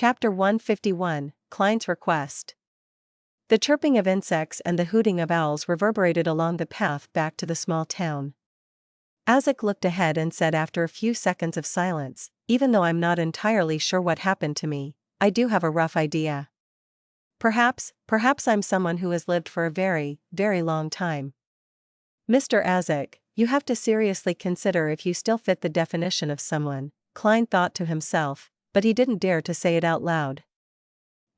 Chapter 151, Klein's Request. The chirping of insects and the hooting of owls reverberated along the path back to the small town. Azik looked ahead and said after a few seconds of silence, "Even though I'm not entirely sure what happened to me, I do have a rough idea. Perhaps I'm someone who has lived for a very, very long time." "Mr. Azik, you have to seriously consider if you still fit the definition of someone," Klein thought to himself, but he didn't dare to say it out loud.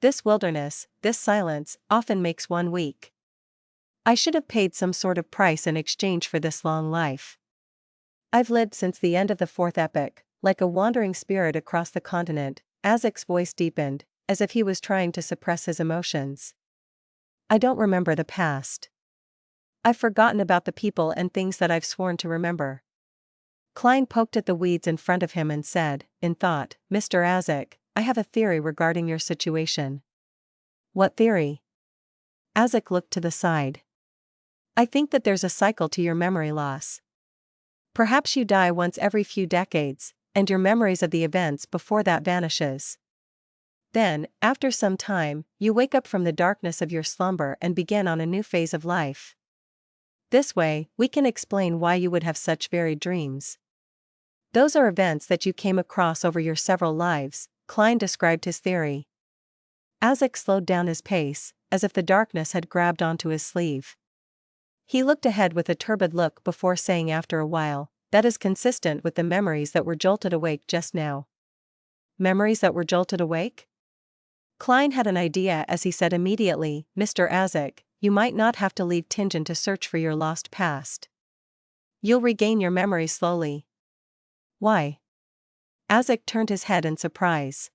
"This wilderness, this silence, often makes one weak. I should have paid some sort of price in exchange for this long life. I've lived since the end of the fourth epoch, like a wandering spirit across the continent." Azik's voice deepened, as if he was trying to suppress his emotions. "I don't remember the past. I've forgotten about the people and things that I've sworn to remember." Klein poked at the weeds in front of him and said, in thought, "Mr. Azik, I have a theory regarding your situation." "What theory?" Azik looked to the side. "I think that there's a cycle to your memory loss. Perhaps you die once every few decades, and your memories of the events before that vanishes. Then, after some time, you wake up from the darkness of your slumber and begin on a new phase of life. This way, we can explain why you would have such varied dreams. Those are events that you came across over your several lives," Klein described his theory. Azik slowed down his pace, as if the darkness had grabbed onto his sleeve. He looked ahead with a turbid look before saying after a while, "That is consistent with the memories that were jolted awake just now." "Memories that were jolted awake?" Klein had an idea as he said immediately, "Mr. Azik, you might not have to leave Tingen to search for your lost past. You'll regain your memories slowly." "Why?" Azik turned his head in surprise.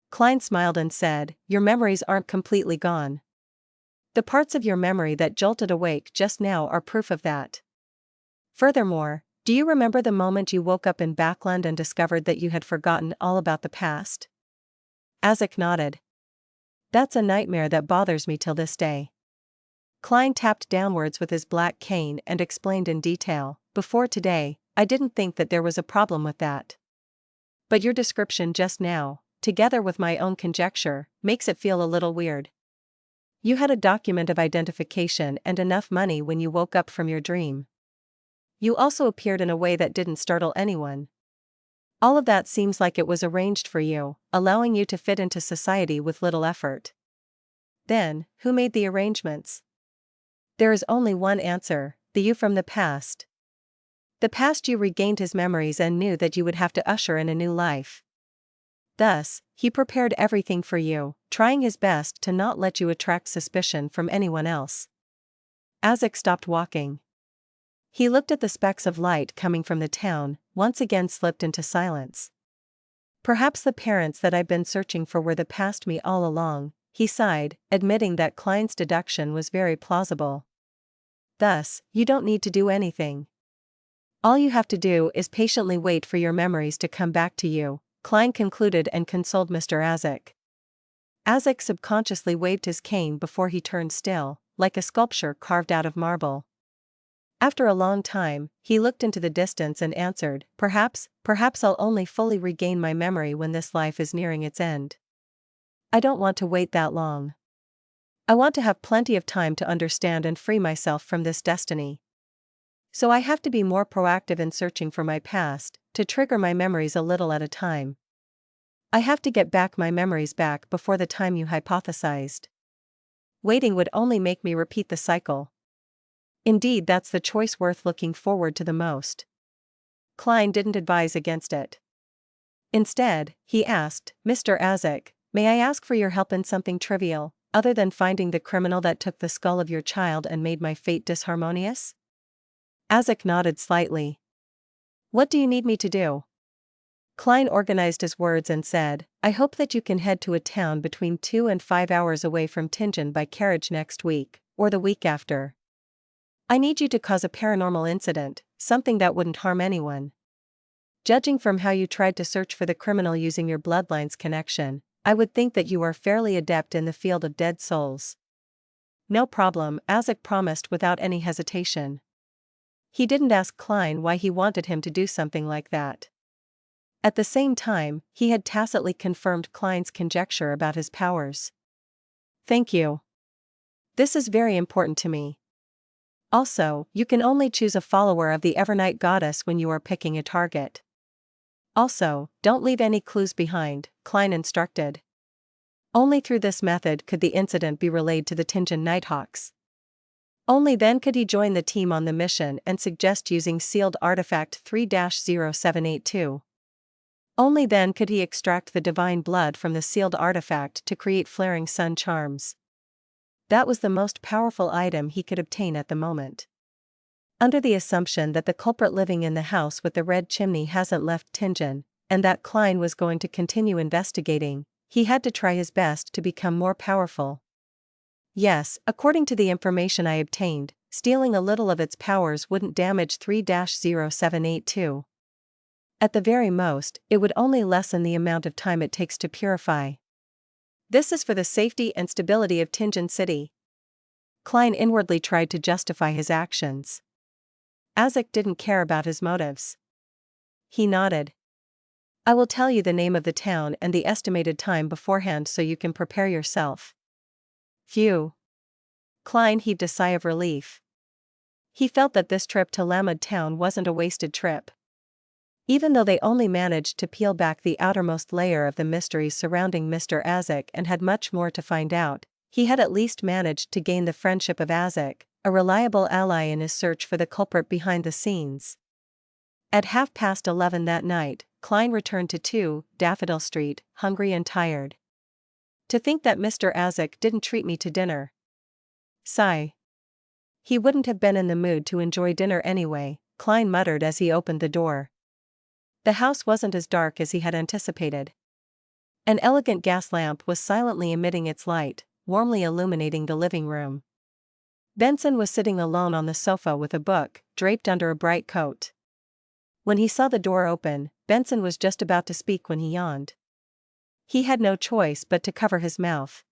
Klein smiled and said, "Your memories aren't completely gone. The parts of your memory that jolted awake just now are proof of that. Furthermore, do you remember the moment you woke up in Backland and discovered that you had forgotten all about the past?" Azik nodded. "That's a nightmare that bothers me till this day." Klein tapped downwards with his black cane and explained in detail, "Before today, I didn't think that there was a problem with that. But your description just now, together with my own conjecture, makes it feel a little weird. You had a document of identification and enough money when you woke up from your dream. You also appeared in a way that didn't startle anyone. All of that seems like it was arranged for you, allowing you to fit into society with little effort. Then, who made the arrangements?" "There is only one answer, the you from the past. The past you regained his memories and knew that you would have to usher in a new life. Thus, he prepared everything for you, trying his best to not let you attract suspicion from anyone else." Azik stopped walking. He looked at the specks of light coming from the town, once again slipped into silence. "Perhaps the parents that I've been searching for were the past me all along," he sighed, admitting that Klein's deduction was very plausible. "Thus, you don't need to do anything. All you have to do is patiently wait for your memories to come back to you," Klein concluded and consoled Mr. Azik. Azik subconsciously waved his cane before he turned still, like a sculpture carved out of marble. After a long time, he looked into the distance and answered, Perhaps I'll only fully regain my memory when this life is nearing its end. I don't want to wait that long. I want to have plenty of time to understand and free myself from this destiny. So I have to be more proactive in searching for my past, to trigger my memories a little at a time. I have to get back my memories back before the time you hypothesized. Waiting would only make me repeat the cycle. Indeed, that's the choice worth looking forward to the most." Klein didn't advise against it. Instead, he asked, "Mr. Azik, may I ask for your help in something trivial, other than finding the criminal that took the skull of your child and made my fate disharmonious?" Azik nodded slightly. "What do you need me to do?" Klein organized his words and said, "I hope that you can head to a town between 2 and 5 hours away from Tingen by carriage next week, or the week after. I need you to cause a paranormal incident, something that wouldn't harm anyone. Judging from how you tried to search for the criminal using your bloodline's connection, I would think that you are fairly adept in the field of dead souls." "No problem," Azik promised without any hesitation. He didn't ask Klein why he wanted him to do something like that. At the same time, he had tacitly confirmed Klein's conjecture about his powers. "Thank you. This is very important to me. Also, you can only choose a follower of the Evernight goddess when you are picking a target. Also, don't leave any clues behind," Klein instructed. Only through this method could the incident be relayed to the Tingen Nighthawks. Only then could he join the team on the mission and suggest using sealed artifact 3-0782. Only then could he extract the divine blood from the sealed artifact to create flaring sun charms. That was the most powerful item he could obtain at the moment. Under the assumption that the culprit living in the house with the red chimney hasn't left Tingen, and that Klein was going to continue investigating, he had to try his best to become more powerful. Yes, according to the information I obtained, stealing a little of its powers wouldn't damage 3-0782. At the very most, it would only lessen the amount of time it takes to purify. This is for the safety and stability of Tingen City. Klein inwardly tried to justify his actions. Azik didn't care about his motives. He nodded. "I will tell you the name of the town and the estimated time beforehand so you can prepare yourself." Phew. Klein heaved a sigh of relief. He felt that this trip to Lamed Town wasn't a wasted trip. Even though they only managed to peel back the outermost layer of the mysteries surrounding Mr. Azik and had much more to find out, he had at least managed to gain the friendship of Azik, a reliable ally in his search for the culprit behind the scenes. At 11:30 that night, Klein returned to 2 Daffodil Street, hungry and tired. "To think that Mr. Azik didn't treat me to dinner." Sigh. He wouldn't have been in the mood to enjoy dinner anyway, Klein muttered as he opened the door. The house wasn't as dark as he had anticipated. An elegant gas lamp was silently emitting its light, warmly illuminating the living room. Benson was sitting alone on the sofa with a book, draped under a bright coat. When he saw the door open, Benson was just about to speak when he yawned. He had no choice but to cover his mouth.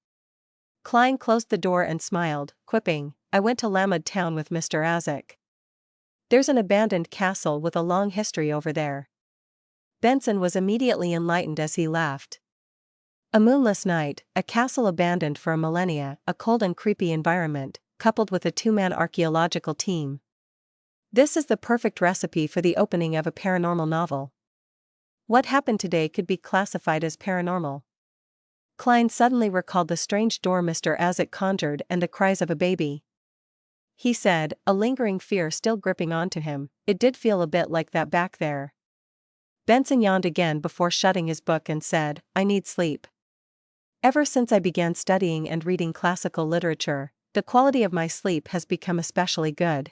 Klein closed the door and smiled, quipping, "I went to Lamed Town with Mr. Azik. There's an abandoned castle with a long history over there." Benson was immediately enlightened as he laughed. A moonless night, a castle abandoned for a millennia, a cold and creepy environment, coupled with a two-man archaeological team. This is the perfect recipe for the opening of a paranormal novel. What happened today could be classified as paranormal. Klein suddenly recalled the strange door Mr. Azik conjured and the cries of a baby. He said, a lingering fear still gripping onto him, "It did feel a bit like that back there." Benson yawned again before shutting his book and said, "I need sleep. Ever since I began studying and reading classical literature, the quality of my sleep has become especially good."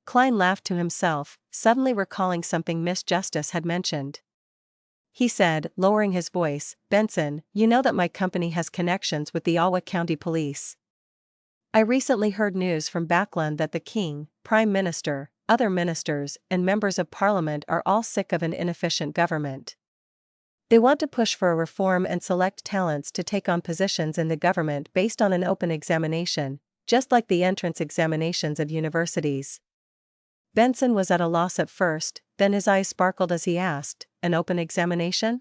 Klein laughed to himself, suddenly recalling something Miss Justice had mentioned. He said, lowering his voice, "Benson, you know that my company has connections with the Awa County Police. I recently heard news from Backland that the King, Prime Minister, other ministers, and members of Parliament are all sick of an inefficient government. They want to push for a reform and select talents to take on positions in the government based on an open examination, just like the entrance examinations of universities." Benson was at a loss at first, then his eyes sparkled as he asked, "An open examination?"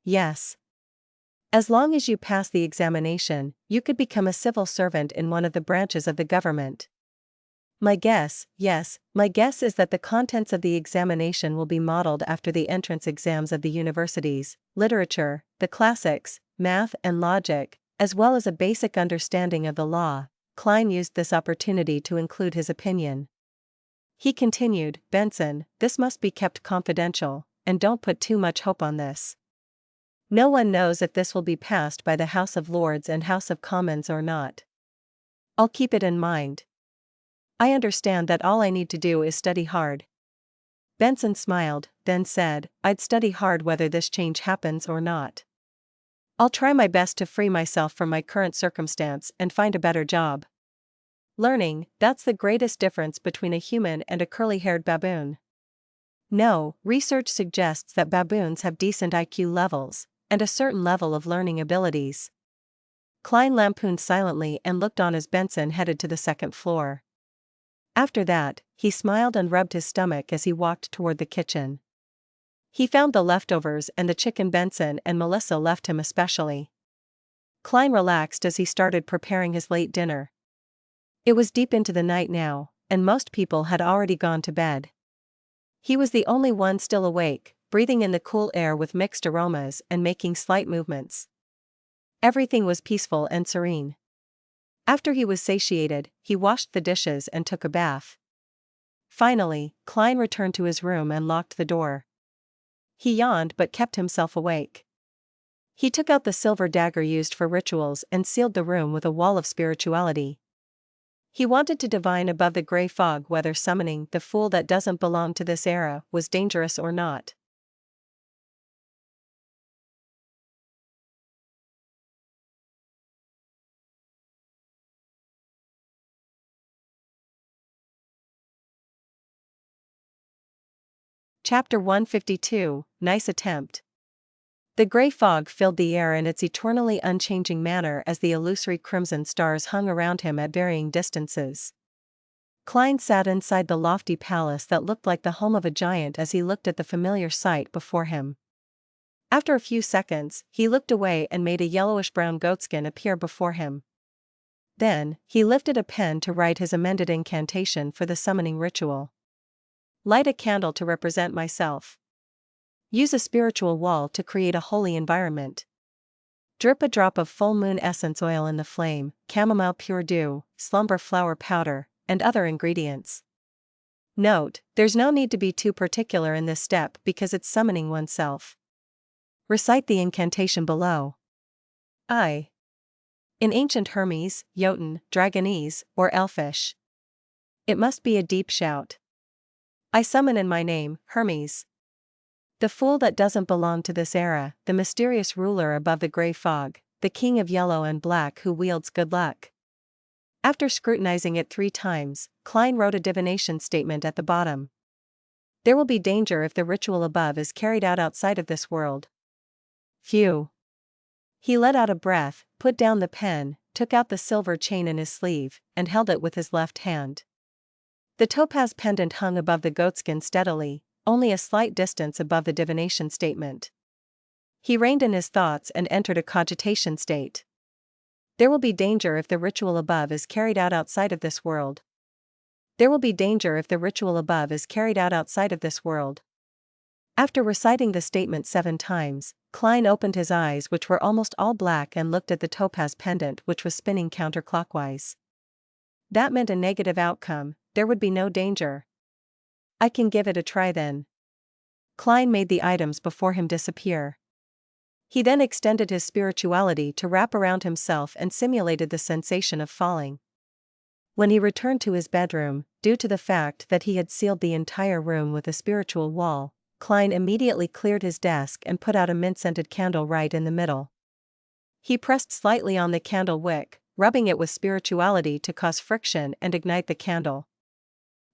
"Yes. As long as you pass the examination, you could become a civil servant in one of the branches of the government. My guess is that the contents of the examination will be modeled after the entrance exams of the universities: literature, the classics, math and logic, as well as a basic understanding of the law." Klein used this opportunity to include his opinion. He continued, "Benson, this must be kept confidential, and don't put too much hope on this. No one knows if this will be passed by the House of Lords and House of Commons or not. I'll keep it in mind. I understand that all I need to do is study hard." Benson smiled, then said, "I'd study hard whether this change happens or not. I'll try my best to free myself from my current circumstance and find a better job. Learning, that's the greatest difference between a human and a curly-haired baboon. No, research suggests that baboons have decent IQ levels, and a certain level of learning abilities." Klein lampooned silently and looked on as Benson headed to the second floor. After that, he smiled and rubbed his stomach as he walked toward the kitchen. He found the leftovers and the chicken Benson and Melissa left him especially. Klein relaxed as he started preparing his late dinner. It was deep into the night now, and most people had already gone to bed. He was the only one still awake, breathing in the cool air with mixed aromas and making slight movements. Everything was peaceful and serene. After he was satiated, he washed the dishes and took a bath. Finally, Klein returned to his room and locked the door. He yawned but kept himself awake. He took out the silver dagger used for rituals and sealed the room with a wall of spirituality. He wanted to divine above the gray fog whether summoning the fool that doesn't belong to this era was dangerous or not. Chapter 152, Nice Attempt. The gray fog filled the air in its eternally unchanging manner as the illusory crimson stars hung around him at varying distances. Klein sat inside the lofty palace that looked like the home of a giant as he looked at the familiar sight before him. After a few seconds, he looked away and made a yellowish-brown goatskin appear before him. Then, he lifted a pen to write his amended incantation for the summoning ritual. Light a candle to represent myself. Use a spiritual wall to create a holy environment. Drip a drop of full moon essence oil in the flame, chamomile pure dew, slumber flower powder, and other ingredients. Note, there's no need to be too particular in this step because it's summoning oneself. Recite the incantation below. I. In ancient Hermes, Jotun, Dragonese, or Elfish. It must be a deep shout. I summon in my name, Hermes. The fool that doesn't belong to this era, the mysterious ruler above the gray fog, the king of yellow and black who wields good luck. After scrutinizing it 3 times, Klein wrote a divination statement at the bottom. There will be danger if the ritual above is carried out outside of this world. Phew. He let out a breath, put down the pen, took out the silver chain in his sleeve, and held it with his left hand. The topaz pendant hung above the goatskin steadily, only a slight distance above the divination statement. He reined in his thoughts and entered a cogitation state. There will be danger if the ritual above is carried out outside of this world. There will be danger if the ritual above is carried out outside of this world. After reciting the statement 7 times, Klein opened his eyes, which were almost all black, and looked at the topaz pendant, which was spinning counterclockwise. That meant a negative outcome. There would be no danger. I can give it a try then. Klein made the items before him disappear. He then extended his spirituality to wrap around himself and simulated the sensation of falling. When he returned to his bedroom, due to the fact that he had sealed the entire room with a spiritual wall, Klein immediately cleared his desk and put out a mint-scented candle right in the middle. He pressed slightly on the candle wick, rubbing it with spirituality to cause friction and ignite the candle.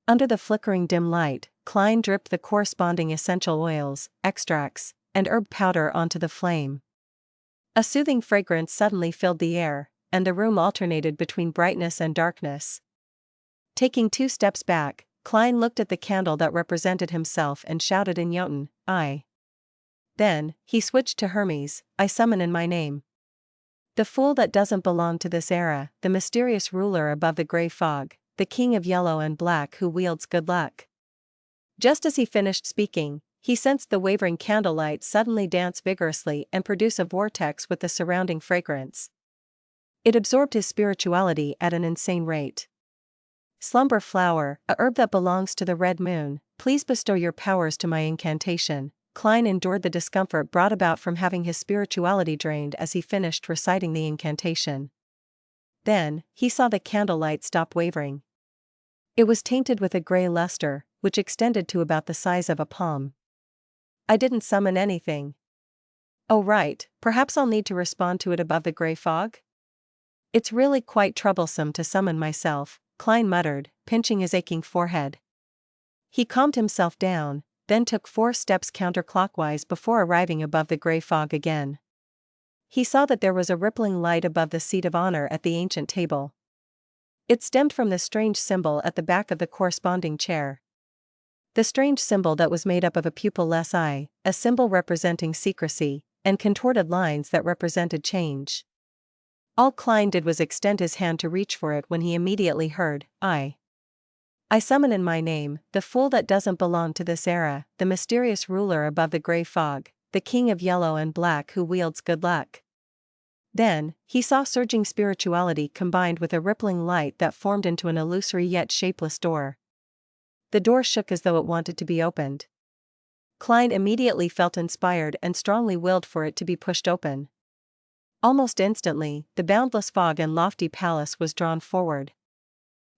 Under the flickering dim light, Klein dripped the corresponding essential oils, extracts, and herb powder onto the flame. A soothing fragrance suddenly filled the air, and the room alternated between brightness and darkness. Taking 2 steps back, Klein looked at the candle that represented himself and shouted in Jotun, I. Then, he switched to Hermes, I summon in my name. The fool that doesn't belong to this era, the mysterious ruler above the gray fog, the king of yellow and black who wields good luck. Just as he finished speaking, he sensed the wavering candlelight suddenly dance vigorously and produce a vortex with the surrounding fragrance. It absorbed his spirituality at an insane rate. Slumber flower, a herb that belongs to the red moon, please bestow your powers to my incantation. Klein endured the discomfort brought about from having his spirituality drained as he finished reciting the incantation. Then, he saw the candlelight stop wavering. It was tainted with a gray luster, which extended to about the size of a palm. I didn't summon anything. Oh right, perhaps I'll need to respond to it above the gray fog? It's really quite troublesome to summon myself, Klein muttered, pinching his aching forehead. He calmed himself down, then took 4 steps counterclockwise before arriving above the gray fog again. He saw that there was a rippling light above the seat of honor at the ancient table. It stemmed from the strange symbol at the back of the corresponding chair. The strange symbol that was made up of a pupil-less eye, a symbol representing secrecy, and contorted lines that represented change. All Klein did was extend his hand to reach for it when he immediately heard, I summon in my name, the fool that doesn't belong to this era, the mysterious ruler above the gray fog, the king of yellow and black who wields good luck. Then, he saw surging spirituality combined with a rippling light that formed into an illusory yet shapeless door. The door shook as though it wanted to be opened. Klein immediately felt inspired and strongly willed for it to be pushed open. Almost instantly, the boundless fog and lofty palace was drawn forward.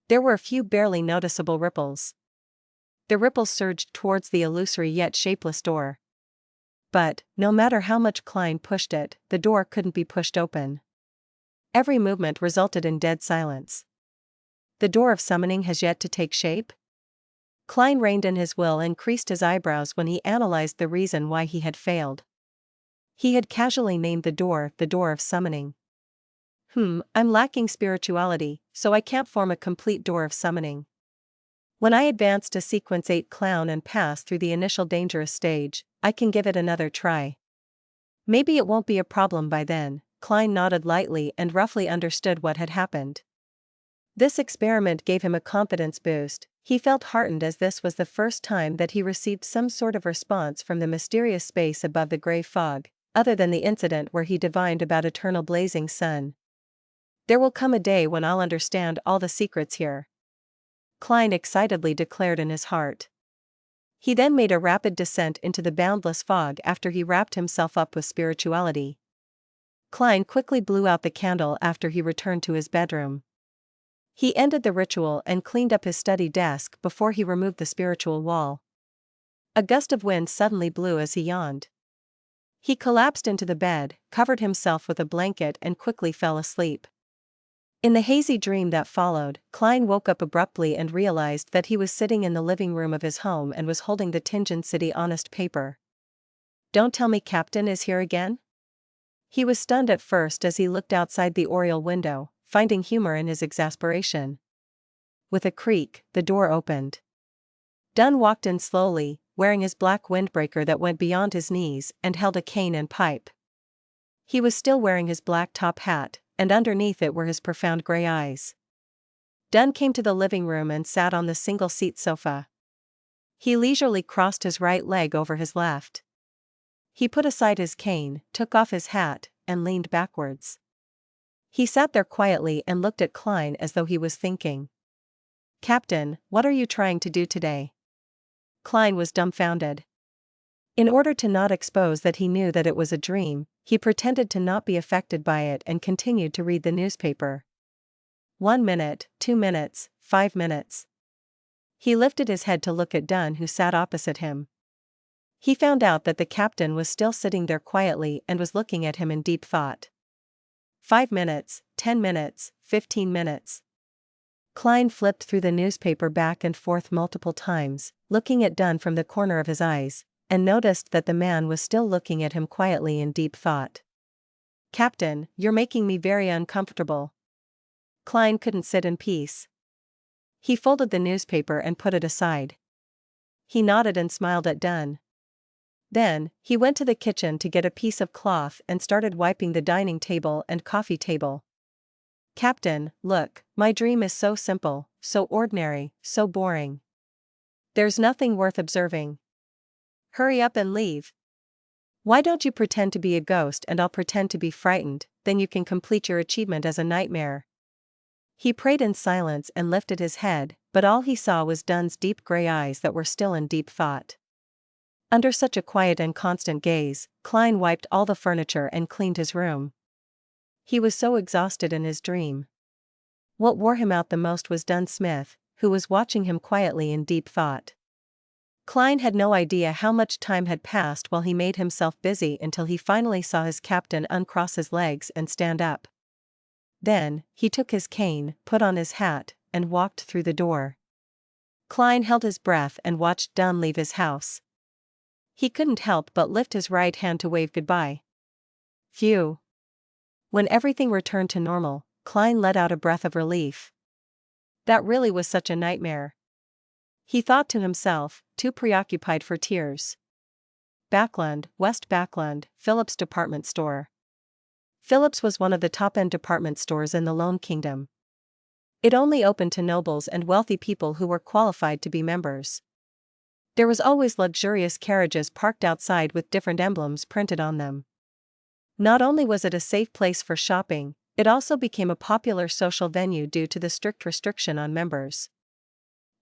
There were a few barely noticeable ripples. The ripples surged towards the illusory yet shapeless door. But, no matter how much Klein pushed it, the door couldn't be pushed open. Every movement resulted in dead silence. The door of summoning has yet to take shape? Klein reined in his will and creased his eyebrows when he analyzed the reason why he had failed. He had casually named the door of summoning. I'm lacking spirituality, so I can't form a complete door of summoning. When I advance to sequence 8 clown and pass through the initial dangerous stage, I can give it another try. Maybe it won't be a problem by then. Klein nodded lightly and roughly understood what had happened. This experiment gave him a confidence boost. He felt heartened as this was the first time that he received some sort of response from the mysterious space above the gray fog, other than the incident where he divined about eternal blazing sun. There will come a day when I'll understand all the secrets here, Klein excitedly declared in his heart. He then made a rapid descent into the boundless fog after he wrapped himself up with spirituality. Klein quickly blew out the candle after he returned to his bedroom. He ended the ritual and cleaned up his study desk before he removed the spiritual wall. A gust of wind suddenly blew as he yawned. He collapsed into the bed, covered himself with a blanket and quickly fell asleep. In the hazy dream that followed, Klein woke up abruptly and realized that he was sitting in the living room of his home and was holding the Tingeon City Honest paper. Don't tell me Captain is here again? He was stunned at first as he looked outside the oriel window, finding humor in his exasperation. With a creak, the door opened. Dunn walked in slowly, wearing his black windbreaker that went beyond his knees and held a cane and pipe. He was still wearing his black top hat, and underneath it were his profound gray eyes. Dunn came to the living room and sat on the single-seat sofa. He leisurely crossed his right leg over his left. He put aside his cane, took off his hat, and leaned backwards. He sat there quietly and looked at Klein as though he was thinking. Captain, what are you trying to do today? Klein was dumbfounded. In order to not expose that he knew that it was a dream, he pretended to not be affected by it and continued to read the newspaper. 1 minute, 2 minutes, 5 minutes. He lifted his head to look at Dunn, who sat opposite him. He found out that the captain was still sitting there quietly and was looking at him in deep thought. 5 minutes, 10 minutes, 15 minutes. Klein flipped through the newspaper back and forth multiple times, looking at Dunn from the corner of his eyes, and noticed that the man was still looking at him quietly in deep thought. Captain, you're making me very uncomfortable. Klein couldn't sit in peace. He folded the newspaper and put it aside. He nodded and smiled at Dunn. Then, he went to the kitchen to get a piece of cloth and started wiping the dining table and coffee table. Captain, look, my dream is so simple, so ordinary, so boring. There's nothing worth observing. Hurry up and leave. Why don't you pretend to be a ghost and I'll pretend to be frightened, then you can complete your achievement as a nightmare. He prayed in silence and lifted his head, but all he saw was Dunn's deep gray eyes that were still in deep thought. Under such a quiet and constant gaze, Klein wiped all the furniture and cleaned his room. He was so exhausted in his dream. What wore him out the most was Dunn Smith, who was watching him quietly in deep thought. Klein had no idea how much time had passed while he made himself busy until he finally saw his captain uncross his legs and stand up. Then, he took his cane, put on his hat, and walked through the door. Klein held his breath and watched Dunn leave his house. He couldn't help but lift his right hand to wave goodbye. Phew. When everything returned to normal, Klein let out a breath of relief. That really was such a nightmare. he thought to himself, too preoccupied for tears. Backland, West Backland, Phillips Department Store. Phillips was one of the top-end department stores in the Lone Kingdom. It only opened to nobles and wealthy people who were qualified to be members. There was always luxurious carriages parked outside with different emblems printed on them. Not only was it a safe place for shopping, it also became a popular social venue due to the strict restriction on members.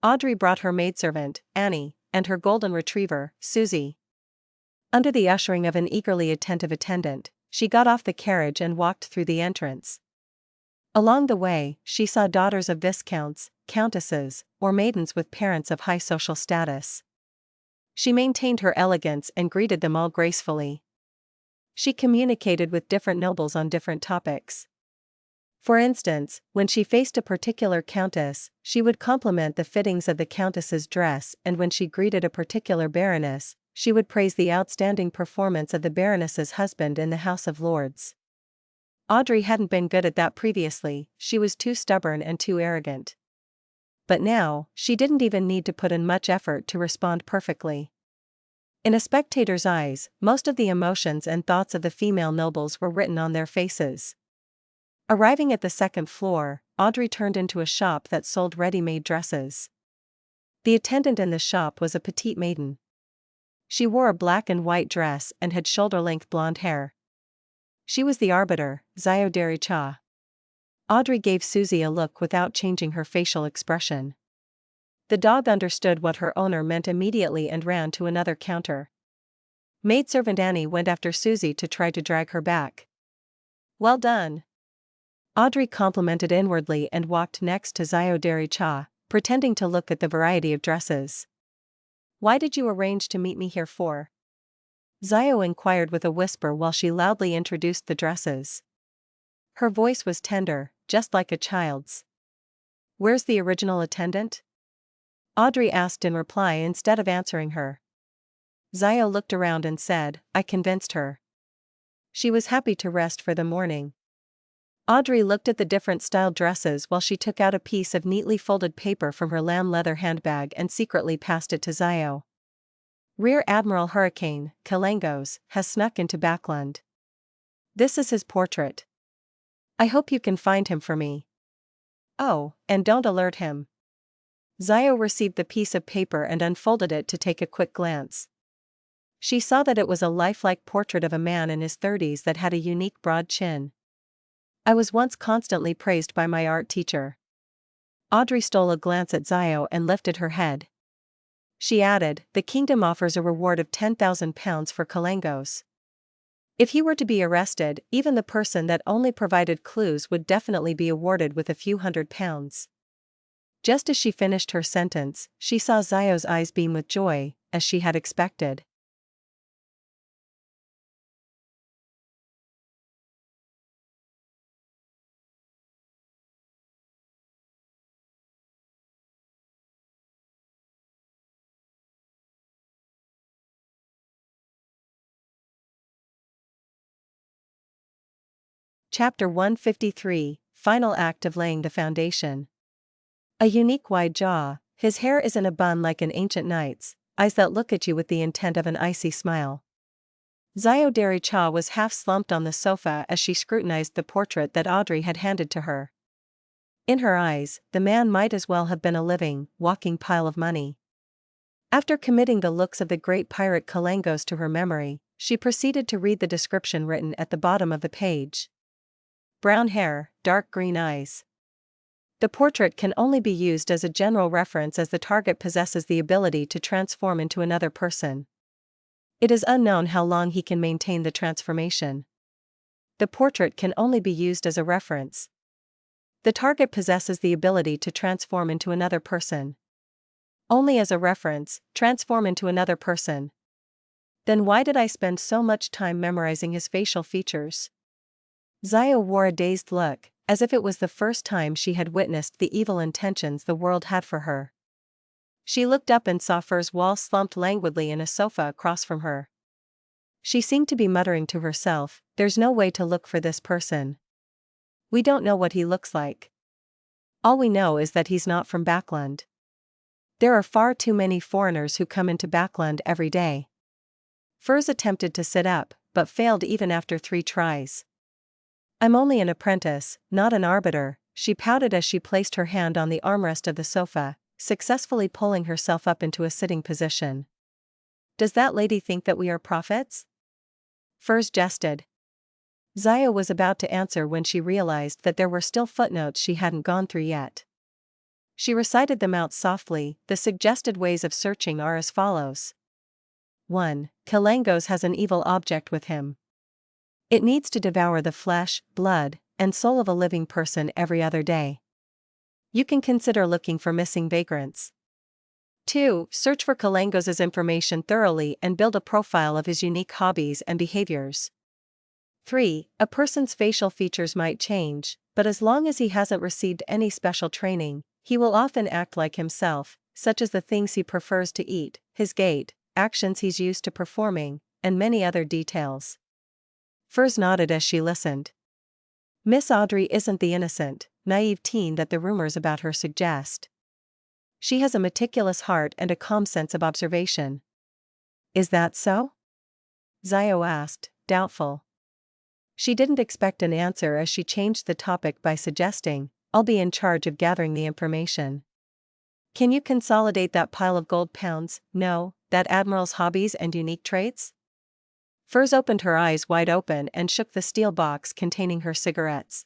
Audrey brought her maidservant, Annie, and her golden retriever, Susie. Under the ushering of an eagerly attentive attendant, she got off the carriage and walked through the entrance. Along the way, she saw daughters of viscounts, countesses, or maidens with parents of high social status. She maintained her elegance and greeted them all gracefully. She communicated with different nobles on different topics. For instance, when she faced a particular countess, she would compliment the fittings of the countess's dress, and when she greeted a particular baroness, she would praise the outstanding performance of the baroness's husband in the House of Lords. Audrey hadn't been good at that previously, she was too stubborn and too arrogant. But now, she didn't even need to put in much effort to respond perfectly. In a spectator's eyes, most of the emotions and thoughts of the female nobles were written on their faces. Arriving at the second floor, Audrey turned into a shop that sold ready-made dresses. The attendant in the shop was a petite maiden. She wore a black and white dress and had shoulder-length blonde hair. She was the arbiter, Zyoderi Cha. Audrey gave Susie a look without changing her facial expression. The dog understood what her owner meant immediately and ran to another counter. Maidservant Annie went after Susie to try to drag her back. "Well done." Audrey complimented inwardly and walked next to Zyoderi Cha, pretending to look at the variety of dresses. "Why did you arrange to meet me here for?" Zio inquired with a whisper while she loudly introduced the dresses. Her voice was tender, just like a child's. "Where's the original attendant?" Audrey asked in reply instead of answering her. Zio looked around and said, "I convinced her." She was happy to rest for the morning. Audrey looked at the different styled dresses while she took out a piece of neatly folded paper from her lamb leather handbag and secretly passed it to Zio. "Rear Admiral Hurricane, Kalangos, has snuck into Backland. This is his portrait. I hope you can find him for me. Oh, and don't alert him." Zio received the piece of paper and unfolded it to take a quick glance. She saw that it was a lifelike portrait of a man in his 30s that had a unique broad chin. "I was once constantly praised by my art teacher." Audrey stole a glance at Zio and lifted her head. She added, "The kingdom offers a reward of 10,000 pounds for Kalangos. If he were to be arrested, even the person that only provided clues would definitely be awarded with a few £100. Just as she finished her sentence, she saw Zio's eyes beam with joy, as she had expected. Chapter 153, Final Act of Laying the Foundation. A unique wide jaw, his hair is in a bun like an ancient knight's, eyes that look at you with the intent of an icy smile. Zyoderi Cha was half slumped on the sofa as she scrutinized the portrait that Audrey had handed to her. In her eyes, the man might as well have been a living, walking pile of money. After committing the looks of the great pirate Kalangos to her memory, she proceeded to read the description written at the bottom of the page. Brown hair, dark green eyes. The portrait can only be used as a general reference as the target possesses the ability to transform into another person. It is unknown how long he can maintain the transformation. The portrait can only be used as a reference. The target possesses the ability to transform into another person. Only as a reference, transform into another person. Then why did I spend so much time memorizing his facial features? Zio wore a dazed look, as if it was the first time she had witnessed the evil intentions the world had for her. She looked up and saw Fur's Wall slumped languidly in a sofa across from her. She seemed to be muttering to herself, "There's no way to look for this person. We don't know what he looks like. All we know is that he's not from Backland." There are far too many foreigners who come into Backland every day. Furs attempted to sit up, but failed even after 3 tries. I'm only an apprentice, not an arbiter, she pouted as she placed her hand on the armrest of the sofa, successfully pulling herself up into a sitting position. Does that lady think that we are prophets? Furs jested. Zio was about to answer when she realized that there were still footnotes she hadn't gone through yet. She recited them out softly. The suggested ways of searching are as follows. 1. Kalangos has an evil object with him. It needs to devour the flesh, blood, and soul of a living person every other day. You can consider looking for missing vagrants. 2. Search for Kalangos' information thoroughly and build a profile of his unique hobbies and behaviors. 3. A person's facial features might change, but as long as he hasn't received any special training, he will often act like himself, such as the things he prefers to eat, his gait, actions he's used to performing, and many other details. Furs nodded as she listened. Miss Audrey isn't the innocent, naive teen that the rumors about her suggest. She has a meticulous heart and a calm sense of observation. Is that so? Zio asked, doubtful. She didn't expect an answer as she changed the topic by suggesting, I'll be in charge of gathering the information. Can you consolidate that pile of gold pounds? No, that admiral's hobbies and unique traits? Furs opened her eyes wide open and shook the steel box containing her cigarettes.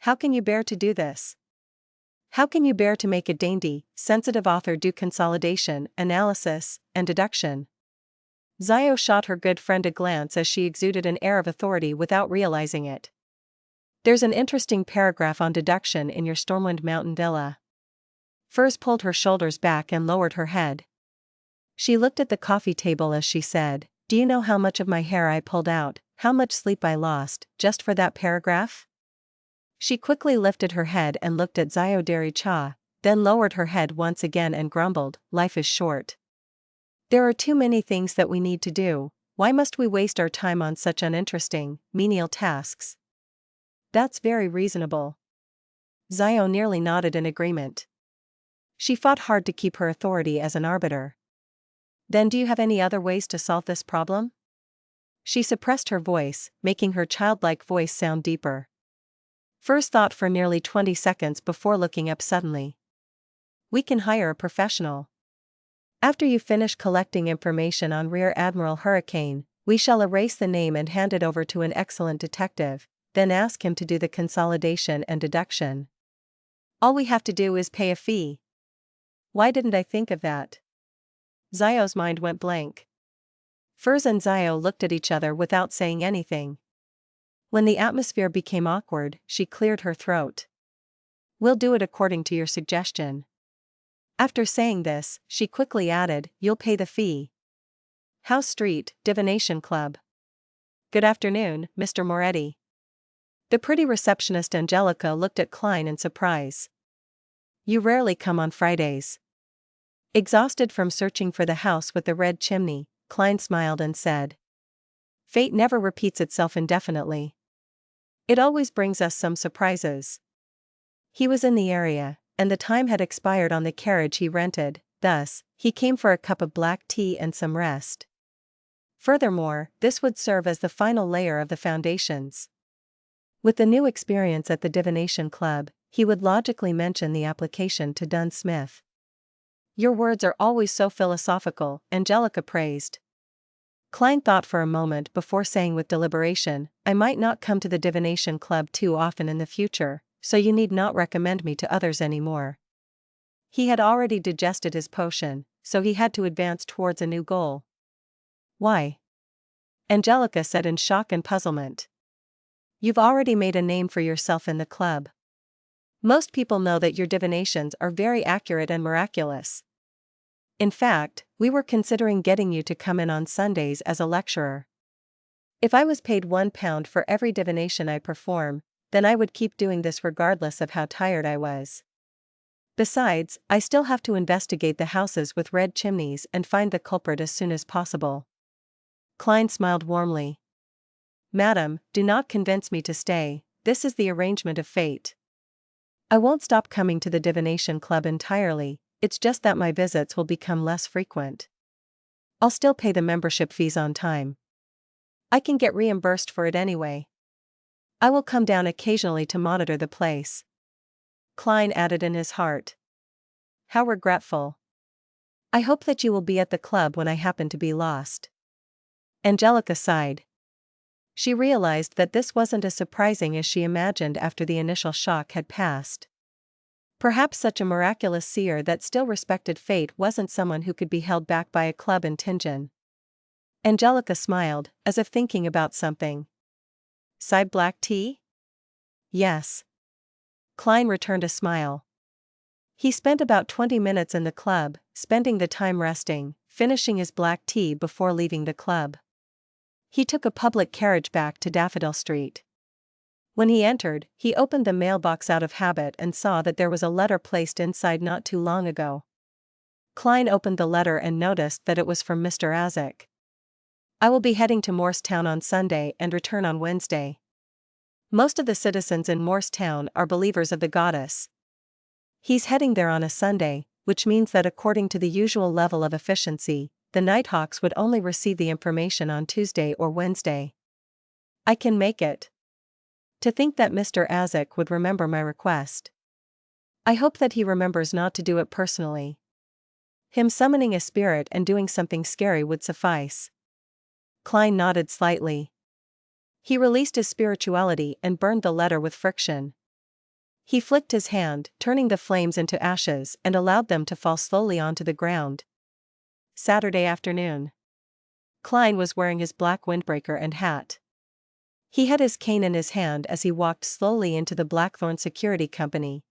How can you bear to do this? How can you bear to make a dainty, sensitive author do consolidation, analysis, and deduction? Zio shot her good friend a glance as she exuded an air of authority without realizing it. There's an interesting paragraph on deduction in your Stormwind Mountain villa. Furs pulled her shoulders back and lowered her head. She looked at the coffee table as she said, do you know how much of my hair I pulled out, how much sleep I lost, just for that paragraph? She quickly lifted her head and looked at Zio Cha, then lowered her head once again and grumbled, life is short. There are too many things that we need to do, why must we waste our time on such uninteresting, menial tasks? That's very reasonable. Zio nearly nodded in agreement. She fought hard to keep her authority as an arbiter. Then do you have any other ways to solve this problem? She suppressed her voice, making her childlike voice sound deeper. Furs thought for nearly 20 seconds before looking up suddenly. We can hire a professional. After you finish collecting information on Rear Admiral Hurricane, we shall erase the name and hand it over to an excellent detective, then ask him to do the consolidation and deduction. All we have to do is pay a fee. Why didn't I think of that? Zio's mind went blank. Furs and Zio looked at each other without saying anything. When the atmosphere became awkward, she cleared her throat. We'll do it according to your suggestion. After saying this, she quickly added, you'll pay the fee. House Street, Divination Club. Good afternoon, Mr. Moretti. The pretty receptionist Angelica looked at Klein in surprise. You rarely come on Fridays. Exhausted from searching for the house with the red chimney, Klein smiled and said, fate never repeats itself indefinitely. It always brings us some surprises. He was in the area, and the time had expired on the carriage he rented, thus, he came for a cup of black tea and some rest. Furthermore, this would serve as the final layer of the foundations. With the new experience at the Divination Club, he would logically mention the application to Dunn Smith. Your words are always so philosophical, Angelica praised. Klein thought for a moment before saying with deliberation, I might not come to the Divination Club too often in the future, so you need not recommend me to others anymore. He had already digested his potion, so he had to advance towards a new goal. Why? Angelica said in shock and puzzlement. You've already made a name for yourself in the club. Most people know that your divinations are very accurate and miraculous. In fact, we were considering getting you to come in on Sundays as a lecturer. If I was paid £1 for every divination I perform, then I would keep doing this regardless of how tired I was. Besides, I still have to investigate the houses with red chimneys and find the culprit as soon as possible. Klein smiled warmly. Madam, do not convince me to stay, this is the arrangement of fate. I won't stop coming to the Divination Club entirely, it's just that my visits will become less frequent. I'll still pay the membership fees on time. I can get reimbursed for it anyway. I will come down occasionally to monitor the place." Klein added in his heart. "How regretful. I hope that you will be at the club when I happen to be lost." Angelica sighed. She realized that this wasn't as surprising as she imagined after the initial shock had passed. Perhaps such a miraculous seer that still respected fate wasn't someone who could be held back by a club in Tingen. Angelica smiled, as if thinking about something. "Side black tea?" "Yes." Klein returned a smile. He spent about 20 minutes in the club, spending the time resting, finishing his black tea before leaving the club. He took a public carriage back to Daffodil Street. When he entered, he opened the mailbox out of habit and saw that there was a letter placed inside not too long ago. Klein opened the letter and noticed that it was from Mr. Azik. "I will be heading to Morristown on Sunday and return on Wednesday. Most of the citizens in Morristown are believers of the goddess. He's heading there on a Sunday, which means that according to the usual level of efficiency, the Nighthawks would only receive the information on Tuesday or Wednesday. I can make it. To think that Mr. Azik would remember my request. I hope that he remembers not to do it personally. Him summoning a spirit and doing something scary would suffice." Klein nodded slightly. He released his spirituality and burned the letter with friction. He flicked his hand, turning the flames into ashes, and allowed them to fall slowly onto the ground. Saturday afternoon. Klein was wearing his black windbreaker and hat. He had his cane in his hand as he walked slowly into the Blackthorn Security Company.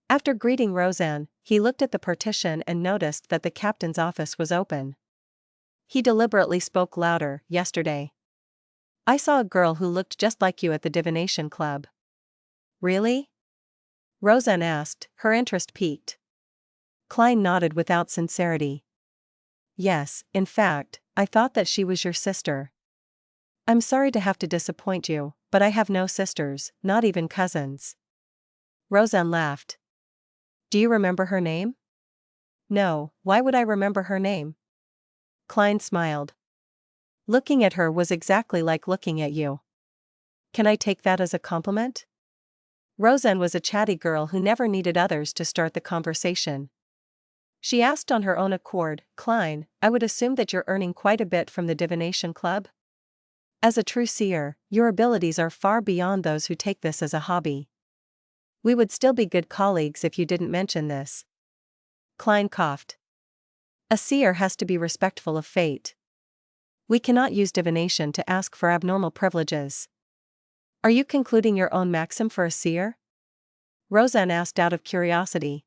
After greeting Roseanne, he looked at the partition and noticed that the captain's office was open. He deliberately spoke louder. "Yesterday, I saw a girl who looked just like you at the divination club." "Really?" Roseanne asked, her interest piqued. Klein nodded without sincerity. "Yes, in fact, I thought that she was your sister." "I'm sorry to have to disappoint you, but I have no sisters, not even cousins." Roseanne laughed. "Do you remember her name?" "No, why would I remember her name?" Klein smiled. "Looking at her was exactly like looking at you. Can I take that as a compliment?" Roseanne was a chatty girl who never needed others to start the conversation. She asked on her own accord, "Klein, I would assume that you're earning quite a bit from the divination club? As a true seer, your abilities are far beyond those who take this as a hobby. We would still be good colleagues if you didn't mention this." Klein coughed. "A seer has to be respectful of fate. We cannot use divination to ask for abnormal privileges." "Are you concluding your own maxim for a seer?" Roseanne asked out of curiosity.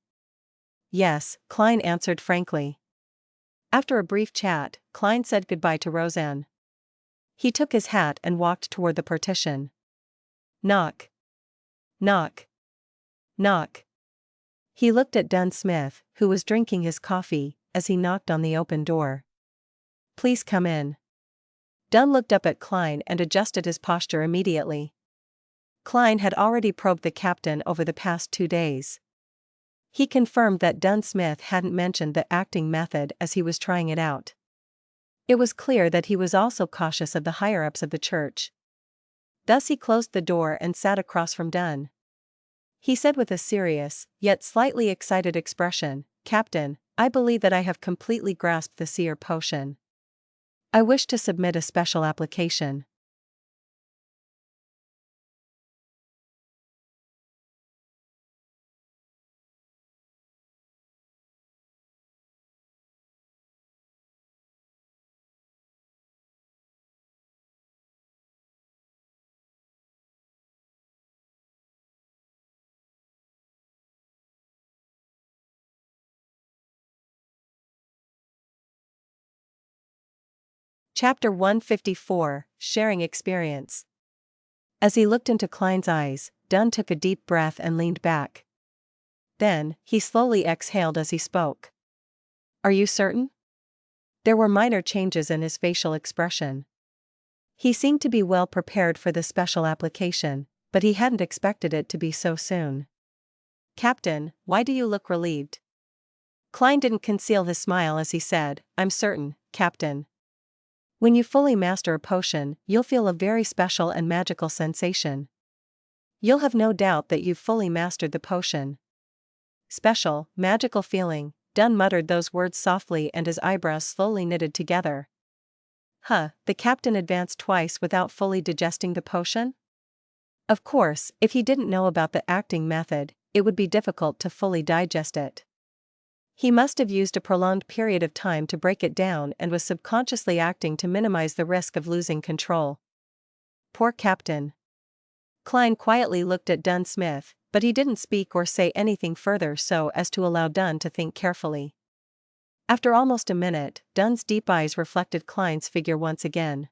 "Yes," Klein answered frankly. After a brief chat, Klein said goodbye to Roseanne. He took his hat and walked toward the partition. Knock. Knock. Knock. He looked at Dunn Smith, who was drinking his coffee, as he knocked on the open door. "Please come in." Dunn looked up at Klein and adjusted his posture immediately. Klein had already probed the captain over the past 2 days. He confirmed that Dunn Smith hadn't mentioned the acting method as he was trying it out. It was clear that he was also cautious of the higher-ups of the church. Thus he closed the door and sat across from Dunn. He said with a serious, yet slightly excited expression, "Captain, I believe that I have completely grasped the seer potion. I wish to submit a special application." Chapter 154, Sharing Experience. As he looked into Klein's eyes, Dunn took a deep breath and leaned back. Then, he slowly exhaled as he spoke. "Are you certain?" There were minor changes in his facial expression. He seemed to be well prepared for the special application, but he hadn't expected it to be so soon. "Captain, why do you look relieved?" Klein didn't conceal his smile as he said, I'm certain, Captain. When you fully master a potion, you'll feel a very special and magical sensation. You'll have no doubt that you've fully mastered the potion. Special, magical feeling. Dunn muttered those words softly and his eyebrows slowly knitted together. The captain advanced twice without fully digesting the potion? Of course, if he didn't know about the acting method, it would be difficult to fully digest it. He must have used a prolonged period of time to break it down and was subconsciously acting to minimize the risk of losing control. Poor Captain. Klein quietly looked at Dunn Smith, but he didn't speak or say anything further so as to allow Dunn to think carefully. After almost a minute, Dunn's deep eyes reflected Klein's figure once again.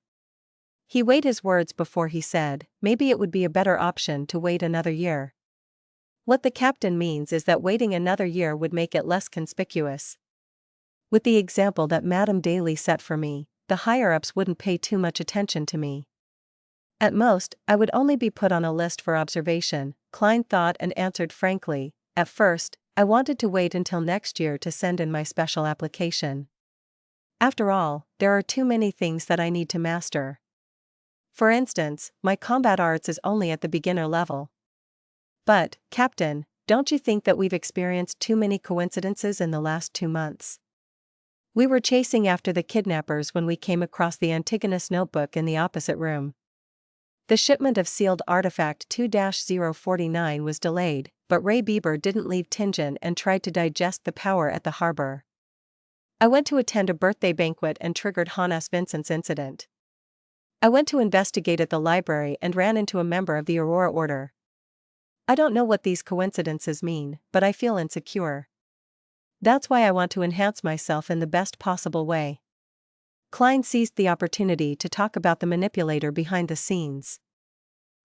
He weighed his words before he said, maybe it would be a better option to wait another year. What the captain means is that waiting another year would make it less conspicuous. With the example that Madame Daly set for me, the higher-ups wouldn't pay too much attention to me. At most, I would only be put on a list for observation, Klein thought and answered frankly. At first, I wanted to wait until next year to send in my special application. After all, there are too many things that I need to master. For instance, my combat arts is only at the beginner level. But, Captain, don't you think that we've experienced too many coincidences in the last 2 months? We were chasing after the kidnappers when we came across the Antigonus notebook in the opposite room. The shipment of sealed artifact 2-049 was delayed, but Ray Bieber didn't leave Tingen and tried to digest the power at the harbor. I went to attend a birthday banquet and triggered Hannes Vincent's incident. I went to investigate at the library and ran into a member of the Aurora Order. I don't know what these coincidences mean, but I feel insecure. That's why I want to enhance myself in the best possible way. Klein seized the opportunity to talk about the manipulator behind the scenes.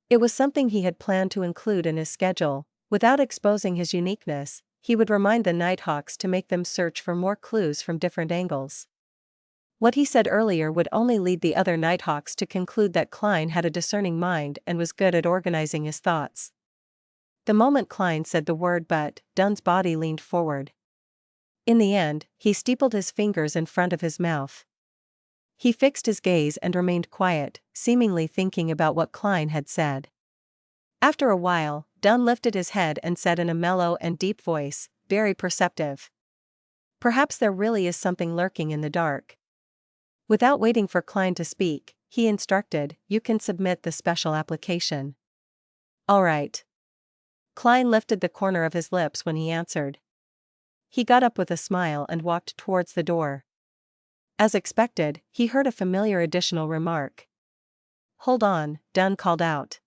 It was something he had planned to include in his schedule. Without exposing his uniqueness, he would remind the Nighthawks to make them search for more clues from different angles. What he said earlier would only lead the other Nighthawks to conclude that Klein had a discerning mind and was good at organizing his thoughts. The moment Klein said the word but, Dunn's body leaned forward. In the end, he steepled his fingers in front of his mouth. He fixed his gaze and remained quiet, seemingly thinking about what Klein had said. After a while, Dunn lifted his head and said in a mellow and deep voice, very perceptive. Perhaps there really is something lurking in the dark. Without waiting for Klein to speak, he instructed, you can submit the special application. All right. Klein lifted the corner of his lips when he answered. He got up with a smile and walked towards the door. As expected, he heard a familiar additional remark. Hold on, Dunn called out.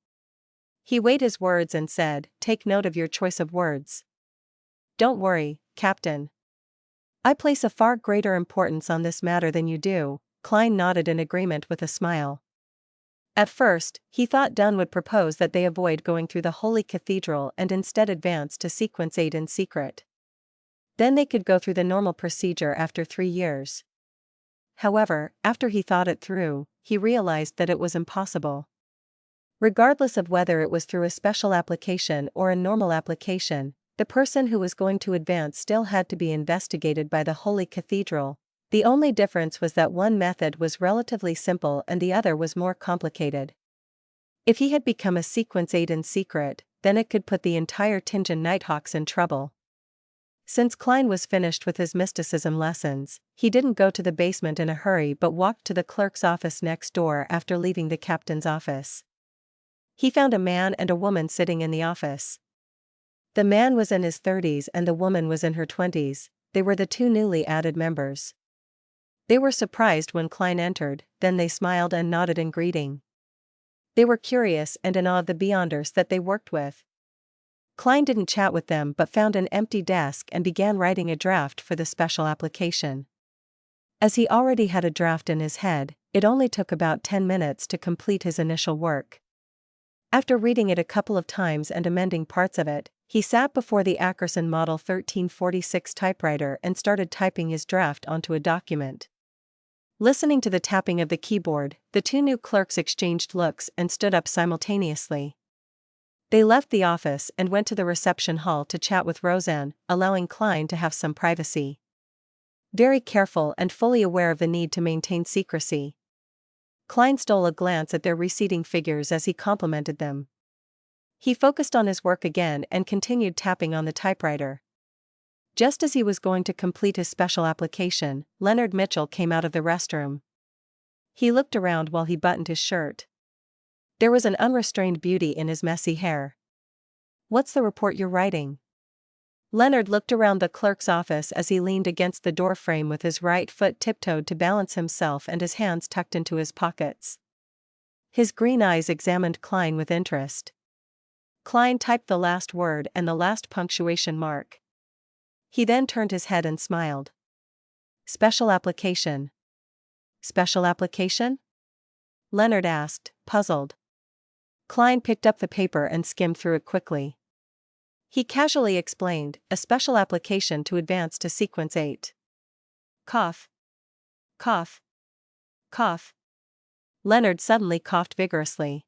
He weighed his words and said, take note of your choice of words. Don't worry, Captain. I place a far greater importance on this matter than you do. Klein nodded in agreement with a smile. At first, he thought Dunn would propose that they avoid going through the Holy Cathedral and instead advance to Sequence 8 in secret. Then they could go through the normal procedure after 3 years. However, after he thought it through, he realized that it was impossible. Regardless of whether it was through a special application or a normal application, the person who was going to advance still had to be investigated by the Holy Cathedral. The only difference was that one method was relatively simple and the other was more complicated. If he had become a Sequence 8 in secret, then it could put the entire Tingen Nighthawks in trouble. Since Klein was finished with his mysticism lessons, he didn't go to the basement in a hurry but walked to the clerk's office next door after leaving the captain's office. He found a man and a woman sitting in the office. The man was in his 30s and the woman was in her 20s, they were the 2 newly added members. They were surprised when Klein entered, then they smiled and nodded in greeting. They were curious and in awe of the Beyonders that they worked with. Klein didn't chat with them but found an empty desk and began writing a draft for the special application. As he already had a draft in his head, it only took about 10 minutes to complete his initial work. After reading it a couple of times and amending parts of it, he sat before the Ackerson Model 1346 typewriter and started typing his draft onto a document. Listening to the tapping of the keyboard, the 2 new clerks exchanged looks and stood up simultaneously. They left the office and went to the reception hall to chat with Roseanne, allowing Klein to have some privacy. very careful and fully aware of the need to maintain secrecy. Klein stole a glance at their receding figures as he complimented them. He focused on his work again and continued tapping on the typewriter. Just as he was going to complete his special application, Leonard Mitchell came out of the restroom. He looked around while he buttoned his shirt. There was an unrestrained beauty in his messy hair. "What's the report you're writing?" Leonard looked around the clerk's office as he leaned against the door frame with his right foot tiptoed to balance himself and his hands tucked into his pockets. His green eyes examined Klein with interest. Klein typed the last word and the last punctuation mark. He then turned his head and smiled. "Special application." "Special application?" Leonard asked, puzzled. Klein picked up the paper and skimmed through it quickly. He casually explained, "A special application to advance to sequence 8. Cough. Cough. Cough." Leonard suddenly coughed vigorously.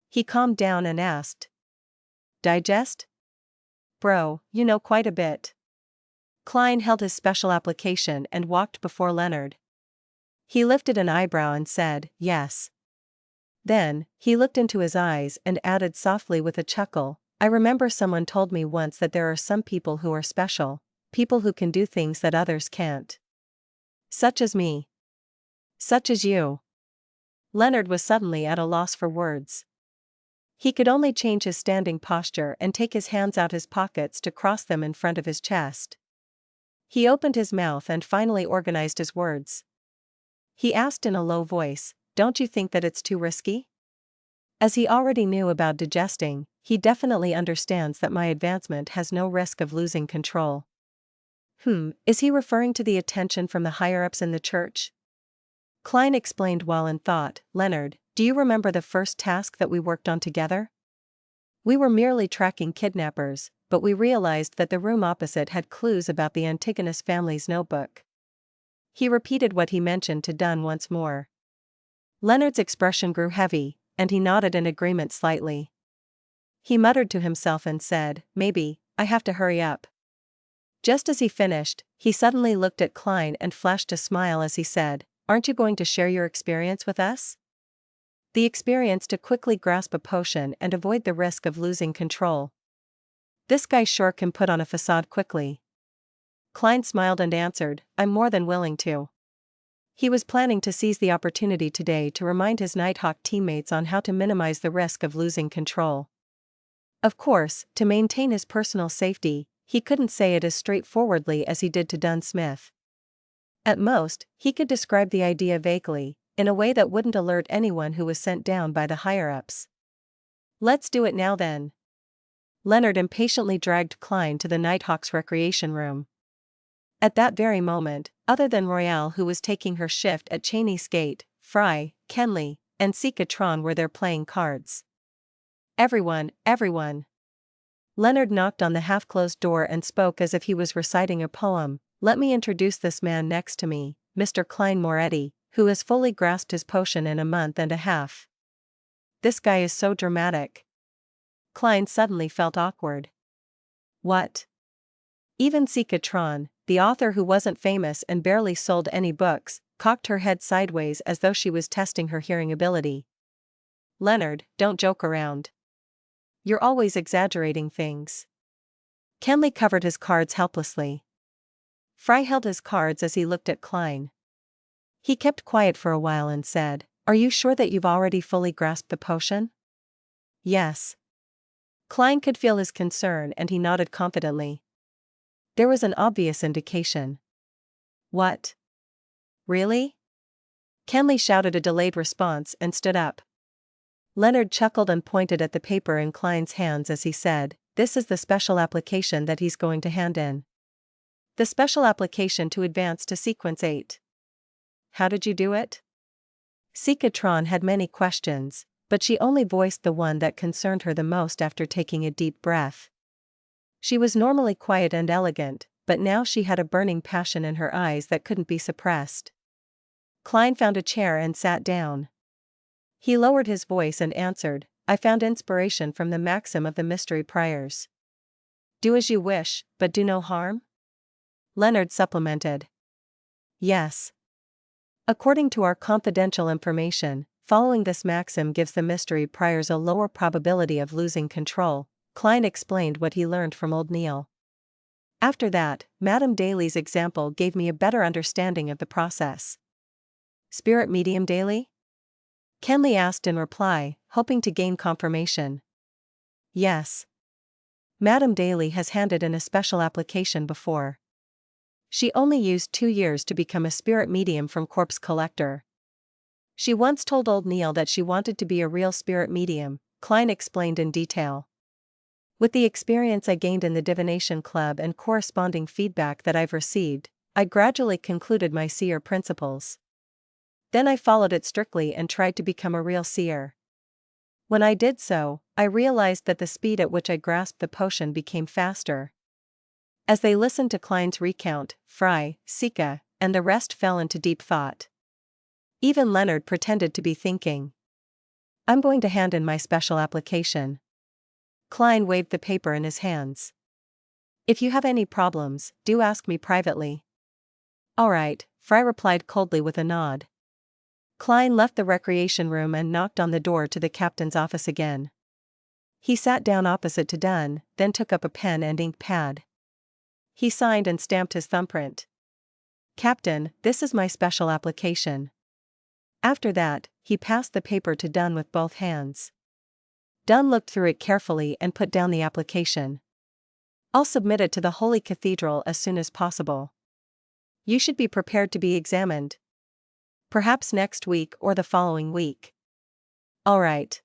He calmed down and asked, "Digest? Bro, you know quite a bit." Klein held his special application and walked before Leonard. He lifted an eyebrow and said, "Yes." Then, he looked into his eyes and added softly with a chuckle, "I remember someone told me once that there are some people who are special, people who can do things that others can't. Such as me. Such as you." Leonard was suddenly at a loss for words. He could only change his standing posture and take his hands out his pockets to cross them in front of his chest. He opened his mouth and finally organized his words. He asked in a low voice, "Don't you think that it's too risky?" As he already knew about digesting, he definitely understands that my advancement has no risk of losing control. Is he referring to the attention from the higher-ups in the church? Klein explained while in thought, "Leonard, do you remember the first task that we worked on together? We were merely tracking kidnappers, but we realized that the room opposite had clues about the Antigonus family's notebook." He repeated what he mentioned to Dunn once more. Leonard's expression grew heavy, and he nodded in agreement slightly. He muttered to himself and said, "Maybe, I have to hurry up." Just as he finished, he suddenly looked at Klein and flashed a smile as he said, "Aren't you going to share your experience with us? The experience to quickly grasp a potion and avoid the risk of losing control. This guy sure can put on a facade quickly." Klein smiled and answered, "I'm more than willing to." He was planning to seize the opportunity today to remind his Nighthawk teammates on how to minimize the risk of losing control. Of course, to maintain his personal safety, he couldn't say it as straightforwardly as he did to Dunn Smith. At most, he could describe the idea vaguely, in a way that wouldn't alert anyone who was sent down by the higher-ups. "Let's do it now then." Leonard impatiently dragged Klein to the Nighthawk's recreation room. At that very moment, other than Royale who was taking her shift at Cheney's Gate, Fry, Kenley, and Sikatron were there playing cards. Everyone. Leonard knocked on the half-closed door and spoke as if he was reciting a poem. "Let me introduce this man next to me, Mr. Klein Moretti, who has fully grasped his potion in a month and a half. This guy is so dramatic." Klein suddenly felt awkward. What? Even Sikatron, the author who wasn't famous and barely sold any books, cocked her head sideways as though she was testing her hearing ability. "Leonard, don't joke around. You're always exaggerating things." Kenley covered his cards helplessly. Fry held his cards as he looked at Klein. He kept quiet for a while and said, "Are you sure that you've already fully grasped the potion?" "Yes." Klein could feel his concern and he nodded confidently. There was an obvious indication. "What? Really?" Kenley shouted a delayed response and stood up. Leonard chuckled and pointed at the paper in Klein's hands as he said, "This is the special application that he's going to hand in. The special application to advance to sequence 8. How did you do it?" Sikatron had many questions, but she only voiced the one that concerned her the most after taking a deep breath. She was normally quiet and elegant, but now she had a burning passion in her eyes that couldn't be suppressed. Klein found a chair and sat down. He lowered his voice and answered, "I found inspiration from the maxim of the Mystery Priors. Do as you wish, but do no harm?" Leonard supplemented. Yes. According to our confidential information, following this maxim gives the mystery priors a lower probability of losing control. Klein explained what he learned from old Neil. After that, Madame Daly's example gave me a better understanding of the process. Spirit medium Daly? Kenley asked in reply, hoping to gain confirmation. Yes. Madame Daly has handed in a special application before. She only used 2 years to become a spirit medium from corpse collector. She once told old Neil that she wanted to be a real spirit medium, Klein explained in detail. With the experience I gained in the divination club and corresponding feedback that I've received, I gradually concluded my seer principles. Then I followed it strictly and tried to become a real seer. When I did so, I realized that the speed at which I grasped the potion became faster. As they listened to Klein's recount, Fry, Sika, and the rest fell into deep thought. Even Leonard pretended to be thinking. I'm going to hand in my special application. Klein waved the paper in his hands. If you have any problems, do ask me privately. All right, Fry replied coldly with a nod. Klein left the recreation room and knocked on the door to the captain's office again. He sat down opposite to Dunn, then took up a pen and ink pad. He signed and stamped his thumbprint. Captain, this is my special application. After that, he passed the paper to Dunn with both hands. Dunn looked through it carefully and put down the application. I'll submit it to the Holy Cathedral as soon as possible. You should be prepared to be examined. Perhaps next week or the following week. All right.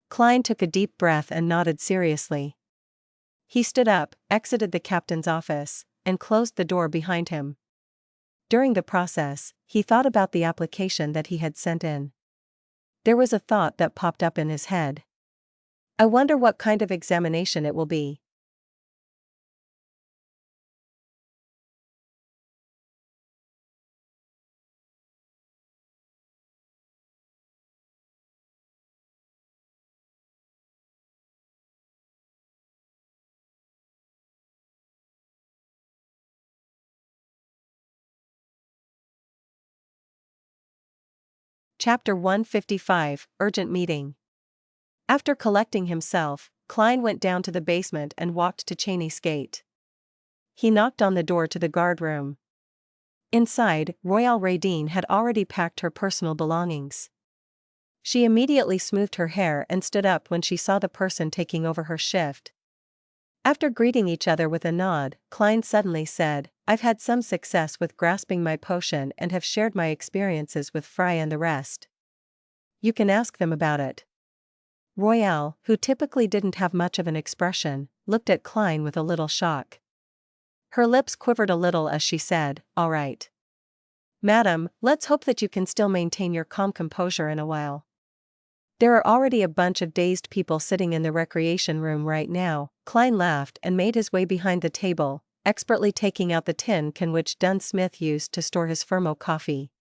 Klein took a deep breath and nodded seriously. He stood up, exited the captain's office, and closed the door behind him. During the process, he thought about the application that he had sent in. There was a thought that popped up in his head. I wonder what kind of examination it will be. Chapter 155, Urgent Meeting. After collecting himself, Klein went down to the basement and walked to Cheney's gate. He knocked on the door to the guard room. Inside, Royale Radine had already packed her personal belongings. She immediately smoothed her hair and stood up when she saw the person taking over her shift. After greeting each other with a nod, Klein suddenly said, I've had some success with grasping my potion and have shared my experiences with Fry and the rest. You can ask them about it. Royale, who typically didn't have much of an expression, looked at Klein with a little shock. Her lips quivered a little as she said, All right. Madam, let's hope that you can still maintain your calm composure in a while. There are already a bunch of dazed people sitting in the recreation room right now. Klein laughed and made his way behind the table, expertly taking out the tin can which Dunn Smith used to store his Fermo coffee.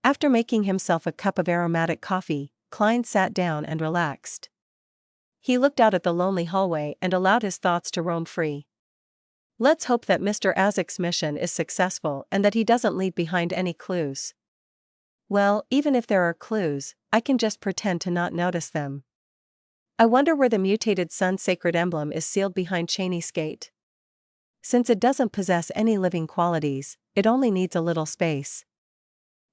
After making himself a cup of aromatic coffee, Klein sat down and relaxed. He looked out at the lonely hallway and allowed his thoughts to roam free. Let's hope that Mr. Azik's mission is successful and that he doesn't leave behind any clues. Well, even if there are clues, I can just pretend to not notice them. I wonder where the mutated sun sacred emblem is sealed behind Cheney's gate. Since it doesn't possess any living qualities, it only needs a little space.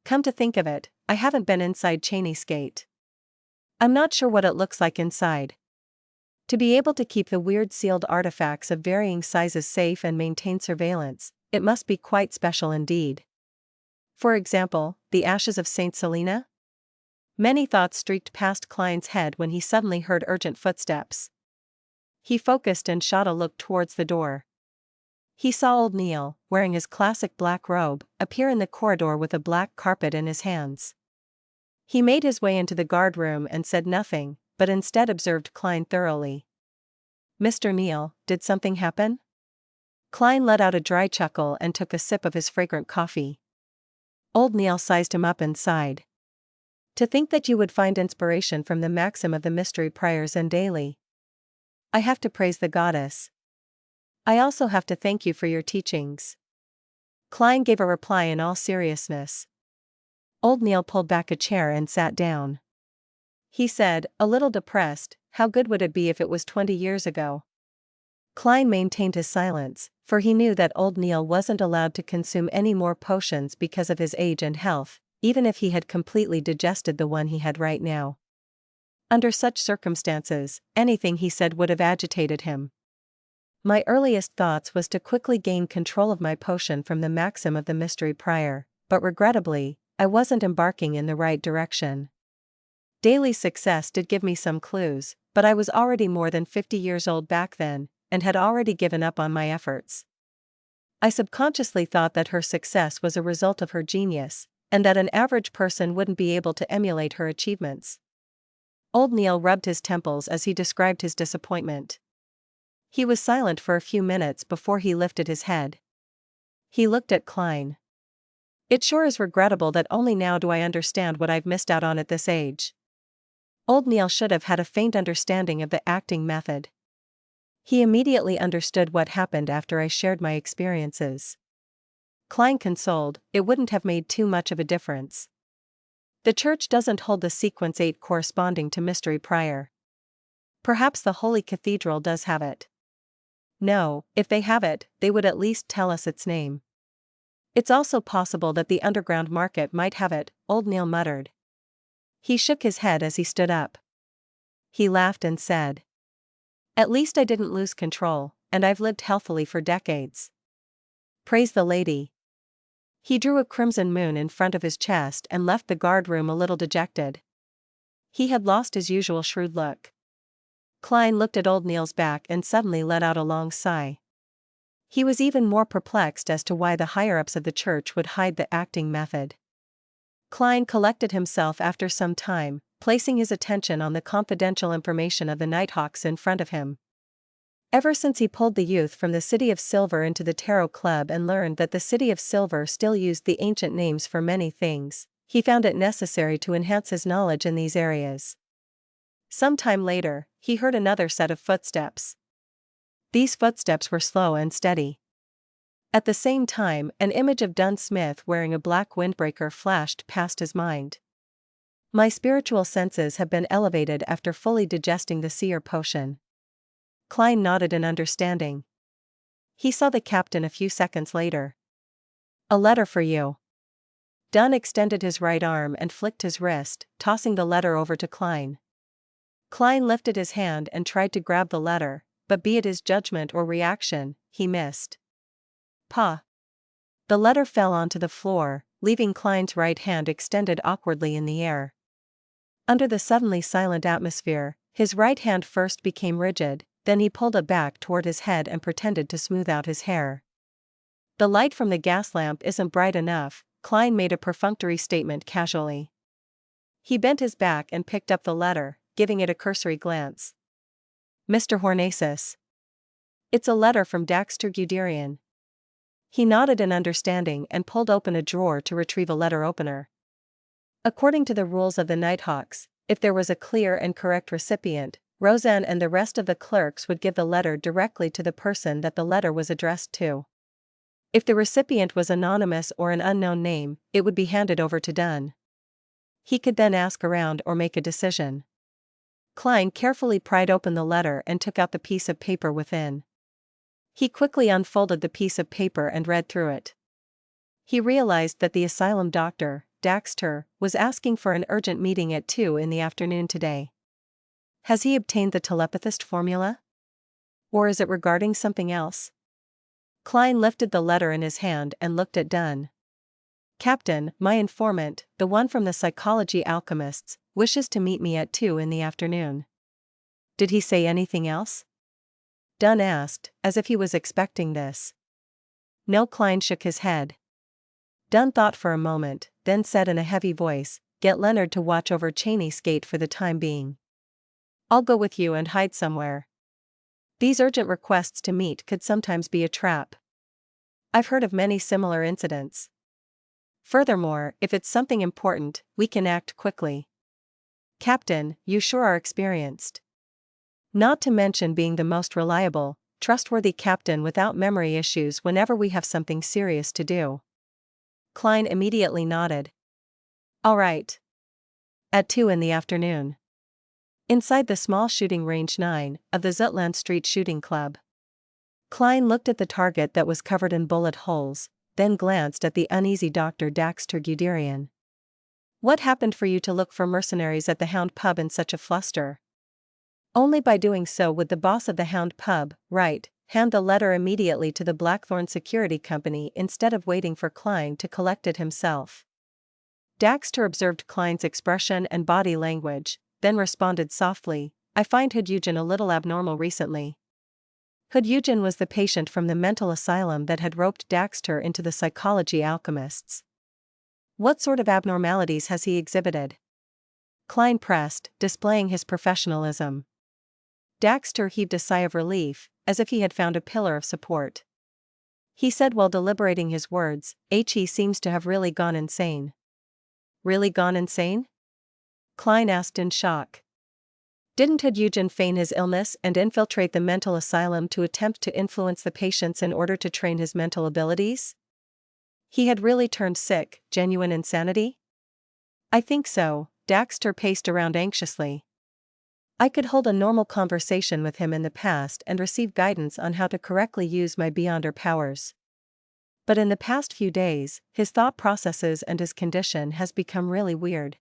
Come to think of it, I haven't been inside Cheney's gate. I'm not sure what it looks like inside. To be able to keep the weird sealed artifacts of varying sizes safe and maintain surveillance, it must be quite special indeed. For example, the ashes of Saint Selena? Many thoughts streaked past Klein's head when he suddenly heard urgent footsteps. He focused and shot a look towards the door. He saw old Neil, wearing his classic black robe, appear in the corridor with a black carpet in his hands. He made his way into the guard room and said nothing, but instead observed Klein thoroughly. Mr. Neil, did something happen? Klein let out a dry chuckle and took a sip of his fragrant coffee. Old Neil sized him up and sighed. To think that you would find inspiration from the maxim of the mystery priors and daily. I have to praise the goddess. I also have to thank you for your teachings. Klein gave a reply in all seriousness. Old Neil pulled back a chair and sat down. He said, a little depressed, how good would it be if it was 20 years ago? Klein maintained his silence, for he knew that old Neil wasn't allowed to consume any more potions because of his age and health, even if he had completely digested the one he had right now. Under such circumstances, anything he said would have agitated him. My earliest thoughts was to quickly gain control of my potion from the maxim of the mystery prior, but regrettably, I wasn't embarking in the right direction. Daily success did give me some clues, but I was already more than 50 years old back then, and had already given up on my efforts. I subconsciously thought that her success was a result of her genius, and that an average person wouldn't be able to emulate her achievements. Old Neil rubbed his temples as he described his disappointment. He was silent for a few minutes before he lifted his head. He looked at Klein. It sure is regrettable that only now do I understand what I've missed out on at this age. Old Neil should have had a faint understanding of the acting method. He immediately understood what happened after I shared my experiences. Klein consoled, it wouldn't have made too much of a difference. The church doesn't hold the sequence 8 corresponding to mystery prior. Perhaps the Holy Cathedral does have it. No, if they have it, they would at least tell us its name. It's also possible that the underground market might have it, old Neil muttered. He shook his head as he stood up. He laughed and said, at least I didn't lose control, and I've lived healthily for decades. Praise the lady. He drew a crimson moon in front of his chest and left the guard room a little dejected. He had lost his usual shrewd look. Klein looked at old Neil's back and suddenly let out a long sigh. He was even more perplexed as to why the higher-ups of the church would hide the acting method. Klein collected himself after some time, placing his attention on the confidential information of the Nighthawks in front of him. Ever since he pulled the youth from the City of Silver into the Tarot Club and learned that the City of Silver still used the ancient names for many things, he found it necessary to enhance his knowledge in these areas. Some time later, he heard another set of footsteps. These footsteps were slow and steady. At the same time, an image of Dunn Smith wearing a black windbreaker flashed past his mind. My spiritual senses have been elevated after fully digesting the seer potion. Klein nodded in understanding. He saw the captain a few seconds later. A letter for you. Dunn extended his right arm and flicked his wrist, tossing the letter over to Klein. Klein lifted his hand and tried to grab the letter, but be it his judgment or reaction, he missed. Pa. The letter fell onto the floor, leaving Klein's right hand extended awkwardly in the air. Under the suddenly silent atmosphere, his right hand first became rigid, then he pulled it back toward his head and pretended to smooth out his hair. The light from the gas lamp isn't bright enough, Klein made a perfunctory statement casually. He bent his back and picked up the letter, giving it a cursory glance. Mr. Hornacis. It's a letter from Daxter Guderian. He nodded in understanding and pulled open a drawer to retrieve a letter opener. According to the rules of the Nighthawks, if there was a clear and correct recipient, Roseanne and the rest of the clerks would give the letter directly to the person that the letter was addressed to. If the recipient was anonymous or an unknown name, it would be handed over to Dunn. He could then ask around or make a decision. Klein carefully pried open the letter and took out the piece of paper within. He quickly unfolded the piece of paper and read through it. He realized that the asylum doctor, Daxter, was asking for an urgent meeting at 2 in the afternoon today. Has he obtained the telepathist formula? Or is it regarding something else? Klein lifted the letter in his hand and looked at Dunn. Captain, my informant, the one from the psychology alchemists, wishes to meet me at 2 in the afternoon. Did he say anything else? Dunn asked, as if he was expecting this. No, Klein shook his head. Dunn thought for a moment, then said in a heavy voice, get Leonard to watch over Cheney's gate for the time being. I'll go with you and hide somewhere. These urgent requests to meet could sometimes be a trap. I've heard of many similar incidents. Furthermore, if it's something important, we can act quickly. Captain, you sure are experienced. Not to mention being the most reliable, trustworthy captain without memory issues whenever we have something serious to do. Klein immediately nodded. All right. At 2 in the afternoon. Inside the small shooting range 9 of the Zutland Street Shooting Club. Klein looked at the target that was covered in bullet holes, then glanced at the uneasy Dr. Daxter Guderian. What happened for you to look for mercenaries at the Hound pub in such a fluster? Only by doing so would the boss of the Hound pub, right, hand the letter immediately to the Blackthorn Security Company instead of waiting for Klein to collect it himself. Daxter observed Klein's expression and body language, then responded softly, I find Hood-Eugen a little abnormal recently. Hood-Eugen was the patient from the mental asylum that had roped Daxter into the psychology alchemists. What sort of abnormalities has he exhibited? Klein pressed, displaying his professionalism. Daxter heaved a sigh of relief, as if he had found a pillar of support. He said while deliberating his words, he seems to have really gone insane. Really gone insane? Klein asked in shock. Didn't Hood-Eugen feign his illness and infiltrate the mental asylum to attempt to influence the patients in order to train his mental abilities? He had really turned sick, genuine insanity? I think so, Daxter paced around anxiously. I could hold a normal conversation with him in the past and receive guidance on how to correctly use my Beyonder powers. But in the past few days, his thought processes and his condition has become really weird.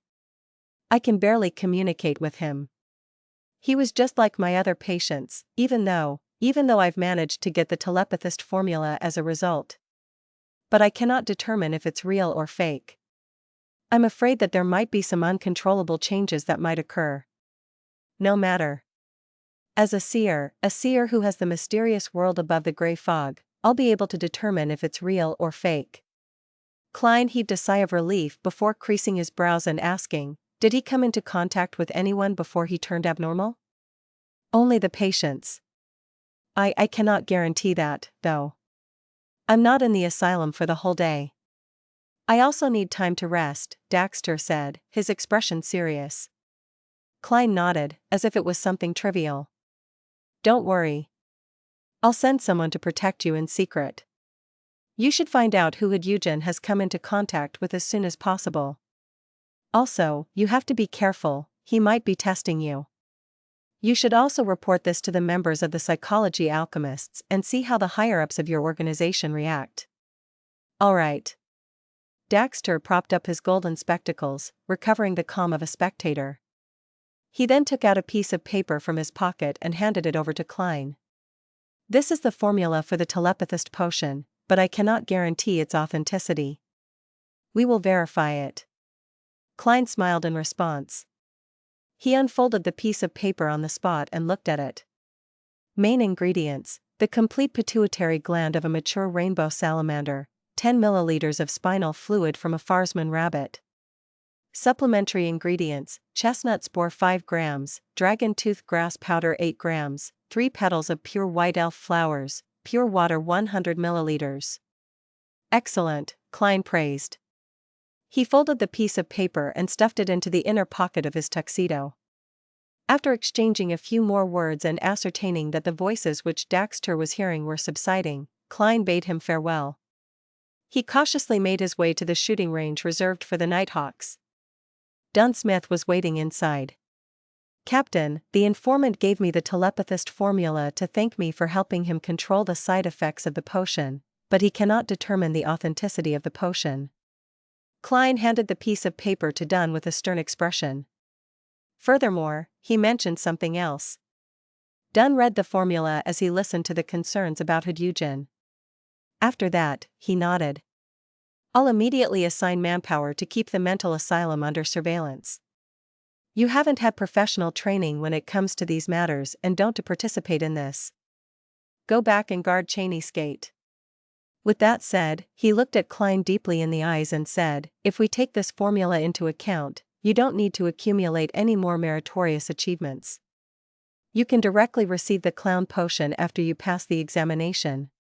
I can barely communicate with him. He was just like my other patients, even though I've managed to get the telepathist formula as a result. But I cannot determine if it's real or fake. I'm afraid that there might be some uncontrollable changes that might occur. No matter. As a seer who has the mysterious world above the gray fog, I'll be able to determine if it's real or fake. Klein heaved a sigh of relief before creasing his brows and asking, did he come into contact with anyone before he turned abnormal? Only the patients. I cannot guarantee that, though. I'm not in the asylum for the whole day. I also need time to rest, Daxter said, his expression serious. Klein nodded, as if it was something trivial. Don't worry. I'll send someone to protect you in secret. You should find out who Hood-Eugen has come into contact with as soon as possible. Also, you have to be careful, he might be testing you. You should also report this to the members of the psychology alchemists and see how the higher-ups of your organization react. All right. Daxter propped up his golden spectacles, recovering the calm of a spectator. He then took out a piece of paper from his pocket and handed it over to Klein. This is the formula for the telepathist potion, but I cannot guarantee its authenticity. We will verify it. Klein smiled in response. He unfolded the piece of paper on the spot and looked at it. Main ingredients: the complete pituitary gland of a mature rainbow salamander, 10 milliliters of spinal fluid from a Farsman rabbit. Supplementary ingredients: chestnut spore 5 grams, dragon tooth grass powder 8 grams, 3 petals of pure white elf flowers, pure water 100 milliliters. Excellent, Klein praised. He folded the piece of paper and stuffed it into the inner pocket of his tuxedo. After exchanging a few more words and ascertaining that the voices which Daxter was hearing were subsiding, Klein bade him farewell. He cautiously made his way to the shooting range reserved for the Nighthawks. Dunsmith was waiting inside. Captain, the informant gave me the telepathist formula to thank me for helping him control the side effects of the potion, but he cannot determine the authenticity of the potion. Klein handed the piece of paper to Dunn with a stern expression. Furthermore, he mentioned something else. Dunn read the formula as he listened to the concerns about Hood-Eugen. After that, he nodded. I'll immediately assign manpower to keep the mental asylum under surveillance. You haven't had professional training when it comes to these matters and don't to participate in this. Go back and guard Cheney's gate. With that said, he looked at Klein deeply in the eyes and said, if we take this formula into account, you don't need to accumulate any more meritorious achievements. You can directly receive the clown potion after you pass the examination.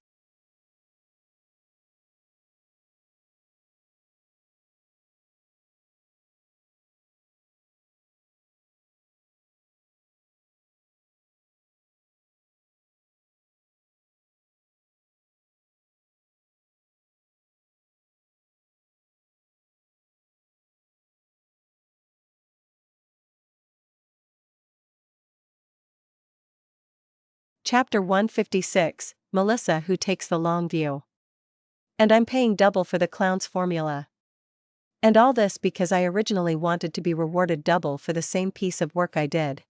Chapter 156, Melissa Who Takes the Long View. And I'm paying double for the clown's formula. And all this because I originally wanted to be rewarded double for the same piece of work I did.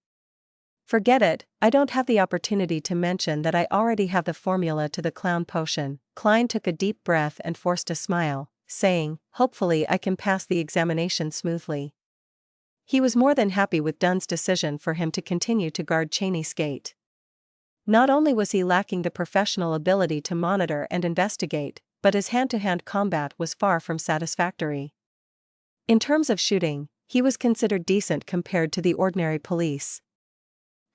Forget it, I don't have the opportunity to mention that I already have the formula to the clown potion. Klein took a deep breath and forced a smile, saying, hopefully I can pass the examination smoothly. He was more than happy with Dunn's decision for him to continue to guard Cheney's gate. Not only was he lacking the professional ability to monitor and investigate, but his hand-to-hand combat was far from satisfactory. In terms of shooting, he was considered decent compared to the ordinary police.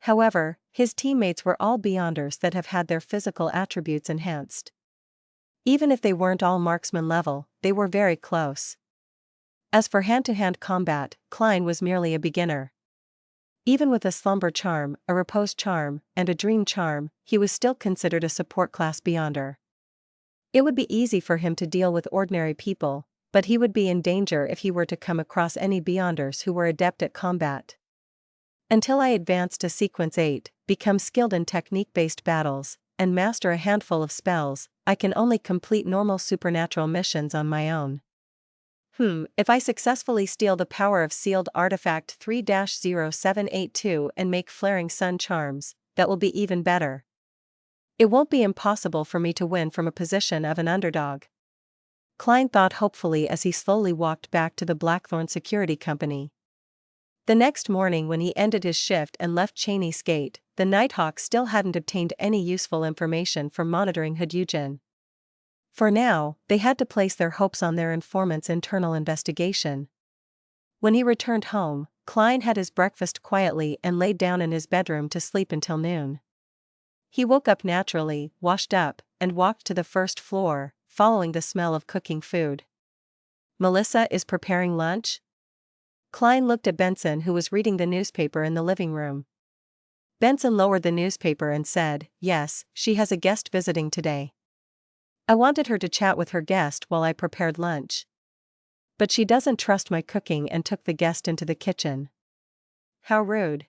However, his teammates were all beyonders that have had their physical attributes enhanced. Even if they weren't all marksman level, they were very close. As for hand-to-hand combat, Klein was merely a beginner. Even with a slumber charm, a repose charm, and a dream charm, he was still considered a support class beyonder. It would be easy for him to deal with ordinary people, but he would be in danger if he were to come across any beyonders who were adept at combat. Until I advance to Sequence 8, become skilled in technique-based battles, and master a handful of spells, I can only complete normal supernatural missions on my own. If I successfully steal the power of sealed artifact 3-0782 and make flaring sun charms, that will be even better. It won't be impossible for me to win from a position of an underdog. Klein thought hopefully as he slowly walked back to the Blackthorn Security Company. The next morning when he ended his shift and left Cheney's gate, the Nighthawks still hadn't obtained any useful information from monitoring Hadujin. For now, they had to place their hopes on their informant's internal investigation. When he returned home, Klein had his breakfast quietly and laid down in his bedroom to sleep until noon. He woke up naturally, washed up, and walked to the first floor, following the smell of cooking food. Melissa is preparing lunch? Klein looked at Benson, who was reading the newspaper in the living room. Benson lowered the newspaper and said, yes, she has a guest visiting today. I wanted her to chat with her guest while I prepared lunch. But she doesn't trust my cooking and took the guest into the kitchen. How rude.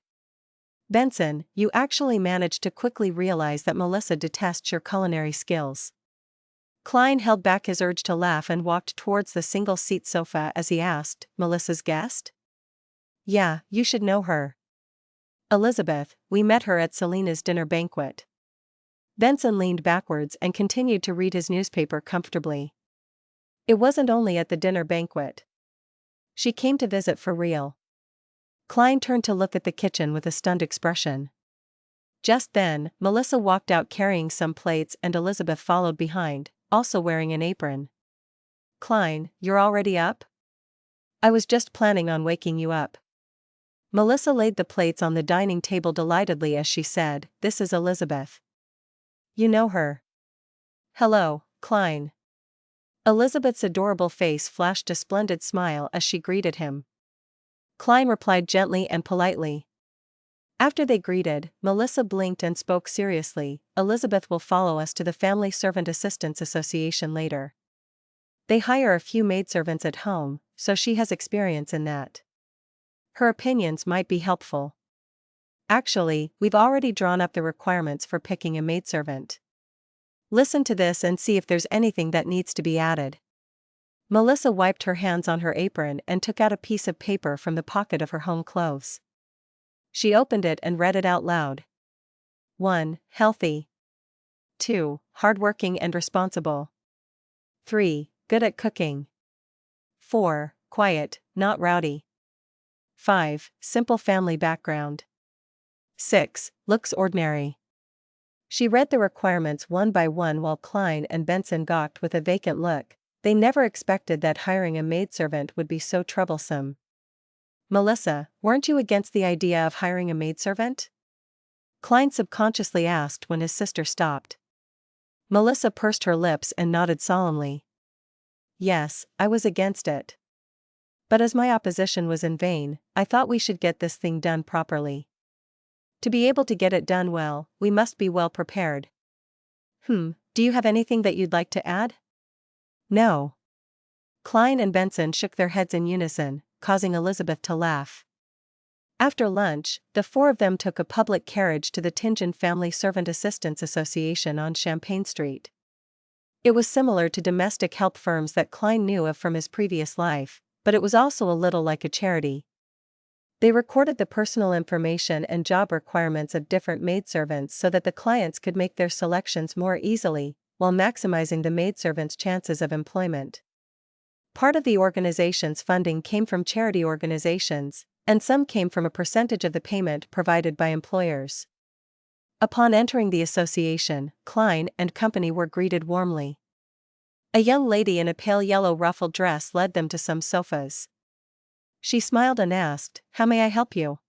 Benson, you actually managed to quickly realize that Melissa detests your culinary skills. Klein held back his urge to laugh and walked towards the single-seat sofa as he asked, Melissa's guest? Yeah, you should know her. Elizabeth, we met her at Selena's dinner banquet. Benson leaned backwards and continued to read his newspaper comfortably. It wasn't only at the dinner banquet. She came to visit for real. Klein turned to look at the kitchen with a stunned expression. Just then, Melissa walked out carrying some plates and Elizabeth followed behind, also wearing an apron. Klein, you're already up? I was just planning on waking you up. Melissa laid the plates on the dining table delightedly as she said, this is Elizabeth. You know her. Hello, Klein. Elizabeth's adorable face flashed a splendid smile as she greeted him. Klein replied gently and politely. After they greeted, Melissa blinked and spoke seriously, Elizabeth will follow us to the Family Servant Assistants Association later. They hire a few maidservants at home, so she has experience in that. Her opinions might be helpful. Actually, we've already drawn up the requirements for picking a maidservant. Listen to this and see if there's anything that needs to be added. Melissa wiped her hands on her apron and took out a piece of paper from the pocket of her home clothes. She opened it and read it out loud. 1. Healthy. 2. Hardworking and responsible. 3. Good at cooking. 4. Quiet, not rowdy. 5. Simple family background. 6. Looks ordinary. She read the requirements one by one while Klein and Benson gawked with a vacant look. They never expected that hiring a maidservant would be so troublesome. Melissa, weren't you against the idea of hiring a maidservant? Klein subconsciously asked when his sister stopped. Melissa pursed her lips and nodded solemnly. Yes, I was against it. But as my opposition was in vain, I thought we should get this thing done properly. To be able to get it done well, we must be well prepared. Do you have anything that you'd like to add? No. Klein and Benson shook their heads in unison, causing Elizabeth to laugh. After lunch, the four of them took a public carriage to the Tingen Family Servant Assistance Association on Champagne Street. It was similar to domestic help firms that Klein knew of from his previous life, but it was also a little like a charity. They recorded the personal information and job requirements of different maidservants so that the clients could make their selections more easily, while maximizing the maidservant's chances of employment. Part of the organization's funding came from charity organizations, and some came from a percentage of the payment provided by employers. Upon entering the association, Klein and company were greeted warmly. A young lady in a pale yellow ruffled dress led them to some sofas. She smiled and asked, "How may I help you?"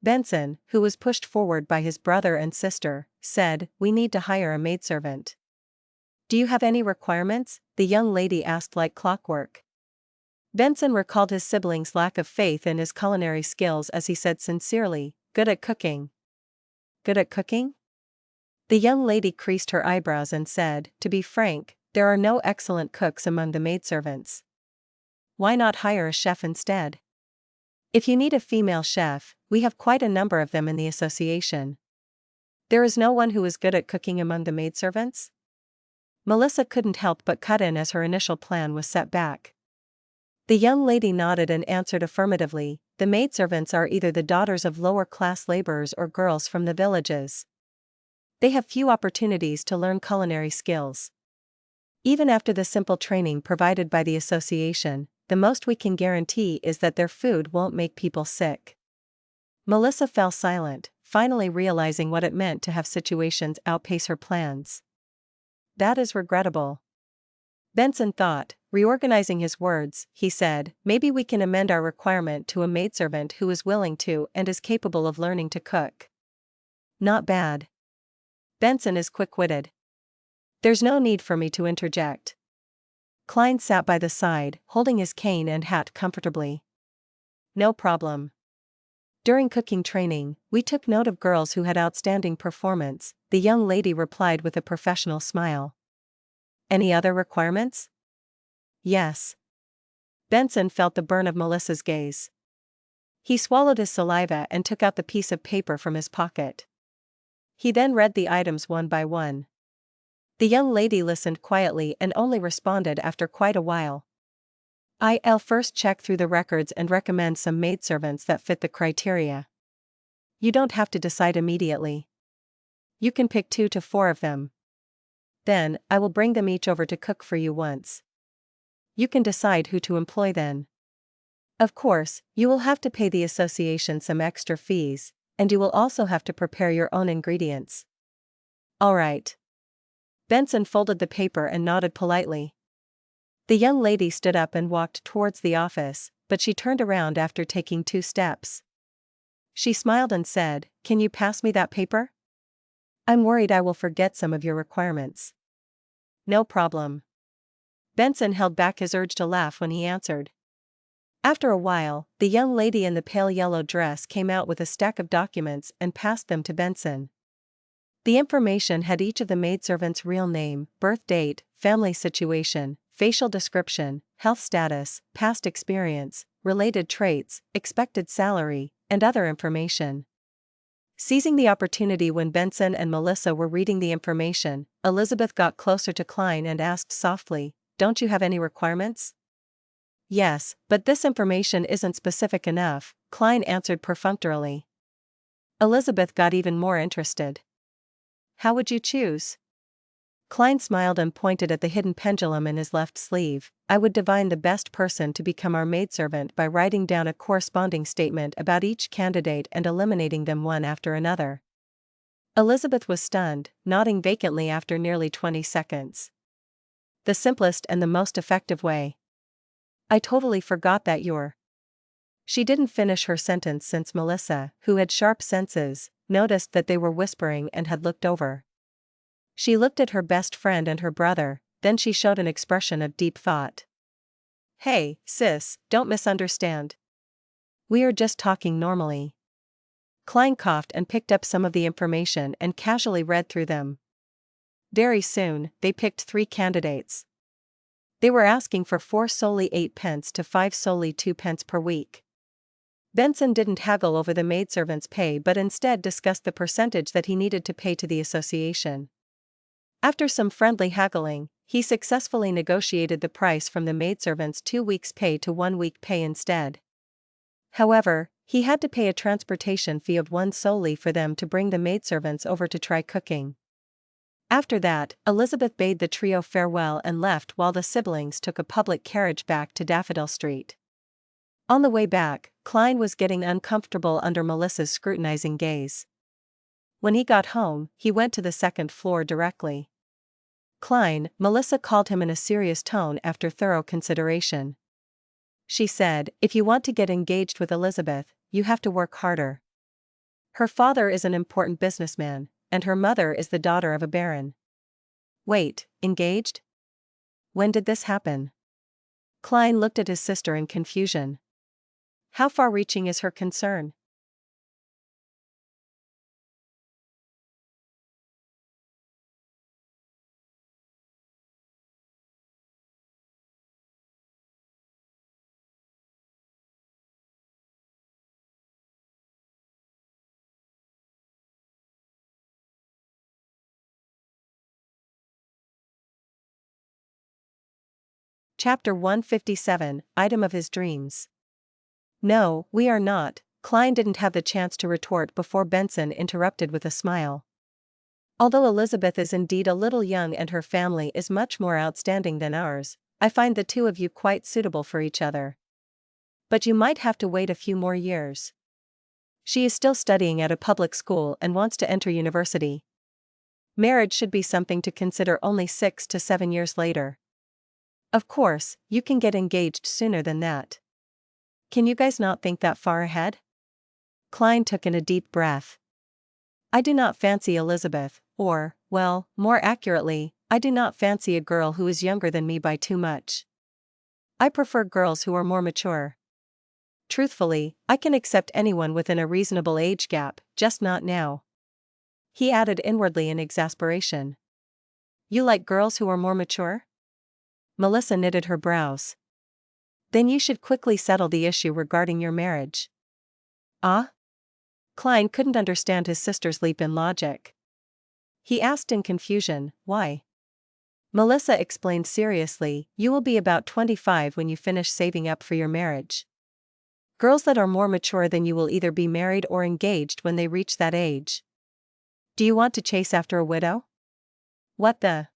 Benson, who was pushed forward by his brother and sister, said, "We need to hire a maidservant." "Do you have any requirements?" the young lady asked like clockwork. Benson recalled his siblings' lack of faith in his culinary skills as he said sincerely, "Good at cooking." "Good at cooking?" The young lady creased her eyebrows and said, "To be frank, there are no excellent cooks among the maidservants. Why not hire a chef instead? If you need a female chef, we have quite a number of them in the association." "There is no one who is good at cooking among the maidservants?" Melissa couldn't help but cut in as her initial plan was set back. The young lady nodded and answered affirmatively, "The maidservants are either the daughters of lower-class laborers or girls from the villages. They have few opportunities to learn culinary skills. Even after the simple training provided by the association, the most we can guarantee is that their food won't make people sick." Melissa fell silent, finally realizing what it meant to have situations outpace her plans. "That is regrettable." Benson thought, reorganizing his words, he said, "Maybe we can amend our requirement to a maidservant who is willing to and is capable of learning to cook." "Not bad." Benson is quick-witted. "There's no need for me to interject." Klein sat by the side, holding his cane and hat comfortably. "No problem. During cooking training, we took note of girls who had outstanding performance," the young lady replied with a professional smile. "Any other requirements?" "Yes." Benson felt the burn of Melissa's gaze. He swallowed his saliva and took out the piece of paper from his pocket. He then read the items one by one. The young lady listened quietly and only responded after quite a while. "I'll first check through the records and recommend some maidservants that fit the criteria. You don't have to decide immediately. You can pick 2 to 4 of them. Then, I will bring them each over to cook for you once. You can decide who to employ then. Of course, you will have to pay the association some extra fees, and you will also have to prepare your own ingredients." "All right." Benson folded the paper and nodded politely. The young lady stood up and walked towards the office, but she turned around after taking 2 steps. She smiled and said, "Can you pass me that paper? I'm worried I will forget some of your requirements." "No problem." Benson held back his urge to laugh when he answered. After a while, the young lady in the pale yellow dress came out with a stack of documents and passed them to Benson. The information had each of the maidservants' real name, birth date, family situation, facial description, health status, past experience, related traits, expected salary, and other information. Seizing the opportunity when Benson and Melissa were reading the information, Elizabeth got closer to Klein and asked softly, "Don't you have any requirements?" "Yes, but this information isn't specific enough," Klein answered perfunctorily. Elizabeth got even more interested. "How would you choose?" Klein smiled and pointed at the hidden pendulum in his left sleeve. "I would divine the best person to become our maidservant by writing down a corresponding statement about each candidate and eliminating them one after another." Elizabeth was stunned, nodding vacantly after nearly 20 seconds. "The simplest and the most effective way. I totally forgot that you're—" She didn't finish her sentence since Melissa, who had sharp senses, noticed that they were whispering and had looked over. She looked at her best friend and her brother, then she showed an expression of deep thought. "Hey, sis, don't misunderstand. We are just talking normally." Klein coughed and picked up some of the information and casually read through them. Very soon, they picked 3 candidates. They were asking for 4 solely 8 pence to 5 solely 2 pence per week. Benson didn't haggle over the maidservant's pay but instead discussed the percentage that he needed to pay to the association. After some friendly haggling, he successfully negotiated the price from the maidservant's 2 weeks' pay to 1 week pay instead. However, he had to pay a transportation fee of $1 solely for them to bring the maidservants over to try cooking. After that, Elizabeth bade the trio farewell and left while the siblings took a public carriage back to Daffodil Street. On the way back, Klein was getting uncomfortable under Melissa's scrutinizing gaze. When he got home, he went to the second floor directly. Klein, Melissa called him in a serious tone after thorough consideration. She said, if you want to get engaged with Elizabeth, you have to work harder. Her father is an important businessman, and her mother is the daughter of a baron. Wait, engaged? When did this happen? Klein looked at his sister in confusion. How far-reaching is her concern? Chapter 157, Item of his dreams. No, we are not. Klein didn't have the chance to retort before Benson interrupted with a smile. Although Elizabeth is indeed a little young and her family is much more outstanding than ours, I find the two of you quite suitable for each other. But you might have to wait a few more years. She is still studying at a public school and wants to enter university. Marriage should be something to consider only 6 to 7 years later. Of course, you can get engaged sooner than that. Can you guys not think that far ahead? Klein took in a deep breath. I do not fancy Elizabeth, or, well, more accurately, I do not fancy a girl who is younger than me by too much. I prefer girls who are more mature. Truthfully, I can accept anyone within a reasonable age gap, just not now. He added inwardly in exasperation. You like girls who are more mature? Melissa knitted her brows. Then you should quickly settle the issue regarding your marriage. Ah? Klein couldn't understand his sister's leap in logic. He asked in confusion, why? Melissa explained seriously, you will be about 25 when you finish saving up for your marriage. Girls that are more mature than you will either be married or engaged when they reach that age. Do you want to chase after a widow? What the?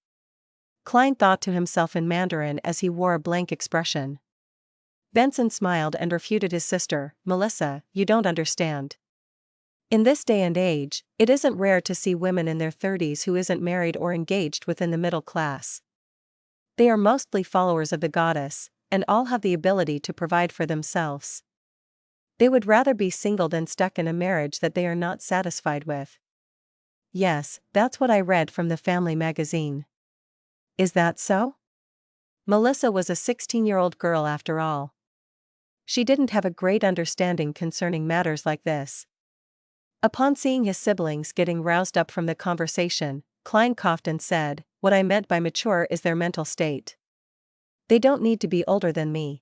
Klein thought to himself in Mandarin as he wore a blank expression. Benson smiled and refuted his sister, Melissa, you don't understand. In this day and age, it isn't rare to see women in their 30s who isn't married or engaged within the middle class. They are mostly followers of the goddess, and all have the ability to provide for themselves. They would rather be single than stuck in a marriage that they are not satisfied with. Yes, that's what I read from the family magazine. Is that so? Melissa was a 16-year-old girl after all. She didn't have a great understanding concerning matters like this. Upon seeing his siblings getting roused up from the conversation, Klein coughed and said, what I meant by mature is their mental state. They don't need to be older than me.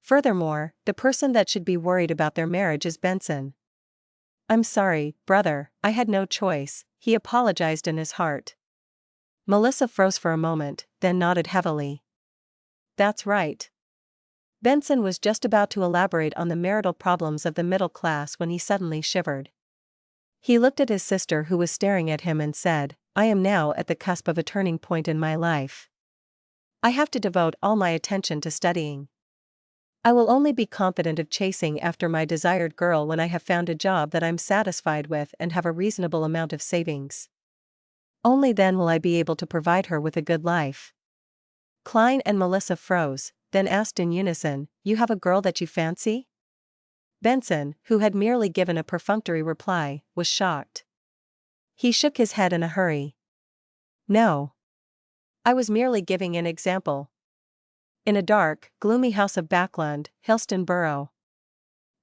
Furthermore, the person that should be worried about their marriage is Benson. I'm sorry, brother, I had no choice, he apologized in his heart. Melissa froze for a moment, then nodded heavily. That's right. Benson was just about to elaborate on the marital problems of the middle class when he suddenly shivered. He looked at his sister who was staring at him and said, I am now at the cusp of a turning point in my life. I have to devote all my attention to studying. I will only be confident of chasing after my desired girl when I have found a job that I'm satisfied with and have a reasonable amount of savings. Only then will I be able to provide her with a good life. Klein and Melissa froze, then asked in unison, you have a girl that you fancy? Benson, who had merely given a perfunctory reply, was shocked. He shook his head in a hurry. No. I was merely giving an example. In a dark, gloomy house of Backland, Hillston Borough.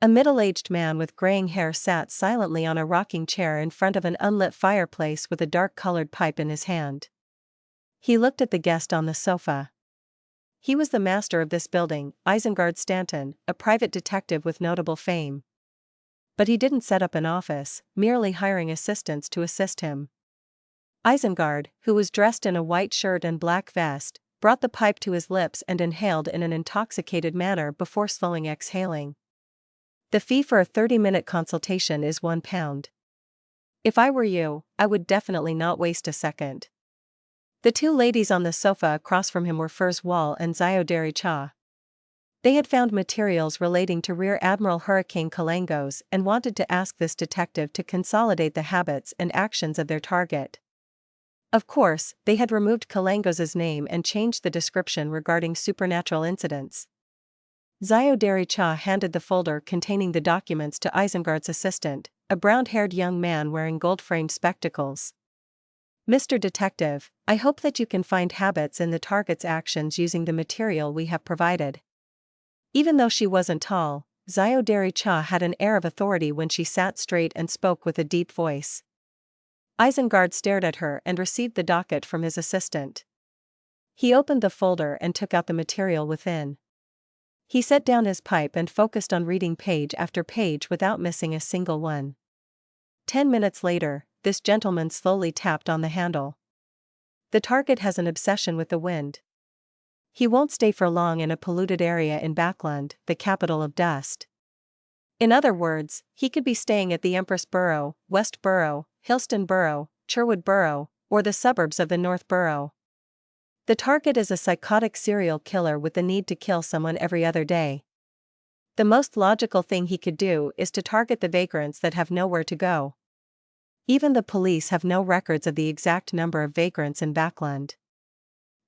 A middle-aged man with graying hair sat silently on a rocking chair in front of an unlit fireplace with a dark-colored pipe in his hand. He looked at the guest on the sofa. He was the master of this building, Isengard Stanton, a private detective with notable fame. But he didn't set up an office, merely hiring assistants to assist him. Isengard, who was dressed in a white shirt and black vest, brought the pipe to his lips and inhaled in an intoxicated manner before slowly exhaling. The fee for a 30-minute consultation is £1. If I were you, I would definitely not waste a second. The two ladies on the sofa across from him were Furs Wall and Zyoderi Cha. They had found materials relating to Rear Admiral Hurricane Kalangos and wanted to ask this detective to consolidate the habits and actions of their target. Of course, they had removed Kalangos's name and changed the description regarding supernatural incidents. Zyoderi Cha handed the folder containing the documents to Isengard's assistant, a brown-haired young man wearing gold-framed spectacles. Mr. Detective, I hope that you can find habits in the target's actions using the material we have provided. Even though she wasn't tall, Zyoderi Cha had an air of authority when she sat straight and spoke with a deep voice. Isengard stared at her and received the docket from his assistant. He opened the folder and took out the material within. He set down his pipe and focused on reading page after page without missing a single one. 10 minutes later, this gentleman slowly tapped on the handle. The target has an obsession with the wind. He won't stay for long in a polluted area in Backland, the capital of dust. In other words, he could be staying at the Empress Borough, West Borough, Hillston Borough, Sherwood Borough, or the suburbs of the North Borough. The target is a psychotic serial killer with the need to kill someone every other day. The most logical thing he could do is to target the vagrants that have nowhere to go. Even the police have no records of the exact number of vagrants in Backland.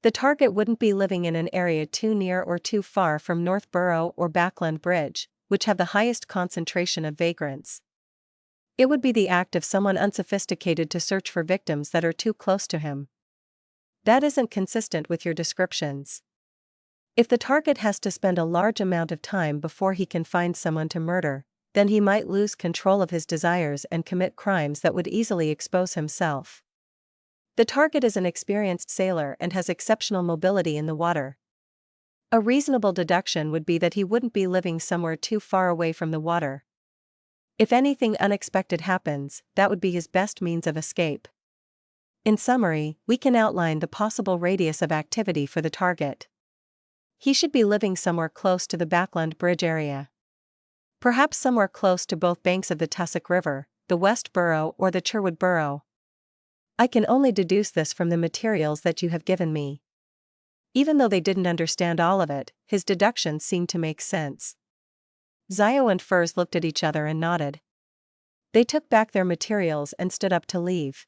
The target wouldn't be living in an area too near or too far from North Borough or Backland Bridge, which have the highest concentration of vagrants. It would be the act of someone unsophisticated to search for victims that are too close to him. That isn't consistent with your descriptions. If the target has to spend a large amount of time before he can find someone to murder, then he might lose control of his desires and commit crimes that would easily expose himself. The target is an experienced sailor and has exceptional mobility in the water. A reasonable deduction would be that he wouldn't be living somewhere too far away from the water. If anything unexpected happens, that would be his best means of escape. In summary, we can outline the possible radius of activity for the target. He should be living somewhere close to the Backland Bridge area. Perhaps somewhere close to both banks of the Tussock River, the West Borough or the Sherwood Borough. I can only deduce this from the materials that you have given me. Even though they didn't understand all of it, his deductions seemed to make sense. Zio and Furs looked at each other and nodded. They took back their materials and stood up to leave.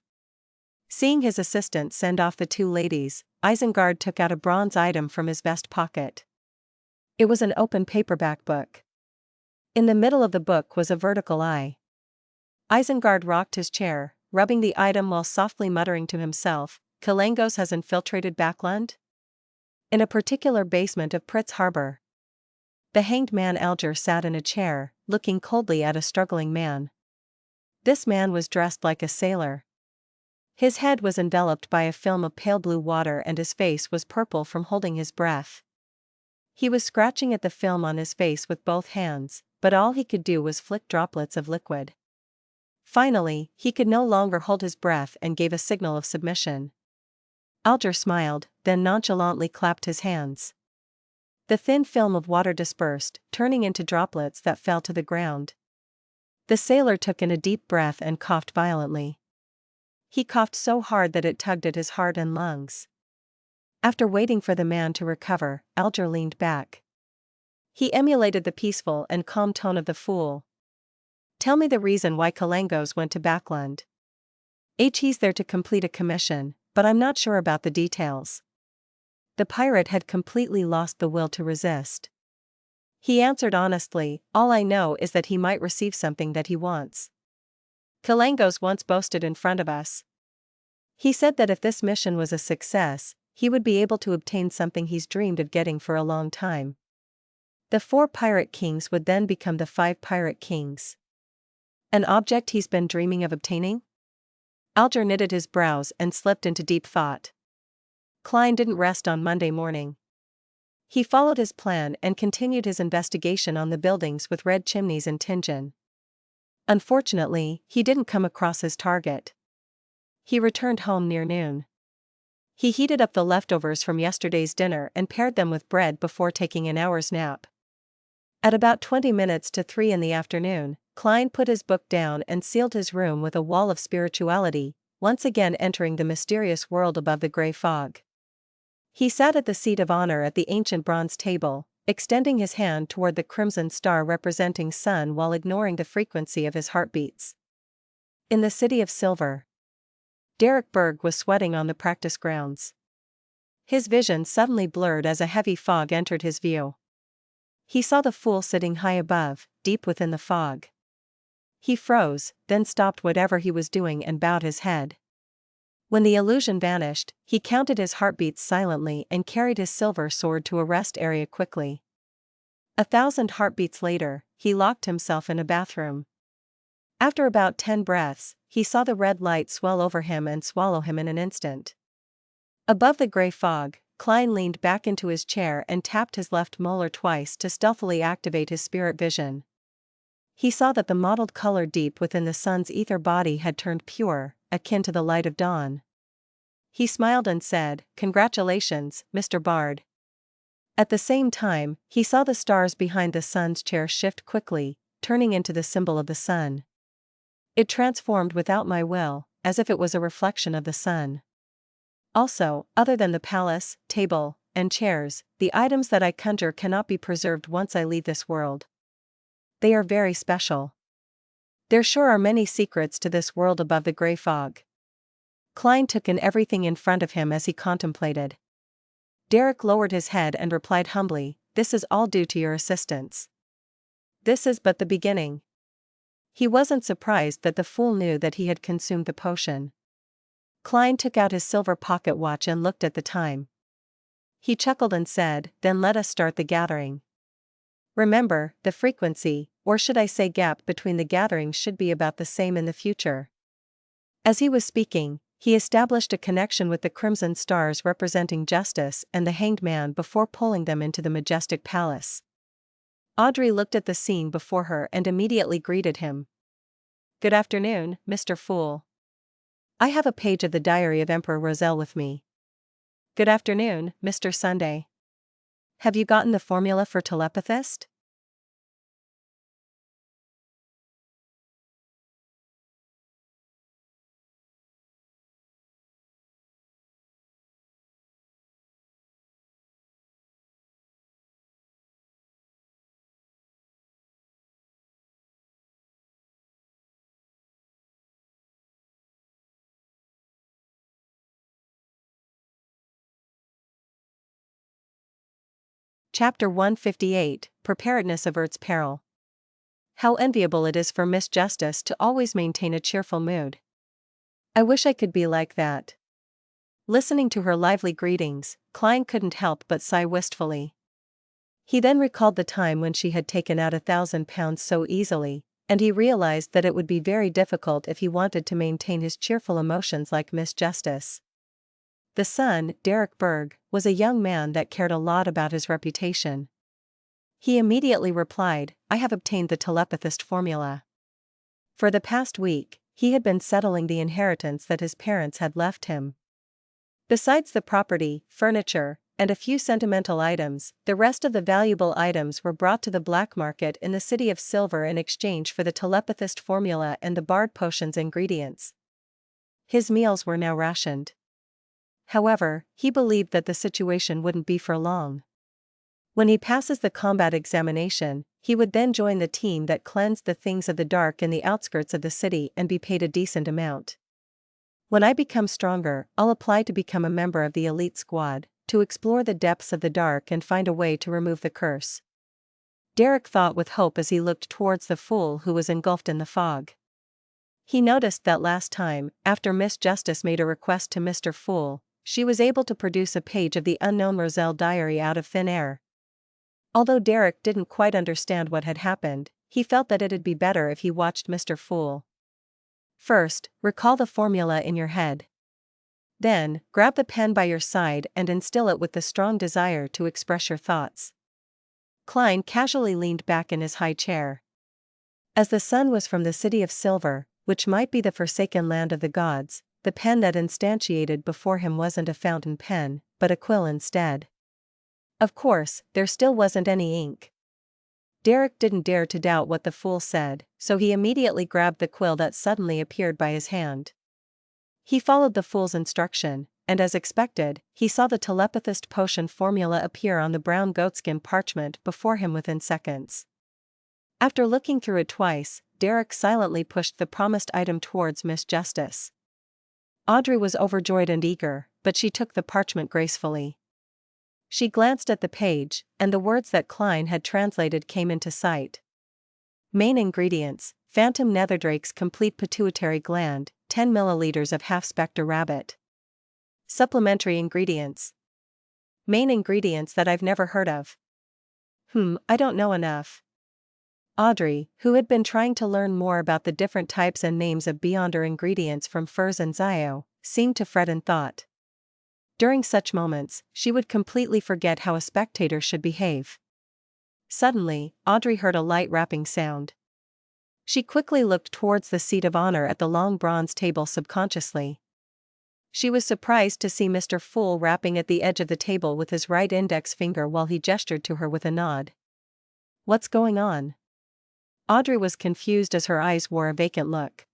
Seeing his assistant send off the two ladies, Isengard took out a bronze item from his vest pocket. It was an open paperback book. In the middle of the book was a vertical eye. Isengard rocked his chair, rubbing the item while softly muttering to himself, Kalangos has infiltrated Backland? In a particular basement of Pritz Harbor. The hanged man Alger sat in a chair, looking coldly at a struggling man. This man was dressed like a sailor. His head was enveloped by a film of pale blue water and his face was purple from holding his breath. He was scratching at the film on his face with both hands, but all he could do was flick droplets of liquid. Finally, he could no longer hold his breath and gave a signal of submission. Alger smiled, then nonchalantly clapped his hands. The thin film of water dispersed, turning into droplets that fell to the ground. The sailor took in a deep breath and coughed violently. He coughed so hard that it tugged at his heart and lungs. After waiting for the man to recover, Alger leaned back. He emulated the peaceful and calm tone of the fool. Tell me the reason why Kalangos went to Backland. He's there to complete a commission, but I'm not sure about the details. The pirate had completely lost the will to resist. He answered honestly, all I know is that he might receive something that he wants. Kalangos once boasted in front of us. He said that if this mission was a success, he would be able to obtain something he's dreamed of getting for a long time. The 4 pirate kings would then become the 5 pirate kings. An object he's been dreaming of obtaining? Alger knitted his brows and slipped into deep thought. Klein didn't rest on Monday morning. He followed his plan and continued his investigation on the buildings with red chimneys in Tingen. Unfortunately, he didn't come across his target. He returned home near noon. He heated up the leftovers from yesterday's dinner and paired them with bread before taking an hour's nap. At about 20 minutes to 3 in the afternoon, Klein put his book down and sealed his room with a wall of spirituality, once again entering the mysterious world above the gray fog. He sat at the seat of honor at the ancient bronze table, extending his hand toward the crimson star representing sun while ignoring the frequency of his heartbeats. In the city of silver, Derek Berg was sweating on the practice grounds. His vision suddenly blurred as a heavy fog entered his view. He saw the fool sitting high above, deep within the fog. He froze, then stopped whatever he was doing and bowed his head. When the illusion vanished, he counted his heartbeats silently and carried his silver sword to a rest area quickly. 1,000 heartbeats later, he locked himself in a bathroom. After about 10 breaths, he saw the red light swell over him and swallow him in an instant. Above the gray fog, Klein leaned back into his chair and tapped his left molar twice to stealthily activate his spirit vision. He saw that the mottled color deep within the sun's ether body had turned pure, akin to the light of dawn. He smiled and said, "Congratulations, Mr. Bard." At the same time, he saw the stars behind the sun's chair shift quickly, turning into the symbol of the sun. It transformed without my will, as if it was a reflection of the sun. Also, other than the palace, table, and chairs, the items that I conjure cannot be preserved once I leave this world. They are very special. There sure are many secrets to this world above the gray fog. Klein took in everything in front of him as he contemplated. Derek lowered his head and replied humbly, "This is all due to your assistance. This is but the beginning." He wasn't surprised that the fool knew that he had consumed the potion. Klein took out his silver pocket watch and looked at the time. He chuckled and said, "Then let us start the gathering. Remember, the frequency, or should I say gap between the gatherings should be about the same in the future." As he was speaking, he established a connection with the crimson stars representing justice and the hanged man before pulling them into the majestic palace. Audrey looked at the scene before her and immediately greeted him. "Good afternoon, Mr. Fool. I have a page of the diary of Emperor Roselle with me." "Good afternoon, Mr. Sunday. Have you gotten the formula for telepathist?" Chapter 158, Preparedness Averts Peril. How enviable it is for Miss Justice to always maintain a cheerful mood. I wish I could be like that. Listening to her lively greetings, Klein couldn't help but sigh wistfully. He then recalled the time when she had taken out £1,000 so easily, and he realized that it would be very difficult if he wanted to maintain his cheerful emotions like Miss Justice. The son, Derek Berg, was a young man that cared a lot about his reputation. He immediately replied, "I have obtained the telepathist formula." For the past week, he had been settling the inheritance that his parents had left him. Besides the property, furniture, and a few sentimental items, the rest of the valuable items were brought to the black market in the City of Silver in exchange for the telepathist formula and the Bard potion's ingredients. His meals were now rationed. However, he believed that the situation wouldn't be for long. When he passes the combat examination, he would then join the team that cleansed the things of the dark in the outskirts of the city and be paid a decent amount. "When I become stronger, I'll apply to become a member of the elite squad, to explore the depths of the dark and find a way to remove the curse." Derek thought with hope as he looked towards the fool who was engulfed in the fog. He noticed that last time, after Miss Justice made a request to Mr. Fool, she was able to produce a page of the unknown Roselle diary out of thin air. Although Derek didn't quite understand what had happened, he felt that it'd be better if he watched Mr. Fool. "First, recall the formula in your head." Then, grab the pen by your side and instill it with the strong desire to express your thoughts. Klein casually leaned back in his high chair. As the sun was from the city of silver, which might be the forsaken land of the gods, the pen that instantiated before him wasn't a fountain pen, but a quill instead. Of course, there still wasn't any ink. Derek didn't dare to doubt what the fool said, so he immediately grabbed the quill that suddenly appeared by his hand. He followed the fool's instruction, and as expected, he saw the telepathist potion formula appear on the brown goatskin parchment before him within seconds. After looking through it twice, Derek silently pushed the promised item towards Miss Justice. Audrey was overjoyed and eager, but she took the parchment gracefully. She glanced at the page, and the words that Klein had translated came into sight. Main ingredients: Phantom Netherdrake's complete pituitary gland, 10 milliliters of half-spectre rabbit. Supplementary ingredients. Main ingredients that I've never heard of. I don't know enough. Audrey, who had been trying to learn more about the different types and names of Beyonder ingredients from Furs and Zio, seemed to fret in thought. During such moments, she would completely forget how a spectator should behave. Suddenly, Audrey heard a light rapping sound. She quickly looked towards the seat of honor at the long bronze table subconsciously. She was surprised to see Mr. Fool rapping at the edge of the table with his right index finger while he gestured to her with a nod. What's going on? Audrey was confused as her eyes wore a vacant look.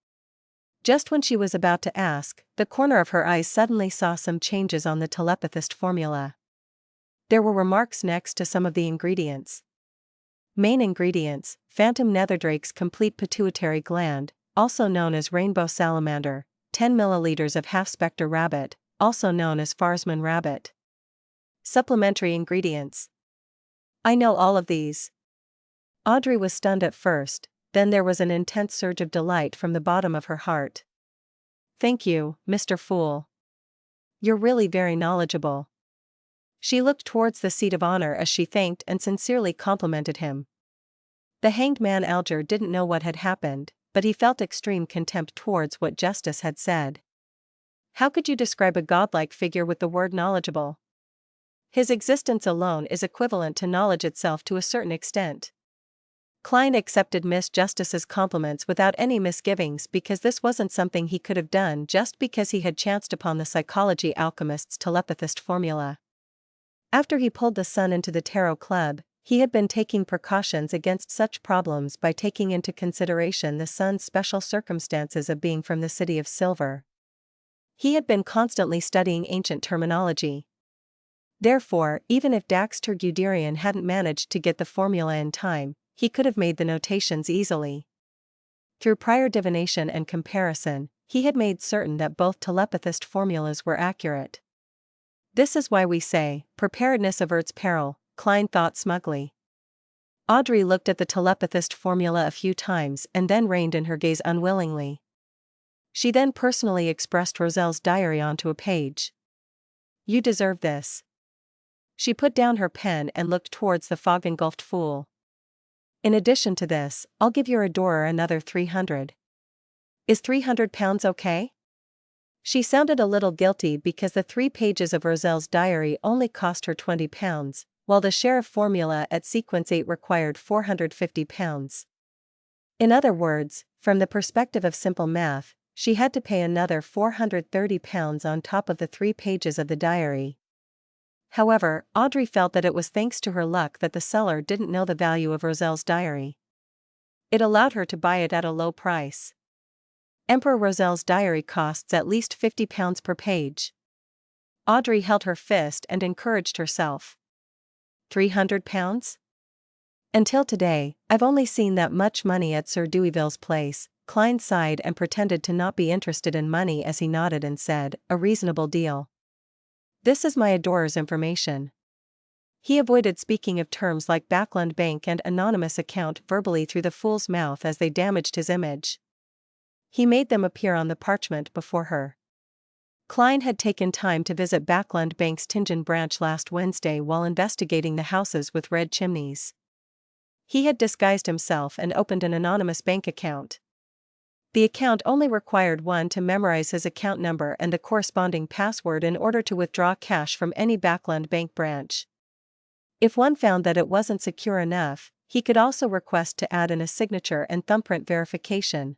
Just when she was about to ask, the corner of her eyes suddenly saw some changes on the telepathist formula. There were remarks next to some of the ingredients. Main ingredients: Phantom Netherdrake's complete pituitary gland, also known as rainbow salamander, 10 milliliters of half-spectre rabbit, also known as Farsman rabbit. Supplementary ingredients. I know all of these. Audrey was stunned at first, then there was an intense surge of delight from the bottom of her heart. Thank you, Mr. Fool. You're really very knowledgeable. She looked towards the seat of honor as she thanked and sincerely complimented him. The hanged man Alger didn't know what had happened, but he felt extreme contempt towards what Justice had said. How could you describe a godlike figure with the word knowledgeable? His existence alone is equivalent to knowledge itself to a certain extent. Klein accepted Miss Justice's compliments without any misgivings because this wasn't something he could have done just because he had chanced upon the psychology alchemist's telepathist formula. After he pulled the sun into the tarot club, he had been taking precautions against such problems by taking into consideration the sun's special circumstances of being from the city of silver. He had been constantly studying ancient terminology. Therefore, even if Daxter Guderian hadn't managed to get the formula in time, he could have made the notations easily. Through prior divination and comparison, he had made certain that both telepathist formulas were accurate. This is why we say, preparedness averts peril, Klein thought smugly. Audrey looked at the telepathist formula a few times and then reined in her gaze unwillingly. She then personally expressed Roselle's diary onto a page. You deserve this. She put down her pen and looked towards the fog-engulfed fool. In addition to this, I'll give your adorer another 300. Is £300 okay? She sounded a little guilty because the 3 pages of Roselle's diary only cost her £20, while the sheriff formula at sequence 8 required £450. In other words, from the perspective of simple math, she had to pay another £430 on top of the 3 pages of the diary. However, Audrey felt that it was thanks to her luck that the seller didn't know the value of Roselle's diary. It allowed her to buy it at a low price. Emperor Roselle's diary costs at least £50 per page. Audrey held her fist and encouraged herself. £300? Until today, I've only seen that much money at Sir Deweyville's place. Klein sighed and pretended to not be interested in money as he nodded and said, a reasonable deal. This is my adorer's information. He avoided speaking of terms like Backland Bank and anonymous account verbally through the fool's mouth as they damaged his image. He made them appear on the parchment before her. Klein had taken time to visit Backland Bank's Tingen branch last Wednesday while investigating the houses with red chimneys. He had disguised himself and opened an anonymous bank account. The account only required one to memorize his account number and the corresponding password in order to withdraw cash from any backland bank branch. If one found that it wasn't secure enough, he could also request to add in a signature and thumbprint verification.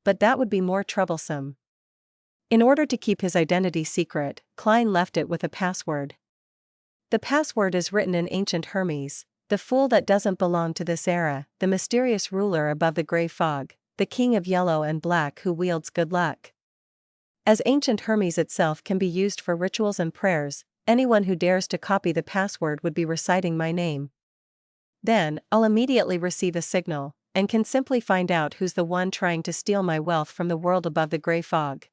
But that would be more troublesome. In order to keep his identity secret, Klein left it with a password. The password is written in ancient Hermes: the fool that doesn't belong to this era, the mysterious ruler above the gray fog, the king of yellow and black who wields good luck. As ancient Hermes itself can be used for rituals and prayers, anyone who dares to copy the password would be reciting my name. Then, I'll immediately receive a signal, and can simply find out who's the one trying to steal my wealth from the world above the gray fog.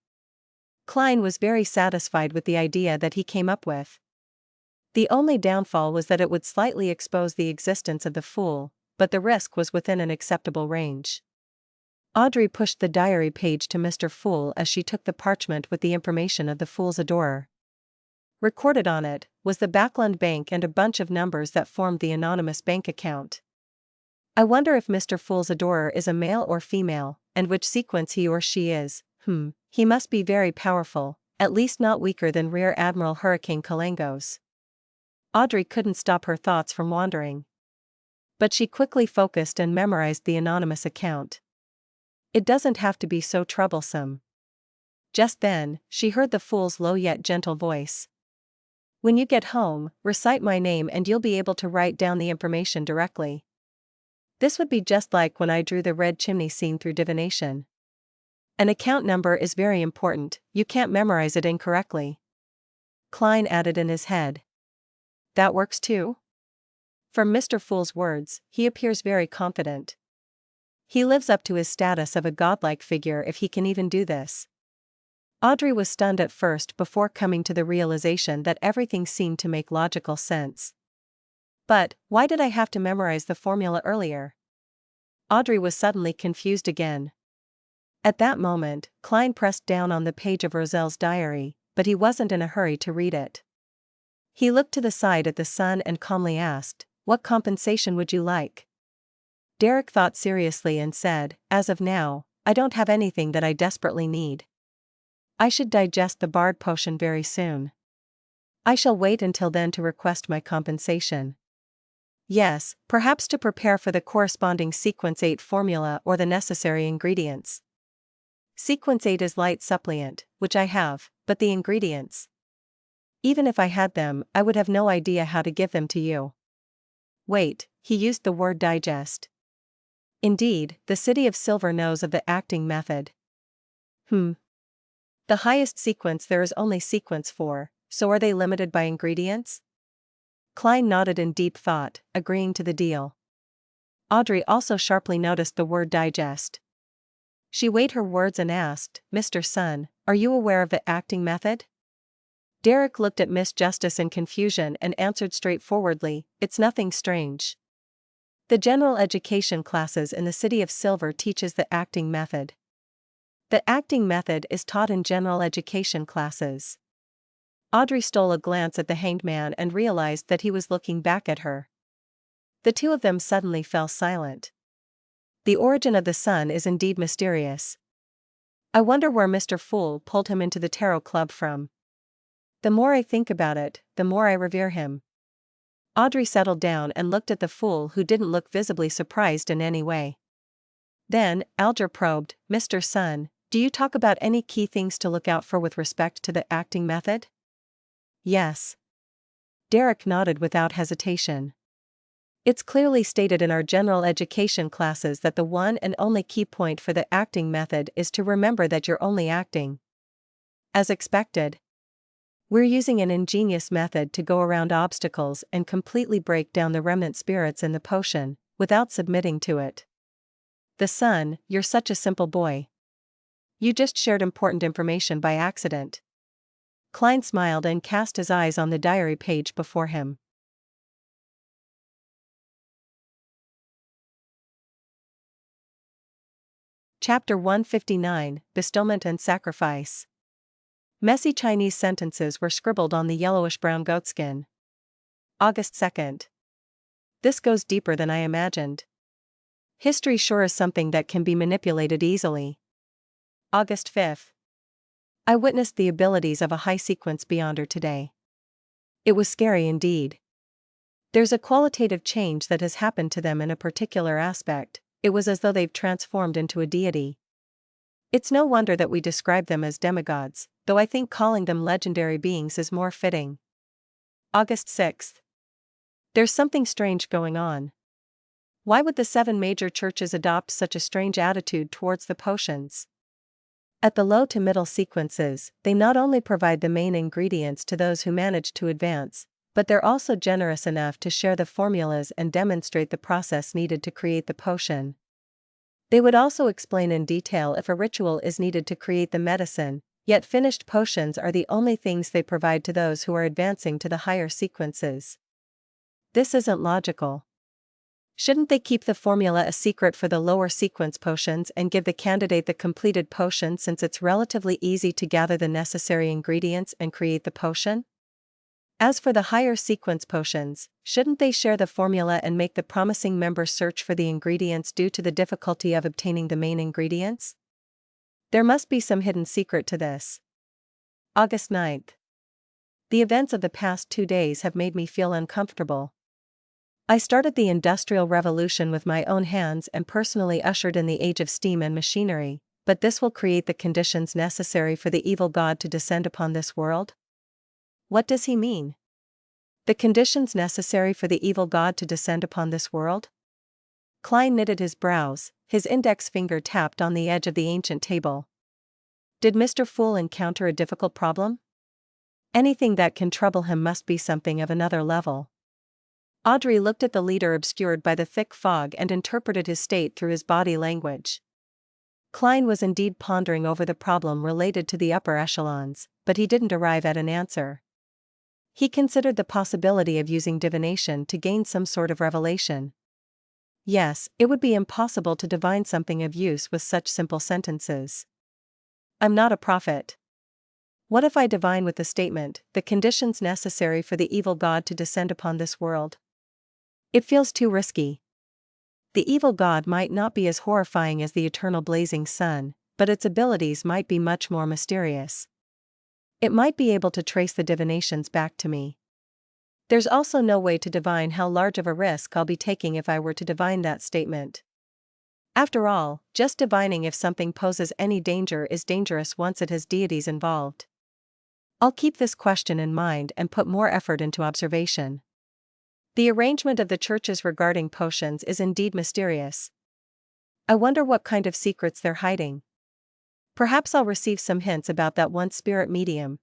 Klein was very satisfied with the idea that he came up with. The only downfall was that it would slightly expose the existence of the fool, but the risk was within an acceptable range. Audrey pushed the diary page to Mr. Fool as she took the parchment with the information of the fool's adorer. Recorded on it was the Backland Bank and a bunch of numbers that formed the anonymous bank account. I wonder if Mr. Fool's adorer is a male or female, and which sequence he or she is. He must be very powerful, at least not weaker than Rear Admiral Hurricane Kalangos. Audrey couldn't stop her thoughts from wandering. But she quickly focused and memorized the anonymous account. It doesn't have to be so troublesome. Just then, she heard the fool's low yet gentle voice. When you get home, recite my name and you'll be able to write down the information directly. This would be just like when I drew the red chimney scene through divination. An account number is very important, you can't memorize it incorrectly. Klein added in his head. That works too? From Mr. Fool's words, he appears very confident. He lives up to his status of a godlike figure if he can even do this. Audrey was stunned at first before coming to the realization that everything seemed to make logical sense. But, why did I have to memorize the formula earlier? Audrey was suddenly confused again. At that moment, Klein pressed down on the page of Roselle's diary, but he wasn't in a hurry to read it. He looked to the side at the sun and calmly asked, "What compensation would you like?" Derek thought seriously and said, "As of now, I don't have anything that I desperately need. I should digest the Bard potion very soon. I shall wait until then to request my compensation. Yes, perhaps to prepare for the corresponding Sequence 8 formula or the necessary ingredients. Sequence 8 is light suppliant, which I have, but the ingredients. Even if I had them, I would have no idea how to give them to you." Wait, he used the word digest. Indeed, the City of Silver knows of the acting method. The highest sequence there is only sequence 4, so are they limited by ingredients? Klein nodded in deep thought, agreeing to the deal. Audrey also sharply noticed the word digest. She weighed her words and asked, "Mr. Sun, are you aware of the acting method?" Derek looked at Miss Justice in confusion and answered straightforwardly, "It's nothing strange. The general education classes in the City of Silver teaches the acting method. The acting method is taught in general education classes." Audrey stole a glance at the hanged man and realized that he was looking back at her. The two of them suddenly fell silent. The origin of the sun is indeed mysterious. I wonder where Mr. Fool pulled him into the tarot club from. The more I think about it, the more I revere him. Audrey settled down and looked at the fool, who didn't look visibly surprised in any way. Then, Alger probed, "Mr. Sun, do you talk about any key things to look out for with respect to the acting method?" "Yes." Derek nodded without hesitation. "It's clearly stated in our general education classes that the one and only key point for the acting method is to remember that you're only acting. As expected. We're using an ingenious method to go around obstacles and completely break down the remnant spirits in the potion, without submitting to it. The Sun, you're such a simple boy. You just shared important information by accident." Klein smiled and cast his eyes on the diary page before him. Chapter 159, Bestowment and Sacrifice. Messy Chinese sentences were scribbled on the yellowish-brown goatskin. August 2nd. This goes deeper than I imagined. History sure is something that can be manipulated easily. August 5th. I witnessed the abilities of a high-sequence Beyonder today. It was scary indeed. There's a qualitative change that has happened to them in a particular aspect. It was as though they've transformed into a deity. It's no wonder that we describe them as demigods, though I think calling them legendary beings is more fitting. August 6th. There's something strange going on. Why would the 7 major churches adopt such a strange attitude towards the potions? At the low to middle sequences, they not only provide the main ingredients to those who manage to advance, but they're also generous enough to share the formulas and demonstrate the process needed to create the potion. They would also explain in detail if a ritual is needed to create the medicine, yet finished potions are the only things they provide to those who are advancing to the higher sequences. This isn't logical. Shouldn't they keep the formula a secret for the lower sequence potions and give the candidate the completed potion, since it's relatively easy to gather the necessary ingredients and create the potion? As for the higher sequence potions, shouldn't they share the formula and make the promising members search for the ingredients due to the difficulty of obtaining the main ingredients? There must be some hidden secret to this. August 9th. The events of the past 2 days have made me feel uncomfortable. I started the Industrial Revolution with my own hands and personally ushered in the age of steam and machinery, but this will create the conditions necessary for the evil god to descend upon this world? What does he mean? The conditions necessary for the evil god to descend upon this world? Klein knitted his brows, his index finger tapped on the edge of the ancient table. Did Mr. Fool encounter a difficult problem? Anything that can trouble him must be something of another level. Audrey looked at the leader obscured by the thick fog and interpreted his state through his body language. Klein was indeed pondering over the problem related to the upper echelons, but he didn't arrive at an answer. He considered the possibility of using divination to gain some sort of revelation. Yes, it would be impossible to divine something of use with such simple sentences. I'm not a prophet. What if I divine with the statement, the conditions necessary for the evil god to descend upon this world? It feels too risky. The evil god might not be as horrifying as the eternal blazing sun, but its abilities might be much more mysterious. It might be able to trace the divinations back to me. There's also no way to divine how large of a risk I'll be taking if I were to divine that statement. After all, just divining if something poses any danger is dangerous once it has deities involved. I'll keep this question in mind and put more effort into observation. The arrangement of the churches regarding potions is indeed mysterious. I wonder what kind of secrets they're hiding. Perhaps I'll receive some hints about that one spirit medium,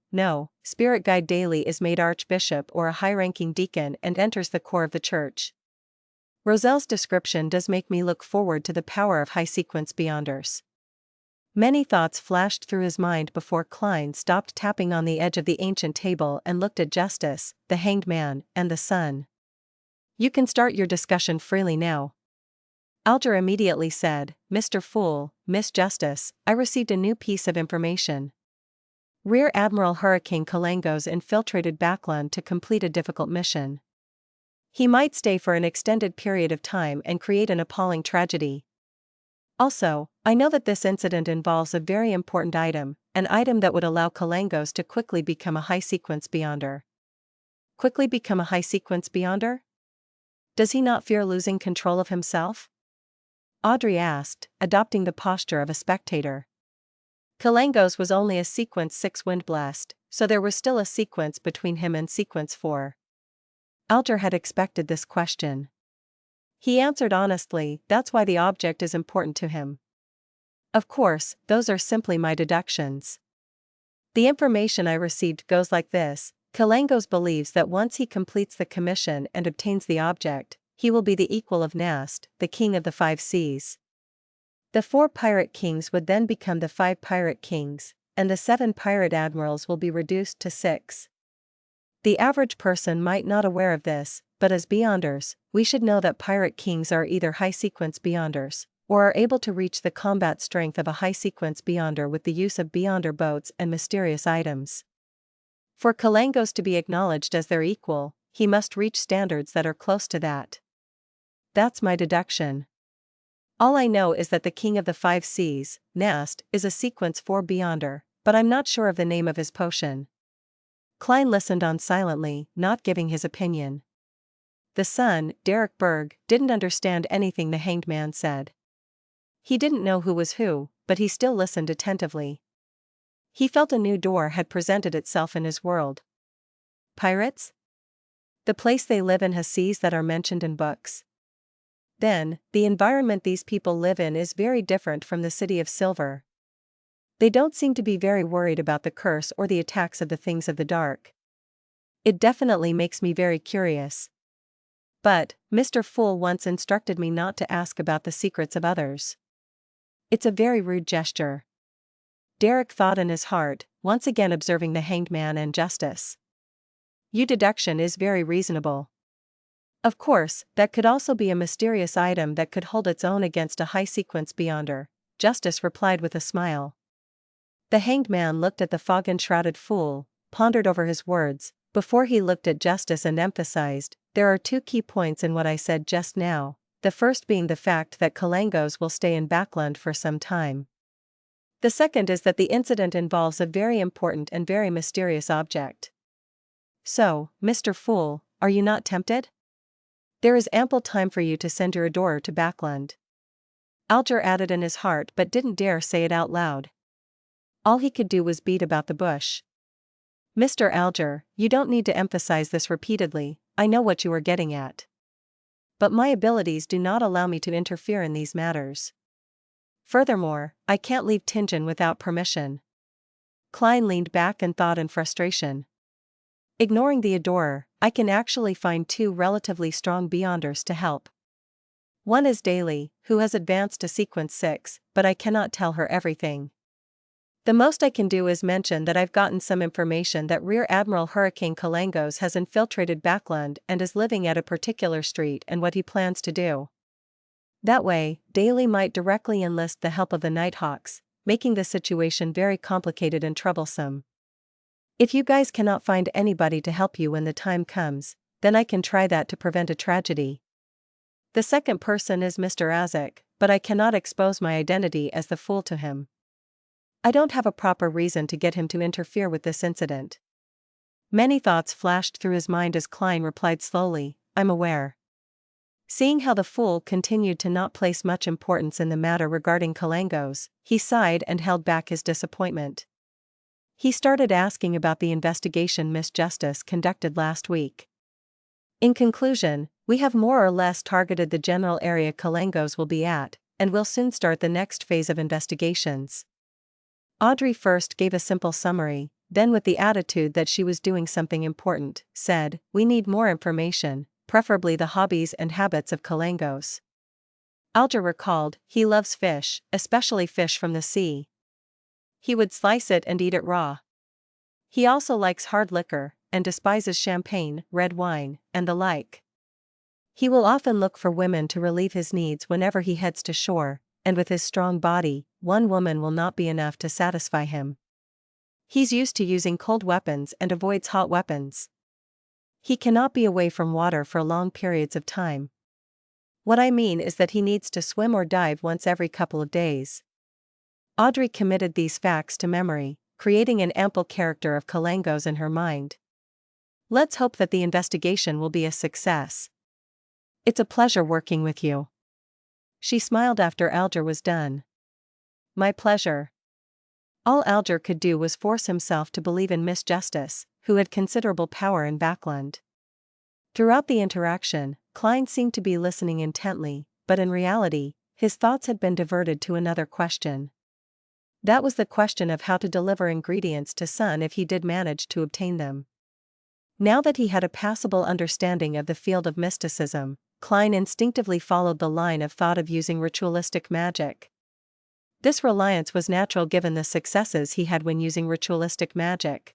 spirit guide daily is made archbishop or a high-ranking deacon and enters the core of the church. Roselle's description does make me look forward to the power of high-sequence Beyonders. Many thoughts flashed through his mind before Klein stopped tapping on the edge of the ancient table and looked at Justice, the Hanged Man, and the Sun. You can start your discussion freely now. Alger immediately said, Mr. Fool, Miss Justice, I received a new piece of information. Rear Admiral Hurricane Kalangos infiltrated Baklan to complete a difficult mission. He might stay for an extended period of time and create an appalling tragedy. Also, I know that this incident involves a very important item, an item that would allow Kalangos to quickly become a high-sequence Beyonder. Quickly become a high-sequence Beyonder? Does he not fear losing control of himself? Audrey asked, adopting the posture of a spectator. Kalangos was only a sequence 6 Windblast, so there was still a sequence between him and sequence 4. Alger had expected this question. He answered honestly, that's why the object is important to him. Of course, those are simply my deductions. The information I received goes like this: Kalangos believes that once he completes the commission and obtains the object, he will be the equal of Nast, the king of the 5 seas. The 4 pirate kings would then become the 5 pirate kings, and the 7 pirate admirals will be reduced to 6. The average person might not aware of this, but as Beyonders, we should know that pirate kings are either high-sequence Beyonders, or are able to reach the combat strength of a high-sequence Beyonder with the use of Beyonder boats and mysterious items. For Kalangos to be acknowledged as their equal, he must reach standards that are close to that. That's my deduction. All I know is that the King of the Five Seas, Nast, is a sequence 4 Beyonder, but I'm not sure of the name of his potion. Klein listened on silently, not giving his opinion. The son, Derek Berg, didn't understand anything the hanged man said. He didn't know who was who, but he still listened attentively. He felt a new door had presented itself in his world. Pirates? The place they live in has seas that are mentioned in books. Then, the environment these people live in is very different from the City of Silver. They don't seem to be very worried about the curse or the attacks of the things of the dark. It definitely makes me very curious. But, Mr. Fool once instructed me not to ask about the secrets of others. It's a very rude gesture. Derek thought in his heart, once again observing the hanged man and justice. Your deduction is very reasonable. Of course, that could also be a mysterious item that could hold its own against a high sequence Beyonder, Justice replied with a smile. The hanged man looked at the fog-enshrouded fool, pondered over his words, before he looked at Justice and emphasized, there are 2 key points in what I said just now, the first being the fact that Kalangos will stay in Backland for some time. The second is that the incident involves a very important and very mysterious object. So, Mr. Fool, are you not tempted? There is ample time for you to send your adorer to Backland. Alger added in his heart but didn't dare say it out loud. All he could do was beat about the bush. Mr. Alger, you don't need to emphasize this repeatedly, I know what you are getting at. But my abilities do not allow me to interfere in these matters. Furthermore, I can't leave Tingen without permission. Klein leaned back and thought in frustration. Ignoring the adorer, I can actually find 2 relatively strong Beyonders to help. One is Daly, who has advanced to sequence 6, but I cannot tell her everything. The most I can do is mention that I've gotten some information that Rear Admiral Hurricane Kalangos has infiltrated Backland and is living at a particular street and what he plans to do. That way, Daly might directly enlist the help of the Nighthawks, making the situation very complicated and troublesome. If you guys cannot find anybody to help you when the time comes, then I can try that to prevent a tragedy. The second person is Mr. Azik, but I cannot expose my identity as the fool to him. I don't have a proper reason to get him to interfere with this incident. Many thoughts flashed through his mind as Klein replied slowly, I'm aware. Seeing how the fool continued to not place much importance in the matter regarding Kalangos, he sighed and held back his disappointment. He started asking about the investigation Miss Justice conducted last week. In conclusion, we have more or less targeted the general area Kalangos will be at, and will soon start the next phase of investigations. Audrey first gave a simple summary, then with the attitude that she was doing something important, said, we need more information, preferably the hobbies and habits of Kalangos. Alger recalled, he loves fish, especially fish from the sea. He would slice it and eat it raw. He also likes hard liquor, and despises champagne, red wine, and the like. He will often look for women to relieve his needs whenever he heads to shore, and with his strong body, one woman will not be enough to satisfy him. He's used to using cold weapons and avoids hot weapons. He cannot be away from water for long periods of time. What I mean is that he needs to swim or dive once every couple of days. Audrey committed these facts to memory, creating an ample character of Kalangos in her mind. Let's hope that the investigation will be a success. It's a pleasure working with you. She smiled after Alger was done. My pleasure. All Alger could do was force himself to believe in Miss Justice, who had considerable power in Backland. Throughout the interaction, Klein seemed to be listening intently, but in reality, his thoughts had been diverted to another question. That was the question of how to deliver ingredients to Sun if he did manage to obtain them. Now that he had a passable understanding of the field of mysticism, Klein instinctively followed the line of thought of using ritualistic magic. This reliance was natural given the successes he had when using ritualistic magic.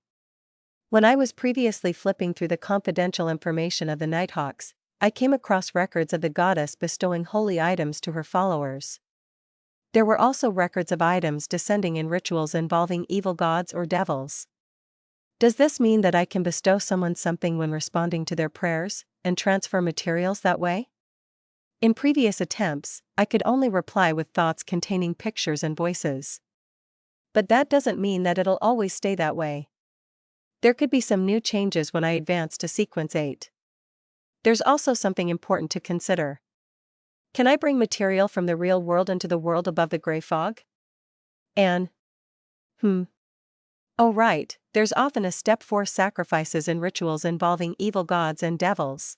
When I was previously flipping through the confidential information of the Nighthawks, I came across records of the goddess bestowing holy items to her followers. There were also records of items descending in rituals involving evil gods or devils. Does this mean that I can bestow someone something when responding to their prayers, and transfer materials that way? In previous attempts, I could only reply with thoughts containing pictures and voices. But that doesn't mean that it'll always stay that way. There could be some new changes when I advance to sequence 8. There's also something important to consider. Can I bring material from the real world into the world above the gray fog? And oh right, there's often a step 4 sacrifices in rituals involving evil gods and devils.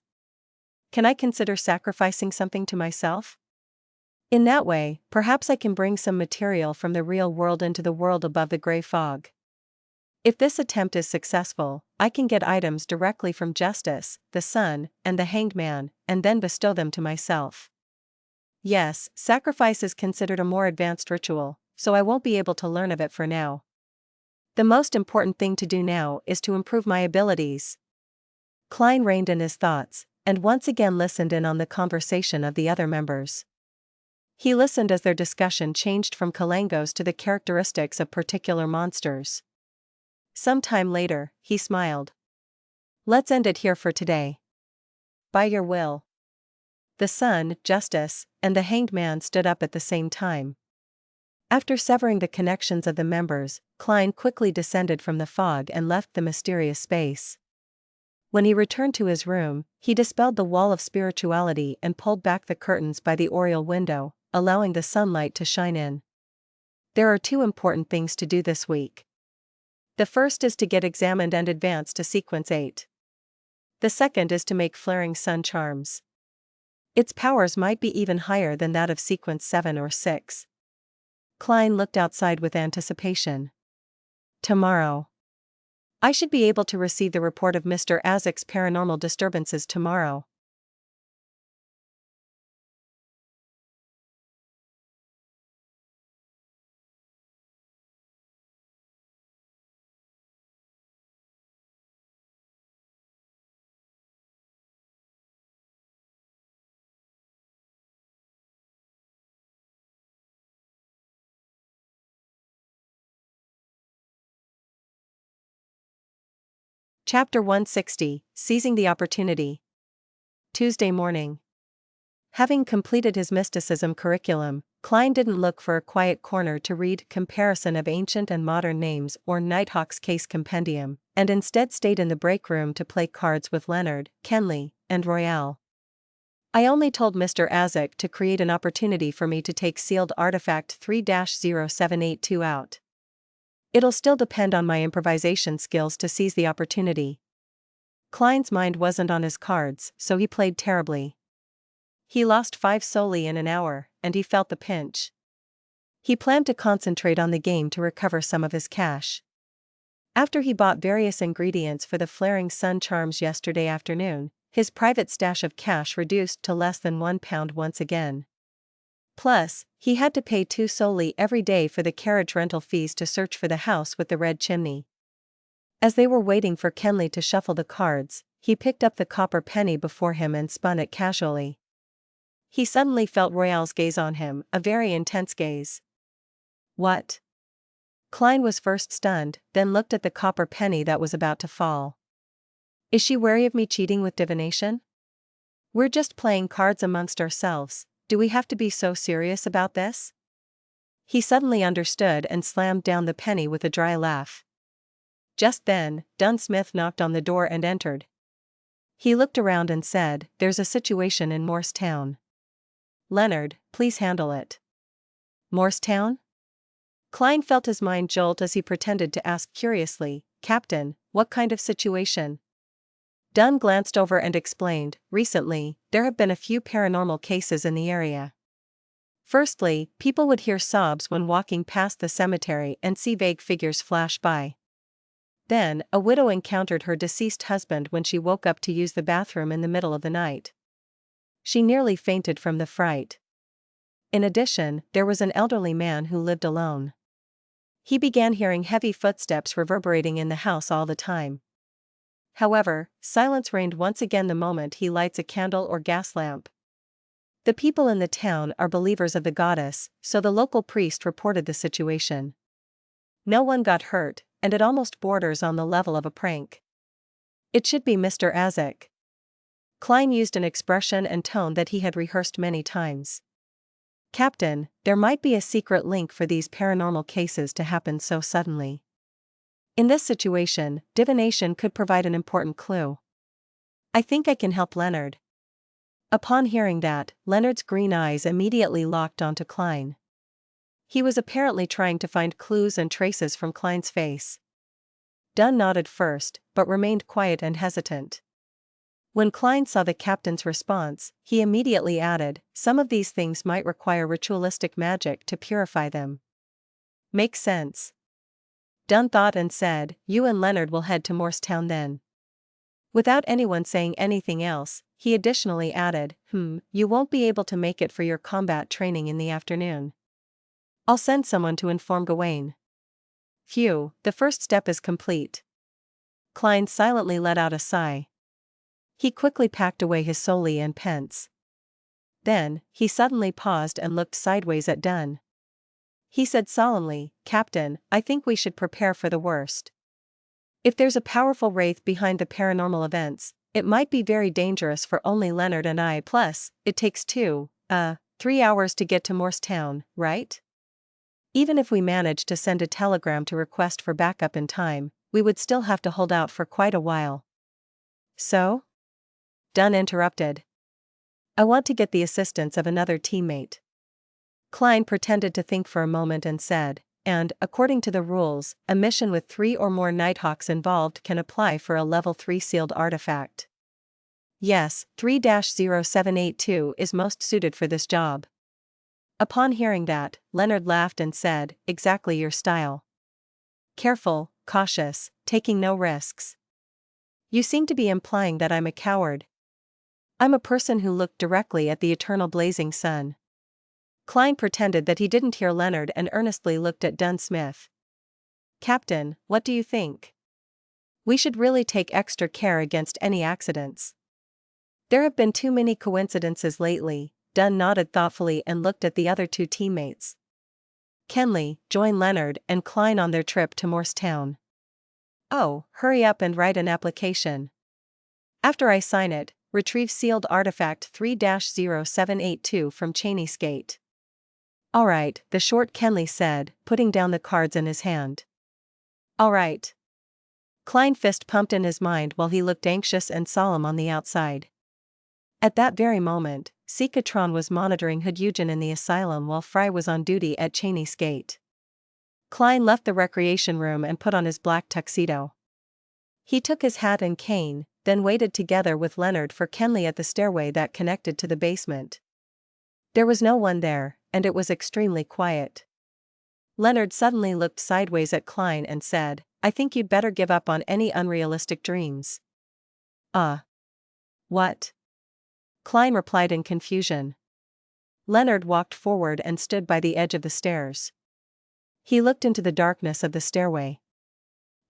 Can I consider sacrificing something to myself? In that way, perhaps I can bring some material from the real world into the world above the gray fog. If this attempt is successful, I can get items directly from Justice, the Sun, and the Hanged Man, and then bestow them to myself. Yes, sacrifice is considered a more advanced ritual, so I won't be able to learn of it for now. The most important thing to do now is to improve my abilities. Klein reined in his thoughts, and once again listened in on the conversation of the other members. He listened as their discussion changed from Kalangos to the characteristics of particular monsters. Some time later, he smiled. Let's end it here for today. By your will. The Sun, Justice, and the Hanged Man stood up at the same time. After severing the connections of the members, Klein quickly descended from the fog and left the mysterious space. When he returned to his room, he dispelled the wall of spirituality and pulled back the curtains by the oriel window, allowing the sunlight to shine in. There are 2 important things to do this week. The first is to get examined and advance to sequence 8. The second is to make flaring sun charms. Its powers might be even higher than that of sequence 7 or 6. Klein looked outside with anticipation. Tomorrow. I should be able to receive the report of Mr. Azik's paranormal disturbances tomorrow. Chapter 160, Seizing the Opportunity. Tuesday morning. Having completed his mysticism curriculum, Klein didn't look for a quiet corner to read Comparison of Ancient and Modern Names or Nighthawk's Case Compendium, and instead stayed in the break room to play cards with Leonard, Kenley, and Royale. I only told Mr. Azik to create an opportunity for me to take sealed artifact 3-0782 out. It'll still depend on my improvisation skills to seize the opportunity. Klein's mind wasn't on his cards, so he played terribly. He lost 5 solely in an hour, and he felt the pinch. He planned to concentrate on the game to recover some of his cash. After he bought various ingredients for the flaring sun charms yesterday afternoon, his private stash of cash reduced to less than £1 once again. Plus, he had to pay 2 solely every day for the carriage rental fees to search for the house with the red chimney. As they were waiting for Kenley to shuffle the cards, he picked up the copper penny before him and spun it casually. He suddenly felt Royale's gaze on him, a very intense gaze. What? Klein was first stunned, then looked at the copper penny that was about to fall. Is she wary of me cheating with divination? We're just playing cards amongst ourselves. Do we have to be so serious about this? He suddenly understood and slammed down the penny with a dry laugh. Just then, Dunsmith knocked on the door and entered. He looked around and said, "There's a situation in Morristown. Leonard, please handle it." Morristown? Klein felt his mind jolt as he pretended to ask curiously, "Captain, what kind of situation?" Dunn glanced over and explained, "Recently, there have been a few paranormal cases in the area. Firstly, people would hear sobs when walking past the cemetery and see vague figures flash by. Then, a widow encountered her deceased husband when she woke up to use the bathroom in the middle of the night. She nearly fainted from the fright. In addition, there was an elderly man who lived alone. He began hearing heavy footsteps reverberating in the house all the time. However, silence reigned once again the moment he lights a candle or gas lamp. The people in the town are believers of the goddess, so the local priest reported the situation. No one got hurt, and it almost borders on the level of a prank. It should be Mr. Azik. Klein used an expression and tone that he had rehearsed many times. Captain, there might be a secret link for these paranormal cases to happen so suddenly. In this situation, divination could provide an important clue. I think I can help Leonard. Upon hearing that, Leonard's green eyes immediately locked onto Klein. He was apparently trying to find clues and traces from Klein's face. Dunn nodded first, but remained quiet and hesitant. When Klein saw the captain's response, he immediately added, some of these things might require ritualistic magic to purify them. Makes sense. Dunn thought and said, you and Leonard will head to Morristown then. Without anyone saying anything else, he additionally added, you won't be able to make it for your combat training in the afternoon. I'll send someone to inform Gawain. Phew, the first step is complete. Klein silently let out a sigh. He quickly packed away his soldi and pence. Then, he suddenly paused and looked sideways at Dunn. He said solemnly, Captain, I think we should prepare for the worst. If there's a powerful wraith behind the paranormal events, it might be very dangerous for only Leonard and I. Plus, it takes 3 hours to get to Morristown, right? Even if we managed to send a telegram to request for backup in time, we would still have to hold out for quite a while. So? Dunn interrupted. I want to get the assistance of another teammate. Klein pretended to think for a moment and said, and, according to the rules, a mission with 3 or more Nighthawks involved can apply for a level 3 sealed artifact. Yes, 3-0782 is most suited for this job. Upon hearing that, Leonard laughed and said, exactly your style. Careful, cautious, taking no risks. You seem to be implying that I'm a coward. I'm a person who looked directly at the eternal blazing sun. Klein pretended that he didn't hear Leonard and earnestly looked at Dunn Smith. Captain, what do you think? We should really take extra care against any accidents. There have been too many coincidences lately. Dunn nodded thoughtfully and looked at the other 2 teammates. Kenley, join Leonard and Klein on their trip to Morristown. Oh, hurry up and write an application. After I sign it, retrieve sealed artifact 3-0782 from Cheney's Gate. All right, the short Kenley said, putting down the cards in his hand. All right. Klein fist pumped in his mind while he looked anxious and solemn on the outside. At that very moment, Seekatron was monitoring Hood in the asylum while Fry was on duty at Cheney's Gate. Klein left the recreation room and put on his black tuxedo. He took his hat and cane, then waited together with Leonard for Kenley at the stairway that connected to the basement. There was no one there, and it was extremely quiet. Leonard suddenly looked sideways at Klein and said, I think you'd better give up on any unrealistic dreams. What? Klein replied in confusion. Leonard walked forward and stood by the edge of the stairs. He looked into the darkness of the stairway.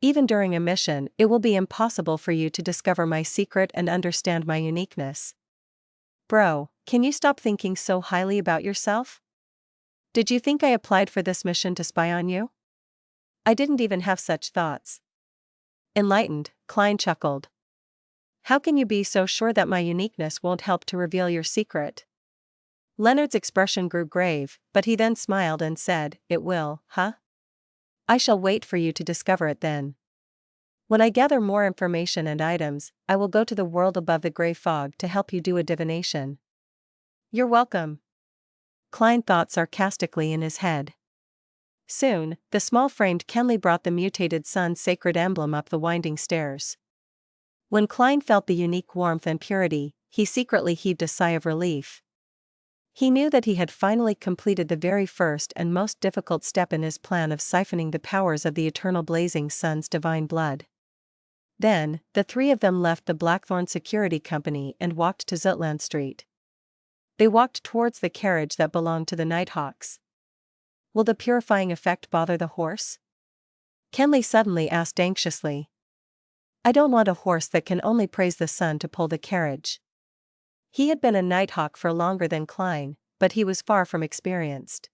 Even during a mission, it will be impossible for you to discover my secret and understand my uniqueness. Bro, can you stop thinking so highly about yourself? Did you think I applied for this mission to spy on you? I didn't even have such thoughts. Enlightened, Klein chuckled. How can you be so sure that my uniqueness won't help to reveal your secret? Leonard's expression grew grave, but he then smiled and said, It will, huh? I shall wait for you to discover it then. When I gather more information and items, I will go to the world above the gray fog to help you do a divination. You're welcome. Klein thought sarcastically in his head. Soon, the small-framed Kenley brought the mutated sun's sacred emblem up the winding stairs. When Klein felt the unique warmth and purity, he secretly heaved a sigh of relief. He knew that he had finally completed the very first and most difficult step in his plan of siphoning the powers of the eternal blazing sun's divine blood. Then, the 3 of them left the Blackthorn Security Company and walked to Zutland Street. They walked towards the carriage that belonged to the Nighthawks. Will the purifying effect bother the horse? Kenley suddenly asked anxiously. I don't want a horse that can only praise the sun to pull the carriage. He had been a Nighthawk for longer than Klein, but he was far from experienced.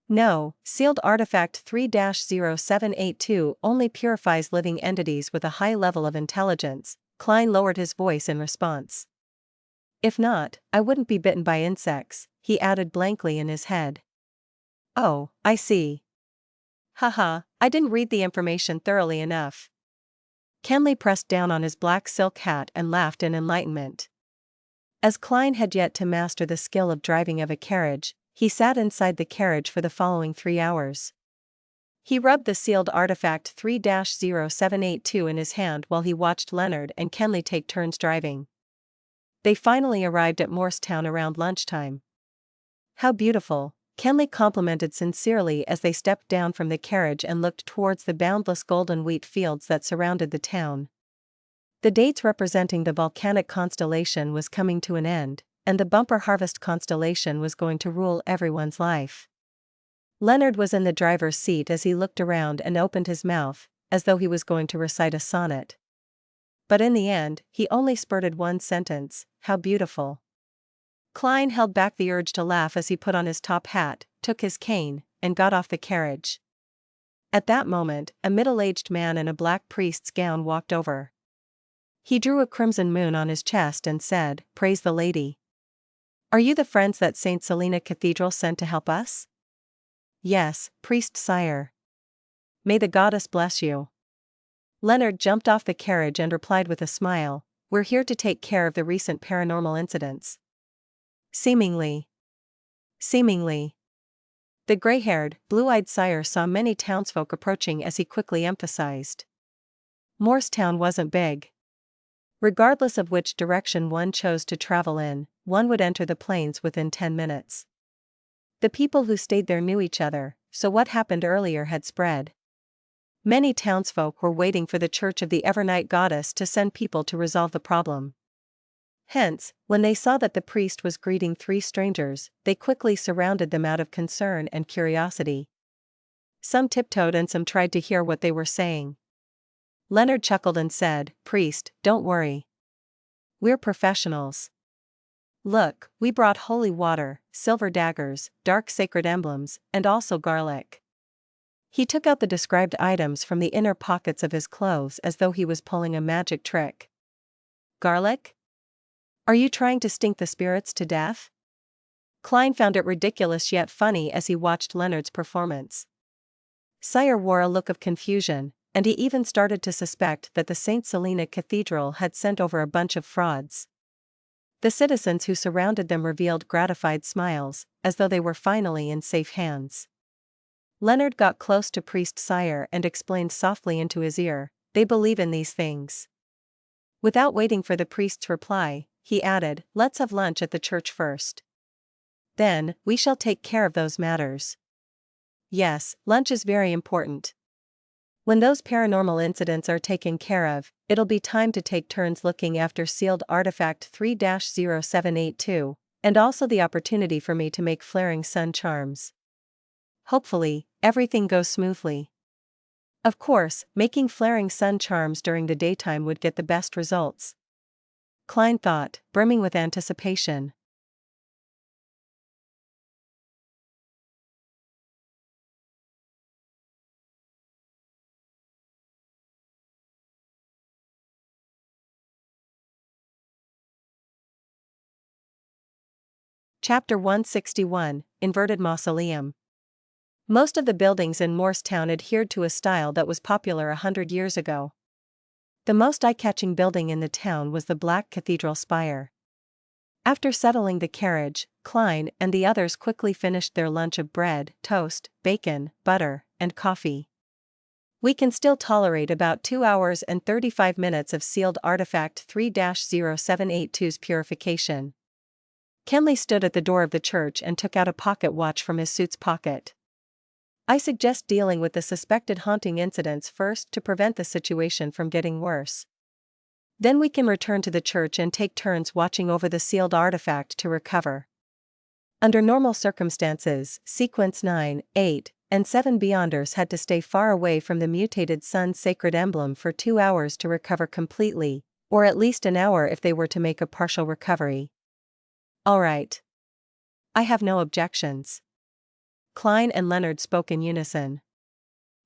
No, sealed artifact 3-0782 only purifies living entities with a high level of intelligence. Klein lowered his voice in response. If not, I wouldn't be bitten by insects, he added blankly in his head. Oh, I see. Haha, I didn't read the information thoroughly enough. Kenley pressed down on his black silk hat and laughed in enlightenment. As Klein had yet to master the skill of driving of a carriage, he sat inside the carriage for the following 3 hours. He rubbed the sealed artifact 3-0782 in his hand while he watched Leonard and Kenley take turns driving. They finally arrived at Morristown around lunchtime. How beautiful, Kenley complimented sincerely as they stepped down from the carriage and looked towards the boundless golden wheat fields that surrounded the town. The dates representing the volcanic constellation was coming to an end, and the bumper harvest constellation was going to rule everyone's life. Leonard was in the driver's seat as he looked around and opened his mouth, as though he was going to recite a sonnet. But in the end, he only spurted one sentence, "How beautiful." Klein held back the urge to laugh as he put on his top hat, took his cane, and got off the carriage. At that moment, a middle-aged man in a black priest's gown walked over. He drew a crimson moon on his chest and said, "Praise the Lady. Are you the friends that St. Selena Cathedral sent to help us?" "Yes, priest sire. May the goddess bless you." Leonard jumped off the carriage and replied with a smile, "We're here to take care of the recent paranormal incidents." Seemingly. The gray-haired, blue-eyed sire saw many townsfolk approaching as he quickly emphasized. Morristown wasn't big. Regardless of which direction one chose to travel in, one would enter the plains within 10 minutes. The people who stayed there knew each other, so what happened earlier had spread. Many townsfolk were waiting for the Church of the Evernight Goddess to send people to resolve the problem. Hence, when they saw that the priest was greeting 3 strangers, they quickly surrounded them out of concern and curiosity. Some tiptoed and some tried to hear what they were saying. Leonard chuckled and said, "Priest, don't worry. We're professionals. Look, we brought holy water, silver daggers, dark sacred emblems, and also garlic." He took out the described items from the inner pockets of his clothes as though he was pulling a magic trick. "Garlic? Are you trying to stink the spirits to death?" Klein found it ridiculous yet funny as he watched Leonard's performance. Sire wore a look of confusion, and he even started to suspect that the St. Selena Cathedral had sent over a bunch of frauds. The citizens who surrounded them revealed gratified smiles, as though they were finally in safe hands. Leonard got close to Priest Sire and explained softly into his ear, "They believe in these things." Without waiting for the priest's reply, he added, "Let's have lunch at the church first. Then, we shall take care of those matters." Yes, lunch is very important. When those paranormal incidents are taken care of, it'll be time to take turns looking after sealed artifact 3-0782, and also the opportunity for me to make flaring sun charms. Hopefully, everything goes smoothly. Of course, making flaring sun charms during the daytime would get the best results. Klein thought, brimming with anticipation. Chapter 161, Inverted Mausoleum. Most of the buildings in Morristown adhered to a style that was popular 100 years ago. The most eye-catching building in the town was the black cathedral spire. After settling the carriage, Klein and the others quickly finished their lunch of bread, toast, bacon, butter, and coffee. We can still tolerate about 2 hours and 35 minutes of sealed artifact 3-0782's purification. Kenley stood at the door of the church and took out a pocket watch from his suit's pocket. "I suggest dealing with the suspected haunting incidents first to prevent the situation from getting worse. Then we can return to the church and take turns watching over the sealed artifact to recover." Under normal circumstances, Sequence 9, 8, and 7 Beyonders had to stay far away from the mutated sun's sacred emblem for 2 hours to recover completely, or at least an hour if they were to make a partial recovery. "All right. I have no objections." Klein and Leonard spoke in unison.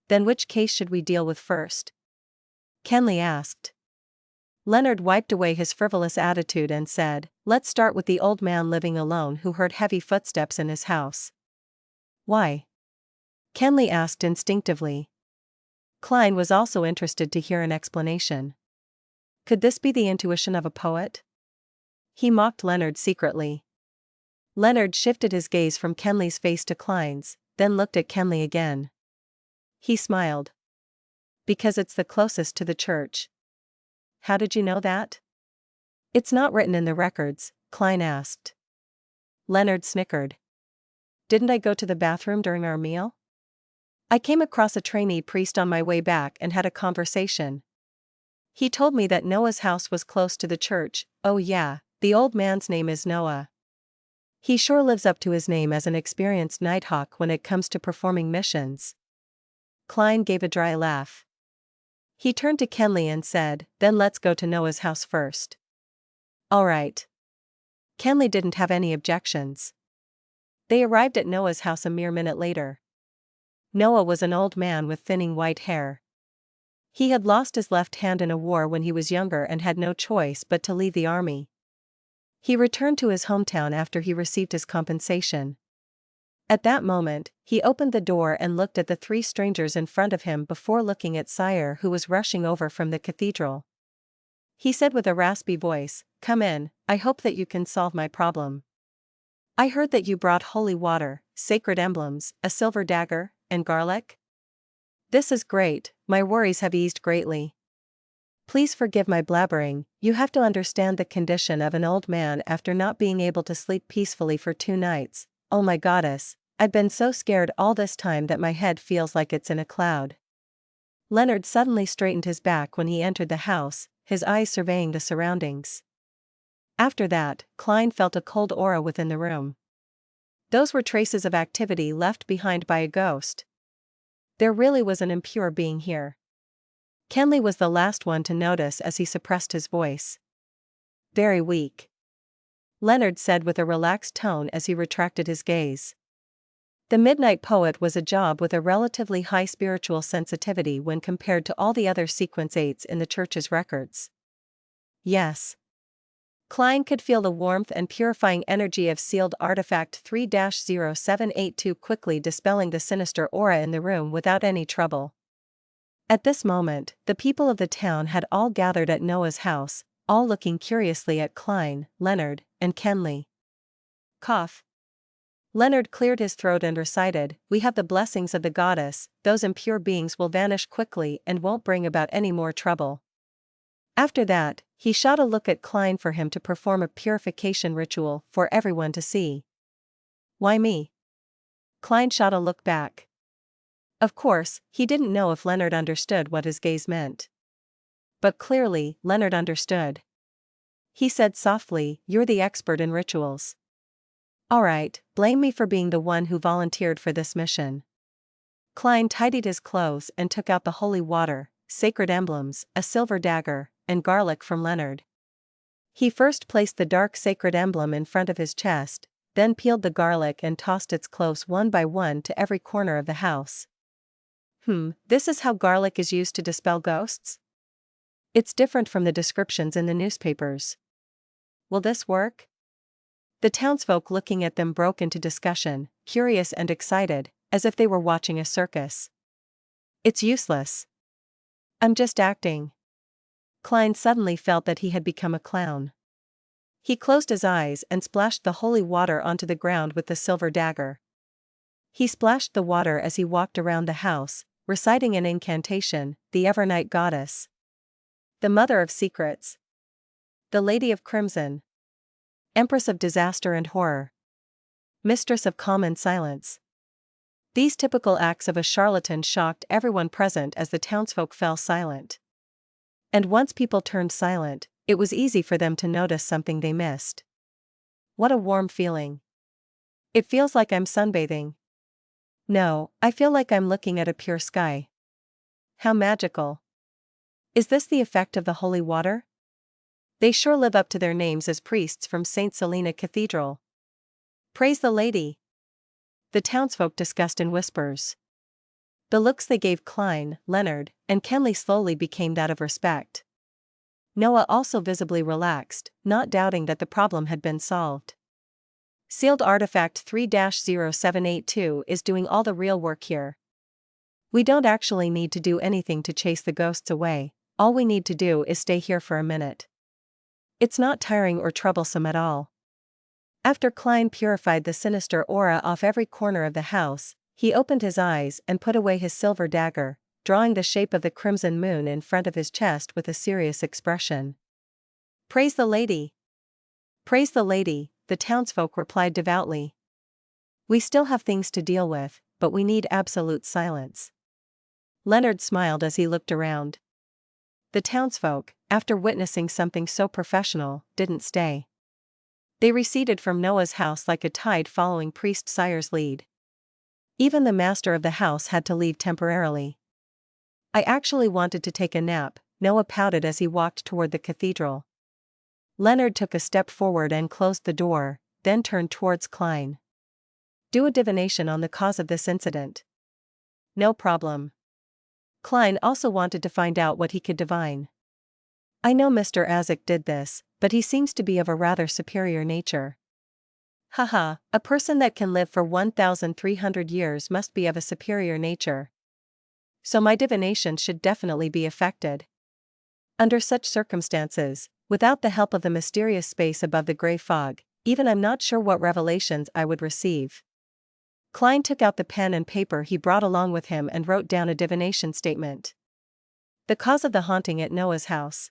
"Then which case should we deal with first?" Kenley asked. Leonard wiped away his frivolous attitude and said, Let's start with the old man living alone who heard heavy footsteps in his house. Why? Kenley asked instinctively. Klein was also interested to hear an explanation. Could this be the intuition of a poet? He mocked Leonard secretly. Leonard shifted his gaze from Kenley's face to Klein's, then looked at Kenley again. He smiled. Because it's the closest to the church. How did you know that? It's not written in the records, Klein asked. Leonard snickered. Didn't I go to the bathroom during our meal? I came across a trainee priest on my way back and had a conversation. He told me that Noah's house was close to the church. Oh yeah, the old man's name is Noah. He sure lives up to his name as an experienced nighthawk when it comes to performing missions. Klein gave a dry laugh. He turned to Kenley and said, then let's go to Noah's house first. All right. Kenley didn't have any objections. They arrived at Noah's house a mere minute later. Noah was an old man with thinning white hair. He had lost his left hand in a war when he was younger and had no choice but to leave the army. He returned to his hometown after he received his compensation. At that moment, he opened the door and looked at the three strangers in front of him before looking at Sire, who was rushing over from the cathedral. He said with a raspy voice, "Come in, I hope that you can solve my problem. I heard that you brought holy water, sacred emblems, a silver dagger, and garlic. This is great, my worries have eased greatly. Please forgive my blabbering, you have to understand the condition of an old man after not being able to sleep peacefully for 2 nights. Oh my goddess, I've been so scared all this time that my head feels like it's in a cloud." Leonard suddenly straightened his back when he entered the house, his eyes surveying the surroundings. After that, Klein felt a cold aura within the room. Those were traces of activity left behind by a ghost. There really was an impure being here. Kenley was the last one to notice as he suppressed his voice. Very weak, Leonard said with a relaxed tone as he retracted his gaze. The Midnight Poet was a job with a relatively high spiritual sensitivity when compared to all the other sequence 8s in the church's records. Yes. Klein could feel the warmth and purifying energy of sealed artifact 3-0782 quickly dispelling the sinister aura in the room without any trouble. At this moment, the people of the town had all gathered at Noah's house, all looking curiously at Klein, Leonard, and Kenley. Cough. Leonard cleared his throat and recited, "We have the blessings of the goddess, those impure beings will vanish quickly and won't bring about any more trouble." After that, he shot a look at Klein for him to perform a purification ritual for everyone to see. Why me? Klein shot a look back. Of course, he didn't know if Leonard understood what his gaze meant. But clearly, Leonard understood. He said softly, "You're the expert in rituals. Alright, blame me for being the one who volunteered for this mission." Klein tidied his clothes and took out the holy water, sacred emblems, a silver dagger, and garlic from Leonard. He first placed the dark sacred emblem in front of his chest, then peeled the garlic and tossed its cloves one by one to every corner of the house. This is how garlic is used to dispel ghosts? It's different from the descriptions in the newspapers. Will this work? The townsfolk looking at them broke into discussion, curious and excited, as if they were watching a circus. It's useless. I'm just acting. Klein suddenly felt that he had become a clown. He closed his eyes and splashed the holy water onto the ground with the silver dagger. He splashed the water as he walked around the house, reciting an incantation, the Evernight Goddess, the Mother of Secrets, the Lady of Crimson, Empress of Disaster and Horror, Mistress of Calm and Silence. These typical acts of a charlatan shocked everyone present as the townsfolk fell silent. And once people turned silent, it was easy for them to notice something they missed. What a warm feeling. It feels like I'm sunbathing. No, I feel like I'm looking at a pure sky. How magical. Is this the effect of the holy water? They sure live up to their names as priests from St. Selena Cathedral. Praise the lady. The townsfolk discussed in whispers. The looks they gave Klein, Leonard, and Kenley slowly became that of respect. Noah also visibly relaxed, not doubting that the problem had been solved. Sealed artifact 3-0782 is doing all the real work here. We don't actually need to do anything to chase the ghosts away, all we need to do is stay here for a minute. It's not tiring or troublesome at all. After Klein purified the sinister aura off every corner of the house, he opened his eyes and put away his silver dagger, drawing the shape of the crimson moon in front of his chest with a serious expression. "Praise the lady! Praise the lady," the townsfolk replied devoutly. "We still have things to deal with, but we need absolute silence." Leonard smiled as he looked around. The townsfolk, after witnessing something so professional, didn't stay. They receded from Noah's house like a tide following Priest Sire's lead. Even the master of the house had to leave temporarily. "I actually wanted to take a nap," Noah pouted as he walked toward the cathedral. Leonard took a step forward and closed the door, then turned towards Klein. "Do a divination on the cause of this incident." "No problem." Klein also wanted to find out what he could divine. "I know Mr. Azik did this, but he seems to be of a rather superior nature." "Haha, a person that can live for 1,300 years must be of a superior nature. So my divination should definitely be affected. Under such circumstances, without the help of the mysterious space above the gray fog, even I'm not sure what revelations I would receive." Klein took out the pen and paper he brought along with him and wrote down a divination statement. The cause of the haunting at Noah's house.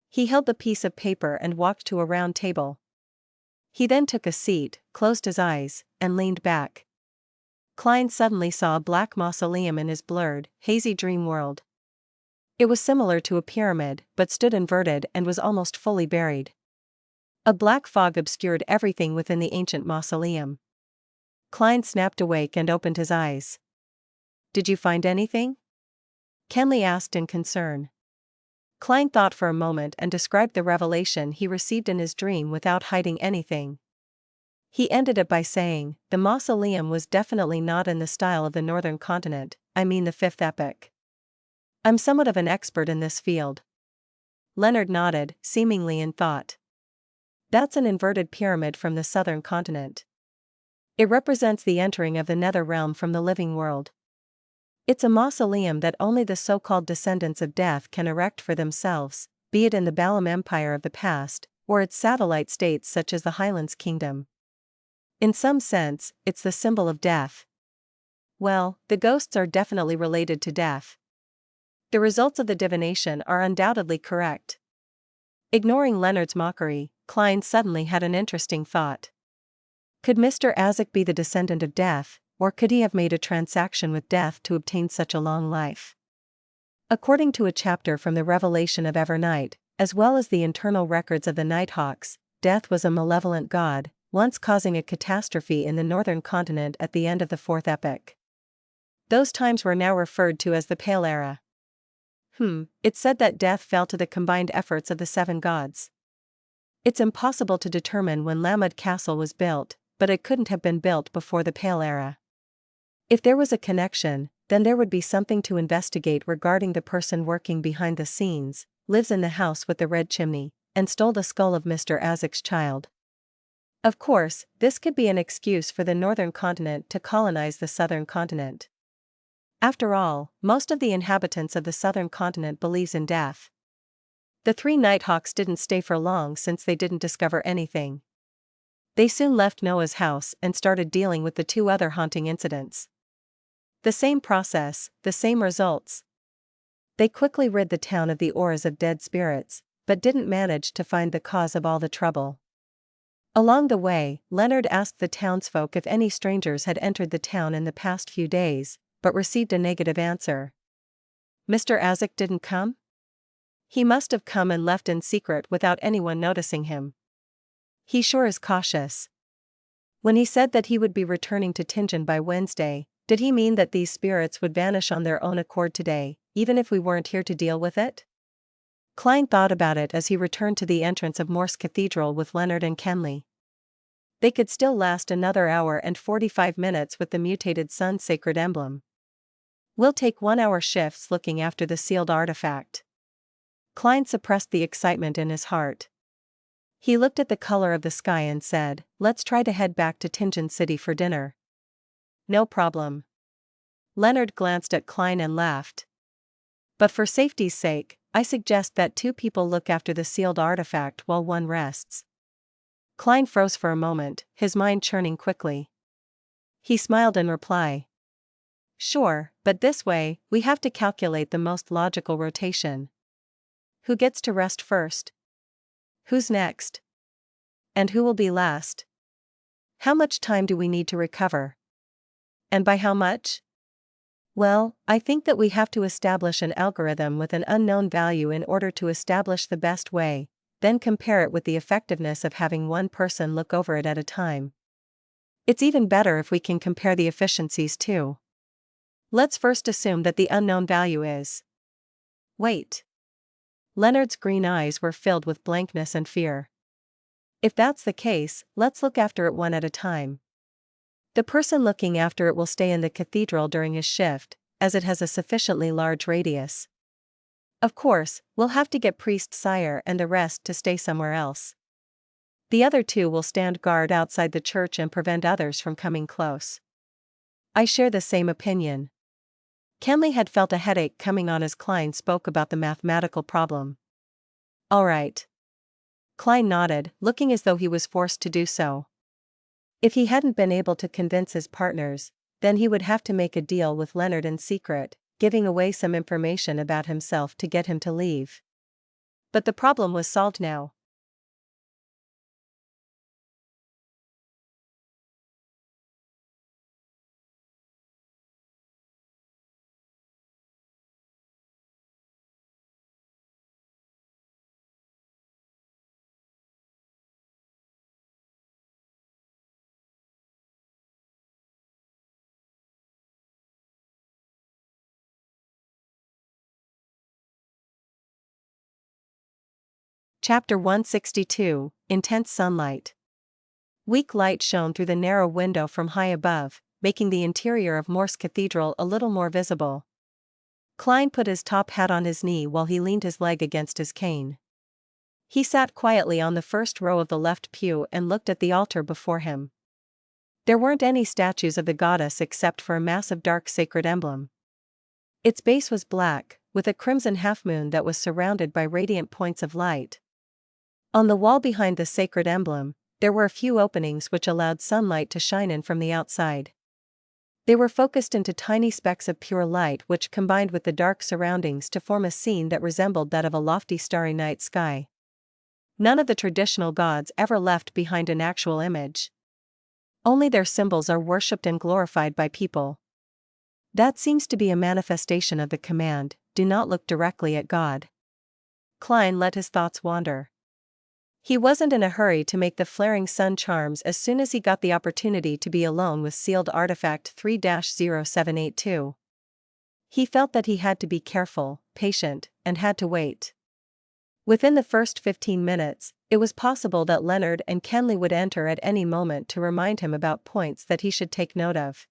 He held the piece of paper and walked to a round table. He then took a seat, closed his eyes, and leaned back. Klein suddenly saw a black mausoleum in his blurred, hazy dream world. It was similar to a pyramid, but stood inverted and was almost fully buried. A black fog obscured everything within the ancient mausoleum. Klein snapped awake and opened his eyes. "Did you find anything?" Kenley asked in concern. Klein thought for a moment and described the revelation he received in his dream without hiding anything. He ended it by saying, "The mausoleum was definitely not in the style of the northern continent, I mean the fifth epoch. I'm somewhat of an expert in this field." Leonard nodded, seemingly in thought. "That's an inverted pyramid from the southern continent. It represents the entering of the nether realm from the living world. It's a mausoleum that only the so-called descendants of death can erect for themselves, be it in the Balam Empire of the past, or its satellite states such as the Highlands Kingdom. In some sense, it's the symbol of death. Well, the ghosts are definitely related to death. The results of the divination are undoubtedly correct." Ignoring Leonard's mockery, Klein suddenly had an interesting thought. Could Mr. Azik be the descendant of death, or could he have made a transaction with death to obtain such a long life? According to a chapter from the Revelation of Evernight, as well as the internal records of the Nighthawks, death was a malevolent god, once causing a catastrophe in the northern continent at the end of the fourth epoch. Those times were now referred to as the Pale Era. It said that death fell to the combined efforts of the seven gods. It's impossible to determine when Lamud Castle was built, but it couldn't have been built before the Pale Era. If there was a connection, then there would be something to investigate regarding the person working behind the scenes, lives in the house with the red chimney, and stole the skull of Mr. Azik's child. Of course, this could be an excuse for the northern continent to colonize the southern continent. After all, most of the inhabitants of the southern continent believes in death. The three Nighthawks didn't stay for long since they didn't discover anything. They soon left Noah's house and started dealing with the two other haunting incidents. The same process, the same results. They quickly rid the town of the auras of dead spirits, but didn't manage to find the cause of all the trouble. Along the way, Leonard asked the townsfolk if any strangers had entered the town in the past few days, but received a negative answer. "Mr. Azik didn't come? He must have come and left in secret without anyone noticing him. He sure is cautious." When he said that he would be returning to Tingen by Wednesday, did he mean that these spirits would vanish on their own accord today, even if we weren't here to deal with it? Klein thought about it as he returned to the entrance of Morse Cathedral with Leonard and Kenley. They could still last another hour and 45 minutes with the mutated sun's sacred emblem. "We'll take 1-hour shifts looking after the sealed artifact. Klein suppressed the excitement in his heart. He looked at the color of the sky and said, "Let's try to head back to Tingen City for dinner." "No problem." Leonard glanced at Klein and laughed. "But for safety's sake, I suggest that two people look after the sealed artifact while one rests." Klein froze for a moment, his mind churning quickly. He smiled in reply. "Sure, but this way, we have to calculate the most logical rotation. Who gets to rest first? Who's next? And who will be last? How much time do we need to recover? And by how much? Well, I think that we have to establish an algorithm with an unknown value in order to establish the best way, then compare it with the effectiveness of having one person look over it at a time. It's even better if we can compare the efficiencies too. Let's first assume that the unknown value is. Wait. Leonard's green eyes were filled with blankness and fear. If that's the case, let's look after it one at a time. The person looking after it will stay in the cathedral during his shift, as it has a sufficiently large radius. Of course, we'll have to get Priest Sire and the rest to stay somewhere else. The other two will stand guard outside the church and prevent others from coming close. I share the same opinion. Kenley had felt a headache coming on as Klein spoke about the mathematical problem. All right. Klein nodded, looking as though he was forced to do so. If he hadn't been able to convince his partners, then he would have to make a deal with Leonard in secret, giving away some information about himself to get him to leave. But the problem was solved now. Chapter 162, Intense Sunlight. Weak light shone through the narrow window from high above, making the interior of Morse Cathedral a little more visible. Klein put his top hat on his knee while he leaned his leg against his cane. He sat quietly on the first row of the left pew and looked at the altar before him. There weren't any statues of the goddess except for a massive dark sacred emblem. Its base was black, with a crimson half-moon that was surrounded by radiant points of light. On the wall behind the sacred emblem, there were a few openings which allowed sunlight to shine in from the outside. They were focused into tiny specks of pure light which combined with the dark surroundings to form a scene that resembled that of a lofty starry night sky. None of the traditional gods ever left behind an actual image. Only their symbols are worshipped and glorified by people. That seems to be a manifestation of the command, do not look directly at God. Klein let his thoughts wander. He wasn't in a hurry to make the flaring sun charms as soon as he got the opportunity to be alone with sealed artifact 3-0782. He felt that he had to be careful, patient, and had to wait. Within the first 15 minutes, it was possible that Leonard and Kenley would enter at any moment to remind him about points that he should take note of.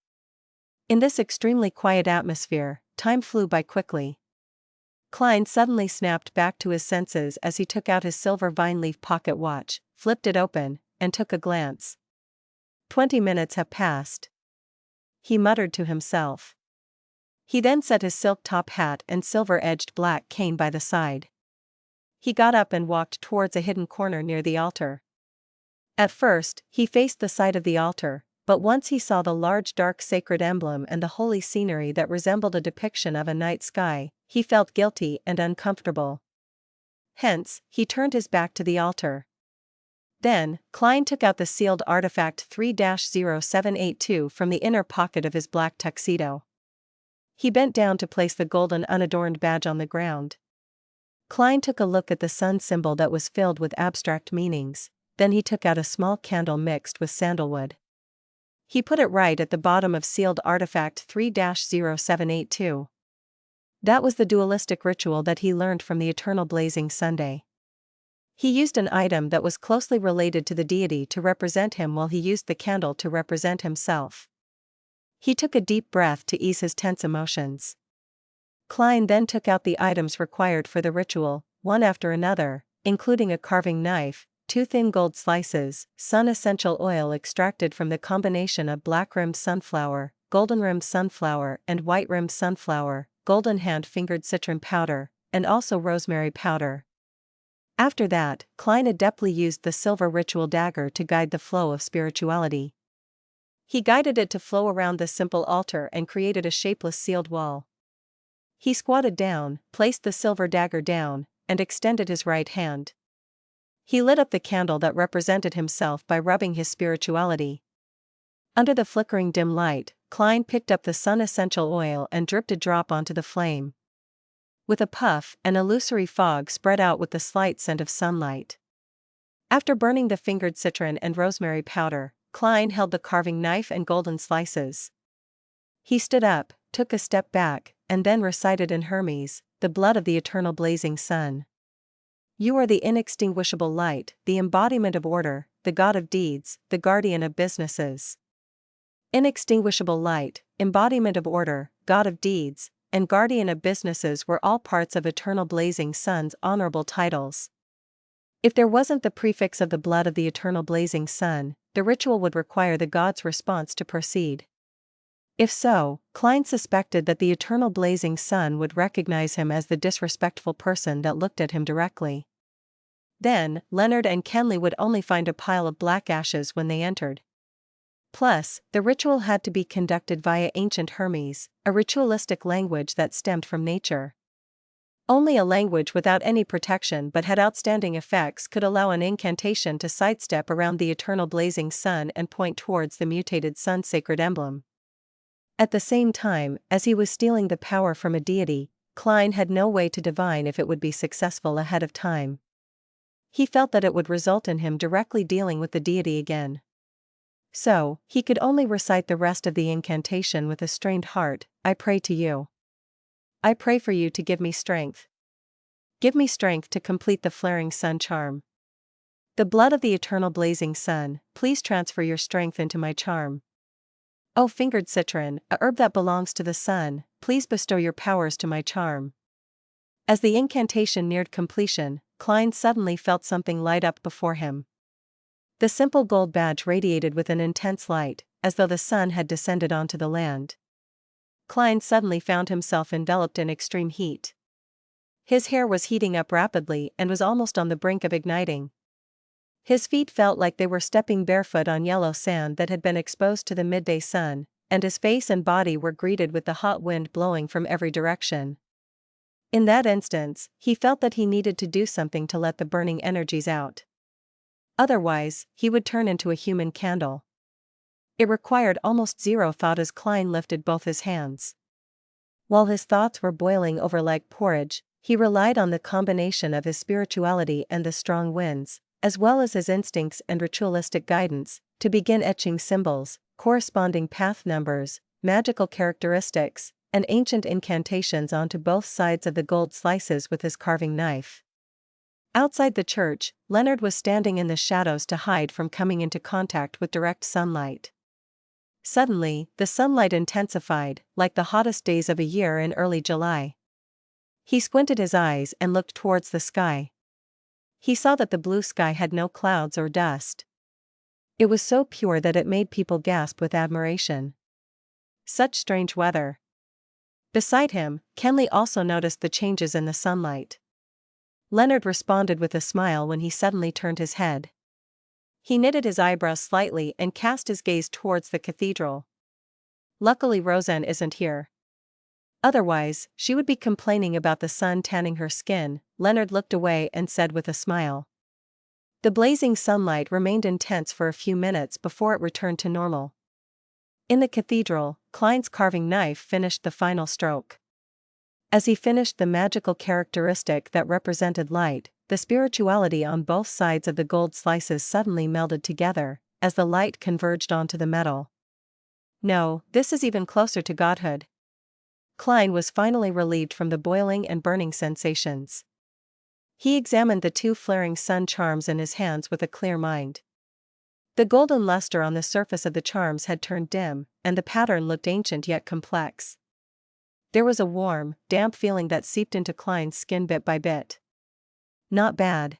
In this extremely quiet atmosphere, time flew by quickly. Klein suddenly snapped back to his senses as he took out his silver vine-leaf pocket watch, flipped it open, and took a glance. 20 minutes have passed. He muttered to himself. He then set his silk top hat and silver-edged black cane by the side. He got up and walked towards a hidden corner near the altar. At first, he faced the side of the altar, but once he saw the large dark sacred emblem and the holy scenery that resembled a depiction of a night sky, he felt guilty and uncomfortable. Hence, he turned his back to the altar. Then, Klein took out the sealed artifact 3-0782 from the inner pocket of his black tuxedo. He bent down to place the golden unadorned badge on the ground. Klein took a look at the sun symbol that was filled with abstract meanings, then he took out a small candle mixed with sandalwood. He put it right at the bottom of sealed artifact 3-0782. That was the dualistic ritual that he learned from the Eternal Blazing Sunday. He used an item that was closely related to the deity to represent him while he used the candle to represent himself. He took a deep breath to ease his tense emotions. Klein then took out the items required for the ritual, one after another, including a carving knife, 2 thin gold slices, sun essential oil extracted from the combination of black-rimmed sunflower, golden-rimmed sunflower and white-rimmed sunflower, golden hand-fingered citron powder, and also rosemary powder. After that, Klein adeptly used the silver ritual dagger to guide the flow of spirituality. He guided it to flow around the simple altar and created a shapeless sealed wall. He squatted down, placed the silver dagger down, and extended his right hand. He lit up the candle that represented himself by rubbing his spirituality. Under the flickering dim light, Klein picked up the sun essential oil and dripped a drop onto the flame. With a puff, an illusory fog spread out with the slight scent of sunlight. After burning the fingered citron and rosemary powder, Klein held the carving knife and golden slices. He stood up, took a step back, and then recited in Hermes, the blood of the eternal blazing sun. You are the inextinguishable light, the embodiment of order, the god of deeds, the guardian of businesses. Inextinguishable light, embodiment of order, god of deeds, and guardian of businesses were all parts of Eternal Blazing Sun's honorable titles. If there wasn't the prefix of the blood of the Eternal Blazing Sun, the ritual would require the god's response to proceed. If so, Klein suspected that the Eternal Blazing Sun would recognize him as the disrespectful person that looked at him directly. Then, Leonard and Kenley would only find a pile of black ashes when they entered. Plus, the ritual had to be conducted via ancient Hermes, a ritualistic language that stemmed from nature. Only a language without any protection but had outstanding effects could allow an incantation to sidestep around the eternal blazing sun and point towards the mutated sun's sacred emblem. At the same time, as he was stealing the power from a deity, Klein had no way to divine if it would be successful ahead of time. He felt that it would result in him directly dealing with the deity again. So, he could only recite the rest of the incantation with a strained heart. I pray to you. I pray for you to give me strength. Give me strength to complete the flaring sun charm. The blood of the eternal blazing sun, please transfer your strength into my charm. O fingered citron, a herb that belongs to the sun, please bestow your powers to my charm. As the incantation neared completion, Klein suddenly felt something light up before him. The simple gold badge radiated with an intense light, as though the sun had descended onto the land. Klein suddenly found himself enveloped in extreme heat. His hair was heating up rapidly and was almost on the brink of igniting. His feet felt like they were stepping barefoot on yellow sand that had been exposed to the midday sun, and his face and body were greeted with the hot wind blowing from every direction. In that instance, he felt that he needed to do something to let the burning energies out. Otherwise, he would turn into a human candle. It required almost zero thought as Klein lifted both his hands. While his thoughts were boiling over like porridge, he relied on the combination of his spirituality and the strong winds, as well as his instincts and ritualistic guidance, to begin etching symbols, corresponding path numbers, magical characteristics, and ancient incantations onto both sides of the gold slices with his carving knife. Outside the church, Leonard was standing in the shadows to hide from coming into contact with direct sunlight. Suddenly, the sunlight intensified, like the hottest days of a year in early July. He squinted his eyes and looked towards the sky. He saw that the blue sky had no clouds or dust. It was so pure that it made people gasp with admiration. Such strange weather. Beside him, Kenley also noticed the changes in the sunlight. Leonard responded with a smile when he suddenly turned his head. He knitted his eyebrows slightly and cast his gaze towards the cathedral. Luckily Roseanne isn't here. Otherwise, she would be complaining about the sun tanning her skin. Leonard looked away and said with a smile. The blazing sunlight remained intense for a few minutes before it returned to normal. In the cathedral, Klein's carving knife finished the final stroke. As he finished the magical characteristic that represented light, the spirituality on both sides of the gold slices suddenly melded together, as the light converged onto the metal. No, this is even closer to godhood. Klein was finally relieved from the boiling and burning sensations. He examined the 2 flaring sun charms in his hands with a clear mind. The golden luster on the surface of the charms had turned dim, and the pattern looked ancient yet complex. There was a warm, damp feeling that seeped into Klein's skin bit by bit. Not bad.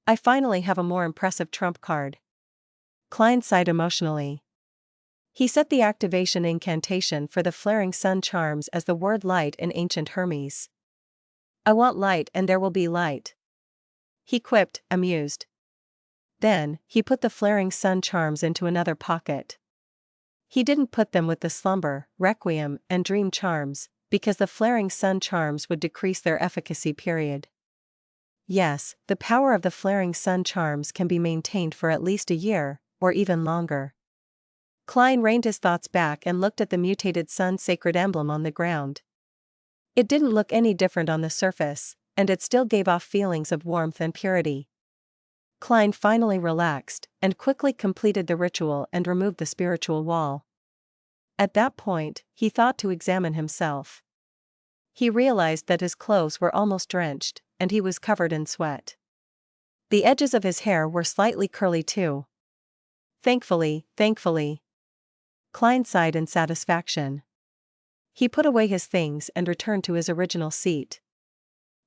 I finally have a more impressive trump card. Klein sighed emotionally. He set the activation incantation for the flaring sun charms as the word light in ancient Hermes. I want light and there will be light. He quipped, amused. Then, he put the flaring sun charms into another pocket. He didn't put them with the slumber, requiem, and dream charms, because the flaring sun charms would decrease their efficacy. Yes, the power of the flaring sun charms can be maintained for at least a year, or even longer. Klein reined his thoughts back and looked at the mutated sun sacred emblem on the ground. It didn't look any different on the surface, and it still gave off feelings of warmth and purity. Klein finally relaxed, and quickly completed the ritual and removed the spiritual wall. At that point, he thought to examine himself. He realized that his clothes were almost drenched, and he was covered in sweat. The edges of his hair were slightly curly too. Thankfully. Klein sighed in satisfaction. He put away his things and returned to his original seat.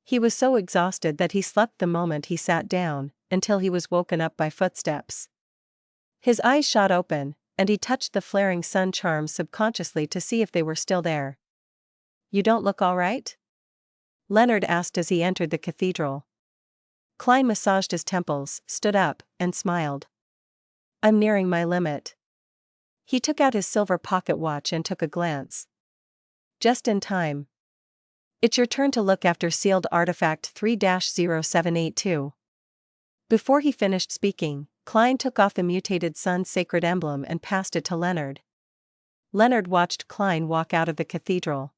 He was so exhausted that he slept the moment he sat down, until he was woken up by footsteps. His eyes shot open, and he touched the flaring sun charms subconsciously to see if they were still there. You don't look all right? Leonard asked as he entered the cathedral. Klein massaged his temples, stood up, and smiled. I'm nearing my limit. He took out his silver pocket watch and took a glance. Just in time. It's your turn to look after sealed artifact 3-0782. Before he finished speaking, Klein took off the mutated sun sacred emblem and passed it to Leonard. Leonard watched Klein walk out of the cathedral.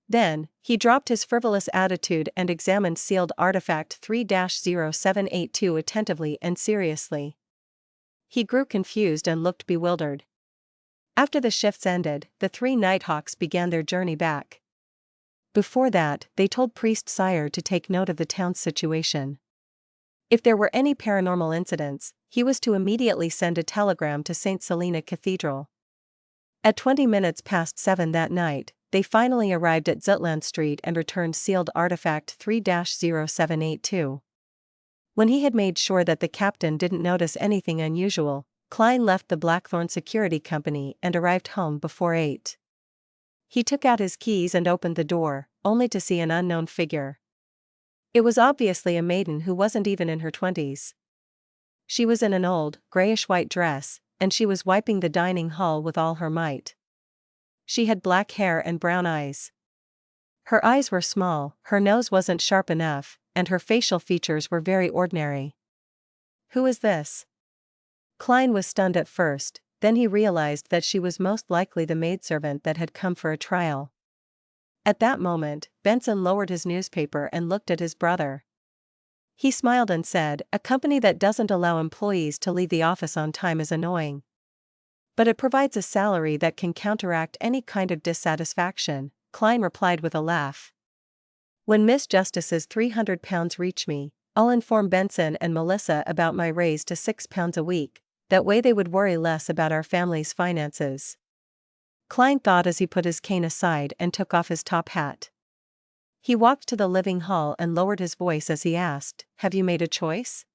Then, he dropped his frivolous attitude and examined sealed artifact 3-0782 attentively and seriously. He grew confused and looked bewildered. After the shifts ended, the three Nighthawks began their journey back. Before that, they told Priest Sire to take note of the town's situation. If there were any paranormal incidents, he was to immediately send a telegram to St. Selena Cathedral. At 7:20 that night, they finally arrived at Zutland Street and returned sealed artifact 3-0782. When he had made sure that the captain didn't notice anything unusual, Klein left the Blackthorn Security Company and arrived home before 8. He took out his keys and opened the door, only to see an unknown figure. It was obviously a maiden who wasn't even in her 20s. She was in an old, grayish-white dress, and she was wiping the dining hall with all her might. She had black hair and brown eyes. Her eyes were small, her nose wasn't sharp enough, and her facial features were very ordinary. Who is this? Klein was stunned at first, then he realized that she was most likely the maidservant that had come for a trial. At that moment, Benson lowered his newspaper and looked at his brother. He smiled and said, "A company that doesn't allow employees to leave the office on time is annoying. But it provides a salary that can counteract any kind of dissatisfaction," Klein replied with a laugh. "When Miss Justice's £300 reach me, I'll inform Benson and Melissa about my raise to £6 a week, that way they would worry less about our family's finances." Klein thought as he put his cane aside and took off his top hat. He walked to the living hall and lowered his voice as he asked, "Have you made a choice?"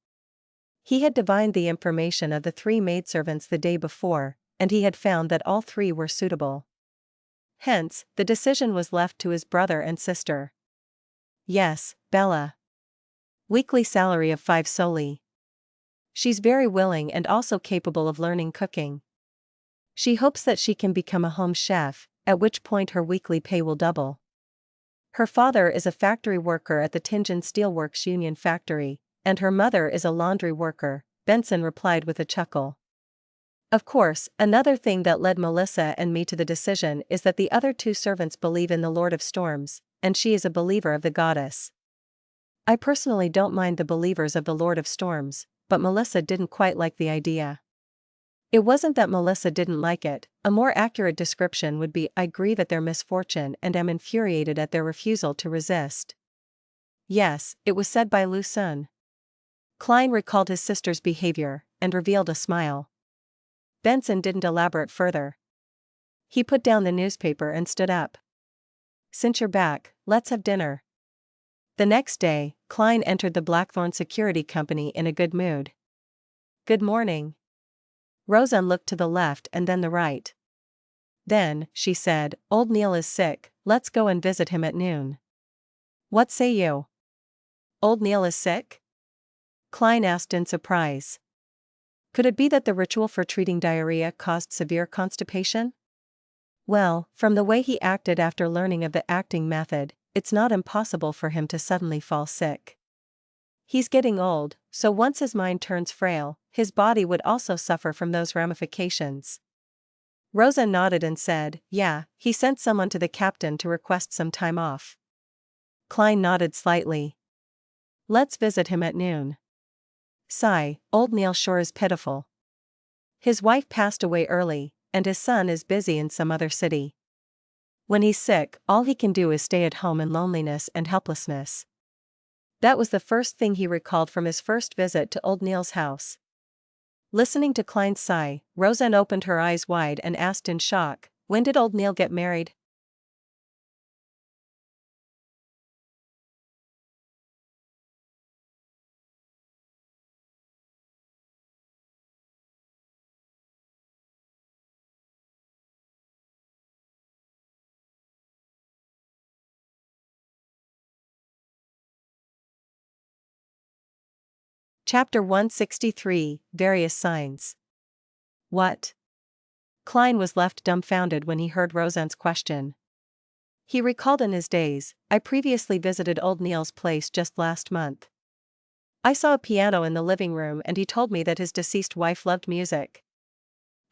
He had divined the information of the three maidservants the day before, and he had found that all three were suitable. Hence, the decision was left to his brother and sister. "Yes, Bella. Weekly salary of 5 soldi. She's very willing and also capable of learning cooking. She hopes that she can become a home chef, at which point her weekly pay will double. Her father is a factory worker at the Tingen Steelworks Union factory, and her mother is a laundry worker," Benson replied with a chuckle. "Of course, another thing that led Melissa and me to the decision is that the other two servants believe in the Lord of Storms, and she is a believer of the goddess. I personally don't mind the believers of the Lord of Storms, but Melissa didn't quite like the idea." It wasn't that Melissa didn't like it, a more accurate description would be, "I grieve at their misfortune and am infuriated at their refusal to resist." Yes, it was said by Lu Sun. Klein recalled his sister's behavior, and revealed a smile. Benson didn't elaborate further. He put down the newspaper and stood up. "Since you're back, let's have dinner." The next day, Klein entered the Blackthorn Security Company in a good mood. "Good morning." Roseanne looked to the left and then the right. Then, she said, "Old Neil is sick, let's go and visit him at noon." "What say you?" "Old Neil is sick?" Klein asked in surprise. Could it be that the ritual for treating diarrhea caused severe constipation? Well, from the way he acted after learning of the acting method, it's not impossible for him to suddenly fall sick. He's getting old, so once his mind turns frail, his body would also suffer from those ramifications. Rosa nodded and said, "Yeah, he sent someone to the captain to request some time off." Klein nodded slightly. "Let's visit him at noon." Sigh, old Neil sure is pitiful. His wife passed away early, and his son is busy in some other city. When he's sick, all he can do is stay at home in loneliness and helplessness. That was the first thing he recalled from his first visit to old Neil's house. Listening to Klein's sigh, Roseanne opened her eyes wide and asked in shock, "When did old Neil get married?" Chapter 163, Various Signs. What? Klein was left dumbfounded when he heard Roseanne's question. He recalled in his daze, "I previously visited old Neil's place just last month. I saw a piano in the living room and he told me that his deceased wife loved music."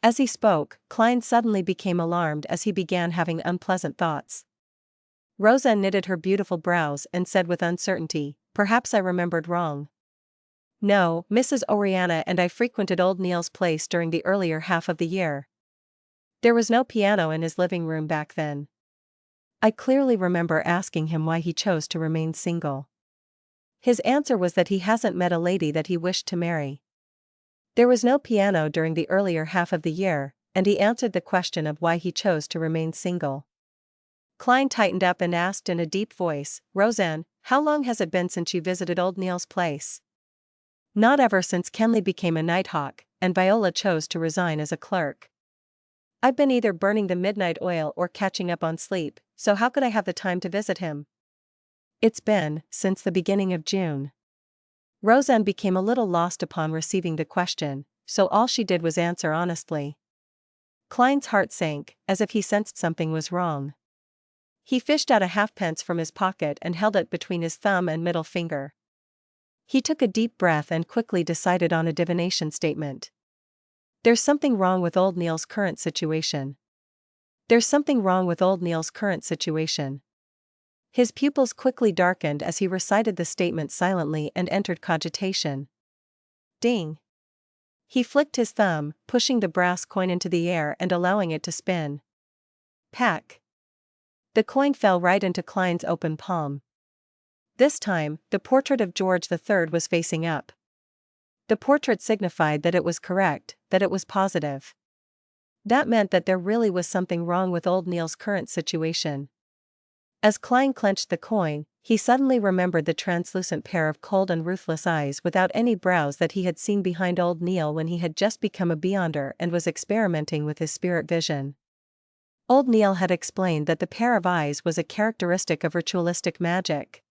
As he spoke, Klein suddenly became alarmed as he began having unpleasant thoughts. Roseanne knitted her beautiful brows and said with uncertainty, "Perhaps I remembered wrong. No, Mrs. Oriana and I frequented old Neil's place during the earlier half of the year. There was no piano in his living room back then. I clearly remember asking him why he chose to remain single. His answer was that he hasn't met a lady that he wished to marry. There was no piano during the earlier half of the year, and he answered the question of why he chose to remain single." Klein tightened up and asked in a deep voice, "Roseanne, how long has it been since you visited old Neil's place?" "Not ever since Kenley became a nighthawk, and Viola chose to resign as a clerk. I've been either burning the midnight oil or catching up on sleep, so how could I have the time to visit him?" "It's been since the beginning of June." Roseanne became a little lost upon receiving the question, so all she did was answer honestly. Klein's heart sank, as if he sensed something was wrong. He fished out a halfpence from his pocket and held it between his thumb and middle finger. He took a deep breath and quickly decided on a divination statement. "There's something wrong with old Neil's current situation. There's something wrong with old Neil's current situation." His pupils quickly darkened as he recited the statement silently and entered cogitation. Ding! He flicked his thumb, pushing the brass coin into the air and allowing it to spin. Pack! The coin fell right into Klein's open palm. This time, the portrait of George III was facing up. The portrait signified that it was correct, that it was positive. That meant that there really was something wrong with old Neil's current situation. As Klein clenched the coin, he suddenly remembered the translucent pair of cold and ruthless eyes without any brows that he had seen behind old Neil when he had just become a Beyonder and was experimenting with his spirit vision. Old Neil had explained that the pair of eyes was a characteristic of ritualistic magic.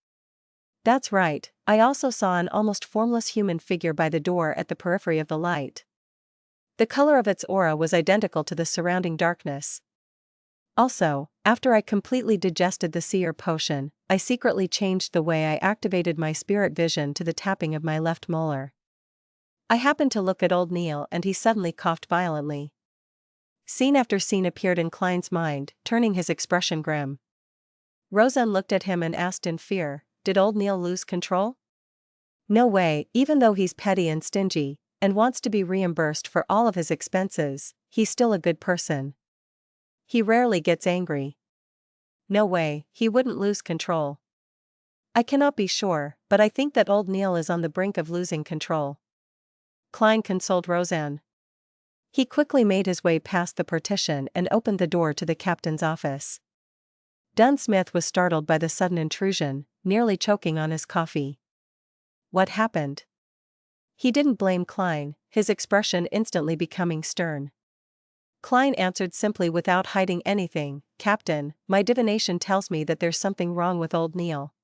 That's right, I also saw an almost formless human figure by the door at the periphery of the light. The color of its aura was identical to the surrounding darkness. Also, after I completely digested the seer potion, I secretly changed the way I activated my spirit vision to the tapping of my left molar. I happened to look at old Neil and he suddenly coughed violently. Scene after scene appeared in Klein's mind, turning his expression grim. Roseanne looked at him and asked in fear, "Did old Neil lose control?" "No way, even though he's petty and stingy, and wants to be reimbursed for all of his expenses, he's still a good person. He rarely gets angry. No way, he wouldn't lose control." "I cannot be sure, but I think that old Neil is on the brink of losing control." Klein consoled Roseanne. He quickly made his way past the partition and opened the door to the captain's office. Dunsmith was startled by the sudden intrusion, nearly choking on his coffee. What happened? He didn't blame Klein, his expression instantly becoming stern. Klein answered simply without hiding anything, "Captain, my divination tells me that there's something wrong with old Neil.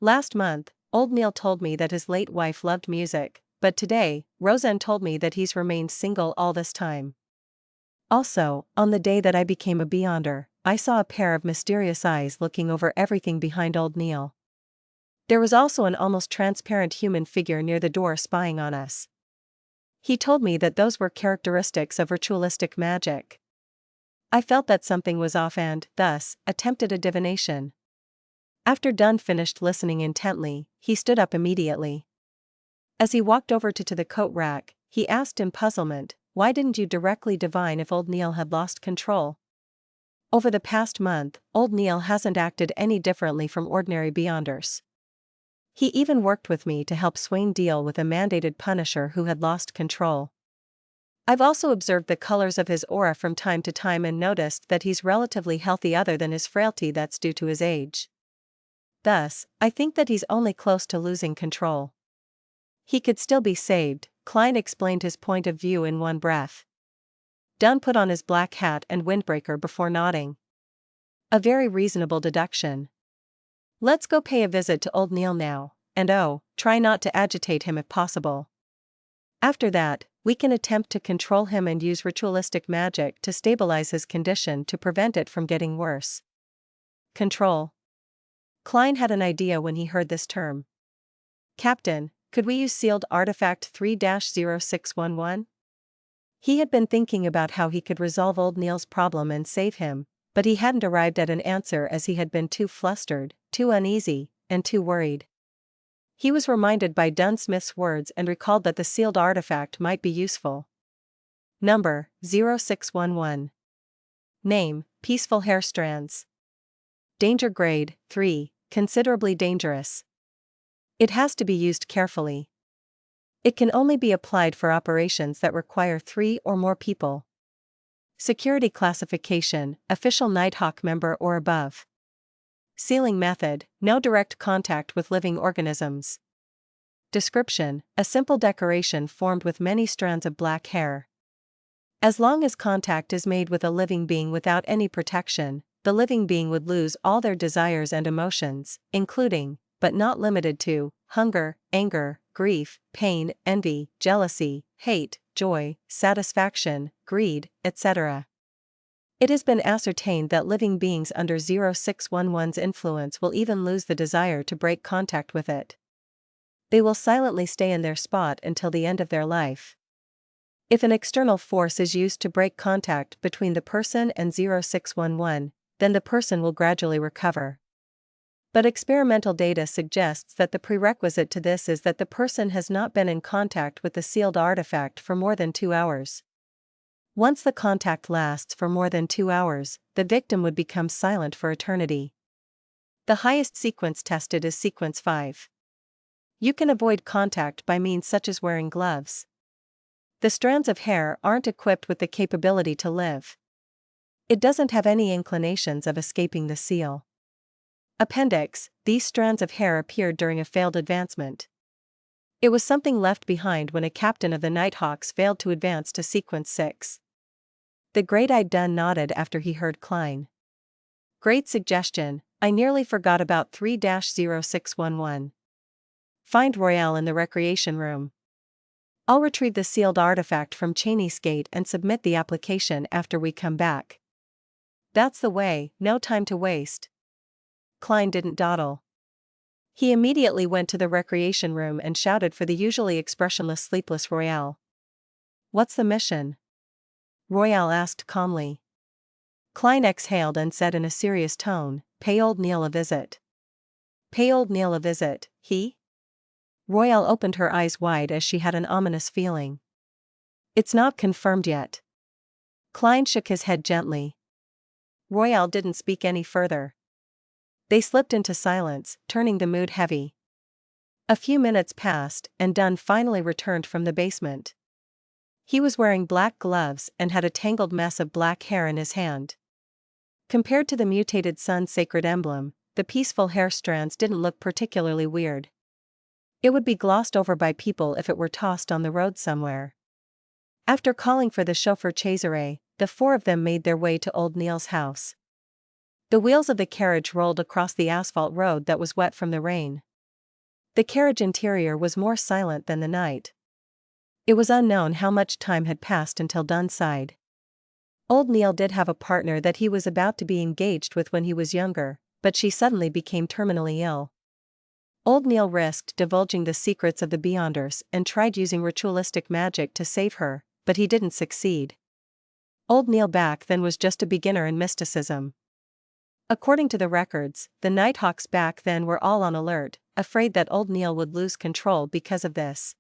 Last month, old Neil told me that his late wife loved music, but today, Roseanne told me that he's remained single all this time. Also, on the day that I became a Beyonder, I saw a pair of mysterious eyes looking over everything behind old Neil. There was also an almost transparent human figure near the door spying on us. He told me that those were characteristics of ritualistic magic. I felt that something was off and, thus, attempted a divination." After Dunn finished listening intently, he stood up immediately. As he walked over to the coat rack, he asked in puzzlement, "Why didn't you directly divine if old Neil had lost control? Over the past month, old Neil hasn't acted any differently from ordinary Beyonders. He even worked with me to help Swain deal with a mandated punisher who had lost control. I've also observed the colors of his aura from time to time and noticed that he's relatively healthy other than his frailty that's due to his age. Thus, I think that he's only close to losing control. He could still be saved." Klein explained his point of view in one breath. Dunn put on his black hat and windbreaker before nodding. "A very reasonable deduction. Let's go pay a visit to old Neil now, and try not to agitate him if possible. After that, we can attempt to control him and use ritualistic magic to stabilize his condition to prevent it from getting worse." Control. Klein had an idea when he heard this term. "Captain, could we use sealed artifact 3-0611? He had been thinking about how he could resolve old Neil's problem and save him, but he hadn't arrived at an answer as he had been too flustered, too uneasy, and too worried. He was reminded by Dunn Smith's words and recalled that the sealed artifact might be useful. Number, 0611. Name, Peaceful Hair Strands. Danger grade, 3, considerably dangerous. It has to be used carefully. It can only be applied for operations that require 3 or more people. Security classification, official Nighthawk member or above. Sealing method, no direct contact with living organisms. Description, a simple decoration formed with many strands of black hair. As long as contact is made with a living being without any protection, the living being would lose all their desires and emotions, including, but not limited to, hunger, anger, grief, pain, envy, jealousy, hate, joy, satisfaction, greed, etc. It has been ascertained that living beings under 0611's influence will even lose the desire to break contact with it. They will silently stay in their spot until the end of their life. If an external force is used to break contact between the person and 0611, then the person will gradually recover. But experimental data suggests that the prerequisite to this is that the person has not been in contact with the sealed artifact for more than 2 hours. Once the contact lasts for more than 2 hours, the victim would become silent for eternity. The highest sequence tested is sequence 5. You can avoid contact by means such as wearing gloves. The strands of hair aren't equipped with the capability to live. It doesn't have any inclinations of escaping the seal. Appendix, these strands of hair appeared during a failed advancement. It was something left behind when a captain of the Nighthawks failed to advance to sequence 6. The great-eyed Dunn nodded after he heard Klein. Great suggestion, I nearly forgot about 3-0611. Find Royale in the recreation room. I'll retrieve the sealed artifact from Cheney's gate and submit the application after we come back. That's the way, no time to waste. Klein didn't dawdle. He immediately went to the recreation room and shouted for the usually expressionless sleepless Royale. What's the mission? Royale asked calmly. Klein exhaled and said in a serious tone, pay old Neil a visit. Pay old Neil a visit, he? Royale opened her eyes wide as she had an ominous feeling. It's not confirmed yet. Klein shook his head gently. Royale didn't speak any further. They slipped into silence, turning the mood heavy. A few minutes passed, and Dunn finally returned from the basement. He was wearing black gloves and had a tangled mess of black hair in his hand. Compared to the mutated sun's sacred emblem, the peaceful hair strands didn't look particularly weird. It would be glossed over by people if it were tossed on the road somewhere. After calling for the chauffeur Cesare, the four of them made their way to old Neil's house. The wheels of the carriage rolled across the asphalt road that was wet from the rain. The carriage interior was more silent than the night. It was unknown how much time had passed until Dunn sighed. Old Neil did have a partner that he was about to be engaged with when he was younger, but she suddenly became terminally ill. Old Neil risked divulging the secrets of the Beyonders and tried using ritualistic magic to save her, but he didn't succeed. Old Neil back then was just a beginner in mysticism. According to the records, the Nighthawks back then were all on alert, afraid that old Neil would lose control because of this.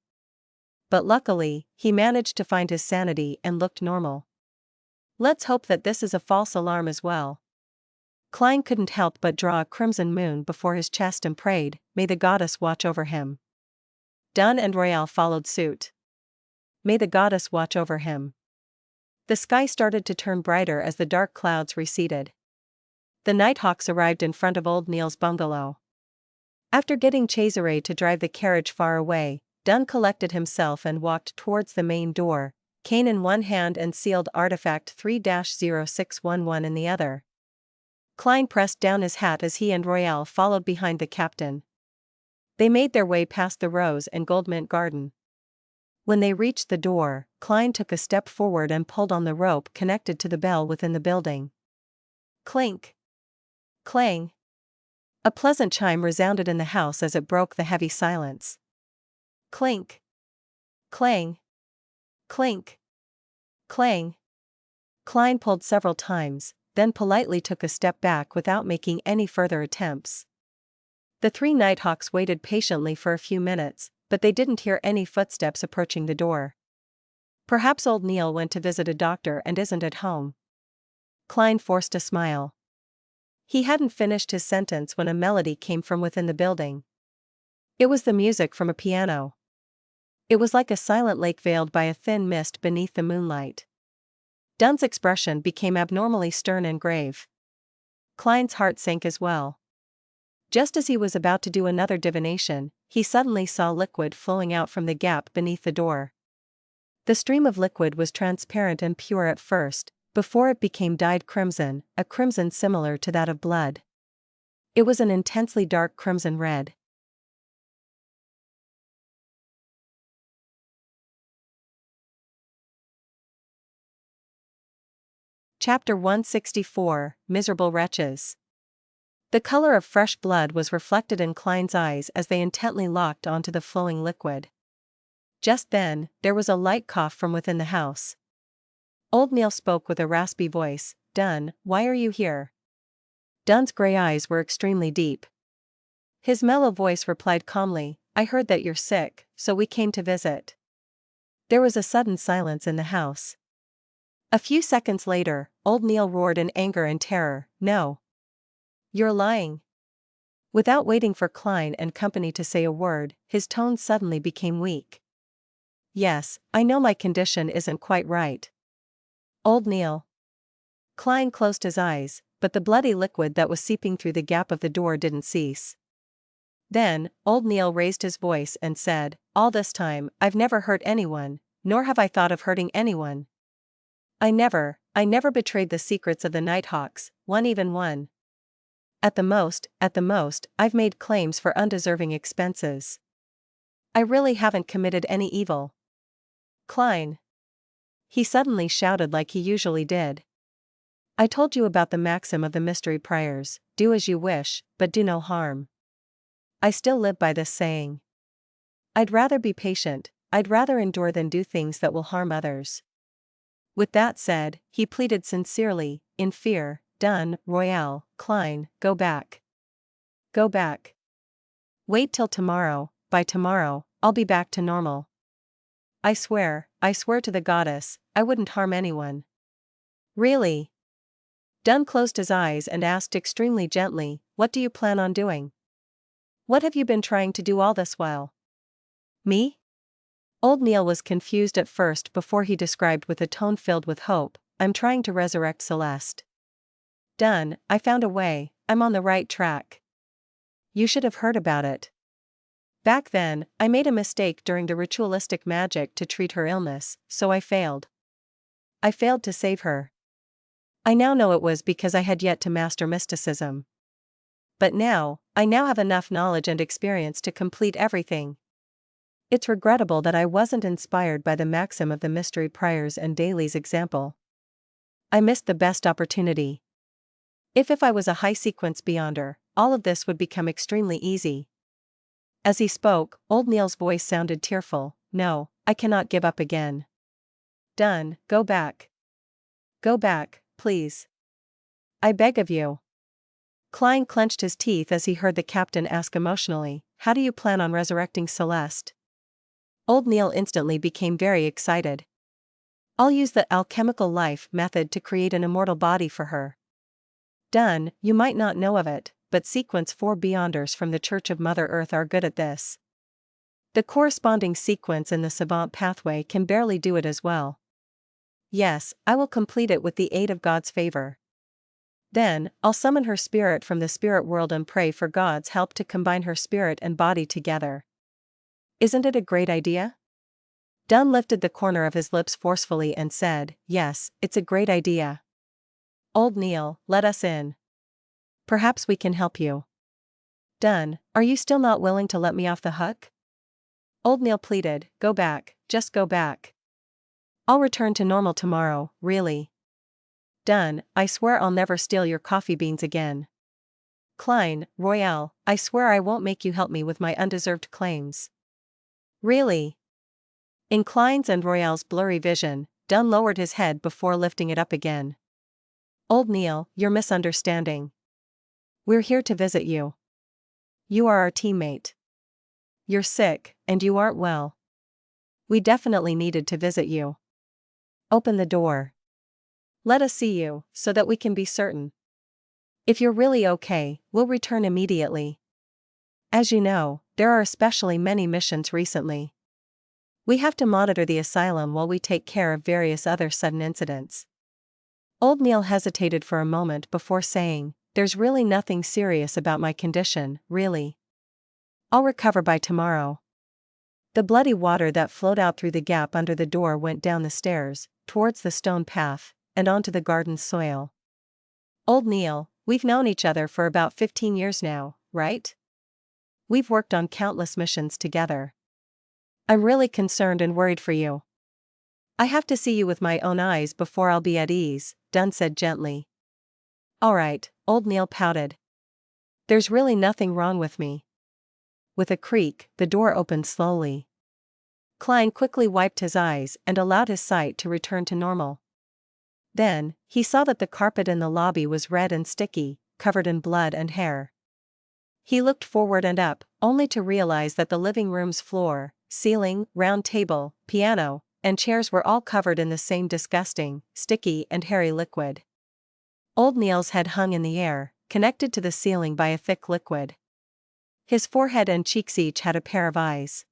But luckily, he managed to find his sanity and looked normal. Let's hope that this is a false alarm as well. Klein couldn't help but draw a crimson moon before his chest and prayed, "May the goddess watch over him." Dunn and Royale followed suit. "May the goddess watch over him." The sky started to turn brighter as the dark clouds receded. The Nighthawks arrived in front of old Neil's bungalow. After getting Cesare to drive the carriage far away, Dunn collected himself and walked towards the main door, cane in one hand and sealed artifact 3-0611 in the other. Klein pressed down his hat as he and Royale followed behind the captain. They made their way past the rose and gold mint garden. When they reached the door, Klein took a step forward and pulled on the rope connected to the bell within the building. Clink! Clang! A pleasant chime resounded in the house as it broke the heavy silence. Clink! Clang! Clink! Clang! Klein pulled several times, then politely took a step back without making any further attempts. The three Nighthawks waited patiently for a few minutes, but they didn't hear any footsteps approaching the door. Perhaps old Neil went to visit a doctor and isn't at home. Klein forced a smile. He hadn't finished his sentence when a melody came from within the building. It was the music from a piano. It was like a silent lake veiled by a thin mist beneath the moonlight. Dunn's expression became abnormally stern and grave. Klein's heart sank as well. Just as he was about to do another divination, he suddenly saw liquid flowing out from the gap beneath the door. The stream of liquid was transparent and pure at first, before it became dyed crimson, a crimson similar to that of blood. It was an intensely dark crimson red. Chapter 164, Miserable Wretches. The color of fresh blood was reflected in Klein's eyes as they intently locked onto the flowing liquid. Just then, there was a light cough from within the house. Old Neil spoke with a raspy voice, "Dunn, why are you here?" Dunn's gray eyes were extremely deep. His mellow voice replied calmly, "I heard that you're sick, so we came to visit." There was a sudden silence in the house. A few seconds later, old Neil roared in anger and terror, "No! You're lying!" Without waiting for Klein and company to say a word, his tone suddenly became weak. "Yes, I know my condition isn't quite right. Old Neil." Klein closed his eyes, but the bloody liquid that was seeping through the gap of the door didn't cease. Then, old Neil raised his voice and said, "All this time, I've never hurt anyone, nor have I thought of hurting anyone. I never betrayed the secrets of the Nighthawks, even one. At the most, I've made claims for undeserving expenses. I really haven't committed any evil." "Klein!" He suddenly shouted like he usually did. "I told you about the maxim of the mystery priors, do as you wish, but do no harm. I still live by this saying. I'd rather be patient, I'd rather endure than do things that will harm others." With that said, he pleaded sincerely, in fear, "Dunn, Royale, Klein, go back. Go back. Wait till tomorrow, by tomorrow, I'll be back to normal. I swear to the goddess, I wouldn't harm anyone." "Really?" Dunn closed his eyes and asked extremely gently, "What do you plan on doing? What have you been trying to do all this while?" "Me?" Old Neil was confused at first before he described with a tone filled with hope, "I'm trying to resurrect Celeste. Dunn, I found a way, I'm on the right track." you should have heard about it. Back then, I made a mistake during the ritualistic magic to treat her illness, so I failed. I failed to save her. I now know it was because I had yet to master mysticism. But I now have enough knowledge and experience to complete everything. It's regrettable that I wasn't inspired by the maxim of the mystery priors and Daly's example. I missed the best opportunity. If I was a high-sequence beyonder, all of this would become extremely easy. As he spoke, old Neil's voice sounded tearful. No, I cannot give up again. Done, go back. Go back, please. I beg of you. Klein clenched his teeth as he heard the captain ask emotionally, how do you plan on resurrecting Celeste? Old Neil instantly became very excited. I'll use the alchemical life method to create an immortal body for her. Done, you might not know of it, but Sequence 4 Beyonders from the Church of Mother Earth are good at this. The corresponding sequence in the Savant pathway can barely do it as well. Yes, I will complete it with the aid of God's favor. Then, I'll summon her spirit from the spirit world and pray for God's help to combine her spirit and body together. Isn't it a great idea? Dunn lifted the corner of his lips forcefully and said, yes, it's a great idea. Old Neil, let us in. Perhaps we can help you. Dunn, are you still not willing to let me off the hook? Old Neil pleaded, go back, just go back. I'll return to normal tomorrow, really. Dunn, I swear I'll never steal your coffee beans again. Klein, Royale, I swear I won't make you help me with my undeserved claims. Really? In Klein's and Royale's blurry vision, Dunn lowered his head before lifting it up again. Old Neil, you're misunderstanding. We're here to visit you. You are our teammate. You're sick, and you aren't well. We definitely needed to visit you. Open the door. Let us see you, so that we can be certain. If you're really okay, we'll return immediately. As you know, there are especially many missions recently. We have to monitor the asylum while we take care of various other sudden incidents. Old Neil hesitated for a moment before saying, there's really nothing serious about my condition, really. I'll recover by tomorrow. The bloody water that flowed out through the gap under the door went down the stairs, towards the stone path, and onto the garden's soil. Old Neil, we've known each other for about 15 years now, right? We've worked on countless missions together. I'm really concerned and worried for you. I have to see you with my own eyes before I'll be at ease, Dunn said gently. All right, Old Neil pouted. There's really nothing wrong with me. With a creak, the door opened slowly. Klein quickly wiped his eyes and allowed his sight to return to normal. Then, he saw that the carpet in the lobby was red and sticky, covered in blood and hair. He looked forward and up, only to realize that the living room's floor, ceiling, round table, piano, and chairs were all covered in the same disgusting, sticky and hairy liquid. Old Neil's head hung in the air, connected to the ceiling by a thick liquid. His forehead and cheeks each had a pair of eyes.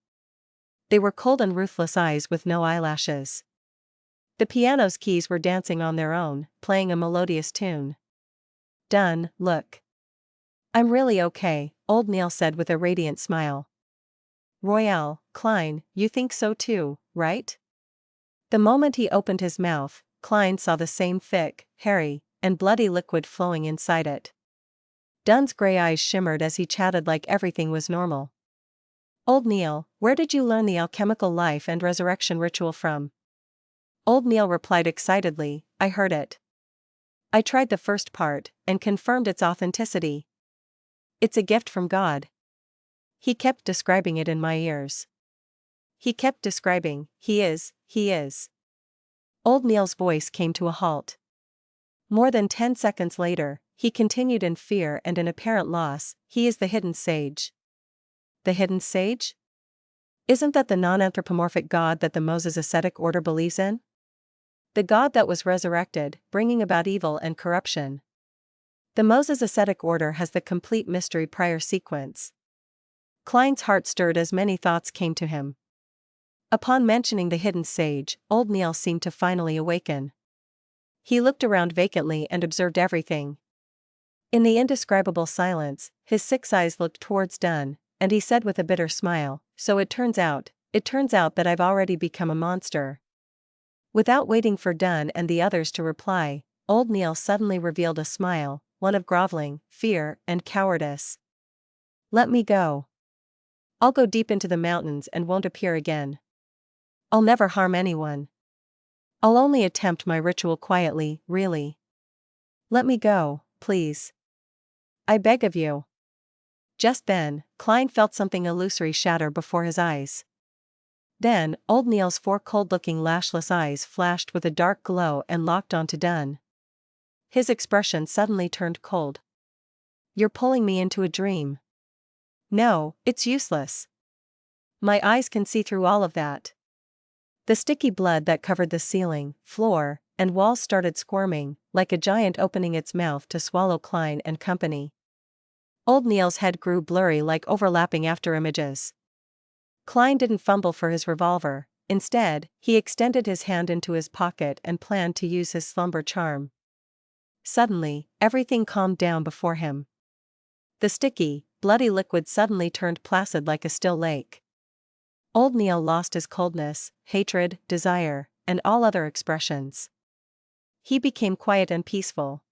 They were cold and ruthless eyes with no eyelashes. The piano's keys were dancing on their own, playing a melodious tune. Dunn, look. I'm really okay, Old Neil said with a radiant smile. Royale, Klein, you think so too, right? The moment he opened his mouth, Klein saw the same thick, hairy, and bloody liquid flowing inside it. Dunn's gray eyes shimmered as he chatted like everything was normal. Old Neil, where did you learn the alchemical life and resurrection ritual from? Old Neil replied excitedly, I heard it. I tried the first part, and confirmed its authenticity. It's a gift from God. He kept describing it in my ears. He kept describing, he is. Old Neil's voice came to a halt. More than 10 seconds later, he continued in fear and in apparent loss, he is the hidden sage. The hidden sage? Isn't that the non-anthropomorphic God that the Moses ascetic order believes in? The God that was resurrected, bringing about evil and corruption. The Moses ascetic order has the complete mystery prior sequence. Klein's heart stirred as many thoughts came to him. Upon mentioning the hidden sage, Old Neil seemed to finally awaken. He looked around vacantly and observed everything. In the indescribable silence, his 6 eyes looked towards Dunn, and he said with a bitter smile, "So it turns out that I've already become a monster." Without waiting for Dunn and the others to reply, old Neil suddenly revealed a smile, one of groveling, fear, and cowardice. "Let me go. I'll go deep into the mountains and won't appear again. I'll never harm anyone. I'll only attempt my ritual quietly, really. Let me go, please. I beg of you." Just then, Klein felt something illusory shatter before his eyes. Then, old Neil's 4 cold-looking lashless eyes flashed with a dark glow and locked onto Dunn. His expression suddenly turned cold. "You're pulling me into a dream." "No, it's useless. My eyes can see through all of that." The sticky blood that covered the ceiling, floor, and walls started squirming, like a giant opening its mouth to swallow Klein and company. Old Neil's head grew blurry like overlapping afterimages. Klein didn't fumble for his revolver. Instead, he extended his hand into his pocket and planned to use his slumber charm. Suddenly, everything calmed down before him. The sticky, bloody liquid suddenly turned placid like a still lake. Old Neil lost his coldness, hatred, desire, and all other expressions. He became quiet and peaceful.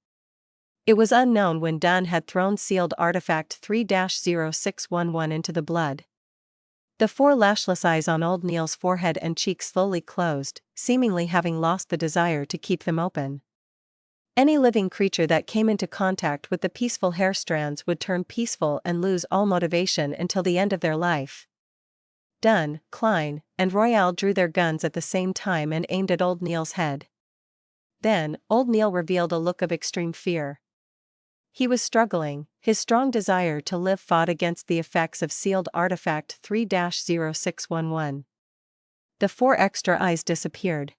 It was unknown when Dunn had thrown sealed artifact 3-0611 into the blood. The 4 lashless eyes on old Neil's forehead and cheeks slowly closed, seemingly having lost the desire to keep them open. Any living creature that came into contact with the peaceful hair strands would turn peaceful and lose all motivation until the end of their life. Dunn, Klein, and Royale drew their guns at the same time and aimed at old Neil's head. Then, old Neil revealed a look of extreme fear. He was struggling, his strong desire to live fought against the effects of sealed artifact 3-0611. The 4 extra eyes disappeared.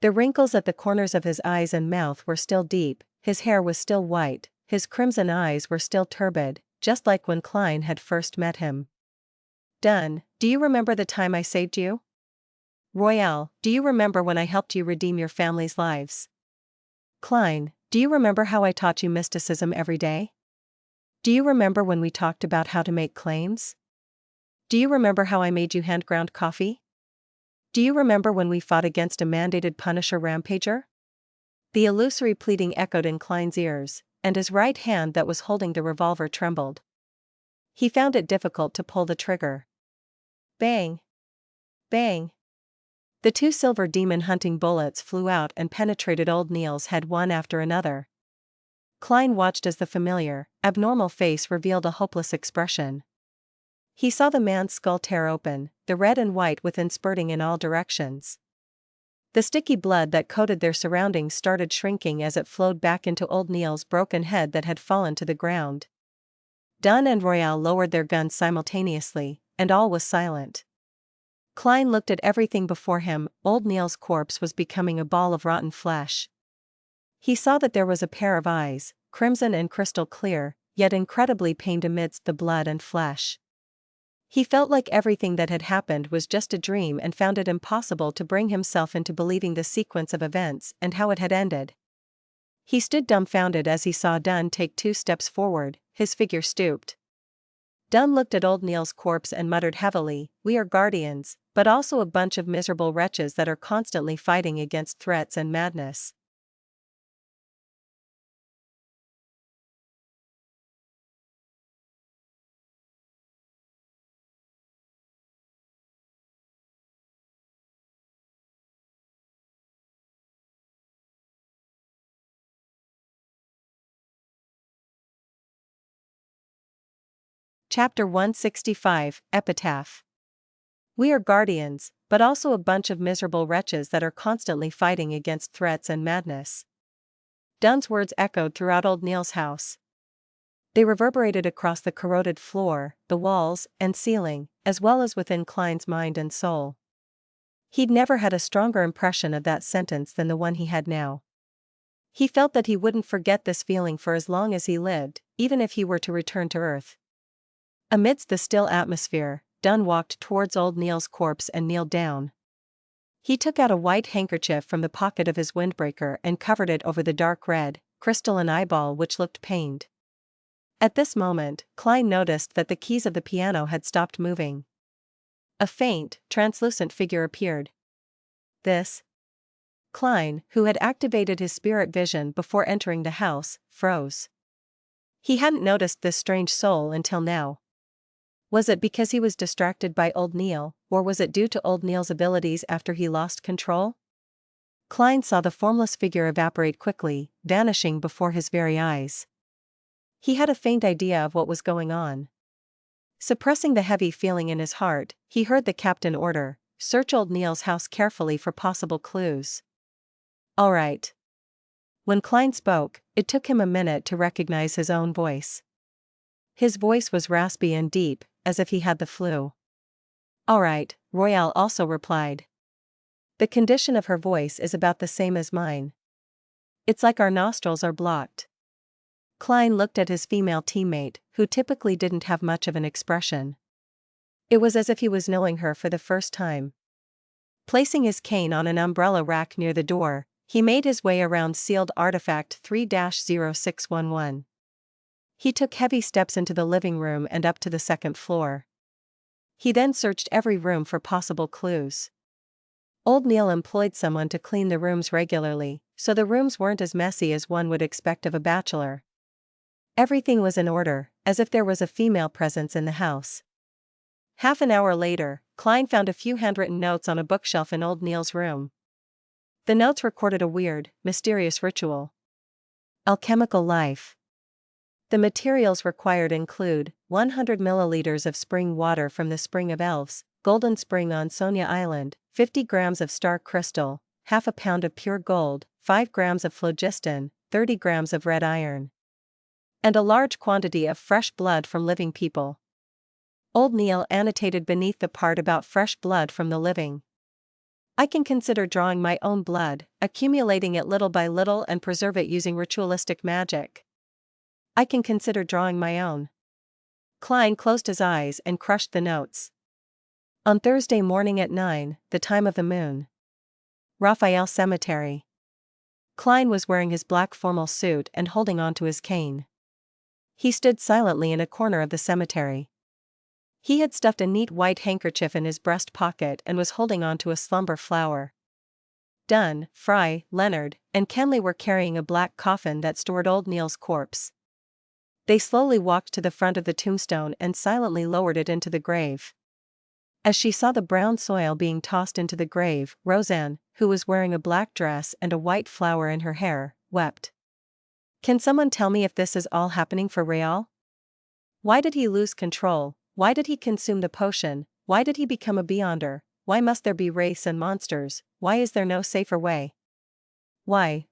The wrinkles at the corners of his eyes and mouth were still deep, his hair was still white, his crimson eyes were still turbid, just like when Klein had first met him. "Dunn, do you remember the time I saved you? Royale, do you remember when I helped you redeem your family's lives? Klein, do you remember how I taught you mysticism every day? Do you remember when we talked about how to make claims? Do you remember how I made you hand-ground coffee? Do you remember when we fought against a mandated Punisher rampager?" The illusory pleading echoed in Klein's ears, and his right hand that was holding the revolver trembled. He found it difficult to pull the trigger. Bang! Bang! The 2 silver demon-hunting bullets flew out and penetrated old Neil's head one after another. Klein watched as the familiar, abnormal face revealed a hopeless expression. He saw the man's skull tear open, the red and white within spurting in all directions. The sticky blood that coated their surroundings started shrinking as it flowed back into old Neil's broken head that had fallen to the ground. Dunn and Royale lowered their guns simultaneously, and all was silent. Klein looked at everything before him. Old Neil's corpse was becoming a ball of rotten flesh. He saw that there was a pair of eyes, crimson and crystal clear, yet incredibly pained amidst the blood and flesh. He felt like everything that had happened was just a dream and found it impossible to bring himself into believing the sequence of events and how it had ended. He stood dumbfounded as he saw Dunn take 2 steps forward, his figure stooped. Dunn looked at old Neil's corpse and muttered heavily, "We are guardians, but also a bunch of miserable wretches that are constantly fighting against threats and madness." Chapter 165, Epitaph. We are guardians, but also a bunch of miserable wretches that are constantly fighting against threats and madness. Dunn's words echoed throughout old Neil's house. They reverberated across the corroded floor, the walls, and ceiling, as well as within Klein's mind and soul. He'd never had a stronger impression of that sentence than the one he had now. He felt that he wouldn't forget this feeling for as long as he lived, even if he were to return to Earth. Amidst the still atmosphere, Dunn walked towards old Neil's corpse and kneeled down. He took out a white handkerchief from the pocket of his windbreaker and covered it over the dark red, crystalline eyeball which looked pained. At this moment, Klein noticed that the keys of the piano had stopped moving. A faint, translucent figure appeared. This? Klein, who had activated his spirit vision before entering the house, froze. He hadn't noticed this strange soul until now. Was it because he was distracted by old Neil, or was it due to old Neil's abilities after he lost control? Klein saw the formless figure evaporate quickly, vanishing before his very eyes. He had a faint idea of what was going on. Suppressing the heavy feeling in his heart, he heard the captain order, "Search old Neil's house carefully for possible clues." "All right." When Klein spoke, it took him a minute to recognize his own voice. His voice was raspy and deep, as if he had the flu. "All right," Royale also replied. "The condition of her voice is about the same as mine. It's like our nostrils are blocked." Klein looked at his female teammate, who typically didn't have much of an expression. It was as if he was knowing her for the first time. Placing his cane on an umbrella rack near the door, he made his way around sealed artifact 3-0611. He took heavy steps into the living room and up to the second floor. He then searched every room for possible clues. Old Neil employed someone to clean the rooms regularly, so the rooms weren't as messy as one would expect of a bachelor. Everything was in order, as if there was a female presence in the house. Half an hour later, Klein found a few handwritten notes on a bookshelf in old Neil's room. The notes recorded a weird, mysterious ritual. Alchemical life. The materials required include 100 milliliters of spring water from the Spring of Elves, Golden Spring on Sonia Island, 50 grams of star crystal, half a pound of pure gold, 5 grams of phlogiston, 30 grams of red iron, and a large quantity of fresh blood from living people. Old Neil annotated beneath the part about fresh blood from the living. "I can consider drawing my own blood, accumulating it little by little and preserve it using ritualistic magic. I can consider drawing my own." Klein closed his eyes and crushed the notes. On Thursday morning at 9, the time of the moon. Raphael Cemetery. Klein was wearing his black formal suit and holding onto his cane. He stood silently in a corner of the cemetery. He had stuffed a neat white handkerchief in his breast pocket and was holding onto a slumber flower. Dunn, Fry, Leonard, and Kenley were carrying a black coffin that stored old Neil's corpse. They slowly walked to the front of the tombstone and silently lowered it into the grave. As she saw the brown soil being tossed into the grave, Roseanne, who was wearing a black dress and a white flower in her hair, wept. "Can someone tell me if this is all happening for real? Why did he lose control? Why did he consume the potion? Why did he become a Beyonder? Why must there be wraiths and monsters? Why is there no safer way? Why?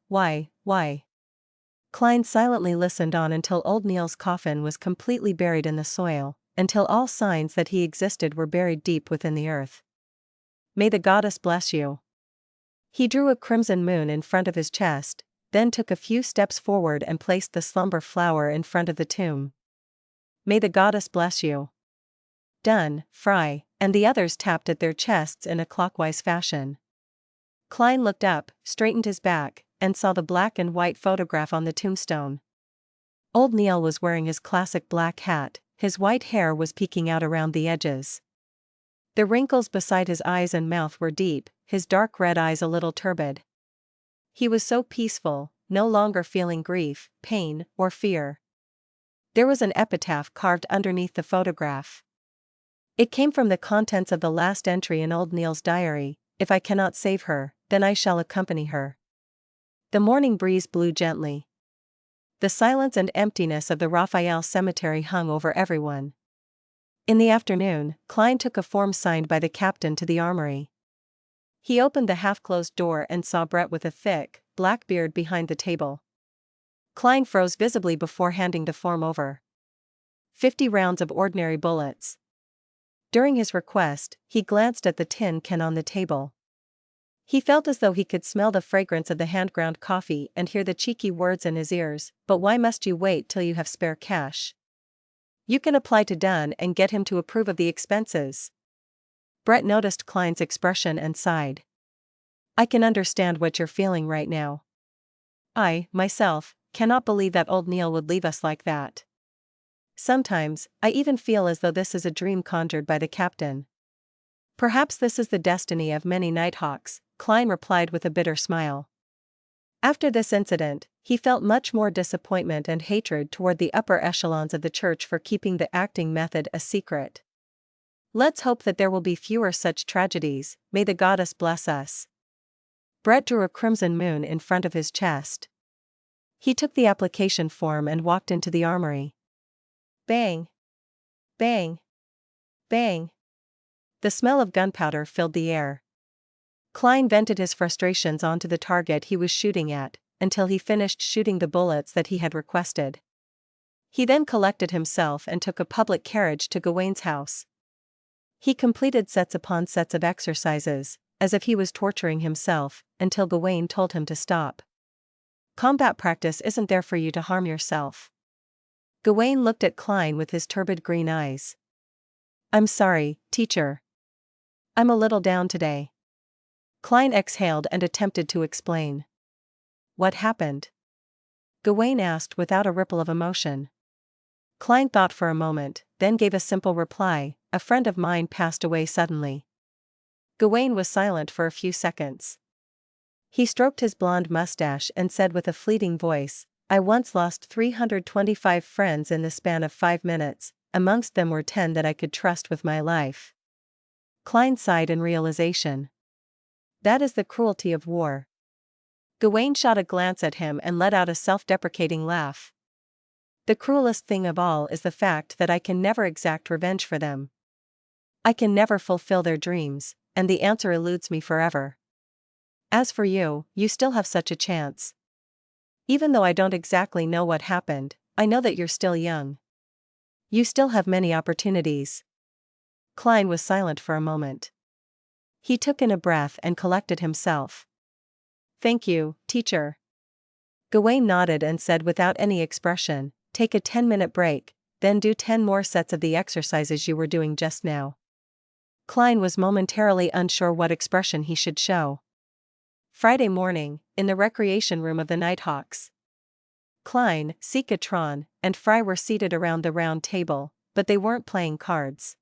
Klein silently listened on until old Neil's coffin was completely buried in the soil, until all signs that he existed were buried deep within the earth. "May the goddess bless you." He drew a crimson moon in front of his chest, then took a few steps forward and placed the slumber flower in front of the tomb. "May the goddess bless you." Dunn, Fry, and the others tapped at their chests in a clockwise fashion. Klein looked up, straightened his back, and saw the black and white photograph on the tombstone. Old Neil was wearing his classic black hat, his white hair was peeking out around the edges. The wrinkles beside his eyes and mouth were deep, his dark red eyes a little turbid. He was so peaceful, no longer feeling grief, pain, or fear. There was an epitaph carved underneath the photograph. It came from the contents of the last entry in old Neil's diary: "If I cannot save her, then I shall accompany her." The morning breeze blew gently. The silence and emptiness of the Raphael cemetery hung over everyone. In the afternoon, Klein took a form signed by the captain to the armory. He opened the half-closed door and saw Brett with a thick, black beard behind the table. Klein froze visibly before handing the form over. 50 rounds of ordinary bullets. During his request, he glanced at the tin can on the table. He felt as though he could smell the fragrance of the hand-ground coffee and hear the cheeky words in his ears, "But why must you wait till you have spare cash? You can apply to Dunn and get him to approve of the expenses." Brett noticed Klein's expression and sighed. "I can understand what you're feeling right now. I, myself, cannot believe that old Neil would leave us like that. Sometimes, I even feel as though this is a dream conjured by the captain. Perhaps this is the destiny of many Nighthawks, Klein replied with a bitter smile. After this incident, he felt much more disappointment and hatred toward the upper echelons of the church for keeping the acting method a secret. Let's hope that there will be fewer such tragedies, may the goddess bless us. Brett drew a crimson moon in front of his chest. He took the application form and walked into the armory. Bang! Bang! Bang! The smell of gunpowder filled the air. Klein vented his frustrations onto the target he was shooting at, until he finished shooting the bullets that he had requested. He then collected himself and took a public carriage to Gawain's house. He completed sets upon sets of exercises, as if he was torturing himself, until Gawain told him to stop. Combat practice isn't there for you to harm yourself. Gawain looked at Klein with his turbid green eyes. I'm sorry, teacher. I'm a little down today. Klein exhaled and attempted to explain. What happened? Gawain asked without a ripple of emotion. Klein thought for a moment, then gave a simple reply, a friend of mine passed away suddenly. Gawain was silent for a few seconds. He stroked his blonde mustache and said with a fleeting voice, I once lost 325 friends in the span of 5 minutes, amongst them were 10 that I could trust with my life. Klein sighed in realization. That is the cruelty of war. Gawain shot a glance at him and let out a self-deprecating laugh. The cruelest thing of all is the fact that I can never exact revenge for them. I can never fulfill their dreams, and the answer eludes me forever. As for you, you still have such a chance. Even though I don't exactly know what happened, I know that you're still young. You still have many opportunities. Klein was silent for a moment. He took in a breath and collected himself. Thank you, teacher. Gawain nodded and said without any expression, take a 10-minute break, then do 10 more sets of the exercises you were doing just now. Klein was momentarily unsure what expression he should show. Friday morning, in the recreation room of the Nighthawks. Klein, Sikatron, and Fry were seated around the round table, but they weren't playing cards.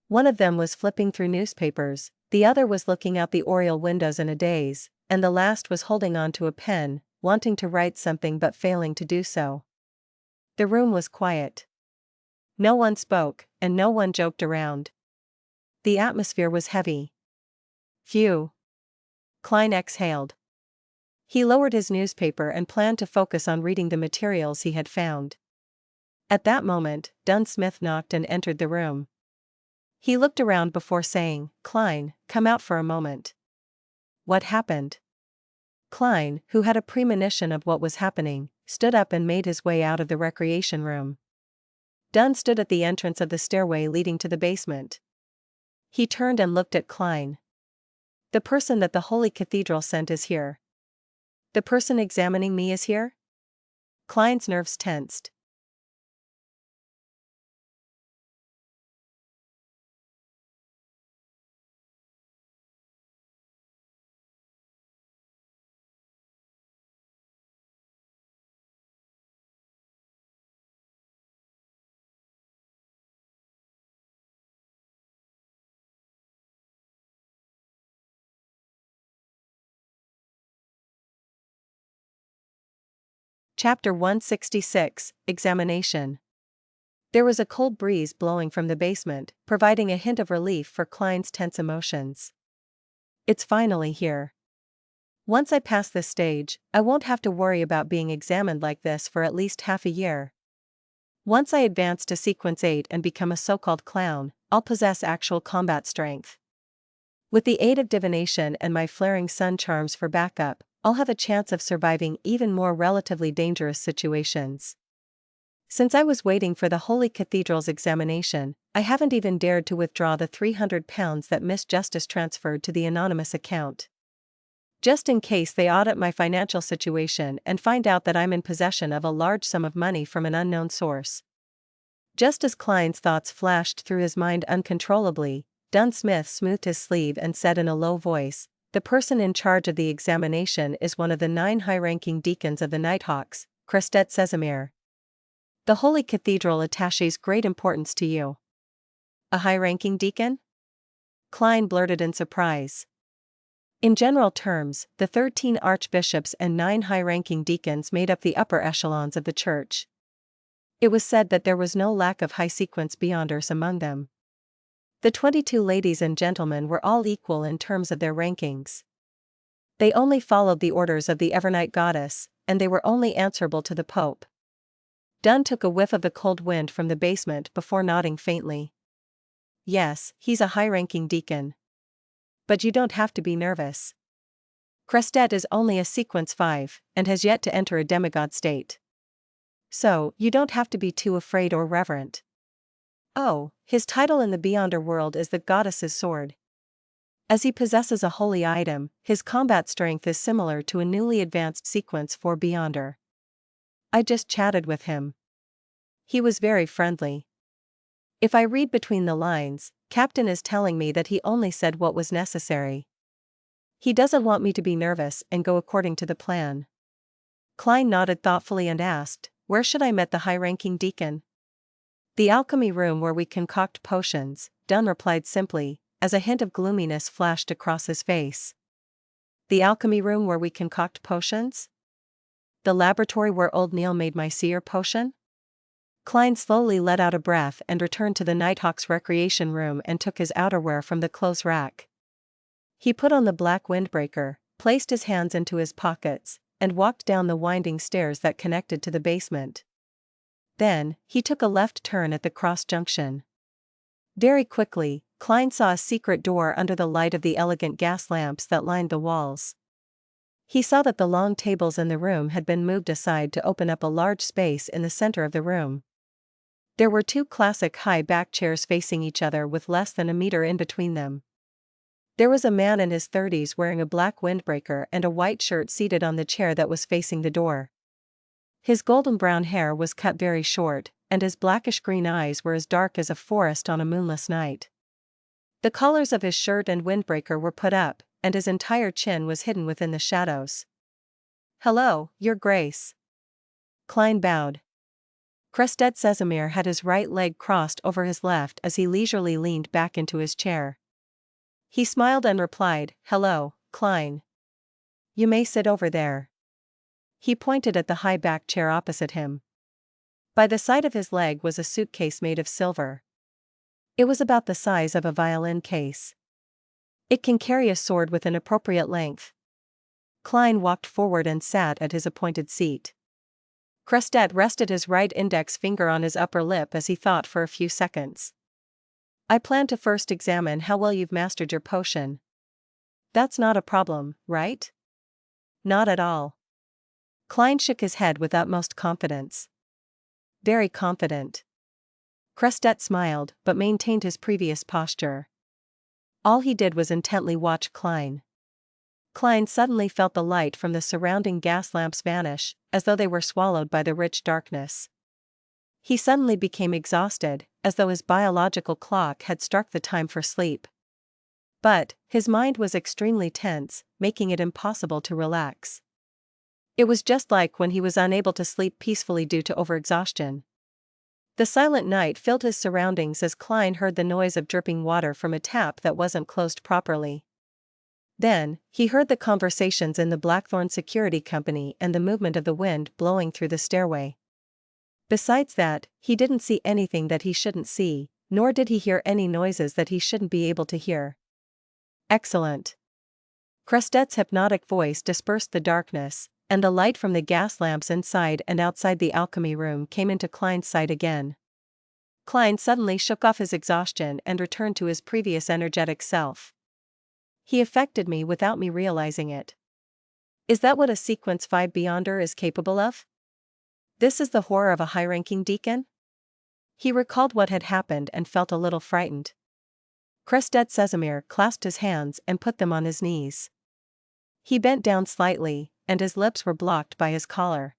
One of them was flipping through newspapers, the other was looking out the oriel windows in a daze, and the last was holding on to a pen, wanting to write something but failing to do so. The room was quiet. No one spoke, and no one joked around. The atmosphere was heavy. Phew. Klein exhaled. He lowered his newspaper and planned to focus on reading the materials he had found. At that moment, Dunsmith knocked and entered the room. He looked around before saying, Klein, come out for a moment. What happened? Klein, who had a premonition of what was happening, stood up and made his way out of the recreation room. Dun stood at the entrance of the stairway leading to the basement. He turned and looked at Klein. The person that the Holy Cathedral sent is here. The person examining me is here? Klein's nerves tensed. Chapter 166, Examination. There was a cold breeze blowing from the basement, providing a hint of relief for Klein's tense emotions. It's finally here. Once I pass this stage, I won't have to worry about being examined like this for at least half a year. Once I advance to Sequence 8 and become a so-called clown, I'll possess actual combat strength. With the aid of divination and my flaring sun charms for backup, I'll have a chance of surviving even more relatively dangerous situations. Since I was waiting for the Holy Cathedral's examination, I haven't even dared to withdraw the £300 that Miss Justice transferred to the anonymous account. Just in case they audit my financial situation and find out that I'm in possession of a large sum of money from an unknown source. Just as Klein's thoughts flashed through his mind uncontrollably, Dunsmith smoothed his sleeve and said in a low voice, the person in charge of the examination is one of the 9 high-ranking deacons of the Nighthawks, Crestet Sesamir. The Holy Cathedral attaches great importance to you. A high-ranking deacon? Klein blurted in surprise. In general terms, the 13 archbishops and 9 high-ranking deacons made up the upper echelons of the church. It was said that there was no lack of high-sequence beyonders among them. The 22 ladies and gentlemen were all equal in terms of their rankings. They only followed the orders of the Evernight goddess, and they were only answerable to the Pope. Dunn took a whiff of the cold wind from the basement before nodding faintly. Yes, he's a high-ranking deacon. But you don't have to be nervous. Crestet is only a sequence 5, and has yet to enter a demigod state. So, you don't have to be too afraid or reverent. Oh, his title in the Beyonder world is the Goddess's Sword. As he possesses a holy item, his combat strength is similar to a newly advanced sequence 4 Beyonder. I just chatted with him. He was very friendly. If I read between the lines, Captain is telling me that he only said what was necessary. He doesn't want me to be nervous and go according to the plan. Klein nodded thoughtfully and asked, where should I meet the high-ranking deacon? The alchemy room where we concoct potions, Dunn replied simply, as a hint of gloominess flashed across his face. The alchemy room where we concoct potions? The laboratory where old Neil made my seer potion? Klein slowly let out a breath and returned to the Nighthawk's recreation room and took his outerwear from the clothes rack. He put on the black windbreaker, placed his hands into his pockets, and walked down the winding stairs that connected to the basement. Then, he took a left turn at the cross junction. Very quickly, Klein saw a secret door under the light of the elegant gas lamps that lined the walls. He saw that the long tables in the room had been moved aside to open up a large space in the center of the room. There were 2 classic high-back chairs facing each other with less than a meter in between them. There was a man in his 30s wearing a black windbreaker and a white shirt seated on the chair that was facing the door. His golden brown hair was cut very short, and his blackish-green eyes were as dark as a forest on a moonless night. The collars of his shirt and windbreaker were put up, and his entire chin was hidden within the shadows. Hello, Your Grace. Klein bowed. Crestet Sesamir had his right leg crossed over his left as he leisurely leaned back into his chair. He smiled and replied, hello, Klein. You may sit over there. He pointed at the high-back chair opposite him. By the side of his leg was a suitcase made of silver. It was about the size of a violin case. It can carry a sword with an appropriate length. Klein walked forward and sat at his appointed seat. Crestet rested his right index finger on his upper lip as he thought for a few seconds. I plan to first examine how well you've mastered your potion. That's not a problem, right? Not at all. Klein shook his head with utmost confidence. Very confident. Crestet smiled but maintained his previous posture. All he did was intently watch Klein. Klein suddenly felt the light from the surrounding gas lamps vanish, as though they were swallowed by the rich darkness. He suddenly became exhausted, as though his biological clock had struck the time for sleep. But, his mind was extremely tense, making it impossible to relax. It was just like when he was unable to sleep peacefully due to overexhaustion. The silent night filled his surroundings as Klein heard the noise of dripping water from a tap that wasn't closed properly. Then, he heard the conversations in the Blackthorn Security Company and the movement of the wind blowing through the stairway. Besides that, he didn't see anything that he shouldn't see, nor did he hear any noises that he shouldn't be able to hear. Excellent. Crestet's hypnotic voice dispersed the darkness, and the light from the gas lamps inside and outside the alchemy room came into Klein's sight again. Klein suddenly shook off his exhaustion and returned to his previous energetic self. He affected me without me realizing it. Is that what a Sequence 5 Beyonder is capable of? This is the horror of a high-ranking deacon? He recalled what had happened and felt a little frightened. Crestet Sesamir clasped his hands and put them on his knees. He bent down slightly, and his lips were blocked by his collar.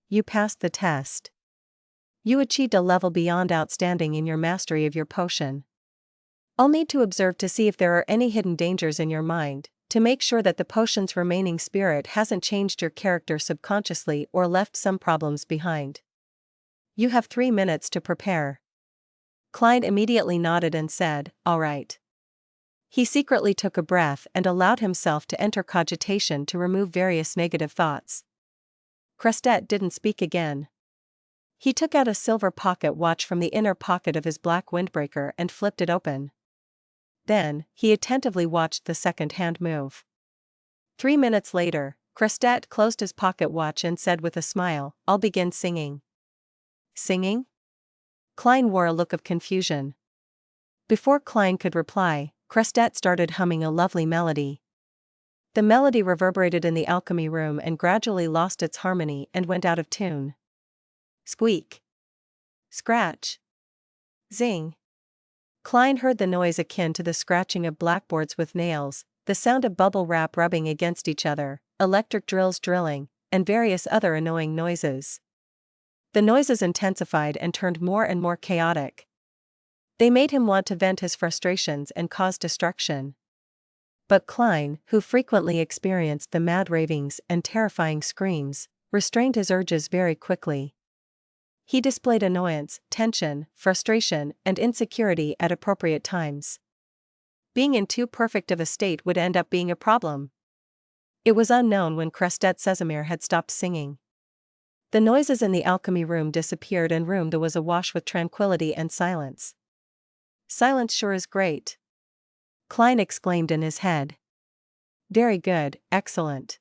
You passed the test. You achieved a level beyond outstanding in your mastery of your potion. I'll need to observe to see if there are any hidden dangers in your mind, to make sure that the potion's remaining spirit hasn't changed your character subconsciously or left some problems behind. You have 3 minutes to prepare. Klein immediately nodded and said, "All right." He secretly took a breath and allowed himself to enter cogitation to remove various negative thoughts. Crestet didn't speak again. He took out a silver pocket watch from the inner pocket of his black windbreaker and flipped it open. Then, he attentively watched the second hand move. 3 minutes later, Crestet closed his pocket watch and said with a smile, "I'll begin singing." Singing? Klein wore a look of confusion. Before Klein could reply, Crestet started humming a lovely melody. The melody reverberated in the alchemy room and gradually lost its harmony and went out of tune. Squeak. Scratch. Zing. Klein heard the noise akin to the scratching of blackboards with nails, the sound of bubble wrap rubbing against each other, electric drills drilling, and various other annoying noises. The noises intensified and turned more and more chaotic. They made him want to vent his frustrations and cause destruction. But Klein, who frequently experienced the mad ravings and terrifying screams, restrained his urges very quickly. He displayed annoyance, tension, frustration, and insecurity at appropriate times. Being in too perfect of a state would end up being a problem. It was unknown when Crestet Sesamir had stopped singing. The noises in the alchemy room disappeared and room was awash with tranquility and silence. "Silence sure is great," Klein exclaimed in his head. "Very good, excellent.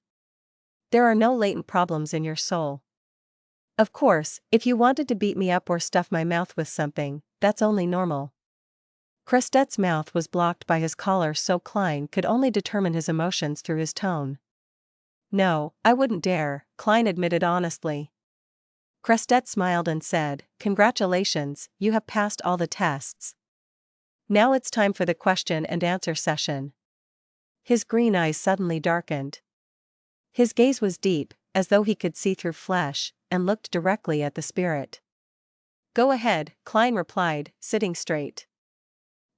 There are no latent problems in your soul. Of course, if you wanted to beat me up or stuff my mouth with something, that's only normal." Crestet's mouth was blocked by his collar, so Klein could only determine his emotions through his tone. "No, I wouldn't dare," Klein admitted honestly. Crestet smiled and said, "Congratulations, you have passed all the tests. Now it's time for the question and answer session." His green eyes suddenly darkened. His gaze was deep, as though he could see through flesh, and looked directly at the spirit. "Go ahead," Klein replied, sitting straight.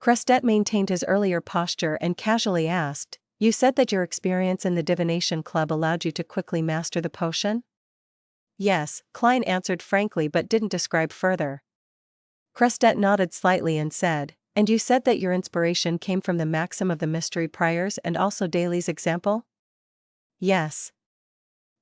Crestet maintained his earlier posture and casually asked, "You said that your experience in the divination club allowed you to quickly master the potion?" "Yes," Klein answered frankly but didn't describe further. Crestet nodded slightly and said, "And you said that your inspiration came from the maxim of the mystery priors and also Daly's example?" "Yes."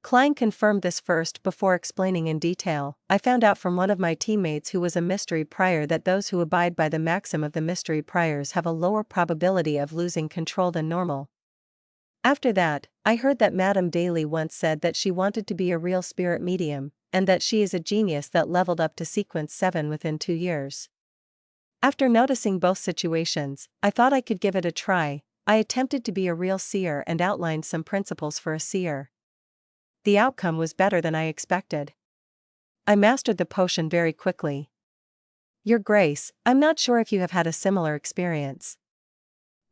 Klein confirmed this first before explaining in detail. "I found out from one of my teammates who was a mystery prior that those who abide by the maxim of the mystery priors have a lower probability of losing control than normal. After that, I heard that Madame Daly once said that she wanted to be a real spirit medium, and that she is a genius that leveled up to sequence 7 within 2 years. After noticing both situations, I thought I could give it a try. I attempted to be a real seer and outlined some principles for a seer. The outcome was better than I expected. I mastered the potion very quickly. Your Grace, I'm not sure if you have had a similar experience.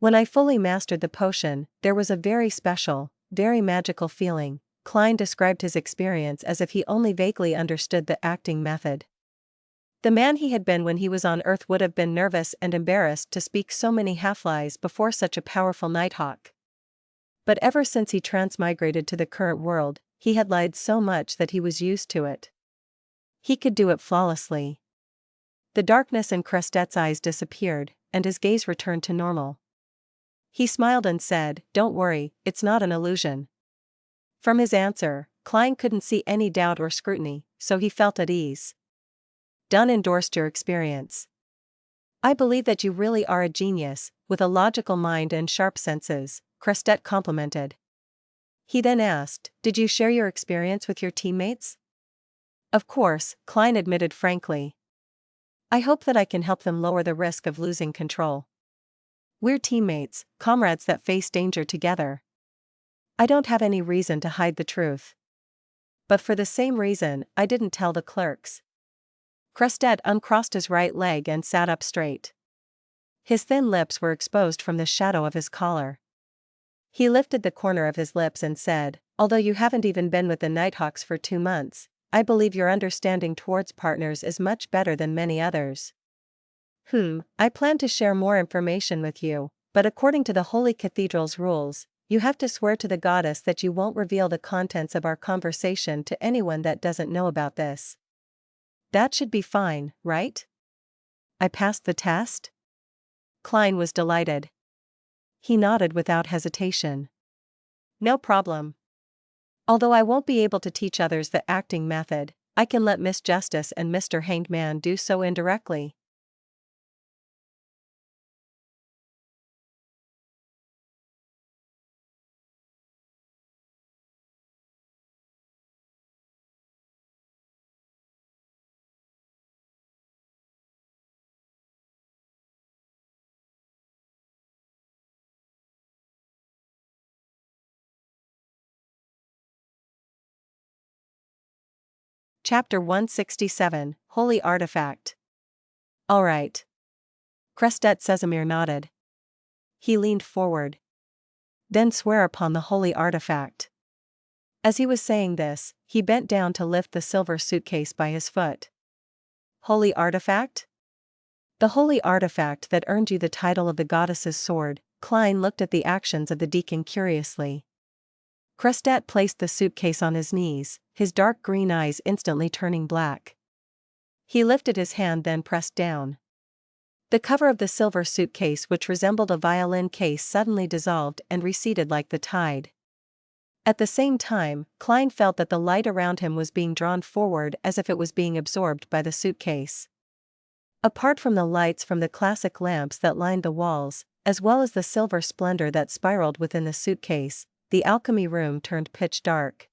When I fully mastered the potion, there was a very special, very magical feeling." Klein described his experience as if he only vaguely understood the acting method. The man he had been when he was on Earth would have been nervous and embarrassed to speak so many half-lies before such a powerful Nighthawk. But ever since he transmigrated to the current world, he had lied so much that he was used to it. He could do it flawlessly. The darkness in Crestet's eyes disappeared, and his gaze returned to normal. He smiled and said, "Don't worry, it's not an illusion." From his answer, Klein couldn't see any doubt or scrutiny, so he felt at ease. Dunn endorsed your experience. "I believe that you really are a genius, with a logical mind and sharp senses," Crestet complimented. He then asked, "Did you share your experience with your teammates?" "Of course," Klein admitted frankly. "I hope that I can help them lower the risk of losing control. We're teammates, comrades that face danger together. I don't have any reason to hide the truth. But for the same reason, I didn't tell the clerks." Crestet uncrossed his right leg and sat up straight. His thin lips were exposed from the shadow of his collar. He lifted the corner of his lips and said, "Although you haven't even been with the Nighthawks for 2 months, I believe your understanding towards partners is much better than many others. I plan to share more information with you, but according to the Holy Cathedral's rules, You have to swear to the goddess that you won't reveal the contents of our conversation to anyone that doesn't know about this. That should be fine, right? I passed the test? Klein was delighted. He nodded without hesitation. No problem. Although I won't be able to teach others the acting method, I can let Miss Justice and Mr. Hanged Man do so indirectly. Chapter 167, Holy Artifact. All right. Crestet Casimir nodded. He leaned forward. Then swear upon the holy artifact. As he was saying this, he bent down to lift the silver suitcase by his foot. Holy artifact? The holy artifact that earned you the title of the goddess's sword. Klein looked at the actions of the deacon curiously. Crestet placed the suitcase on his knees, his dark green eyes instantly turning black. He lifted his hand, then pressed down. The cover of the silver suitcase, which resembled a violin case, suddenly dissolved and receded like the tide. At the same time, Klein felt that the light around him was being drawn forward as if it was being absorbed by the suitcase. Apart from the lights from the classic lamps that lined the walls, as well as the silver splendor that spiraled within the suitcase, the alchemy room turned pitch dark.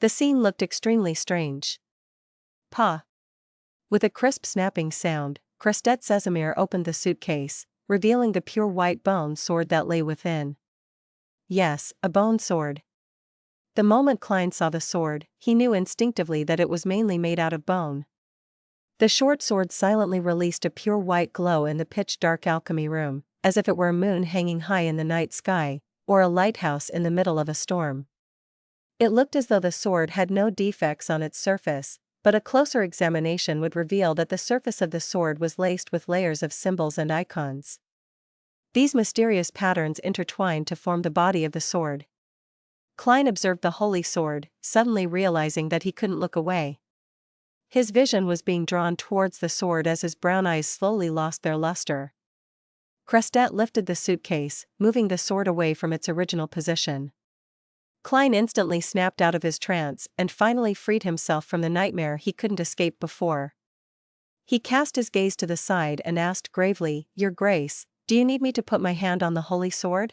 The scene looked extremely strange. Pa! With a crisp snapping sound, Crestet Casimir opened the suitcase, revealing the pure white bone sword that lay within. Yes, a bone sword. The moment Klein saw the sword, he knew instinctively that it was mainly made out of bone. The short sword silently released a pure white glow in the pitch-dark alchemy room, as if it were a moon hanging high in the night sky, or a lighthouse in the middle of a storm. It looked as though the sword had no defects on its surface, but a closer examination would reveal that the surface of the sword was laced with layers of symbols and icons. These mysterious patterns intertwined to form the body of the sword. Klein observed the holy sword, suddenly realizing that he couldn't look away. His vision was being drawn towards the sword as his brown eyes slowly lost their luster. Crestet lifted the suitcase, moving the sword away from its original position. Klein instantly snapped out of his trance and finally freed himself from the nightmare he couldn't escape before. He cast his gaze to the side and asked gravely, "Your Grace, do you need me to put my hand on the holy sword?"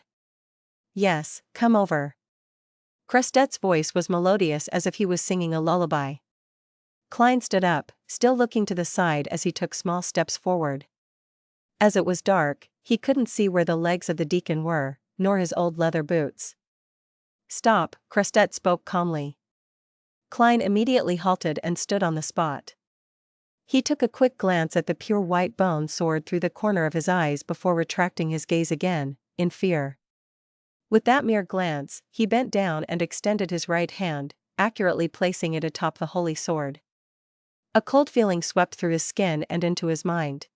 "Yes, come over." Crestet's voice was melodious as if he was singing a lullaby. Klein stood up, still looking to the side as he took small steps forward. As it was dark, he couldn't see where the legs of the deacon were, nor his old leather boots. "Stop," Crestet spoke calmly. Klein immediately halted and stood on the spot. He took a quick glance at the pure white bone sword through the corner of his eyes before retracting his gaze again, in fear. With that mere glance, he bent down and extended his right hand, accurately placing it atop the holy sword. A cold feeling swept through his skin and into his mind.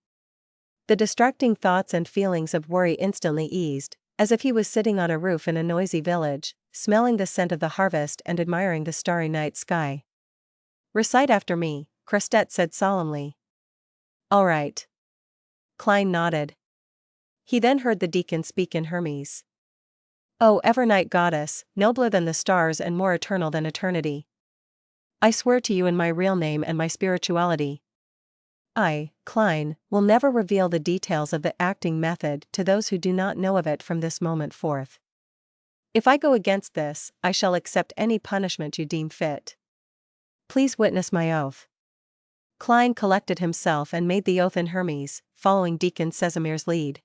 The distracting thoughts and feelings of worry instantly eased, as if he was sitting on a roof in a noisy village, smelling the scent of the harvest and admiring the starry night sky. "Recite after me," Crestet said solemnly. "All right." Klein nodded. He then heard the deacon speak in Hermes. "O ever-night goddess, nobler than the stars and more eternal than eternity. I swear to you in my real name and my spirituality. I, Klein, will never reveal the details of the acting method to those who do not know of it from this moment forth. If I go against this, I shall accept any punishment you deem fit. Please witness my oath." Klein collected himself and made the oath in Hermes, following Deacon Casimir's lead.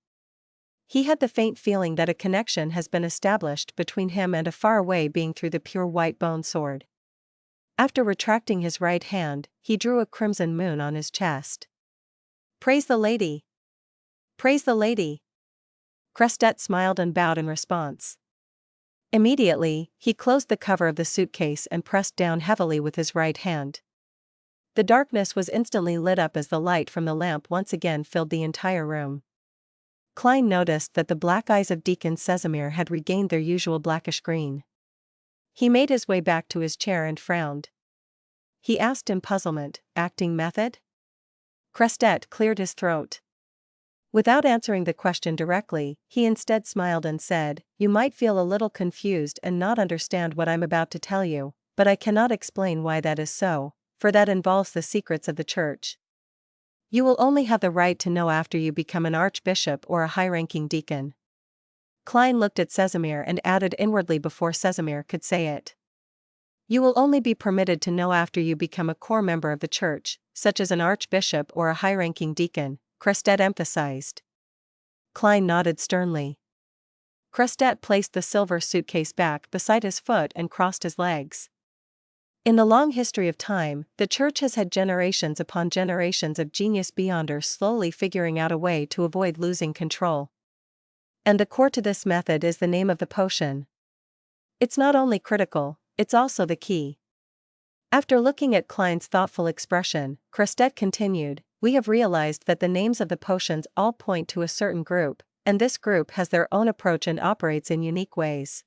He had the faint feeling that a connection has been established between him and a faraway being through the pure white bone sword. After retracting his right hand, he drew a crimson moon on his chest. "Praise the lady! Praise the lady!" Crestet smiled and bowed in response. Immediately, he closed the cover of the suitcase and pressed down heavily with his right hand. The darkness was instantly lit up as the light from the lamp once again filled the entire room. Klein noticed that the black eyes of Deacon Sesamir had regained their usual blackish green. He made his way back to his chair and frowned. He asked in puzzlement, acting method? Crestet cleared his throat. Without answering the question directly, he instead smiled and said, "You might feel a little confused and not understand what I'm about to tell you, but I cannot explain why that is so, for that involves the secrets of the church. You will only have the right to know after you become an archbishop or a high-ranking deacon." Klein looked at Sesamir and added inwardly before Sesamir could say it. "You will only be permitted to know after you become a core member of the church, such as an archbishop or a high-ranking deacon," Crestet emphasized. Klein nodded sternly. Crestet placed the silver suitcase back beside his foot and crossed his legs. In the long history of time, the church has had generations upon generations of genius beyonders slowly figuring out a way to avoid losing control. And the core to this method is the name of the potion. It's not only critical, it's also the key. After looking at Klein's thoughtful expression, Crestet continued, "We have realized that the names of the potions all point to a certain group, and this group has their own approach and operates in unique ways.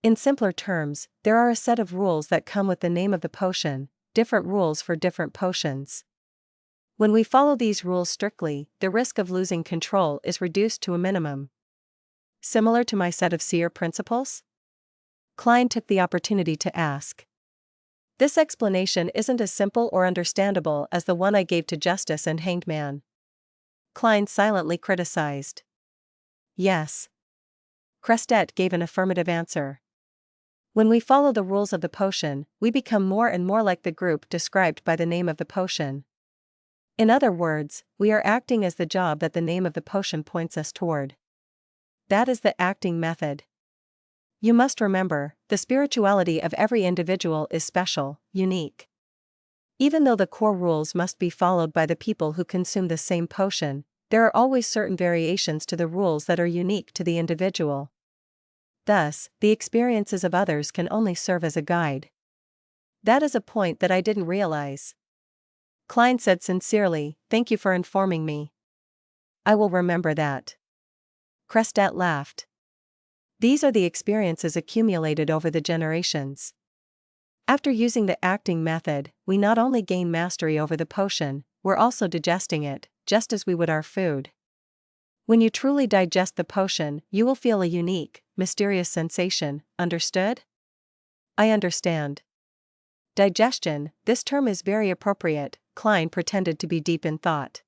In simpler terms, there are a set of rules that come with the name of the potion, different rules for different potions. When we follow these rules strictly, the risk of losing control is reduced to a minimum. Similar to my set of seer principles?" Klein took the opportunity to ask. "This explanation isn't as simple or understandable as the one I gave to Justice and Hanged Man." Klein silently criticized. "Yes." Crestet gave an affirmative answer. "When we follow the rules of the potion, we become more and more like the group described by the name of the potion. In other words, we are acting as the job that the name of the potion points us toward. That is the acting method. You must remember, the spirituality of every individual is special, unique. Even though the core rules must be followed by the people who consume the same potion, there are always certain variations to the rules that are unique to the individual. Thus, the experiences of others can only serve as a guide." "That is a point that I didn't realize." Klein said sincerely, "Thank you for informing me. I will remember that." Crestet laughed. "These are the experiences accumulated over the generations. After using the acting method, we not only gain mastery over the potion, we're also digesting it, just as we would our food. When you truly digest the potion, you will feel a unique, mysterious sensation, understood?" "I understand." "Digestion, this term is very appropriate," Klein pretended to be deep in thought.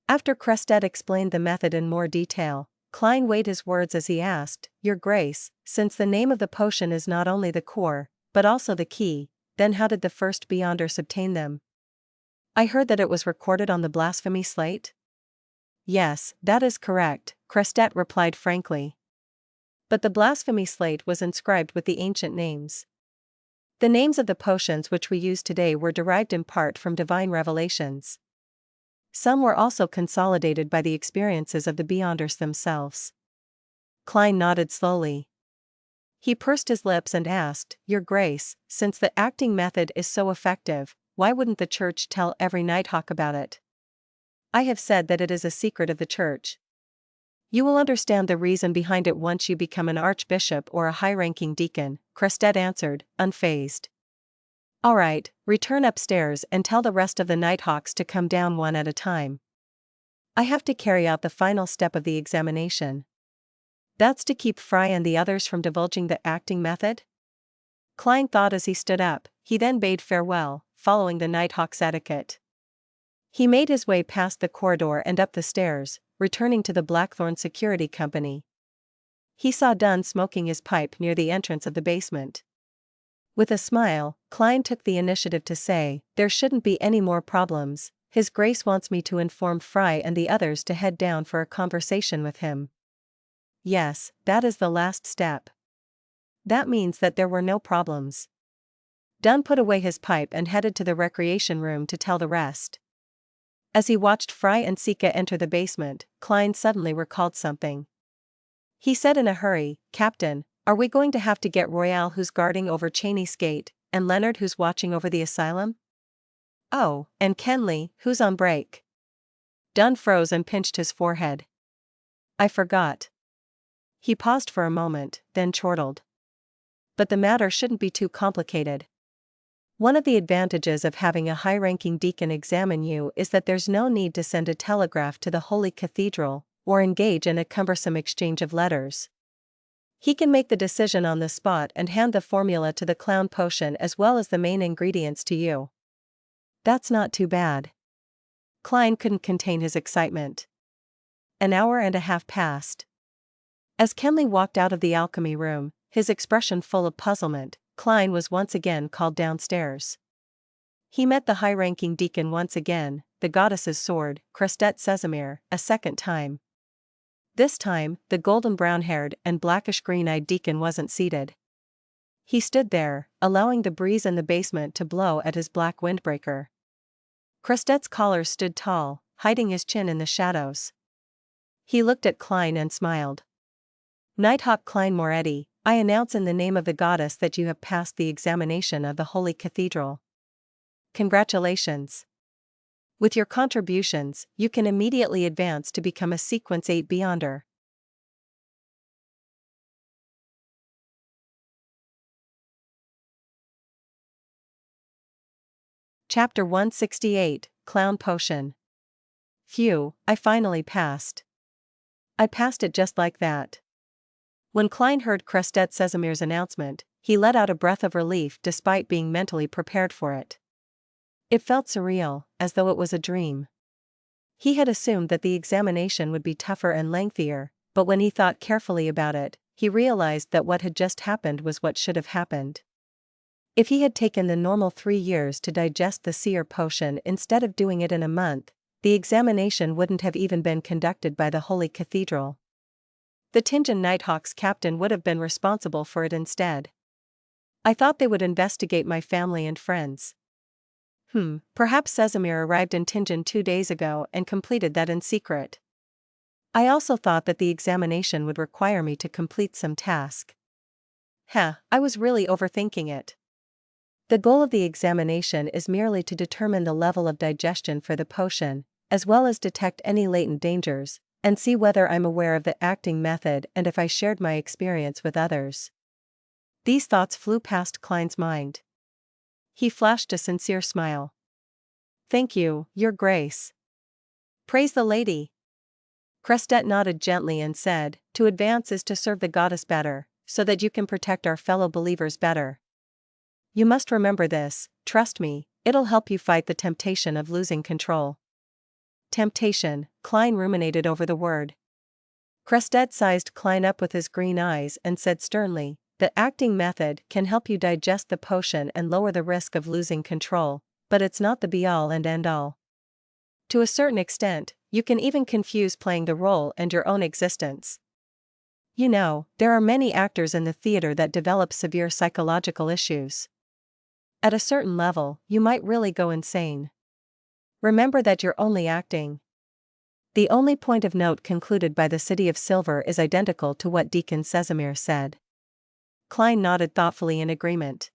After Crestet explained the method in more detail, Klein weighed his words as he asked, "Your Grace, since the name of the potion is not only the core, but also the key, then how did the first Beyonders obtain them?" "I heard that it was recorded on the blasphemy slate." "Yes, that is correct," Crestet replied frankly. "But the blasphemy slate was inscribed with the ancient names. The names of the potions which we use today were derived in part from divine revelations. Some were also consolidated by the experiences of the Beyonders themselves." Klein nodded slowly. He pursed his lips and asked, "Your Grace, since the acting method is so effective, why wouldn't the church tell every Nighthawk about it?" "I have said that it is a secret of the church. You will understand the reason behind it once you become an archbishop or a high-ranking deacon," Crestet answered, unfazed. "All right, return upstairs and tell the rest of the Nighthawks to come down one at a time. I have to carry out the final step of the examination." "That's to keep Fry and the others from divulging the acting method?" Klein thought as he stood up. He then bade farewell, following the Nighthawk's etiquette. He made his way past the corridor and up the stairs, returning to the Blackthorn Security Company. He saw Dunn smoking his pipe near the entrance of the basement. With a smile, Klein took the initiative to say, "There shouldn't be any more problems. His Grace wants me to inform Fry and the others to head down for a conversation with him." "Yes, that is the last step." "That means that there were no problems." Dunn put away his pipe and headed to the recreation room to tell the rest. As he watched Fry and Sika enter the basement, Klein suddenly recalled something. He said in a hurry, "Captain, are we going to have to get Royale who's guarding over Cheney's gate, and Leonard who's watching over the asylum? Oh, and Kenley, who's on break?" Dunn froze and pinched his forehead. I forgot. He paused for a moment, then chortled. But the matter shouldn't be too complicated. One of the advantages of having a high-ranking deacon examine you is that there's no need to send a telegraph to the Holy Cathedral, or engage in a cumbersome exchange of letters. He can make the decision on the spot and hand the formula to the clown potion as well as the main ingredients to you. That's not too bad. Klein couldn't contain his excitement. An hour and a half passed. As Kenley walked out of the alchemy room, his expression full of puzzlement, Klein was once again called downstairs. He met the high-ranking deacon once again, the goddess's sword, Crestet Sesamir, a second time. This time, the golden brown-haired and blackish green-eyed deacon wasn't seated. He stood there, allowing the breeze in the basement to blow at his black windbreaker. Crestet's collar stood tall, hiding his chin in the shadows. He looked at Klein and smiled. Nighthawk Klein Moretti, I announce in the name of the goddess that you have passed the examination of the Holy Cathedral. Congratulations. With your contributions, you can immediately advance to become a Sequence 8 Beyonder. Chapter 168, Clown Potion. Phew, I finally passed. I passed it just like that. When Klein heard Crestet Sesamir's announcement, he let out a breath of relief despite being mentally prepared for it. It felt surreal, as though it was a dream. He had assumed that the examination would be tougher and lengthier, but when he thought carefully about it, he realized that what had just happened was what should have happened. If he had taken the normal 3 years to digest the seer potion instead of doing it in a month, the examination wouldn't have even been conducted by the Holy Cathedral. The Tinjan Nighthawks captain would have been responsible for it instead. I thought they would investigate my family and friends. Perhaps Sesamir arrived in Tinjan 2 days ago and completed that in secret. I also thought that the examination would require me to complete some task. I was really overthinking it. The goal of the examination is merely to determine the level of digestion for the potion, as well as detect any latent dangers, and see whether I'm aware of the acting method and if I shared my experience with others. These thoughts flew past Klein's mind. He flashed a sincere smile. Thank you, Your Grace. Praise the lady. Crestet nodded gently and said, to advance is to serve the goddess better, so that you can protect our fellow believers better. You must remember this, trust me, it'll help you fight the temptation of losing control. Temptation, Klein ruminated over the word. Crestet sized Klein up with his green eyes and said sternly, the acting method can help you digest the potion and lower the risk of losing control, but it's not the be-all and end-all. To a certain extent, you can even confuse playing the role and your own existence. You know, there are many actors in the theater that develop severe psychological issues. At a certain level, you might really go insane. Remember that you're only acting. The only point of note concluded by the City of Silver is identical to what Deacon Sesamir said. Klein nodded thoughtfully in agreement.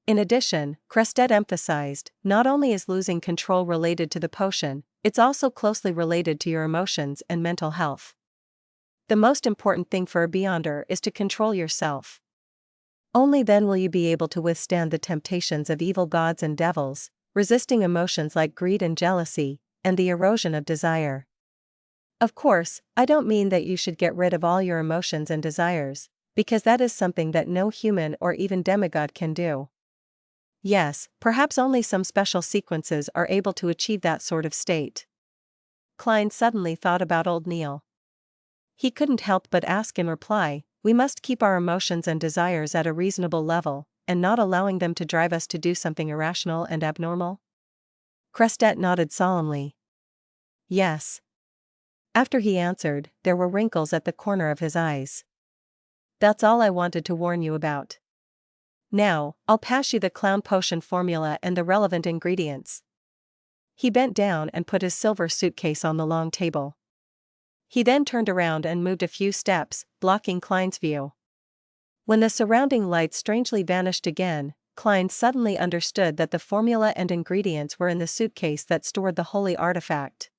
In addition, Crestet emphasized, not only is losing control related to the potion, it's also closely related to your emotions and mental health. The most important thing for a Beyonder is to control yourself. Only then will you be able to withstand the temptations of evil gods and devils, resisting emotions like greed and jealousy, and the erosion of desire. Of course, I don't mean that you should get rid of all your emotions and desires, because that is something that no human or even demigod can do. Yes, perhaps only some special sequences are able to achieve that sort of state. Klein suddenly thought about old Neil. He couldn't help but ask in reply, we must keep our emotions and desires at a reasonable level, and not allowing them to drive us to do something irrational and abnormal? Crestet nodded solemnly. Yes. After he answered, there were wrinkles at the corner of his eyes. That's all I wanted to warn you about. Now, I'll pass you the clown potion formula and the relevant ingredients. He bent down and put his silver suitcase on the long table. He then turned around and moved a few steps, blocking Klein's view. When the surrounding light strangely vanished again, Klein suddenly understood that the formula and ingredients were in the suitcase that stored the holy artifact.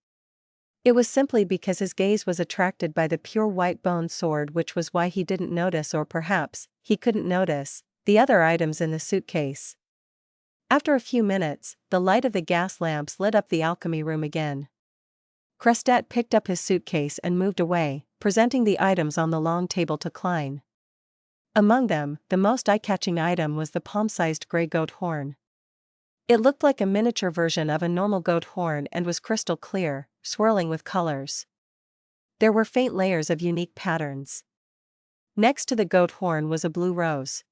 It was simply because his gaze was attracted by the pure white bone sword, which was why he didn't notice, or perhaps, he couldn't notice, the other items in the suitcase. After a few minutes, the light of the gas lamps lit up the alchemy room again. Crestet picked up his suitcase and moved away, presenting the items on the long table to Klein. Among them, the most eye-catching item was the palm-sized gray goat horn. It looked like a miniature version of a normal goat horn and was crystal clear, swirling with colors. There were faint layers of unique patterns. Next to the goat horn was a blue rose.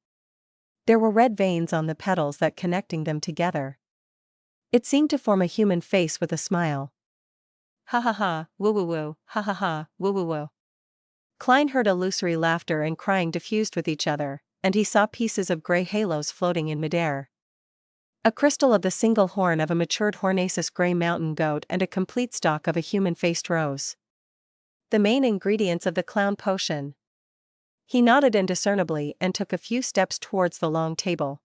There were red veins on the petals that connecting them together. It seemed to form a human face with a smile. Ha ha ha, woo woo woo, ha ha ha, woo woo woo. Klein heard illusory laughter and crying diffused with each other, and he saw pieces of gray halos floating in midair. A crystal of the single horn of a matured Hornaceous gray mountain goat and a complete stalk of a human-faced rose. The main ingredients of the clown potion. He nodded indiscernibly and took a few steps towards the long table.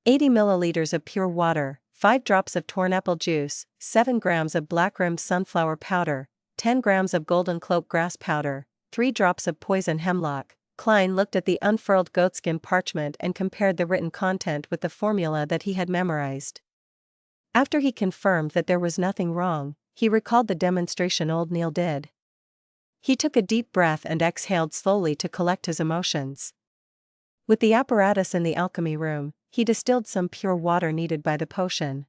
80 milliliters of pure water, 5 drops of torn apple juice, 7 grams of black-rimmed sunflower powder, 10 grams of golden cloak grass powder, 3 drops of poison hemlock. Klein looked at the unfurled goatskin parchment and compared the written content with the formula that he had memorized. After he confirmed that there was nothing wrong, he recalled the demonstration old Neil did. He took a deep breath and exhaled slowly to collect his emotions. With the apparatus in the alchemy room, he distilled some pure water needed by the potion.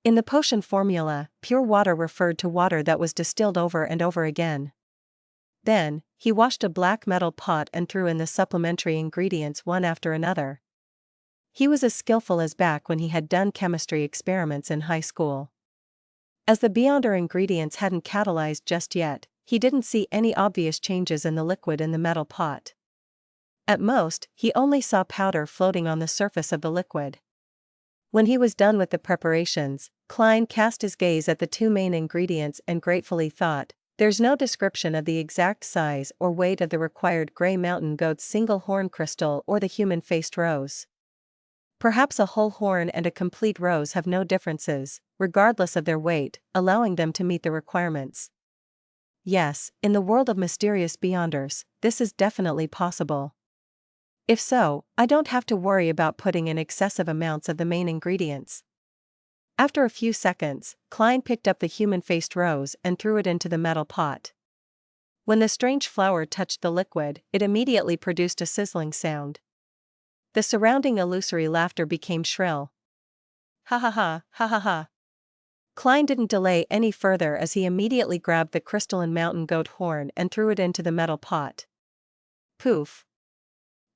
In the potion formula, pure water referred to water that was distilled over and over again. Then, he washed a black metal pot and threw in the supplementary ingredients one after another. He was as skillful as back when he had done chemistry experiments in high school. As the Beyonder ingredients hadn't catalyzed just yet, he didn't see any obvious changes in the liquid in the metal pot. At most, he only saw powder floating on the surface of the liquid. When he was done with the preparations, Klein cast his gaze at the 2 main ingredients and gratefully thought, "There's no description of the exact size or weight of the required gray mountain goat's single horn crystal or the human-faced rose. Perhaps a whole horn and a complete rose have no differences, regardless of their weight, allowing them to meet the requirements. Yes, in the world of mysterious Beyonders, this is definitely possible. If so, I don't have to worry about putting in excessive amounts of the main ingredients." After a few seconds, Klein picked up the human-faced rose and threw it into the metal pot. When the strange flower touched the liquid, it immediately produced a sizzling sound. The surrounding illusory laughter became shrill. Ha ha ha, ha ha ha. Klein didn't delay any further as he immediately grabbed the crystalline mountain goat horn and threw it into the metal pot. Poof.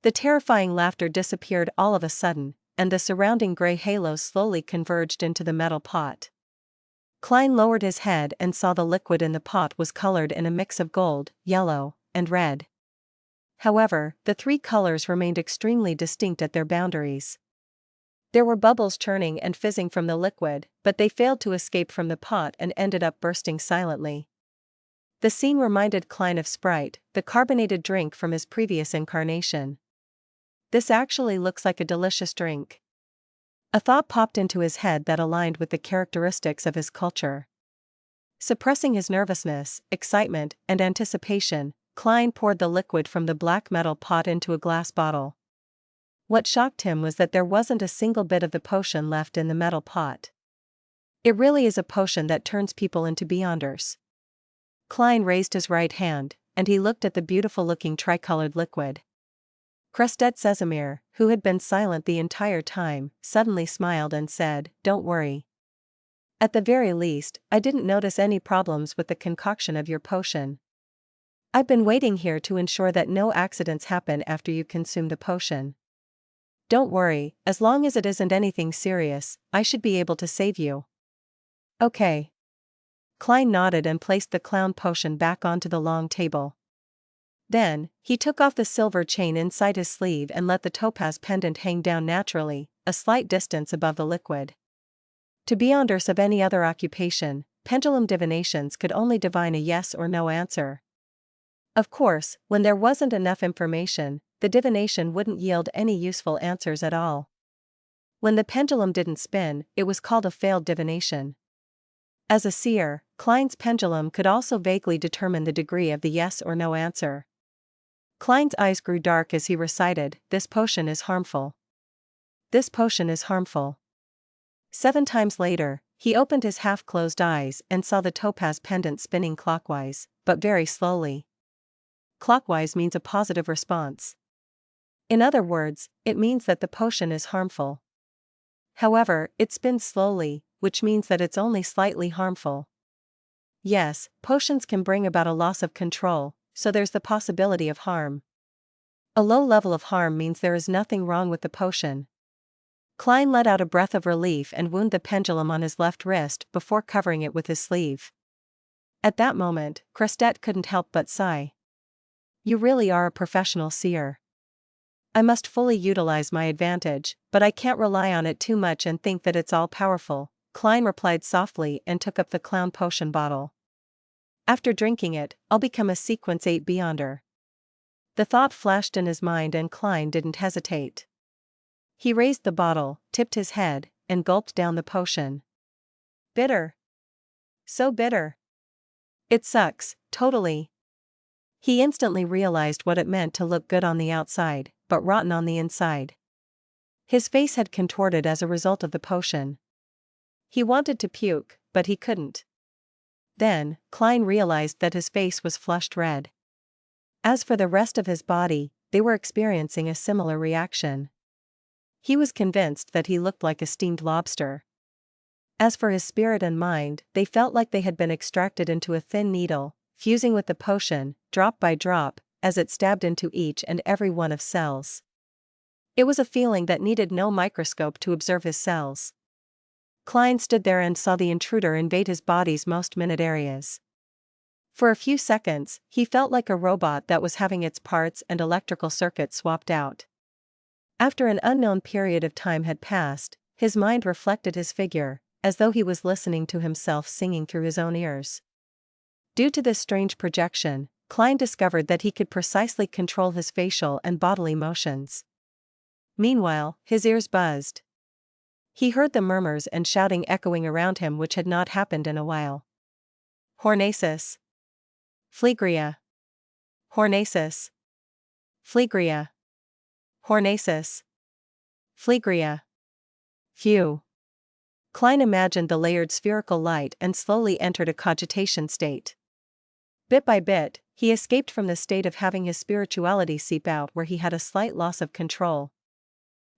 The terrifying laughter disappeared all of a sudden, and the surrounding gray halos slowly converged into the metal pot. Klein lowered his head and saw the liquid in the pot was colored in a mix of gold, yellow, and red. However, the 3 colors remained extremely distinct at their boundaries. There were bubbles churning and fizzing from the liquid, but they failed to escape from the pot and ended up bursting silently. The scene reminded Klein of Sprite, the carbonated drink from his previous incarnation. This actually looks like a delicious drink. A thought popped into his head that aligned with the characteristics of his culture. Suppressing his nervousness, excitement, and anticipation, Klein poured the liquid from the black metal pot into a glass bottle. What shocked him was that there wasn't a single bit of the potion left in the metal pot. It really is a potion that turns people into Beyonders. Klein raised his right hand, and he looked at the beautiful-looking tricolored liquid. Crestet Sesamir, who had been silent the entire time, suddenly smiled and said, "Don't worry. At the very least, I didn't notice any problems with the concoction of your potion. I've been waiting here to ensure that no accidents happen after you consume the potion. Don't worry, as long as it isn't anything serious, I should be able to save you." "Okay." Klein nodded and placed the clown potion back onto the long table. Then, he took off the silver chain inside his sleeve and let the topaz pendant hang down naturally, a slight distance above the liquid. To Beyonders of any other occupation, pendulum divinations could only divine a yes or no answer. Of course, when there wasn't enough information, the divination wouldn't yield any useful answers at all. When the pendulum didn't spin, it was called a failed divination. As a seer, Klein's pendulum could also vaguely determine the degree of the yes or no answer. Klein's eyes grew dark as he recited, "This potion is harmful. This potion is harmful." 7 times later, he opened his half-closed eyes and saw the topaz pendant spinning clockwise, but very slowly. Clockwise means a positive response. In other words, it means that the potion is harmful. However, it spins slowly, which means that it's only slightly harmful. Yes, potions can bring about a loss of control, so there's the possibility of harm. A low level of harm means there is nothing wrong with the potion. Klein let out a breath of relief and wound the pendulum on his left wrist before covering it with his sleeve. At that moment, Crestet couldn't help but sigh. "You really are a professional seer. I must fully utilize my advantage, but I can't rely on it too much and think that it's all-powerful," Klein replied softly and took up the clown potion bottle. "After drinking it, I'll become a Sequence 8 Beyonder." The thought flashed in his mind and Klein didn't hesitate. He raised the bottle, tipped his head, and gulped down the potion. Bitter. So bitter. It sucks, totally. He instantly realized what it meant to look good on the outside, but rotten on the inside. His face had contorted as a result of the potion. He wanted to puke, but he couldn't. Then, Klein realized that his face was flushed red. As for the rest of his body, they were experiencing a similar reaction. He was convinced that he looked like a steamed lobster. As for his spirit and mind, they felt like they had been extracted into a thin needle, fusing with the potion, drop by drop, as it stabbed into each and every one of cells. It was a feeling that needed no microscope to observe his cells. Klein stood there and saw the intruder invade his body's most minute areas. For a few seconds, he felt like a robot that was having its parts and electrical circuits swapped out. After an unknown period of time had passed, his mind reflected his figure, as though he was listening to himself singing through his own ears. Due to this strange projection, Klein discovered that he could precisely control his facial and bodily motions. Meanwhile, his ears buzzed. He heard the murmurs and shouting echoing around him which had not happened in a while. Hornasis. Phlegria. Hornasis. Phlegria. Hornasis. Phlegria. Phew. Klein imagined the layered spherical light and slowly entered a cogitation state. Bit by bit, he escaped from the state of having his spirituality seep out where he had a slight loss of control.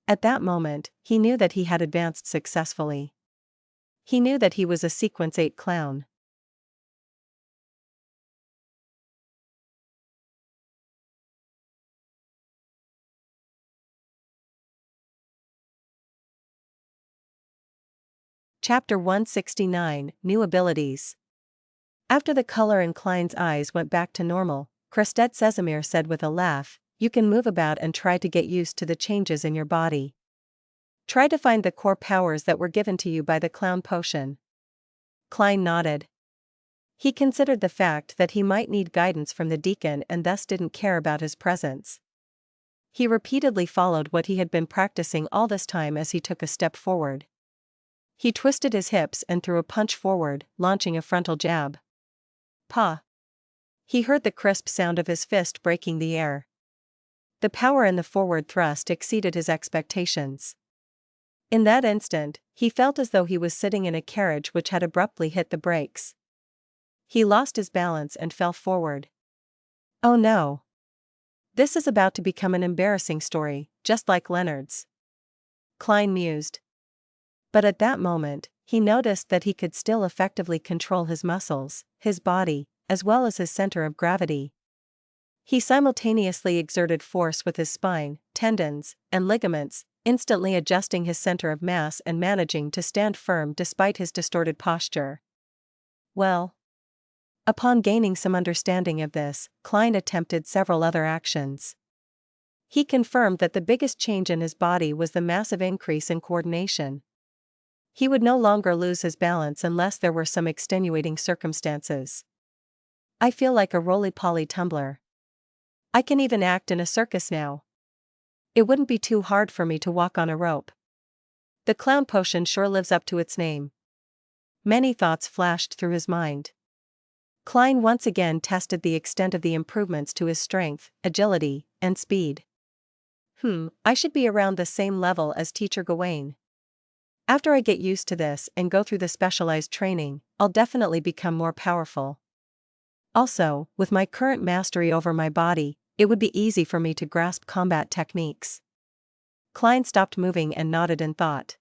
At that moment, he knew that he had advanced successfully. He knew that he was a Sequence 8 clown. Chapter 169, New Abilities. After the color in Klein's eyes went back to normal, Crestet Sesamir said with a laugh, "You can move about and try to get used to the changes in your body. Try to find the core powers that were given to you by the clown potion." Klein nodded. He considered the fact that he might need guidance from the deacon and thus didn't care about his presence. He repeatedly followed what he had been practicing all this time as he took a step forward. He twisted his hips and threw a punch forward, launching a frontal jab. Pa! He heard the crisp sound of his fist breaking the air. The power in the forward thrust exceeded his expectations. In that instant, he felt as though he was sitting in a carriage which had abruptly hit the brakes. He lost his balance and fell forward. Oh no! This is about to become an embarrassing story, just like Leonard's. Klein mused. But at that moment, he noticed that he could still effectively control his muscles, his body, as well as his center of gravity. He simultaneously exerted force with his spine, tendons, and ligaments, instantly adjusting his center of mass and managing to stand firm despite his distorted posture. Well. Upon gaining some understanding of this, Klein attempted several other actions. He confirmed that the biggest change in his body was the massive increase in coordination. He would no longer lose his balance unless there were some extenuating circumstances. I feel like a roly-poly tumbler. I can even act in a circus now. It wouldn't be too hard for me to walk on a rope. The clown potion sure lives up to its name. Many thoughts flashed through his mind. Klein once again tested the extent of the improvements to his strength, agility, and speed. I should be around the same level as Teacher Gawain. After I get used to this and go through the specialized training, I'll definitely become more powerful. Also, with my current mastery over my body, it would be easy for me to grasp combat techniques. Klein stopped moving and nodded in thought.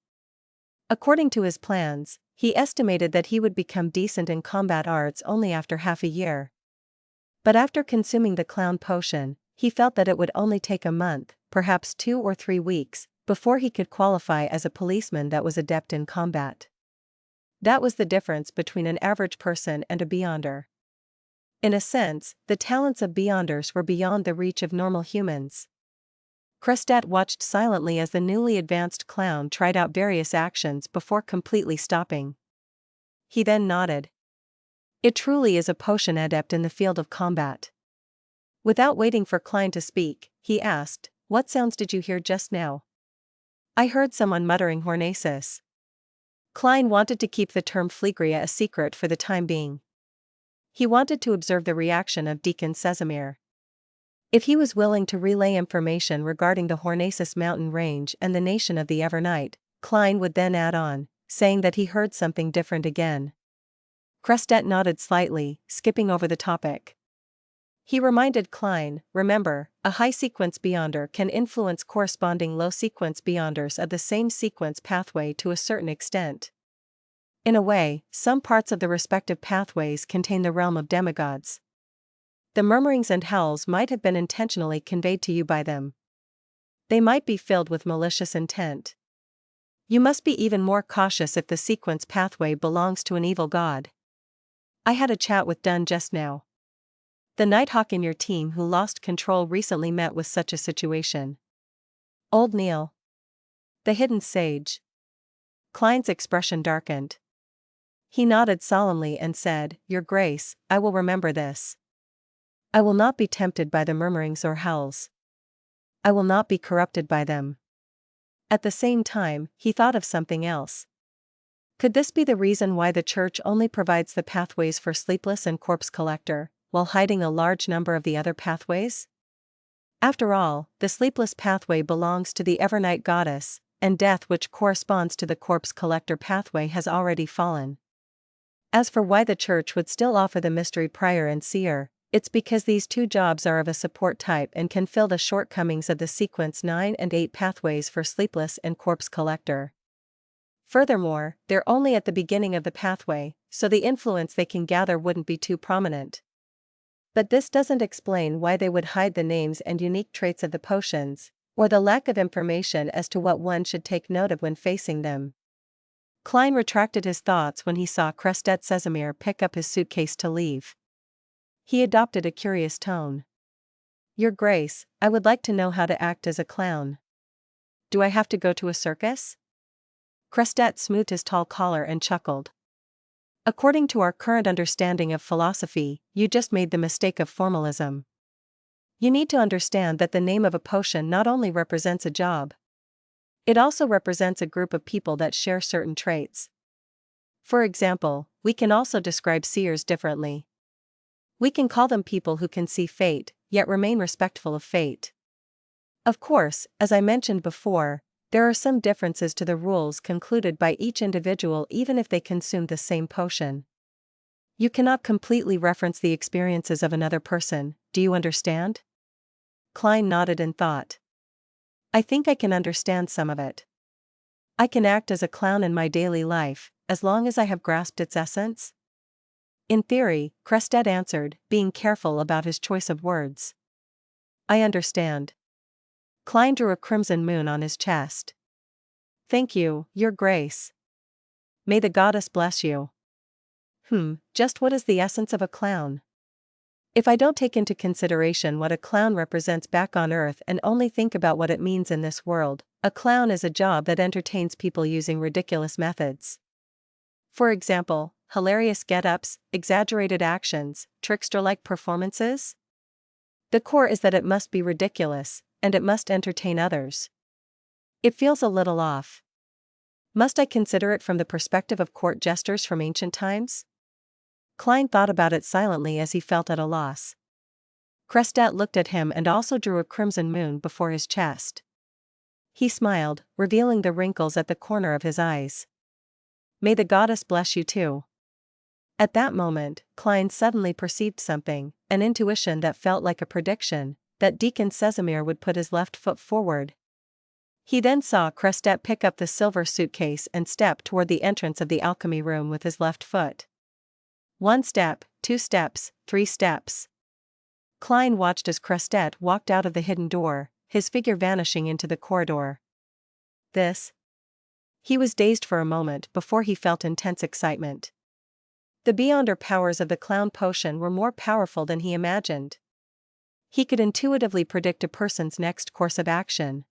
According to his plans, he estimated that he would become decent in combat arts only after half a year. But after consuming the clown potion, he felt that it would only take a month, perhaps 2 or 3 weeks, before he could qualify as a policeman that was adept in combat. That was the difference between an average person and a beyonder. In a sense, the talents of beyonders were beyond the reach of normal humans. Crestet watched silently as the newly advanced clown tried out various actions before completely stopping. He then nodded. It truly is a potion adept in the field of combat. Without waiting for Klein to speak, he asked, "What sounds did you hear just now?" "I heard someone muttering Hornaces." Klein wanted to keep the term Phlegria a secret for the time being. He wanted to observe the reaction of Deacon Sesamir. If he was willing to relay information regarding the Hornaces mountain range and the nation of the Evernight, Klein would then add on, saying that he heard something different again. Crestet nodded slightly, skipping over the topic. He reminded Klein, "Remember, a high-sequence beyonder can influence corresponding low-sequence beyonders of the same sequence pathway to a certain extent. In a way, some parts of the respective pathways contain the realm of demigods. The murmurings and howls might have been intentionally conveyed to you by them. They might be filled with malicious intent. You must be even more cautious if the sequence pathway belongs to an evil god. I had a chat with Dunn just now. The Nighthawk in your team who lost control recently met with such a situation." Old Neil. The hidden sage. Klein's expression darkened. He nodded solemnly and said, "Your Grace, I will remember this. I will not be tempted by the murmurings or howls. I will not be corrupted by them." At the same time, he thought of something else. Could this be the reason why the church only provides the pathways for Sleepless and Corpse Collector, while hiding a large number of the other pathways? After all, the Sleepless pathway belongs to the Evernight goddess, and death which corresponds to the Corpse Collector pathway has already fallen. As for why the church would still offer the Mystery Prior and Seer, it's because these two jobs are of a support type and can fill the shortcomings of the sequence 9 and 8 pathways for Sleepless and Corpse Collector. Furthermore, they're only at the beginning of the pathway, so the influence they can gather wouldn't be too prominent. But this doesn't explain why they would hide the names and unique traits of the potions, or the lack of information as to what one should take note of when facing them. Klein retracted his thoughts when he saw Crestet Sesamir pick up his suitcase to leave. He adopted a curious tone. "Your Grace, I would like to know how to act as a clown. Do I have to go to a circus?" Crestet smoothed his tall collar and chuckled. "According to our current understanding of philosophy, you just made the mistake of formalism. You need to understand that the name of a potion not only represents a job. It also represents a group of people that share certain traits. For example, we can also describe seers differently. We can call them people who can see fate, yet remain respectful of fate. Of course, as I mentioned before, there are some differences to the rules concluded by each individual even if they consume the same potion. You cannot completely reference the experiences of another person, do you understand?" Klein nodded in thought. "I think I can understand some of it. I can act as a clown in my daily life, as long as I have grasped its essence." "In theory," Crestet answered, being careful about his choice of words. "I understand." Klein drew a crimson moon on his chest. "Thank you, Your Grace. May the goddess bless you." Just what is the essence of a clown? If I don't take into consideration what a clown represents back on Earth and only think about what it means in this world, a clown is a job that entertains people using ridiculous methods. For example, hilarious get-ups, exaggerated actions, trickster-like performances. The core is that it must be ridiculous, and it must entertain others. It feels a little off. Must I consider it from the perspective of court jesters from ancient times? Klein thought about it silently as he felt at a loss. Crestat looked at him and also drew a crimson moon before his chest. He smiled, revealing the wrinkles at the corner of his eyes. May the goddess bless you too. At that moment, Klein suddenly perceived something, an intuition that felt like a prediction, that Deacon Casimir would put his left foot forward. He then saw Crestat pick up the silver suitcase and step toward the entrance of the alchemy room with his left foot. 1 step, 2 steps, 3 steps. Klein watched as Crestat walked out of the hidden door, his figure vanishing into the corridor. This? He was dazed for a moment before he felt intense excitement. The beyonder powers of the clown potion were more powerful than he imagined. He could intuitively predict a person's next course of action.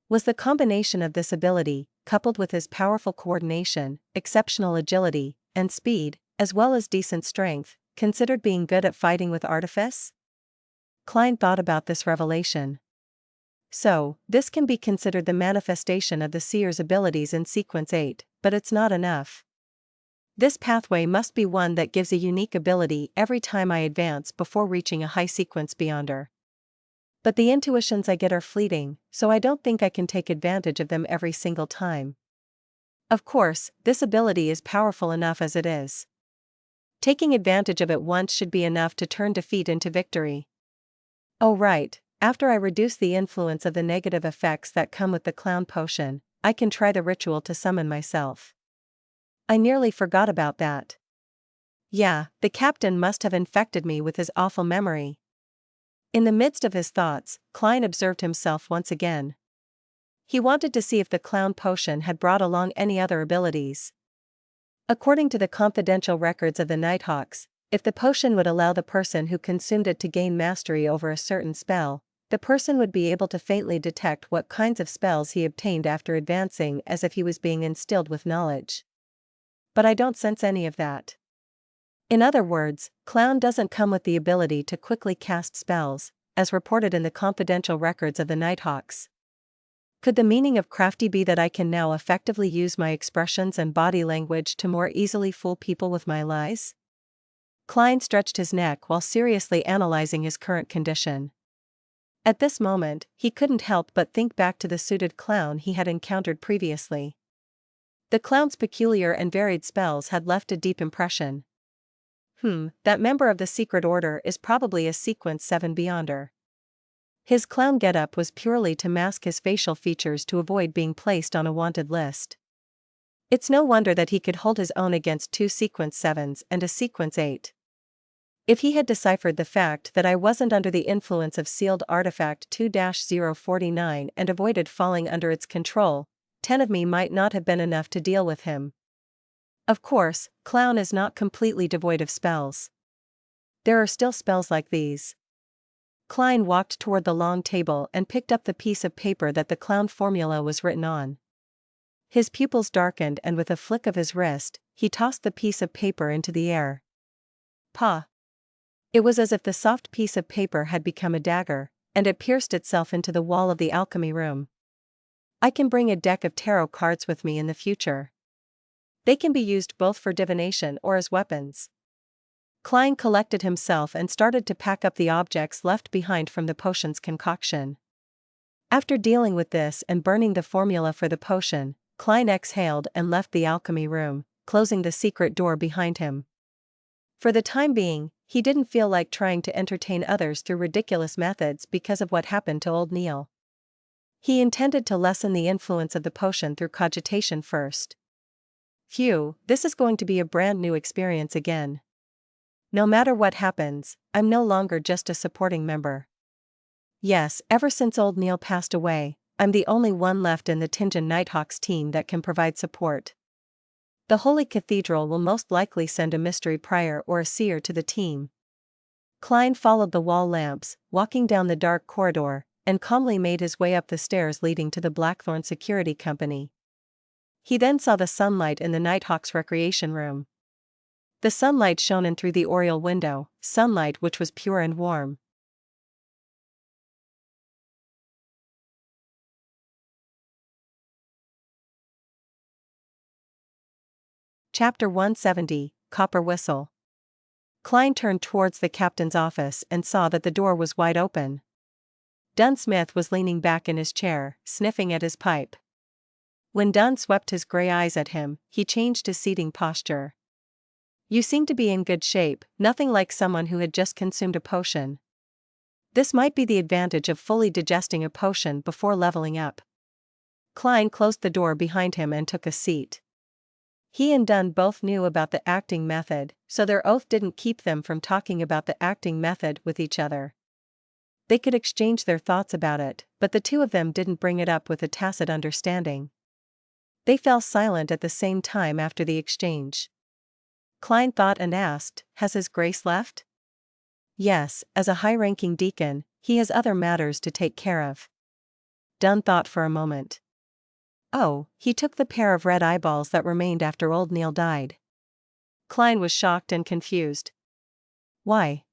Was the combination of this ability, coupled with his powerful coordination, exceptional agility, and speed, as well as decent strength, considered being good at fighting with artifice? Klein thought about this revelation. So, this can be considered the manifestation of the seer's abilities in Sequence 8, but it's not enough. This pathway must be one that gives a unique ability every time I advance before reaching a high sequence beyonder. But the intuitions I get are fleeting, so I don't think I can take advantage of them every single time. Of course, this ability is powerful enough as it is. Taking advantage of it once should be enough to turn defeat into victory. Oh right, after I reduce the influence of the negative effects that come with the clown potion, I can try the ritual to summon myself. I nearly forgot about that. Yeah, the captain must have infected me with his awful memory. In the midst of his thoughts, Klein observed himself once again. He wanted to see if the clown potion had brought along any other abilities. According to the confidential records of the Nighthawks, if the potion would allow the person who consumed it to gain mastery over a certain spell, the person would be able to faintly detect what kinds of spells he obtained after advancing, as if he was being instilled with knowledge. But I don't sense any of that. In other words, Clown doesn't come with the ability to quickly cast spells, as reported in the confidential records of the Nighthawks. Could the meaning of crafty be that I can now effectively use my expressions and body language to more easily fool people with my lies? Klein stretched his neck while seriously analyzing his current condition. At this moment, he couldn't help but think back to the suited clown he had encountered previously. The clown's peculiar and varied spells had left a deep impression. That member of the secret order is probably a Sequence 7 beyonder. His clown getup was purely to mask his facial features to avoid being placed on a wanted list. It's no wonder that he could hold his own against 2 Sequence 7s and a Sequence 8. If he had deciphered the fact that I wasn't under the influence of sealed artifact 2-049 and avoided falling under its control, 10 of me might not have been enough to deal with him. Of course, Clown is not completely devoid of spells. There are still spells like these. Klein walked toward the long table and picked up the piece of paper that the clown formula was written on. His pupils darkened and with a flick of his wrist, he tossed the piece of paper into the air. Pah! It was as if the soft piece of paper had become a dagger, and it pierced itself into the wall of the alchemy room. I can bring a deck of tarot cards with me in the future. They can be used both for divination or as weapons. Klein collected himself and started to pack up the objects left behind from the potion's concoction. After dealing with this and burning the formula for the potion, Klein exhaled and left the alchemy room, closing the secret door behind him. For the time being, he didn't feel like trying to entertain others through ridiculous methods because of what happened to old Neil. He intended to lessen the influence of the potion through cogitation first. Phew, this is going to be a brand new experience again. No matter what happens, I'm no longer just a supporting member. Yes, ever since old Neil passed away, I'm the only one left in the Tingen Nighthawks team that can provide support. The Holy Cathedral will most likely send a mystery prior or a seer to the team. Klein followed the wall lamps, walking down the dark corridor, and calmly made his way up the stairs leading to the Blackthorn Security Company. He then saw the sunlight in the Nighthawks' recreation room. The sunlight shone in through the oriel window, sunlight which was pure and warm. Chapter 170, Copper Whistle. Klein turned towards the captain's office and saw that the door was wide open. Dunn Smith was leaning back in his chair, sniffing at his pipe. When Dunn swept his gray eyes at him, he changed his seating posture. "You seem to be in good shape, nothing like someone who had just consumed a potion." This might be the advantage of fully digesting a potion before leveling up. Klein closed the door behind him and took a seat. He and Dunn both knew about the acting method, so their oath didn't keep them from talking about the acting method with each other. They could exchange their thoughts about it, but the two of them didn't bring it up with a tacit understanding. They fell silent at the same time after the exchange. Klein thought and asked, "Has His Grace left?" "Yes, as a high-ranking deacon, he has other matters to take care of." Dunn thought for a moment. "Oh, he took the pair of red eyeballs that remained after old Neil died." Klein was shocked and confused. "Why?"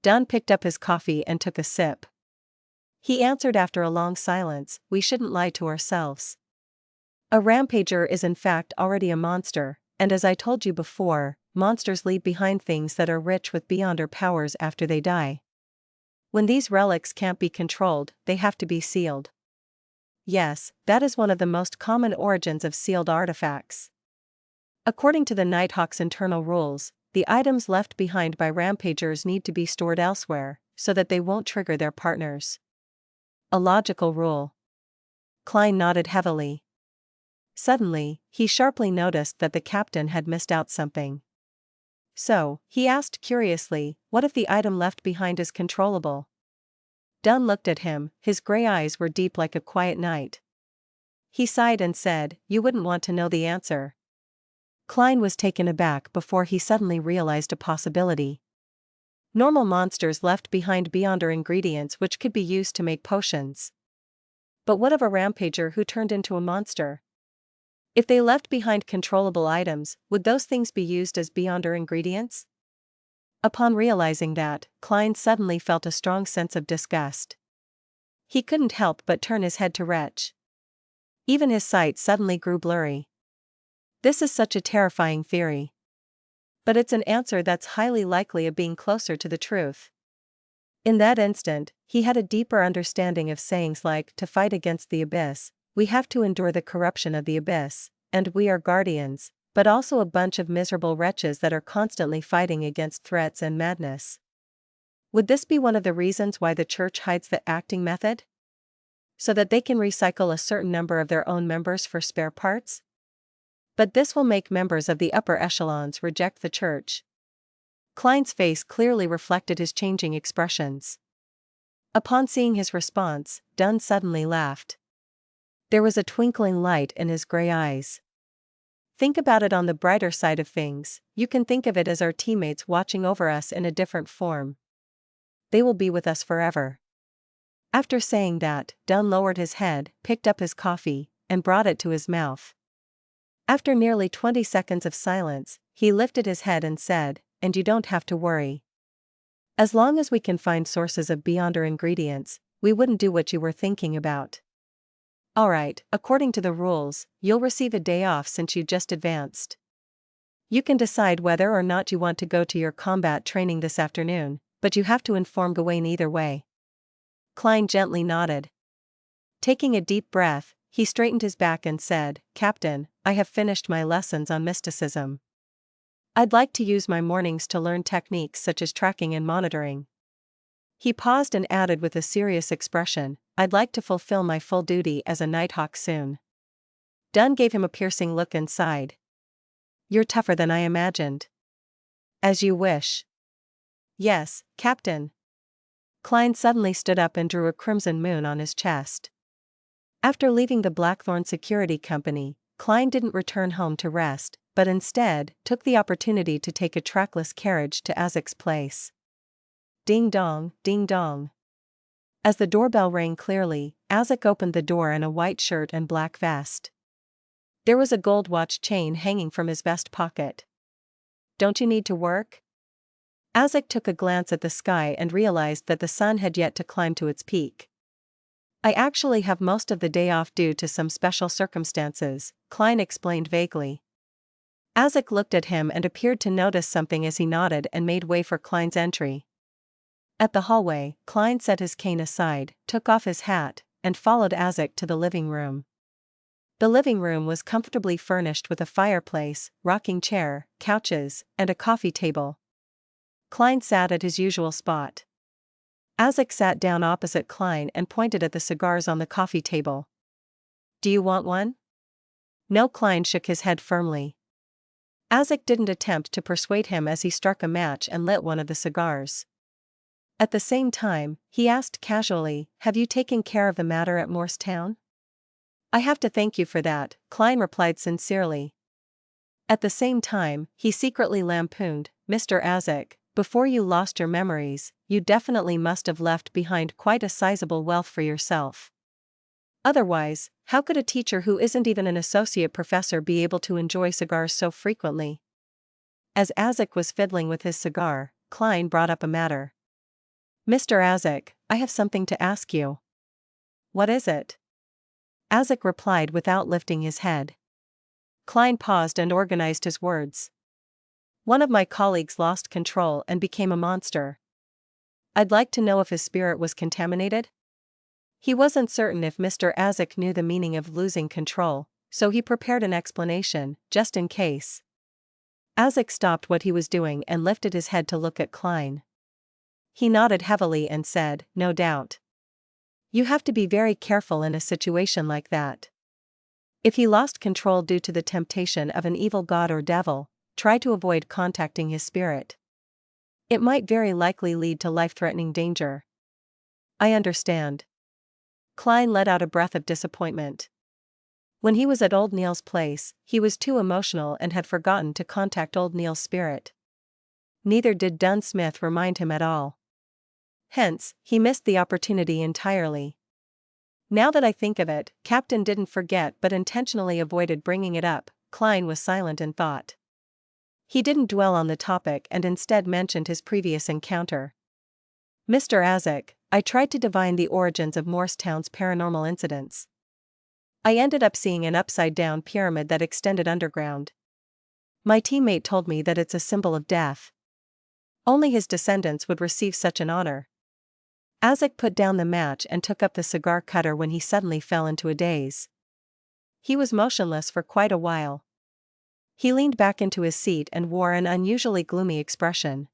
Dunn picked up his coffee and took a sip. He answered after a long silence, "We shouldn't lie to ourselves. A rampager is in fact already a monster, and as I told you before, monsters leave behind things that are rich with beyonder powers after they die. When these relics can't be controlled, they have to be sealed. Yes, that is one of the most common origins of sealed artifacts. According to the Nighthawk's internal rules, the items left behind by rampagers need to be stored elsewhere, so that they won't trigger their partners. A logical rule." Klein nodded heavily. Suddenly, he sharply noticed that the captain had missed out something. "So," he asked curiously, "what if the item left behind is controllable?" Dunn looked at him, his gray eyes were deep like a quiet night. He sighed and said, "You wouldn't want to know the answer." Klein was taken aback before he suddenly realized a possibility. Normal monsters left behind beyonder ingredients which could be used to make potions. But what of a rampager who turned into a monster? If they left behind controllable items, would those things be used as beyonder ingredients? Upon realizing that, Klein suddenly felt a strong sense of disgust. He couldn't help but turn his head to Wretch. Even his sight suddenly grew blurry. This is such a terrifying theory. But it's an answer that's highly likely of being closer to the truth. In that instant, he had a deeper understanding of sayings like, "To fight against the abyss, we have to endure the corruption of the abyss, and we are guardians, but also a bunch of miserable wretches that are constantly fighting against threats and madness." Would this be one of the reasons why the church hides the acting method? So that they can recycle a certain number of their own members for spare parts? But this will make members of the upper echelons reject the church. Klein's face clearly reflected his changing expressions. Upon seeing his response, Dunn suddenly laughed. There was a twinkling light in his gray eyes. "Think about it on the brighter side of things, you can think of it as our teammates watching over us in a different form. They will be with us forever." After saying that, Dunn lowered his head, picked up his coffee, and brought it to his mouth. After nearly 20 seconds of silence, he lifted his head and said, "And you don't have to worry. As long as we can find sources of beyonder ingredients, we wouldn't do what you were thinking about. Alright, according to the rules, you'll receive a day off since you just advanced. You can decide whether or not you want to go to your combat training this afternoon, but you have to inform Gawain either way." Klein gently nodded. Taking a deep breath, he straightened his back and said, "Captain, I have finished my lessons on mysticism. I'd like to use my mornings to learn techniques such as tracking and monitoring." He paused and added with a serious expression, "I'd like to fulfill my full duty as a Nighthawk soon." Dunn gave him a piercing look and sighed. "You're tougher than I imagined." "As you wish." "Yes, Captain." Klein suddenly stood up and drew a crimson moon on his chest. After leaving the Blackthorn Security Company, Klein didn't return home to rest, but instead, took the opportunity to take a trackless carriage to Azik's place. Ding dong, ding dong. As the doorbell rang clearly, Azik opened the door in a white shirt and black vest. There was a gold watch chain hanging from his vest pocket. "Don't you need to work?" Azik took a glance at the sky and realized that the sun had yet to climb to its peak. "I actually have most of the day off due to some special circumstances," Klein explained vaguely. Azik looked at him and appeared to notice something as he nodded and made way for Klein's entry. At the hallway, Klein set his cane aside, took off his hat, and followed Azik to the living room. The living room was comfortably furnished with a fireplace, rocking chair, couches, and a coffee table. Klein sat at his usual spot. Azik sat down opposite Klein and pointed at the cigars on the coffee table. "Do you want one?" No. Klein shook his head firmly. Azik didn't attempt to persuade him as he struck a match and lit one of the cigars. At the same time, he asked casually, "Have you taken care of the matter at Morristown?" "I have to thank you for that," Klein replied sincerely. At the same time, he secretly lampooned, "Mr. Azik, before you lost your memories, you definitely must have left behind quite a sizable wealth for yourself. Otherwise, how could a teacher who isn't even an associate professor be able to enjoy cigars so frequently?" As Azik was fiddling with his cigar, Klein brought up a matter. "Mr. Azik, I have something to ask you." "What is it?" Azik replied without lifting his head. Klein paused and organized his words. "One of my colleagues lost control and became a monster. I'd like to know if his spirit was contaminated." He wasn't certain if Mr. Azik knew the meaning of losing control, so he prepared an explanation, just in case. Azik stopped what he was doing and lifted his head to look at Klein. He nodded heavily and said, "No doubt. You have to be very careful in a situation like that. If he lost control due to the temptation of an evil god or devil, try to avoid contacting his spirit. It might very likely lead to life-threatening danger." "I understand." Klein let out a breath of disappointment. When he was at old Neil's place, he was too emotional and had forgotten to contact old Neil's spirit. Neither did Dunn Smith remind him at all. Hence, he missed the opportunity entirely. "Now that I think of it, Captain didn't forget but intentionally avoided bringing it up." Klein was silent in thought. He didn't dwell on the topic and instead mentioned his previous encounter. "Mr. Azik, I tried to divine the origins of Morristown's paranormal incidents. I ended up seeing an upside-down pyramid that extended underground. My teammate told me that it's a symbol of death. Only his descendants would receive such an honor." Azik put down the match and took up the cigar cutter when he suddenly fell into a daze. He was motionless for quite a while. He leaned back into his seat and wore an unusually gloomy expression.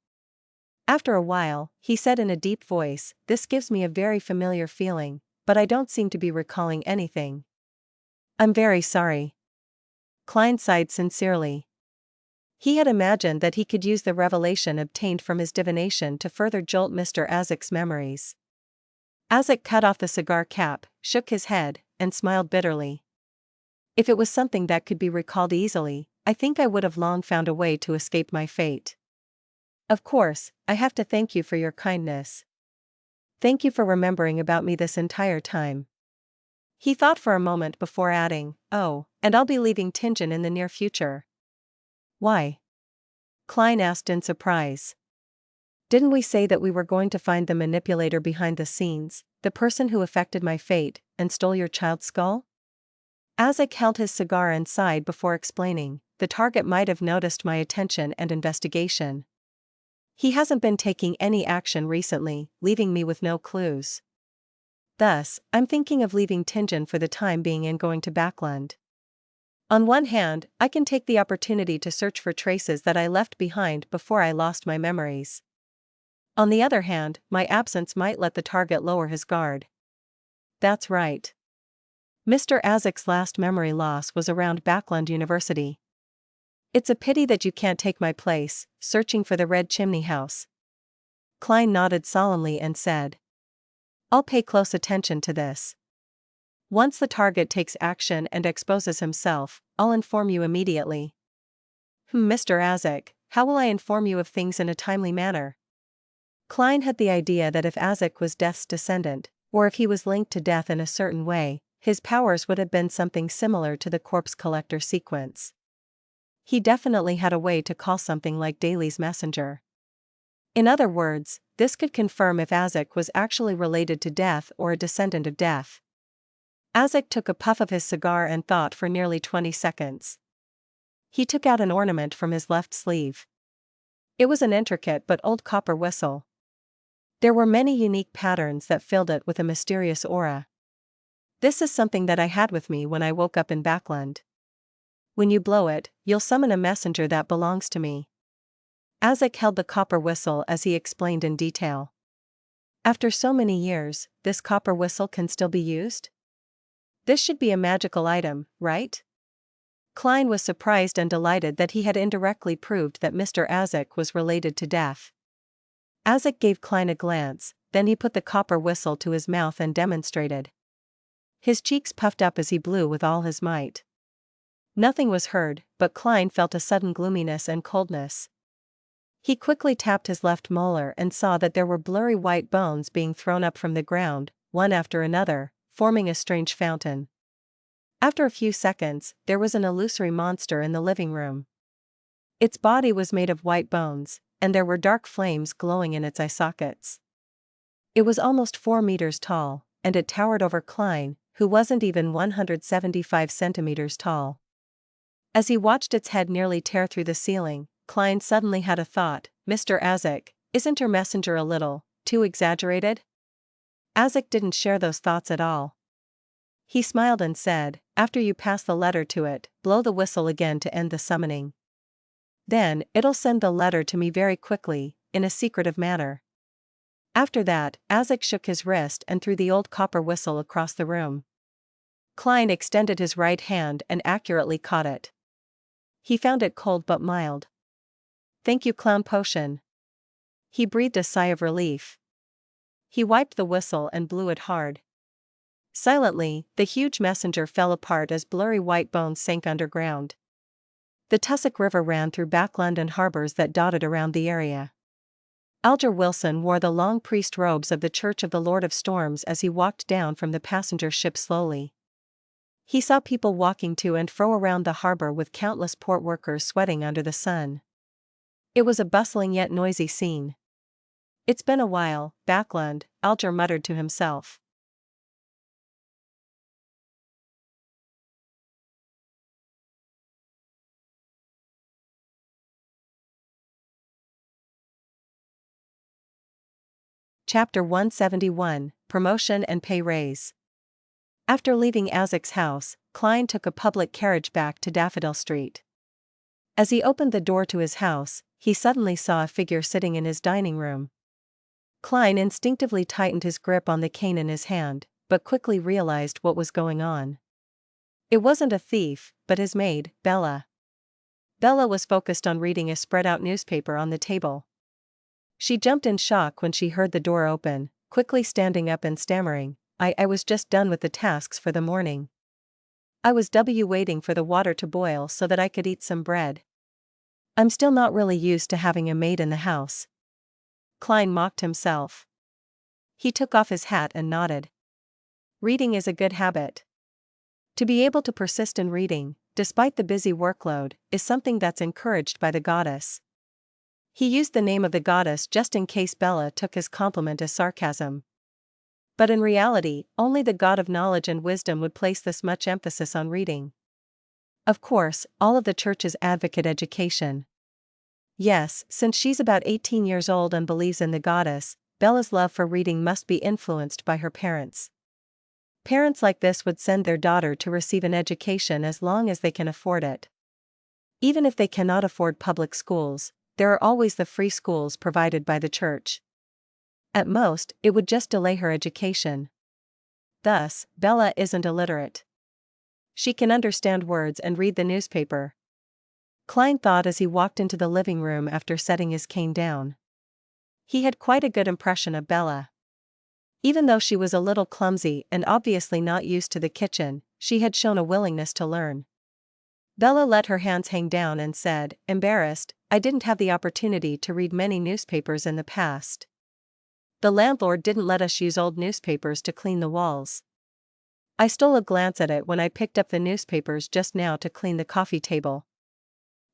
After a while, he said in a deep voice, "This gives me a very familiar feeling, but I don't seem to be recalling anything." "I'm very sorry." Klein sighed sincerely. He had imagined that he could use the revelation obtained from his divination to further jolt Mr. Azik's memories. Azik cut off the cigar cap, shook his head, and smiled bitterly. "If it was something that could be recalled easily, I think I would have long found a way to escape my fate. Of course, I have to thank you for your kindness. Thank you for remembering about me this entire time." He thought for a moment before adding, "Oh, and I'll be leaving Tingen in the near future." "Why?" Klein asked in surprise. "Didn't we say that we were going to find the manipulator behind the scenes, the person who affected my fate, and stole your child's skull?" Azik held his cigar and sighed before explaining, "The target might have noticed my attention and investigation. He hasn't been taking any action recently, leaving me with no clues. Thus, I'm thinking of leaving Tingen for the time being and going to Backland. On one hand, I can take the opportunity to search for traces that I left behind before I lost my memories. On the other hand, my absence might let the target lower his guard." "That's right." Mr. Azik's last memory loss was around Backland University. "It's a pity that you can't take my place, searching for the Red Chimney House." Klein nodded solemnly and said, "I'll pay close attention to this. Once the target takes action and exposes himself, I'll inform you immediately." Mr. Azik, how will I inform you of things in a timely manner?" Klein had the idea that if Azik was Death's descendant, or if he was linked to Death in a certain way, his powers would have been something similar to the corpse collector sequence. He definitely had a way to call something like Daly's messenger. In other words, this could confirm if Azik was actually related to Death or a descendant of Death. Azik took a puff of his cigar and thought for nearly 20 seconds. He took out an ornament from his left sleeve. It was an intricate but old copper whistle. There were many unique patterns that filled it with a mysterious aura. This is something that I had with me when I woke up in Backland. When you blow it, you'll summon a messenger that belongs to me. Azik held the copper whistle as he explained in detail. After so many years, this copper whistle can still be used? This should be a magical item, right? Klein was surprised and delighted that he had indirectly proved that Mr. Azik was related to death. Azik gave Klein a glance, then he put the copper whistle to his mouth and demonstrated. His cheeks puffed up as he blew with all his might. Nothing was heard, but Klein felt a sudden gloominess and coldness. He quickly tapped his left molar and saw that there were blurry white bones being thrown up from the ground, one after another, forming a strange fountain. After a few seconds, there was an illusory monster in the living room. Its body was made of white bones, and there were dark flames glowing in its eye sockets. It was almost 4 meters tall, and it towered over Klein, who wasn't even 175 centimeters tall. As he watched its head nearly tear through the ceiling, Klein suddenly had a thought. Mr. Azik, isn't your messenger a little too exaggerated? Azik didn't share those thoughts at all. He smiled and said, after you pass the letter to it, blow the whistle again to end the summoning. Then, it'll send the letter to me very quickly, in a secretive manner. After that, Azik shook his wrist and threw the old copper whistle across the room. Klein extended his right hand and accurately caught it. He found it cold but mild. Thank you, clown potion. He breathed a sigh of relief. He wiped the whistle and blew it hard. Silently, the huge messenger fell apart as blurry white bones sank underground. The Tussock River ran through backland and harbors that dotted around the area. Alger Wilson wore the long priest robes of the Church of the Lord of Storms as he walked down from the passenger ship slowly. He saw people walking to and fro around the harbor with countless port workers sweating under the sun. It was a bustling yet noisy scene. It's been a while, Backland, Alger muttered to himself. Chapter 171, Promotion and Pay Raise. After leaving Azik's house, Klein took a public carriage back to Daffodil Street. As he opened the door to his house, he suddenly saw a figure sitting in his dining room. Klein instinctively tightened his grip on the cane in his hand, but quickly realized what was going on. It wasn't a thief, but his maid, Bella. Bella was focused on reading a spread-out newspaper on the table. She jumped in shock when she heard the door open, quickly standing up and stammering, I was just done with the tasks for the morning. I was waiting for the water to boil so that I could eat some bread. I'm still not really used to having a maid in the house. Klein mocked himself. He took off his hat and nodded. Reading is a good habit. To be able to persist in reading, despite the busy workload, is something that's encouraged by the goddess. He used the name of the goddess just in case Bella took his compliment as sarcasm. But in reality, only the god of knowledge and wisdom would place this much emphasis on reading. Of course, all of the churches advocate education. Yes, since she's about 18 years old and believes in the goddess, Bella's love for reading must be influenced by her parents. Parents like this would send their daughter to receive an education as long as they can afford it. Even if they cannot afford public schools, there are always the free schools provided by the church. At most, it would just delay her education. Thus, Bella isn't illiterate. She can understand words and read the newspaper. Klein thought as he walked into the living room after setting his cane down. He had quite a good impression of Bella. Even though she was a little clumsy and obviously not used to the kitchen, she had shown a willingness to learn. Bella let her hands hang down and said, embarrassed, I didn't have the opportunity to read many newspapers in the past. The landlord didn't let us use old newspapers to clean the walls. I stole a glance at it when I picked up the newspapers just now to clean the coffee table.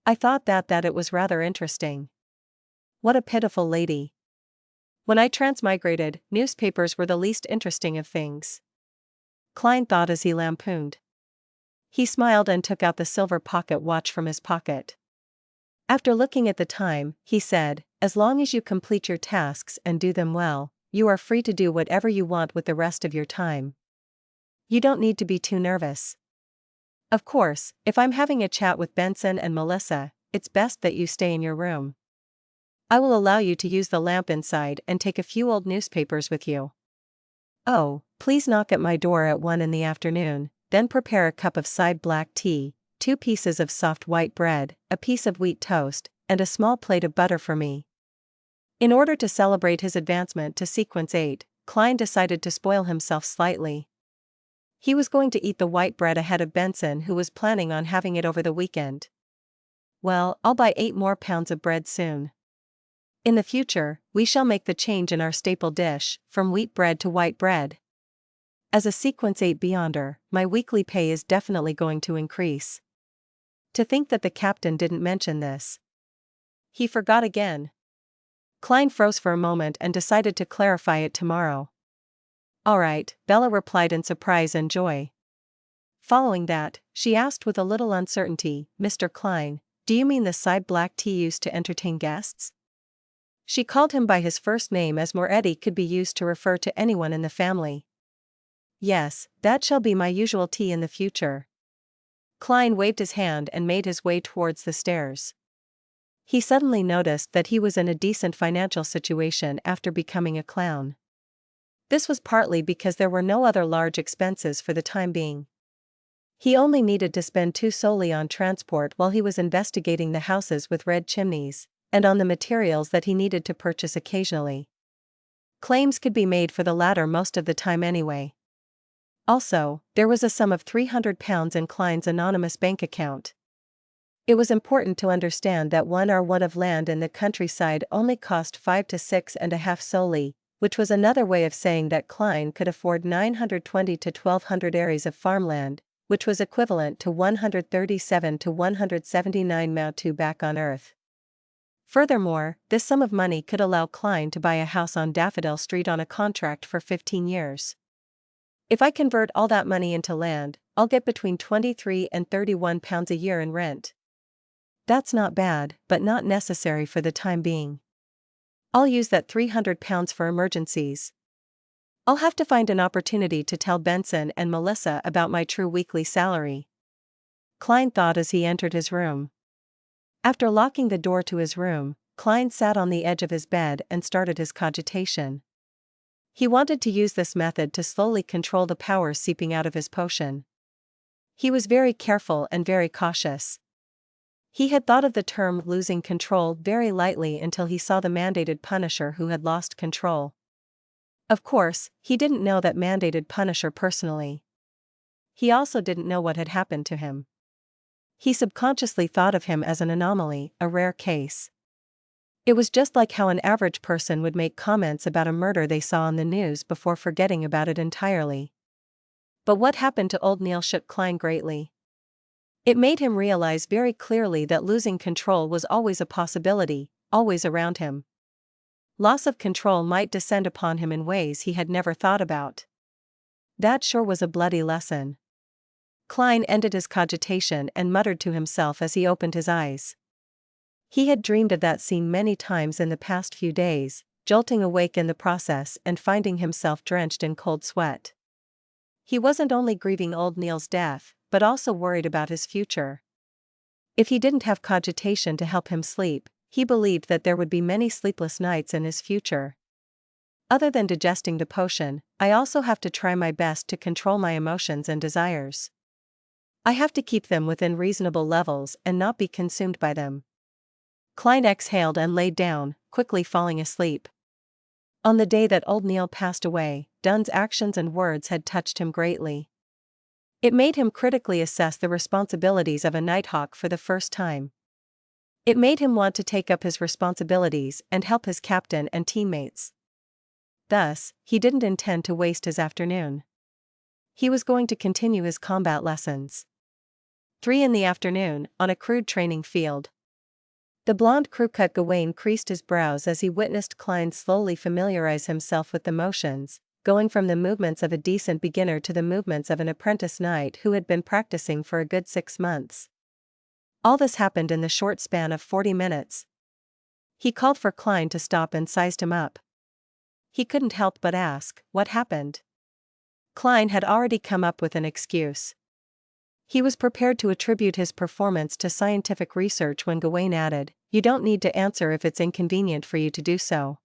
I thought that it was rather interesting. What a pitiful lady. When I transmigrated, newspapers were the least interesting of things. Klein thought as he lampooned. He smiled and took out the silver pocket watch from his pocket. After looking at the time, he said, "As long as you complete your tasks and do them well, you are free to do whatever you want with the rest of your time. You don't need to be too nervous. Of course, if I'm having a chat with Benson and Melissa, it's best that you stay in your room. I will allow you to use the lamp inside and take a few old newspapers with you. Oh, please knock at my door at 1 in the afternoon, then prepare a cup of side black tea, 2 pieces of soft white bread, a piece of wheat toast, and a small plate of butter for me." In order to celebrate his advancement to Sequence 8, Klein decided to spoil himself slightly. He was going to eat the white bread ahead of Benson, who was planning on having it over the weekend. "Well, I'll buy 8 more pounds of bread soon. In the future, we shall make the change in our staple dish, from wheat bread to white bread. As a Sequence 8 Beyonder, my weekly pay is definitely going to increase." To think that the captain didn't mention this. He forgot again. Klein froze for a moment and decided to clarify it tomorrow. "All right," Bella replied in surprise and joy. Following that, she asked with a little uncertainty, "Mr. Klein, do you mean the side black tea used to entertain guests?" She called him by his first name as Moretti could be used to refer to anyone in the family. "Yes, that shall be my usual tea in the future." Klein waved his hand and made his way towards the stairs. He suddenly noticed that he was in a decent financial situation after becoming a clown. This was partly because there were no other large expenses for the time being. He only needed to spend 2 solely on transport while he was investigating the houses with red chimneys, and on the materials that he needed to purchase occasionally. Claims could be made for the latter most of the time anyway. Also, there was a sum of £300 in Klein's anonymous bank account. It was important to understand that 1 ar of land in the countryside only cost 5 to 6.5 solely, which was another way of saying that Klein could afford 920 to 1200 ares of farmland, which was equivalent to 137 to 179 Mautu back on Earth. Furthermore, this sum of money could allow Klein to buy a house on Daffodil Street on a contract for 15 years. "If I convert all that money into land, I'll get between £23 and £31 a year in rent. That's not bad, but not necessary for the time being. I'll use that £300 for emergencies. I'll have to find an opportunity to tell Benson and Melissa about my true weekly salary," Klein thought as he entered his room. After locking the door to his room, Klein sat on the edge of his bed and started his cogitation. He wanted to use this method to slowly control the power seeping out of his potion. He was very careful and very cautious. He had thought of the term losing control very lightly until he saw the mandated Punisher who had lost control. Of course, he didn't know that mandated Punisher personally. He also didn't know what had happened to him. He subconsciously thought of him as an anomaly, a rare case. It was just like how an average person would make comments about a murder they saw on the news before forgetting about it entirely. But what happened to old Neil shook Klein greatly. It made him realize very clearly that losing control was always a possibility, always around him. Loss of control might descend upon him in ways he had never thought about. That sure was a bloody lesson. Klein ended his cogitation and muttered to himself as he opened his eyes. He had dreamed of that scene many times in the past few days, jolting awake in the process and finding himself drenched in cold sweat. He wasn't only grieving old Neil's death, but also worried about his future. If he didn't have cogitation to help him sleep, he believed that there would be many sleepless nights in his future. Other than digesting the potion, I also have to try my best to control my emotions and desires. I have to keep them within reasonable levels and not be consumed by them. Klein exhaled and laid down, quickly falling asleep. On the day that old Neil passed away, Dunn's actions and words had touched him greatly. It made him critically assess the responsibilities of a Nighthawk for the first time. It made him want to take up his responsibilities and help his captain and teammates. Thus, he didn't intend to waste his afternoon. He was going to continue his combat lessons. 3 in the afternoon, on a crude training field. The blonde crew-cut Gawain creased his brows as he witnessed Klein slowly familiarize himself with the motions, going from the movements of a decent beginner to the movements of an apprentice knight who had been practicing for a good 6 months. All this happened in the short span of 40 minutes. He called for Klein to stop and sized him up. He couldn't help but ask, what happened? Klein had already come up with an excuse. He was prepared to attribute his performance to scientific research when Gawain added, "You don't need to answer if it's inconvenient for you to do so."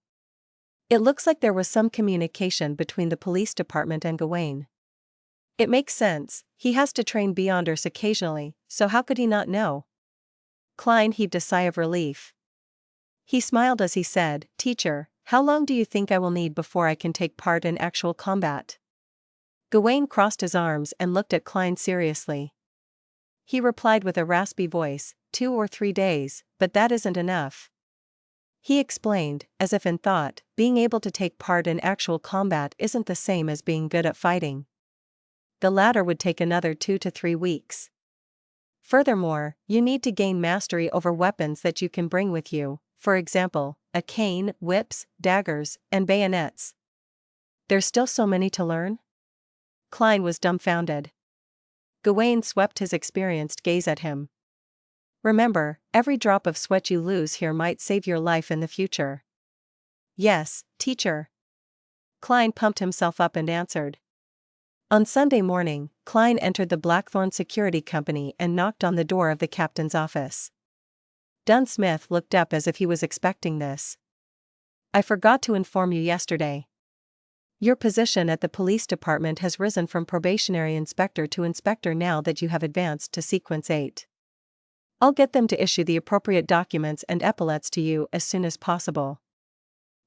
It looks like there was some communication between the police department and Gawain. It makes sense, he has to train Beyonders occasionally, so how could he not know? Klein heaved a sigh of relief. He smiled as he said, "Teacher, how long do you think I will need before I can take part in actual combat?" Gawain crossed his arms and looked at Klein seriously. He replied with a raspy voice, 2 or 3 days, but that isn't enough. He explained, as if in thought, being able to take part in actual combat isn't the same as being good at fighting. The latter would take another 2 to 3 weeks. Furthermore, you need to gain mastery over weapons that you can bring with you, for example, a cane, whips, daggers, and bayonets. There's still so many to learn? Klein was dumbfounded. Gawain swept his experienced gaze at him. Remember, every drop of sweat you lose here might save your life in the future. Yes, teacher. Klein pumped himself up and answered. On Sunday morning, Klein entered the Blackthorn Security Company and knocked on the door of the captain's office. Dunsmith looked up as if he was expecting this. "I forgot to inform you yesterday. Your position at the police department has risen from probationary inspector to inspector now that you have advanced to sequence 8. I'll get them to issue the appropriate documents and epaulets to you as soon as possible.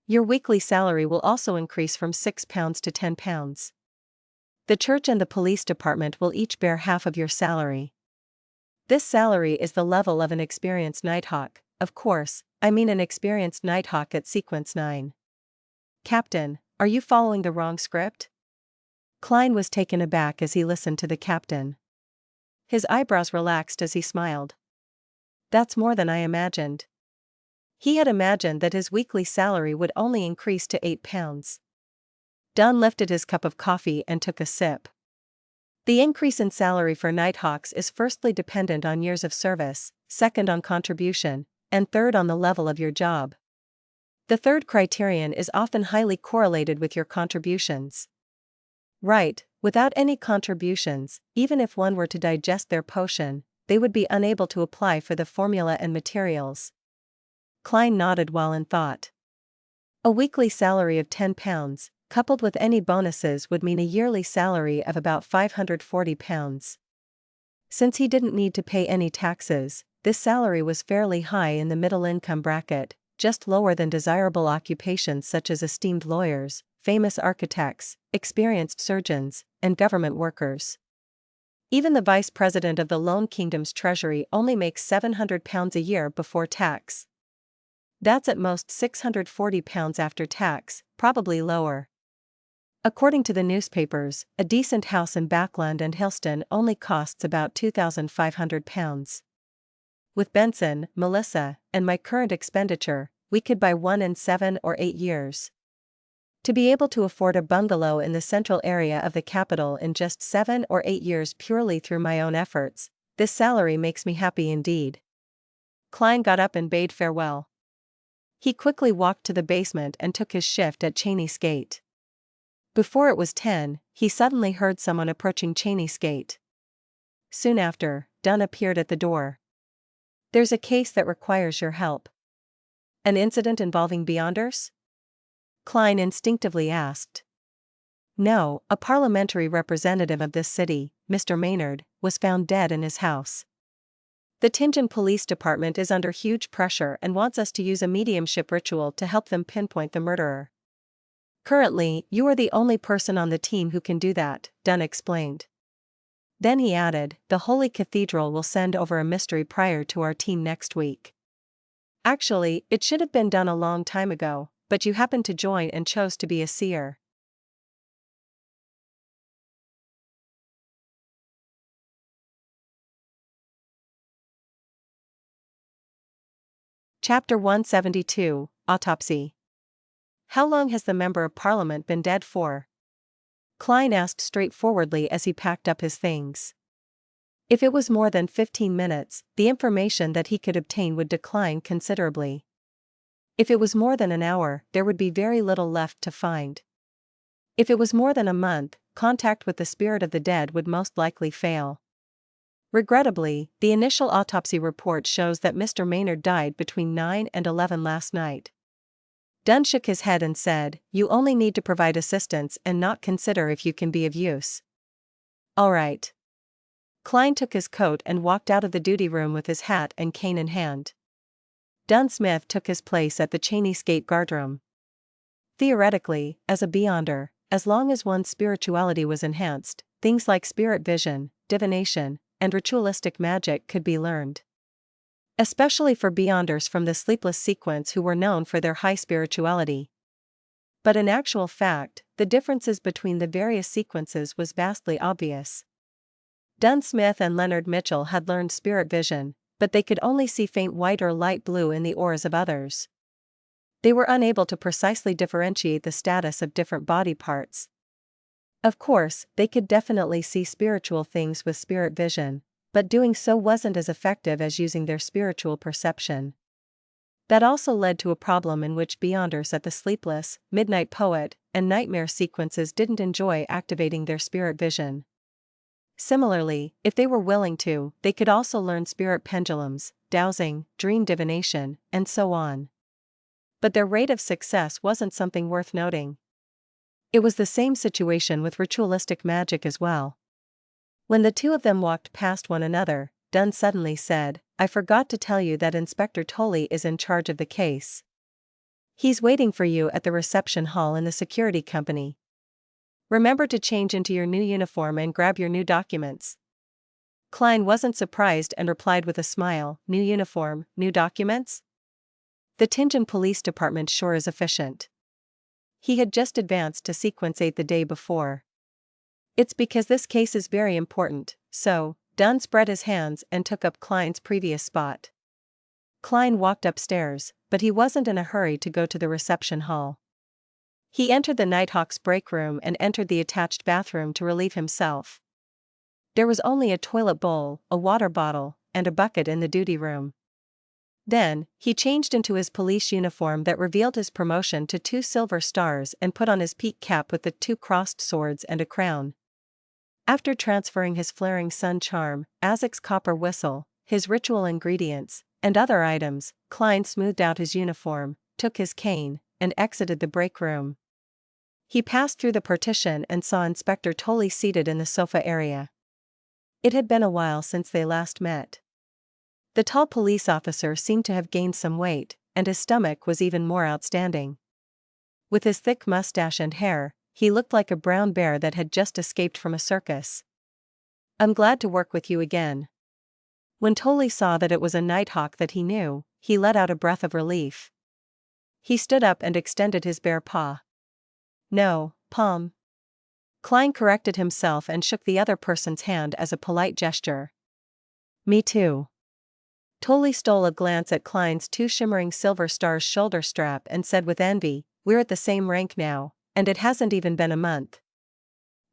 Your weekly salary will also increase from £6 to £10. The church and the police department will each bear half of your salary. This salary is the level of an experienced Nighthawk, of course, I mean an experienced Nighthawk at sequence 9. Captain, are you following the wrong script?" Klein was taken aback as he listened to the captain. His eyebrows relaxed as he smiled. "That's more than I imagined." He had imagined that his weekly salary would only increase to £8. Dunn lifted his cup of coffee and took a sip. The increase in salary for Nighthawks is firstly dependent on years of service, second on contribution, and third on the level of your job. The third criterion is often highly correlated with your contributions. Right, without any contributions, even if one were to digest their potion, they would be unable to apply for the formula and materials. Klein nodded while in thought. A weekly salary of £10, coupled with any bonuses, would mean a yearly salary of about £540. Since he didn't need to pay any taxes, this salary was fairly high in the middle income bracket, just lower than desirable occupations such as esteemed lawyers, famous architects, experienced surgeons, and government workers. Even the vice president of the Lone Kingdom's treasury only makes £700 a year before tax. That's at most £640 after tax, probably lower. According to the newspapers, a decent house in Backland and Hillston only costs about £2,500. With Benson, Melissa, and my current expenditure, we could buy one in 7 or 8 years. To be able to afford a bungalow in the central area of the capital in just 7 or 8 years purely through my own efforts, this salary makes me happy indeed. Klein got up and bade farewell. He quickly walked to the basement and took his shift at Cheney's Gate. Before it was 10, he suddenly heard someone approaching Cheney's Gate. Soon after, Dunn appeared at the door. "There's a case that requires your help." "An incident involving Beyonders?" Klein instinctively asked. "No, a parliamentary representative of this city, Mr. Maynard, was found dead in his house. The Tingen Police Department is under huge pressure and wants us to use a mediumship ritual to help them pinpoint the murderer. Currently, you are the only person on the team who can do that," Dunn explained. Then he added, "The Holy Cathedral will send over a mystery prior to our team next week. Actually, it should have been done a long time ago, but you happened to join and chose to be a seer." Chapter 172, Autopsy. How long has the Member of Parliament been dead for? Klein asked straightforwardly as he packed up his things. If it was more than 15 minutes, the information that he could obtain would decline considerably. If it was more than an hour, there would be very little left to find. If it was more than a month, contact with the spirit of the dead would most likely fail. Regrettably, the initial autopsy report shows that Mr. Maynard died between 9 and 11 last night. Dunn shook his head and said, "You only need to provide assistance and not consider if you can be of use." "All right." Klein took his coat and walked out of the duty room with his hat and cane in hand. Dunn Smith took his place at the Cheney's Gate guardroom. Theoretically, as a Beyonder, as long as one's spirituality was enhanced, things like spirit vision, divination, and ritualistic magic could be learned. Especially for Beyonders from the Sleepless sequence who were known for their high spirituality. But in actual fact, the differences between the various sequences was vastly obvious. Dunn Smith and Leonard Mitchell had learned spirit vision, but they could only see faint white or light blue in the auras of others. They were unable to precisely differentiate the status of different body parts. Of course, they could definitely see spiritual things with spirit vision, but doing so wasn't as effective as using their spiritual perception. That also led to a problem in which Beyonders at the Sleepless, Midnight Poet, and Nightmare sequences didn't enjoy activating their spirit vision. Similarly, if they were willing to, they could also learn spirit pendulums, dowsing, dream divination, and so on. But their rate of success wasn't something worth noting. It was the same situation with ritualistic magic as well. When the two of them walked past one another, Dunn suddenly said, "I forgot to tell you that Inspector Tolley is in charge of the case. He's waiting for you at the reception hall in the security company. Remember to change into your new uniform and grab your new documents." Klein wasn't surprised and replied with a smile, "New uniform, new documents? The Tingen Police Department sure is efficient." He had just advanced to Sequence 8 the day before. "It's because this case is very important, so." Dunn spread his hands and took up Klein's previous spot. Klein walked upstairs, but he wasn't in a hurry to go to the reception hall. He entered the Nighthawk's break room and entered the attached bathroom to relieve himself. There was only a toilet bowl, a water bottle, and a bucket in the duty room. Then, he changed into his police uniform that revealed his promotion to 2 silver stars and put on his peak cap with the 2 crossed swords and a crown. After transferring his flaring sun charm, Azik's copper whistle, his ritual ingredients, and other items, Klein smoothed out his uniform, took his cane, and exited the break room. He passed through the partition and saw Inspector Tolley seated in the sofa area. It had been a while since they last met. The tall police officer seemed to have gained some weight, and his stomach was even more outstanding. With his thick mustache and hair, he looked like a brown bear that had just escaped from a circus. "I'm glad to work with you again." When Tolley saw that it was a Nighthawk that he knew, he let out a breath of relief. He stood up and extended his bare paw. "No, palm." Klein corrected himself and shook the other person's hand as a polite gesture. "Me too." Tolley stole a glance at Klein's 2 shimmering silver stars shoulder strap and said with envy, "We're at the same rank now, and it hasn't even been a month."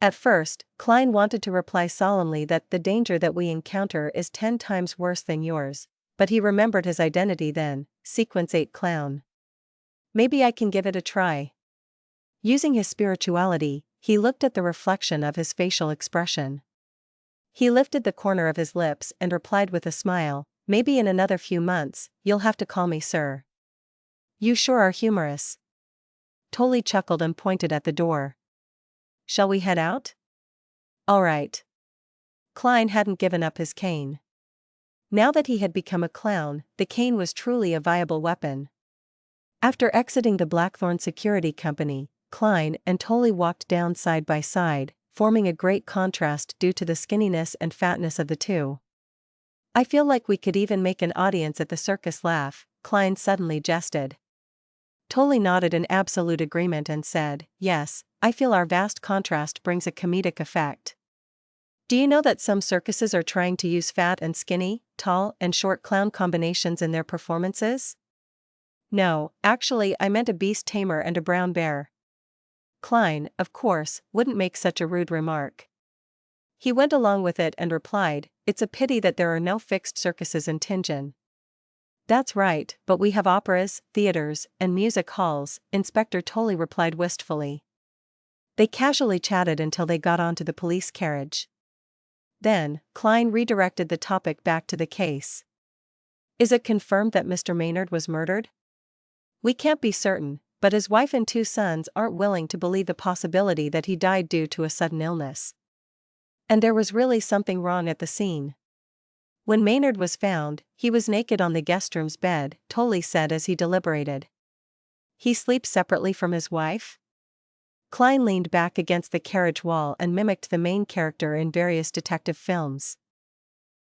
At first, Klein wanted to reply solemnly that the danger that we encounter is 10 times worse than yours, but he remembered his identity then, Sequence 8 Clown. "Maybe I can give it a try." Using his spirituality, he looked at the reflection of his facial expression. He lifted the corner of his lips and replied with a smile, "Maybe in another few months, you'll have to call me sir." "You sure are humorous." Tolley chuckled and pointed at the door. "Shall we head out?" "All right." Klein hadn't given up his cane. Now that he had become a clown, the cane was truly a viable weapon. After exiting the Blackthorn Security Company, Klein and Tolley walked down side by side, forming a great contrast due to the skinniness and fatness of the two. "I feel like we could even make an audience at the circus laugh," Klein suddenly jested. Tolley nodded in absolute agreement and said, "Yes, I feel our vast contrast brings a comedic effect." "Do you know that some circuses are trying to use fat and skinny, tall and short clown combinations in their performances?" "No, actually I meant a beast tamer and a brown bear." Klein, of course, wouldn't make such a rude remark. He went along with it and replied, "It's a pity that there are no fixed circuses in Tingen." "That's right, but we have operas, theaters, and music halls," Inspector Tully replied wistfully. They casually chatted until they got onto the police carriage. Then, Klein redirected the topic back to the case. "Is it confirmed that Mr. Maynard was murdered?" "We can't be certain, but his wife and 2 sons aren't willing to believe the possibility that he died due to a sudden illness. And there was really something wrong at the scene. When Maynard was found, he was naked on the guest room's bed," Tully said as he deliberated. "He sleeps separately from his wife?" Klein leaned back against the carriage wall and mimicked the main character in various detective films.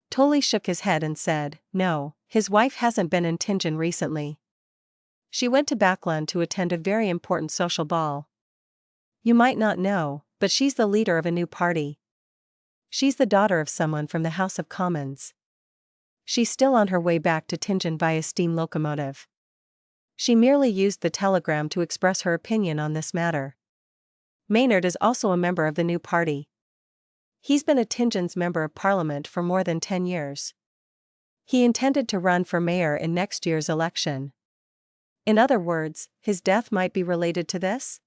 Tully shook his head and said, "No, his wife hasn't been in Tingen recently. She went to Backlund to attend a very important social ball. You might not know, but she's the leader of a new party. She's the daughter of someone from the House of Commons. She's still on her way back to Tingen via steam locomotive. She merely used the telegram to express her opinion on this matter. Maynard is also a member of the new party. He's been a Tingen's member of parliament for more than 10 years. He intended to run for mayor in next year's election. In other words, his death might be related to this?"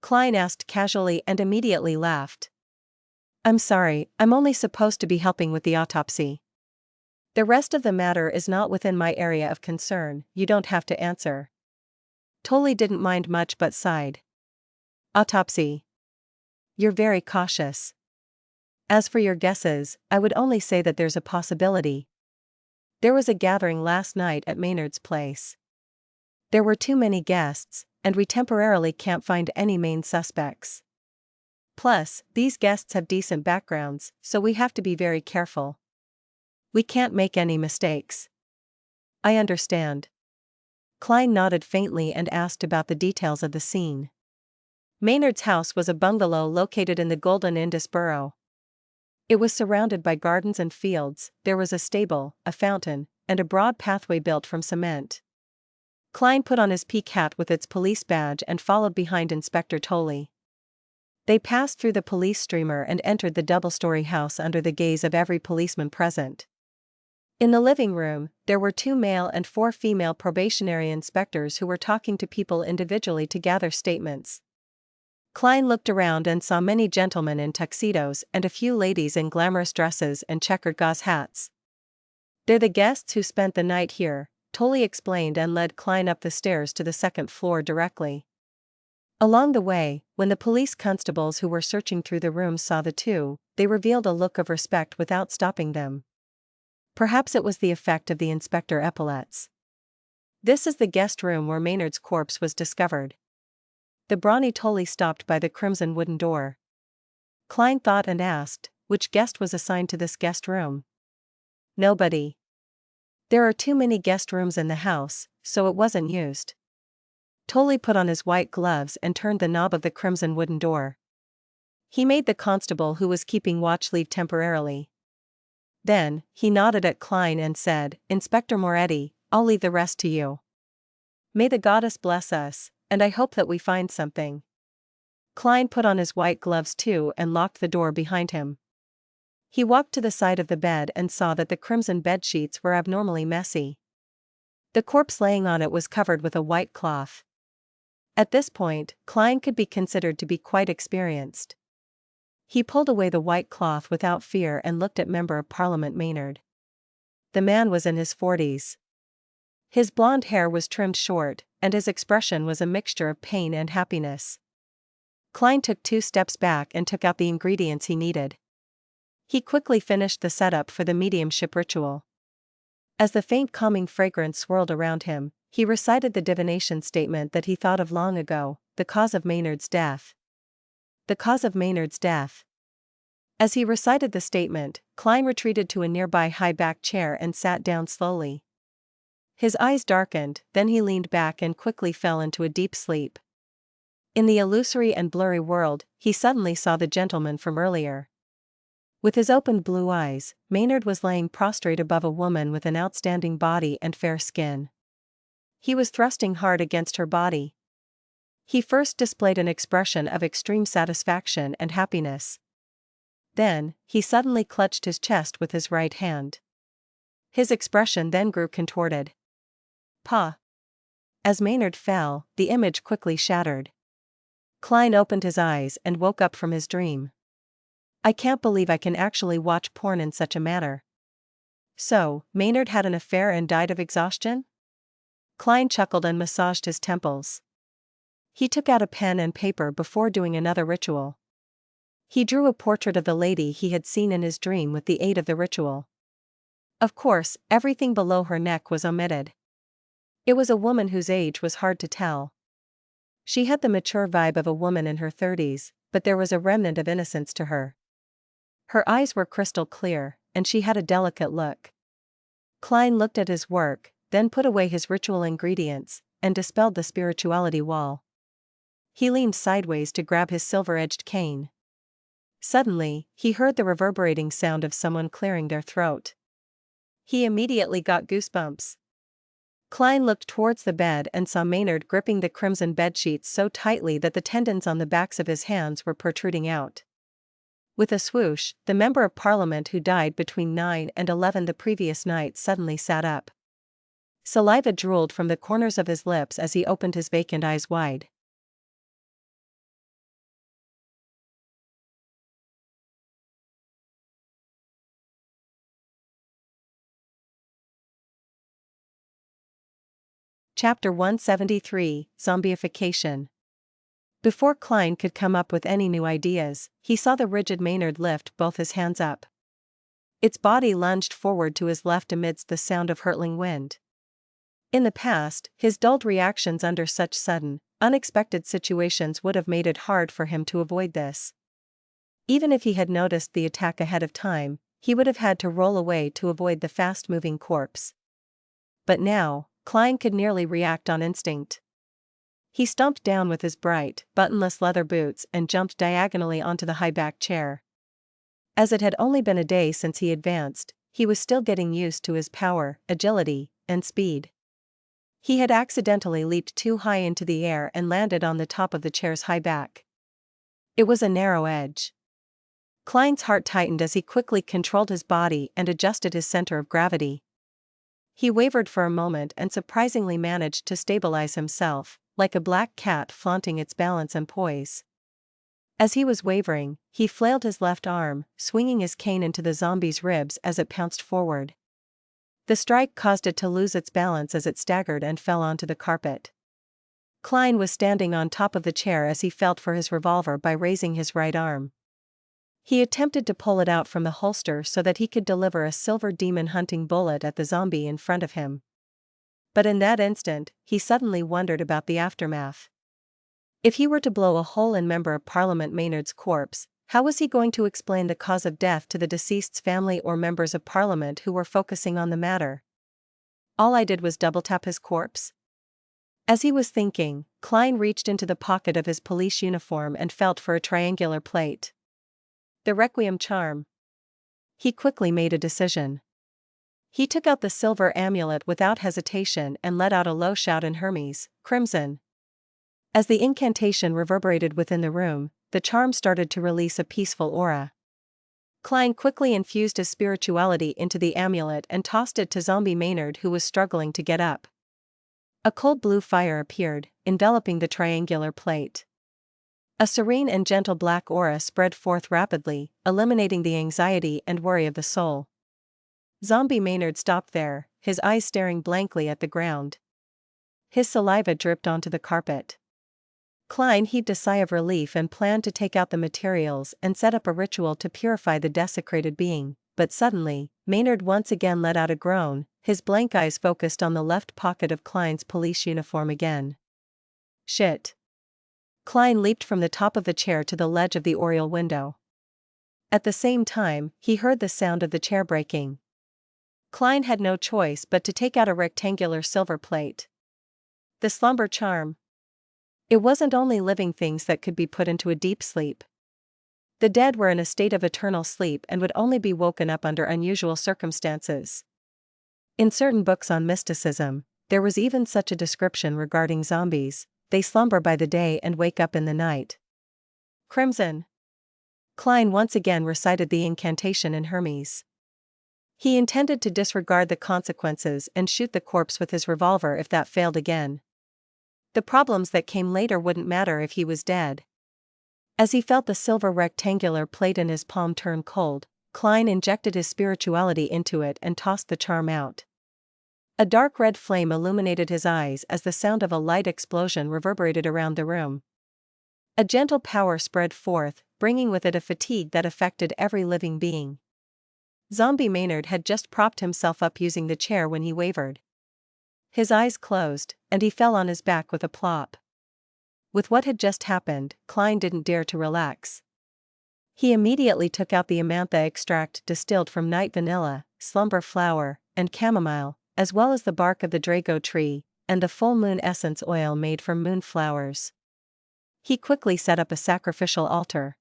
Klein asked casually and immediately laughed. "I'm sorry, I'm only supposed to be helping with the autopsy. The rest of the matter is not within my area of concern, you don't have to answer." Tully didn't mind much but sighed. "Autopsy. You're very cautious. As for your guesses, I would only say that there's a possibility. There was a gathering last night at Maynard's place. There were too many guests, and we temporarily can't find any main suspects. Plus, these guests have decent backgrounds, so we have to be very careful. We can't make any mistakes." "I understand." Klein nodded faintly and asked about the details of the scene. Maynard's house was a bungalow located in the Golden Indus borough. It was surrounded by gardens and fields, there was a stable, a fountain, and a broad pathway built from cement. Klein put on his peak hat with its police badge and followed behind Inspector Tully. They passed through the police streamer and entered the double-story house under the gaze of every policeman present. In the living room, there were 2 male and 4 female probationary inspectors who were talking to people individually to gather statements. Klein looked around and saw many gentlemen in tuxedos and a few ladies in glamorous dresses and checkered gauze hats. "They're the guests who spent the night here," Tully explained and led Klein up the stairs to the 2nd floor directly. Along the way, when the police constables who were searching through the rooms saw the 2, they revealed a look of respect without stopping them. Perhaps it was the effect of the inspector epaulets. "This is the guest room where Maynard's corpse was discovered." The brawny Tully stopped by the crimson wooden door. Klein thought and asked, "Which guest was assigned to this guest room?" "Nobody. There are too many guest rooms in the house, so it wasn't used." Tully put on his white gloves and turned the knob of the crimson wooden door. He made the constable who was keeping watch leave temporarily. Then, he nodded at Klein and said, "Inspector Moretti, I'll leave the rest to you. May the goddess bless us, and I hope that we find something." Klein put on his white gloves too and locked the door behind him. He walked to the side of the bed and saw that the crimson bedsheets were abnormally messy. The corpse laying on it was covered with a white cloth. At this point, Klein could be considered to be quite experienced. He pulled away the white cloth without fear and looked at Member of Parliament Maynard. The man was in his 40s. His blonde hair was trimmed short, and his expression was a mixture of pain and happiness. Klein took 2 steps back and took out the ingredients he needed. He quickly finished the setup for the mediumship ritual. As the faint calming fragrance swirled around him, he recited the divination statement that he thought of long ago, the cause of Maynard's death. The cause of Maynard's death. As he recited the statement, Klein retreated to a nearby high-backed chair and sat down slowly. His eyes darkened, then he leaned back and quickly fell into a deep sleep. In the illusory and blurry world, he suddenly saw the gentleman from earlier. With his opened blue eyes, Maynard was laying prostrate above a woman with an outstanding body and fair skin. He was thrusting hard against her body. He first displayed an expression of extreme satisfaction and happiness. Then, he suddenly clutched his chest with his right hand. His expression then grew contorted. "Pa!" As Maynard fell, the image quickly shattered. Klein opened his eyes and woke up from his dream. "I can't believe I can actually watch porn in such a manner." "So, Maynard had an affair and died of exhaustion?" Klein chuckled and massaged his temples. He took out a pen and paper before doing another ritual. He drew a portrait of the lady he had seen in his dream with the aid of the ritual. Of course, everything below her neck was omitted. It was a woman whose age was hard to tell. She had the mature vibe of a woman in her 30s, but there was a remnant of innocence to her. Her eyes were crystal clear, and she had a delicate look. Klein looked at his work, then put away his ritual ingredients, and dispelled the spirituality wall. He leaned sideways to grab his silver-edged cane. Suddenly, he heard the reverberating sound of someone clearing their throat. He immediately got goosebumps. Klein looked towards the bed and saw Maynard gripping the crimson bedsheets so tightly that the tendons on the backs of his hands were protruding out. With a swoosh, the member of Parliament who died between 9 and 11 the previous night suddenly sat up. Saliva drooled from the corners of his lips as he opened his vacant eyes wide. Chapter 173, Zombiefication. Before Klein could come up with any new ideas, he saw the rigid Maynard lift both his hands up. Its body lunged forward to his left amidst the sound of hurtling wind. In the past, his dulled reactions under such sudden, unexpected situations would have made it hard for him to avoid this. Even if he had noticed the attack ahead of time, he would have had to roll away to avoid the fast-moving corpse. But now, Klein could nearly react on instinct. He stomped down with his bright, buttonless leather boots and jumped diagonally onto the high-backed chair. As it had only been a day since he advanced, he was still getting used to his power, agility, and speed. He had accidentally leaped too high into the air and landed on the top of the chair's high back. It was a narrow edge. Klein's heart tightened as he quickly controlled his body and adjusted his center of gravity. He wavered for a moment and surprisingly managed to stabilize himself, like a black cat flaunting its balance and poise. As he was wavering, he flailed his left arm, swinging his cane into the zombie's ribs as it pounced forward. The strike caused it to lose its balance as it staggered and fell onto the carpet. Klein was standing on top of the chair as he felt for his revolver by raising his right arm. He attempted to pull it out from the holster so that he could deliver a silver demon-hunting bullet at the zombie in front of him. But in that instant, he suddenly wondered about the aftermath. If he were to blow a hole in Member of Parliament Maynard's corpse, how was he going to explain the cause of death to the deceased's family or members of Parliament who were focusing on the matter? All I did was double-tap his corpse. As he was thinking, Klein reached into the pocket of his police uniform and felt for a triangular plate. The Requiem charm. He quickly made a decision. He took out the silver amulet without hesitation and let out a low shout in Hermes, Crimson. As the incantation reverberated within the room, the charm started to release a peaceful aura. Klein quickly infused his spirituality into the amulet and tossed it to Zombie Maynard, who was struggling to get up. A cold blue fire appeared, enveloping the triangular plate. A serene and gentle black aura spread forth rapidly, eliminating the anxiety and worry of the soul. Zombie Maynard stopped there, his eyes staring blankly at the ground. His saliva dripped onto the carpet. Klein heaved a sigh of relief and planned to take out the materials and set up a ritual to purify the desecrated being, but suddenly, Maynard once again let out a groan, his blank eyes focused on the left pocket of Klein's police uniform again. Shit. Klein leaped from the top of the chair to the ledge of the oriel window. At the same time, he heard the sound of the chair breaking. Klein had no choice but to take out a rectangular silver plate. The slumber charm. It wasn't only living things that could be put into a deep sleep. The dead were in a state of eternal sleep and would only be woken up under unusual circumstances. In certain books on mysticism, there was even such a description regarding zombies, they slumber by the day and wake up in the night. Crimson. Klein once again recited the incantation in Hermes. He intended to disregard the consequences and shoot the corpse with his revolver if that failed again. The problems that came later wouldn't matter if he was dead. As he felt the silver rectangular plate in his palm turn cold, Klein injected his spirituality into it and tossed the charm out. A dark red flame illuminated his eyes as the sound of a light explosion reverberated around the room. A gentle power spread forth, bringing with it a fatigue that affected every living being. Zombie Maynard had just propped himself up using the chair when he wavered. His eyes closed, and he fell on his back with a plop. With what had just happened, Klein didn't dare to relax. He immediately took out the amantha extract distilled from night vanilla, slumber flower, and chamomile, as well as the bark of the drago tree, and the full moon essence oil made from moon flowers. He quickly set up a sacrificial altar.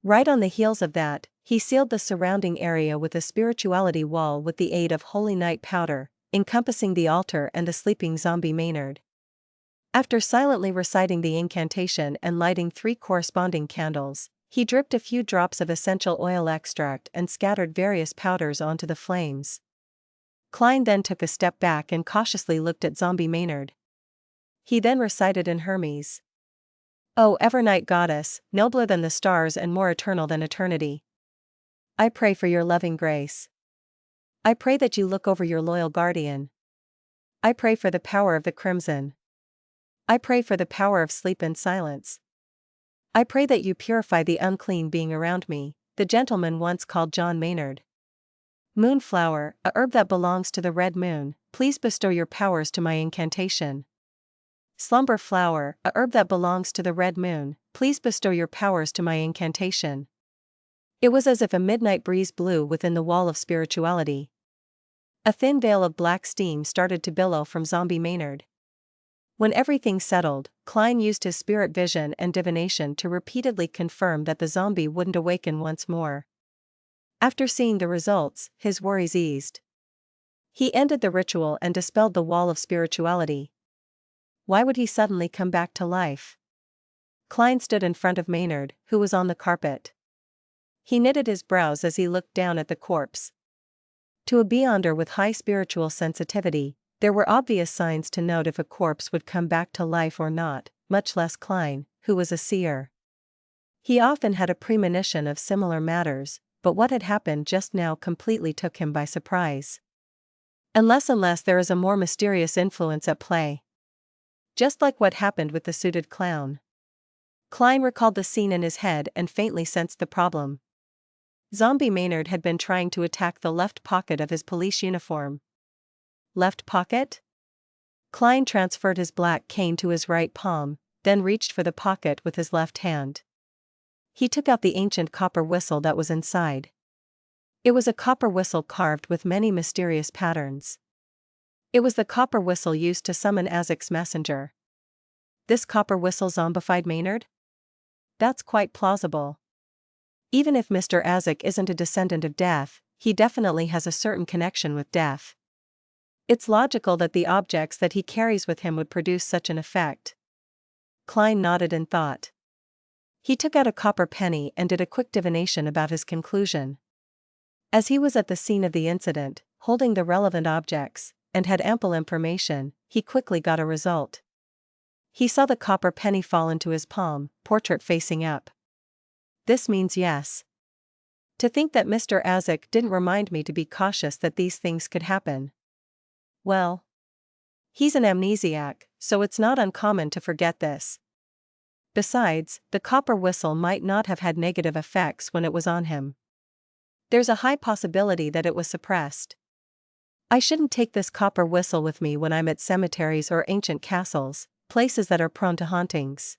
Right on the heels of that, he sealed the surrounding area with a spirituality wall with the aid of holy night powder, encompassing the altar and the sleeping zombie Maynard. After silently reciting the incantation and lighting 3 corresponding candles, he dripped a few drops of essential oil extract and scattered various powders onto the flames. Klein then took a step back and cautiously looked at zombie Maynard. He then recited in Hermes. "O ever-night goddess, nobler than the stars and more eternal than eternity. I pray for your loving grace. I pray that you look over your loyal guardian. I pray for the power of the crimson. I pray for the power of sleep and silence. I pray that you purify the unclean being around me," the gentleman once called John Maynard. "Moonflower, a herb that belongs to the red moon, please bestow your powers to my incantation. Slumber flower, a herb that belongs to the red moon, please bestow your powers to my incantation." It was as if a midnight breeze blew within the wall of spirituality. A thin veil of black steam started to billow from zombie Maynard. When everything settled, Klein used his spirit vision and divination to repeatedly confirm that the zombie wouldn't awaken once more. After seeing the results, his worries eased. He ended the ritual and dispelled the wall of spirituality. Why would he suddenly come back to life? Klein stood in front of Maynard, who was on the carpet. He knitted his brows as he looked down at the corpse. To a beyonder with high spiritual sensitivity, there were obvious signs to note if a corpse would come back to life or not, much less Klein, who was a seer. He often had a premonition of similar matters, but what had happened just now completely took him by surprise. Unless there is a more mysterious influence at play. Just like what happened with the suited clown. Klein recalled the scene in his head and faintly sensed the problem. Zombie Maynard had been trying to attack the left pocket of his police uniform. Left pocket? Klein transferred his black cane to his right palm, then reached for the pocket with his left hand. He took out the ancient copper whistle that was inside. It was a copper whistle carved with many mysterious patterns. It was the copper whistle used to summon Azik's messenger. This copper whistle zombified Maynard? That's quite plausible. Even if Mr. Azik isn't a descendant of death, he definitely has a certain connection with death. It's logical that the objects that he carries with him would produce such an effect. Klein nodded in thought. He took out a copper penny and did a quick divination about his conclusion. As he was at the scene of the incident, holding the relevant objects, and had ample information, he quickly got a result. He saw the copper penny fall into his palm, portrait facing up. This means yes. To think that Mr. Azik didn't remind me to be cautious that these things could happen. Well, he's an amnesiac, so it's not uncommon to forget this. Besides, the copper whistle might not have had negative effects when it was on him. There's a high possibility that it was suppressed. I shouldn't take this copper whistle with me when I'm at cemeteries or ancient castles, places that are prone to hauntings.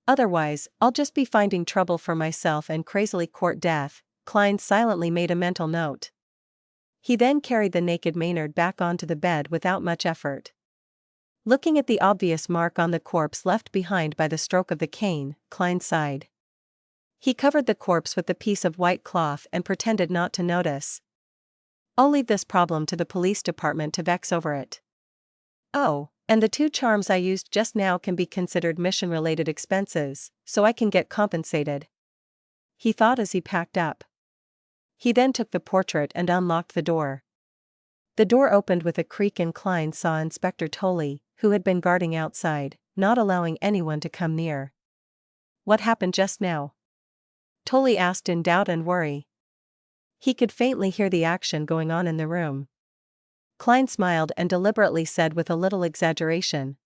Otherwise, I'll just be finding trouble for myself and crazily court death. Klein silently made a mental note. He then carried the naked Maynard back onto the bed without much effort. Looking at the obvious mark on the corpse left behind by the stroke of the cane, Klein sighed. He covered the corpse with the piece of white cloth and pretended not to notice. I'll leave this problem to the police department to vex over it. Oh, And the 2 charms I used just now can be considered mission-related expenses, so I can get compensated. He thought as he packed up. He then took the portrait and unlocked the door. The door opened with a creak and Klein saw Inspector Tolley, who had been guarding outside, not allowing anyone to come near. What happened just now? Tolley asked in doubt and worry. He could faintly hear the action going on in the room. Klein smiled and deliberately said with a little exaggeration.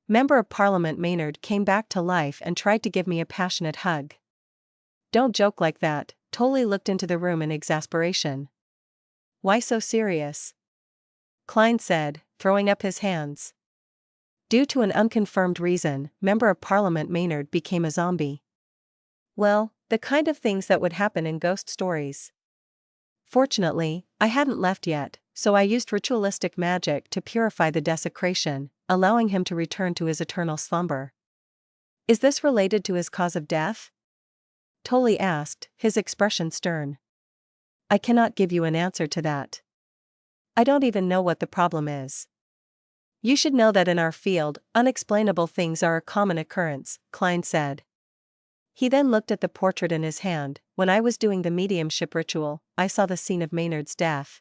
Member of Parliament Maynard came back to life and tried to give me a passionate hug. Don't joke like that. Tolley looked into the room in exasperation. Why so serious? Klein said, throwing up his hands. Due to an unconfirmed reason, Member of Parliament Maynard became a zombie. Well, the kind of things that would happen in ghost stories. Fortunately, I hadn't left yet, so I used ritualistic magic to purify the desecration, allowing him to return to his eternal slumber. Is this related to his cause of death? Tolley asked, his expression stern. I cannot give you an answer to that. I don't even know what the problem is. You should know that in our field, unexplainable things are a common occurrence, Klein said. He then looked at the portrait in his hand. When I was doing the mediumship ritual, I saw the scene of Maynard's death.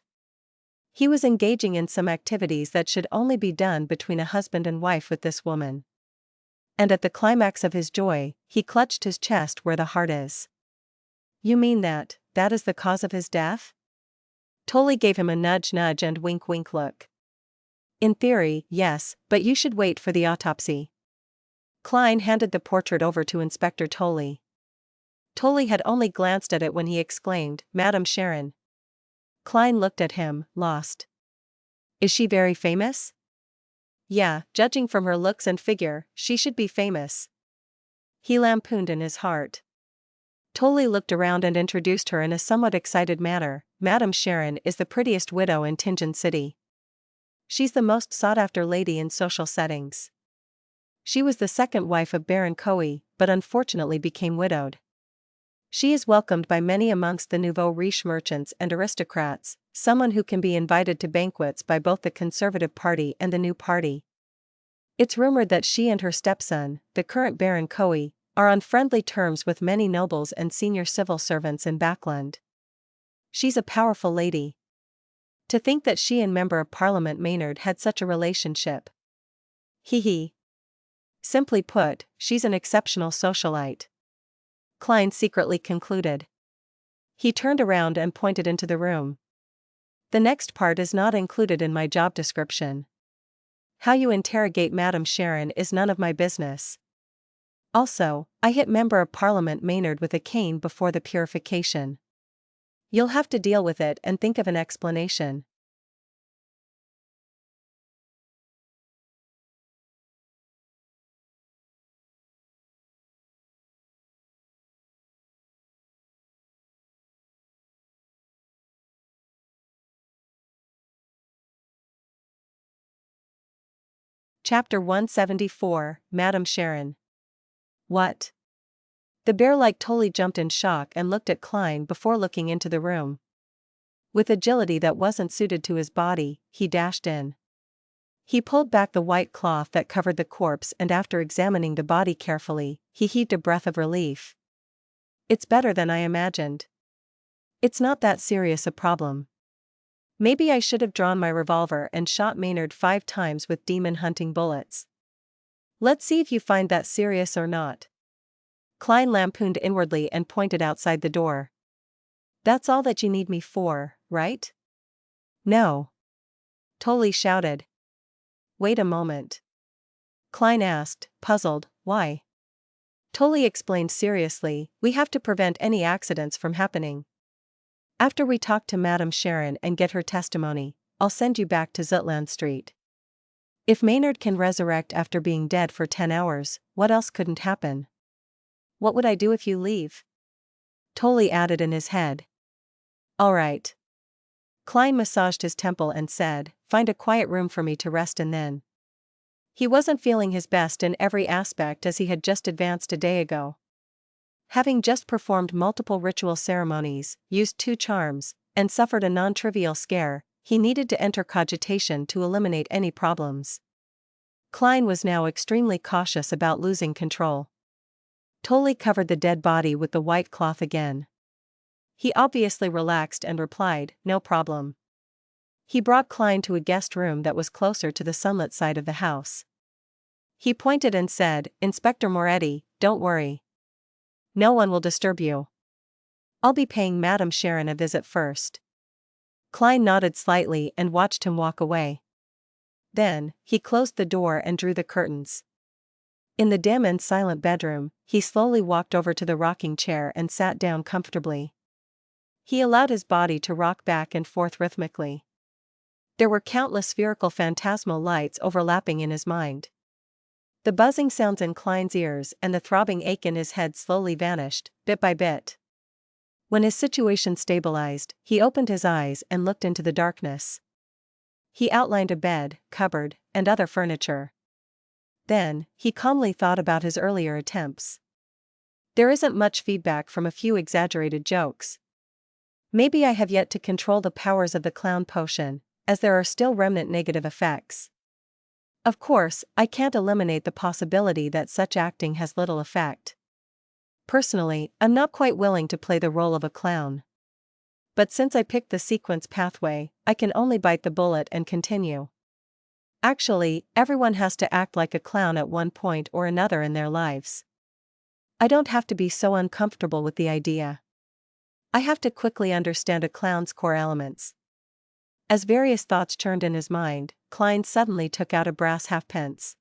He was engaging in some activities that should only be done between a husband and wife with this woman. And at the climax of his joy, he clutched his chest where the heart is. You mean that is the cause of his death? Tolley gave him a nudge and wink look. In theory, yes, but you should wait for the autopsy. Klein handed the portrait over to Inspector Tolley. Tolley had only glanced at it when he exclaimed, Madam Sharon. Klein looked at him, lost. Is she very famous? Yeah, judging from her looks and figure, she should be famous. He lampooned in his heart. Tolley looked around and introduced her in a somewhat excited manner. Madam Sharon is the prettiest widow in Tingen City. She's the most sought-after lady in social settings. She was the second wife of Baron Coe, but unfortunately became widowed. She is welcomed by many amongst the nouveau riche merchants and aristocrats, someone who can be invited to banquets by both the Conservative Party and the New Party. It's rumored that she and her stepson, the current Baron Coe, are on friendly terms with many nobles and senior civil servants in Backland. She's a powerful lady. To think that she and Member of Parliament Maynard had such a relationship. Hee. Simply put, she's an exceptional socialite. Klein secretly concluded. He turned around and pointed into the room. The next part is not included in my job description. How you interrogate Madam Sharon is none of my business. Also, I hit Member of Parliament Maynard with a cane before the purification. You'll have to deal with it and think of an explanation. Chapter 174, Madam Sharon. What? The bear-like Tolley jumped in shock and looked at Klein before looking into the room. With agility that wasn't suited to his body, he dashed in. He pulled back the white cloth that covered the corpse and after examining the body carefully, he heaved a breath of relief. It's better than I imagined. It's not that serious a problem. Maybe I should have drawn my revolver and shot Maynard 5 times with demon-hunting bullets. Let's see if you find that serious or not. Klein lampooned inwardly and pointed outside the door. That's all that you need me for, right? No. Tolley shouted. Wait a moment. Klein asked, puzzled, why? Tolley explained seriously, we have to prevent any accidents from happening. After we talk to Madam Sharon and get her testimony, I'll send you back to Zutland Street. If Maynard can resurrect after being dead for 10 hours, what else couldn't happen? What would I do if you leave? Tolley added in his head. All right. Klein massaged his temple and said, find a quiet room for me to rest in then. He wasn't feeling his best in every aspect as he had just advanced a day ago. Having just performed multiple ritual ceremonies, used 2 charms, and suffered a non-trivial scare, he needed to enter cogitation to eliminate any problems. Klein was now extremely cautious about losing control. Tully covered the dead body with the white cloth again. He obviously relaxed and replied, "No problem." He brought Klein to a guest room that was closer to the sunlit side of the house. He pointed and said, "Inspector Moretti, don't worry. No one will disturb you. I'll be paying Madame Sharon a visit first." Klein nodded slightly and watched him walk away. Then, he closed the door and drew the curtains. In the dim and silent bedroom, he slowly walked over to the rocking chair and sat down comfortably. He allowed his body to rock back and forth rhythmically. There were countless spherical phantasmal lights overlapping in his mind. The buzzing sounds in Klein's ears and the throbbing ache in his head slowly vanished, bit by bit. When his situation stabilized, he opened his eyes and looked into the darkness. He outlined a bed, cupboard, and other furniture. Then, he calmly thought about his earlier attempts. There isn't much feedback from a few exaggerated jokes. Maybe I have yet to control the powers of the clown potion, as there are still remnant negative effects. Of course, I can't eliminate the possibility that such acting has little effect. Personally, I'm not quite willing to play the role of a clown. But since I picked the sequence pathway, I can only bite the bullet and continue. Actually, everyone has to act like a clown at one point or another in their lives. I don't have to be so uncomfortable with the idea. I have to quickly understand a clown's core elements. As various thoughts churned in his mind, Klein suddenly took out a brass halfpence.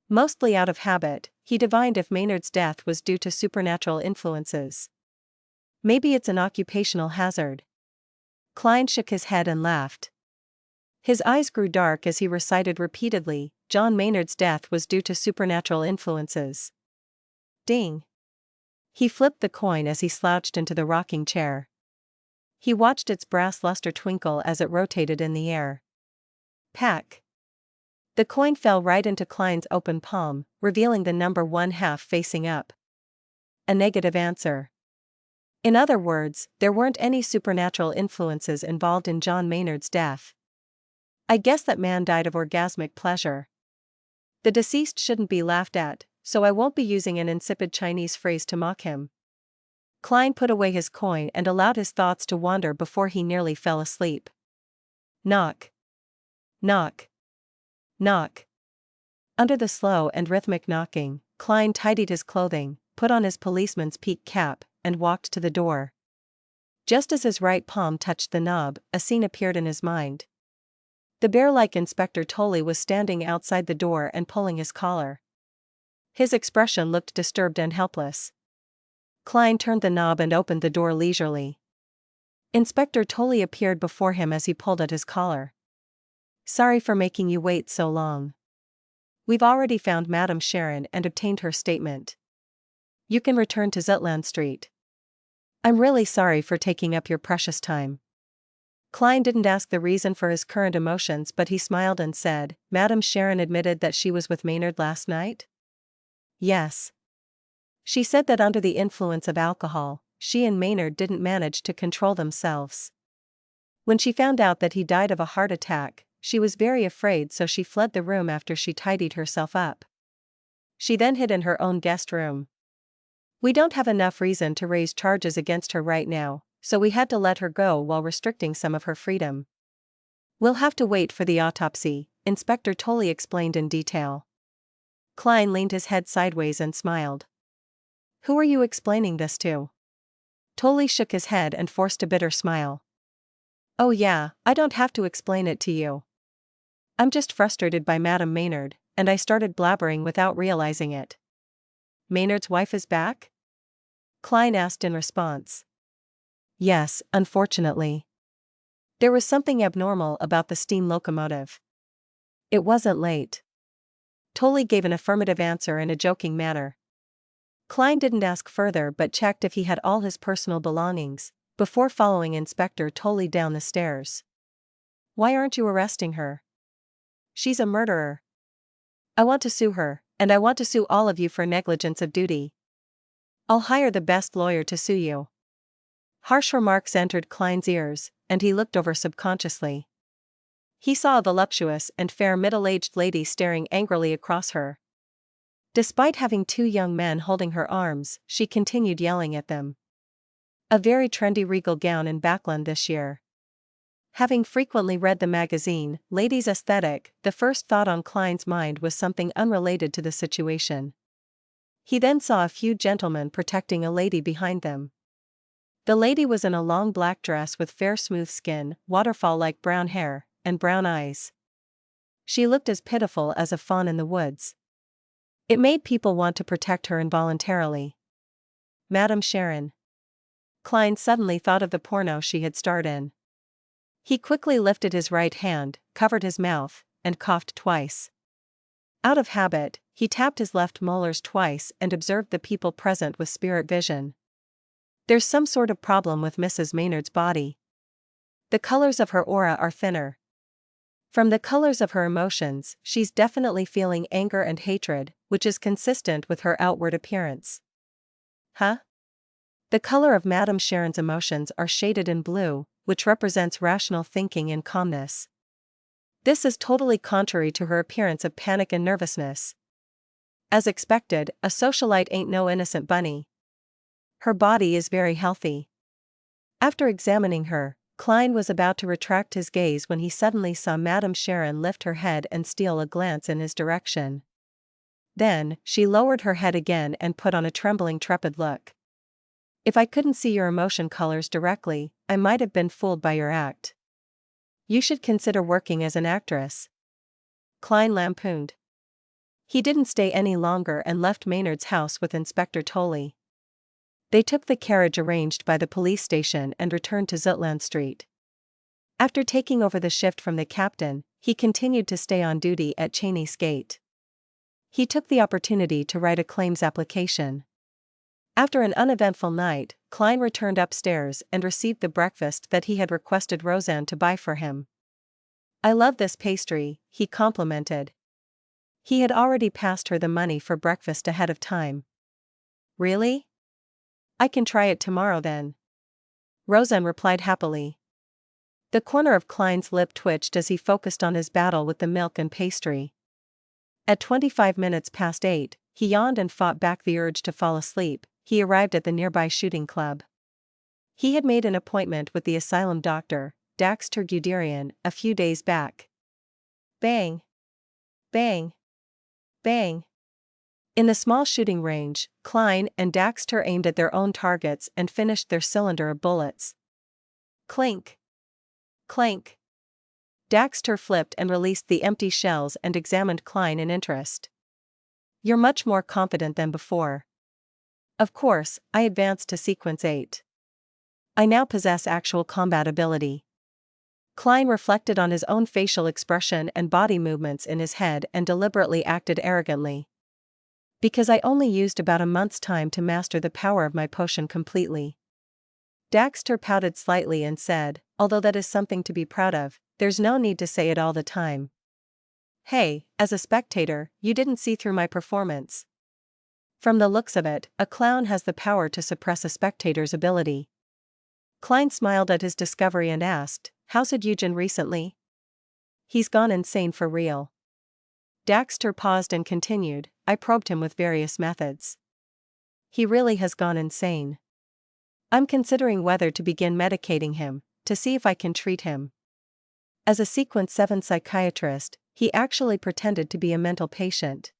Mostly out of habit, he divined if Maynard's death was due to supernatural influences. Maybe it's an occupational hazard. Klein shook his head and laughed. His eyes grew dark as he recited repeatedly, John Maynard's death was due to supernatural influences. Ding! He flipped the coin as he slouched into the rocking chair. He watched its brass luster twinkle as it rotated in the air. Pack! The coin fell right into Klein's open palm, revealing the number 1/2 facing up. A negative answer. In other words, there weren't any supernatural influences involved in John Maynard's death. I guess that man died of orgasmic pleasure. The deceased shouldn't be laughed at, so I won't be using an insipid Chinese phrase to mock him. Klein put away his coin and allowed his thoughts to wander before he nearly fell asleep. Knock. Knock. Knock. Under the slow and rhythmic knocking, Klein tidied his clothing, put on his policeman's peak cap, and walked to the door. Just as his right palm touched the knob, a scene appeared in his mind. The bear-like Inspector Tully was standing outside the door and pulling his collar. His expression looked disturbed and helpless. Klein turned the knob and opened the door leisurely. Inspector Tully appeared before him as he pulled at his collar. "Sorry for making you wait so long. We've already found Madame Sharon and obtained her statement. You can return to Zutland Street. I'm really sorry for taking up your precious time." Klein didn't ask the reason for his current emotions, but he smiled and said, "Madame Sharon admitted that she was with Maynard last night?" "Yes. She said that under the influence of alcohol, she and Maynard didn't manage to control themselves. When she found out that he died of a heart attack, she was very afraid, so she fled the room after she tidied herself up. She then hid in her own guest room. We don't have enough reason to raise charges against her right now, so we had to let her go while restricting some of her freedom. We'll have to wait for the autopsy," Inspector Tully explained in detail. Klein leaned his head sideways and smiled. "Who are you explaining this to?" Tully shook his head and forced a bitter smile. "Oh yeah, I don't have to explain it to you. I'm just frustrated by Madame Maynard, and I started blabbering without realizing it." "Maynard's wife is back?" Klein asked in response. "Yes, unfortunately. There was something abnormal about the steam locomotive. It wasn't late." Tully gave an affirmative answer in a joking manner. Klein didn't ask further but checked if he had all his personal belongings, before following Inspector Tully down the stairs. "Why aren't you arresting her? She's a murderer. I want to sue her, and I want to sue all of you for negligence of duty. I'll hire the best lawyer to sue you." Harsh remarks entered Klein's ears, and he looked over subconsciously. He saw a voluptuous and fair middle-aged lady staring angrily across her. Despite having two young men holding her arms, she continued yelling at them. A very trendy regal gown in Backland this year. Having frequently read the magazine, Ladies' Aesthetic, the first thought on Klein's mind was something unrelated to the situation. He then saw a few gentlemen protecting a lady behind them. The lady was in a long black dress with fair smooth skin, waterfall-like brown hair, and brown eyes. She looked as pitiful as a fawn in the woods. It made people want to protect her involuntarily. Madam Sharon. Klein suddenly thought of the porno she had starred in. He quickly lifted his right hand, covered his mouth, and coughed twice. Out of habit, he tapped his left molars twice and observed the people present with spirit vision. There's some sort of problem with Mrs. Maynard's body. The colors of her aura are thinner. From the colors of her emotions, she's definitely feeling anger and hatred, which is consistent with her outward appearance. Huh? The color of Madame Sharon's emotions are shaded in blue, which represents rational thinking and calmness. This is totally contrary to her appearance of panic and nervousness. As expected, a socialite ain't no innocent bunny. Her body is very healthy. After examining her, Klein was about to retract his gaze when he suddenly saw Madame Sharon lift her head and steal a glance in his direction. Then, she lowered her head again and put on a trembling, trepid look. If I couldn't see your emotion colors directly, I might have been fooled by your act. You should consider working as an actress. Klein lampooned. He didn't stay any longer and left Maynard's house with Inspector Tolley. They took the carriage arranged by the police station and returned to Zutland Street. After taking over the shift from the captain, he continued to stay on duty at Cheney's Gate. He took the opportunity to write a claims application. After an uneventful night, Klein returned upstairs and received the breakfast that he had requested Roseanne to buy for him. I love this pastry, he complimented. He had already passed her the money for breakfast ahead of time. Really? I can try it tomorrow then. Roseanne replied happily. The corner of Klein's lip twitched as he focused on his battle with the milk and pastry. At 8:25, he yawned and fought back the urge to fall asleep. He arrived at the nearby shooting club. He had made an appointment with the asylum doctor, Daxter Guderian, a few days back. Bang! Bang! Bang! In the small shooting range, Klein and Daxter aimed at their own targets and finished their cylinder of bullets. Clink! Clank! Daxter flipped and released the empty shells and examined Klein in interest. You're much more confident than before. Of course, I advanced to Sequence 8. I now possess actual combat ability. Klein reflected on his own facial expression and body movements in his head and deliberately acted arrogantly. Because I only used about a month's time to master the power of my potion completely. Daxter pouted slightly and said, although that is something to be proud of, there's no need to say it all the time. Hey, as a spectator, you didn't see through my performance. From the looks of it, a clown has the power to suppress a spectator's ability. Klein smiled at his discovery and asked, how's Eugen recently? He's gone insane for real. Daxter paused and continued, I probed him with various methods. He really has gone insane. I'm considering whether to begin medicating him, to see if I can treat him. As a Sequence 7 psychiatrist, he actually pretended to be a mental patient.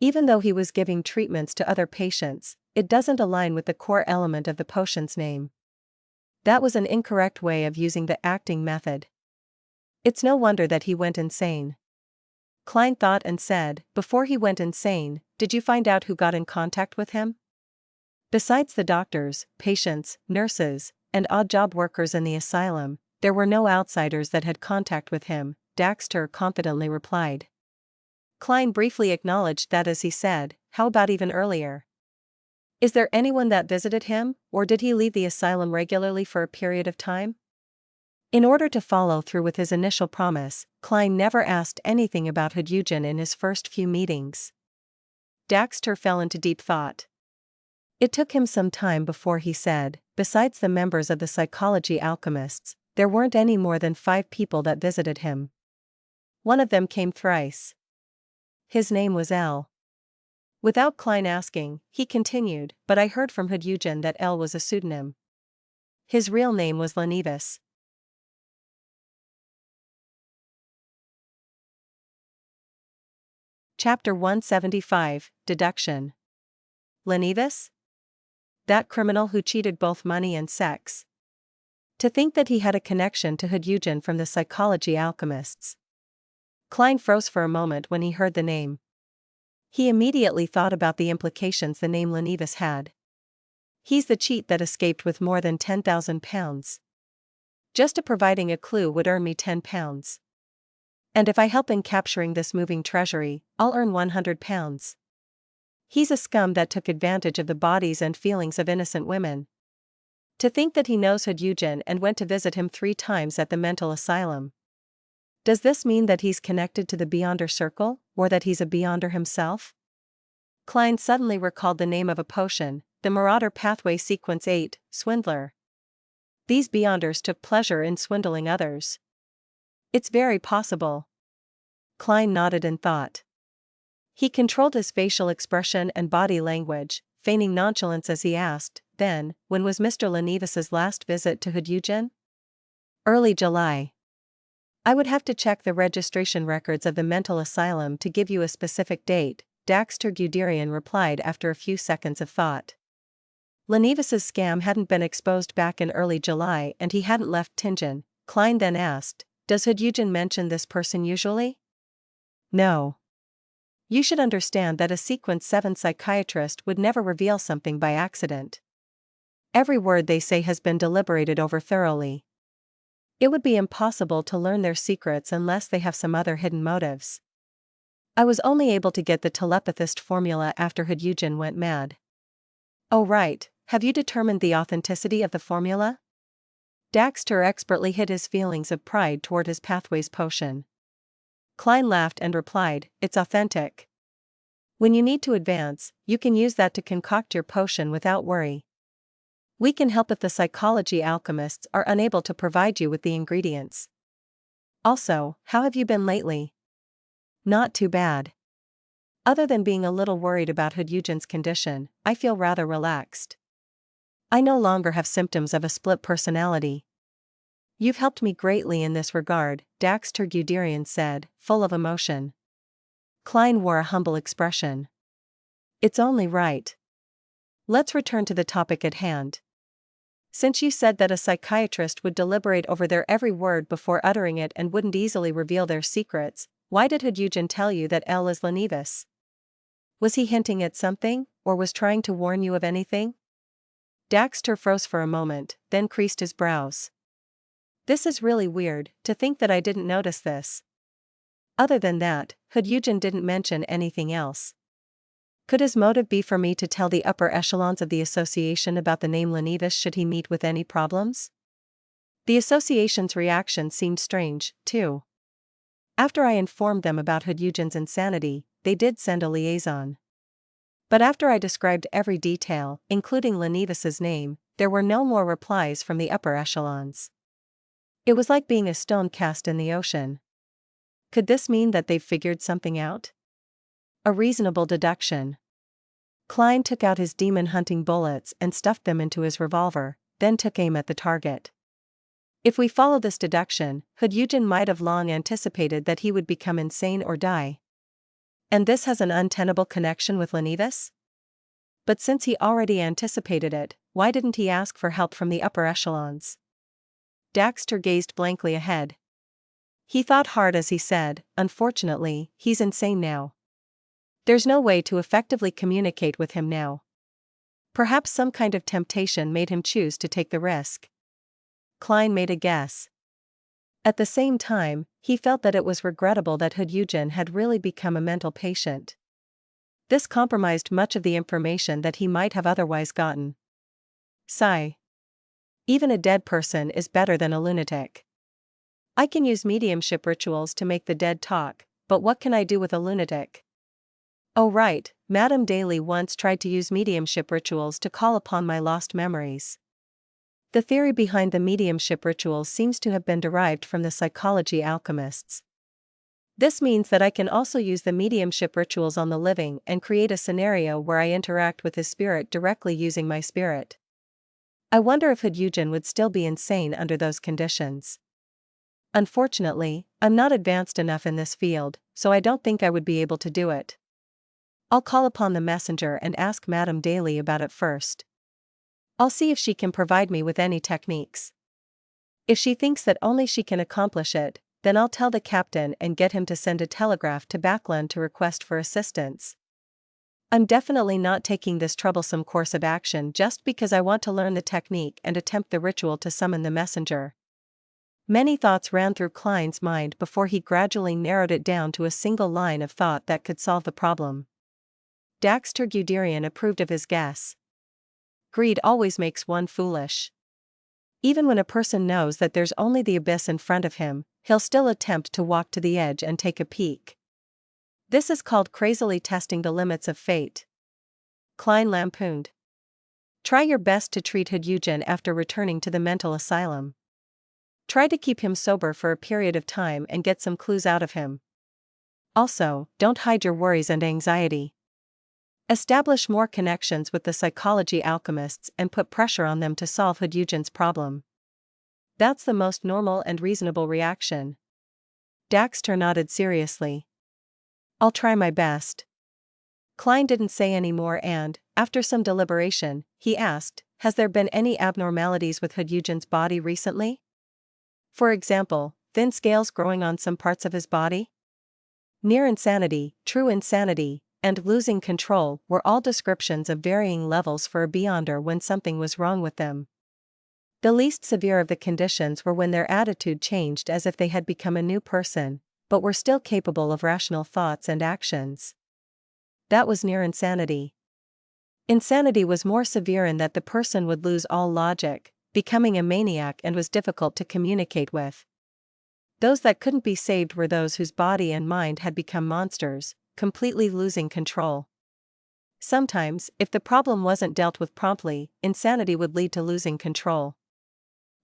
Even though he was giving treatments to other patients, it doesn't align with the core element of the potion's name. That was an incorrect way of using the acting method. It's no wonder that he went insane. Klein thought and said, before he went insane, did you find out who got in contact with him? Besides the doctors, patients, nurses, and odd job workers in the asylum, there were no outsiders that had contact with him, Daxter confidently replied. Klein briefly acknowledged that as he said, how about even earlier? Is there anyone that visited him, or did he leave the asylum regularly for a period of time? In order to follow through with his initial promise, Klein never asked anything about Eugen in his first few meetings. Daxter fell into deep thought. It took him some time before he said, besides the members of the psychology alchemists, There weren't any more than 5 people that visited him. One of them came thrice. His name was L. Without Klein asking, he continued, but I heard from Hood Eugen that L was a pseudonym. His real name was Lenevis. Chapter 175, Deduction. Lenevis? That criminal who cheated both money and sex. To think that he had a connection to Hood Eugen from the psychology alchemists. Klein froze for a moment when he heard the name. He immediately thought about the implications the name Lenevis had. He's the cheat that escaped with more than £10,000. Just a providing a clue would earn me £10. And if I help in capturing this moving treasury, I'll earn £100. He's a scum that took advantage of the bodies and feelings of innocent women. To think that he knows Hood Eugen and went to visit him 3 times at the mental asylum. Does this mean that he's connected to the Beyonder Circle, or that he's a Beyonder himself? Klein suddenly recalled the name of a potion, the Marauder Pathway Sequence 8, Swindler. These Beyonders took pleasure in swindling others. It's very possible. Klein nodded in thought. He controlled his facial expression and body language, feigning nonchalance as he asked, then, when was Mr. Lenevis's last visit to Hood Eugen? Early July. I would have to check the registration records of the mental asylum to give you a specific date, Daxter Guderian replied after a few seconds of thought. Lenevis's scam hadn't been exposed back in early July and he hadn't left Tingen. Klein then asked, does Hood Eugen mention this person usually? No. You should understand that a Sequence 7 psychiatrist would never reveal something by accident. Every word they say has been deliberated over thoroughly. It would be impossible to learn their secrets unless they have some other hidden motives. I was only able to get the telepathist formula after Hood Eugen went mad. Oh right, have you determined the authenticity of the formula? Daxter expertly hid his feelings of pride toward his Pathways potion. Klein laughed and replied, it's authentic. When you need to advance, you can use that to concoct your potion without worry. We can help if the psychology alchemists are unable to provide you with the ingredients. Also, how have you been lately? Not too bad. Other than being a little worried about Hood Eugen's condition, I feel rather relaxed. I no longer have symptoms of a split personality. You've helped me greatly in this regard, Daxter Guderian said, full of emotion. Klein wore a humble expression. It's only right. Let's return to the topic at hand. Since you said that a psychiatrist would deliberate over their every word before uttering it and wouldn't easily reveal their secrets, why did Hood Eugen tell you that L is Lenevis? Was he hinting at something, or was trying to warn you of anything? Daxter froze for a moment, then creased his brows. This is really weird, to think that I didn't notice this. Other than that, Hood Eugen didn't mention anything else. Could his motive be for me to tell the upper echelons of the association about the name Lenevis should he meet with any problems? The association's reaction seemed strange, too. After I informed them about Hood Eugen's insanity, they did send a liaison. But after I described every detail, including Lenevis's name, there were no more replies from the upper echelons. It was like being a stone cast in the ocean. Could this mean that they've figured something out? A reasonable deduction. Klein took out his demon-hunting bullets and stuffed them into his revolver, then took aim at the target. If we follow this deduction, Hood Eugen might have long anticipated that he would become insane or die. And this has an untenable connection with Lenevis? But since he already anticipated it, why didn't he ask for help from the upper echelons? Daxter gazed blankly ahead. He thought hard as he said, unfortunately, he's insane now. There's no way to effectively communicate with him now. Perhaps some kind of temptation made him choose to take the risk. Klein made a guess. At the same time, he felt that it was regrettable that Hood Eugen had really become a mental patient. This compromised much of the information that he might have otherwise gotten. Sigh. Even a dead person is better than a lunatic. I can use mediumship rituals to make the dead talk, but what can I do with a lunatic? Oh right, Madame Daly once tried to use mediumship rituals to call upon my lost memories. The theory behind the mediumship rituals seems to have been derived from the psychology alchemists. This means that I can also use the mediumship rituals on the living and create a scenario where I interact with his spirit directly using my spirit. I wonder if Hyunjin would still be insane under those conditions. Unfortunately, I'm not advanced enough in this field, so I don't think I would be able to do it. I'll call upon the messenger and ask Madame Daly about it first. I'll see if she can provide me with any techniques. If she thinks that only she can accomplish it, then I'll tell the captain and get him to send a telegraph to Backland to request for assistance. I'm definitely not taking this troublesome course of action just because I want to learn the technique and attempt the ritual to summon the messenger. Many thoughts ran through Klein's mind before he gradually narrowed it down to a single line of thought that could solve the problem. Daxter Guderian approved of his guess. Greed always makes one foolish. Even when a person knows that there's only the abyss in front of him, he'll still attempt to walk to the edge and take a peek. This is called crazily testing the limits of fate. Klein lampooned. Try your best to treat Hyunjin after returning to the mental asylum. Try to keep him sober for a period of time and get some clues out of him. Also, don't hide your worries and anxiety. Establish more connections with the psychology alchemists and put pressure on them to solve Hyunjin's problem. That's the most normal and reasonable reaction. Daxter nodded seriously. I'll try my best. Klein didn't say any more and, after some deliberation, he asked, has there been any abnormalities with Hyunjin's body recently? For example, thin scales growing on some parts of his body? Near insanity, true insanity, and losing control were all descriptions of varying levels for a beyonder when something was wrong with them. The least severe of the conditions were when their attitude changed as if they had become a new person, but were still capable of rational thoughts and actions. That was near insanity. Insanity was more severe in that the person would lose all logic, becoming a maniac and was difficult to communicate with. Those that couldn't be saved were those whose body and mind had become monsters, completely losing control. Sometimes, if the problem wasn't dealt with promptly, insanity would lead to losing control.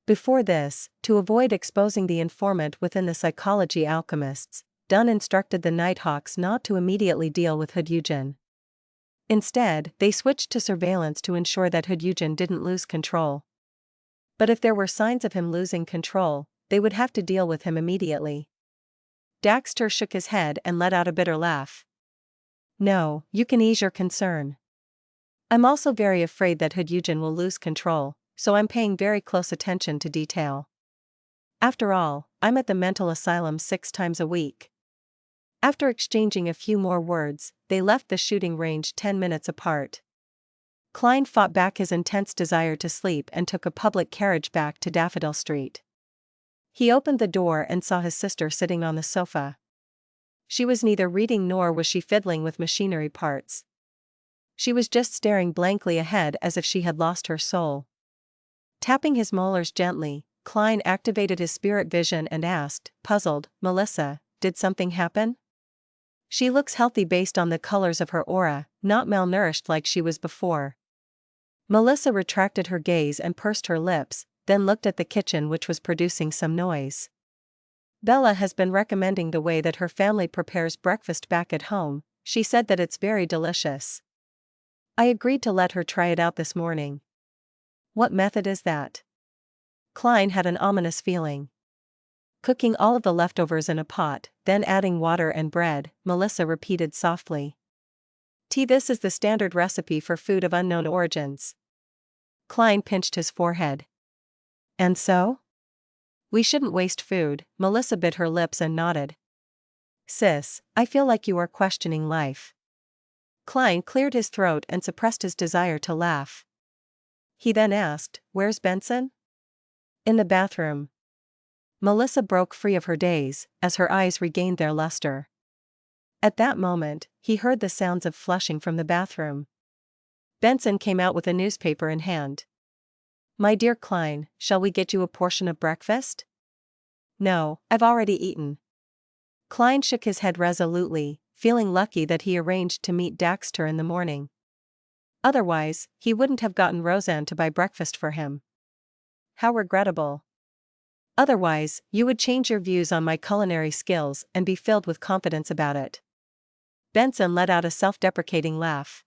Before this, to avoid exposing the informant within the psychology alchemists, Dunn instructed the Nighthawks not to immediately deal with Hyunjin. Instead, they switched to surveillance to ensure that Hyunjin didn't lose control. But if there were signs of him losing control, they would have to deal with him immediately. Daxter shook his head and let out a bitter laugh. No, you can ease your concern. I'm also very afraid that Hyunjin will lose control, so I'm paying very close attention to detail. After all, I'm at the mental asylum 6 times a week. After exchanging a few more words, they left the shooting range 10 minutes apart. Klein fought back his intense desire to sleep and took a public carriage back to Daffodil Street. He opened the door and saw his sister sitting on the sofa. She was neither reading nor was she fiddling with machinery parts. She was just staring blankly ahead as if she had lost her soul. Tapping his molars gently, Klein activated his spirit vision and asked, puzzled, Melissa, did something happen? She looks healthy based on the colors of her aura, not malnourished like she was before. Melissa retracted her gaze and pursed her lips, then looked at the kitchen which was producing some noise. Bella has been recommending the way that her family prepares breakfast back at home. She said that it's very delicious. I agreed to let her try it out this morning. What method is that? Klein had an ominous feeling. Cooking all of the leftovers in a pot, then adding water and bread, Melissa repeated softly. This is the standard recipe for food of unknown origins. Klein pinched his forehead. And so? We shouldn't waste food, Melissa bit her lips and nodded. Sis, I feel like you are questioning life. Klein cleared his throat and suppressed his desire to laugh. He then asked, where's Benson? In the bathroom. Melissa broke free of her daze, as her eyes regained their luster. At that moment, he heard the sounds of flushing from the bathroom. Benson came out with a newspaper in hand. My dear Klein, shall we get you a portion of breakfast? No, I've already eaten. Klein shook his head resolutely, feeling lucky that he arranged to meet Daxter in the morning. Otherwise, he wouldn't have gotten Roseanne to buy breakfast for him. how regrettable. Otherwise, you would change your views on my culinary skills and be filled with confidence about it. Benson let out a self-deprecating laugh.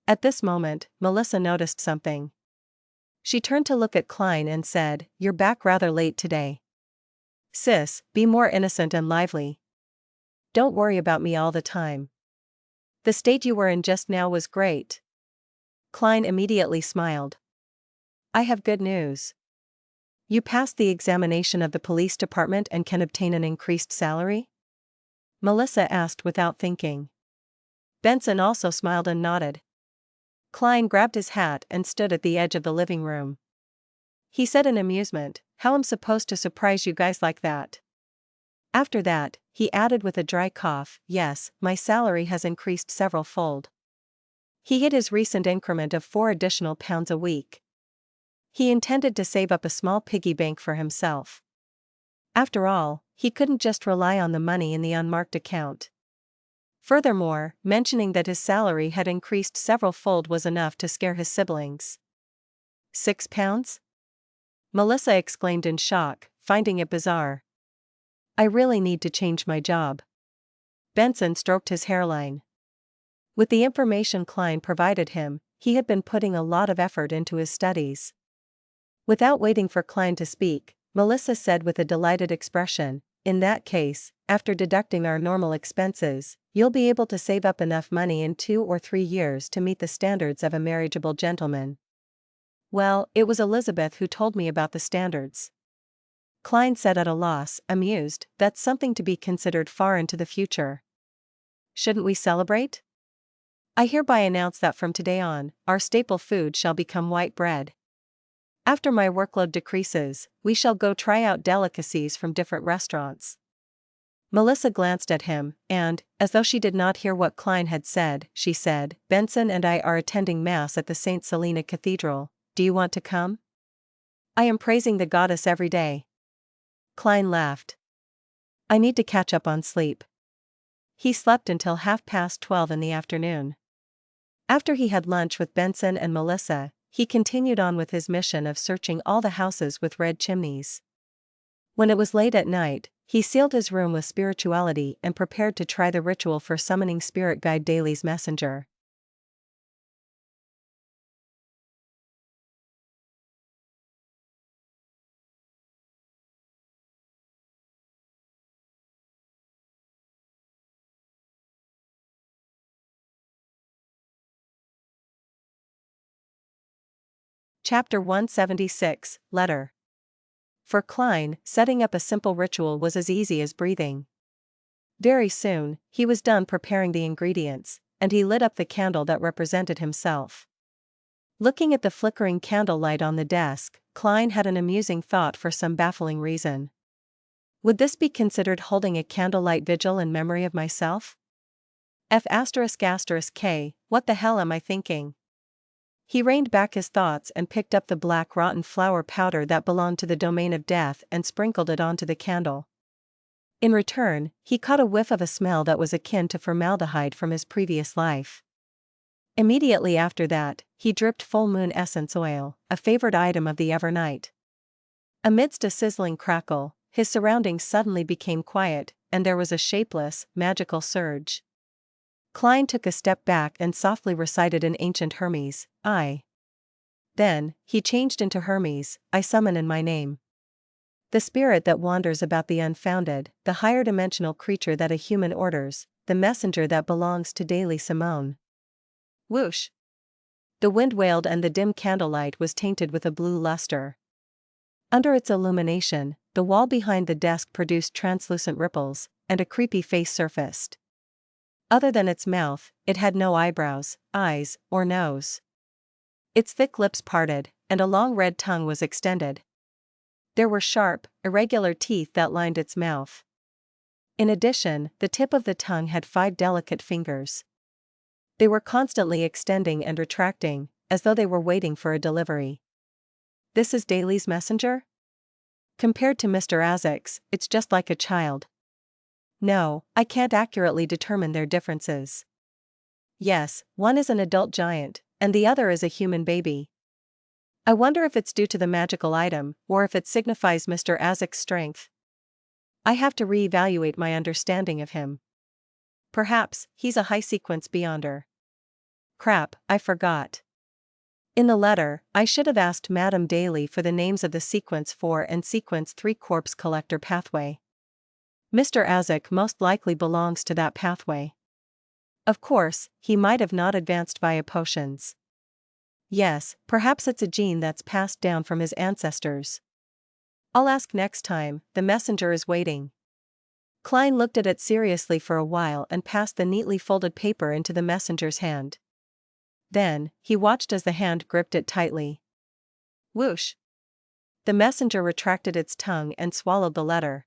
At this moment, Melissa noticed something. She turned to look at Klein and said, "You're back rather late today. Sis, be more innocent and lively. Don't worry about me all the time. The state you were in just now was great." Klein immediately smiled. "I have good news. You passed the examination of the police department and can obtain an increased salary?" Melissa asked without thinking. Benson also smiled and nodded. Klein grabbed his hat and stood at the edge of the living room. He said in amusement, "How am I supposed to surprise you guys like that?" After that, he added with a dry cough, "Yes, my salary has increased several-fold." He hit his recent increment of 4 additional pounds a week. He intended to save up a small piggy bank for himself. After all, he couldn't just rely on the money in the unmarked account. Furthermore, mentioning that his salary had increased several-fold was enough to scare his siblings. £6? Melissa exclaimed in shock, finding it bizarre. "I really need to change my job." Benson stroked his hairline. With the information Klein provided him, he had been putting a lot of effort into his studies. Without waiting for Klein to speak, Melissa said with a delighted expression, "In that case, after deducting our normal expenses, you'll be able to save up enough money in 2 or 3 years to meet the standards of a marriageable gentleman." "Well, it was Elizabeth who told me about the standards." Klein said at a loss, amused, "That's something to be considered far into the future. Shouldn't we celebrate? I hereby announce that from today on, our staple food shall become white bread. After my workload decreases, we shall go try out delicacies from different restaurants." Melissa glanced at him, and, as though she did not hear what Klein had said, she said, "Benson and I are attending Mass at the St. Selena Cathedral. Do you want to come?" "I am praising the goddess every day." Klein laughed. "I need to catch up on sleep." He slept until 12:30 in the afternoon. After he had lunch with Benson and Melissa, he continued on with his mission of searching all the houses with red chimneys. When it was late at night, he sealed his room with spirituality and prepared to try the ritual for summoning spirit guide Daly's messenger. Chapter 176, Letter. For Klein, setting up a simple ritual was as easy as breathing. Very soon, he was done preparing the ingredients, and he lit up the candle that represented himself. Looking at the flickering candlelight on the desk, Klein had an amusing thought for some baffling reason. Would this be considered holding a candlelight vigil in memory of myself? F***K, what the hell am I thinking? He reined back his thoughts and picked up the black rotten flour powder that belonged to the domain of death and sprinkled it onto the candle. In return, he caught a whiff of a smell that was akin to formaldehyde from his previous life. Immediately after that, he dripped full moon essence oil, a favorite item of the Evernight. Amidst a sizzling crackle, his surroundings suddenly became quiet, and there was a shapeless, magical surge. Klein took a step back and softly recited in ancient Hermes, "I." Then, he changed into Hermes, "I summon in my name." The spirit that wanders about the unfounded, the higher dimensional creature that a human orders, the messenger that belongs to Daily Simone. Whoosh! The wind wailed and the dim candlelight was tainted with a blue luster. Under its illumination, the wall behind the desk produced translucent ripples, and a creepy face surfaced. Other than its mouth, it had no eyebrows, eyes, or nose. Its thick lips parted, and a long red tongue was extended. There were sharp, irregular teeth that lined its mouth. In addition, the tip of the tongue had 5 delicate fingers. They were constantly extending and retracting, as though they were waiting for a delivery. This is Daly's messenger? Compared to Mr. Azik's, it's just like a child. No, I can't accurately determine their differences. Yes, one is an adult giant, and the other is a human baby. I wonder if it's due to the magical item, or if it signifies Mr. Azik's strength. I have to re-evaluate my understanding of him. Perhaps, he's a high-sequence beyonder. Crap, I forgot. In the letter, I should have asked Madame Daly for the names of the Sequence 4 and Sequence 3 corpse collector pathway. Mr. Azik most likely belongs to that pathway. Of course, he might have not advanced via potions. Yes, perhaps it's a gene that's passed down from his ancestors. I'll ask next time. The messenger is waiting. Klein looked at it seriously for a while and passed the neatly folded paper into the messenger's hand. Then, he watched as the hand gripped it tightly. Whoosh! The messenger retracted its tongue and swallowed the letter.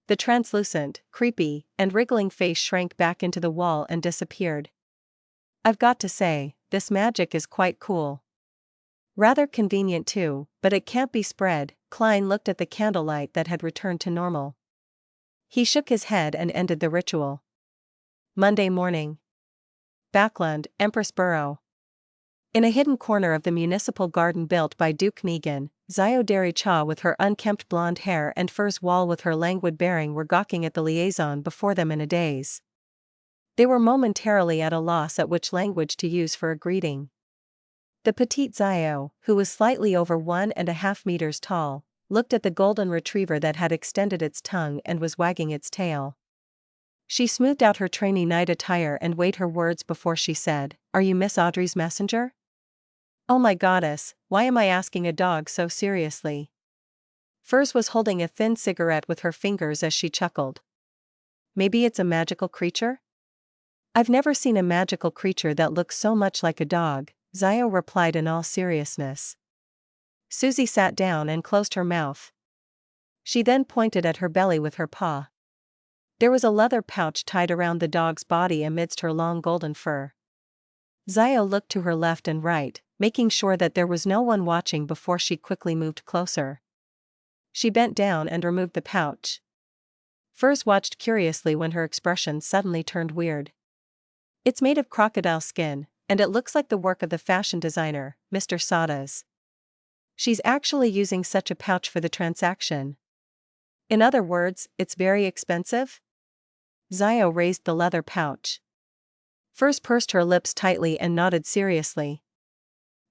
The translucent, creepy, and wriggling face shrank back into the wall and disappeared. I've got to say, this magic is quite cool. Rather convenient too, but it can't be spread. Klein looked at the candlelight that had returned to normal. He shook his head and ended the ritual. Monday morning. Backland, Empress Borough. In a hidden corner of the municipal garden built by Duke Negan, Zio Derry Cha with her unkempt blonde hair and furs wall with her languid bearing were gawking at the liaison before them in a daze. They were momentarily at a loss at which language to use for a greeting. The petite Zio, who was slightly over 1.5 meters tall, looked at the golden retriever that had extended its tongue and was wagging its tail. She smoothed out her trainee night attire and weighed her words before she said, "Are you Miss Audrey's messenger?" Oh my goddess, why am I asking a dog so seriously? Furs was holding a thin cigarette with her fingers as she chuckled. Maybe it's a magical creature? I've never seen a magical creature that looks so much like a dog, Zio replied in all seriousness. Susie sat down and closed her mouth. She then pointed at her belly with her paw. There was a leather pouch tied around the dog's body amidst her long golden fur. Zio looked to her left and right, making sure that there was no one watching before she quickly moved closer. She bent down and removed the pouch. Furs watched curiously when her expression suddenly turned weird. It's made of crocodile skin, and it looks like the work of the fashion designer, Mr. Sada's. She's actually using such a pouch for the transaction. In other words, it's very expensive? Zio raised the leather pouch. Furs pursed her lips tightly and nodded seriously.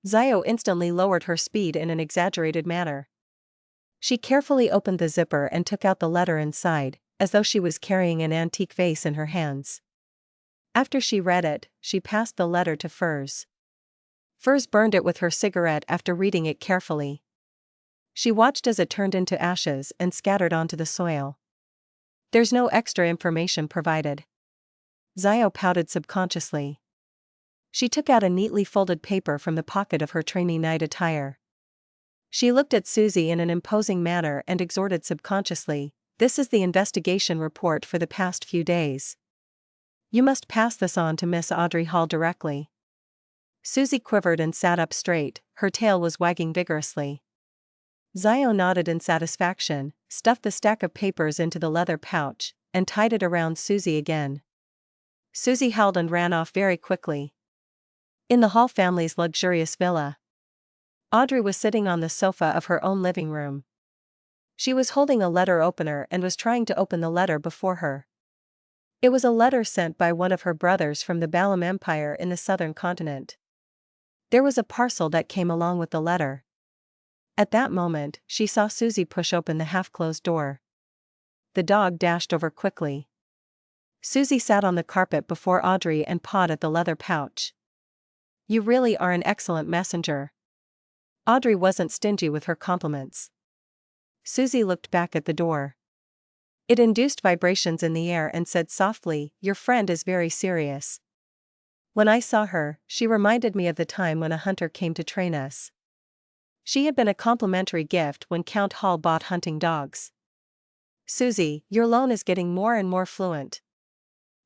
Zio instantly lowered her speed in an exaggerated manner. She carefully opened the zipper and took out the letter inside, as though she was carrying an antique vase in her hands. After she read it, she passed the letter to Furs. Furs burned it with her cigarette after reading it carefully. She watched as it turned into ashes and scattered onto the soil. There's no extra information provided. Zio pouted subconsciously. She took out a neatly folded paper from the pocket of her trainee night attire. She looked at Susie in an imposing manner and exhorted subconsciously, "This is the investigation report for the past few days. You must pass this on to Miss Audrey Hall directly." Susie quivered and sat up straight, her tail was wagging vigorously. Zio nodded in satisfaction, stuffed the stack of papers into the leather pouch, and tied it around Susie again. Susie howled and ran off very quickly. In the Hall family's luxurious villa, Audrey was sitting on the sofa of her own living room. She was holding a letter opener and was trying to open the letter before her. It was a letter sent by one of her brothers from the Balam Empire in the southern continent. There was a parcel that came along with the letter. At that moment, she saw Susie push open the half-closed door. The dog dashed over quickly. Susie sat on the carpet before Audrey and pawed at the leather pouch. "You really are an excellent messenger." Audrey wasn't stingy with her compliments. Susie looked back at the door. It induced vibrations in the air and said softly, "Your friend is very serious. When I saw her, she reminded me of the time when a hunter came to train us. She had been a complimentary gift when Count Hall bought hunting dogs." "Susie, your loan is getting more and more fluent.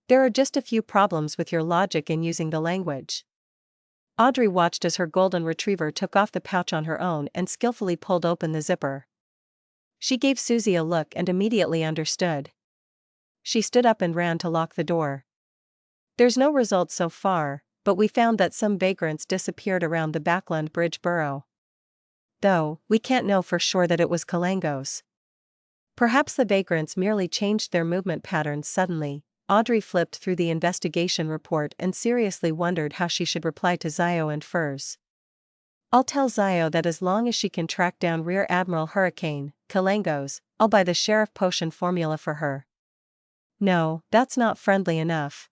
There are just a few problems with your logic in using the language." Audrey watched as her golden retriever took off the pouch on her own and skillfully pulled open the zipper. She gave Susie a look and immediately understood. She stood up and ran to lock the door. "There's no result so far, but we found that some vagrants disappeared around the Backland Bridge borough. though, we can't know for sure that it was Kalangos. Perhaps the vagrants merely changed their movement patterns suddenly. Audrey flipped through the investigation report and seriously wondered how she should reply to Zio and Furs. I'll tell Zio that as long as she can track down Rear Admiral Hurricane, Kalangos, I'll buy the sheriff potion formula for her. No, that's not friendly enough.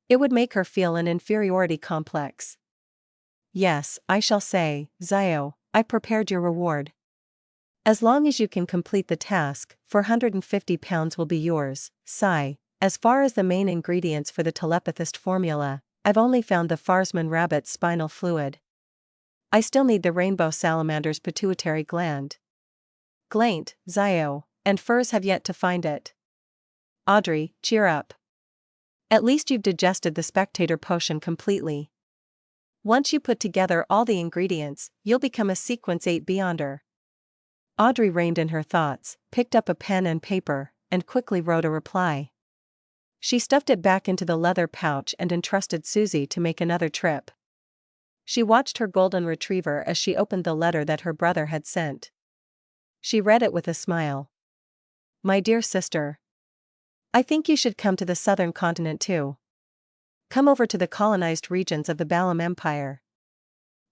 It would make her feel an inferiority complex. Yes, I shall say, Zio, I prepared your reward. As long as you can complete the task, £450 will be yours. Sigh. As far as the main ingredients for the telepathist formula, I've only found the Farsman rabbit's spinal fluid. I still need the rainbow salamander's pituitary gland. Glaint, Zio, and Furs have yet to find it. Audrey, cheer up. At least you've digested the spectator potion completely. Once you put together all the ingredients, you'll become a Sequence 8 Beyonder. Audrey reined in her thoughts, picked up a pen and paper, and quickly wrote a reply. She stuffed it back into the leather pouch and entrusted Susie to make another trip. She watched her golden retriever as she opened the letter that her brother had sent. She read it with a smile. My dear sister. I think you should come to the southern continent too. Come over to the colonized regions of the Balam Empire.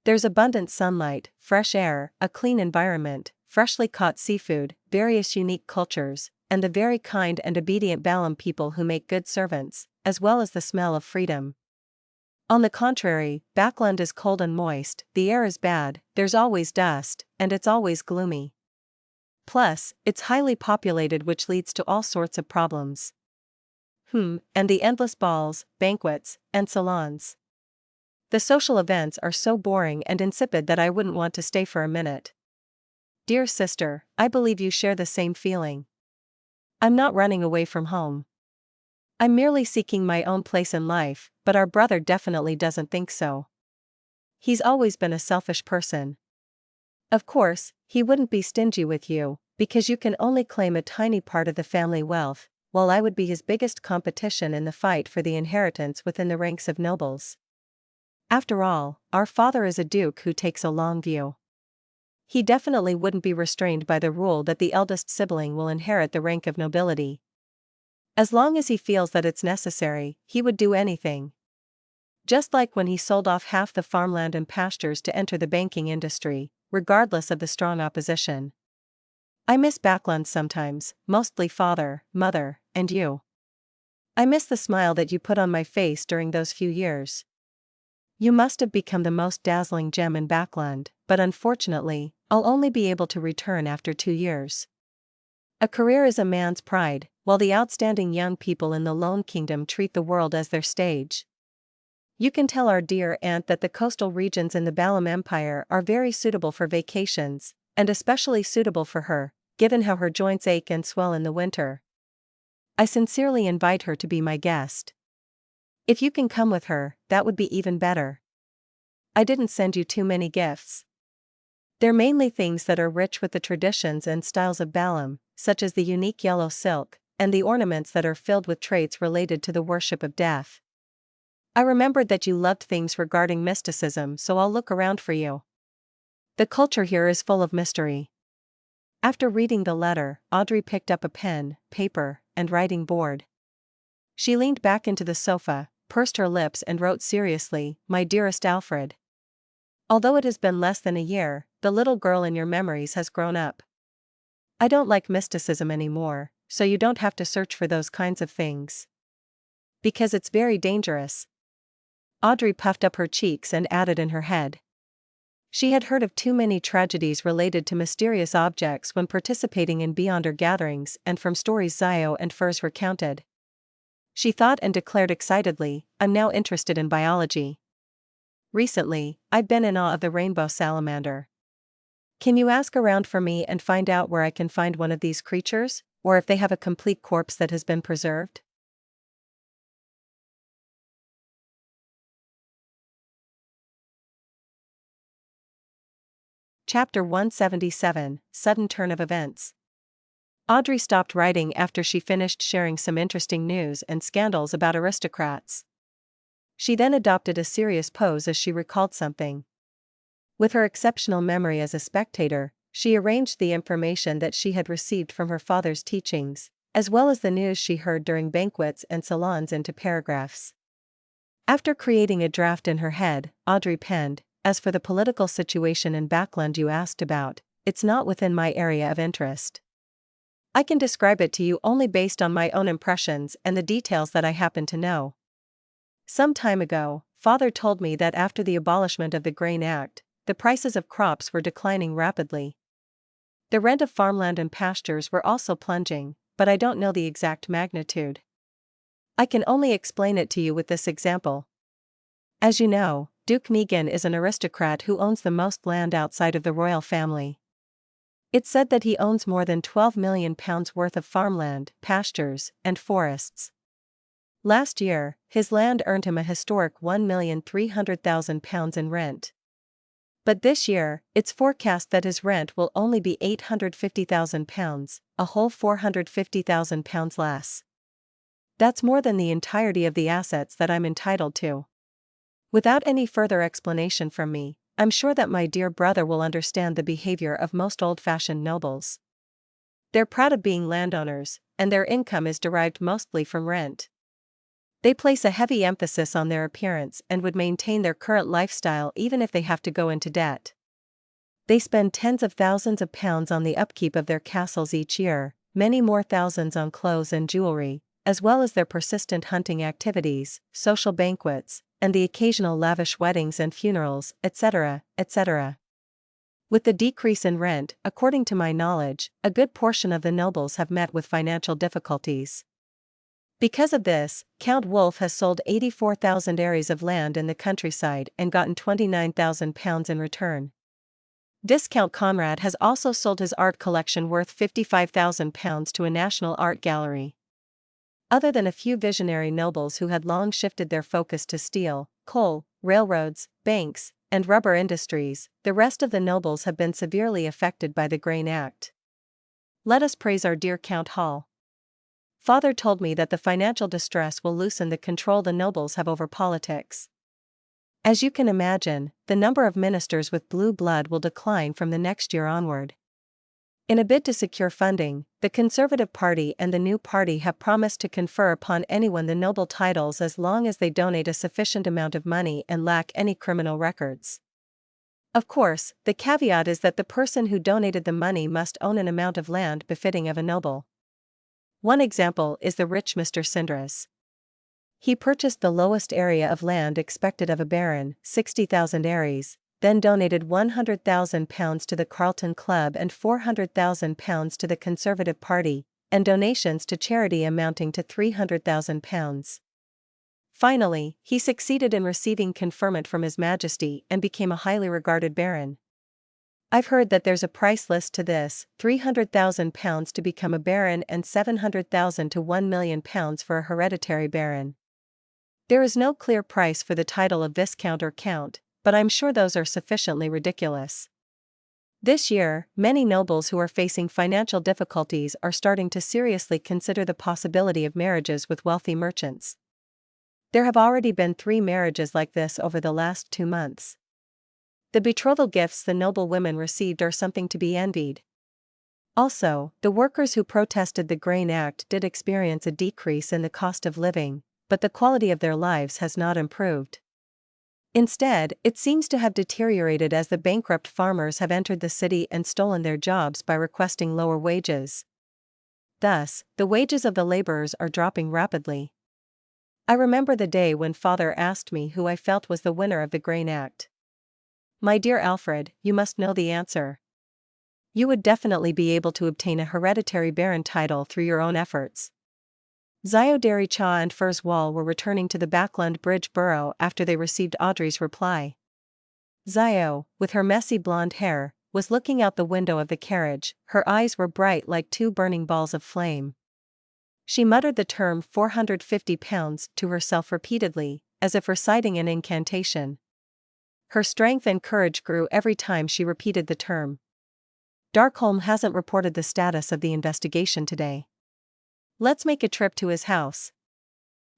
There's abundant sunlight, fresh air, a clean environment, freshly caught seafood, various unique cultures, and the very kind and obedient Balam people who make good servants, as well as the smell of freedom. On the contrary, Backland is cold and moist, the air is bad, there's always dust, and it's always gloomy. Plus, it's highly populated, which leads to all sorts of problems. And the endless balls, banquets, and salons. The social events are so boring and insipid that I wouldn't want to stay for a minute. Dear sister, I believe you share the same feeling. I'm not running away from home. I'm merely seeking my own place in life, but our brother definitely doesn't think so. He's always been a selfish person. Of course, he wouldn't be stingy with you, because you can only claim a tiny part of the family wealth, while I would be his biggest competition in the fight for the inheritance within the ranks of nobles. After all, our father is a duke who takes a long view. He definitely wouldn't be restrained by the rule that the eldest sibling will inherit the rank of nobility. As long as he feels that it's necessary, he would do anything. Just like when he sold off half the farmland and pastures to enter the banking industry, regardless of the strong opposition. I miss Backland sometimes, mostly father, mother, and you. I miss the smile that you put on my face during those few years. You must have become the most dazzling gem in Backland, but unfortunately, I'll only be able to return after 2 years. A career is a man's pride, while the outstanding young people in the Lone Kingdom treat the world as their stage. You can tell our dear aunt that the coastal regions in the Balam Empire are very suitable for vacations, and especially suitable for her, given how her joints ache and swell in the winter. I sincerely invite her to be my guest. If you can come with her, that would be even better. I didn't send you too many gifts. They're mainly things that are rich with the traditions and styles of Balam, such as the unique yellow silk, and the ornaments that are filled with traits related to the worship of death. I remembered that you loved things regarding mysticism, so I'll look around for you. The culture here is full of mystery. After reading the letter, Audrey picked up a pen, paper, and writing board. She leaned back into the sofa, pursed her lips and wrote seriously, My dearest Alfred. Although it has been less than a year, the little girl in your memories has grown up. I don't like mysticism anymore, so you don't have to search for those kinds of things. Because it's very dangerous. Audrey puffed up her cheeks and added in her head. She had heard of too many tragedies related to mysterious objects when participating in Beyonder gatherings and from stories Zio and Furs recounted. She thought and declared excitedly, I'm now interested in biology. Recently, I've been in awe of the rainbow salamander. Can you ask around for me and find out where I can find one of these creatures, or if they have a complete corpse that has been preserved? Chapter 177, Sudden Turn of Events. Audrey stopped writing after she finished sharing some interesting news and scandals about aristocrats. She then adopted a serious pose as she recalled something. With her exceptional memory as a spectator, she arranged the information that she had received from her father's teachings, as well as the news she heard during banquets and salons, into paragraphs. After creating a draft in her head, Audrey penned, "As for the political situation in Backland you asked about, it's not within my area of interest. I can describe it to you only based on my own impressions and the details that I happen to know. Some time ago, Father told me that after the abolishment of the Grain Act, the prices of crops were declining rapidly. The rent of farmland and pastures were also plunging, but I don't know the exact magnitude. I can only explain it to you with this example. As you know, Duke Megan is an aristocrat who owns the most land outside of the royal family. It's said that he owns more than £12 million worth of farmland, pastures, and forests. Last year, his land earned him a historic £1,300,000 in rent. But this year, it's forecast that his rent will only be £850,000, a whole £450,000 less. That's more than the entirety of the assets that I'm entitled to. Without any further explanation from me, I'm sure that my dear brother will understand the behavior of most old-fashioned nobles. They're proud of being landowners, and their income is derived mostly from rent. They place a heavy emphasis on their appearance and would maintain their current lifestyle even if they have to go into debt. They spend tens of thousands of pounds on the upkeep of their castles each year, many more thousands on clothes and jewelry, as well as their persistent hunting activities, social banquets, and the occasional lavish weddings and funerals, etc., etc. With the decrease in rent, according to my knowledge, a good portion of the nobles have met with financial difficulties. Because of this, Count Wolf has sold 84,000 ares of land in the countryside and gotten £29,000 in return. Viscount Conrad has also sold his art collection worth £55,000 to a national art gallery. Other than a few visionary nobles who had long shifted their focus to steel, coal, railroads, banks, and rubber industries, the rest of the nobles have been severely affected by the Grain Act. Let us praise our dear Count Hall. Father told me that the financial distress will loosen the control the nobles have over politics. As you can imagine, the number of ministers with blue blood will decline from the next year onward. In a bid to secure funding, the Conservative Party and the New Party have promised to confer upon anyone the noble titles as long as they donate a sufficient amount of money and lack any criminal records. Of course, the caveat is that the person who donated the money must own an amount of land befitting of a noble. One example is the rich Mr. Sindras. He purchased the lowest area of land expected of a baron, 60,000 ares, then donated £100,000 to the Carlton Club and £400,000 to the Conservative Party, and donations to charity amounting to £300,000. Finally, he succeeded in receiving conferment from His Majesty and became a highly regarded baron. I've heard that there's a price list to this, £300,000 to become a baron and £700,000 to £1 million for a hereditary baron. There is no clear price for the title of Viscount or Count, but I'm sure those are sufficiently ridiculous. This year, many nobles who are facing financial difficulties are starting to seriously consider the possibility of marriages with wealthy merchants. There have already been 3 marriages like this over the last 2 months. The betrothal gifts the noble women received are something to be envied. Also, the workers who protested the Grain Act did experience a decrease in the cost of living, but the quality of their lives has not improved. Instead, it seems to have deteriorated as the bankrupt farmers have entered the city and stolen their jobs by requesting lower wages. Thus, the wages of the laborers are dropping rapidly. I remember the day when Father asked me who I felt was the winner of the Grain Act. My dear Alfred, you must know the answer. You would definitely be able to obtain a hereditary baron title through your own efforts. Zio Cha and Furs Wall were returning to the Backland Bridge Borough after they received Audrey's reply. Zio, with her messy blonde hair, was looking out the window of the carriage. Her eyes were bright like 2 burning balls of flame. She muttered the term £450 to herself repeatedly, as if reciting an incantation. Her strength and courage grew every time she repeated the term. Darkholm hasn't reported the status of the investigation today. Let's make a trip to his house.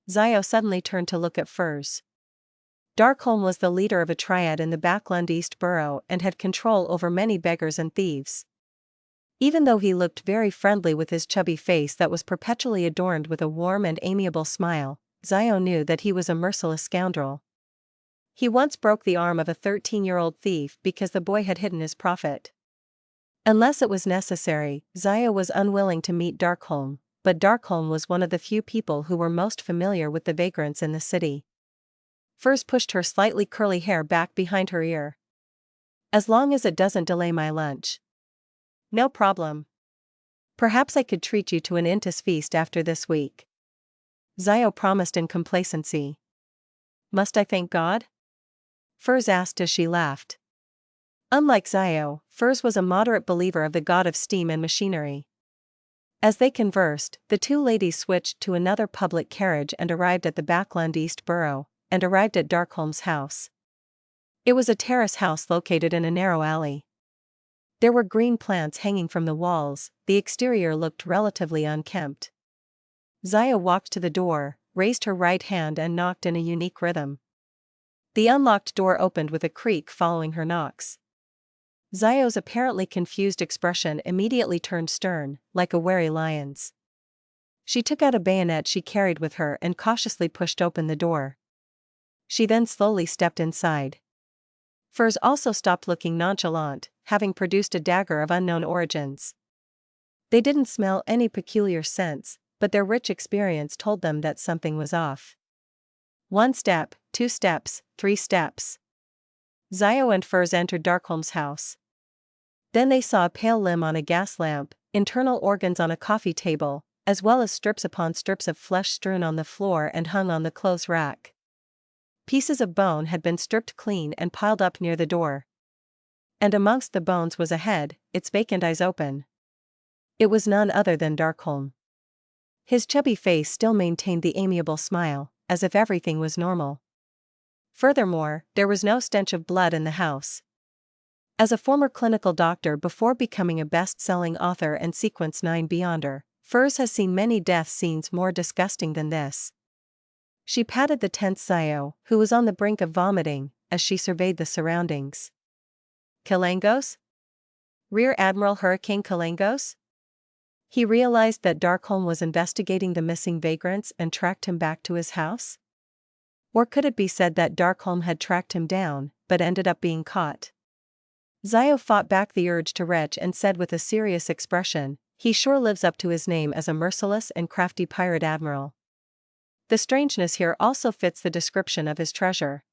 Zio suddenly turned to look at Furs. Darkholm was the leader of a triad in the Backland East Borough and had control over many beggars and thieves. Even though he looked very friendly with his chubby face that was perpetually adorned with a warm and amiable smile, Zio knew that he was a merciless scoundrel. He once broke the arm of a 13-year-old thief because the boy had hidden his profit. Unless it was necessary, Zio was unwilling to meet Darkholm, but Darkholm was one of the few people who were most familiar with the vagrants in the city. Furs pushed her slightly curly hair back behind her ear. As long as it doesn't delay my lunch. No problem. Perhaps I could treat you to an Intis feast after this week. Zio promised in complacency. Must I thank God? Furs asked as she laughed. Unlike Zio, Furs was a moderate believer of the god of steam and machinery. As they conversed, the two ladies switched to another public carriage and arrived at the Backland East Borough, and arrived at Darkholm's house. It was a terrace house located in a narrow alley. There were green plants hanging from the walls, the exterior looked relatively unkempt. Zio walked to the door, raised her right hand and knocked in a unique rhythm. The unlocked door opened with a creak following her knocks. Zio's apparently confused expression immediately turned stern, like a wary lion's. She took out a bayonet she carried with her and cautiously pushed open the door. She then slowly stepped inside. Furs also stopped looking nonchalant, having produced a dagger of unknown origins. They didn't smell any peculiar scents, but their rich experience told them that something was off. 1 step, 2 steps, 3 steps. Zio and Furs entered Darkholm's house. Then they saw a pale limb on a gas lamp, internal organs on a coffee table, as well as strips upon strips of flesh strewn on the floor and hung on the clothes rack. Pieces of bone had been stripped clean and piled up near the door. And amongst the bones was a head, its vacant eyes open. It was none other than Darkholm. His chubby face still maintained the amiable smile, as if everything was normal. Furthermore, there was no stench of blood in the house. As a former clinical doctor before becoming a best-selling author and Sequence 9 Beyonder, Furs has seen many death scenes more disgusting than this. She patted the tense Zio, who was on the brink of vomiting, as she surveyed the surroundings. Kalangos? Rear Admiral Hurricane Kalangos? He realized that Darkholm was investigating the missing vagrants and tracked him back to his house? Or could it be said that Darkholm had tracked him down, but ended up being caught? Zio fought back the urge to retch and said with a serious expression, he sure lives up to his name as a merciless and crafty pirate admiral. The strangeness here also fits the description of his treasure.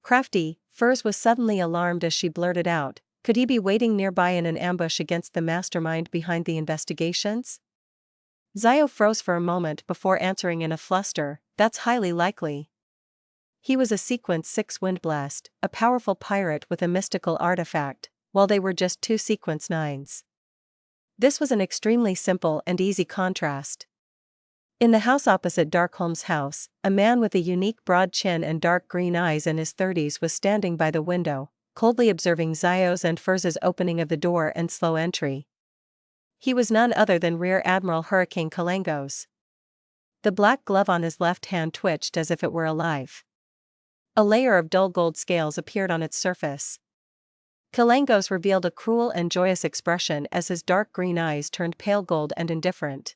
Crafty, Furs was suddenly alarmed as she blurted out, could he be waiting nearby in an ambush against the mastermind behind the investigations? Zio froze for a moment before answering in a fluster, that's highly likely. He was a Sequence 6 Windblast, a powerful pirate with a mystical artifact, while they were just 2 Sequence 9s. This was an extremely simple and easy contrast. In the house opposite Darkholm's house, a man with a unique broad chin and dark green eyes in his 30s was standing by the window, coldly observing Zio's and Furs's opening of the door and slow entry. He was none other than Rear Admiral Hurricane Kalangos. The black glove on his left hand twitched as if it were alive. A layer of dull gold scales appeared on its surface. Kalangos revealed a cruel and joyous expression as his dark green eyes turned pale gold and indifferent.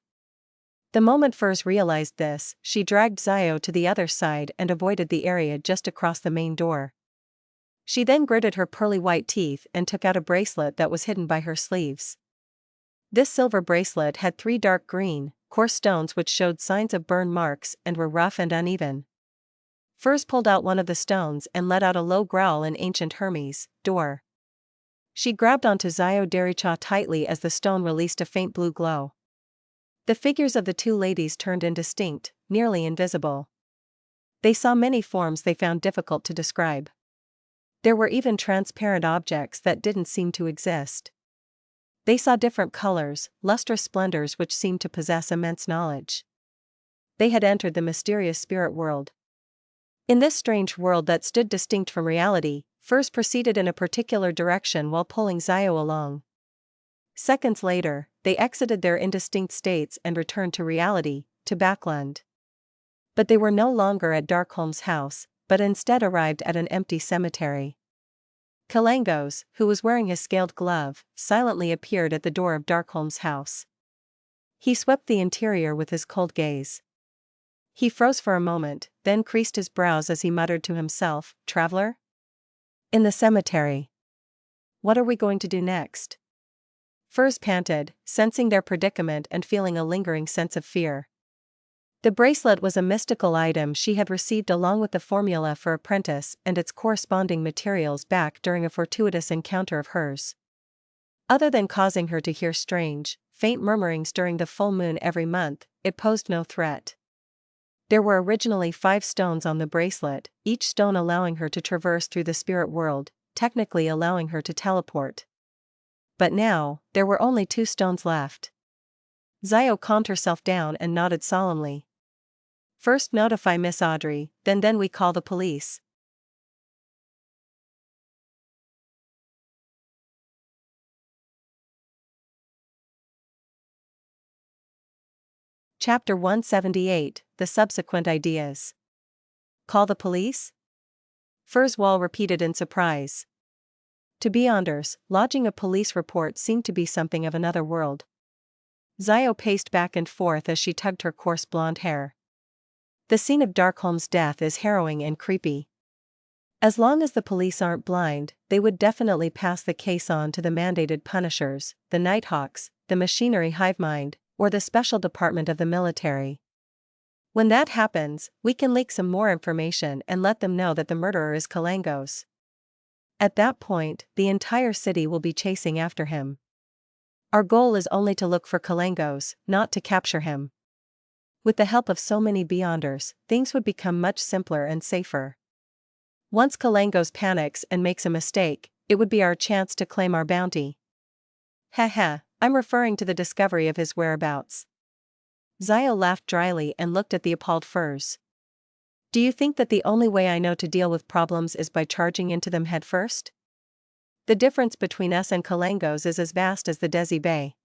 The moment Furs realized this, she dragged Zio to the other side and avoided the area just across the main door. She then gritted her pearly white teeth and took out a bracelet that was hidden by her sleeves. This silver bracelet had 3 dark green, coarse stones which showed signs of burn marks and were rough and uneven. Furs pulled out one of the stones and let out a low growl in ancient Hermes, door. She grabbed onto Zio Dericha tightly as the stone released a faint blue glow. The figures of the two ladies turned indistinct, nearly invisible. They saw many forms they found difficult to describe. There were even transparent objects that didn't seem to exist. They saw different colors, lustrous splendors which seemed to possess immense knowledge. They had entered the mysterious spirit world. In this strange world that stood distinct from reality, Furs proceeded in a particular direction while pulling Zio along. Seconds later, they exited their indistinct states and returned to reality, to Backland. But they were no longer at Darkholm's house, but instead arrived at an empty cemetery. Kalangos, who was wearing his scaled glove, silently appeared at the door of Darkholm's house. He swept the interior with his cold gaze. He froze for a moment, then creased his brows as he muttered to himself, "Traveler? In the cemetery. What are we going to do next?" Furs panted, sensing their predicament and feeling a lingering sense of fear. The bracelet was a mystical item she had received along with the formula for apprentice and its corresponding materials back during a fortuitous encounter of hers. Other than causing her to hear strange, faint murmurings during the full moon every month, it posed no threat. There were originally 5 stones on the bracelet, each stone allowing her to traverse through the spirit world, technically allowing her to teleport. But now, there were only 2 stones left. Zio calmed herself down and nodded solemnly. "First notify Miss Audrey, then we call the police." Chapter 178, The Subsequent Ideas. Call the police? Furswall repeated in surprise. To be honest, lodging a police report seemed to be something of another world. Zio paced back and forth as she tugged her coarse blonde hair. The scene of Darkholm's death is harrowing and creepy. As long as the police aren't blind, they would definitely pass the case on to the mandated punishers, the Nighthawks, the Machinery Hivemind, or the Special Department of the military. When that happens, we can leak some more information and let them know that the murderer is Kalangos. At that point, the entire city will be chasing after him. Our goal is only to look for Kalangos, not to capture him. With the help of so many Beyonders, things would become much simpler and safer. Once Kalangos panics and makes a mistake, it would be our chance to claim our bounty. Haha, I'm referring to the discovery of his whereabouts. Zio laughed dryly and looked at the appalled Furs. Do you think that the only way I know to deal with problems is by charging into them headfirst? The difference between us and Kalangos is as vast as the Desi Bay.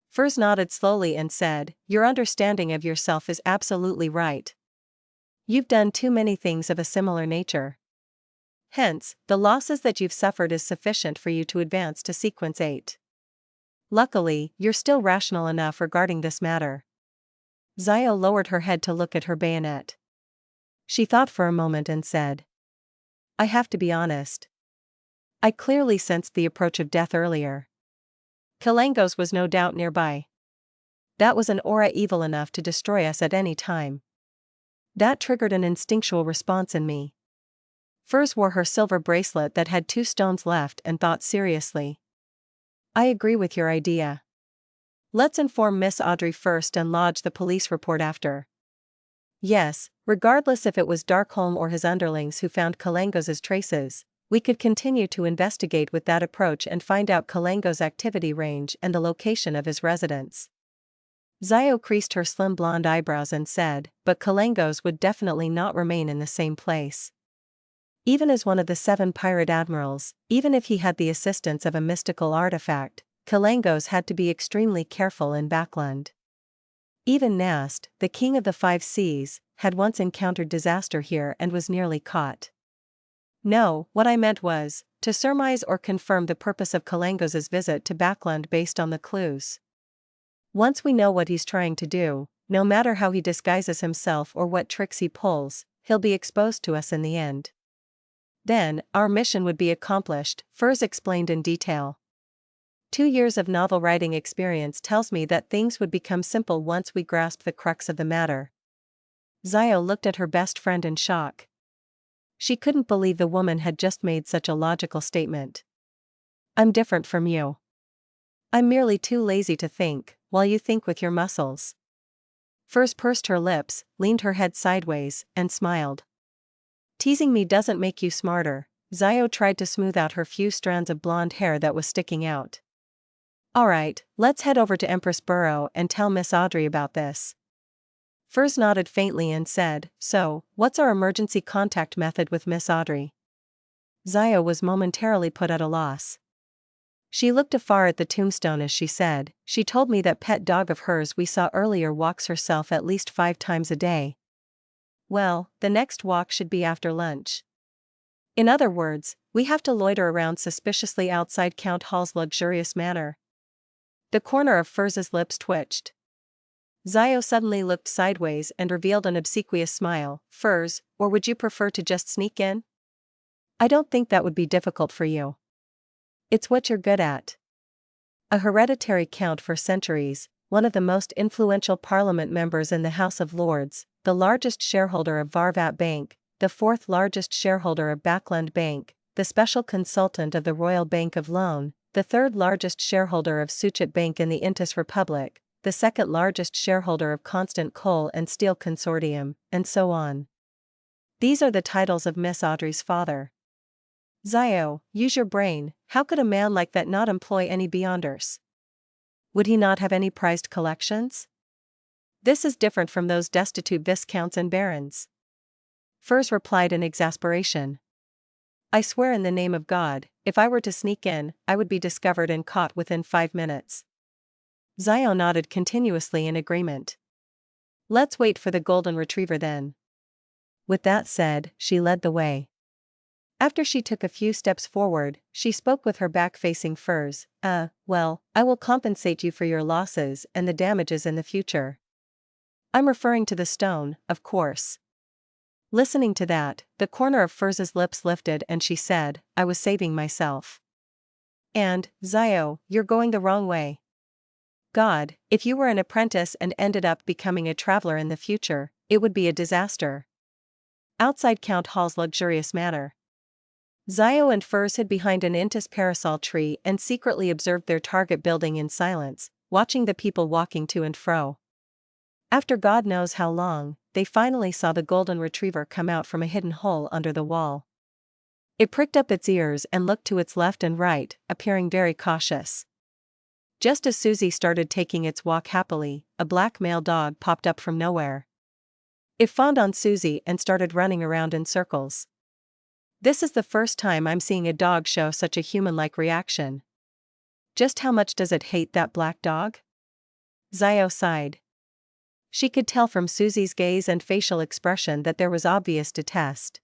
Furs nodded slowly and said, "Your understanding of yourself is absolutely right. You've done too many things of a similar nature. Hence, the losses that you've suffered is sufficient for you to advance to Sequence 8. Luckily, you're still rational enough regarding this matter." Zio lowered her head to look at her bayonet. She thought for a moment and said, "I have to be honest. I clearly sensed the approach of death earlier. Kalangos was no doubt nearby. That was an aura evil enough to destroy us at any time. That triggered an instinctual response in me." Furs wore her silver bracelet that had 2 stones left and thought seriously. "I agree with your idea. Let's inform Miss Audrey first and lodge the police report after. Yes, regardless if it was Darkholm or his underlings who found Kalangos' traces, we could continue to investigate with that approach and find out Kalangos' activity range and the location of his residence." Zio creased her slim blonde eyebrows and said, "But Kalangos would definitely not remain in the same place. Even as one of the 7 pirate admirals, even if he had the assistance of a mystical artifact, Kalangos had to be extremely careful in Backland. Even Nast, the king of the 5 seas, had once encountered disaster here and was nearly caught. No, what I meant was, to surmise or confirm the purpose of Kalangos' visit to Backland based on the clues. Once we know what he's trying to do, no matter how he disguises himself or what tricks he pulls, he'll be exposed to us in the end. Then, our mission would be accomplished," Furs explained in detail. 2 years of novel writing experience tells me that things would become simple once we grasp the crux of the matter. Zio looked at her best friend in shock. She couldn't believe the woman had just made such a logical statement. "I'm different from you. I'm merely too lazy to think, while you think with your muscles." Furs pursed her lips, leaned her head sideways, and smiled. "Teasing me doesn't make you smarter." Zio tried to smooth out her few strands of blonde hair that was sticking out. "Alright, let's head over to Empress Burrow and tell Miss Audrey about this." Furs nodded faintly and said, "So, what's our emergency contact method with Miss Audrey?" Zio was momentarily put at a loss. She looked afar at the tombstone as she said, "She told me that pet dog of hers we saw earlier walks herself at least 5 times a day." Well, the next walk should be after lunch. In other words, we have to loiter around suspiciously outside Count Hall's luxurious manor. The corner of Furz's lips twitched. Zio suddenly looked sideways and revealed an obsequious smile. Furz, or would you prefer to just sneak in? I don't think that would be difficult for you. It's what you're good at. A hereditary count for centuries, one of the most influential parliament members in the House of Lords, the largest shareholder of Varvat Bank, the fourth largest shareholder of Backland Bank, the special consultant of the Royal Bank of Loan, the third largest shareholder of Suchet Bank in the Intis Republic, the second largest shareholder of Constant Coal and Steel Consortium, and so on. These are the titles of Miss Audrey's father. Zio, use your brain, how could a man like that not employ any beyonders? Would he not have any prized collections? This is different from those destitute viscounts and barons. Furz replied in exasperation. I swear in the name of God, if I were to sneak in, I would be discovered and caught within 5 minutes. Zio nodded continuously in agreement. Let's wait for the golden retriever then. With that said, she led the way. After she took a few steps forward, she spoke with her back facing Furz. Well, I will compensate you for your losses and the damages in the future. I'm referring to the stone, of course. Listening to that, the corner of Furz's lips lifted and she said, I was saving myself. And, Zio, you're going the wrong way. God, if you were an apprentice and ended up becoming a traveler in the future, it would be a disaster. Outside Count Hall's luxurious manor, Zio and Furz hid behind an Intis parasol tree and secretly observed their target building in silence, watching the people walking to and fro. After God knows how long, they finally saw the golden retriever come out from a hidden hole under the wall. It pricked up its ears and looked to its left and right, appearing very cautious. Just as Susie started taking its walk happily, a black male dog popped up from nowhere. It fawned on Susie and started running around in circles. This is the first time I'm seeing a dog show such a human-like reaction. Just how much does it hate that black dog? Zio sighed. She could tell from Susie's gaze and facial expression that there was obvious detest.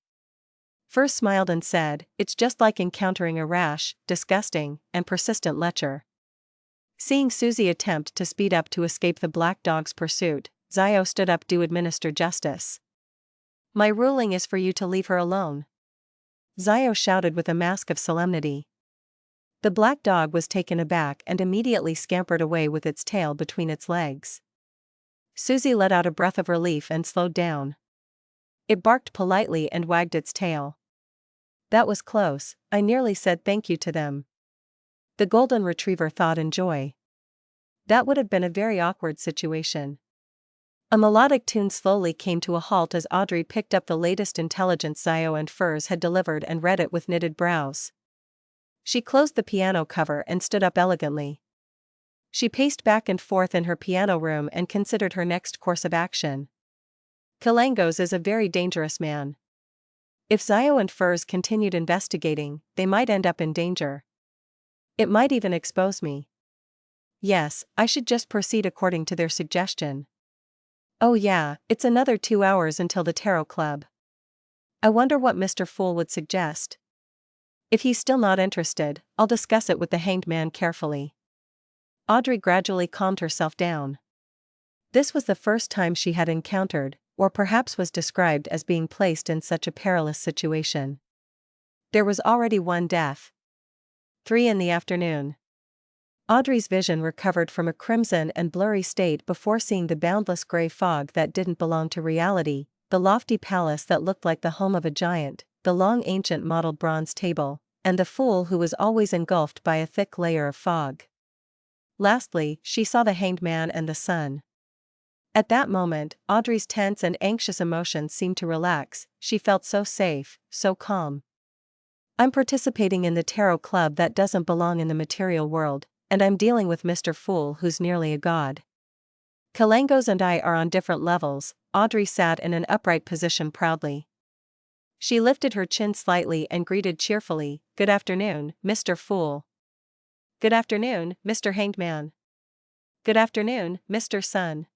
Furz smiled and said, it's just like encountering a rash, disgusting, and persistent lecher. Seeing Susie attempt to speed up to escape the black dog's pursuit, Zio stood up to administer justice. My ruling is for you to leave her alone. Zio shouted with a mask of solemnity. The black dog was taken aback and immediately scampered away with its tail between its legs. Susie let out a breath of relief and slowed down. It barked politely and wagged its tail. That was close, I nearly said thank you to them. The golden retriever thought in joy. That would have been a very awkward situation. A melodic tune slowly came to a halt as Audrey picked up the latest intelligence Zio and Furz had delivered and read it with knitted brows. She closed the piano cover and stood up elegantly. She paced back and forth in her piano room and considered her next course of action. Kalangos is a very dangerous man. If Zio and Furz continued investigating, they might end up in danger. It might even expose me. Yes, I should just proceed according to their suggestion. Oh yeah, it's another 2 hours until the Tarot Club. I wonder what Mr. Fool would suggest. If he's still not interested, I'll discuss it with the hanged man carefully. Audrey gradually calmed herself down. This was the first time she had encountered, or perhaps was described as being placed in such a perilous situation. There was already one death. 3 in the afternoon. Audrey's vision recovered from a crimson and blurry state before seeing the boundless gray fog that didn't belong to reality, the lofty palace that looked like the home of a giant, the long ancient mottled bronze table, and the fool who was always engulfed by a thick layer of fog. Lastly, she saw the hanged man and the sun. At that moment, Audrey's tense and anxious emotions seemed to relax, she felt so safe, so calm. I'm participating in the tarot club that doesn't belong in the material world, and I'm dealing with Mr. Fool who's nearly a god. Kalangos and I are on different levels. Audrey sat in an upright position proudly. She lifted her chin slightly and greeted cheerfully, Good afternoon, Mr. Fool. Good afternoon, Mr. Hanged Man. Good afternoon, Mr. Sun.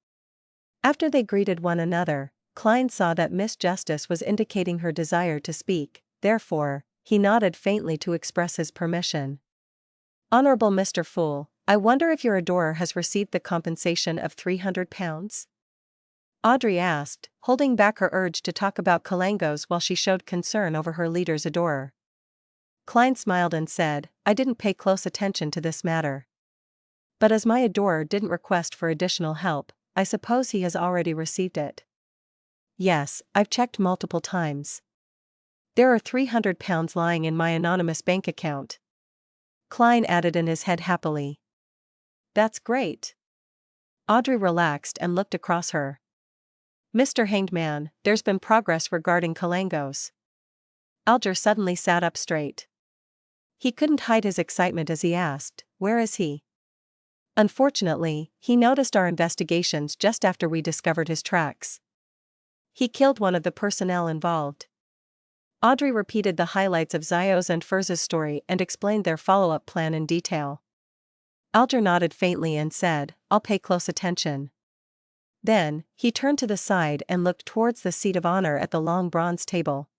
After they greeted one another, Klein saw that Miss Justice was indicating her desire to speak, therefore, he nodded faintly to express his permission. Honorable Mr. Fool, I wonder if your adorer has received the compensation of £300? Audrey asked, holding back her urge to talk about Kalangos while she showed concern over her leader's adorer. Klein smiled and said, I didn't pay close attention to this matter. But as my adorer didn't request for additional help, I suppose he has already received it. Yes, I've checked multiple times. There are £300 lying in my anonymous bank account. Klein added in his head happily. That's great. Audrey relaxed and looked across her. Mr. Hanged Man, there's been progress regarding Kalangos. Alger suddenly sat up straight. He couldn't hide his excitement as he asked, where is he? Unfortunately, he noticed our investigations just after we discovered his tracks. He killed one of the personnel involved. Audrey repeated the highlights of Zio's and Furz's story and explained their follow-up plan in detail. Alger nodded faintly and said, I'll pay close attention. Then, he turned to the side and looked towards the seat of honor at the long bronze table.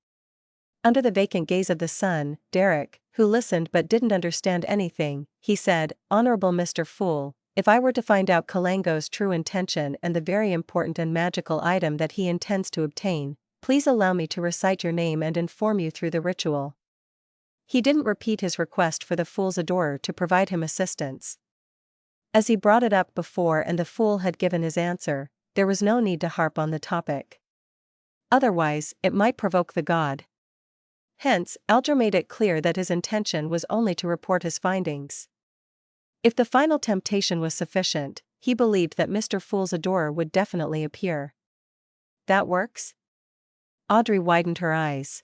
Under the vacant gaze of the son, Derek, who listened but didn't understand anything, he said, Honorable Mr. Fool, if I were to find out Kalangos' true intention and the very important and magical item that he intends to obtain, please allow me to recite your name and inform you through the ritual. He didn't repeat his request for the fool's adorer to provide him assistance. As he brought it up before and the fool had given his answer, there was no need to harp on the topic. Otherwise, it might provoke the god. Hence, Alger made it clear that his intention was only to report his findings. If the final temptation was sufficient, he believed that Mr. Fool's adorer would definitely appear. That works? Audrey widened her eyes.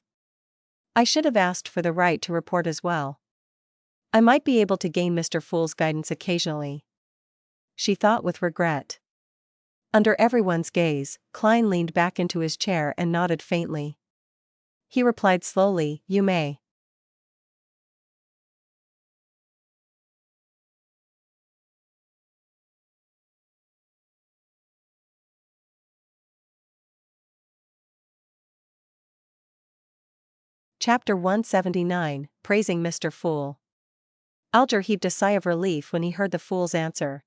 I should have asked for the right to report as well. I might be able to gain Mr. Fool's guidance occasionally. She thought with regret. Under everyone's gaze, Klein leaned back into his chair and nodded faintly. He replied slowly, You may. Chapter 179, Praising Mr. Fool. Alger heaved a sigh of relief when he heard the fool's answer.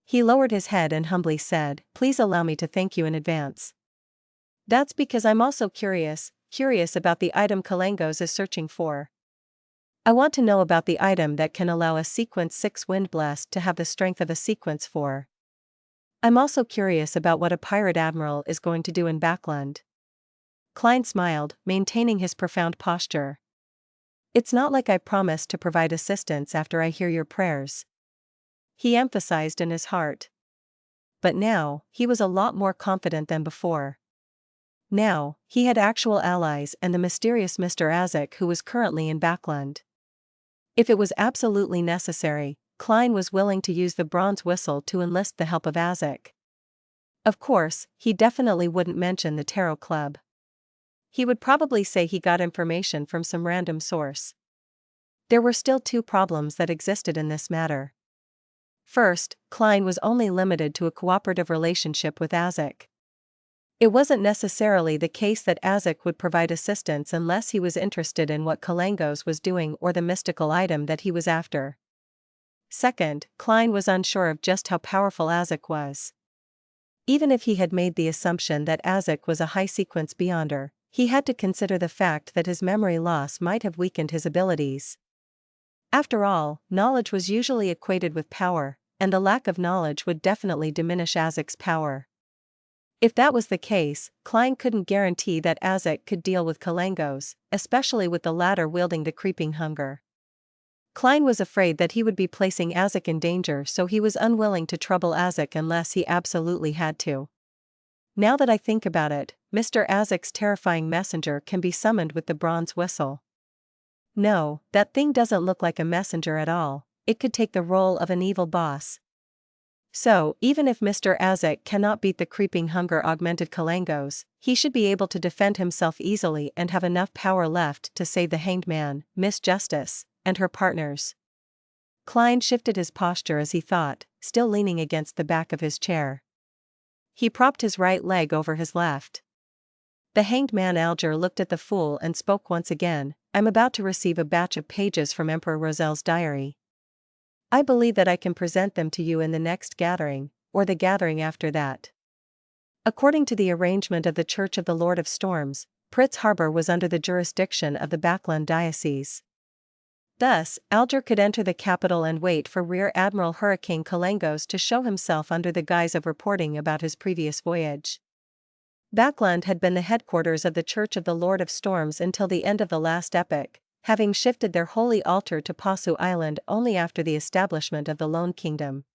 He lowered his head and humbly said, Please allow me to thank you in advance. That's because I'm also curious about the item Kalangos is searching for. I want to know about the item that can allow a Sequence 6 Wind Blast to have the strength of a Sequence 4. I'm also curious about what a pirate admiral is going to do in Backland. Klein smiled, maintaining his profound posture. It's not like I promised to provide assistance after I hear your prayers. He emphasized in his heart. But now, he was a lot more confident than before. Now, he had actual allies and the mysterious Mr. Azik who was currently in Backland. If it was absolutely necessary, Klein was willing to use the bronze whistle to enlist the help of Azik. Of course, he definitely wouldn't mention the Tarot Club. He would probably say he got information from some random source. There were still two problems that existed in this matter. First, Klein was only limited to a cooperative relationship with Azik. It wasn't necessarily the case that Azik would provide assistance unless he was interested in what Kalangos was doing or the mystical item that he was after. Second, Klein was unsure of just how powerful Azik was. Even if he had made the assumption that Azik was a high-sequence beyonder, he had to consider the fact that his memory loss might have weakened his abilities. After all, knowledge was usually equated with power, and the lack of knowledge would definitely diminish Azik's power. If that was the case, Klein couldn't guarantee that Azik could deal with Kalangos, especially with the latter wielding the creeping hunger. Klein was afraid that he would be placing Azik in danger, so he was unwilling to trouble Azik unless he absolutely had to. Now that I think about it, Mr. Azik's terrifying messenger can be summoned with the bronze whistle. No, that thing doesn't look like a messenger at all. It could take the role of an evil boss. So, even if Mr. Azik cannot beat the creeping hunger-augmented Kalangos, he should be able to defend himself easily and have enough power left to save the Hanged Man, Miss Justice, and her partners. Klein shifted his posture as he thought, still leaning against the back of his chair. He propped his right leg over his left. The hanged man Alger looked at the fool and spoke once again. I'm about to receive a batch of pages from Emperor Rozel's diary. I believe that I can present them to you in the next gathering, or the gathering after that. According to the arrangement of the Church of the Lord of Storms, Pritz Harbor was under the jurisdiction of the Bakland Diocese. Thus, Alger could enter the capital and wait for Rear Admiral Hurricane Kalengos to show himself under the guise of reporting about his previous voyage. Bakland had been the headquarters of the Church of the Lord of Storms until the end of the last epoch, having shifted their holy altar to Pasu Island only after the establishment of the Lone Kingdom.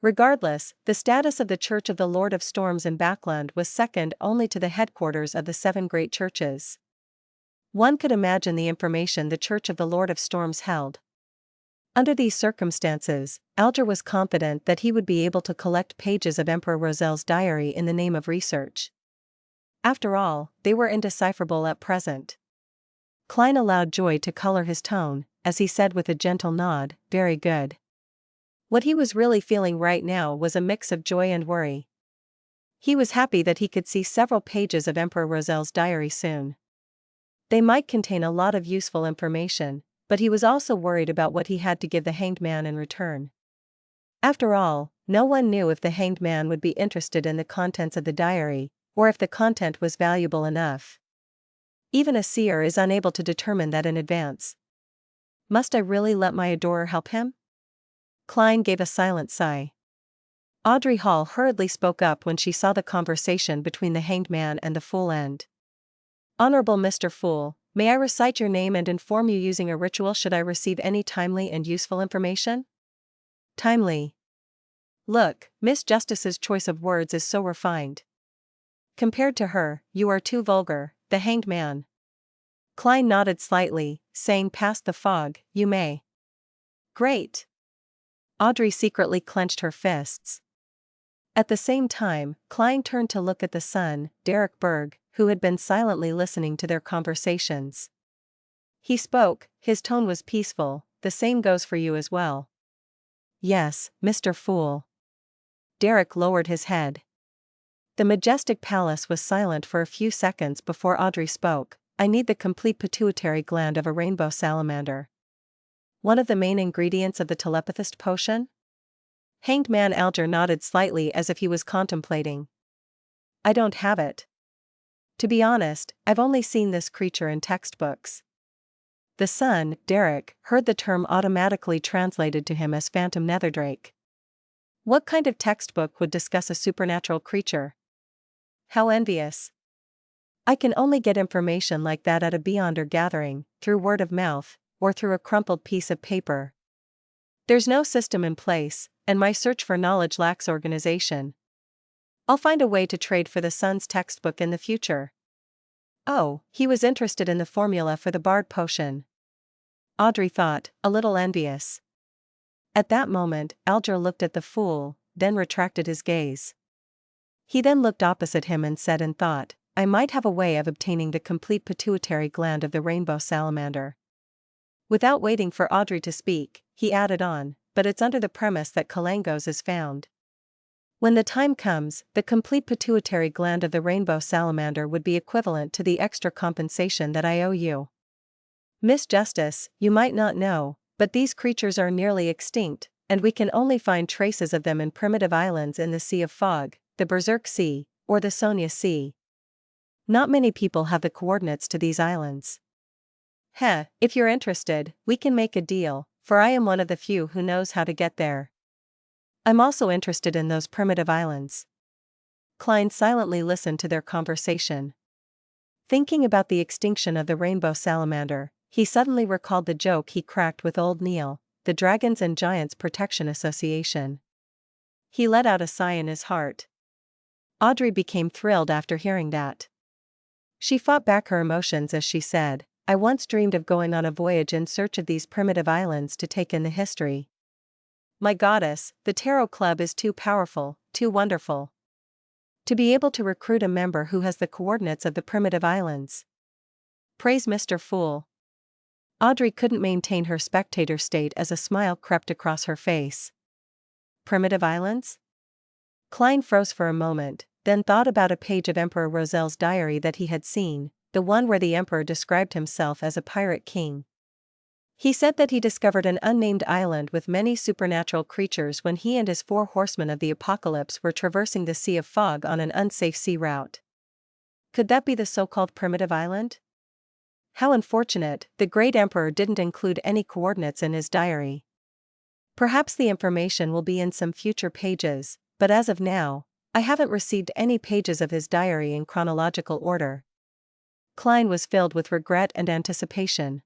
Regardless, the status of the Church of the Lord of Storms in Bakland was second only to the headquarters of the seven great churches. One could imagine the information the Church of the Lord of Storms held. Under these circumstances, Alger was confident that he would be able to collect pages of Emperor Rozel's diary in the name of research. After all, they were indecipherable at present. Klein allowed joy to color his tone, as he said with a gentle nod, "Very good." What he was really feeling right now was a mix of joy and worry. He was happy that he could see several pages of Emperor Rozel's diary soon. They might contain a lot of useful information, but he was also worried about what he had to give the hanged man in return. After all, no one knew if the hanged man would be interested in the contents of the diary, or if the content was valuable enough. Even a seer is unable to determine that in advance. Must I really let my adorer help him? Klein gave a silent sigh. Audrey Hall hurriedly spoke up when she saw the conversation between the hanged man and the fool end. Honorable Mr. Fool, may I recite your name and inform you using a ritual should I receive any timely and useful information? Timely. Look, Miss Justice's choice of words is so refined. Compared to her, you are too vulgar, the hanged man. Klein nodded slightly, saying past the fog, you may. Great. Audrey secretly clenched her fists. At the same time, Klein turned to look at the son, Derek Berg, who had been silently listening to their conversations. He spoke, his tone was peaceful, the same goes for you as well. Yes, Mr. Fool. Derek lowered his head. The majestic palace was silent for a few seconds before Audrey spoke. I need the complete pituitary gland of a rainbow salamander. One of the main ingredients of the telepathist potion? Hanged man Alger nodded slightly as if he was contemplating. I don't have it. To be honest, I've only seen this creature in textbooks. The son, Derek, heard the term automatically translated to him as Phantom Netherdrake. What kind of textbook would discuss a supernatural creature? How envious. I can only get information like that at a Beyonder gathering, through word of mouth, or through a crumpled piece of paper. There's no system in place, and my search for knowledge lacks organization. I'll find a way to trade for the son's textbook in the future. Oh, he was interested in the formula for the Bard potion. Audrey thought, a little envious. At that moment, Alger looked at the fool, then retracted his gaze. He then looked opposite him and said in thought, I might have a way of obtaining the complete pituitary gland of the rainbow salamander. Without waiting for Audrey to speak, he added on, but it's under the premise that Kalengos is found. When the time comes, the complete pituitary gland of the rainbow salamander would be equivalent to the extra compensation that I owe you. Miss Justice, you might not know, but these creatures are nearly extinct, and we can only find traces of them in primitive islands in the Sea of Fog, the Berserk Sea, or the Sonia Sea. Not many people have the coordinates to these islands. If you're interested, we can make a deal, for I am one of the few who knows how to get there. I'm also interested in those primitive islands. Klein silently listened to their conversation. Thinking about the extinction of the rainbow salamander, he suddenly recalled the joke he cracked with old Neil, the Dragons and Giants Protection Association. He let out a sigh in his heart. Audrey became thrilled after hearing that. She fought back her emotions as she said, I once dreamed of going on a voyage in search of these primitive islands to take in the history. My goddess, the Tarot Club is too powerful, too wonderful. To be able to recruit a member who has the coordinates of the primitive islands. Praise Mr. Fool. Audrey couldn't maintain her spectator state as a smile crept across her face. Primitive islands? Klein froze for a moment, then thought about a page of Emperor Rozel's diary that he had seen, the one where the emperor described himself as a pirate king. He said that he discovered an unnamed island with many supernatural creatures when he and his 4 horsemen of the apocalypse were traversing the Sea of Fog on an unsafe sea route. Could that be the so-called primitive island? How unfortunate, the great emperor didn't include any coordinates in his diary. Perhaps the information will be in some future pages, but as of now, I haven't received any pages of his diary in chronological order. Klein was filled with regret and anticipation.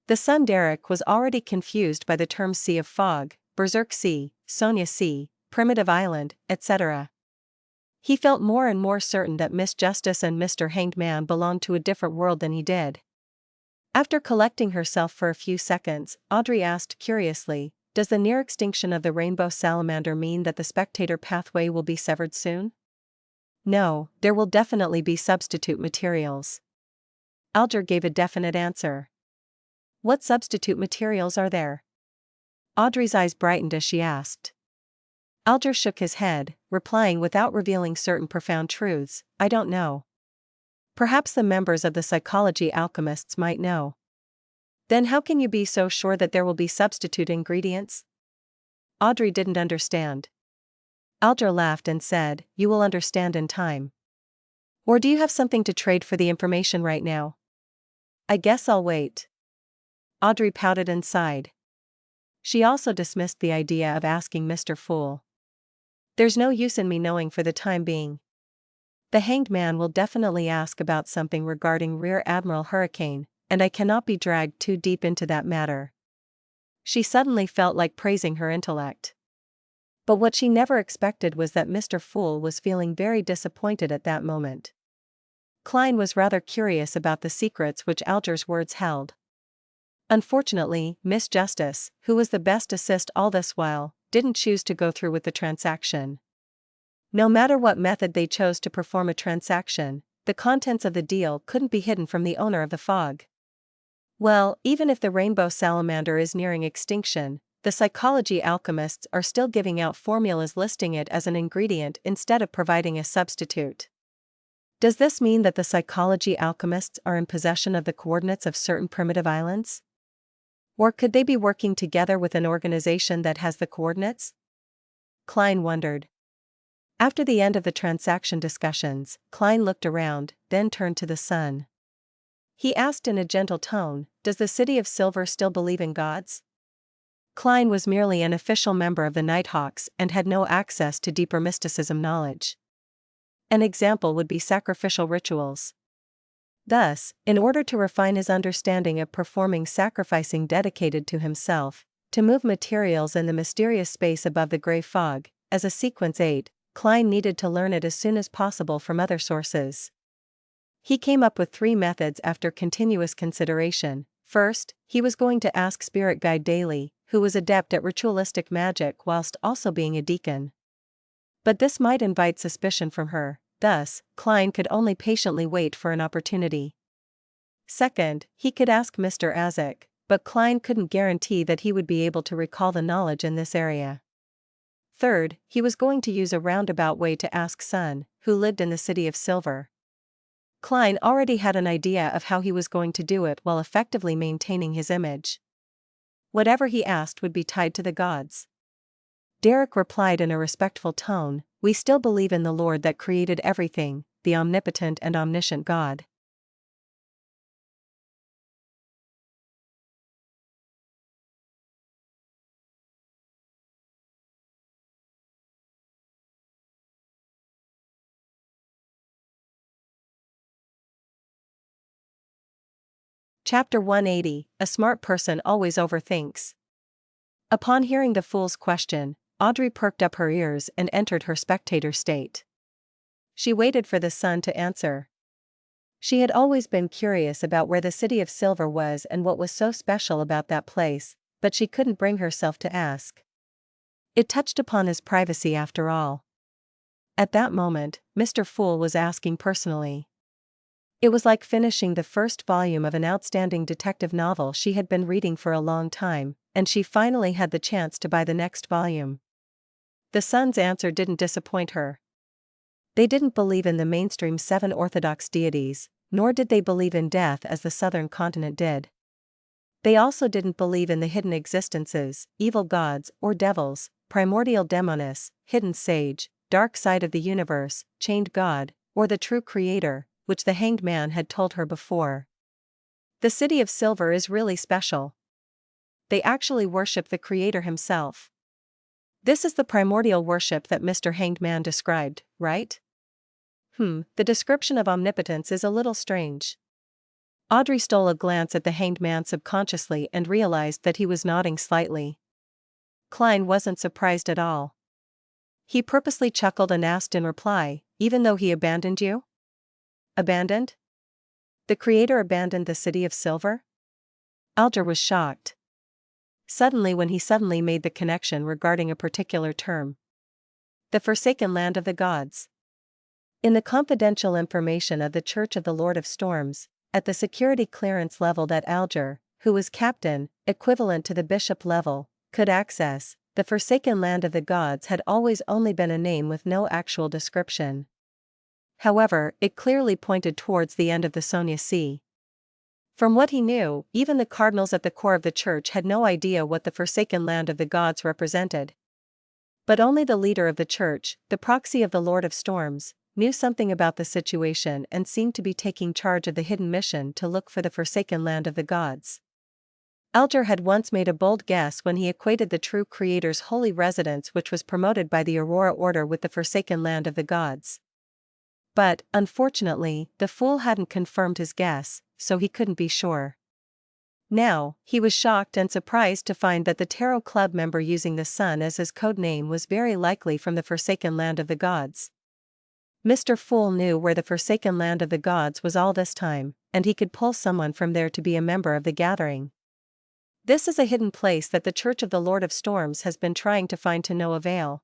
The son Derek was already confused by the terms Sea of Fog, Berserk Sea, Sonia Sea, Primitive Island, etc. He felt more and more certain that Miss Justice and Mr. Hanged Man belonged to a different world than he did. After collecting herself for a few seconds, Audrey asked curiously, "Does the near extinction of the rainbow salamander mean that the spectator pathway will be severed soon?" "No, there will definitely be substitute materials." Alger gave a definite answer. "What substitute materials are there?" Audrey's eyes brightened as she asked. Alger shook his head, replying without revealing certain profound truths, "I don't know. Perhaps the members of the psychology alchemists might know." "Then how can you be so sure that there will be substitute ingredients?" Audrey didn't understand. Alger laughed and said, "You will understand in time." "Or do you have something to trade for the information right now?" "I guess I'll wait." Audrey pouted and sighed. She also dismissed the idea of asking Mr. Fool. "There's no use in me knowing for the time being. The Hanged Man will definitely ask about something regarding Rear Admiral Hurricane, and I cannot be dragged too deep into that matter." She suddenly felt like praising her intellect. But what she never expected was that Mr. Fool was feeling very disappointed at that moment. Klein was rather curious about the secrets which Alger's words held. Unfortunately, Miss Justice, who was the best assist all this while, didn't choose to go through with the transaction. No matter what method they chose to perform a transaction, the contents of the deal couldn't be hidden from the owner of the fog. Well, even if the rainbow salamander is nearing extinction, the psychology alchemists are still giving out formulas listing it as an ingredient instead of providing a substitute. Does this mean that the psychology alchemists are in possession of the coordinates of certain primitive islands? Or could they be working together with an organization that has the coordinates? Klein wondered. After the end of the transaction discussions, Klein looked around, then turned to the sun. He asked in a gentle tone, "Does the City of Silver still believe in gods?" Klein was merely an official member of the Nighthawks and had no access to deeper mysticism knowledge. An example would be sacrificial rituals. Thus, in order to refine his understanding of performing sacrificing dedicated to himself, to move materials in the mysterious space above the gray fog, as a sequence 8, Klein needed to learn it as soon as possible from other sources. He came up with 3 methods after continuous consideration. First, he was going to ask Spirit Guide Daly, who was adept at ritualistic magic whilst also being a deacon. But this might invite suspicion from her. Thus, Klein could only patiently wait for an opportunity. Second, he could ask Mr. Azik, but Klein couldn't guarantee that he would be able to recall the knowledge in this area. Third, he was going to use a roundabout way to ask Sun, who lived in the City of Silver. Klein already had an idea of how he was going to do it while effectively maintaining his image. Whatever he asked would be tied to the gods. Derek replied in a respectful tone, "We still believe in the Lord that created everything, the omnipotent and omniscient God." Chapter 180, A Smart Person Always Overthinks. Upon hearing the fool's question, Audrey perked up her ears and entered her spectator state. She waited for the sun to answer. She had always been curious about where the City of Silver was and what was so special about that place, but she couldn't bring herself to ask. It touched upon his privacy after all. At that moment, Mr. Fool was asking personally. It was like finishing the first volume of an outstanding detective novel she had been reading for a long time, and she finally had the chance to buy the next volume. The son's answer didn't disappoint her. They didn't believe in the mainstream 7 Orthodox deities, nor did they believe in death as the southern continent did. They also didn't believe in the hidden existences, evil gods or devils, primordial Demoness, hidden sage, dark side of the universe, chained god, or the true creator, which the hanged man had told her before. The City of Silver is really special. They actually worship the creator himself. This is the primordial worship that Mr. Hanged Man described, right? The description of omnipotence is a little strange. Audrey stole a glance at the hanged man subconsciously and realized that he was nodding slightly. Klein wasn't surprised at all. He purposely chuckled and asked in reply, even though he abandoned you? Abandoned? The creator abandoned the City of Silver? Alger was shocked. Suddenly he made the connection regarding a particular term. The Forsaken Land of the Gods. In the confidential information of the Church of the Lord of Storms, at the security clearance level that Alger, who was captain, equivalent to the bishop level, could access, the Forsaken Land of the Gods had always only been a name with no actual description. However, it clearly pointed towards the end of the Sonia Sea. From what he knew, even the cardinals at the core of the church had no idea what the Forsaken Land of the Gods represented. But only the leader of the church, the proxy of the Lord of Storms, knew something about the situation and seemed to be taking charge of the hidden mission to look for the Forsaken Land of the Gods. Alger had once made a bold guess when he equated the true creator's holy residence, which was promoted by the Aurora Order, with the Forsaken Land of the Gods. But, unfortunately, the fool hadn't confirmed his guess, so he couldn't be sure. Now, he was shocked and surprised to find that the Tarot Club member using the sun as his code name was very likely from the Forsaken Land of the Gods. Mr. Fool knew where the Forsaken Land of the Gods was all this time, and he could pull someone from there to be a member of the gathering. This is a hidden place that the Church of the Lord of Storms has been trying to find to no avail.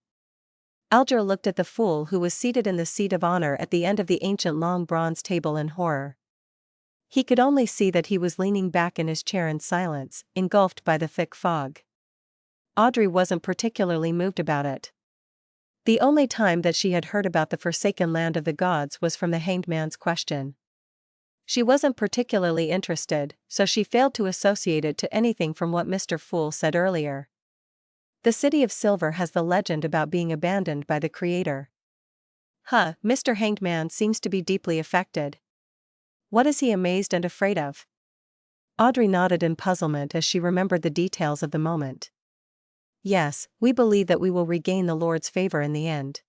Alger looked at the fool who was seated in the seat of honor at the end of the ancient long bronze table in horror. He could only see that he was leaning back in his chair in silence, engulfed by the thick fog. Audrey wasn't particularly moved about it. The only time that she had heard about the Forsaken Land of the Gods was from the hanged man's question. She wasn't particularly interested, so she failed to associate it to anything from what Mr. Fool said earlier. The City of Silver has the legend about being abandoned by the creator. Mr. Hanged Man seems to be deeply affected. What is he amazed and afraid of? Audrey nodded in puzzlement as she remembered the details of the moment. Yes, we believe that we will regain the Lord's favor in the end.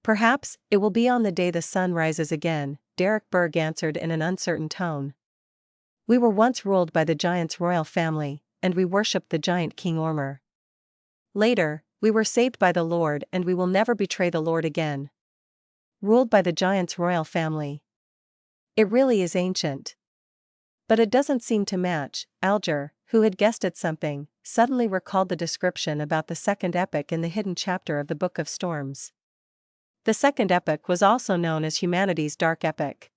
Perhaps, it will be on the day the sun rises again, Derek Berg answered in an uncertain tone. We were once ruled by the giant's royal family, and we worshipped the giant King Ormer. Later, we were saved by the Lord and we will never betray the Lord again. Ruled by the giant's royal family. It really is ancient. But it doesn't seem to match. Alger, who had guessed at something, suddenly recalled the description about the second epic in the hidden chapter of the Book of Storms. The second epic was also known as humanity's dark epic.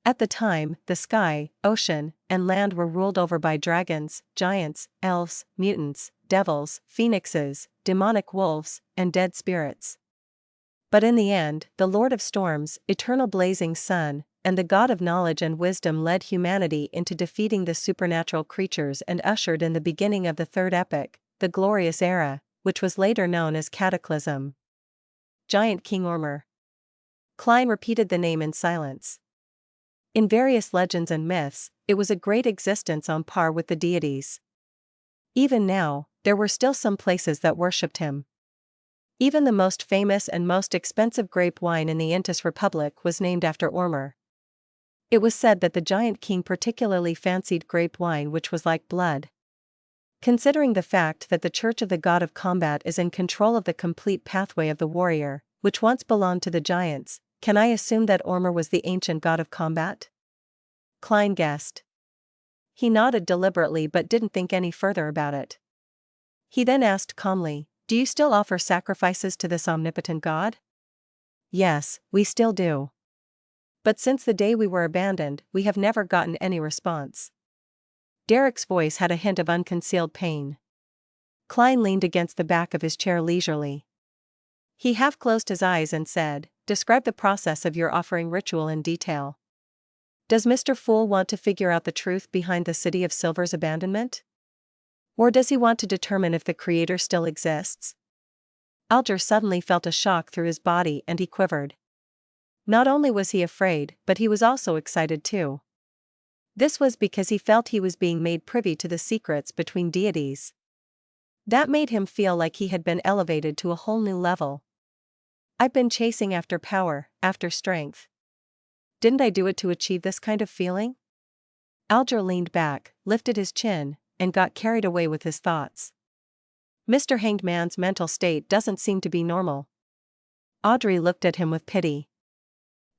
At the time, the sky, ocean, and land were ruled over by dragons, giants, elves, mutants, devils, phoenixes, demonic wolves, and dead spirits. But in the end, the Lord of Storms, eternal blazing sun, and the God of knowledge and wisdom led humanity into defeating the supernatural creatures and ushered in the beginning of the third epic, the glorious era, which was later known as Cataclysm. Giant King Ormer. Klein repeated the name in silence. In various legends and myths, it was a great existence on par with the deities. Even now, there were still some places that worshipped him. Even the most famous and most expensive grape wine in the Intis Republic was named after Ormer. It was said that the giant king particularly fancied grape wine which was like blood. Considering the fact that the Church of the God of Combat is in control of the complete pathway of the warrior, which once belonged to the giants, can I assume that Ormer was the ancient god of combat? Klein guessed. He nodded deliberately but didn't think any further about it. He then asked calmly, "Do you still offer sacrifices to this omnipotent god?" "Yes, we still do. But since the day we were abandoned, we have never gotten any response." Derek's voice had a hint of unconcealed pain. Klein leaned against the back of his chair leisurely. He half closed his eyes and said, "Describe the process of your offering ritual in detail. Does Mr. Fool want to figure out the truth behind the City of Silver's abandonment? Or does he want to determine if the Creator still exists?" Alger suddenly felt a shock through his body and he quivered. Not only was he afraid, but he was also excited too. This was because he felt he was being made privy to the secrets between deities. That made him feel like he had been elevated to a whole new level. "I've been chasing after power, after strength. Didn't I do it to achieve this kind of feeling?" Alger leaned back, lifted his chin, and got carried away with his thoughts. Mr. Hanged Man's mental state doesn't seem to be normal. Audrey looked at him with pity.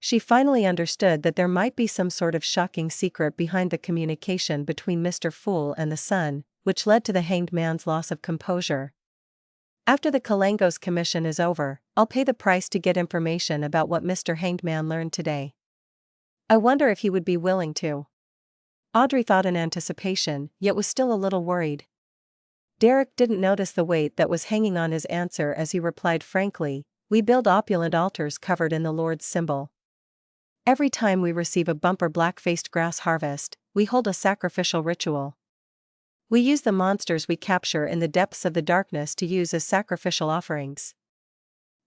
She finally understood that there might be some sort of shocking secret behind the communication between Mr. Fool and the Sun, which led to the Hanged Man's loss of composure. "After the Kalango's commission is over, I'll pay the price to get information about what Mr. Hanged Man learned today. I wonder if he would be willing to." Audrey thought in anticipation, yet was still a little worried. Derek didn't notice the weight that was hanging on his answer as he replied frankly, "We build opulent altars covered in the Lord's symbol. Every time we receive a bumper black-faced grass harvest, we hold a sacrificial ritual. We use the monsters we capture in the depths of the darkness to use as sacrificial offerings.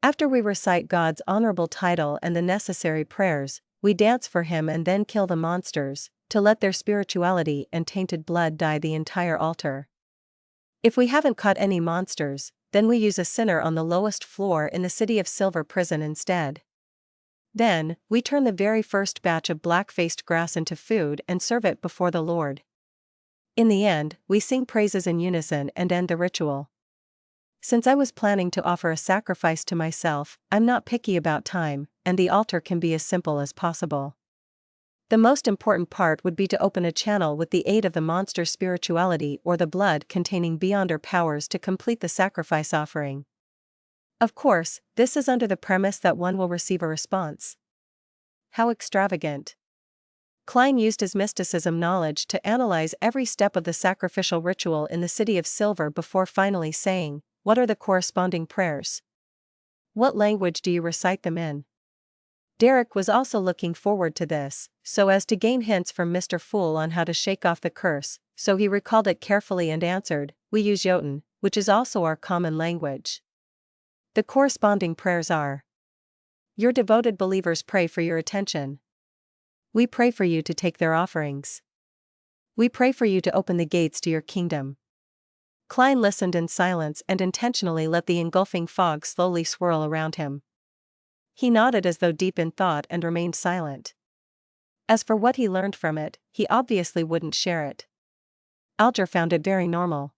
After we recite God's honorable title and the necessary prayers, we dance for him and then kill the monsters, to let their spirituality and tainted blood dye the entire altar. If we haven't caught any monsters, then we use a sinner on the lowest floor in the City of Silver prison instead. Then, we turn the very first batch of black-faced grass into food and serve it before the Lord. In the end, we sing praises in unison and end the ritual. Since I was planning to offer a sacrifice to myself, I'm not picky about time, and the altar can be as simple as possible. The most important part would be to open a channel with the aid of the monster's spirituality or the blood containing beyonder powers to complete the sacrifice offering. Of course, this is under the premise that one will receive a response." How extravagant. Klein used his mysticism knowledge to analyze every step of the sacrificial ritual in the City of Silver before finally saying, "What are the corresponding prayers? What language do you recite them in?" Derek was also looking forward to this, so as to gain hints from Mr. Fool on how to shake off the curse, so he recalled it carefully and answered, "We use Jotun, which is also our common language. The corresponding prayers are: Your devoted believers pray for your attention. We pray for you to take their offerings. We pray for you to open the gates to your kingdom." Klein listened in silence and intentionally let the engulfing fog slowly swirl around him. He nodded as though deep in thought and remained silent. As for what he learned from it, he obviously wouldn't share it. Alger found it very normal.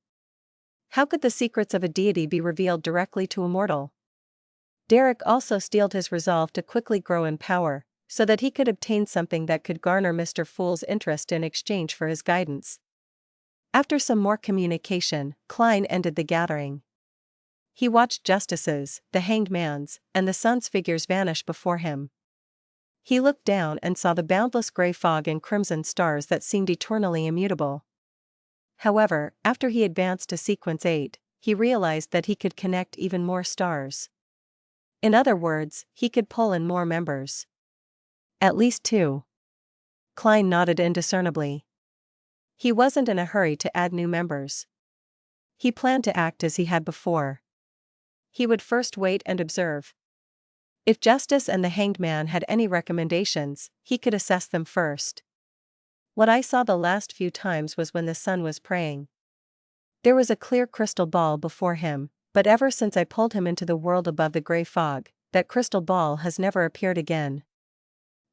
How could the secrets of a deity be revealed directly to a mortal? Derek also steeled his resolve to quickly grow in power, so that he could obtain something that could garner Mr. Fool's interest in exchange for his guidance. After some more communication, Klein ended the gathering. He watched Justice's, the Hanged Man's, and the Sun's figures vanish before him. He looked down and saw the boundless gray fog and crimson stars that seemed eternally immutable. However, after he advanced to Sequence 8, he realized that he could connect even more stars. In other words, he could pull in more members. At least 2. Klein nodded indiscernibly. He wasn't in a hurry to add new members. He planned to act as he had before. He would first wait and observe. If Justice and the Hanged Man had any recommendations, he could assess them first. What I saw the last few times was when the Sun was praying. There was a clear crystal ball before him, but ever since I pulled him into the world above the gray fog, that crystal ball has never appeared again.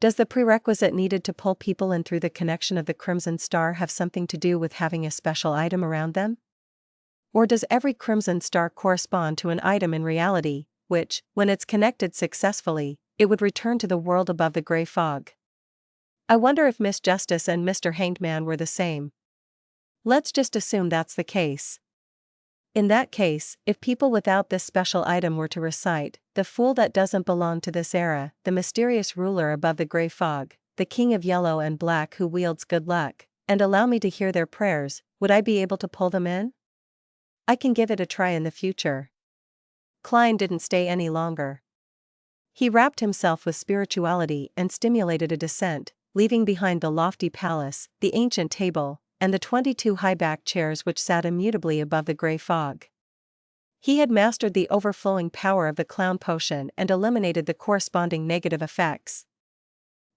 Does the prerequisite needed to pull people in through the connection of the crimson star have something to do with having a special item around them? Or does every crimson star correspond to an item in reality, which, when it's connected successfully, it would return to the world above the gray fog? I wonder if Miss Justice and Mr. Hanged Man were the same. Let's just assume that's the case. In that case, if people without this special item were to recite, "The fool that doesn't belong to this era, the mysterious ruler above the gray fog, the king of yellow and black who wields good luck, and allow me to hear their prayers," would I be able to pull them in? I can give it a try in the future. Klein didn't stay any longer. He wrapped himself with spirituality and stimulated a descent, leaving behind the lofty palace, the ancient table, and the 22 high-backed chairs which sat immutably above the grey fog. He had mastered the overflowing power of the clown potion and eliminated the corresponding negative effects.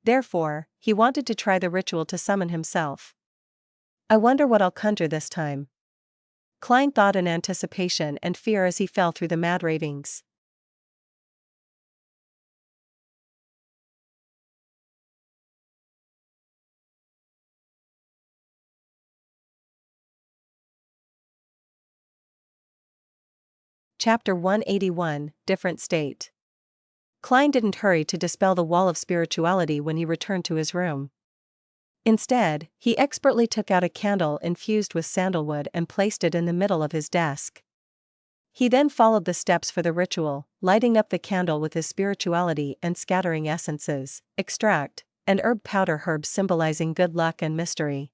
Therefore, he wanted to try the ritual to summon himself. I wonder what I'll conjure this time. Klein thought in anticipation and fear as he fell through the mad ravings. Chapter 181, Different State. Klein didn't hurry to dispel the wall of spirituality when he returned to his room. Instead, he expertly took out a candle infused with sandalwood and placed it in the middle of his desk. He then followed the steps for the ritual, lighting up the candle with his spirituality and scattering essences, extract, and herb powder herbs symbolizing good luck and mystery.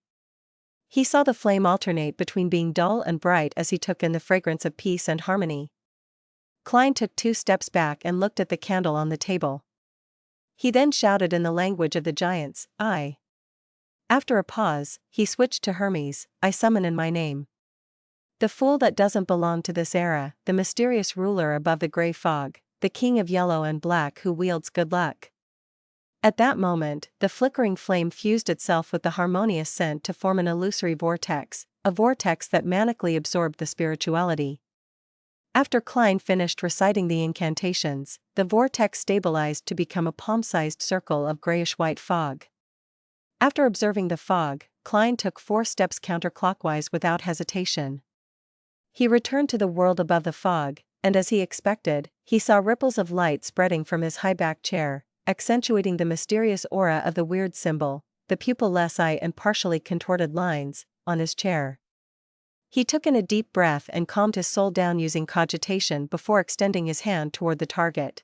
He saw the flame alternate between being dull and bright as he took in the fragrance of peace and harmony. Klein took 2 steps back and looked at the candle on the table. He then shouted in the language of the giants, I. After a pause, he switched to Hermes, I summon in my name. The fool that doesn't belong to this era, the mysterious ruler above the grey fog, the king of yellow and black who wields good luck. At that moment, the flickering flame fused itself with the harmonious scent to form an illusory vortex, a vortex that manically absorbed the spirituality. After Klein finished reciting the incantations, the vortex stabilized to become a palm-sized circle of grayish-white fog. After observing the fog, Klein took 4 steps counterclockwise without hesitation. He returned to the world above the fog, and as he expected, he saw ripples of light spreading from his high-backed chair, accentuating the mysterious aura of the weird symbol, the pupilless eye and partially contorted lines, on his chair. He took in a deep breath and calmed his soul down using cogitation before extending his hand toward the target.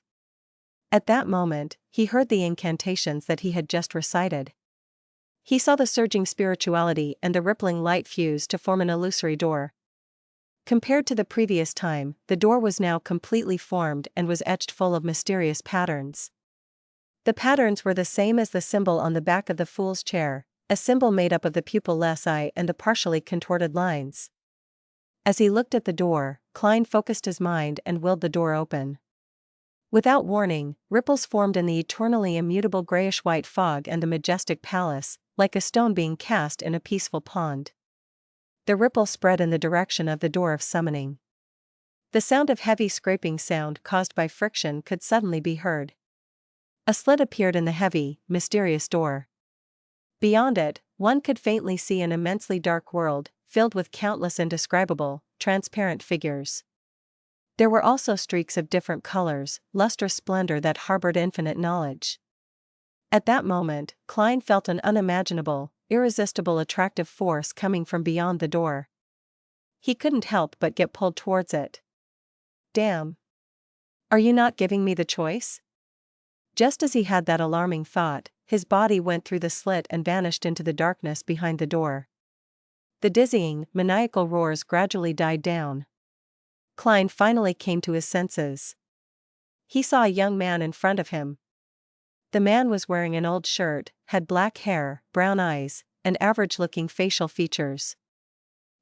At that moment, he heard the incantations that he had just recited. He saw the surging spirituality and the rippling light fuse to form an illusory door. Compared to the previous time, the door was now completely formed and was etched full of mysterious patterns. The patterns were the same as the symbol on the back of the fool's chair, a symbol made up of the pupilless eye and the partially contorted lines. As he looked at the door, Klein focused his mind and willed the door open. Without warning, ripples formed in the eternally immutable grayish-white fog and the majestic palace, like a stone being cast in a peaceful pond. The ripple spread in the direction of the door of summoning. The sound of heavy scraping sound caused by friction could suddenly be heard. A slit appeared in the heavy, mysterious door. Beyond it, one could faintly see an immensely dark world, filled with countless indescribable, transparent figures. There were also streaks of different colors, lustrous splendor that harbored infinite knowledge. At that moment, Klein felt an unimaginable, irresistible attractive force coming from beyond the door. He couldn't help but get pulled towards it. Damn! Are you not giving me the choice? Just as he had that alarming thought, his body went through the slit and vanished into the darkness behind the door. The dizzying, maniacal roars gradually died down. Klein finally came to his senses. He saw a young man in front of him. The man was wearing an old shirt, had black hair, brown eyes, and average-looking facial features.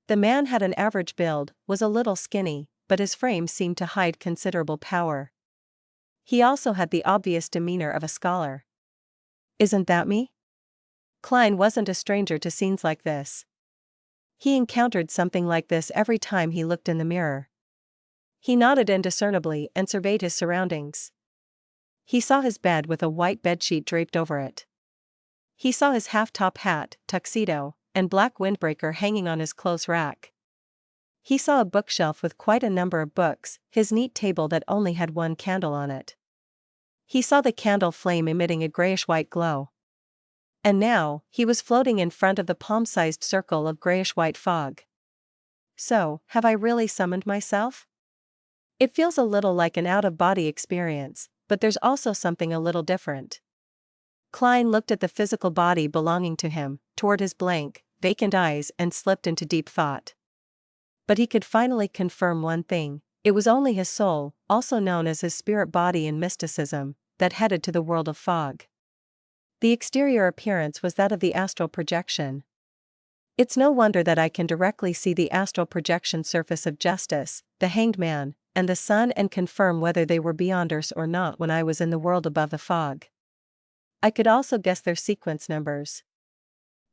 The man had an average build, was a little skinny, but his frame seemed to hide considerable power. He also had the obvious demeanor of a scholar. Isn't that me? Klein wasn't a stranger to scenes like this. He encountered something like this every time he looked in the mirror. He nodded indiscernibly and surveyed his surroundings. He saw his bed with a white bedsheet draped over it. He saw his half-top hat, tuxedo, and black windbreaker hanging on his clothes rack. He saw a bookshelf with quite a number of books, his neat table that only had one candle on it. He saw the candle flame emitting a grayish-white glow. And now, he was floating in front of the palm-sized circle of grayish-white fog. So, have I really summoned myself? It feels a little like an out-of-body experience, but there's also something a little different. Klein looked at the physical body belonging to him, toward his blank, vacant eyes and slipped into deep thought. But he could finally confirm one thing, It was only his soul, also known as his spirit body in mysticism, that headed to the world of fog. The exterior appearance was that of the astral projection. It's no wonder that I can directly see the astral projection surface of Justice, the Hanged Man, and the Sun and confirm whether they were beyonders or not when I was in the world above the fog. I could also guess their sequence numbers.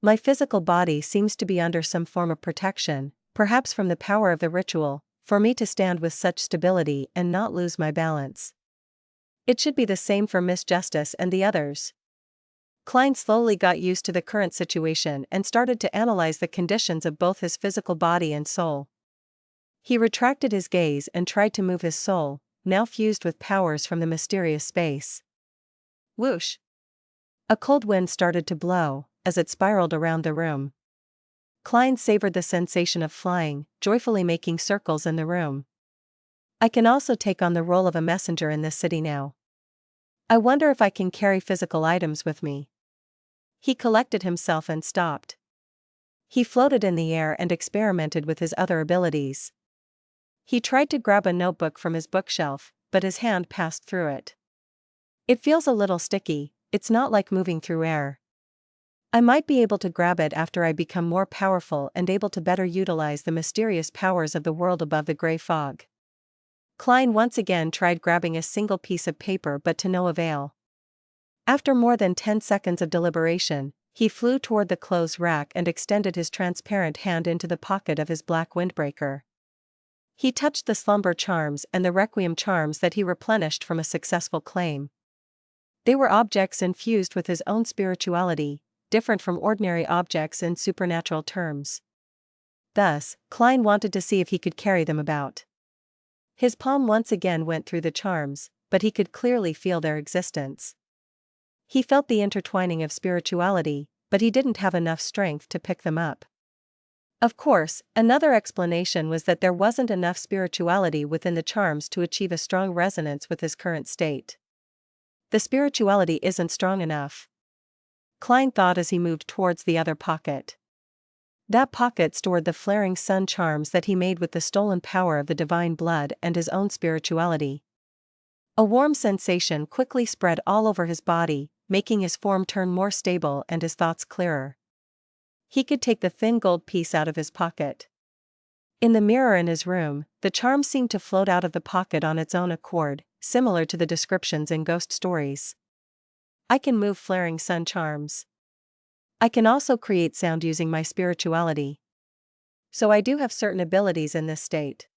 My physical body seems to be under some form of protection, perhaps from the power of the ritual, for me to stand with such stability and not lose my balance. It should be the same for Miss Justice and the others. Klein slowly got used to the current situation and started to analyze the conditions of both his physical body and soul. He retracted his gaze and tried to move his soul, now fused with powers from the mysterious space. Whoosh! A cold wind started to blow, as it spiraled around the room. Klein savored the sensation of flying, joyfully making circles in the room. I can also take on the role of a messenger in this city now. I wonder if I can carry physical items with me. He collected himself and stopped. He floated in the air and experimented with his other abilities. He tried to grab a notebook from his bookshelf, but his hand passed through it. It feels a little sticky, it's not like moving through air. I might be able to grab it after I become more powerful and able to better utilize the mysterious powers of the world above the gray fog. Klein once again tried grabbing a single piece of paper but to no avail. After more than 10 seconds of deliberation, he flew toward the clothes rack and extended his transparent hand into the pocket of his black windbreaker. He touched the slumber charms and the requiem charms that he replenished from a successful claim. They were objects infused with his own spirituality, different from ordinary objects in supernatural terms. Thus, Klein wanted to see if he could carry them about. His palm once again went through the charms, but he could clearly feel their existence. He felt the intertwining of spirituality, but he didn't have enough strength to pick them up. Of course, another explanation was that there wasn't enough spirituality within the charms to achieve a strong resonance with his current state. The spirituality isn't strong enough, Klein thought as he moved towards the other pocket. That pocket stored the flaring sun charms that he made with the stolen power of the divine blood and his own spirituality. A warm sensation quickly spread all over his body, making his form turn more stable and his thoughts clearer. He could take the thin gold piece out of his pocket. In the mirror in his room, the charm seemed to float out of the pocket on its own accord, similar to the descriptions in ghost stories. I can move flaring sun charms. I can also create sound using my spirituality. So I do have certain abilities in this state.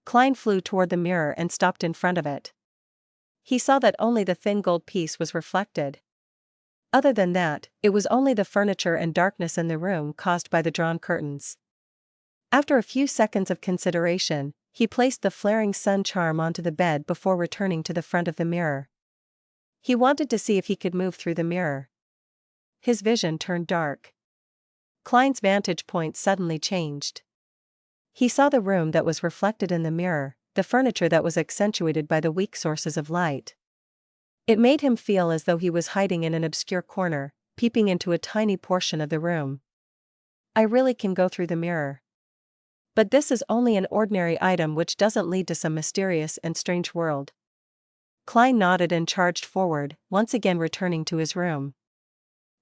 Klein flew toward the mirror and stopped in front of it. He saw that only the thin gold piece was reflected. Other than that, it was only the furniture and darkness in the room caused by the drawn curtains. After a few seconds of consideration, he placed the flaring sun charm onto the bed before returning to the front of the mirror. He wanted to see if he could move through the mirror. His vision turned dark. Klein's vantage point suddenly changed. He saw the room that was reflected in the mirror, the furniture that was accentuated by the weak sources of light. It made him feel as though he was hiding in an obscure corner, peeping into a tiny portion of the room. I really can go through the mirror. But this is only an ordinary item which doesn't lead to some mysterious and strange world. Klein nodded and charged forward, once again returning to his room.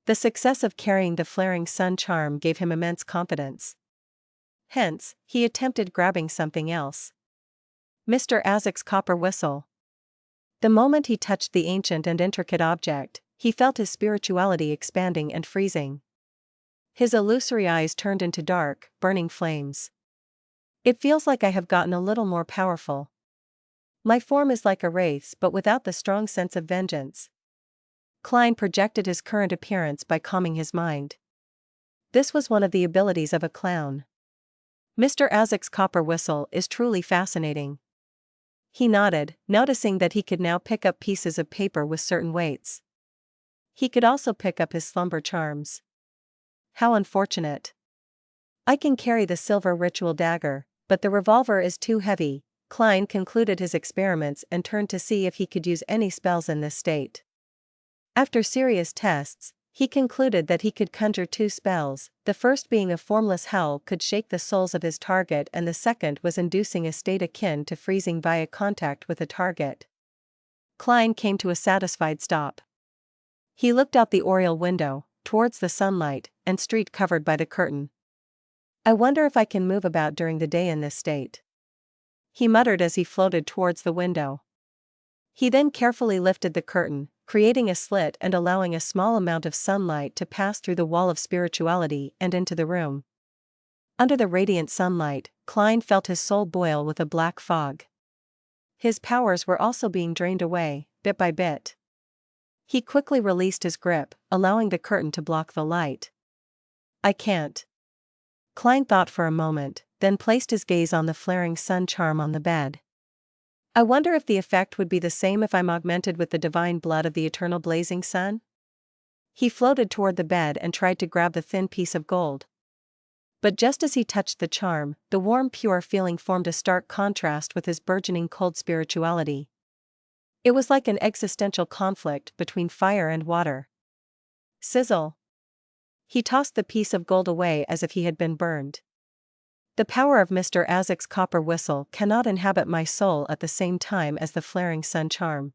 The success of carrying the flaring sun charm gave him immense confidence. Hence, he attempted grabbing something else. Mr. Azik's copper whistle. The moment he touched the ancient and intricate object, he felt his spirituality expanding and freezing. His illusory eyes turned into dark, burning flames. It feels like I have gotten a little more powerful. My form is like a wraith's but without the strong sense of vengeance. Klein projected his current appearance by calming his mind. This was one of the abilities of a clown. Mr. Azik's copper whistle is truly fascinating. He nodded, noticing that he could now pick up pieces of paper with certain weights. He could also pick up his slumber charms. How unfortunate. I can carry the silver ritual dagger, but the revolver is too heavy. Klein concluded his experiments and turned to see if he could use any spells in this state. After serious tests, He concluded that he could conjure two spells, the first being a formless howl could shake the souls of his target and the second was inducing a state akin to freezing via contact with a target. Klein came to a satisfied stop. He looked out the oriel window, towards the sunlight, and street covered by the curtain. I wonder if I can move about during the day in this state, he muttered as he floated towards the window. He then carefully lifted the curtain, creating a slit and allowing a small amount of sunlight to pass through the wall of spirituality and into the room. Under the radiant sunlight, Klein felt his soul boil with a black fog. His powers were also being drained away, bit by bit. He quickly released his grip, allowing the curtain to block the light. I can't. Klein thought for a moment, then placed his gaze on the flaring sun charm on the bed. I wonder if the effect would be the same if I'm augmented with the divine blood of the eternal blazing sun? He floated toward the bed and tried to grab the thin piece of gold. But just as he touched the charm, the warm pure feeling formed a stark contrast with his burgeoning cold spirituality. It was like an existential conflict between fire and water. Sizzle. He tossed the piece of gold away as if he had been burned. The power of Mr. Azik's copper whistle cannot inhabit my soul at the same time as the flaring sun charm.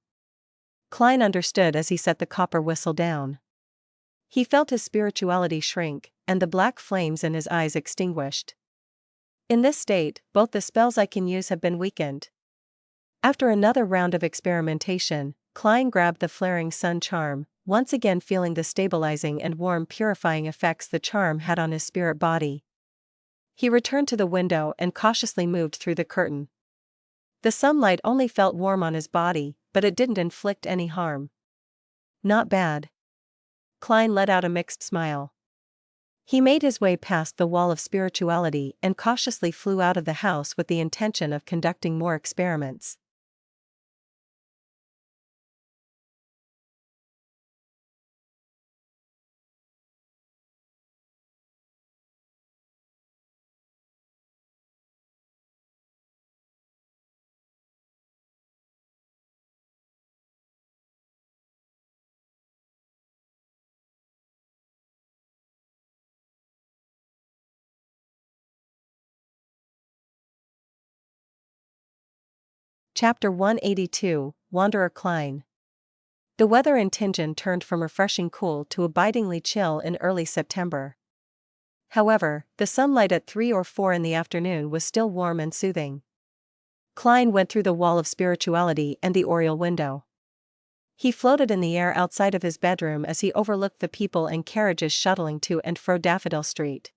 Klein understood as he set the copper whistle down. He felt his spirituality shrink, and the black flames in his eyes extinguished. In this state, both the spells I can use have been weakened. After another round of experimentation, Klein grabbed the flaring sun charm, once again feeling the stabilizing and warm purifying effects the charm had on his spirit body. He returned to the window and cautiously moved through the curtain. The sunlight only felt warm on his body, but it didn't inflict any harm. Not bad. Klein let out a mixed smile. He made his way past the wall of spirituality and cautiously flew out of the house with the intention of conducting more experiments. Chapter 182, Wanderer Klein. The weather in Tingen turned from refreshing cool to abidingly chill in early September. However, the sunlight at 3 or 4 in the afternoon was still warm and soothing. Klein went through the wall of spirituality and the oriel window. He floated in the air outside of his bedroom as he overlooked the people and carriages shuttling to and fro Daffodil Street.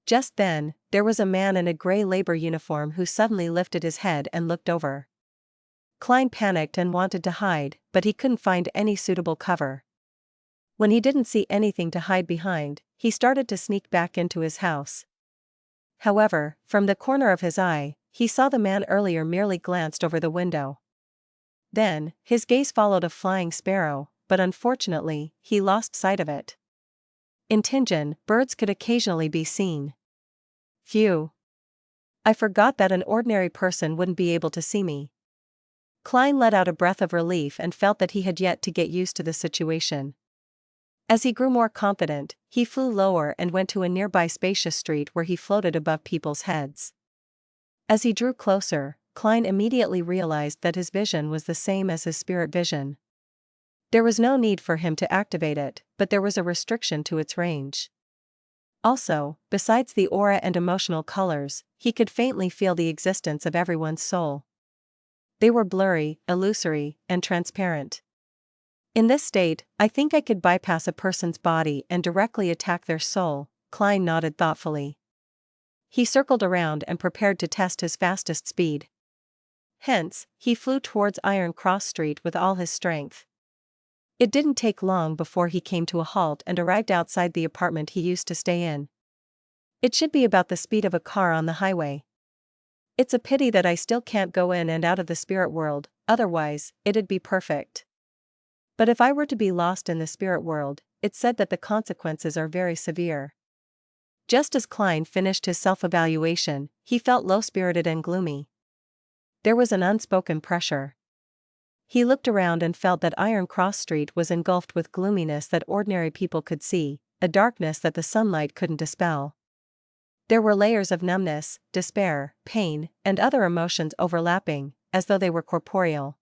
Just then, there was a man in a gray labor uniform who suddenly lifted his head and looked over. Klein panicked and wanted to hide, but he couldn't find any suitable cover. When he didn't see anything to hide behind, he started to sneak back into his house. However, from the corner of his eye, he saw the man earlier merely glanced over the window. Then, his gaze followed a flying sparrow, but unfortunately, he lost sight of it. In Tingen, birds could occasionally be seen. Phew. I forgot that an ordinary person wouldn't be able to see me. Klein let out a breath of relief and felt that he had yet to get used to the situation. As he grew more confident, he flew lower and went to a nearby spacious street where he floated above people's heads. As he drew closer, Klein immediately realized that his vision was the same as his spirit vision. There was no need for him to activate it, but there was a restriction to its range. Also, besides the aura and emotional colors, he could faintly feel the existence of everyone's soul. They were blurry, illusory, and transparent. In this state, I think I could bypass a person's body and directly attack their soul, Klein nodded thoughtfully. He circled around and prepared to test his fastest speed. Hence, he flew towards Iron Cross Street with all his strength. It didn't take long before he came to a halt and arrived outside the apartment he used to stay in. It should be about the speed of a car on the highway. It's a pity that I still can't go in and out of the spirit world, otherwise, it'd be perfect. But if I were to be lost in the spirit world, it's said that the consequences are very severe. Just as Klein finished his self-evaluation, he felt low-spirited and gloomy. There was an unspoken pressure. He looked around and felt that Iron Cross Street was engulfed with gloominess that ordinary people could see, a darkness that the sunlight couldn't dispel. There were layers of numbness, despair, pain, and other emotions overlapping, as though they were corporeal.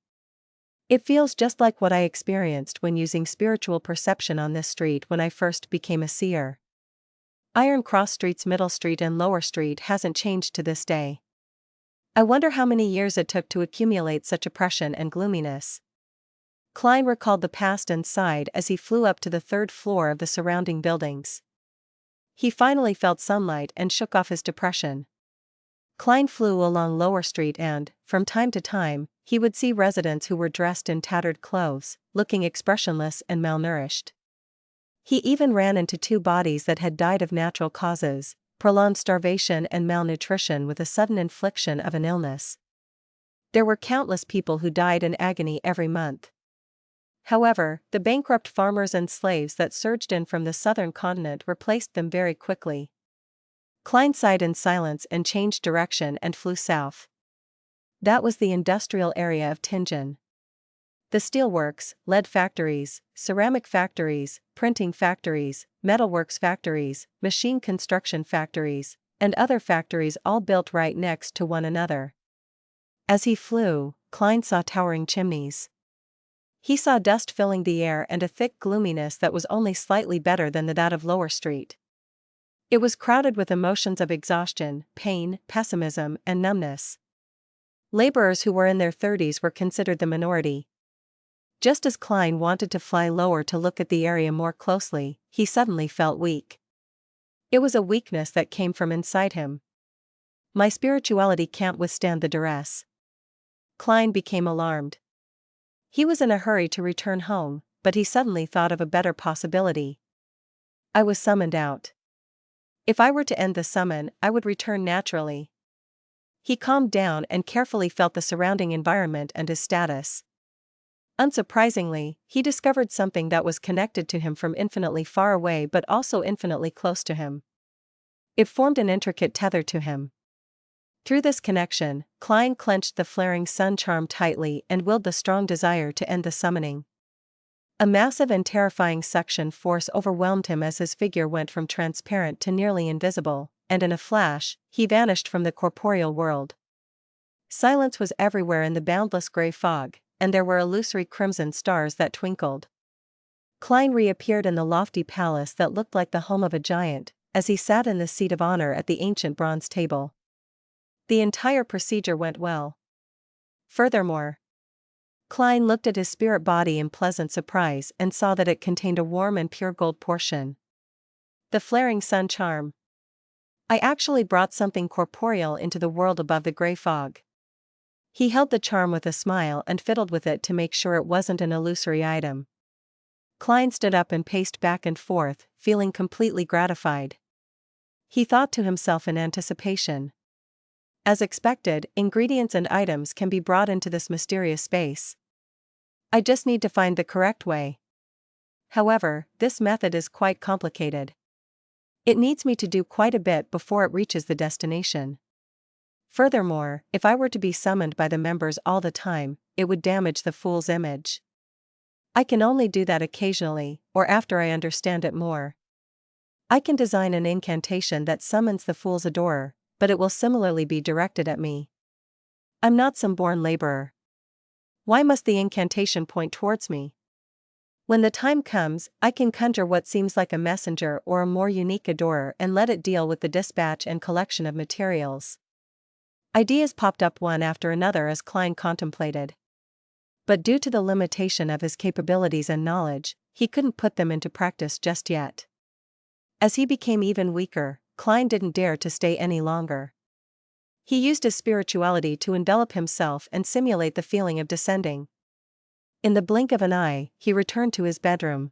It feels just like what I experienced when using spiritual perception on this street when I first became a seer. Iron Cross Street's Middle Street and Lower Street hasn't changed to this day. I wonder how many years it took to accumulate such oppression and gloominess. Klein recalled the past and sighed as he flew up to the third floor of the surrounding buildings. He finally felt sunlight and shook off his depression. Klein flew along Lower Street and, from time to time, he would see residents who were dressed in tattered clothes, looking expressionless and malnourished. He even ran into two bodies that had died of natural causes, prolonged starvation and malnutrition with a sudden infliction of an illness. There were countless people who died in agony every month. However, the bankrupt farmers and slaves that surged in from the southern continent replaced them very quickly. Klein sighed in silence and changed direction and flew south. That was the industrial area of Tianjin. The steelworks, lead factories, ceramic factories, printing factories, metalworks factories, machine construction factories, and other factories all built right next to one another. As he flew, Klein saw towering chimneys. He saw dust filling the air and a thick gloominess that was only slightly better than that of Lower Street. It was crowded with emotions of exhaustion, pain, pessimism, and numbness. Laborers who were in their 30s were considered the minority. Just as Klein wanted to fly lower to look at the area more closely, he suddenly felt weak. It was a weakness that came from inside him. My spirituality can't withstand the duress. Klein became alarmed. He was in a hurry to return home, but he suddenly thought of a better possibility. I was summoned out. If I were to end the summon, I would return naturally. He calmed down and carefully felt the surrounding environment and his status. Unsurprisingly, he discovered something that was connected to him from infinitely far away but also infinitely close to him. It formed an intricate tether to him. Through this connection, Klein clenched the flaring sun charm tightly and willed the strong desire to end the summoning. A massive and terrifying suction force overwhelmed him as his figure went from transparent to nearly invisible, and in a flash, he vanished from the corporeal world. Silence was everywhere in the boundless gray fog, and there were illusory crimson stars that twinkled. Klein reappeared in the lofty palace that looked like the home of a giant, as he sat in the seat of honor at the ancient bronze table. The entire procedure went well. Furthermore, Klein looked at his spirit body in pleasant surprise and saw that it contained a warm and pure gold portion. The flaring sun charm. I actually brought something corporeal into the world above the gray fog. He held the charm with a smile and fiddled with it to make sure it wasn't an illusory item. Klein stood up and paced back and forth, feeling completely gratified. He thought to himself in anticipation. As expected, ingredients and items can be brought into this mysterious space. I just need to find the correct way. However, this method is quite complicated. It needs me to do quite a bit before it reaches the destination. Furthermore, if I were to be summoned by the members all the time, it would damage the fool's image. I can only do that occasionally, or after I understand it more. I can design an incantation that summons the fool's adorer, but it will similarly be directed at me. I'm not some born laborer. Why must the incantation point towards me? When the time comes, I can conjure what seems like a messenger or a more unique adorer and let it deal with the dispatch and collection of materials. Ideas popped up one after another as Klein contemplated. But due to the limitation of his capabilities and knowledge, he couldn't put them into practice just yet. As he became even weaker, Klein didn't dare to stay any longer. He used his spirituality to envelop himself and simulate the feeling of descending. In the blink of an eye, he returned to his bedroom.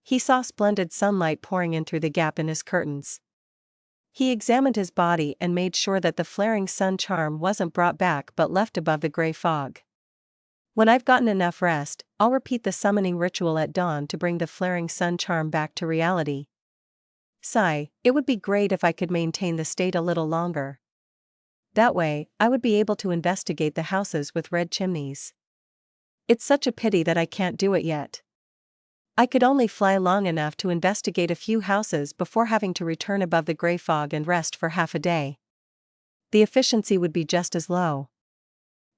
He saw splendid sunlight pouring in through the gap in his curtains. He examined his body and made sure that the flaring sun charm wasn't brought back but left above the gray fog. When I've gotten enough rest, I'll repeat the summoning ritual at dawn to bring the flaring sun charm back to reality. Sigh, it would be great if I could maintain the state a little longer. That way, I would be able to investigate the houses with red chimneys. It's such a pity that I can't do it yet. I could only fly long enough to investigate a few houses before having to return above the gray fog and rest for half a day. The efficiency would be just as low.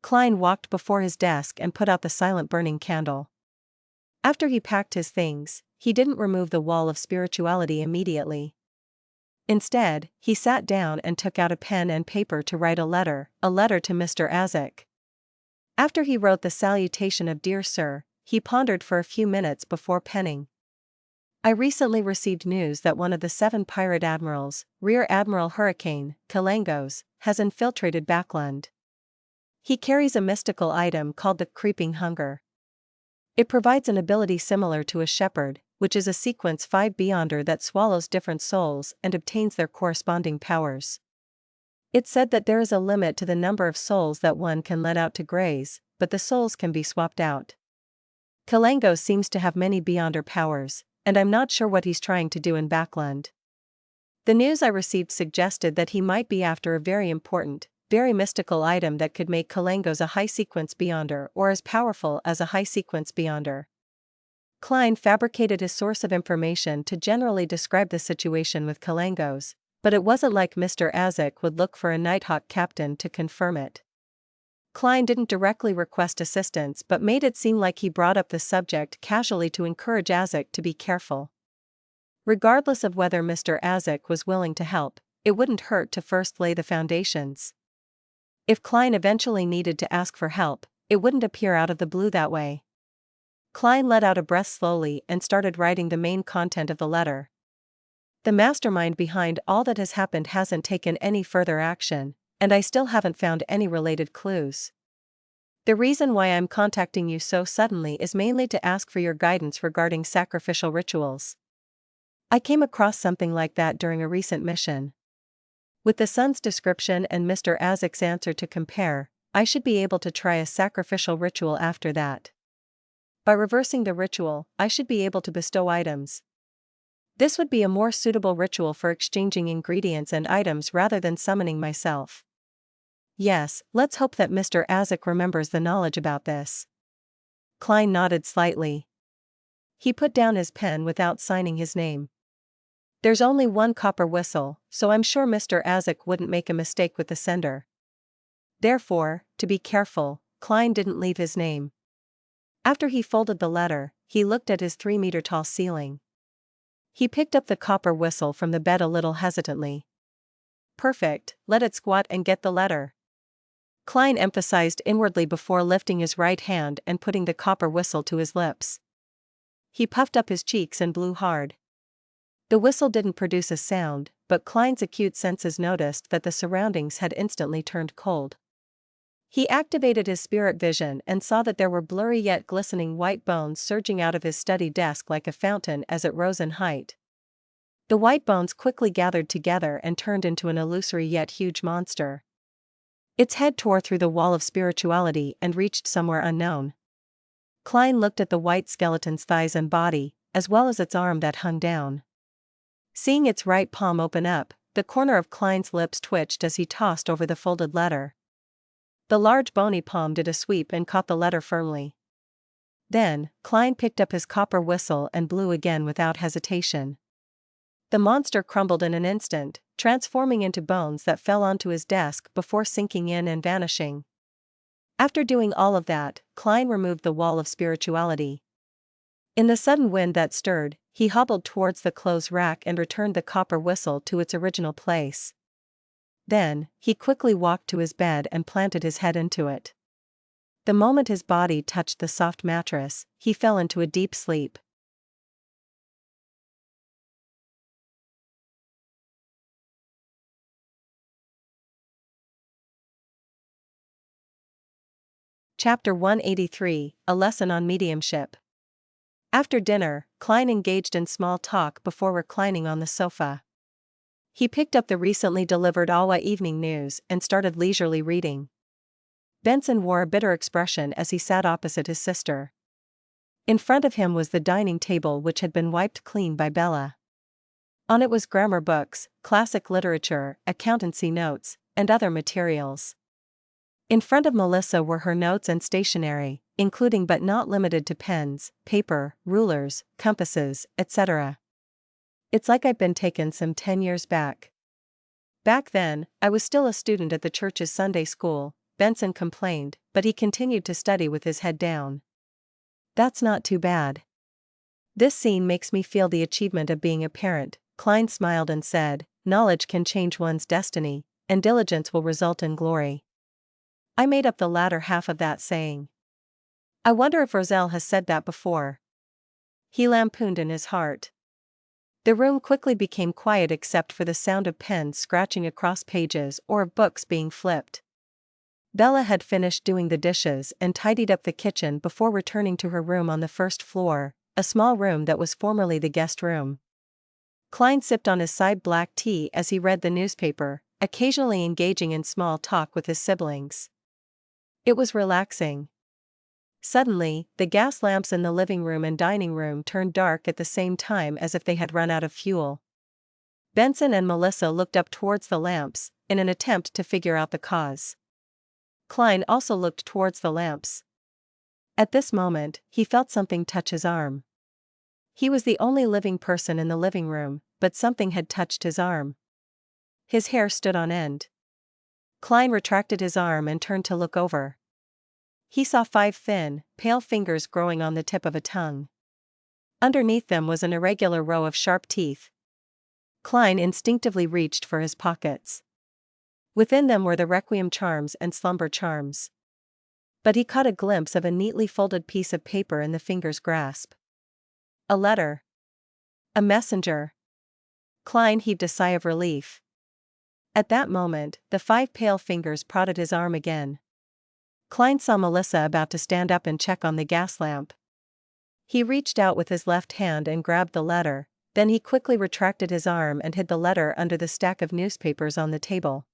Klein walked before his desk and put out the silent burning candle. After he packed his things, he didn't remove the wall of spirituality immediately. Instead, he sat down and took out a pen and paper to write a letter to Mr. Azik. After he wrote the salutation of Dear Sir, he pondered for a few minutes before penning. I recently received news that one of the 7 pirate admirals, Rear Admiral Hurricane, Kalangos, has infiltrated Backland. He carries a mystical item called the Creeping Hunger. It provides an ability similar to a shepherd, which is a sequence 5 beyonder that swallows different souls and obtains their corresponding powers. It's said that there is a limit to the number of souls that one can let out to graze, but the souls can be swapped out. Kalangos seems to have many beyonder powers, and I'm not sure what he's trying to do in Backland. The news I received suggested that he might be after a very important, very mystical item that could make Kalangos a high-sequence beyonder or as powerful as a high-sequence beyonder. Klein fabricated his source of information to generally describe the situation with Kalangos, but it wasn't like Mr. Azik would look for a Nighthawk captain to confirm it. Klein didn't directly request assistance but made it seem like he brought up the subject casually to encourage Azik to be careful. Regardless of whether Mr. Azik was willing to help, it wouldn't hurt to first lay the foundations. If Klein eventually needed to ask for help, it wouldn't appear out of the blue that way. Klein let out a breath slowly and started writing the main content of the letter. The mastermind behind all that has happened hasn't taken any further action, and I still haven't found any related clues. The reason why I'm contacting you so suddenly is mainly to ask for your guidance regarding sacrificial rituals. I came across something like that during a recent mission. With the son's description and Mr. Azik's answer to compare, I should be able to try a sacrificial ritual after that. By reversing the ritual, I should be able to bestow items. This would be a more suitable ritual for exchanging ingredients and items rather than summoning myself. Yes, let's hope that Mr. Azik remembers the knowledge about this. Klein nodded slightly. He put down his pen without signing his name. There's only one copper whistle, so I'm sure Mr. Azik wouldn't make a mistake with the sender. Therefore, to be careful, Klein didn't leave his name. After he folded the letter, he looked at his 3-meter-tall ceiling. He picked up the copper whistle from the bed a little hesitantly. Perfect, let it squat and get the letter. Klein emphasized inwardly before lifting his right hand and putting the copper whistle to his lips. He puffed up his cheeks and blew hard. The whistle didn't produce a sound, but Klein's acute senses noticed that the surroundings had instantly turned cold. He activated his spirit vision and saw that there were blurry yet glistening white bones surging out of his study desk like a fountain as it rose in height. The white bones quickly gathered together and turned into an illusory yet huge monster. Its head tore through the wall of spirituality and reached somewhere unknown. Klein looked at the white skeleton's thighs and body, as well as its arm that hung down. Seeing its right palm open up, the corner of Klein's lips twitched as he tossed over the folded letter. The large bony palm did a sweep and caught the letter firmly. Then, Klein picked up his copper whistle and blew again without hesitation. The monster crumbled in an instant, transforming into bones that fell onto his desk before sinking in and vanishing. After doing all of that, Klein removed the wall of spirituality. In the sudden wind that stirred, he hobbled towards the clothes rack and returned the copper whistle to its original place. Then, he quickly walked to his bed and planted his head into it. The moment his body touched the soft mattress, he fell into a deep sleep. Chapter 183, A Lesson on Mediumship. After dinner, Klein engaged in small talk before reclining on the sofa. He picked up the recently delivered Awa Evening News and started leisurely reading. Benson wore a bitter expression as he sat opposite his sister. In front of him was the dining table which had been wiped clean by Bella. On it was grammar books, classic literature, accountancy notes, and other materials. In front of Melissa were her notes and stationery, including but not limited to pens, paper, rulers, compasses, etc. It's like I've been taken some 10 years back. Back then, I was still a student at the church's Sunday school, Benson complained, but he continued to study with his head down. That's not too bad. This scene makes me feel the achievement of being a parent, Klein smiled and said, knowledge can change one's destiny, and diligence will result in glory. I made up the latter half of that saying. I wonder if Roselle has said that before. He lampooned in his heart. The room quickly became quiet except for the sound of pens scratching across pages or of books being flipped. Bella had finished doing the dishes and tidied up the kitchen before returning to her room on the first floor, a small room that was formerly the guest room. Klein sipped on his side black tea as he read the newspaper, occasionally engaging in small talk with his siblings. It was relaxing. Suddenly, the gas lamps in the living room and dining room turned dark at the same time as if they had run out of fuel. Benson and Melissa looked up towards the lamps, in an attempt to figure out the cause. Klein also looked towards the lamps. At this moment, he felt something touch his arm. He was the only living person in the living room, but something had touched his arm. His hair stood on end. Klein retracted his arm and turned to look over. He saw 5 thin, pale fingers growing on the tip of a tongue. Underneath them was an irregular row of sharp teeth. Klein instinctively reached for his pockets. Within them were the requiem charms and slumber charms. But he caught a glimpse of a neatly folded piece of paper in the finger's grasp. A letter. A messenger. Klein heaved a sigh of relief. At that moment, the 5 pale fingers prodded his arm again. Klein saw Melissa about to stand up and check on the gas lamp. He reached out with his left hand and grabbed the letter, then he quickly retracted his arm and hid the letter under the stack of newspapers on the table.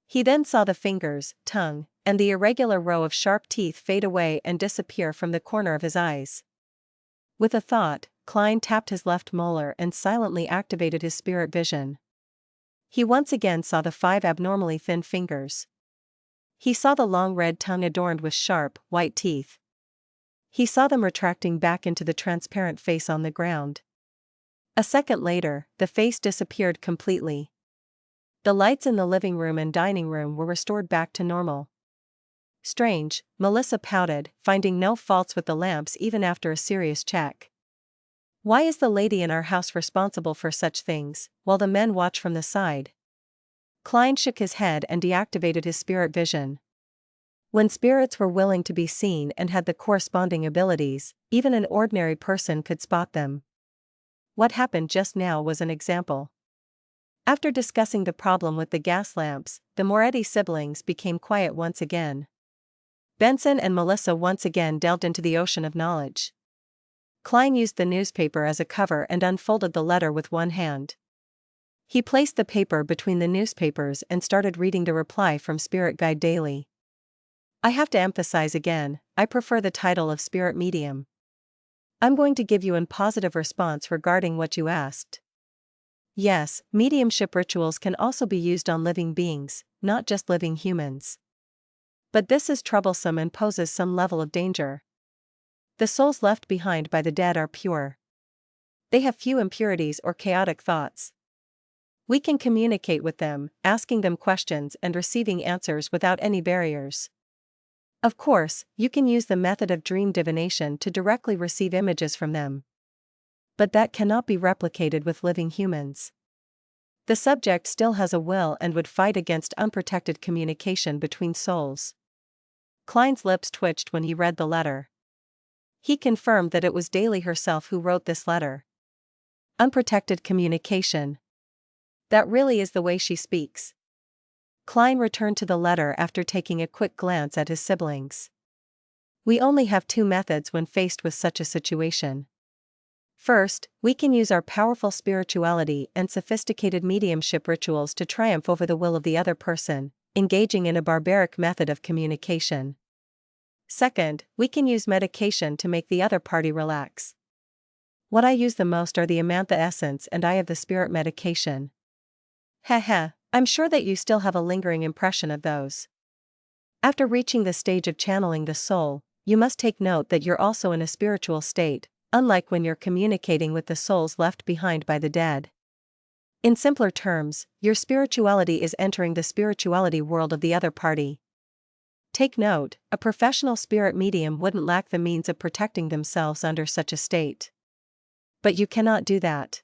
He then saw the fingers, tongue, and the irregular row of sharp teeth fade away and disappear from the corner of his eyes. With a thought, Klein tapped his left molar and silently activated his spirit vision. He once again saw the 5 abnormally thin fingers. He saw the long red tongue adorned with sharp, white teeth. He saw them retracting back into the transparent face on the ground. A second later, the face disappeared completely. The lights in the living room and dining room were restored back to normal. Strange, Melissa pouted, finding no faults with the lamps even after a serious check. Why is the lady in our house responsible for such things, while the men watch from the side? Klein shook his head and deactivated his spirit vision. When spirits were willing to be seen and had the corresponding abilities, even an ordinary person could spot them. What happened just now was an example. After discussing the problem with the gas lamps, the Moretti siblings became quiet once again. Benson and Melissa once again delved into the ocean of knowledge. Klein used the newspaper as a cover and unfolded the letter with one hand. He placed the paper between the newspapers and started reading the reply from Spirit Guide Daily. I have to emphasize again, I prefer the title of Spirit Medium. I'm going to give you a positive response regarding what you asked. Yes, mediumship rituals can also be used on living beings, not just living humans. But this is troublesome and poses some level of danger. The souls left behind by the dead are pure. They have few impurities or chaotic thoughts. We can communicate with them, asking them questions and receiving answers without any barriers. Of course, you can use the method of dream divination to directly receive images from them. But that cannot be replicated with living humans. The subject still has a will and would fight against unprotected communication between souls. Klein's lips twitched when he read the letter. He confirmed that it was Daly herself who wrote this letter. Unprotected communication. That really is the way she speaks. Klein returned to the letter after taking a quick glance at his siblings. We only have 2 methods when faced with such a situation. First, we can use our powerful spirituality and sophisticated mediumship rituals to triumph over the will of the other person, engaging in a barbaric method of communication. Second, we can use medication to make the other party relax. What I use the most are the Amantha essence and Eye of the Spirit medication. Heh, I'm sure that you still have a lingering impression of those. After reaching the stage of channeling the soul, you must take note that you're also in a spiritual state, unlike when you're communicating with the souls left behind by the dead. In simpler terms, your spirituality is entering the spirituality world of the other party. Take note, a professional spirit medium wouldn't lack the means of protecting themselves under such a state. But you cannot do that.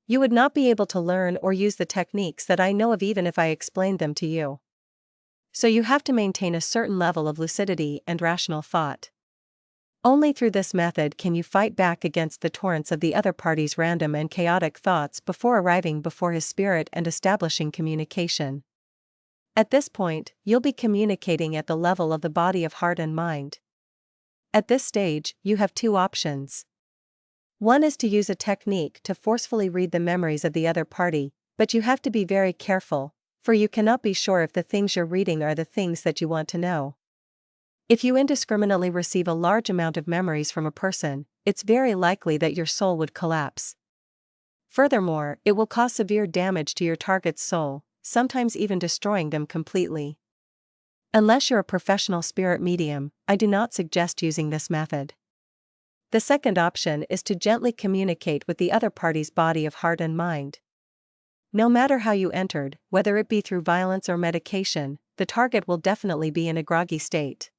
You would not be able to learn or use the techniques that I know of even if I explained them to you. So you have to maintain a certain level of lucidity and rational thought. Only through this method can you fight back against the torrents of the other party's random and chaotic thoughts before arriving before his spirit and establishing communication. At this point, you'll be communicating at the level of the body of heart and mind. At this stage, you have two options. One is to use a technique to forcefully read the memories of the other party, but you have to be very careful, for you cannot be sure if the things you're reading are the things that you want to know. If you indiscriminately receive a large amount of memories from a person, it's very likely that your soul would collapse. Furthermore, it will cause severe damage to your target's soul, sometimes even destroying them completely. Unless you're a professional spirit medium, I do not suggest using this method. The second option is to gently communicate with the other party's body of heart and mind. No matter how you entered, whether it be through violence or medication, the target will definitely be in a groggy state.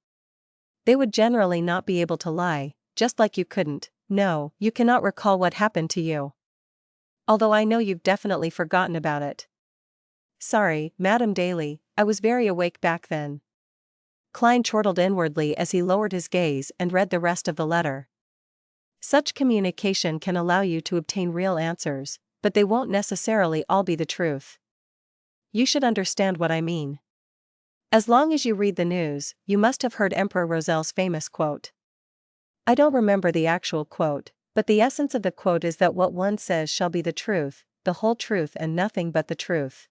They would generally not be able to lie, just like you couldn't. No, you cannot recall what happened to you. Although I know you've definitely forgotten about it. Sorry, Madam Daly, I was very awake back then. Klein chortled inwardly as he lowered his gaze and read the rest of the letter. Such communication can allow you to obtain real answers, but they won't necessarily all be the truth. You should understand what I mean. As long as you read the news, you must have heard Emperor Roselle's famous quote. I don't remember the actual quote, but the essence of the quote is that what one says shall be the truth, the whole truth and nothing but the truth.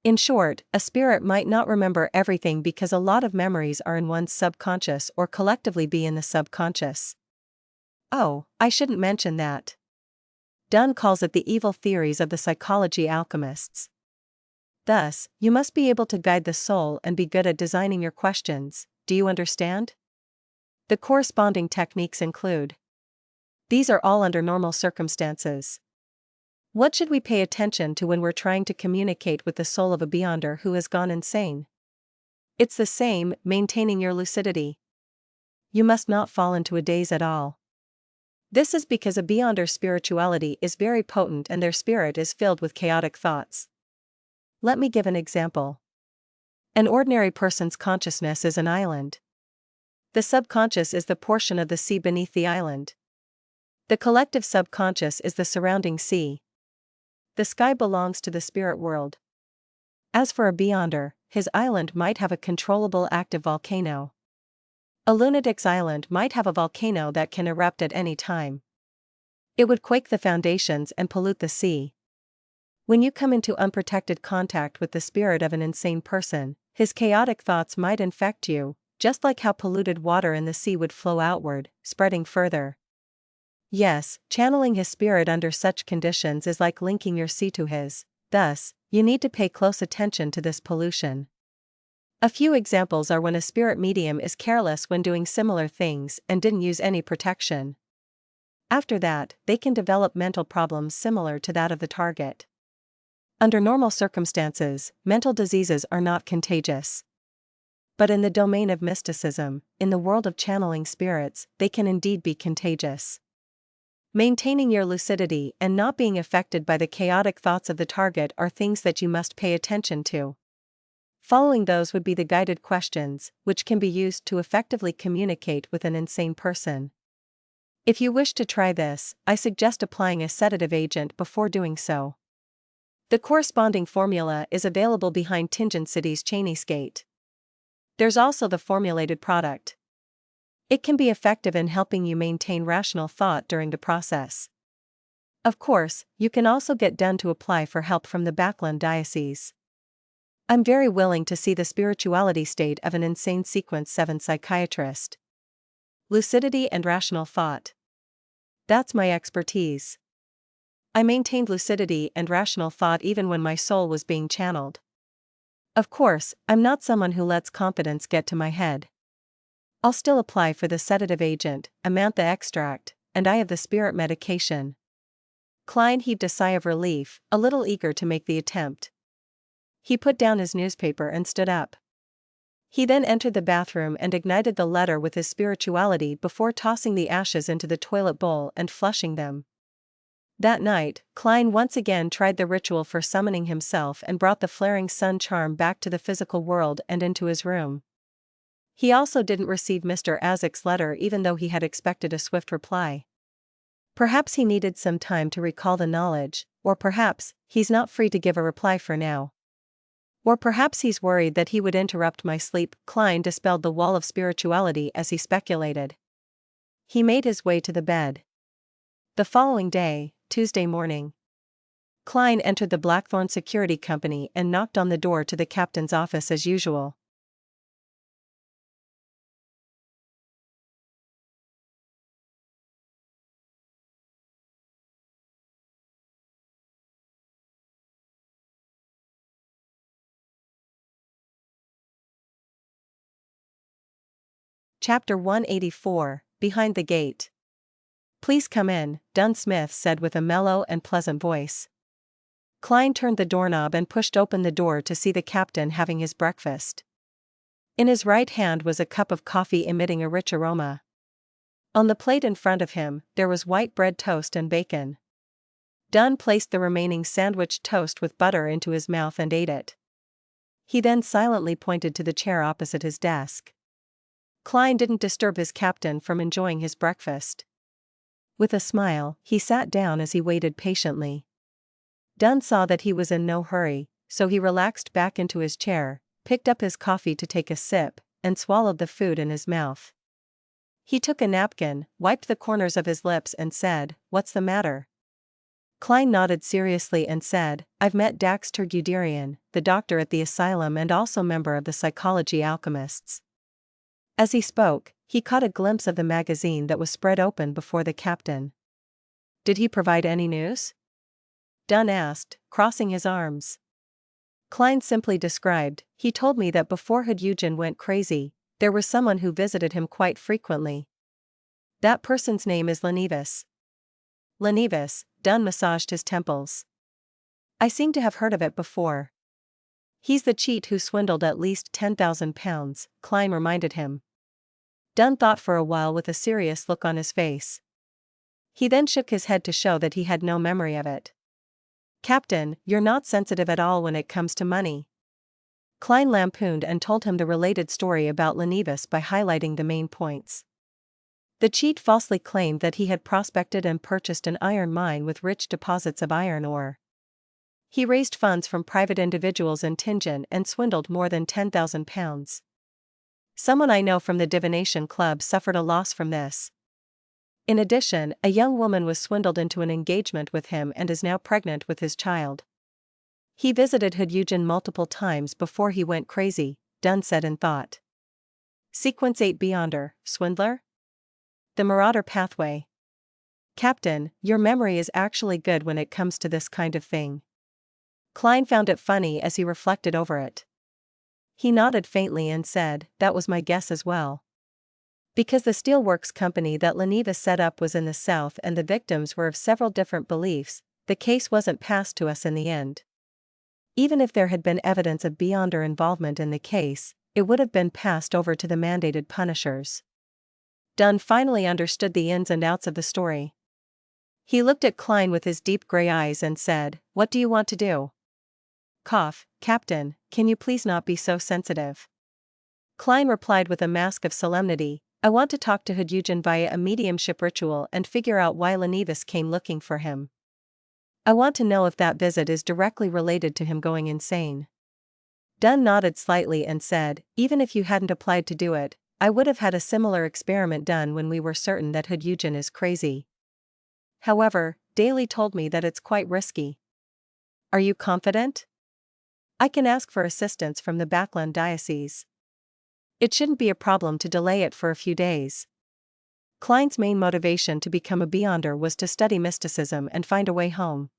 In short, a spirit might not remember everything because a lot of memories are in one's subconscious or collectively be in the subconscious. Oh, I shouldn't mention that. Dunn calls it the evil theories of the psychology alchemists. Thus, you must be able to guide the soul and be good at designing your questions. Do you understand? The corresponding techniques include. These are all under normal circumstances. What should we pay attention to when we're trying to communicate with the soul of a beyonder who has gone insane? It's the same, maintaining your lucidity. You must not fall into a daze at all. This is because a beyonder's spirituality is very potent and their spirit is filled with chaotic thoughts. Let me give an example. An ordinary person's consciousness is an island. The subconscious is the portion of the sea beneath the island. The collective subconscious is the surrounding sea. The sky belongs to the spirit world. As for a beyonder, his island might have a controllable active volcano. A lunatic's island might have a volcano that can erupt at any time. It would quake the foundations and pollute the sea. When you come into unprotected contact with the spirit of an insane person, his chaotic thoughts might infect you, just like how polluted water in the sea would flow outward, spreading further. Yes, channeling his spirit under such conditions is like linking your sea to his. Thus, you need to pay close attention to this pollution. A few examples are when a spirit medium is careless when doing similar things and didn't use any protection. After that, they can develop mental problems similar to that of the target. Under normal circumstances, mental diseases are not contagious. But in the domain of mysticism, in the world of channeling spirits, they can indeed be contagious. Maintaining your lucidity and not being affected by the chaotic thoughts of the target are things that you must pay attention to. Following those would be the guided questions, which can be used to effectively communicate with an insane person. If you wish to try this, I suggest applying a sedative agent before doing so. The corresponding formula is available behind Tingen City's Cheney Skate. There's also the formulated product. It can be effective in helping you maintain rational thought during the process. Of course, you can also get Dunn to apply for help from the Backland Diocese. I'm very willing to see the spirituality state of an insane sequence 7 psychiatrist. Lucidity and rational thought. That's my expertise. I maintained lucidity and rational thought even when my soul was being channeled. Of course, I'm not someone who lets confidence get to my head. I'll still apply for the sedative agent, amantha extract, and I have the spirit medication. Klein heaved a sigh of relief, a little eager to make the attempt. He put down his newspaper and stood up. He then entered the bathroom and ignited the letter with his spirituality before tossing the ashes into the toilet bowl and flushing them. That night, Klein once again tried the ritual for summoning himself and brought the flaring sun charm back to the physical world and into his room. He also didn't receive Mr. Azik's letter even though he had expected a swift reply. Perhaps he needed some time to recall the knowledge, or perhaps he's not free to give a reply for now. Or perhaps he's worried that he would interrupt my sleep. Klein dispelled the wall of spirituality as he speculated. He made his way to the bed. The following day, Tuesday morning, Klein entered the Blackthorn Security Company and knocked on the door to the captain's office as usual. Chapter 184, Behind the Gate. Please come in, Dunn Smith said with a mellow and pleasant voice. Klein turned the doorknob and pushed open the door to see the captain having his breakfast. In his right hand was a cup of coffee emitting a rich aroma. On the plate in front of him, there was white bread toast and bacon. Dunn placed the remaining sandwich toast with butter into his mouth and ate it. He then silently pointed to the chair opposite his desk. Klein didn't disturb his captain from enjoying his breakfast. With a smile, he sat down as he waited patiently. Dunn saw that he was in no hurry, so he relaxed back into his chair, picked up his coffee to take a sip, and swallowed the food in his mouth. He took a napkin, wiped the corners of his lips and said, "What's the matter?" Klein nodded seriously and said, "I've met Dax Turguderian, the doctor at the asylum and also member of the Psychology Alchemists." As he spoke, he caught a glimpse of the magazine that was spread open before the captain. "Did he provide any news?" Dunn asked, crossing his arms. Klein simply described, "He told me that before Hyunjin went crazy, there was someone who visited him quite frequently. That person's name is Lenevis." Lenevis, Dunn massaged his temples. "I seem to have heard of it before." "He's the cheat who swindled at least 10,000 pounds, Klein reminded him. Dunn thought for a while with a serious look on his face. He then shook his head to show that he had no memory of it. "Captain, you're not sensitive at all when it comes to money." Klein lampooned and told him the related story about Lenevis by highlighting the main points. The cheat falsely claimed that he had prospected and purchased an iron mine with rich deposits of iron ore. He raised funds from private individuals in Tianjin and swindled more than 10,000 pounds. Someone I know from the divination club suffered a loss from this. In addition, a young woman was swindled into an engagement with him and is now pregnant with his child. He visited Hyunjin multiple times before he went crazy, Dunn said in thought. Sequence 8 Beyonder, Swindler? The Marauder Pathway. Captain, your memory is actually good when it comes to this kind of thing. Klein found it funny as he reflected over it. He nodded faintly and said, "That was my guess as well." Because the steelworks company that Lenevis set up was in the south and the victims were of several different beliefs, the case wasn't passed to us in the end. Even if there had been evidence of Beyonder involvement in the case, it would have been passed over to the mandated punishers. Dunn finally understood the ins and outs of the story. He looked at Klein with his deep gray eyes and said, "What do you want to do?" Cough, "Captain, can you please not be so sensitive?" Klein replied with a mask of solemnity, "I want to talk to Hyunjin via a mediumship ritual and figure out why Lenevis came looking for him. I want to know if that visit is directly related to him going insane." Dunn nodded slightly and said, "Even if you hadn't applied to do it, I would have had a similar experiment done when we were certain that Hyunjin is crazy. However, Daly told me that it's quite risky." "Are you confident?" "I can ask for assistance from the Backland Diocese. It shouldn't be a problem to delay it for a few days." Klein's main motivation to become a Beyonder was to study mysticism and find a way home.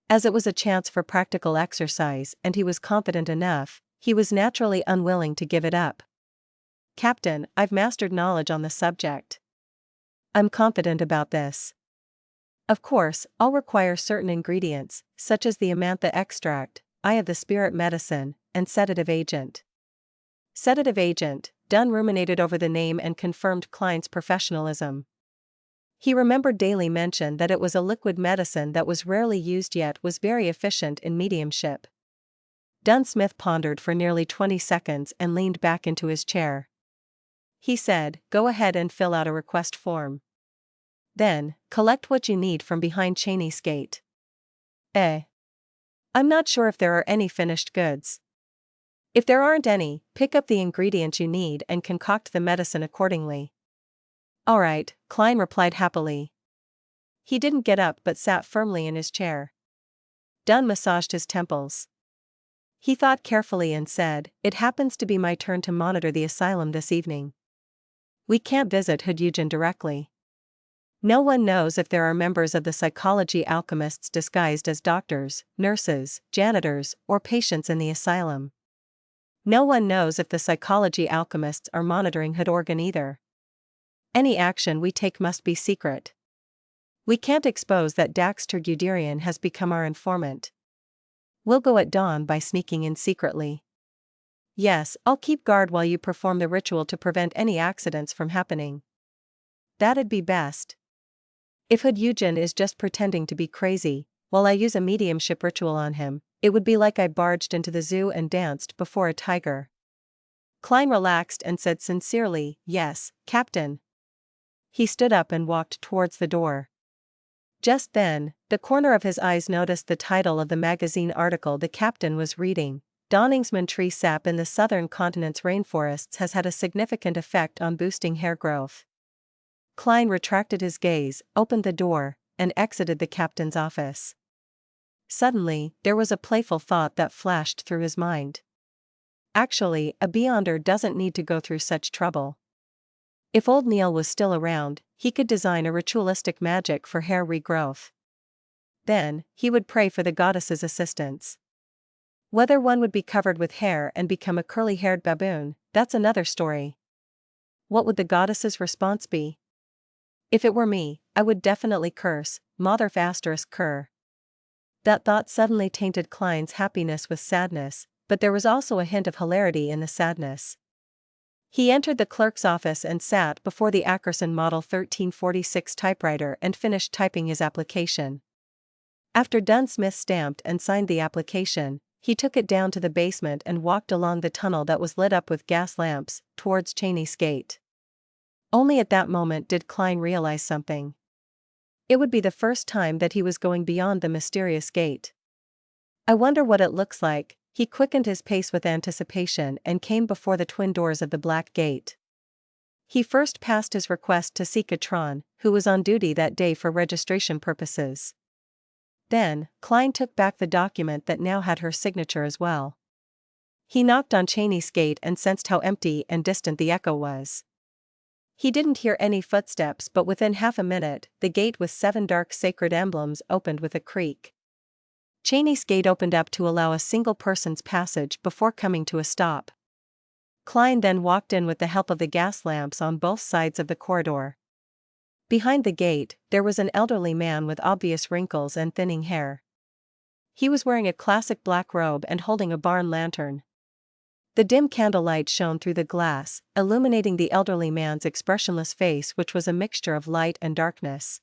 As it was a chance for practical exercise and he was confident enough, he was naturally unwilling to give it up. Captain, I've mastered knowledge on the subject. I'm confident about this. Of course, I'll require certain ingredients, such as the amantha extract, eye of the spirit medicine, and sedative agent. Sedative agent, Dunn ruminated over the name and confirmed Klein's professionalism. He remembered Daly mention that it was a liquid medicine that was rarely used yet was very efficient in mediumship. Dunsmith pondered for nearly 20 seconds and leaned back into his chair. He said, "Go ahead and fill out a request form. Then, collect what you need from behind Cheney's gate." I'm not sure if there are any finished goods. If there aren't any, pick up the ingredients you need and concoct the medicine accordingly. All right, Klein replied happily. He didn't get up but sat firmly in his chair. Dunn massaged his temples. He thought carefully and said, "It happens to be my turn to monitor the asylum this evening. We can't visit Hoodugin directly. No one knows if there are members of the psychology alchemists disguised as doctors, nurses, janitors, or patients in the asylum. No one knows if the psychology alchemists are monitoring Hoodorgan either. Any action we take must be secret. We can't expose that Daxter Guderian has become our informant. We'll go at dawn by sneaking in secretly. Yes, I'll keep guard while you perform the ritual to prevent any accidents from happening. That'd be best. If Hoodugin is just pretending to be crazy, while I use a mediumship ritual on him, it would be like I barged into the zoo and danced before a tiger." Klein relaxed and said sincerely, "Yes, Captain." He stood up and walked towards the door. Just then, the corner of his eyes noticed the title of the magazine article the captain was reading. Donningsman tree sap in the southern continent's rainforests has had a significant effect on boosting hair growth. Klein retracted his gaze, opened the door, and exited the captain's office. Suddenly, there was a playful thought that flashed through his mind. Actually, a Beyonder doesn't need to go through such trouble. If old Neil was still around, he could design a ritualistic magic for hair regrowth. Then, he would pray for the goddess's assistance. Whether one would be covered with hair and become a curly-haired baboon, that's another story. What would the goddess's response be? If it were me, I would definitely curse, Mother Cur. That thought suddenly tainted Klein's happiness with sadness, but there was also a hint of hilarity in the sadness. He entered the clerk's office and sat before the Ackerson Model 1346 typewriter and finished typing his application. After Dunsmith stamped and signed the application, he took it down to the basement and walked along the tunnel that was lit up with gas lamps, towards Cheney's gate. Only at that moment did Klein realize something. It would be the first time that he was going beyond the mysterious gate. I wonder what it looks like. He quickened his pace with anticipation and came before the twin doors of the black gate. He first passed his request to Sikatron, who was on duty that day for registration purposes. Then, Klein took back the document that now had her signature as well. He knocked on Cheney's gate and sensed how empty and distant the echo was. He didn't hear any footsteps, but within half a minute, the gate with 7 dark sacred emblems opened with a creak. Cheney's gate opened up to allow a single person's passage before coming to a stop. Klein then walked in with the help of the gas lamps on both sides of the corridor. Behind the gate, there was an elderly man with obvious wrinkles and thinning hair. He was wearing a classic black robe and holding a barn lantern. The dim candlelight shone through the glass, illuminating the elderly man's expressionless face, which was a mixture of light and darkness.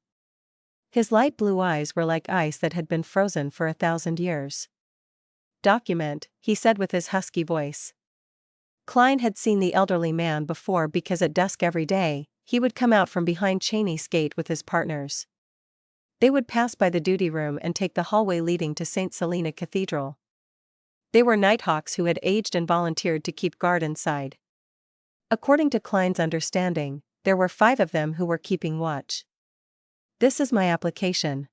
His light blue eyes were like ice that had been frozen for 1,000 years. "Document," he said with his husky voice. Klein had seen the elderly man before because at dusk every day, he would come out from behind Cheney's gate with his partners. They would pass by the duty room and take the hallway leading to St. Selena Cathedral. They were nighthawks who had aged and volunteered to keep guard inside. According to Klein's understanding, there were 5 of them who were keeping watch. "This is my application."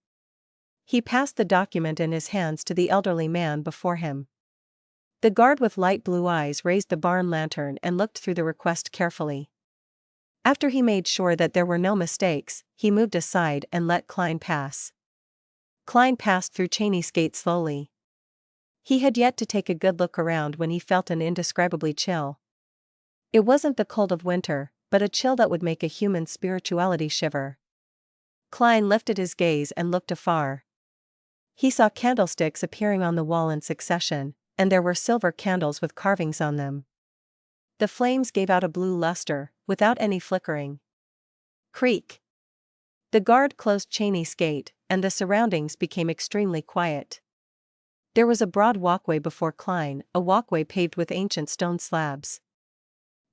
He passed the document in his hands to the elderly man before him. The guard with light blue eyes raised the barn lantern and looked through the request carefully. After he made sure that there were no mistakes, he moved aside and let Klein pass. Klein passed through Cheney's gate slowly. He had yet to take a good look around when he felt an indescribably chill. It wasn't the cold of winter, but a chill that would make a human's spirituality shiver. Klein lifted his gaze and looked afar. He saw candlesticks appearing on the wall in succession, and there were silver candles with carvings on them. The flames gave out a blue luster, without any flickering. Creak! The guard closed Cheney's gate, and the surroundings became extremely quiet. There was a broad walkway before Klein, a walkway paved with ancient stone slabs.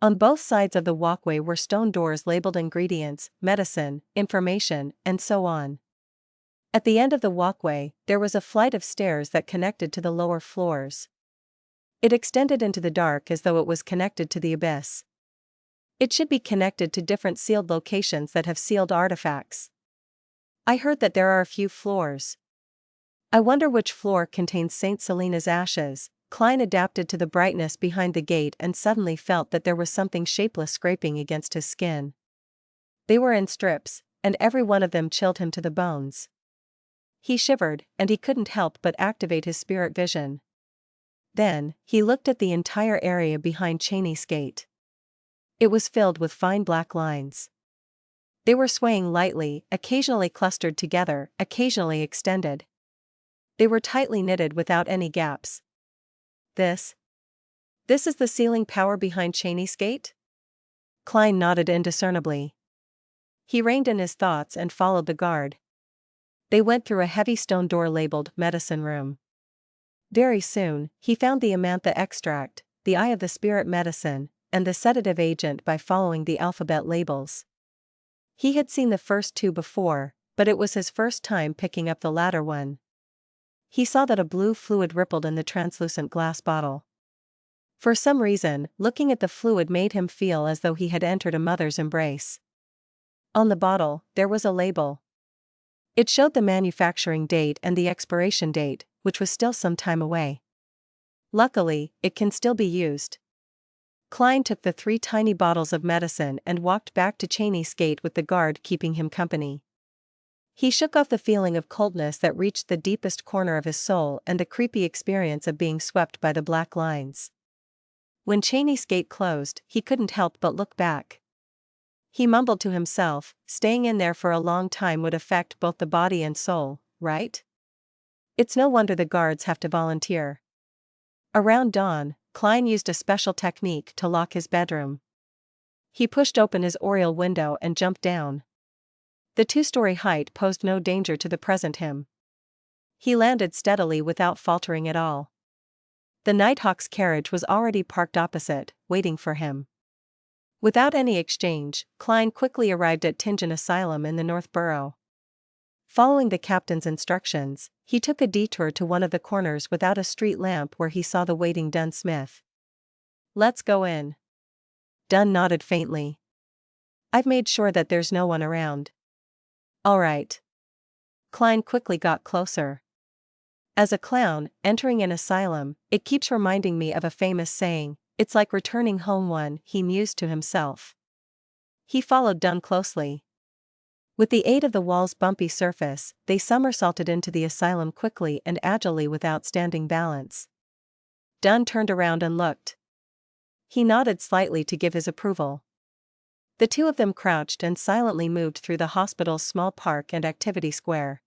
On both sides of the walkway were stone doors labeled ingredients, medicine, information, and so on. At the end of the walkway, there was a flight of stairs that connected to the lower floors. It extended into the dark as though it was connected to the abyss. It should be connected to different sealed locations that have sealed artifacts. I heard that there are a few floors. I wonder which floor contains Saint Selena's ashes. Klein adapted to the brightness behind the gate and suddenly felt that there was something shapeless scraping against his skin. They were in strips, and every one of them chilled him to the bones. He shivered, and he couldn't help but activate his spirit vision. Then, he looked at the entire area behind Cheney's gate. It was filled with fine black lines. They were swaying lightly, occasionally clustered together, occasionally extended. They were tightly knitted without any gaps. This is the sealing power behind Cheney's gate? Klein nodded indiscernibly. He reined in his thoughts and followed the guard. They went through a heavy stone door labeled Medicine Room. Very soon, he found the Amantha extract, the Eye of the Spirit medicine, and the sedative agent by following the alphabet labels. He had seen the first two before, but it was his first time picking up the latter one. He saw that a blue fluid rippled in the translucent glass bottle. For some reason, looking at the fluid made him feel as though he had entered a mother's embrace. On the bottle, there was a label. It showed the manufacturing date and the expiration date, which was still some time away. Luckily, it can still be used. Klein took the 3 tiny bottles of medicine and walked back to Cheney's gate with the guard keeping him company. He shook off the feeling of coldness that reached the deepest corner of his soul and the creepy experience of being swept by the black lines. When Cheney's gate closed, he couldn't help but look back. He mumbled to himself, staying in there for a long time would affect both the body and soul, right? It's no wonder the guards have to volunteer. Around dawn, Klein used a special technique to lock his bedroom. He pushed open his oriel window and jumped down. The 2-story height posed no danger to the present him. He landed steadily without faltering at all. The Nighthawk's carriage was already parked opposite, waiting for him. Without any exchange, Klein quickly arrived at Tingen Asylum in the North Borough. Following the captain's instructions, he took a detour to one of the corners without a street lamp where he saw the waiting Dunn Smith. "Let's go in." Dunn nodded faintly. "I've made sure that there's no one around." "All right." Klein quickly got closer. "As a clown, entering an asylum, it keeps reminding me of a famous saying, it's like returning home," he mused to himself. He followed Dunn closely. With the aid of the wall's bumpy surface, they somersaulted into the asylum quickly and agilely without standing balance. Dunn turned around and looked. He nodded slightly to give his approval. The two of them crouched and silently moved through the hospital's small park and activity square.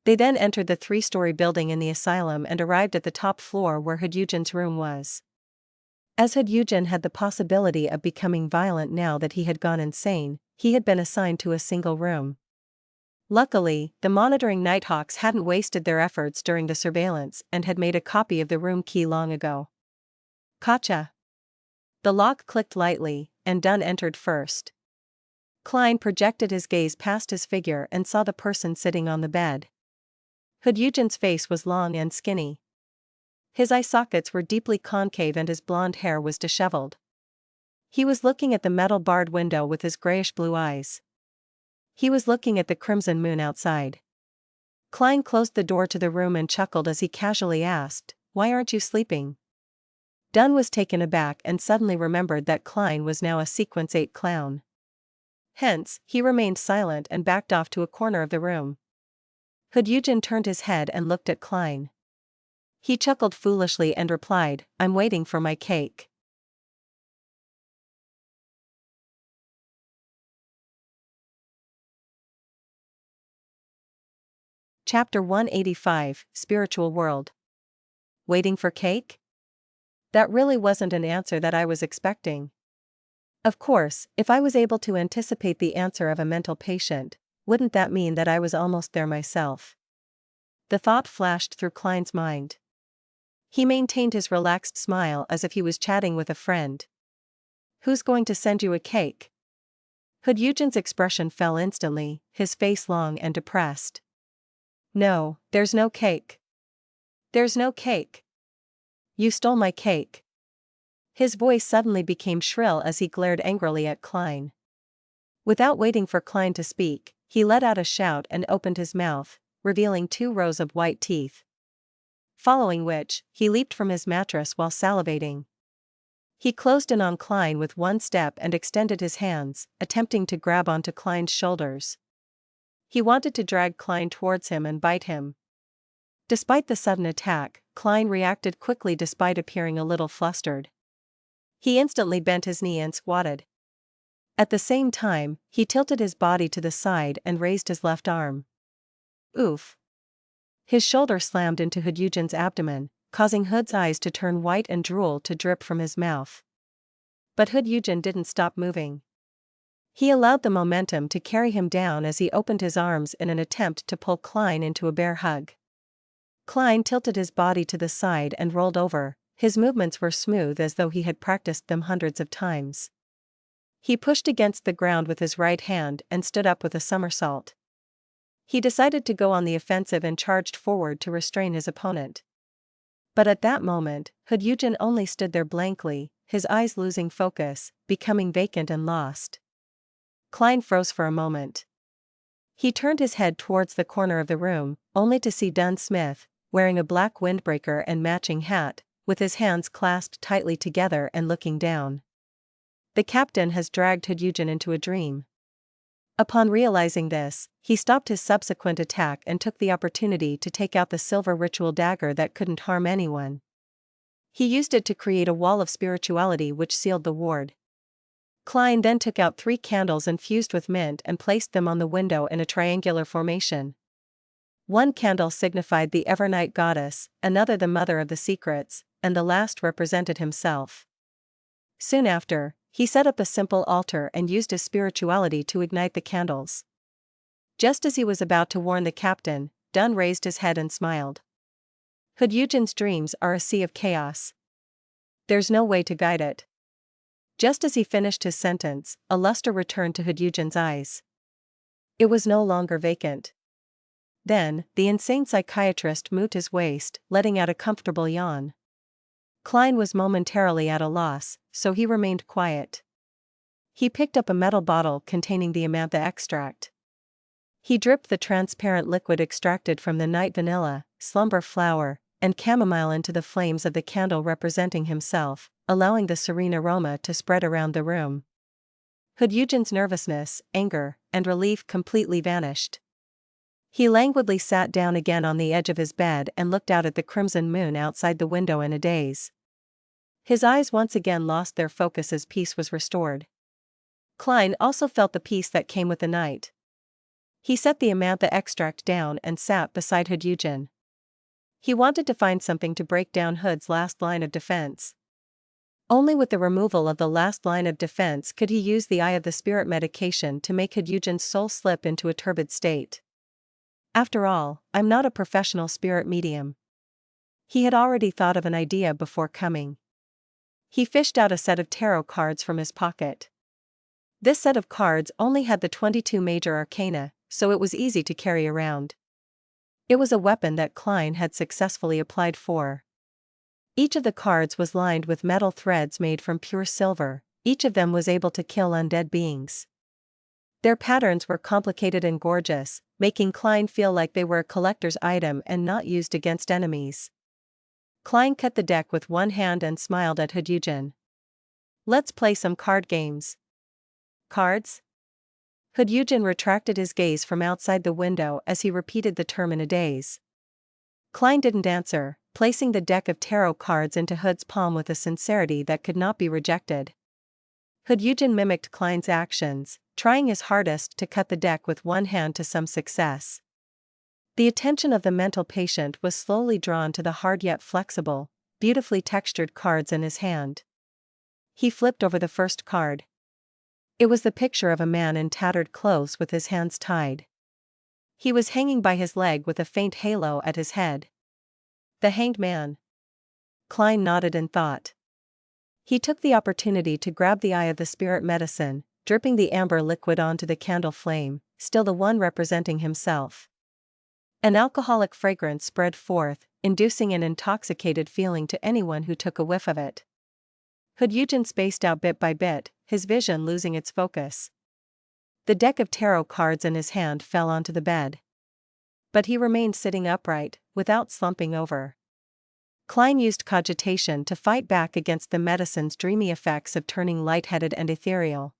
They then entered the 3-story building in the asylum and arrived at the top floor where Eugen's room was. As Eugen had the possibility of becoming violent now that he had gone insane, he had been assigned to a single room. Luckily, the monitoring Nighthawks hadn't wasted their efforts during the surveillance and had made a copy of the room key long ago. "Gotcha." The lock clicked lightly, and Dunn entered first. Klein projected his gaze past his figure and saw the person sitting on the bed. Eugen's face was long and skinny. His eye sockets were deeply concave and his blonde hair was disheveled. He was looking at the metal-barred window with his grayish-blue eyes. He was looking at the crimson moon outside. Klein closed the door to the room and chuckled as he casually asked, "Why aren't you sleeping?" Dunn was taken aback and suddenly remembered that Klein was now a Sequence 8 clown. Hence, he remained silent and backed off to a corner of the room. Eugen turned his head and looked at Klein. He chuckled foolishly and replied, "I'm waiting for my cake." Chapter 185, Spiritual World. Waiting for cake? That really wasn't an answer that I was expecting. Of course, if I was able to anticipate the answer of a mental patient, wouldn't that mean that I was almost there myself? The thought flashed through Klein's mind. He maintained his relaxed smile as if he was chatting with a friend. Who's going to send you a cake? Hood Eugen's expression fell instantly, his face long and depressed. No, there's no cake. There's no cake. You stole my cake. His voice suddenly became shrill as he glared angrily at Klein. Without waiting for Klein to speak, he let out a shout and opened his mouth, revealing 2 rows of white teeth. Following which, he leaped from his mattress while salivating. He closed in on Klein with one step and extended his hands, attempting to grab onto Klein's shoulders. He wanted to drag Klein towards him and bite him. Despite the sudden attack, Klein reacted quickly despite appearing a little flustered. He instantly bent his knee and squatted. At the same time, he tilted his body to the side and raised his left arm. Oof. His shoulder slammed into Hood Eugen's abdomen, causing Hood's eyes to turn white and drool to drip from his mouth. But Hood Eugen didn't stop moving. He allowed the momentum to carry him down as he opened his arms in an attempt to pull Klein into a bear hug. Klein tilted his body to the side and rolled over, his movements were smooth as though he had practiced them hundreds of times. He pushed against the ground with his right hand and stood up with a somersault. He decided to go on the offensive and charged forward to restrain his opponent. But at that moment, Hood Eugen only stood there blankly, his eyes losing focus, becoming vacant and lost. Klein froze for a moment. He turned his head towards the corner of the room, only to see Dunn Smith, wearing a black windbreaker and matching hat, with his hands clasped tightly together and looking down. The captain has dragged Hood Eugen into a dream. Upon realizing this, he stopped his subsequent attack and took the opportunity to take out the silver ritual dagger that couldn't harm anyone. He used it to create a wall of spirituality which sealed the ward. Klein then took out 3 candles infused with mint and placed them on the window in a triangular formation. One candle signified the Evernight goddess, another the mother of the secrets, and the last represented himself. Soon after, he set up a simple altar and used his spirituality to ignite the candles. Just as he was about to warn the captain, Dunn raised his head and smiled. Hood Eugen's dreams are a sea of chaos. There's no way to guide it. Just as he finished his sentence, a luster returned to Hood Eugen's eyes. It was no longer vacant. Then, the insane psychiatrist moved his waist, letting out a comfortable yawn. Klein was momentarily at a loss, so he remained quiet. He picked up a metal bottle containing the amantha extract. He dripped the transparent liquid extracted from the night vanilla, slumber flower, and chamomile into the flames of the candle representing himself, allowing the serene aroma to spread around the room. Hood Eugen's nervousness, anger, and relief completely vanished. He languidly sat down again on the edge of his bed and looked out at the crimson moon outside the window in a daze. His eyes once again lost their focus as peace was restored. Klein also felt the peace that came with the night. He set the amantha extract down and sat beside Hood Eugen. He wanted to find something to break down Hood's last line of defense. Only with the removal of the last line of defense could he use the Eye of the Spirit medication to make Hood Eugen's soul slip into a turbid state. After all, I'm not a professional spirit medium. He had already thought of an idea before coming. He fished out a set of tarot cards from his pocket. This set of cards only had the 22 major arcana, so it was easy to carry around. It was a weapon that Klein had successfully applied for. Each of the cards was lined with metal threads made from pure silver, each of them was able to kill undead beings. Their patterns were complicated and gorgeous, making Klein feel like they were a collector's item and not used against enemies. Klein cut the deck with one hand and smiled at Hood Eugen. Let's play some card games. Cards? Hood Eugen retracted his gaze from outside the window as he repeated the term in a daze. Klein didn't answer, placing the deck of tarot cards into Hood's palm with a sincerity that could not be rejected. Hood Eugen mimicked Klein's actions, trying his hardest to cut the deck with one hand to some success. The attention of the mental patient was slowly drawn to the hard yet flexible, beautifully textured cards in his hand. He flipped over the first card. It was the picture of a man in tattered clothes with his hands tied. He was hanging by his leg with a faint halo at his head. The Hanged Man. Klein nodded in thought. He took the opportunity to grab the eye of the spirit medicine, dripping the amber liquid onto the candle flame, still the one representing himself. An alcoholic fragrance spread forth, inducing an intoxicated feeling to anyone who took a whiff of it. Eugen spaced out bit by bit, his vision losing its focus. The deck of tarot cards in his hand fell onto the bed. But he remained sitting upright, without slumping over. Klein used cogitation to fight back against the medicine's dreamy effects of turning lightheaded and ethereal.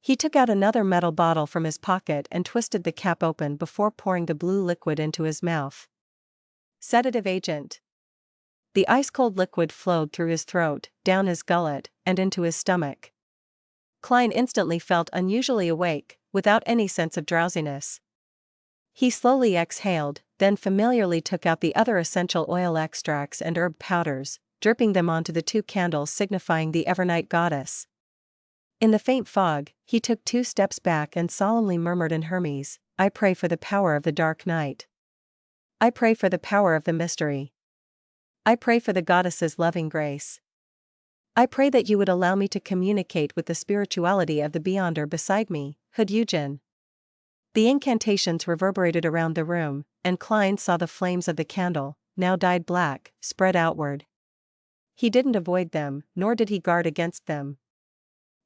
He took out another metal bottle from his pocket and twisted the cap open before pouring the blue liquid into his mouth. Sedative agent. The ice-cold liquid flowed through his throat, down his gullet, and into his stomach. Klein instantly felt unusually awake, without any sense of drowsiness. He slowly exhaled, then familiarly took out the other essential oil extracts and herb powders, dripping them onto the 2 candles signifying the Evernight goddess. In the faint fog, he took 2 steps back and solemnly murmured in Hermes, "I pray for the power of the dark night. I pray for the power of the mystery. I pray for the goddess's loving grace. I pray that you would allow me to communicate with the spirituality of the Beyonder beside me, Eugen." The incantations reverberated around the room, and Klein saw the flames of the candle, now dyed black, spread outward. He didn't avoid them, nor did he guard against them.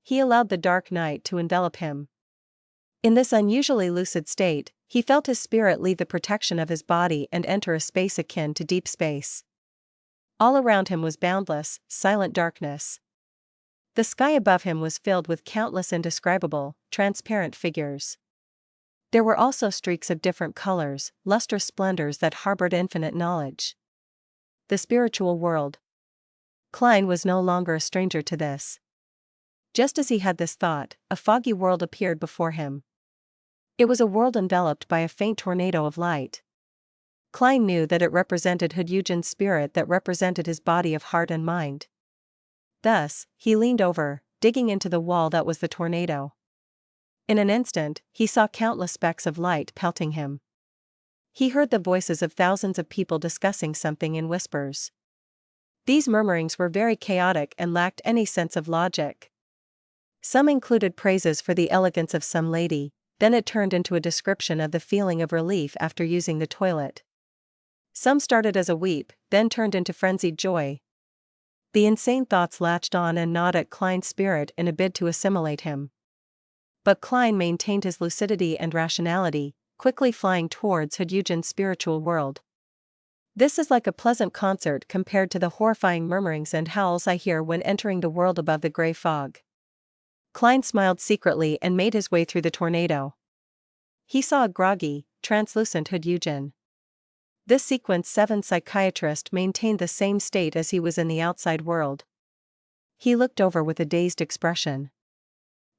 He allowed the dark night to envelop him. In this unusually lucid state, he felt his spirit leave the protection of his body and enter a space akin to deep space. All around him was boundless, silent darkness. The sky above him was filled with countless indescribable, transparent figures. There were also streaks of different colors, lustrous splendors that harbored infinite knowledge. The spiritual world. Klein was no longer a stranger to this. Just as he had this thought, a foggy world appeared before him. It was a world enveloped by a faint tornado of light. Klein knew that it represented Eugen's spirit that represented his body of heart and mind. Thus, he leaned over, digging into the wall that was the tornado. In an instant, he saw countless specks of light pelting him. He heard the voices of thousands of people discussing something in whispers. These murmurings were very chaotic and lacked any sense of logic. Some included praises for the elegance of some lady, then it turned into a description of the feeling of relief after using the toilet. Some started as a weep, then turned into frenzied joy. The insane thoughts latched on and gnawed at Klein's spirit in a bid to assimilate him. But Klein maintained his lucidity and rationality, quickly flying towards Eugen's spiritual world. "This is like a pleasant concert compared to the horrifying murmurings and howls I hear when entering the world above the gray fog." Klein smiled secretly and made his way through the tornado. He saw a groggy, translucent Eugen. This sequence 7 psychiatrist maintained the same state as he was in the outside world. He looked over with a dazed expression.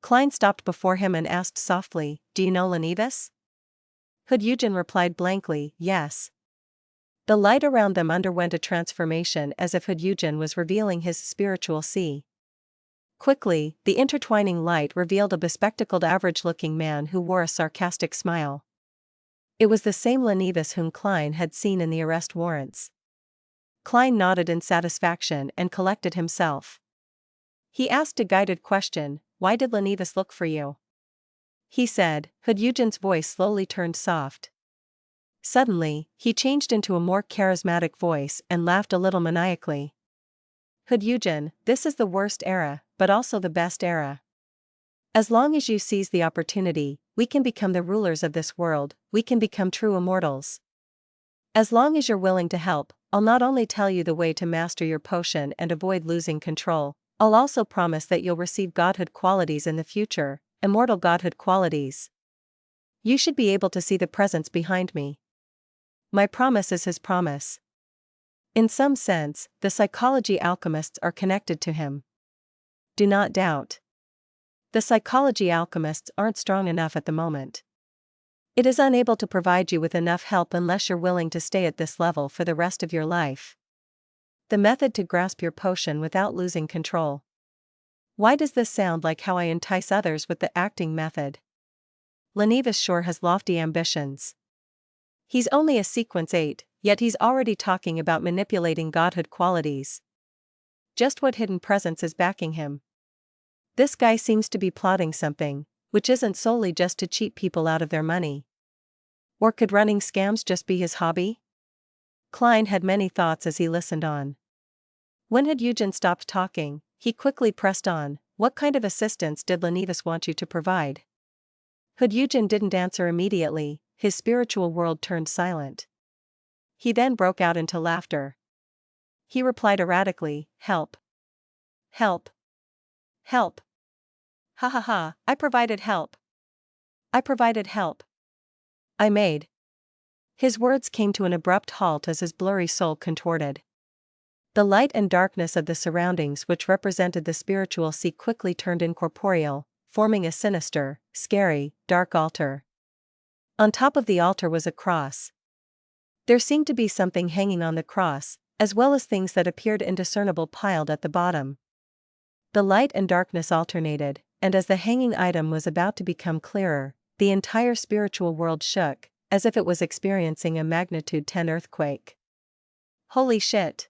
Klein stopped before him and asked softly, "Do you know Lenevis?" Eugen replied blankly, "Yes." The light around them underwent a transformation as if Eugen was revealing his spiritual sea. Quickly, the intertwining light revealed a bespectacled average-looking man who wore a sarcastic smile. It was the same Lenevis whom Klein had seen in the arrest warrants. Klein nodded in satisfaction and collected himself. He asked a guided question, "Why did Lenevis look for you?" He said. Eugen's voice slowly turned soft. Suddenly, he changed into a more charismatic voice and laughed a little maniacally. "Eugen, this is the worst era, but also the best era. As long as you seize the opportunity, we can become the rulers of this world, we can become true immortals. As long as you're willing to help, I'll not only tell you the way to master your potion and avoid losing control, I'll also promise that you'll receive godhood qualities in the future, immortal godhood qualities. You should be able to see the presence behind me. My promise is his promise." In some sense, the psychology alchemists are connected to him. Do not doubt. The psychology alchemists aren't strong enough at the moment. It is unable to provide you with enough help unless you're willing to stay at this level for the rest of your life. The method to grasp your potion without losing control. Why does this sound like how I entice others with the acting method? Lenivus sure has lofty ambitions. He's only a sequence 8, yet he's already talking about manipulating godhood qualities. Just what hidden presence is backing him? This guy seems to be plotting something, which isn't solely just to cheat people out of their money. Or could running scams just be his hobby? Klein had many thoughts as he listened on. When had Eugen stopped talking, he quickly pressed on, "What kind of assistance did Lenivus want you to provide?" Eugen didn't answer immediately, his spiritual world turned silent. He then broke out into laughter. He replied erratically, "Help. Help. Help. Ha ha ha, I provided help. I provided help. I made." His words came to an abrupt halt as his blurry soul contorted. The light and darkness of the surroundings which represented the spiritual sea quickly turned incorporeal, forming a sinister, scary, dark altar. On top of the altar was a cross. There seemed to be something hanging on the cross, as well as things that appeared indiscernible piled at the bottom. The light and darkness alternated, and as the hanging item was about to become clearer, the entire spiritual world shook, as if it was experiencing a magnitude 10 earthquake. Holy shit!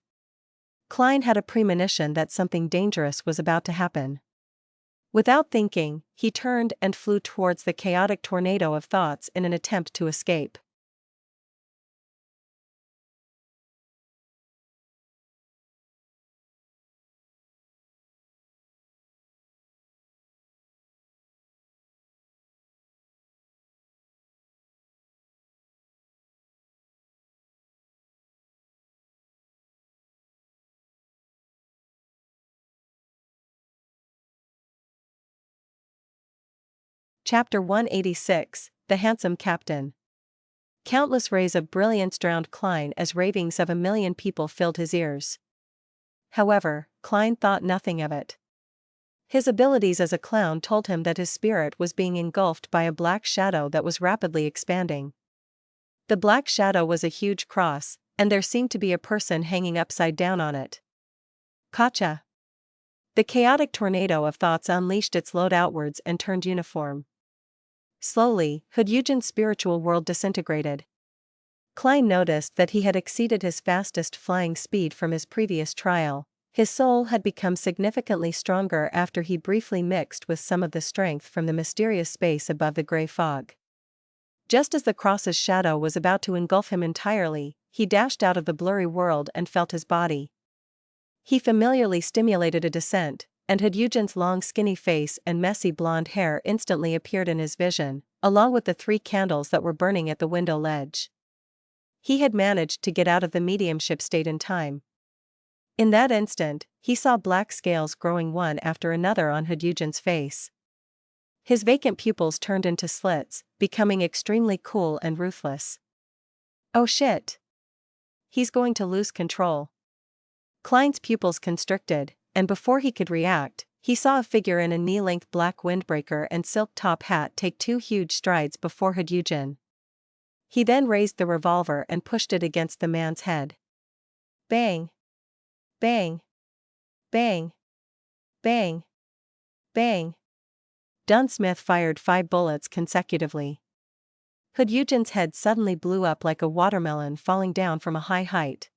Klein had a premonition that something dangerous was about to happen. Without thinking, he turned and flew towards the chaotic tornado of thoughts in an attempt to escape. Chapter 186, The Handsome Captain. Countless rays of brilliance drowned Klein as ravings of a million people filled his ears. However, Klein thought nothing of it. His abilities as a clown told him that his spirit was being engulfed by a black shadow that was rapidly expanding. The black shadow was a huge cross, and there seemed to be a person hanging upside down on it. Gotcha! The chaotic tornado of thoughts unleashed its load outwards and turned uniform. Slowly, Eugen's spiritual world disintegrated. Klein noticed that he had exceeded his fastest flying speed from his previous trial. His soul had become significantly stronger after he briefly mixed with some of the strength from the mysterious space above the gray fog. Just as the cross's shadow was about to engulf him entirely, he dashed out of the blurry world and felt his body. He familiarly stimulated a descent, and Eugen's long skinny face and messy blonde hair instantly appeared in his vision, along with the 3 candles that were burning at the window ledge. He had managed to get out of the mediumship state in time. In that instant, he saw black scales growing one after another on Eugen's face. His vacant pupils turned into slits, becoming extremely cool and ruthless. Oh shit! He's going to lose control. Klein's pupils constricted, and before he could react, he saw a figure in a knee-length black windbreaker and silk top hat take 2 huge strides before Eugen. He then raised the revolver and pushed it against the man's head. Bang! Bang! Bang! Bang! Bang! Dunsmith fired 5 bullets consecutively. Eugen's head suddenly blew up like a watermelon falling down from a high height.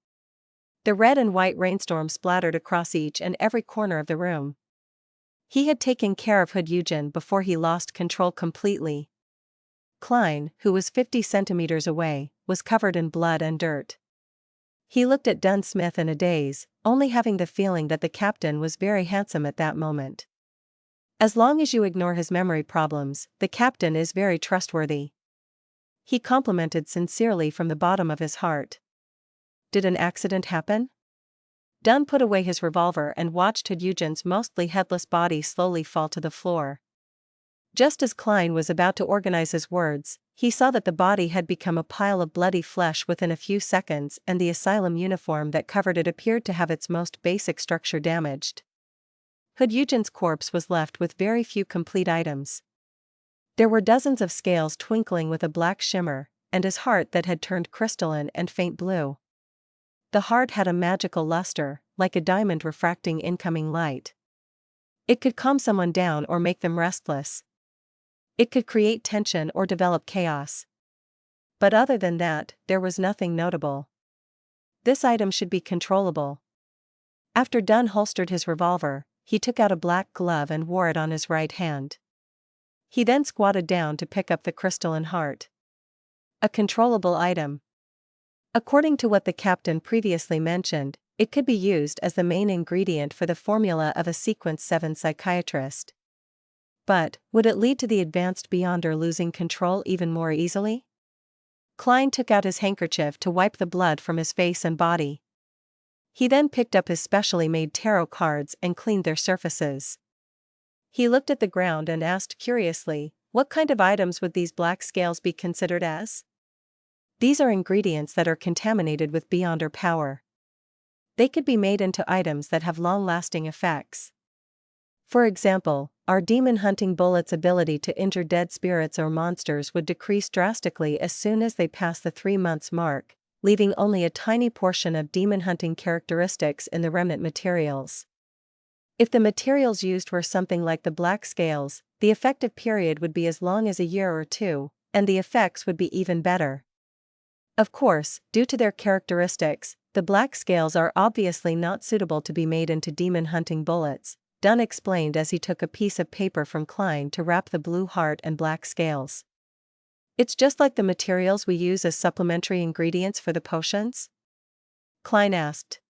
The red and white rainstorm splattered across each and every corner of the room. He had taken care of Eugen before he lost control completely. Klein, who was 50 centimeters away, was covered in blood and dirt. He looked at Dunsmith in a daze, only having the feeling that the captain was very handsome at that moment. As long as you ignore his memory problems, the captain is very trustworthy. He complimented sincerely from the bottom of his heart. Did an accident happen? Dunn put away his revolver and watched Eugen's mostly headless body slowly fall to the floor. Just as Klein was about to organize his words, he saw that the body had become a pile of bloody flesh within a few seconds, and the asylum uniform that covered it appeared to have its most basic structure damaged. Eugen's corpse was left with very few complete items. There were dozens of scales twinkling with a black shimmer, and his heart that had turned crystalline and faint blue. The heart had a magical luster, like a diamond refracting incoming light. It could calm someone down or make them restless. It could create tension or develop chaos. But other than that, there was nothing notable. This item should be controllable. After Dunn holstered his revolver, he took out a black glove and wore it on his right hand. He then squatted down to pick up the crystalline heart. A controllable item. According to what the captain previously mentioned, it could be used as the main ingredient for the formula of a Sequence 7 psychiatrist. But, would it lead to the advanced Beyonder losing control even more easily? Klein took out his handkerchief to wipe the blood from his face and body. He then picked up his specially made tarot cards and cleaned their surfaces. He looked at the ground and asked curiously, what kind of items would these black scales be considered as? These are ingredients that are contaminated with Beyonder power. They could be made into items that have long-lasting effects. For example, our demon-hunting bullet's ability to injure dead spirits or monsters would decrease drastically as soon as they pass the 3 months mark, leaving only a tiny portion of demon-hunting characteristics in the remnant materials. If the materials used were something like the black scales, the effective period would be as long as a year or two, and the effects would be even better. Of course, due to their characteristics, the black scales are obviously not suitable to be made into demon-hunting bullets, Dunn explained as he took a piece of paper from Klein to wrap the blue heart and black scales. It's just like the materials we use as supplementary ingredients for the potions? Klein asked.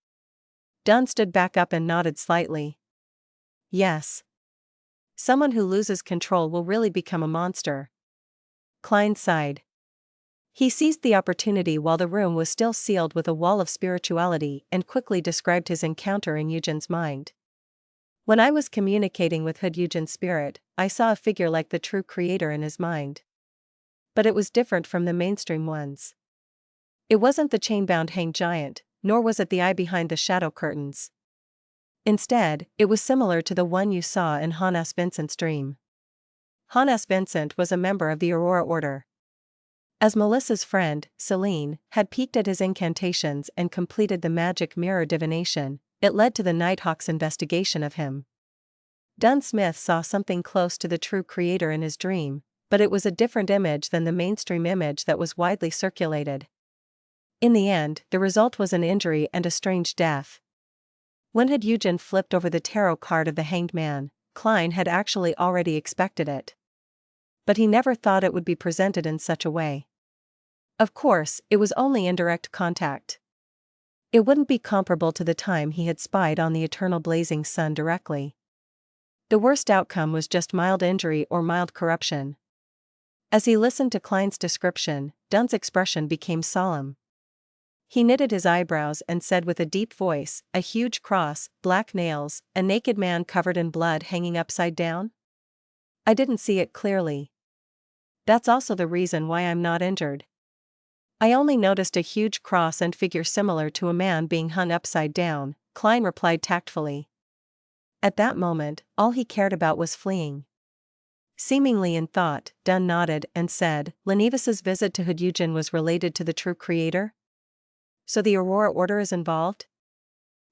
Dunn stood back up and nodded slightly. Yes. Someone who loses control will really become a monster. Klein sighed. He seized the opportunity while the room was still sealed with a wall of spirituality and quickly described his encounter in Eugen's mind. When I was communicating with Hood Eugen's spirit, I saw a figure like the true creator in his mind. But it was different from the mainstream ones. It wasn't the chain-bound hanged giant, nor was it the eye behind the shadow curtains. Instead, it was similar to the one you saw in Hannes Vincent's dream. Hannes Vincent was a member of the Aurora Order. As Melissa's friend, Celine, had peeked at his incantations and completed the magic mirror divination, it led to the Nighthawk's investigation of him. Dunn Smith saw something close to the true creator in his dream, but it was a different image than the mainstream image that was widely circulated. In the end, the result was an injury and a strange death. When had Eugen flipped over the tarot card of the hanged man, Klein had actually already expected it. But he never thought it would be presented in such a way. Of course, it was only indirect contact. It wouldn't be comparable to the time he had spied on the eternal blazing sun directly. The worst outcome was just mild injury or mild corruption. As he listened to Klein's description, Dunn's expression became solemn. He knitted his eyebrows and said with a deep voice, a huge cross, black nails, a naked man covered in blood hanging upside down? I didn't see it clearly. That's also the reason why I'm not injured. I only noticed a huge cross and figure similar to a man being hung upside down, Klein replied tactfully. At that moment, all he cared about was fleeing. Seemingly in thought, Dunn nodded and said, Lenivus's visit to Hood Eugen was related to the true creator? So the Aurora Order is involved?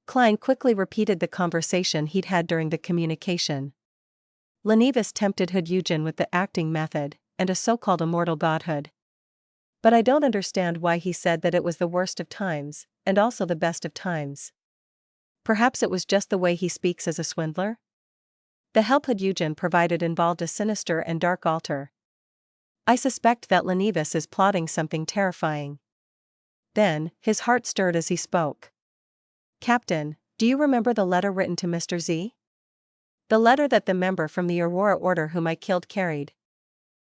Klein quickly repeated the conversation he'd had during the communication. Lenivus tempted Hood Eugen with the acting method, and a so-called immortal godhood. But I don't understand why he said that it was the worst of times, and also the best of times. Perhaps it was just the way he speaks as a swindler? The help Hood Eugen provided involved a sinister and dark altar. I suspect that Lenivus is plotting something terrifying. Then, his heart stirred as he spoke. Captain, do you remember the letter written to Mr. Z? The letter that the member from the Aurora Order whom I killed carried.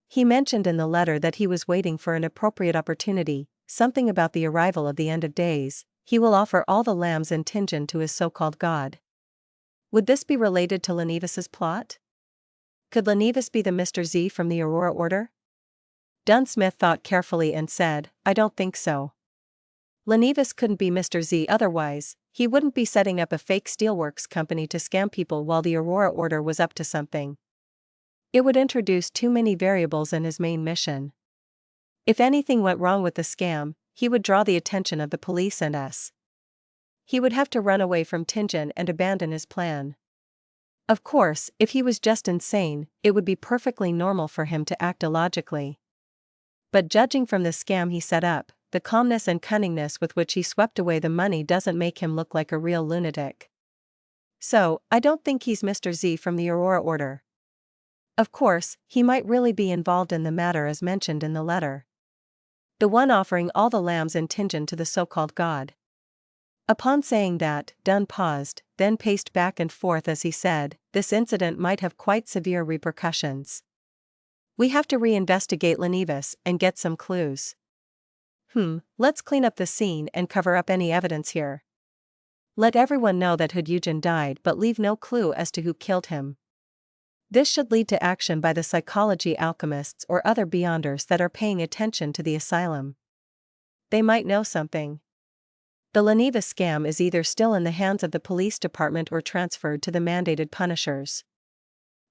He mentioned in the letter that he was waiting for an appropriate opportunity, something about the arrival of the end of days. He will offer all the lambs in Tingen to his so-called god. Would this be related to Lenivus's plot? Could Lenivus be the Mr. Z from the Aurora Order? Dunn Smith thought carefully and said, I don't think so. Lenivus couldn't be Mr. Z otherwise, he wouldn't be setting up a fake steelworks company to scam people while the Aurora Order was up to something. It would introduce too many variables in his main mission. If anything went wrong with the scam, he would draw the attention of the police and us. He would have to run away from Tingen and abandon his plan. Of course, if he was just insane, it would be perfectly normal for him to act illogically. But judging from the scam he set up, the calmness and cunningness with which he swept away the money doesn't make him look like a real lunatic. So, I don't think he's Mr. Z from the Aurora Order. Of course, he might really be involved in the matter as mentioned in the letter. The one offering all the lambs in Tingen to the so-called god. Upon saying that, Dunn paused, then paced back and forth as he said, this incident might have quite severe repercussions. We have to reinvestigate Lenivus and get some clues. Let's clean up the scene and cover up any evidence here. Let everyone know that Hyunjin died but leave no clue as to who killed him. This should lead to action by the psychology alchemists or other beyonders that are paying attention to the asylum. They might know something. The Lenivus scam is either still in the hands of the police department or transferred to the mandated punishers.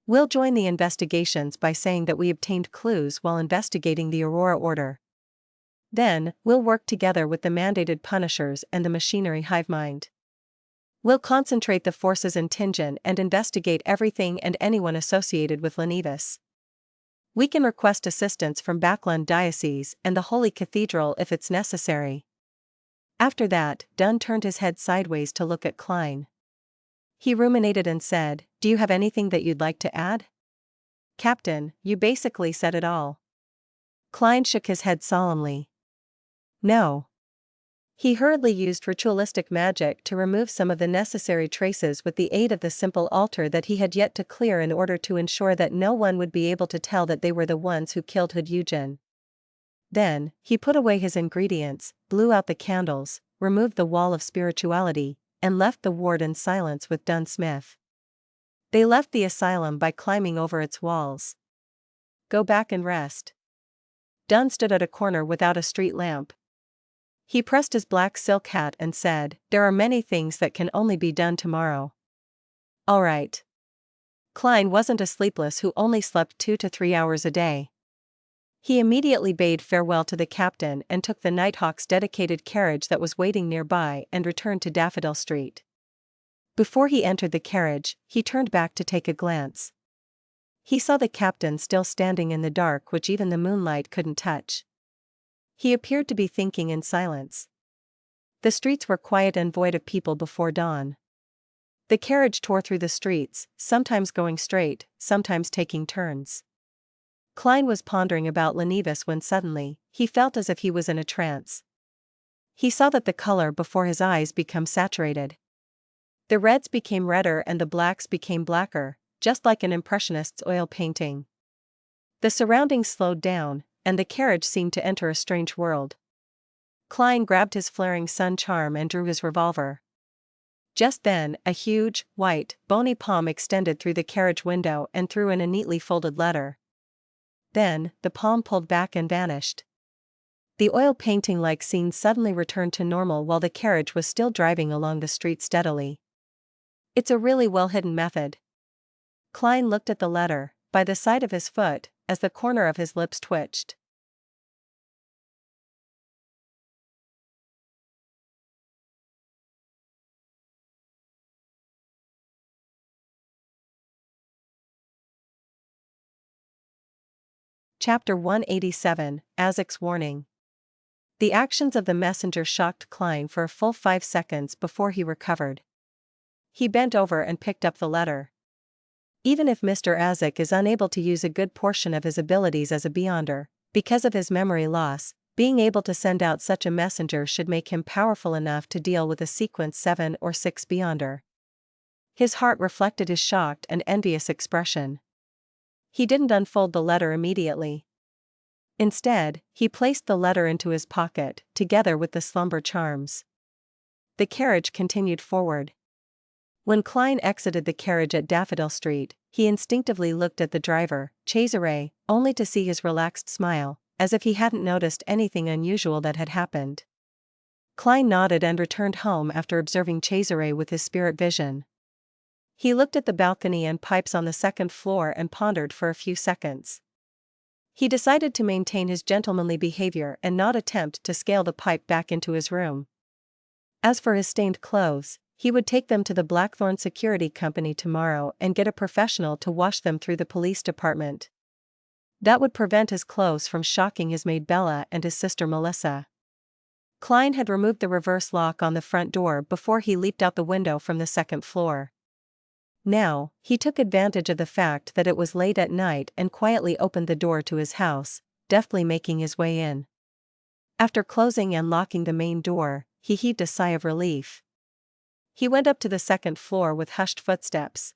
We'll join the investigations by saying that we obtained clues while investigating the Aurora Order. Then, we'll work together with the mandated punishers and the machinery hive mind. We'll concentrate the forces in Tingen and investigate everything and anyone associated with Lenivus. We can request assistance from Backlund Diocese and the Holy Cathedral if it's necessary. After that, Dunn turned his head sideways to look at Klein. He ruminated and said, "Do you have anything that you'd like to add?" "Captain, you basically said it all." Klein shook his head solemnly. "No." He hurriedly used ritualistic magic to remove some of the necessary traces with the aid of the simple altar that he had yet to clear in order to ensure that no one would be able to tell that they were the ones who killed Hyunjin. Then, he put away his ingredients, blew out the candles, removed the wall of spirituality, and left the ward in silence with Dunn Smith. They left the asylum by climbing over its walls. "Go back and rest." Dunn stood at a corner without a street lamp. He pressed his black silk hat and said, "There are many things that can only be done tomorrow." "All right." Klein wasn't a sleepless who only slept 2 to 3 hours a day. He immediately bade farewell to the captain and took the Nighthawk's dedicated carriage that was waiting nearby and returned to Daffodil Street. Before he entered the carriage, he turned back to take a glance. He saw the captain still standing in the dark which even the moonlight couldn't touch. He appeared to be thinking in silence. The streets were quiet and void of people before dawn. The carriage tore through the streets, sometimes going straight, sometimes taking turns. Klein was pondering about Lenivus when suddenly, he felt as if he was in a trance. He saw that the color before his eyes became saturated. The reds became redder and the blacks became blacker, just like an impressionist's oil painting. The surroundings slowed down, and the carriage seemed to enter a strange world. Klein grabbed his flaring sun charm and drew his revolver. Just then, a huge, white, bony palm extended through the carriage window and threw in a neatly folded letter. Then, the palm pulled back and vanished. The oil painting-like scene suddenly returned to normal while the carriage was still driving along the street steadily. It's a really well-hidden method. Klein looked at the letter, by the side of his foot, as the corner of his lips twitched. Chapter 187, Azik's Warning. The actions of the messenger shocked Klein for a full 5 seconds before he recovered. He bent over and picked up the letter. Even if Mr. Azik is unable to use a good portion of his abilities as a Beyonder, because of his memory loss, being able to send out such a messenger should make him powerful enough to deal with a Sequence 7 or 6 Beyonder. His heart reflected his shocked and envious expression. He didn't unfold the letter immediately. Instead, he placed the letter into his pocket, together with the slumber charms. The carriage continued forward. When Klein exited the carriage at Daffodil Street, he instinctively looked at the driver, Cesare, only to see his relaxed smile, as if he hadn't noticed anything unusual that had happened. Klein nodded and returned home after observing Cesare with his spirit vision. He looked at the balcony and pipes on the second floor and pondered for a few seconds. He decided to maintain his gentlemanly behavior and not attempt to scale the pipe back into his room. As for his stained clothes, he would take them to the Blackthorn Security Company tomorrow and get a professional to wash them through the police department. That would prevent his clothes from shocking his maid Bella and his sister Melissa. Klein had removed the reverse lock on the front door before he leaped out the window from the second floor. Now, he took advantage of the fact that it was late at night and quietly opened the door to his house, deftly making his way in. After closing and locking the main door, he heaved a sigh of relief. He went up to the second floor with hushed footsteps.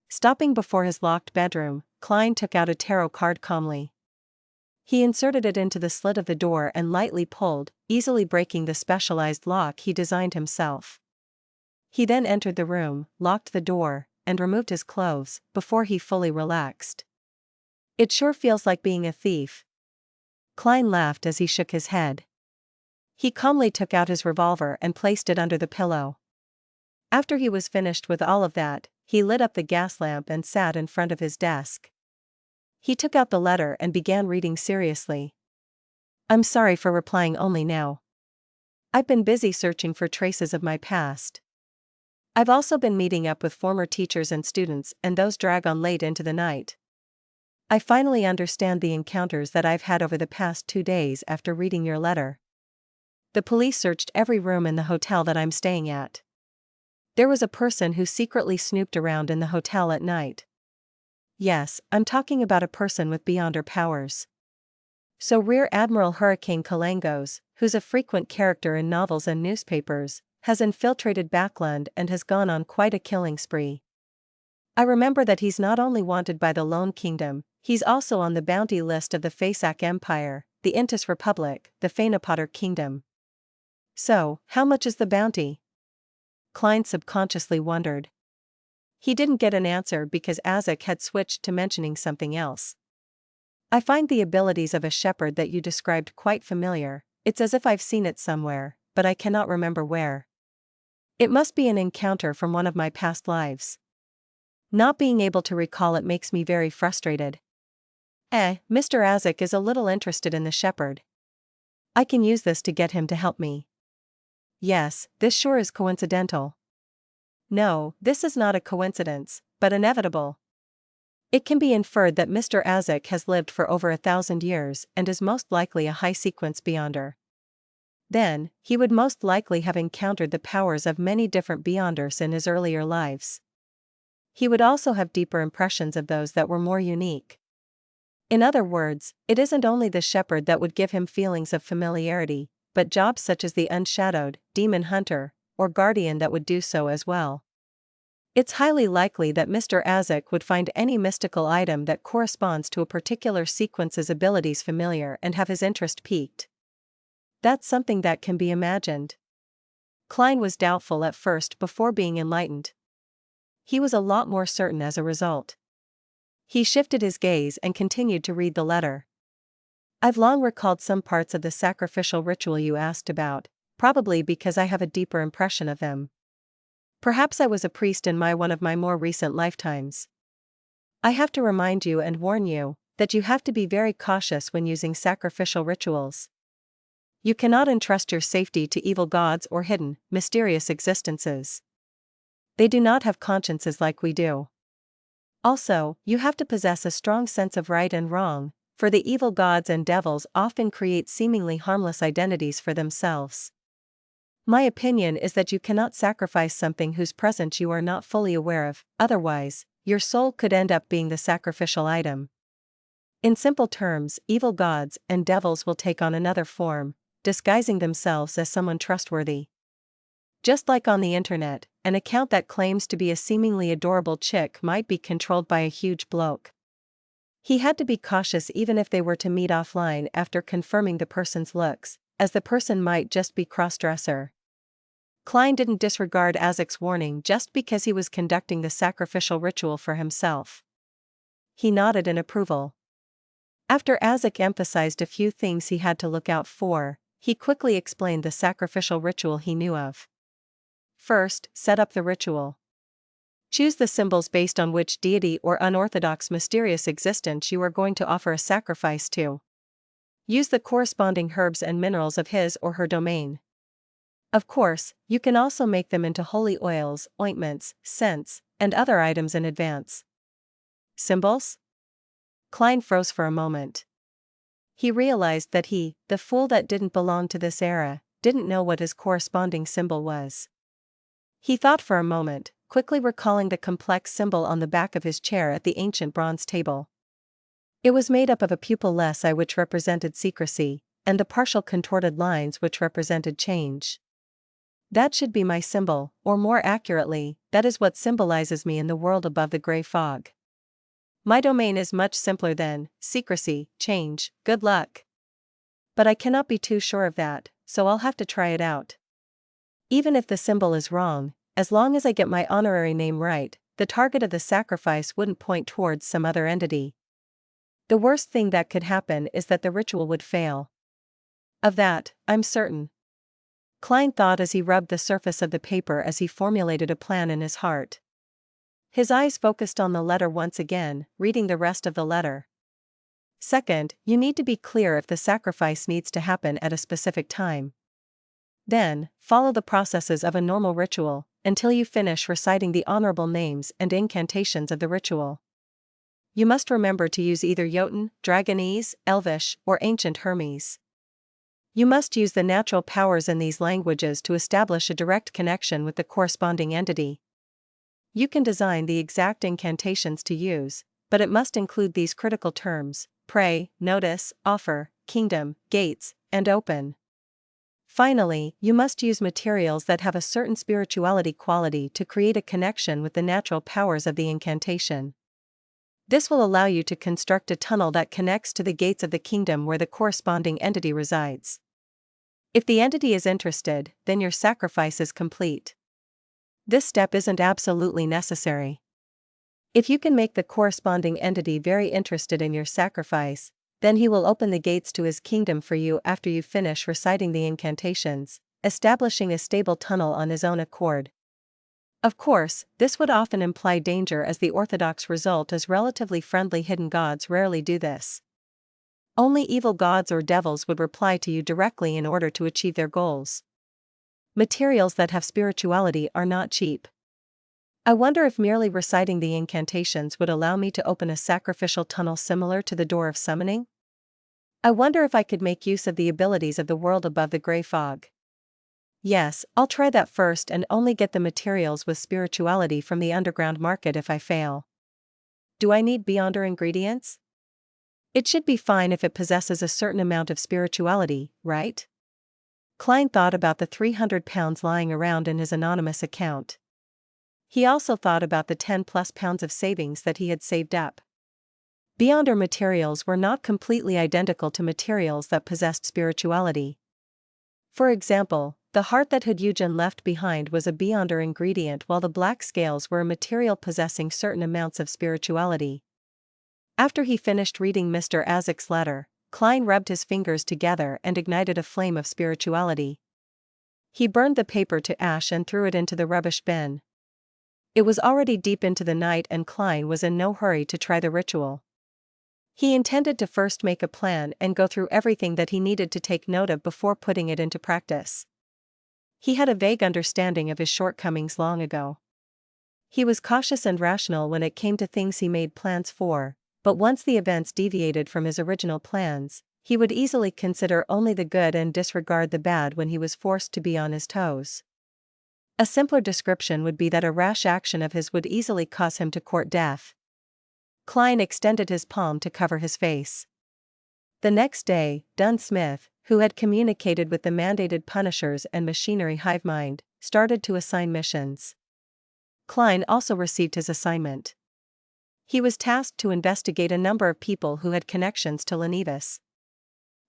Stopping before his locked bedroom, Klein took out a tarot card calmly. He inserted it into the slit of the door and lightly pulled, easily breaking the specialized lock he designed himself. He then entered the room, locked the door, and removed his clothes, before he fully relaxed. "It sure feels like being a thief." Klein laughed as he shook his head. He calmly took out his revolver and placed it under the pillow. After he was finished with all of that, he lit up the gas lamp and sat in front of his desk. He took out the letter and began reading seriously. "I'm sorry for replying only now. I've been busy searching for traces of my past. I've also been meeting up with former teachers and students, and those drag on late into the night. I finally understand the encounters that I've had over the past 2 days after reading your letter. The police searched every room in the hotel that I'm staying at. There was a person who secretly snooped around in the hotel at night. Yes, I'm talking about a person with beyonder powers. So Rear Admiral Hurricane Kalangos, who's a frequent character in novels and newspapers, has infiltrated Backland and has gone on quite a killing spree. I remember that he's not only wanted by the Lone Kingdom, he's also on the bounty list of the Fasak Empire, the Intis Republic, the Fainapotter Kingdom. So, how much is the bounty?" Klein subconsciously wondered. He didn't get an answer because Azik had switched to mentioning something else. "I find the abilities of a shepherd that you described quite familiar. It's as if I've seen it somewhere, but I cannot remember where. It must be an encounter from one of my past lives. Not being able to recall it makes me very frustrated." Mr. Azik is a little interested in the shepherd. I can use this to get him to help me." "Yes, this sure is coincidental." "No, this is not a coincidence, but inevitable. It can be inferred that Mr. Azik has lived for over 1,000 years and is most likely a high-sequence beyonder. Then, he would most likely have encountered the powers of many different beyonders in his earlier lives. He would also have deeper impressions of those that were more unique. In other words, it isn't only the shepherd that would give him feelings of familiarity, but jobs such as the unshadowed, demon hunter, or guardian that would do so as well. It's highly likely that Mr. Azik would find any mystical item that corresponds to a particular sequence's abilities familiar and have his interest piqued. That's something that can be imagined." Klein was doubtful at first before being enlightened. He was a lot more certain as a result. He shifted his gaze and continued to read the letter. "I've long recalled some parts of the sacrificial ritual you asked about, probably because I have a deeper impression of them. Perhaps I was a priest in one of my more recent lifetimes. I have to remind you and warn you that you have to be very cautious when using sacrificial rituals. You cannot entrust your safety to evil gods or hidden, mysterious existences. They do not have consciences like we do. Also, you have to possess a strong sense of right and wrong, for the evil gods and devils often create seemingly harmless identities for themselves. My opinion is that you cannot sacrifice something whose presence you are not fully aware of, otherwise, your soul could end up being the sacrificial item. In simple terms, evil gods and devils will take on another form, disguising themselves as someone trustworthy. Just like on the internet, an account that claims to be a seemingly adorable chick might be controlled by a huge bloke. He had to be cautious even if they were to meet offline after confirming the person's looks, as the person might just be cross-dresser. Klein didn't disregard Azik's warning just because he was conducting the sacrificial ritual for himself. He nodded in approval. After Azik emphasized a few things he had to look out for, he quickly explained the sacrificial ritual he knew of. First, set up the ritual. Choose the symbols based on which deity or unorthodox mysterious existence you are going to offer a sacrifice to. Use the corresponding herbs and minerals of his or her domain. Of course, you can also make them into holy oils, ointments, scents, and other items in advance. Symbols? Klein froze for a moment. He realized that he, the fool that didn't belong to this era, didn't know what his corresponding symbol was. He thought for a moment, quickly recalling the complex symbol on the back of his chair at the ancient bronze table. It was made up of a pupil-less eye which represented secrecy, and the partial contorted lines which represented change. That should be my symbol, or more accurately, that is what symbolizes me in the world above the gray fog. My domain is much simpler than secrecy, change, good luck. But I cannot be too sure of that, so I'll have to try it out. Even if the symbol is wrong, as long as I get my honorary name right, the target of the sacrifice wouldn't point towards some other entity. The worst thing that could happen is that the ritual would fail. Of that, I'm certain. Klein thought as he rubbed the surface of the paper as he formulated a plan in his heart. His eyes focused on the letter once again, reading the rest of the letter. Second, you need to be clear if the sacrifice needs to happen at a specific time. Then, follow the processes of a normal ritual, until you finish reciting the honorable names and incantations of the ritual. You must remember to use either Jotun, Dragonese, Elvish, or Ancient Hermes. You must use the natural powers in these languages to establish a direct connection with the corresponding entity. You can design the exact incantations to use, but it must include these critical terms: pray, notice, offer, kingdom, gates, and open. Finally, you must use materials that have a certain spirituality quality to create a connection with the natural powers of the incantation. This will allow you to construct a tunnel that connects to the gates of the kingdom where the corresponding entity resides. If the entity is interested, then your sacrifice is complete. This step isn't absolutely necessary. If you can make the corresponding entity very interested in your sacrifice, then he will open the gates to his kingdom for you after you finish reciting the incantations, establishing a stable tunnel on his own accord. Of course, this would often imply danger as the orthodox result is relatively friendly hidden gods rarely do this. Only evil gods or devils would reply to you directly in order to achieve their goals. Materials that have spirituality are not cheap. I wonder if merely reciting the incantations would allow me to open a sacrificial tunnel similar to the door of summoning? I wonder if I could make use of the abilities of the world above the gray fog. Yes, I'll try that first and only get the materials with spirituality from the underground market if I fail. Do I need beyonder ingredients? It should be fine if it possesses a certain amount of spirituality, right? Klein thought about the 300 pounds lying around in his anonymous account. He also thought about the 10+ pounds of savings that he had saved up. Beyonder materials were not completely identical to materials that possessed spirituality. For example, the heart that Hyugen left behind was a beyonder ingredient while the black scales were a material possessing certain amounts of spirituality. After he finished reading Mr. Azik's letter, Klein rubbed his fingers together and ignited a flame of spirituality. He burned the paper to ash and threw it into the rubbish bin. It was already deep into the night and Klein was in no hurry to try the ritual. He intended to first make a plan and go through everything that he needed to take note of before putting it into practice. He had a vague understanding of his shortcomings long ago. He was cautious and rational when it came to things he made plans for, but once the events deviated from his original plans, he would easily consider only the good and disregard the bad when he was forced to be on his toes. A simpler description would be that a rash action of his would easily cause him to court death. Klein extended his palm to cover his face. The next day, Dunn Smith, who had communicated with the mandated punishers and machinery hivemind, started to assign missions. Klein also received his assignment. He was tasked to investigate a number of people who had connections to Lenivis.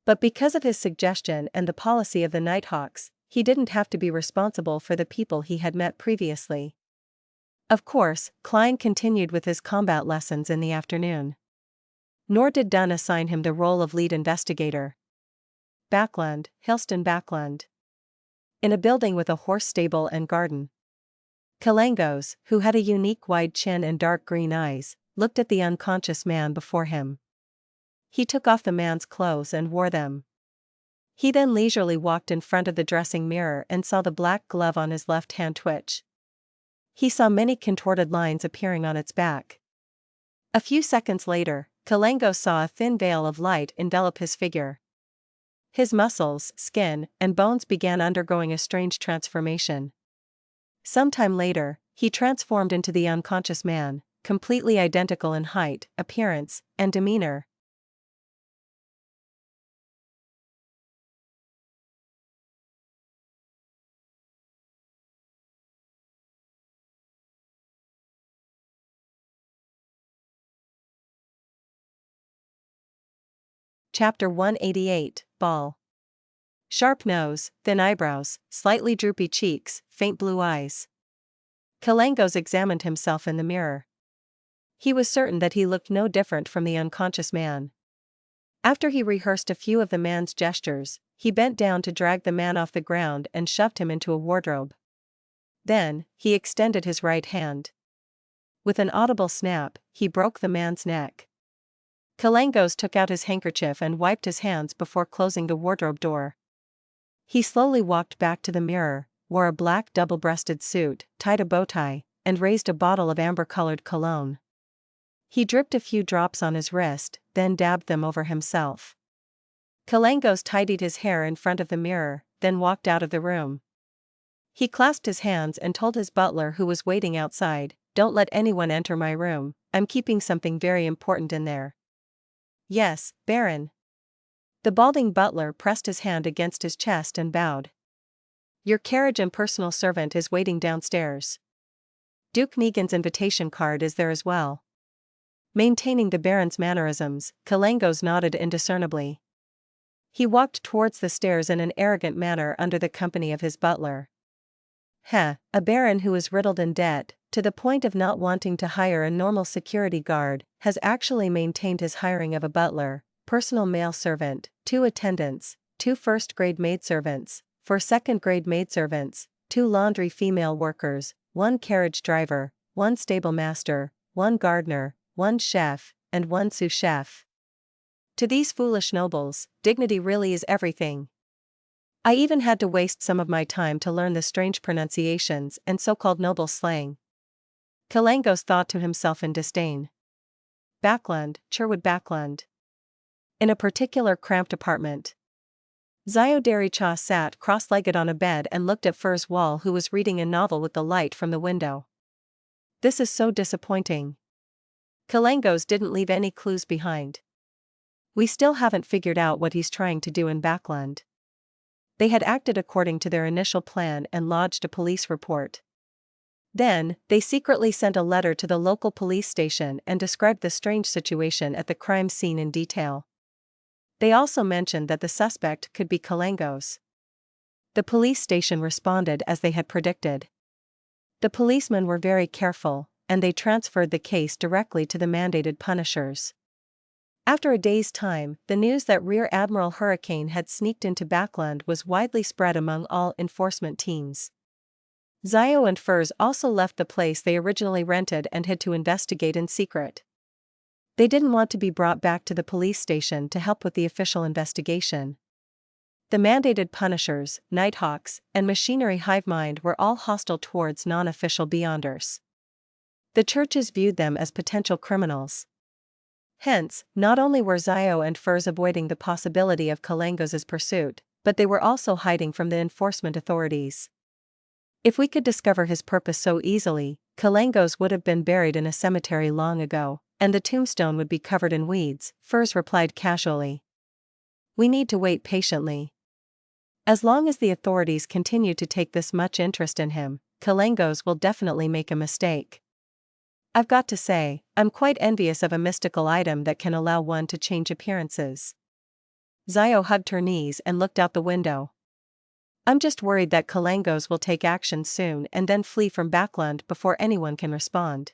But because of his suggestion and the policy of the Nighthawks, he didn't have to be responsible for the people he had met previously. Of course, Klein continued with his combat lessons in the afternoon. Nor did Dunn assign him the role of lead investigator. Backlund, Helston Backlund. In a building with a horse stable and garden. Kalangos, who had a unique wide chin and dark green eyes, looked at the unconscious man before him. He took off the man's clothes and wore them. He then leisurely walked in front of the dressing mirror and saw the black glove on his left hand twitch. He saw many contorted lines appearing on its back. A few seconds later, Kalangos saw a thin veil of light envelop his figure. His muscles, skin, and bones began undergoing a strange transformation. Sometime later, he transformed into the unconscious man, completely identical in height, appearance, and demeanor. Chapter 188, Ball. Sharp nose, thin eyebrows, slightly droopy cheeks, faint blue eyes. Kalangos examined himself in the mirror. He was certain that he looked no different from the unconscious man. After he rehearsed a few of the man's gestures, he bent down to drag the man off the ground and shoved him into a wardrobe. Then, he extended his right hand. With an audible snap, he broke the man's neck. Kalangos took out his handkerchief and wiped his hands before closing the wardrobe door. He slowly walked back to the mirror, wore a black double-breasted suit, tied a bow tie, and raised a bottle of amber-colored cologne. He dripped a few drops on his wrist, then dabbed them over himself. Kalangos tidied his hair in front of the mirror, then walked out of the room. He clasped his hands and told his butler who was waiting outside, "Don't let anyone enter my room, I'm keeping something very important in there." "Yes, Baron." The balding butler pressed his hand against his chest and bowed. "Your carriage and personal servant is waiting downstairs. Duke Negan's invitation card is there as well." Maintaining the Baron's mannerisms, Kalangos nodded indiscernibly. He walked towards the stairs in an arrogant manner under the company of his butler. A Baron who is riddled in debt, to the point of not wanting to hire a normal security guard, has actually maintained his hiring of a butler, personal male servant, 2 attendants, 2 first-grade maidservants, 4 second-grade maidservants, 2 laundry female workers, 1 carriage driver, 1 stable master, 1 gardener, 1 chef, and 1 sous chef. To these foolish nobles, dignity really is everything. I even had to waste some of my time to learn the strange pronunciations and so-called noble slang. Kalangos thought to himself in disdain. Backland, Sherwood Backland. In a particular cramped apartment. Zio Dericha sat cross-legged on a bed and looked at Fur's wall, who was reading a novel with the light from the window. This is so disappointing. Kalangos didn't leave any clues behind. We still haven't figured out what he's trying to do in Backland. They had acted according to their initial plan and lodged a police report. Then, they secretly sent a letter to the local police station and described the strange situation at the crime scene in detail. They also mentioned that the suspect could be Kalangos. The police station responded as they had predicted. The policemen were very careful, and they transferred the case directly to the mandated punishers. After a day's time, the news that Rear Admiral Hurricane had sneaked into Backland was widely spread among all enforcement teams. Zio and Furs also left the place they originally rented and hid to investigate in secret. They didn't want to be brought back to the police station to help with the official investigation. The mandated punishers, Nighthawks, and Machinery Hive Mind were all hostile towards non-official Beyonders. The churches viewed them as potential criminals. Hence, not only were Zio and Furs avoiding the possibility of Kalangos' pursuit, but they were also hiding from the enforcement authorities. If we could discover his purpose so easily, Kalangos would have been buried in a cemetery long ago, and the tombstone would be covered in weeds, Furs replied casually. We need to wait patiently. As long as the authorities continue to take this much interest in him, Kalangos will definitely make a mistake. I've got to say, I'm quite envious of a mystical item that can allow one to change appearances. Zio hugged her knees and looked out the window. I'm just worried that Kalangos will take action soon and then flee from Backland before anyone can respond.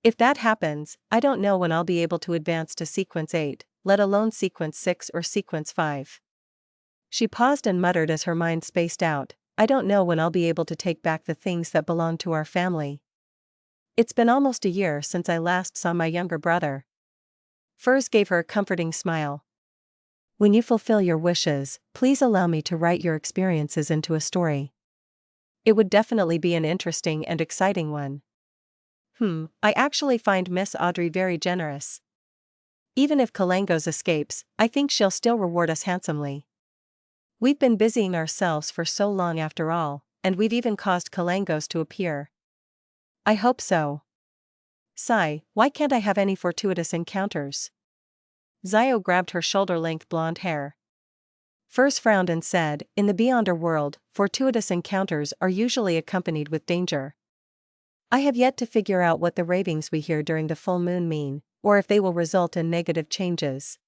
If that happens, I don't know when I'll be able to advance to Sequence 8, let alone Sequence 6 or Sequence 5. She paused and muttered as her mind spaced out, I don't know when I'll be able to take back the things that belong to our family. It's been almost a year since I last saw my younger brother. Furs gave her a comforting smile. When you fulfill your wishes, please allow me to write your experiences into a story. It would definitely be an interesting and exciting one. I actually find Miss Audrey very generous. Even if Kalangos escapes, I think she'll still reward us handsomely. We've been busying ourselves for so long after all, and we've even caused Kalangos to appear. I hope so. Sigh, why can't I have any fortuitous encounters? Zio grabbed her shoulder-length blonde hair. Furs frowned and said, in the Beyonder world, fortuitous encounters are usually accompanied with danger. I have yet to figure out what the ravings we hear during the full moon mean, or if they will result in negative changes.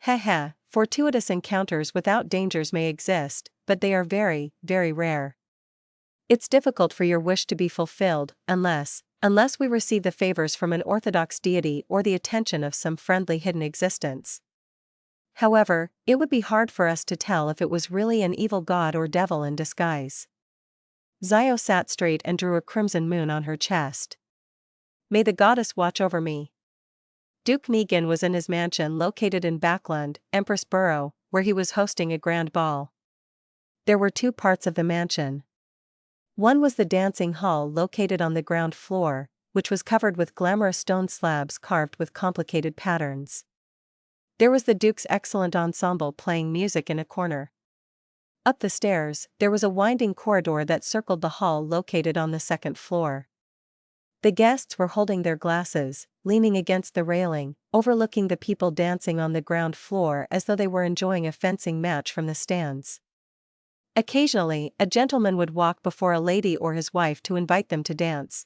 Haha, fortuitous encounters without dangers may exist, but they are very, very rare. It's difficult for your wish to be fulfilled, unless we receive the favors from an orthodox deity or the attention of some friendly hidden existence. However, it would be hard for us to tell if it was really an evil god or devil in disguise. Zio sat straight and drew a crimson moon on her chest. May the goddess watch over me. Duke Megan was in his mansion located in Backland, Empress Borough, where he was hosting a grand ball. There were two parts of the mansion. One was the dancing hall located on the ground floor, which was covered with glamorous stone slabs carved with complicated patterns. There was the Duke's excellent ensemble playing music in a corner. Up the stairs, there was a winding corridor that circled the hall located on the second floor. The guests were holding their glasses, leaning against the railing, overlooking the people dancing on the ground floor as though they were enjoying a fencing match from the stands. Occasionally, a gentleman would walk before a lady or his wife to invite them to dance.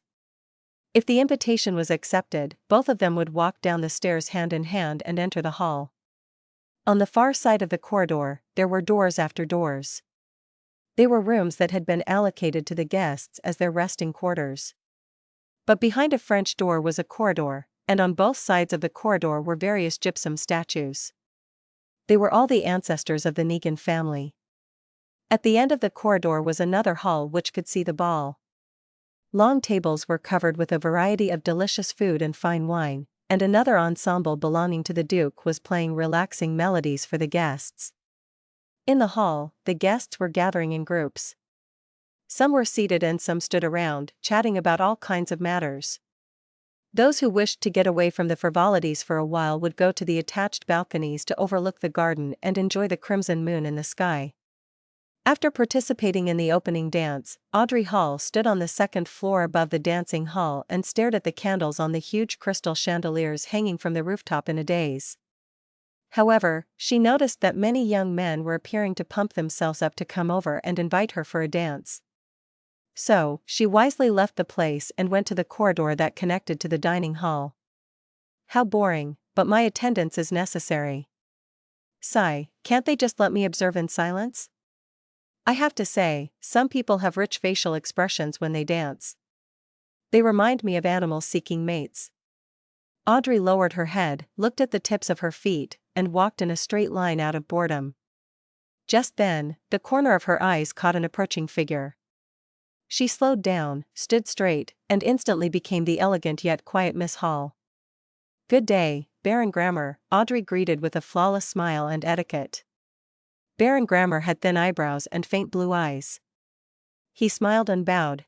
If the invitation was accepted, both of them would walk down the stairs hand in hand and enter the hall. On the far side of the corridor, there were doors after doors. They were rooms that had been allocated to the guests as their resting quarters. But behind a French door was a corridor, and on both sides of the corridor were various gypsum statues. They were all the ancestors of the Negan family. At the end of the corridor was another hall which could see the ball. Long tables were covered with a variety of delicious food and fine wine, and another ensemble belonging to the Duke was playing relaxing melodies for the guests. In the hall, the guests were gathering in groups. Some were seated and some stood around, chatting about all kinds of matters. Those who wished to get away from the frivolities for a while would go to the attached balconies to overlook the garden and enjoy the crimson moon in the sky. After participating in the opening dance, Audrey Hall stood on the second floor above the dancing hall and stared at the candles on the huge crystal chandeliers hanging from the rooftop in a daze. However, she noticed that many young men were appearing to pump themselves up to come over and invite her for a dance. So, she wisely left the place and went to the corridor that connected to the dining hall. How boring, but my attendance is necessary. Sigh, can't they just let me observe in silence? I have to say, some people have rich facial expressions when they dance. They remind me of animals seeking mates. Audrey lowered her head, looked at the tips of her feet, and walked in a straight line out of boredom. Just then, the corner of her eyes caught an approaching figure. She slowed down, stood straight, and instantly became the elegant yet quiet Miss Hall. Good day, Baron Grammar, Audrey greeted with a flawless smile and etiquette. Baron Grammar had thin eyebrows and faint blue eyes. He smiled and bowed.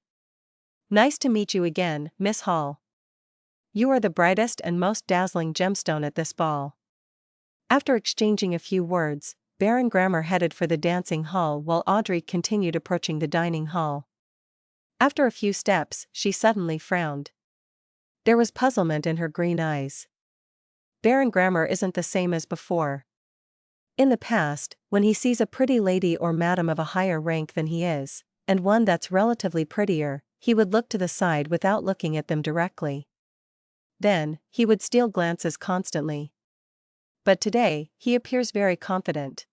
Nice to meet you again, Miss Hall. You are the brightest and most dazzling gemstone at this ball. After exchanging a few words, Baron Grammar headed for the dancing hall while Audrey continued approaching the dining hall. After a few steps, she suddenly frowned. There was puzzlement in her green eyes. Baron Grammar isn't the same as before. In the past, when he sees a pretty lady or madam of a higher rank than he is, and one that's relatively prettier, he would look to the side without looking at them directly. Then, he would steal glances constantly. But today, he appears very confident.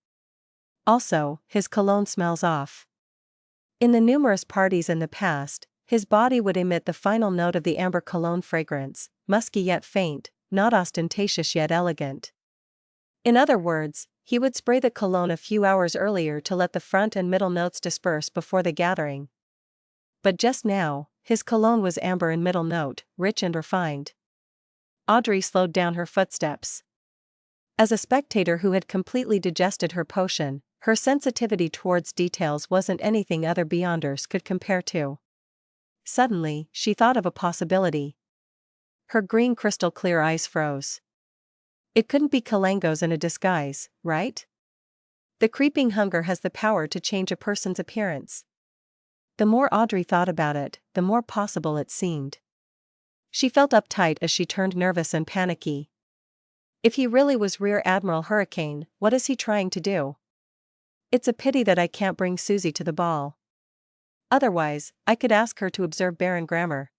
Also, his cologne smells off. In the numerous parties in the past, his body would emit the final note of the amber cologne fragrance, musky yet faint, not ostentatious yet elegant. In other words, he would spray the cologne a few hours earlier to let the front and middle notes disperse before the gathering. But just now, his cologne was amber in middle note, rich and refined. Audrey slowed down her footsteps. As a spectator who had completely digested her potion, her sensitivity towards details wasn't anything other Beyonders could compare to. Suddenly, she thought of a possibility. Her green crystal clear eyes froze. It couldn't be Kalangos in a disguise, right? The creeping hunger has the power to change a person's appearance. The more Audrey thought about it, the more possible it seemed. She felt uptight as she turned nervous and panicky. If he really was Rear Admiral Hurricane, what is he trying to do? It's a pity that I can't bring Susie to the ball. Otherwise, I could ask her to observe Baron Grammar.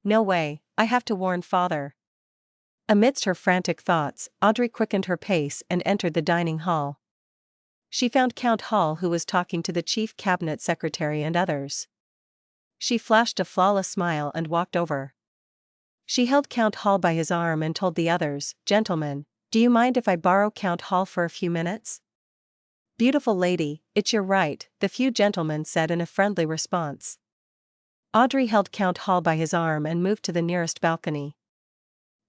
No way, I have to warn Father. Amidst her frantic thoughts, Audrey quickened her pace and entered the dining hall. She found Count Hall, who was talking to the chief cabinet secretary and others. She flashed a flawless smile and walked over. She held Count Hall by his arm and told the others, "Gentlemen, do you mind if I borrow Count Hall for a few minutes?" "Beautiful lady, it's your right," the few gentlemen said in a friendly response. Audrey held Count Hall by his arm and moved to the nearest balcony.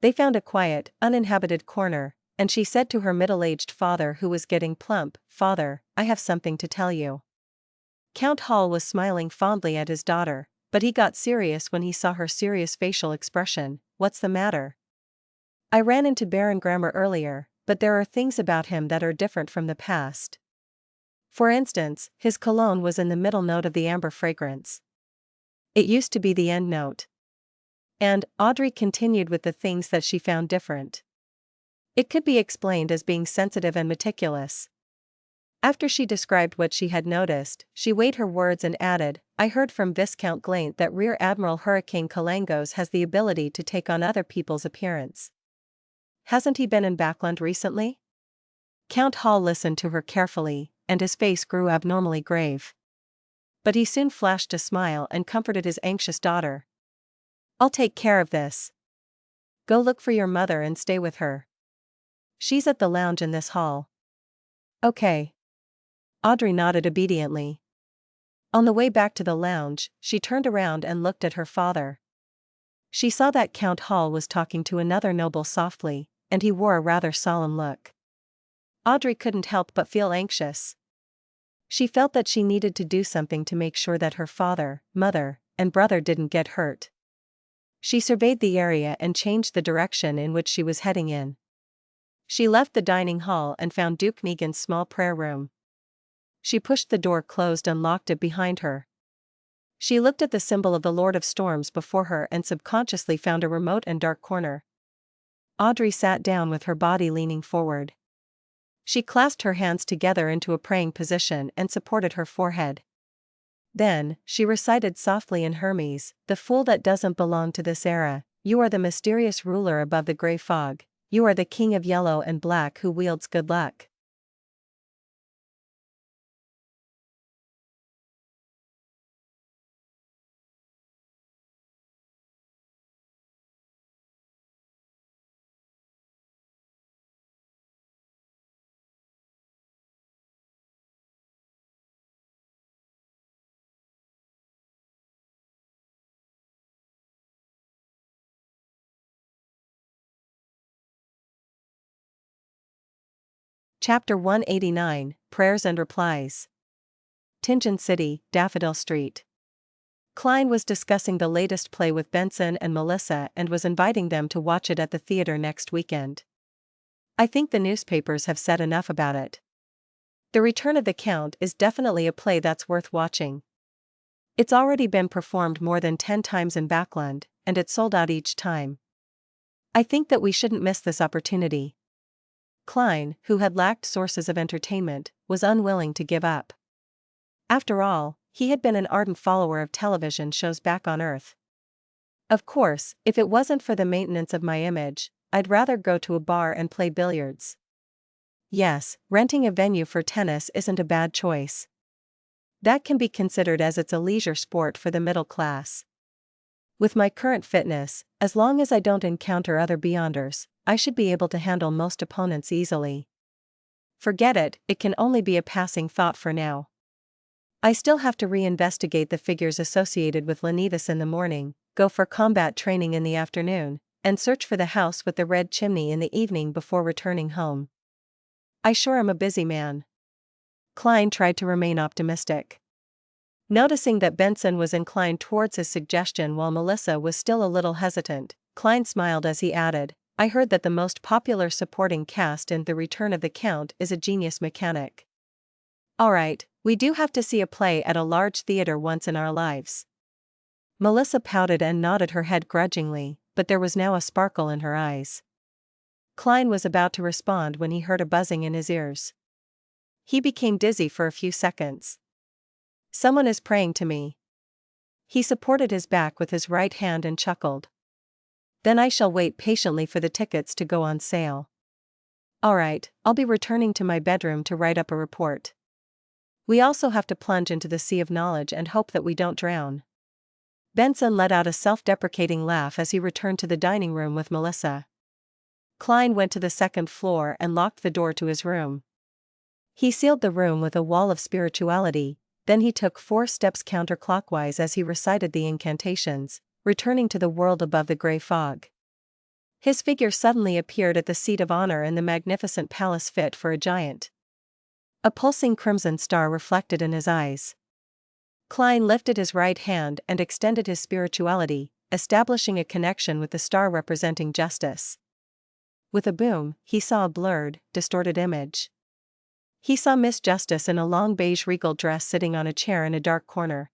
They found a quiet, uninhabited corner, and she said to her middle-aged father, who was getting plump, "Father, I have something to tell you." Count Hall was smiling fondly at his daughter, but he got serious when he saw her serious facial expression. "What's the matter?" "I ran into Baron Grammar earlier, but there are things about him that are different from the past. For instance, his cologne was in the middle note of the amber fragrance. It used to be the end note." And Audrey continued with the things that she found different. It could be explained as being sensitive and meticulous. After she described what she had noticed, she weighed her words and added, "I heard from Viscount Glaint that Rear Admiral Hurricane Kalangos has the ability to take on other people's appearance. Hasn't he been in Backland recently?" Count Hall listened to her carefully, and his face grew abnormally grave. But he soon flashed a smile and comforted his anxious daughter. "I'll take care of this. Go look for your mother and stay with her. She's at the lounge in this hall." "Okay." Audrey nodded obediently. On the way back to the lounge, she turned around and looked at her father. She saw that Count Hall was talking to another noble softly, and he wore a rather solemn look. Audrey couldn't help but feel anxious. She felt that she needed to do something to make sure that her father, mother, and brother didn't get hurt. She surveyed the area and changed the direction in which she was heading in. She left the dining hall and found Duke Negan's small prayer room. She pushed the door closed and locked it behind her. She looked at the symbol of the Lord of Storms before her and subconsciously found a remote and dark corner. Audrey sat down with her body leaning forward. She clasped her hands together into a praying position and supported her forehead. Then, she recited softly in Hermes, "The fool that doesn't belong to this era, you are the mysterious ruler above the gray fog, you are the king of yellow and black who wields good luck." Chapter 189, Prayers and Replies. Tingen City, Daffodil Street. Klein was discussing the latest play with Benson and Melissa and was inviting them to watch it at the theater next weekend. "I think the newspapers have said enough about it. The Return of the Count is definitely a play that's worth watching. It's already been performed more than 10 times in Backland, and it's sold out each time. I think that we shouldn't miss this opportunity." Klein, who had lacked sources of entertainment, was unwilling to give up. After all, he had been an ardent follower of television shows back on Earth. "Of course, if it wasn't for the maintenance of my image, I'd rather go to a bar and play billiards. Yes, renting a venue for tennis isn't a bad choice. That can be considered as it's a leisure sport for the middle class. With my current fitness, as long as I don't encounter other Beyonders, I should be able to handle most opponents easily. Forget it, it can only be a passing thought for now. I still have to reinvestigate the figures associated with Lanitas in the morning, go for combat training in the afternoon, and search for the house with the red chimney in the evening before returning home. I sure am a busy man. Klein tried to remain optimistic. Noticing that Benson was inclined towards his suggestion while Melissa was still a little hesitant, Klein smiled as he added, I heard that the most popular supporting cast in The Return of the Count is a genius mechanic. Alright, we do have to see a play at a large theater once in our lives. Melissa pouted and nodded her head grudgingly, but there was now a sparkle in her eyes. Klein was about to respond when he heard a buzzing in his ears. He became dizzy for a few seconds. Someone is praying to me. He supported his back with his right hand and chuckled. Then I shall wait patiently for the tickets to go on sale. Alright, I'll be returning to my bedroom to write up a report. We also have to plunge into the sea of knowledge and hope that we don't drown. Benson let out a self-deprecating laugh as he returned to the dining room with Melissa. Klein went to the second floor and locked the door to his room. He sealed the room with a wall of spirituality, then he took 4 steps counterclockwise as he recited the incantations, returning to the world above the gray fog. His figure suddenly appeared at the seat of honor in the magnificent palace fit for a giant. A pulsing crimson star reflected in his eyes. Klein lifted his right hand and extended his spirituality, establishing a connection with the star representing justice. With a boom, he saw a blurred, distorted image. He saw Miss Justice in a long beige regal dress sitting on a chair in a dark corner.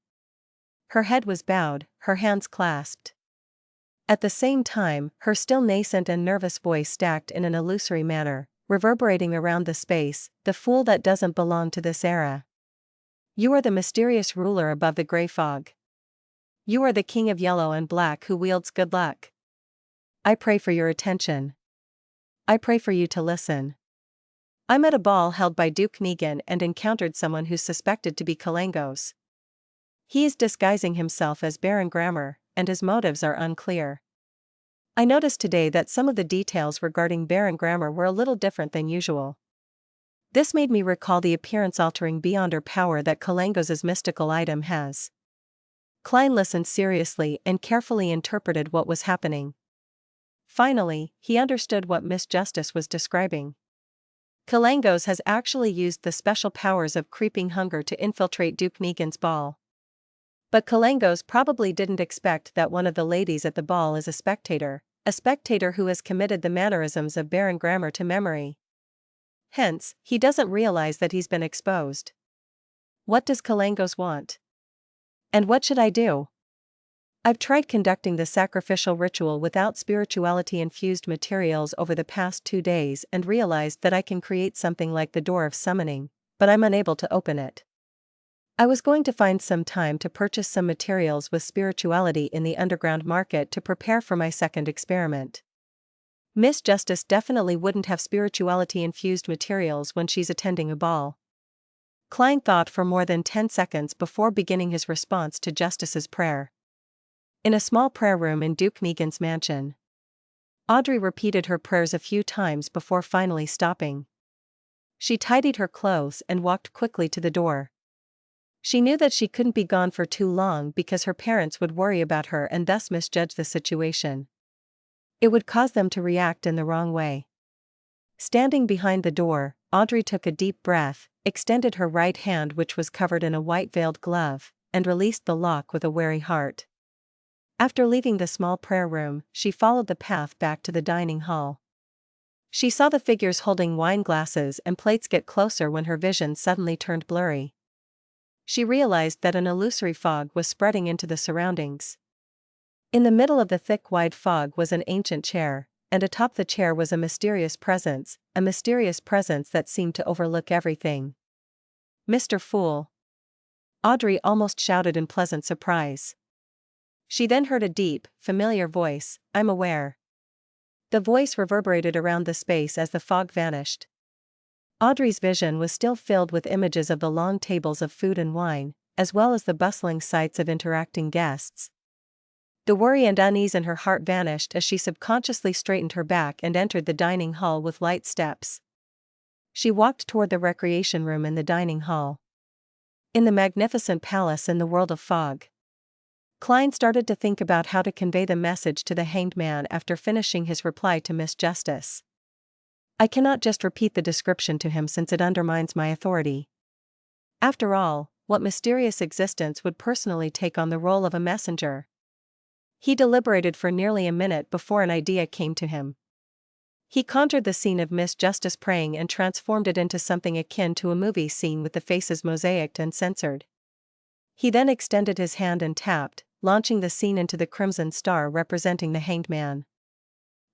Her head was bowed, her hands clasped. At the same time, her still nascent and nervous voice stacked in an illusory manner, reverberating around the space, the fool that doesn't belong to this era. You are the mysterious ruler above the gray fog. You are the king of yellow and black who wields good luck. I pray for your attention. I pray for you to listen. I'm at a ball held by Duke Negan and encountered someone who's suspected to be Kalangos. He is disguising himself as Baron Grammar, and his motives are unclear. I noticed today that some of the details regarding Baron Grammar were a little different than usual. This made me recall the appearance-altering beyonder power that Kalangos' mystical item has. Klein listened seriously and carefully interpreted what was happening. Finally, he understood what Miss Justice was describing. Kalangos has actually used the special powers of creeping hunger to infiltrate Duke Negan's ball. But Kalangos probably didn't expect that one of the ladies at the ball is a spectator who has committed the mannerisms of Baron Grammar to memory. Hence, he doesn't realize that he's been exposed. What does Kalangos want? And what should I do? I've tried conducting the sacrificial ritual without spirituality-infused materials over the past 2 days and realized that I can create something like the Door of Summoning, but I'm unable to open it. I was going to find some time to purchase some materials with spirituality in the underground market to prepare for my second experiment. Miss Justice definitely wouldn't have spirituality-infused materials when she's attending a ball. Klein thought for more than 10 seconds before beginning his response to Justice's prayer. In a small prayer room in Duke Negan's mansion, Audrey repeated her prayers a few times before finally stopping. She tidied her clothes and walked quickly to the door. She knew that she couldn't be gone for too long because her parents would worry about her and thus misjudge the situation. It would cause them to react in the wrong way. Standing behind the door, Audrey took a deep breath, extended her right hand which was covered in a white-veiled glove, and released the lock with a wary heart. After leaving the small prayer room, she followed the path back to the dining hall. She saw the figures holding wine glasses and plates get closer when her vision suddenly turned blurry. She realized that an illusory fog was spreading into the surroundings. In the middle of the thick wide fog was an ancient chair, and atop the chair was a mysterious presence that seemed to overlook everything. Mr. Fool! Audrey almost shouted in pleasant surprise. She then heard a deep, familiar voice, I'm aware. The voice reverberated around the space as the fog vanished. Audrey's vision was still filled with images of the long tables of food and wine, as well as the bustling sights of interacting guests. The worry and unease in her heart vanished as she subconsciously straightened her back and entered the dining hall with light steps. She walked toward the recreation room in the dining hall. In the magnificent palace in the world of fog. Klein started to think about how to convey the message to the hanged man after finishing his reply to Miss Justice. I cannot just repeat the description to him since it undermines my authority. After all, what mysterious existence would personally take on the role of a messenger? He deliberated for nearly a minute before an idea came to him. He conjured the scene of Miss Justice praying and transformed it into something akin to a movie scene with the faces mosaicked and censored. He then extended his hand and tapped, launching the scene into the crimson star representing the hanged man.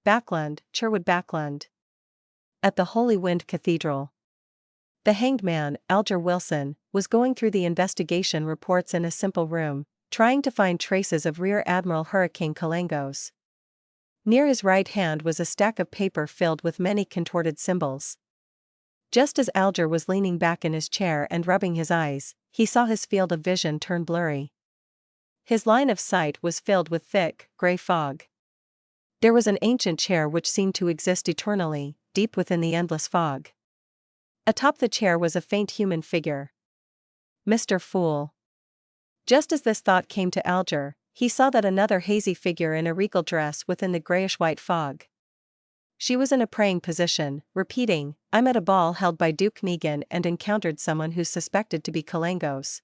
Backland, Sherwood Backland. At the Holy Wind Cathedral. The hanged man, Alger Wilson, was going through the investigation reports in a simple room, trying to find traces of Rear Admiral Hurricane Kalangos. Near his right hand was a stack of paper filled with many contorted symbols. Just as Alger was leaning back in his chair and rubbing his eyes, he saw his field of vision turn blurry. His line of sight was filled with thick, gray fog. There was an ancient chair which seemed to exist eternally, deep within the endless fog. Atop the chair was a faint human figure. Mr. Fool. Just as this thought came to Alger, he saw that another hazy figure in a regal dress within the grayish-white fog. She was in a praying position, repeating, I'm at a ball held by Duke Negan and encountered someone who's suspected to be Kalangos.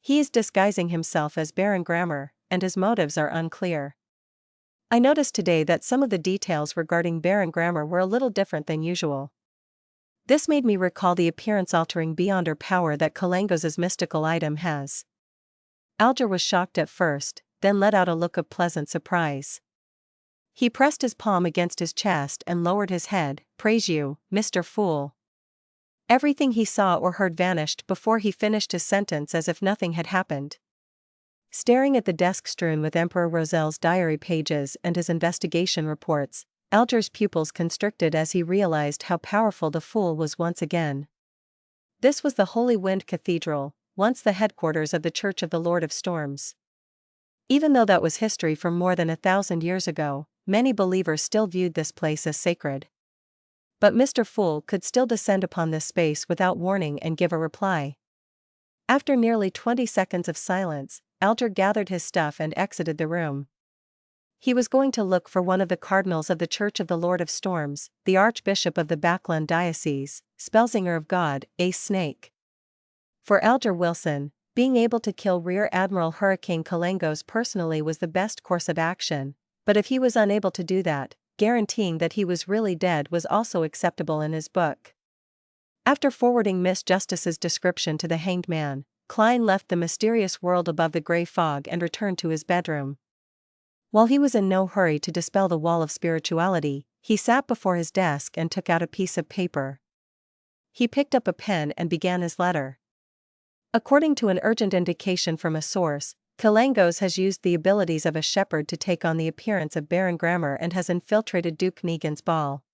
He is disguising himself as Baron Grammar, and his motives are unclear. I noticed today that some of the details regarding Baron Grammar were a little different than usual. This made me recall the appearance-altering beyonder power that Kalangos' mystical item has. Alger was shocked at first, then let out a look of pleasant surprise. He pressed his palm against his chest and lowered his head. Praise you, Mr. Fool. Everything he saw or heard vanished before he finished his sentence as if nothing had happened. Staring at the desk strewn with Emperor Roselle's diary pages and his investigation reports, Alger's pupils constricted as he realized how powerful the Fool was once again. This was the Holy Wind Cathedral, once the headquarters of the Church of the Lord of Storms. Even though that was history from more than 1,000 years ago, many believers still viewed this place as sacred. But Mr. Fool could still descend upon this space without warning and give a reply. After nearly 20 seconds of silence, Alger gathered his stuff and exited the room. He was going to look for one of the cardinals of the Church of the Lord of Storms, the Archbishop of the Backland Diocese, Spellsinger of God, Ace Snake. For Alger Wilson, being able to kill Rear Admiral Hurricane Kalangos personally was the best course of action, but if he was unable to do that, guaranteeing that he was really dead was also acceptable in his book. After forwarding Miss Justice's description to the hanged man, Klein left the mysterious world above the gray fog and returned to his bedroom. While he was in no hurry to dispel the wall of spirituality, he sat before his desk and took out a piece of paper. He picked up a pen and began his letter. According to an urgent indication from a source, Kalangos has used the abilities of a shepherd to take on the appearance of Baron Grammar and has infiltrated Duke Negan's ball.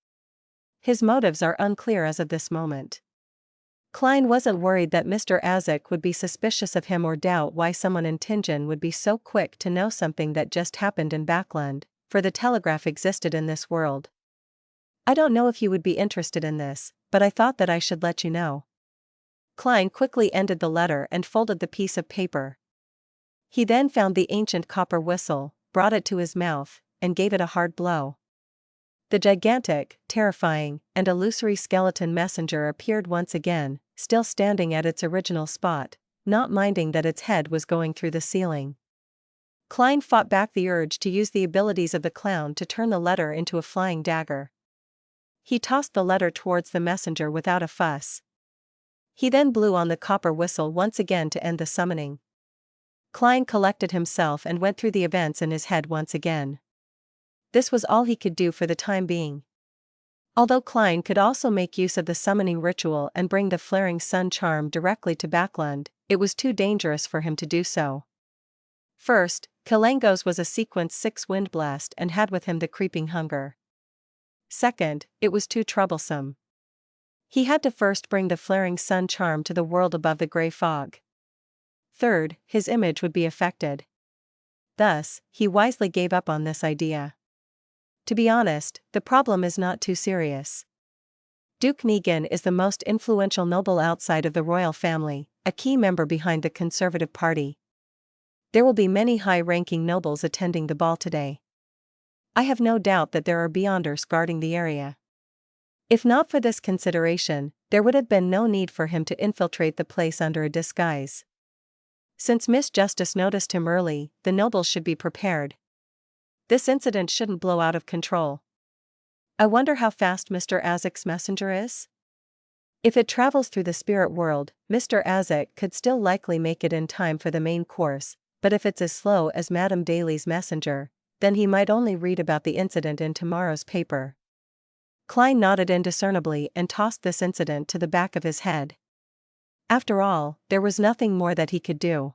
His motives are unclear as of this moment. Klein wasn't worried that Mr. Azik would be suspicious of him or doubt why someone in Tingen would be so quick to know something that just happened in Backland, for the telegraph existed in this world. I don't know if you would be interested in this, but I thought that I should let you know. Klein quickly ended the letter and folded the piece of paper. He then found the ancient copper whistle, brought it to his mouth, and gave it a hard blow. The gigantic, terrifying, and illusory skeleton messenger appeared once again, still standing at its original spot, not minding that its head was going through the ceiling. Klein fought back the urge to use the abilities of the clown to turn the letter into a flying dagger. He tossed the letter towards the messenger without a fuss. He then blew on the copper whistle once again to end the summoning. Klein collected himself and went through the events in his head once again. This was all he could do for the time being. Although Klein could also make use of the summoning ritual and bring the flaring sun charm directly to Backland, it was too dangerous for him to do so. First, Kalangos was a sequence 6 wind blast and had with him the creeping hunger. Second, it was too troublesome. He had to first bring the flaring sun charm to the world above the gray fog. Third, his image would be affected. Thus, he wisely gave up on this idea. To be honest, the problem is not too serious. Duke Negan is the most influential noble outside of the royal family, a key member behind the Conservative Party. There will be many high-ranking nobles attending the ball today. I have no doubt that there are Beyonders guarding the area. If not for this consideration, there would have been no need for him to infiltrate the place under a disguise. Since Miss Justice noticed him early, the nobles should be prepared. This incident shouldn't blow out of control. I wonder how fast Mr. Azik's messenger is? If it travels through the spirit world, Mr. Azik could still likely make it in time for the main course, but if it's as slow as Madame Daly's messenger, then he might only read about the incident in tomorrow's paper. Klein nodded indiscernibly and tossed this incident to the back of his head. After all, there was nothing more that he could do.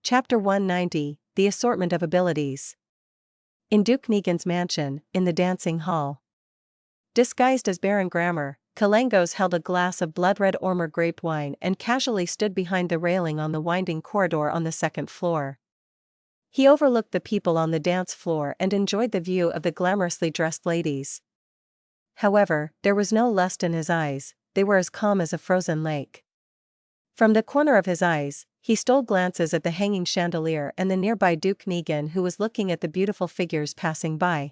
Chapter 190, The Assortment of Abilities. In Duke Negan's mansion, in the dancing hall. Disguised as Baron Grammar, Kalangos held a glass of blood-red Ormer grape wine and casually stood behind the railing on the winding corridor on the second floor. He overlooked the people on the dance floor and enjoyed the view of the glamorously dressed ladies. However, there was no lust in his eyes, they were as calm as a frozen lake. From the corner of his eyes, he stole glances at the hanging chandelier and the nearby Duke Negan, who was looking at the beautiful figures passing by.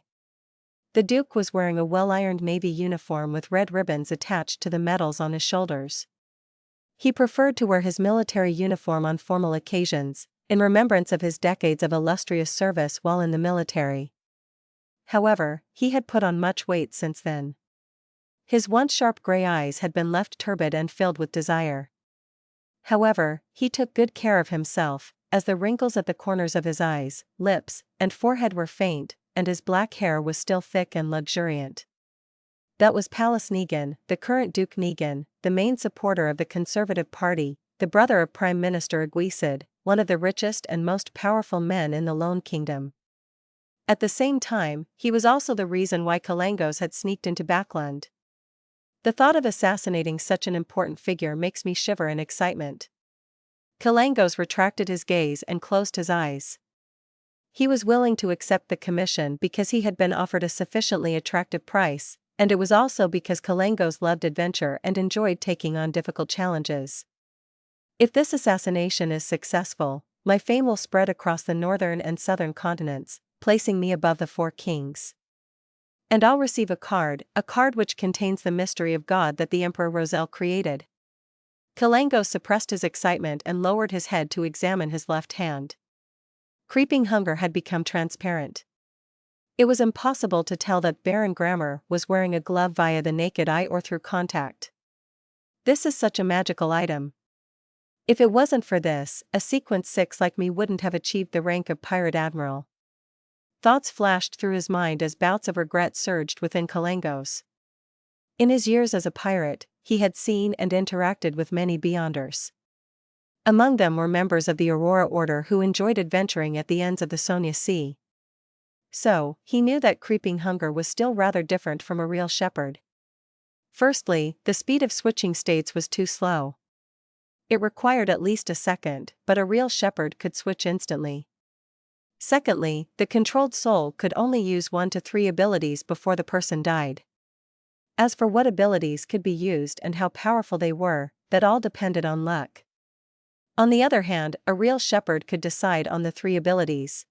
The Duke was wearing a well-ironed navy uniform with red ribbons attached to the medals on his shoulders. He preferred to wear his military uniform on formal occasions, in remembrance of his decades of illustrious service while in the military. However, he had put on much weight since then. His once sharp gray eyes had been left turbid and filled with desire. However, he took good care of himself, as the wrinkles at the corners of his eyes, lips, and forehead were faint, and his black hair was still thick and luxuriant. That was Palace Negan, the current Duke Negan, the main supporter of the Conservative Party, the brother of Prime Minister Aguisid, one of the richest and most powerful men in the Lone Kingdom. At the same time, he was also the reason why Kalangos had sneaked into Backland. The thought of assassinating such an important figure makes me shiver in excitement. Kalangos retracted his gaze and closed his eyes. He was willing to accept the commission because he had been offered a sufficiently attractive price, and it was also because Kalangos loved adventure and enjoyed taking on difficult challenges. If this assassination is successful, my fame will spread across the northern and southern continents, placing me above the four kings. And I'll receive a card which contains the mystery of God that the Emperor Roselle created. Kalangos suppressed his excitement and lowered his head to examine his left hand. Creeping hunger had become transparent. It was impossible to tell that Baron Grammar was wearing a glove via the naked eye or through contact. This is such a magical item. If it wasn't for this, a Sequence 6 like me wouldn't have achieved the rank of Pirate Admiral. Thoughts flashed through his mind as bouts of regret surged within Kalangos. In his years as a pirate, he had seen and interacted with many Beyonders. Among them were members of the Aurora Order who enjoyed adventuring at the ends of the Sonia Sea. So, he knew that creeping hunger was still rather different from a real shepherd. Firstly, the speed of switching states was too slow. It required at least a second, but a real shepherd could switch instantly. Secondly, the controlled soul could only use 1 to 3 abilities before the person died. As for what abilities could be used and how powerful they were, that all depended on luck. On the other hand, a real shepherd could decide on the 3 abilities.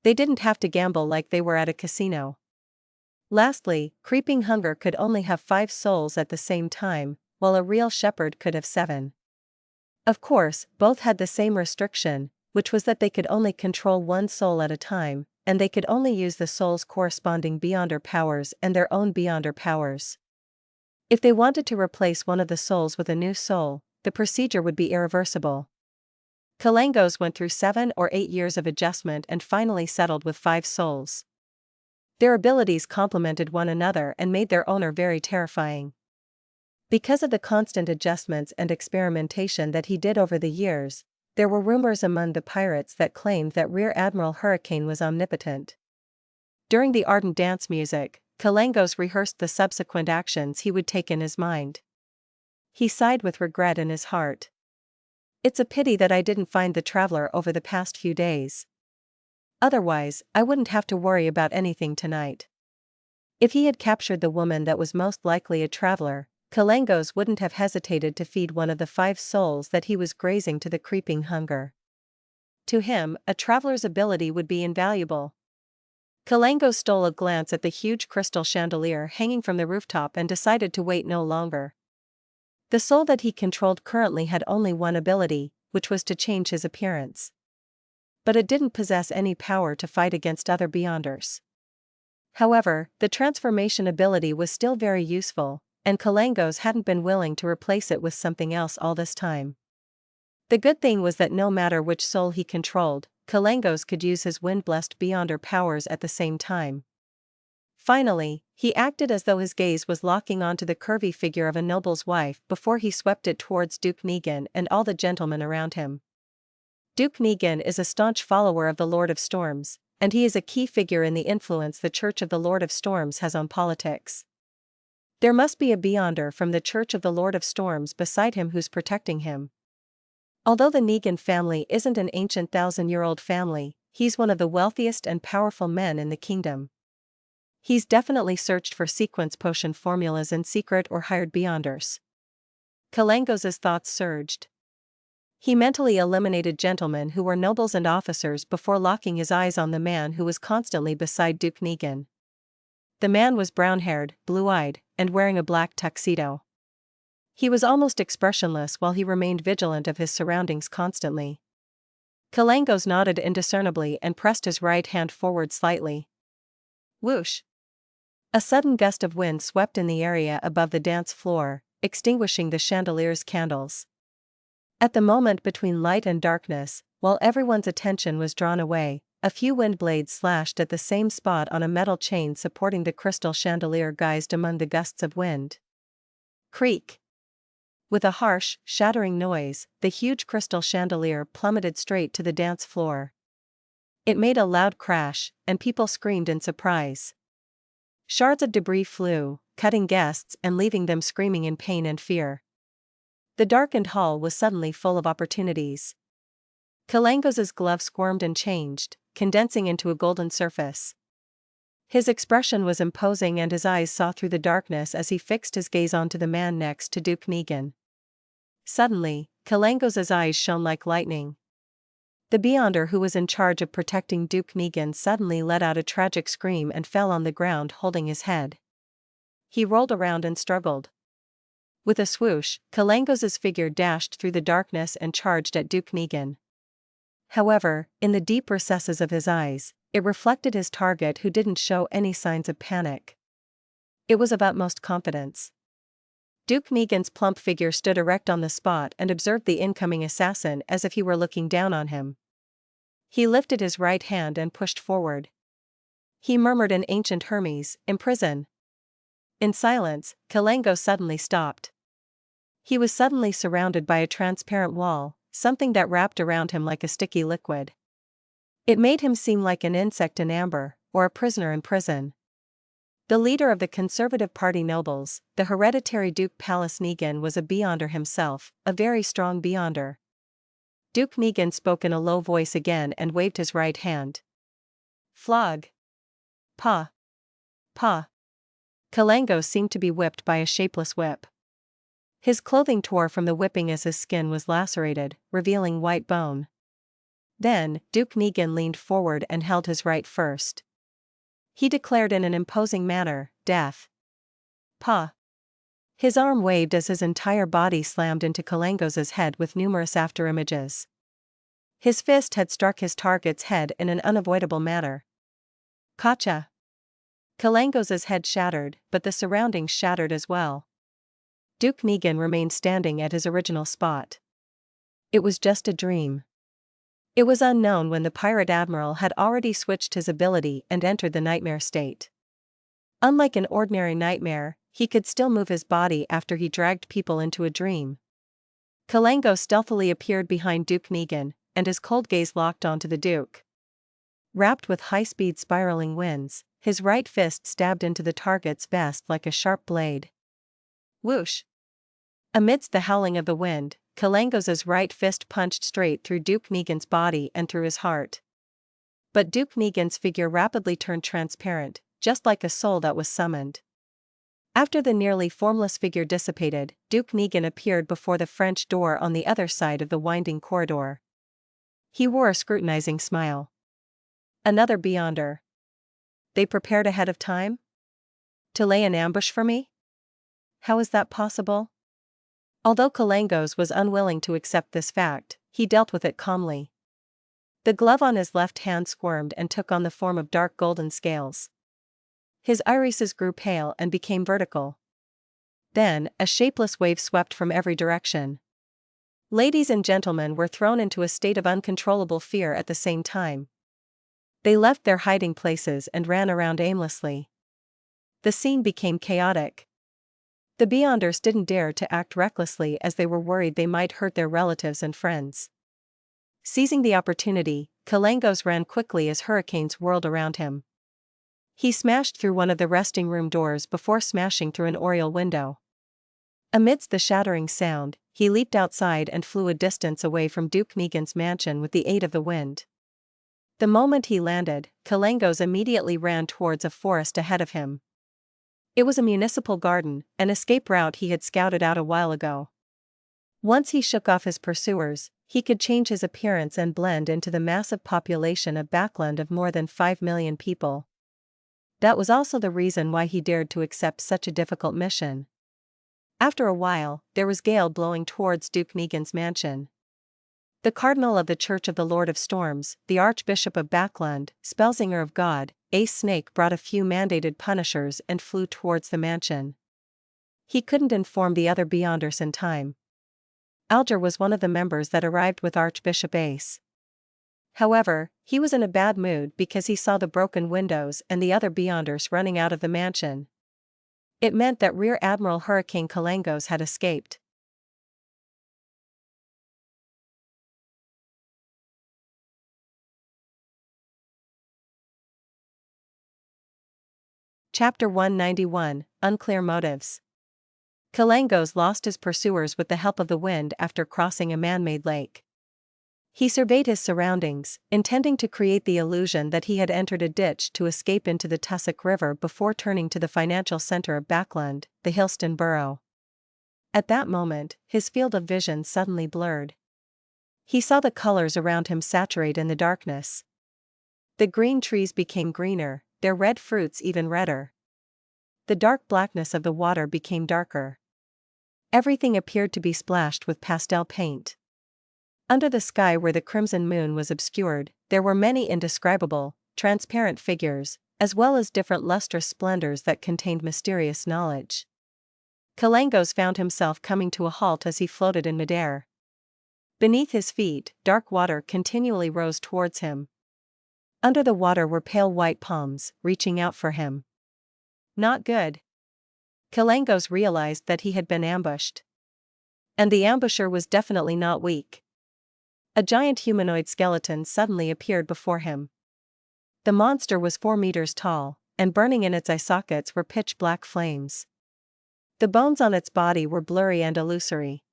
They didn't have to gamble like they were at a casino. Lastly, creeping hunger could only have 5 souls at the same time, while a real shepherd could have 7. Of course, both had the same restriction, which was that they could only control 1 soul at a time, and they could only use the soul's corresponding Beyonder powers and their own Beyonder powers. If they wanted to replace one of the souls with a new soul, the procedure would be irreversible. Kalangos went through 7 or 8 years of adjustment and finally settled with 5 souls. Their abilities complemented one another and made their owner very terrifying. Because of the constant adjustments and experimentation that he did over the years, there were rumors among the pirates that claimed that Rear Admiral Hurricane was omnipotent. During the ardent dance music, Kalangos rehearsed the subsequent actions he would take in his mind. He sighed with regret in his heart. It's a pity that I didn't find the traveler over the past few days. Otherwise, I wouldn't have to worry about anything tonight. If he had captured the woman that was most likely a traveler, Kalangos wouldn't have hesitated to feed one of the 5 souls that he was grazing to the creeping hunger. To him, a traveler's ability would be invaluable. Kalangos stole a glance at the huge crystal chandelier hanging from the rooftop and decided to wait no longer. The soul that he controlled currently had only one ability, which was to change his appearance. But it didn't possess any power to fight against other Beyonders. However, the transformation ability was still very useful, and Kalangos hadn't been willing to replace it with something else all this time. The good thing was that no matter which soul he controlled, Kalangos could use his wind-blessed Beyonder powers at the same time. Finally, he acted as though his gaze was locking onto the curvy figure of a noble's wife before he swept it towards Duke Negan and all the gentlemen around him. Duke Negan is a staunch follower of the Lord of Storms, and he is a key figure in the influence the Church of the Lord of Storms has on politics. There must be a Beyonder from the Church of the Lord of Storms beside him who's protecting him. Although the Negan family isn't an ancient 1,000-year-old family, he's one of the wealthiest and powerful men in the kingdom. He's definitely searched for sequence potion formulas in secret or hired Beyonders. Kalangos' thoughts surged. He mentally eliminated gentlemen who were nobles and officers before locking his eyes on the man who was constantly beside Duke Negan. The man was brown-haired, blue-eyed, and wearing a black tuxedo. He was almost expressionless while he remained vigilant of his surroundings constantly. Kalangos nodded indiscernibly and pressed his right hand forward slightly. Whoosh! A sudden gust of wind swept in the area above the dance floor, extinguishing the chandelier's candles. At the moment between light and darkness, while everyone's attention was drawn away, a few wind blades slashed at the same spot on a metal chain supporting the crystal chandelier guised among the gusts of wind. Creak! With a harsh, shattering noise, the huge crystal chandelier plummeted straight to the dance floor. It made a loud crash, and people screamed in surprise. Shards of debris flew, cutting guests and leaving them screaming in pain and fear. The darkened hall was suddenly full of opportunities. Kalangos' glove squirmed and changed, condensing into a golden surface. His expression was imposing and his eyes saw through the darkness as he fixed his gaze onto the man next to Duke Negan. Suddenly, Kalangos' eyes shone like lightning. The Beyonder who was in charge of protecting Duke Negan suddenly let out a tragic scream and fell on the ground holding his head. He rolled around and struggled. With a swoosh, Kalangos' figure dashed through the darkness and charged at Duke Negan. However, in the deep recesses of his eyes, it reflected his target who didn't show any signs of panic. It was of utmost confidence. Duke Negan's plump figure stood erect on the spot and observed the incoming assassin as if he were looking down on him. He lifted his right hand and pushed forward. He murmured in ancient Hermes, "Imprison." In silence, Kalangos suddenly stopped. He was suddenly surrounded by a transparent wall, something that wrapped around him like a sticky liquid. It made him seem like an insect in amber, or a prisoner in prison. The leader of the Conservative Party nobles, the hereditary Duke Pallas Negan, was a Beyonder himself, a very strong Beyonder. Duke Negan spoke in a low voice again and waved his right hand. Flog. Pa. Pa. Kalangos seemed to be whipped by a shapeless whip. His clothing tore from the whipping as his skin was lacerated, revealing white bone. Then, Duke Negan leaned forward and held his right first. He declared in an imposing manner, "Death." Pa. His arm waved as his entire body slammed into Kalangos' head with numerous afterimages. His fist had struck his target's head in an unavoidable manner. Gotcha. Kalangos' head shattered, but the surroundings shattered as well. Duke Negan remained standing at his original spot. It was just a dream. It was unknown when the pirate admiral had already switched his ability and entered the nightmare state. Unlike an ordinary nightmare, he could still move his body after he dragged people into a dream. Kalangos stealthily appeared behind Duke Negan, and his cold gaze locked onto the Duke. Wrapped with high-speed spiraling winds, his right fist stabbed into the target's vest like a sharp blade. Whoosh! Amidst the howling of the wind, Kalangos's right fist punched straight through Duke Negan's body and through his heart. But Duke Negan's figure rapidly turned transparent, just like a soul that was summoned. After the nearly formless figure dissipated, Duke Negan appeared before the French door on the other side of the winding corridor. He wore a scrutinizing smile. Another Beyonder. They prepared ahead of time? To lay an ambush for me? How is that possible? Although Kalangos was unwilling to accept this fact, he dealt with it calmly. The glove on his left hand squirmed and took on the form of dark golden scales. His irises grew pale and became vertical. Then, a shapeless wave swept from every direction. Ladies and gentlemen were thrown into a state of uncontrollable fear at the same time. They left their hiding places and ran around aimlessly. The scene became chaotic. The Beyonders didn't dare to act recklessly as they were worried they might hurt their relatives and friends. Seizing the opportunity, Kalangos ran quickly as hurricanes whirled around him. He smashed through one of the resting room doors before smashing through an oriel window. Amidst the shattering sound, he leaped outside and flew a distance away from Duke Negan's mansion with the aid of the wind. The moment he landed, Kalangos immediately ran towards a forest ahead of him. It was a municipal garden, an escape route he had scouted out a while ago. Once he shook off his pursuers, he could change his appearance and blend into the massive population of Backland of more than 5 million people. That was also the reason why he dared to accept such a difficult mission. After a while, there was gale blowing towards Duke Negan's mansion. The Cardinal of the Church of the Lord of Storms, the Archbishop of Backland, Spellsinger of God, Ace Snake brought a few mandated punishers and flew towards the mansion. He couldn't inform the other Beyonders in time. Alger was one of the members that arrived with Archbishop Ace. However, he was in a bad mood because he saw the broken windows and the other Beyonders running out of the mansion. It meant that Rear Admiral Hurricane Kalangos had escaped. Chapter 191, Unclear Motives. Kalangos lost his pursuers with the help of the wind after crossing a man-made lake. He surveyed his surroundings, intending to create the illusion that he had entered a ditch to escape into the Tussock River before turning to the financial center of Backland, the Hillston Borough. At that moment, his field of vision suddenly blurred. He saw the colors around him saturate in the darkness. The green trees became greener, their red fruits even redder. The dark blackness of the water became darker. Everything appeared to be splashed with pastel paint. Under the sky where the crimson moon was obscured, there were many indescribable, transparent figures, as well as different lustrous splendors that contained mysterious knowledge. Kalangos found himself coming to a halt as he floated in midair. Beneath his feet, dark water continually rose towards him. Under the water were pale white palms, reaching out for him. Not good. Kalangos realized that he had been ambushed. And the ambusher was definitely not weak. A giant humanoid skeleton suddenly appeared before him. The monster was 4 meters tall, and burning in its eye sockets were pitch-black flames. The bones on its body were blurry and illusory.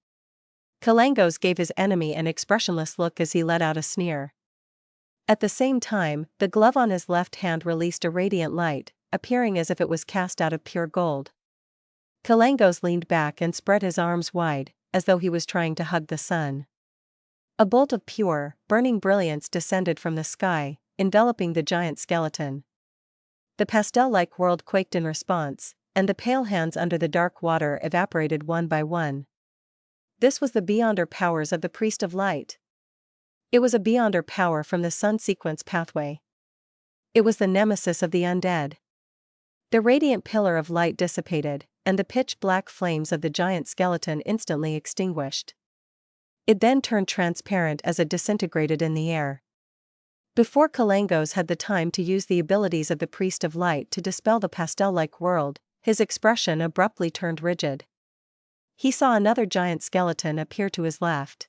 Kalangos gave his enemy an expressionless look as he let out a sneer. At the same time, the glove on his left hand released a radiant light, appearing as if it was cast out of pure gold. Kalangos leaned back and spread his arms wide, as though he was trying to hug the sun. A bolt of pure, burning brilliance descended from the sky, enveloping the giant skeleton. The pastel-like world quaked in response, and the pale hands under the dark water evaporated one by one. This was the Beyonder powers of the Priest of Light. It was a Beyonder power from the Sun Sequence pathway. It was the nemesis of the undead. The radiant pillar of light dissipated, and the pitch-black flames of the giant skeleton instantly extinguished. It then turned transparent as it disintegrated in the air. Before Kalangos had the time to use the abilities of the Priest of Light to dispel the pastel-like world, his expression abruptly turned rigid. He saw another giant skeleton appear to his left.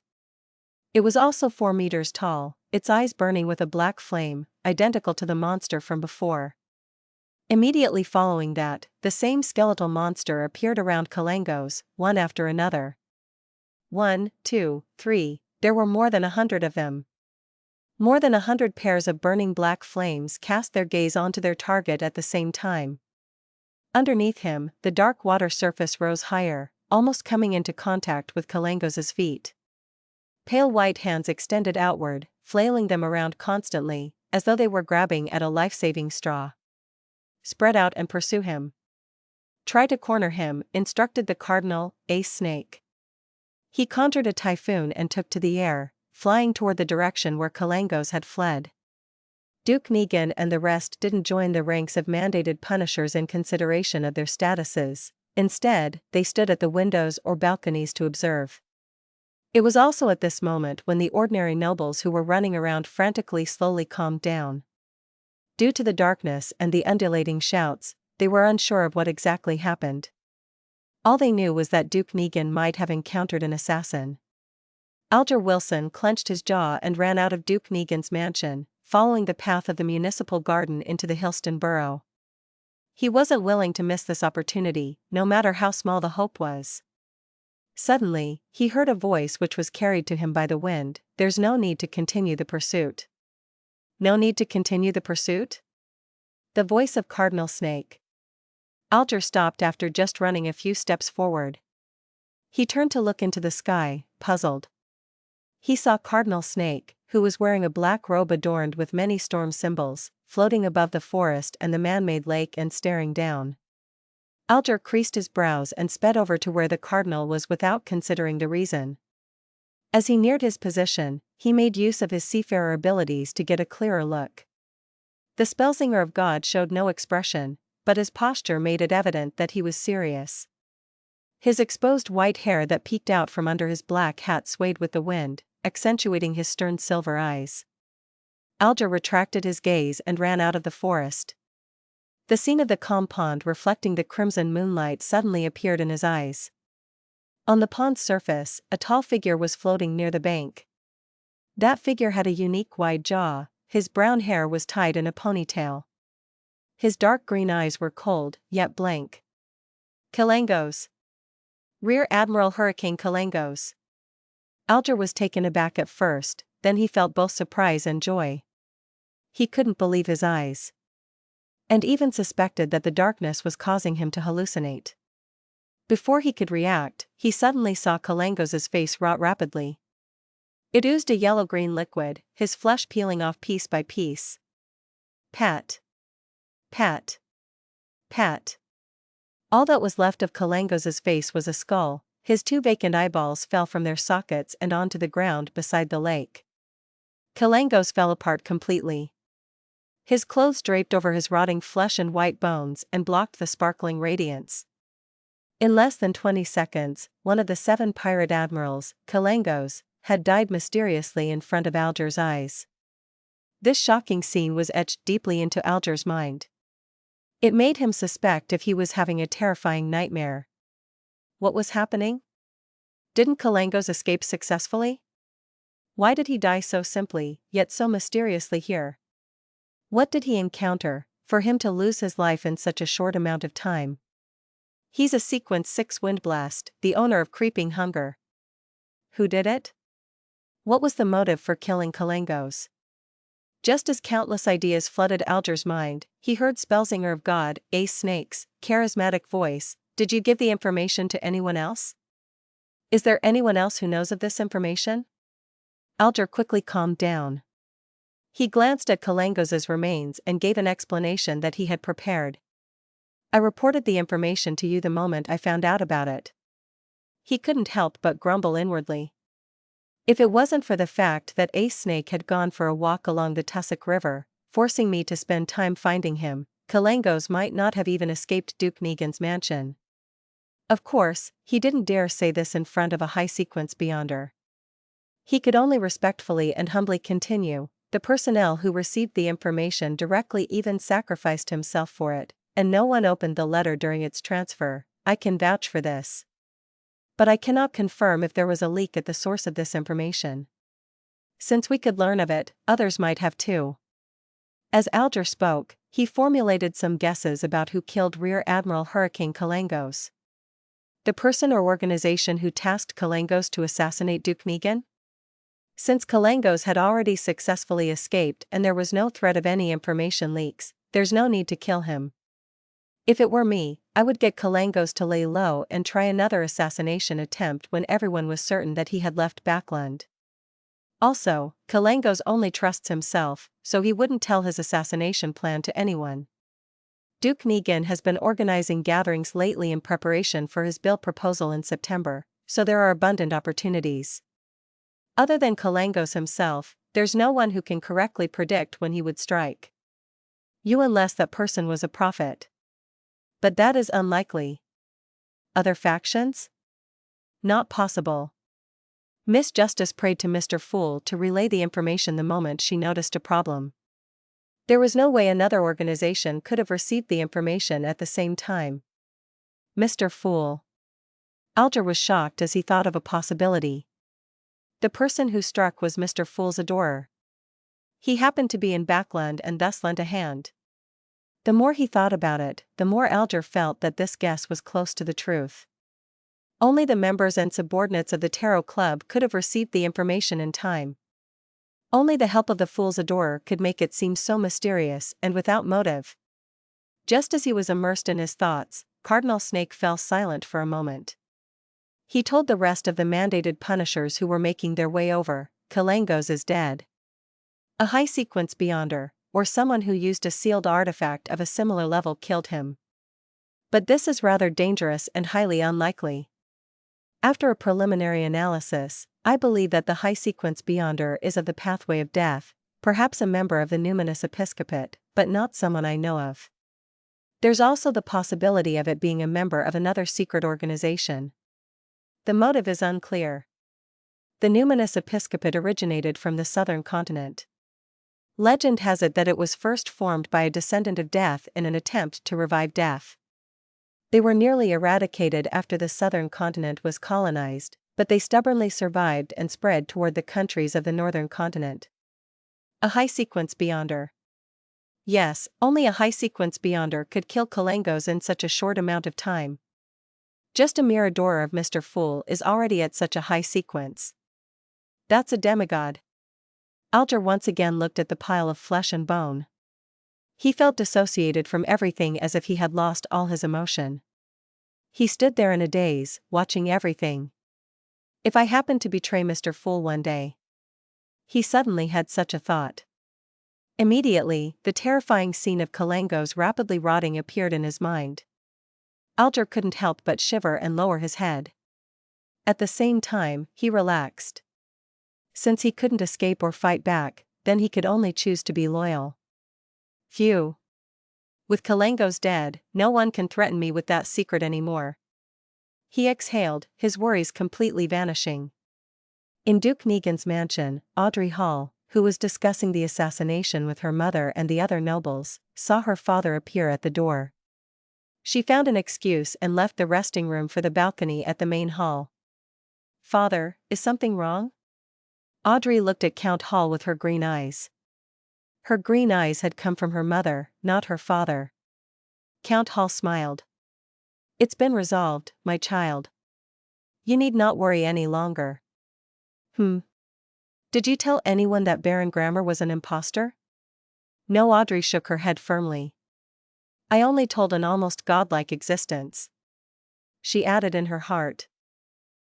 It was also 4 meters tall, its eyes burning with a black flame, identical to the monster from before. Immediately following that, the same skeletal monster appeared around Kalangos, one after another. 1, 2, 3, there were more than 100 of them. More than 100 pairs of burning black flames cast their gaze onto their target at the same time. Underneath him, the dark water surface rose higher, almost coming into contact with Kalangos' feet. Pale white hands extended outward, flailing them around constantly, as though they were grabbing at a life-saving straw. Spread out and pursue him. Try to corner him, instructed the cardinal, Ace Snake. He conjured a typhoon and took to the air, flying toward the direction where Kalangos had fled. Duke Negan and the rest didn't join the ranks of mandated punishers in consideration of their statuses. Instead, they stood at the windows or balconies to observe. It was also at this moment when the ordinary nobles who were running around frantically slowly calmed down. Due to the darkness and the undulating shouts, they were unsure of what exactly happened. All they knew was that Duke Negan might have encountered an assassin. Alger Wilson clenched his jaw and ran out of Duke Negan's mansion, following the path of the municipal garden into the Hillston borough. He wasn't willing to miss this opportunity, no matter how small the hope was. Suddenly, he heard a voice which was carried to him by the wind. There's no need to continue the pursuit. No need to continue the pursuit? The voice of Cardinal Snake. Alger stopped after just running a few steps forward. He turned to look into the sky, puzzled. He saw Cardinal Snake, who was wearing a black robe adorned with many storm symbols, floating above the forest and the man-made lake and staring down. Alger creased his brows and sped over to where the cardinal was without considering the reason. As he neared his position, he made use of his seafarer abilities to get a clearer look. The spellsinger of God showed no expression, but his posture made it evident that he was serious. His exposed white hair that peeked out from under his black hat swayed with the wind, accentuating his stern silver eyes. Alger retracted his gaze and ran out of the forest. The scene of the calm pond reflecting the crimson moonlight suddenly appeared in his eyes. On the pond's surface, a tall figure was floating near the bank. That figure had a unique wide jaw, his brown hair was tied in a ponytail. His dark green eyes were cold, yet blank. Kalangos. Rear Admiral Hurricane Kalangos. Alger was taken aback at first, then he felt both surprise and joy. He couldn't believe his eyes. And even suspected that the darkness was causing him to hallucinate. Before he could react, he suddenly saw Kalangos' face rot rapidly. It oozed a yellow-green liquid, his flesh peeling off piece by piece. Pat. Pat. Pat. All that was left of Kalangos' face was a skull. His two vacant eyeballs fell from their sockets and onto the ground beside the lake. Kalangos fell apart completely. His clothes draped over his rotting flesh and white bones and blocked the sparkling radiance. In less than 20 seconds, one of the 7 pirate admirals, Kalangos, had died mysteriously in front of Alger's eyes. This shocking scene was etched deeply into Alger's mind. It made him suspect if he was having a terrifying nightmare. What was happening? Didn't Kalangos escape successfully? Why did he die so simply, yet so mysteriously here? What did he encounter, for him to lose his life in such a short amount of time? He's a Sequence 6 Windblast, the owner of Creeping Hunger. Who did it? What was the motive for killing Kalangos? Just as countless ideas flooded Alger's mind, he heard Spellsinger of God, Ace Snake's charismatic voice. Did you give the information to anyone else? Is there anyone else who knows of this information? Alger quickly calmed down. He glanced at Kalangos' remains and gave an explanation that he had prepared. I reported the information to you the moment I found out about it. He couldn't help but grumble inwardly. If it wasn't for the fact that Ace Snake had gone for a walk along the Tussock River, forcing me to spend time finding him, Kalangos might not have even escaped Duke Negan's mansion. Of course, he didn't dare say this in front of a high-sequence beyonder. He could only respectfully and humbly continue. The personnel who received the information directly even sacrificed himself for it, and no one opened the letter during its transfer. I can vouch for this. But I cannot confirm if there was a leak at the source of this information. Since we could learn of it, others might have too. As Alger spoke, He formulated some guesses about who killed Rear Admiral Hurricane Kalangos. The person or organization who tasked Kalangos to assassinate Duke Negan? Since Kalangos had already successfully escaped and there was no threat of any information leaks, there's no need to kill him. If it were me, I would get Kalangos to lay low and try another assassination attempt when everyone was certain that he had left Backland. Also, Kalangos only trusts himself, so he wouldn't tell his assassination plan to anyone. Duke Negan has been organizing gatherings lately in preparation for his bill proposal in September, so there are abundant opportunities. Other than Kalangos himself, there's no one who can correctly predict when he would strike. Unless that person was a prophet. But that is unlikely. Other factions? Not possible. Miss Justice prayed to Mr. Fool to relay the information the moment she noticed a problem. There was no way another organization could have received the information at the same time. Mr. Fool. Alger was shocked as he thought of a possibility. The person who struck was Mr. Fool's adorer. He happened to be in Backland and thus lent a hand. The more he thought about it, the more Alger felt that this guess was close to the truth. Only the members and subordinates of the Tarot Club could have received the information in time. Only the help of the Fool's adorer could make it seem so mysterious and without motive. Just as he was immersed in his thoughts, Cardinal Snake fell silent for a moment. He told the rest of the mandated punishers who were making their way over, Kalangos is dead. A high sequence beyonder, or someone who used a sealed artifact of a similar level killed him. But this is rather dangerous and highly unlikely. After a preliminary analysis, I believe that the high sequence beyonder is of the pathway of death, perhaps a member of the numinous episcopate, but not someone I know of. There's also the possibility of it being a member of another secret organization. The motive is unclear. The numinous episcopate originated from the southern continent. Legend has it that it was first formed by a descendant of Death in an attempt to revive Death. They were nearly eradicated after the southern continent was colonized, but they stubbornly survived and spread toward the countries of the northern continent. A high sequence beyonder. Yes, only a high sequence beyonder could kill Kalangos in such a short amount of time. Just a mere adorer of Mr. Fool is already at such a high sequence. That's a demigod. Alger once again looked at the pile of flesh and bone. He felt dissociated from everything as if he had lost all his emotion. He stood there in a daze, watching everything. If I happened to betray Mr. Fool one day. He suddenly had such a thought. Immediately, the terrifying scene of Kalangos rapidly rotting appeared in his mind. Alger couldn't help but shiver and lower his head. At the same time, he relaxed. Since he couldn't escape or fight back, then he could only choose to be loyal. Phew. With Kalangos dead, no one can threaten me with that secret anymore. He exhaled, his worries completely vanishing. In Duke Negan's mansion, Audrey Hall, who was discussing the assassination with her mother and the other nobles, saw her father appear at the door. She found an excuse and left the resting room for the balcony at the main hall. Father, is something wrong? Audrey looked at Count Hall with her green eyes. Her green eyes had come from her mother, not her father. Count Hall smiled. It's been resolved, my child. You need not worry any longer. Did you tell anyone that Baron Grammar was an impostor? No, Audrey shook her head firmly. I only told an almost godlike existence. She added in her heart.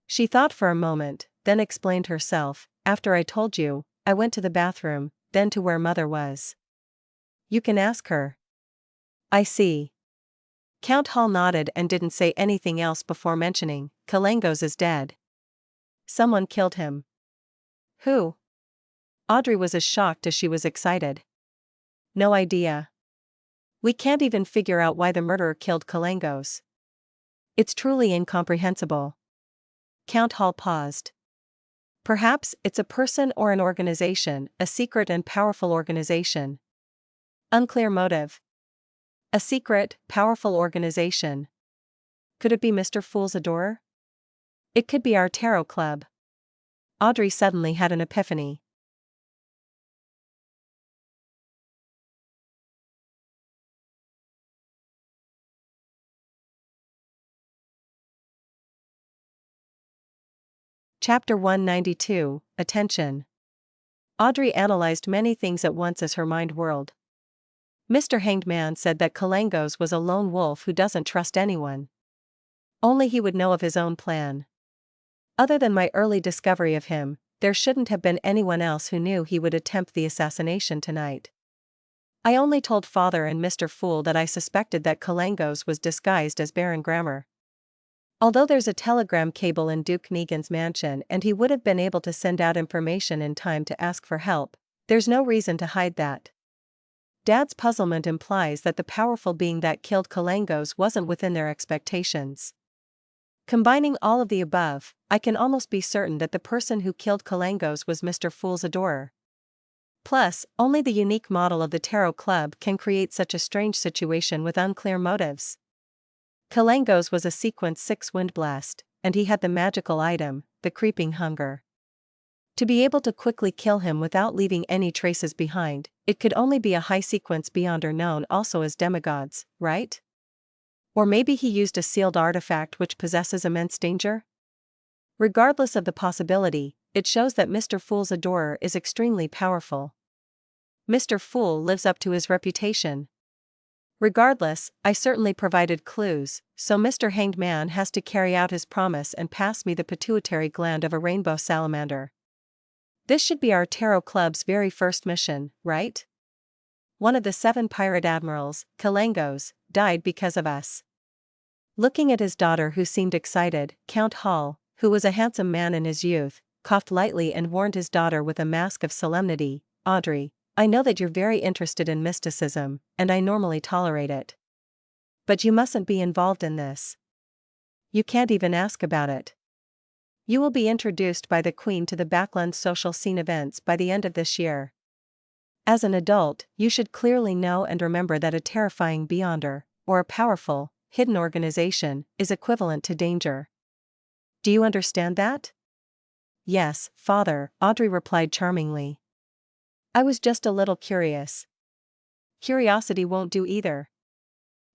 She thought for a moment, then explained herself. After I told you, I went to the bathroom, then to where Mother was. You can ask her. I see. Count Hall nodded and didn't say anything else before mentioning, Kalangos is dead. Someone killed him. Who? Audrey was as shocked as she was excited. No idea. We can't even figure out why the murderer killed Kalangos. It's truly incomprehensible. Count Hall paused. Perhaps it's a person or an organization, a secret and powerful organization. Unclear motive. A secret, powerful organization. Could it be Mr. Fool's adorer? It could be our tarot club. Audrey suddenly had an epiphany. Chapter 192, Attention. Audrey analyzed many things at once as her mind whirled. Mr. Hanged Man said that Kalangos was a lone wolf who doesn't trust anyone. Only he would know of his own plan. Other than my early discovery of him, there shouldn't have been anyone else who knew he would attempt the assassination tonight. I only told Father and Mr. Fool that I suspected that Kalangos was disguised as Baron Grammar. Although there's a telegram cable in Duke Negan's mansion and he would have been able to send out information in time to ask for help, there's no reason to hide that. Dad's puzzlement implies that the powerful being that killed Kalangos wasn't within their expectations. Combining all of the above, I can almost be certain that the person who killed Kalangos was Mr. Fool's adorer. Plus, only the unique model of the Tarot Club can create such a strange situation with unclear motives. Kalangos was a Sequence 6 Windblast, and he had the magical item, the Creeping Hunger. To be able to quickly kill him without leaving any traces behind, it could only be a high sequence Beyonder known also as demigods, right? Or maybe he used a sealed artifact which possesses immense danger? Regardless of the possibility, it shows that Mr. Fool's adorer is extremely powerful. Mr. Fool lives up to his reputation. Regardless, I certainly provided clues, so Mr. Hanged Man has to carry out his promise and pass me the pituitary gland of a rainbow salamander. This should be our Tarot Club's very first mission, right? One of the 7 pirate admirals, Kalangos, died because of us. Looking at his daughter who seemed excited, Count Hall, who was a handsome man in his youth, coughed lightly and warned his daughter with a mask of solemnity, "Audrey, I know that you're very interested in mysticism, and I normally tolerate it. But you mustn't be involved in this. You can't even ask about it. You will be introduced by the Queen to the Backland social scene events by the end of this year. As an adult, you should clearly know and remember that a terrifying Beyonder, or a powerful, hidden organization, is equivalent to danger. Do you understand that?" "Yes, Father," Audrey replied charmingly. "I was just a little curious." "Curiosity won't do either,"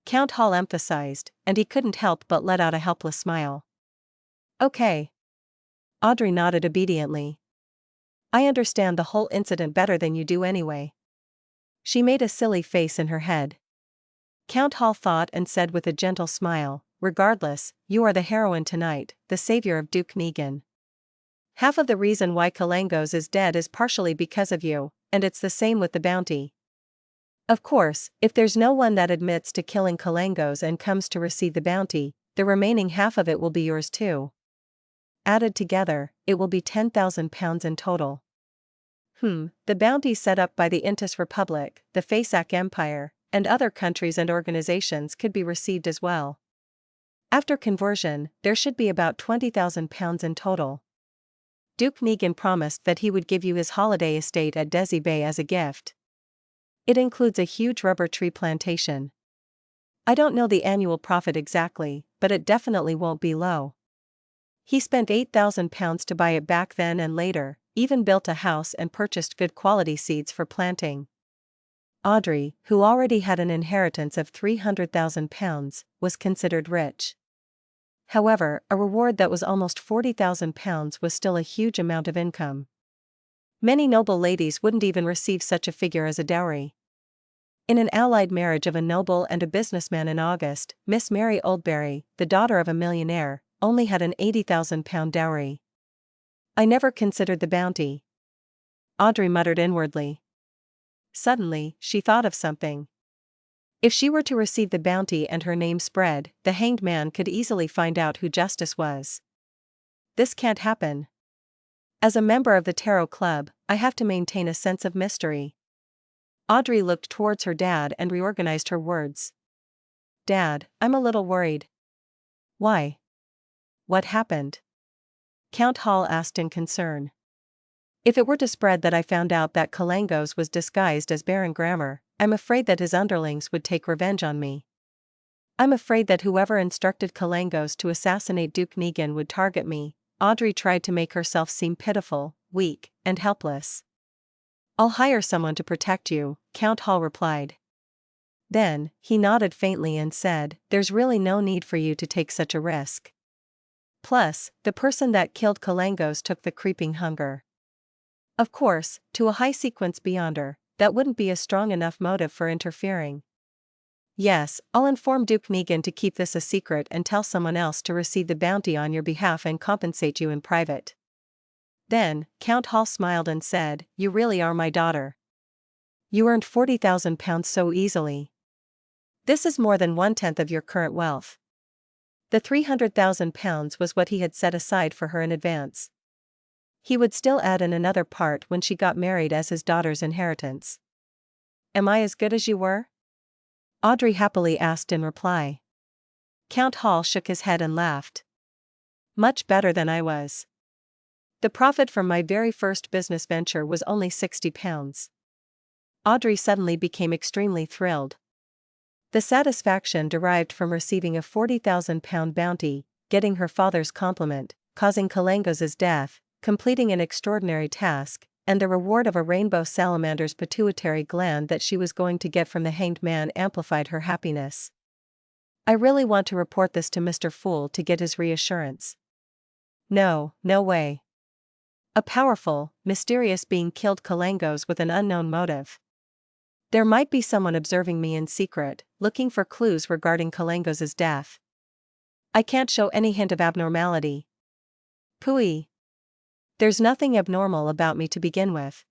Count Hall emphasized, and he couldn't help but let out a helpless smile. "Okay." Audrey nodded obediently. "I understand the whole incident better than you do anyway." She made a silly face in her head. Count Hall thought and said with a gentle smile, "Regardless, you are the heroine tonight, the savior of Duke Negan. Half of the reason why Kalangos is dead is partially because of you, and it's the same with the bounty. Of course, if there's no one that admits to killing Kalangos and comes to receive the bounty, the remaining half of it will be yours too. Added together, it will be £10,000 in total." The bounty set up by the Intis Republic, the Fasak Empire, and other countries and organizations could be received as well. After conversion, there should be about £20,000 in total. Duke Negan promised that he would give you his holiday estate at Desi Bay as a gift. It includes a huge rubber tree plantation. I don't know the annual profit exactly, but it definitely won't be low. He spent £8,000 to buy it back then and later, even built a house and purchased good quality seeds for planting. Audrey, who already had an inheritance of £300,000, was considered rich. However, a reward that was almost £40,000 was still a huge amount of income. Many noble ladies wouldn't even receive such a figure as a dowry. In an allied marriage of a noble and a businessman in August, Miss Mary Oldbury, the daughter of a millionaire, only had an £80,000 dowry. "I never considered the bounty," Audrey muttered inwardly. Suddenly, she thought of something. If she were to receive the bounty and her name spread, the Hanged Man could easily find out who Justice was. This can't happen. As a member of the Tarot Club, I have to maintain a sense of mystery. Audrey looked towards her dad and reorganized her words. "Dad, I'm a little worried." "Why? What happened?" Count Hall asked in concern. "If it were to spread that I found out that Kalangos was disguised as Baron Grammar, I'm afraid that his underlings would take revenge on me. I'm afraid that whoever instructed Kalangos to assassinate Duke Negan would target me." Audrey tried to make herself seem pitiful, weak, and helpless. "I'll hire someone to protect you," Count Hall replied. Then, he nodded faintly and said, "There's really no need for you to take such a risk. Plus, the person that killed Kalangos took the creeping hunger. Of course, to a high-sequence beyonder, that wouldn't be a strong enough motive for interfering. Yes, I'll inform Duke Negan to keep this a secret and tell someone else to receive the bounty on your behalf and compensate you in private. Then, Count Hall smiled and said, "You really are my daughter. You earned £40,000 so easily. This is more than 1/10 of your current wealth." The £300,000 was what he had set aside for her in advance. He would still add in another part when she got married as his daughter's inheritance. "Am I as good as you were?" Audrey happily asked in reply. Count Hall shook his head and laughed. "Much better than I was. The profit from my very first business venture was only £60. Audrey suddenly became extremely thrilled. The satisfaction derived from receiving a £40,000 bounty, getting her father's compliment, causing Kalangos' death, completing an extraordinary task, and the reward of a rainbow salamander's pituitary gland that she was going to get from the hanged man amplified her happiness. "I really want to report this to Mr. Fool to get his reassurance." "No, no way. A powerful, mysterious being killed Kalangos with an unknown motive. There might be someone observing me in secret, looking for clues regarding Kalangos' death. I can't show any hint of abnormality. Pooey. There's nothing abnormal about me to begin with.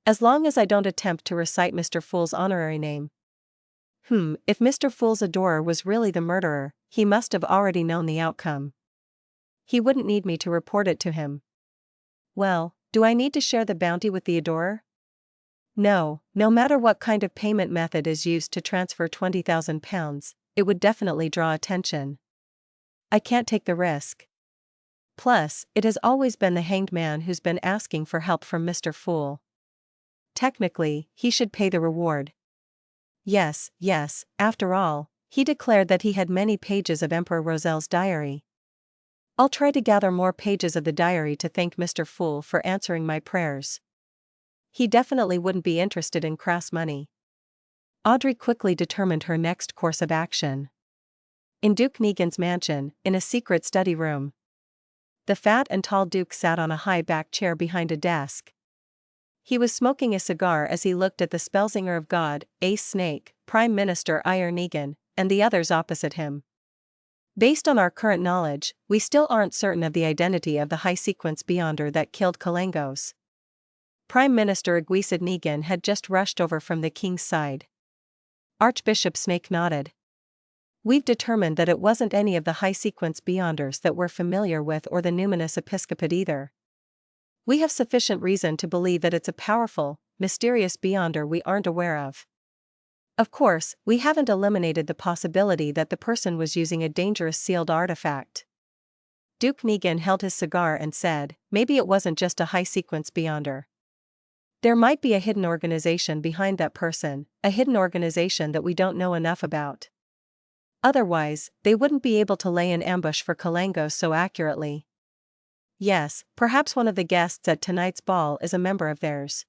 As long as I don't attempt to recite Mr. Fool's honorary name. If Mr. Fool's adorer was really the murderer, he must have already known the outcome. He wouldn't need me to report it to him. Well, do I need to share the bounty with the adorer? No, no matter what kind of payment method is used to transfer £20,000, it would definitely draw attention. I can't take the risk. Plus, it has always been the hanged man who's been asking for help from Mr. Fool. Technically, he should pay the reward. Yes, after all, he declared that he had many pages of Emperor Roselle's diary. I'll try to gather more pages of the diary to thank Mr. Fool for answering my prayers. He definitely wouldn't be interested in crass money. Audrey quickly determined her next course of action. In Duke Negan's mansion, in a secret study room. The fat and tall Duke sat on a high-backed chair behind a desk. He was smoking a cigar as he looked at the Spellsinger of God, Ace Snake, Prime Minister Iron Negan, and the others opposite him. Based on our current knowledge, we still aren't certain of the identity of the high-sequence beyonder that killed Kalangos. Prime Minister Aguisid Negan had just rushed over from the king's side. Archbishop Snake nodded. We've determined that it wasn't any of the high-sequence beyonders that we're familiar with or the numinous episcopate either. We have sufficient reason to believe that it's a powerful, mysterious beyonder we aren't aware of. Of course, we haven't eliminated the possibility that the person was using a dangerous sealed artifact. Duke Negan held his cigar and said, maybe it wasn't just a high-sequence beyonder. There might be a hidden organization behind that person, a hidden organization that we don't know enough about. Otherwise, they wouldn't be able to lay an ambush for Kalangos so accurately. Yes, perhaps one of the guests at tonight's ball is a member of theirs.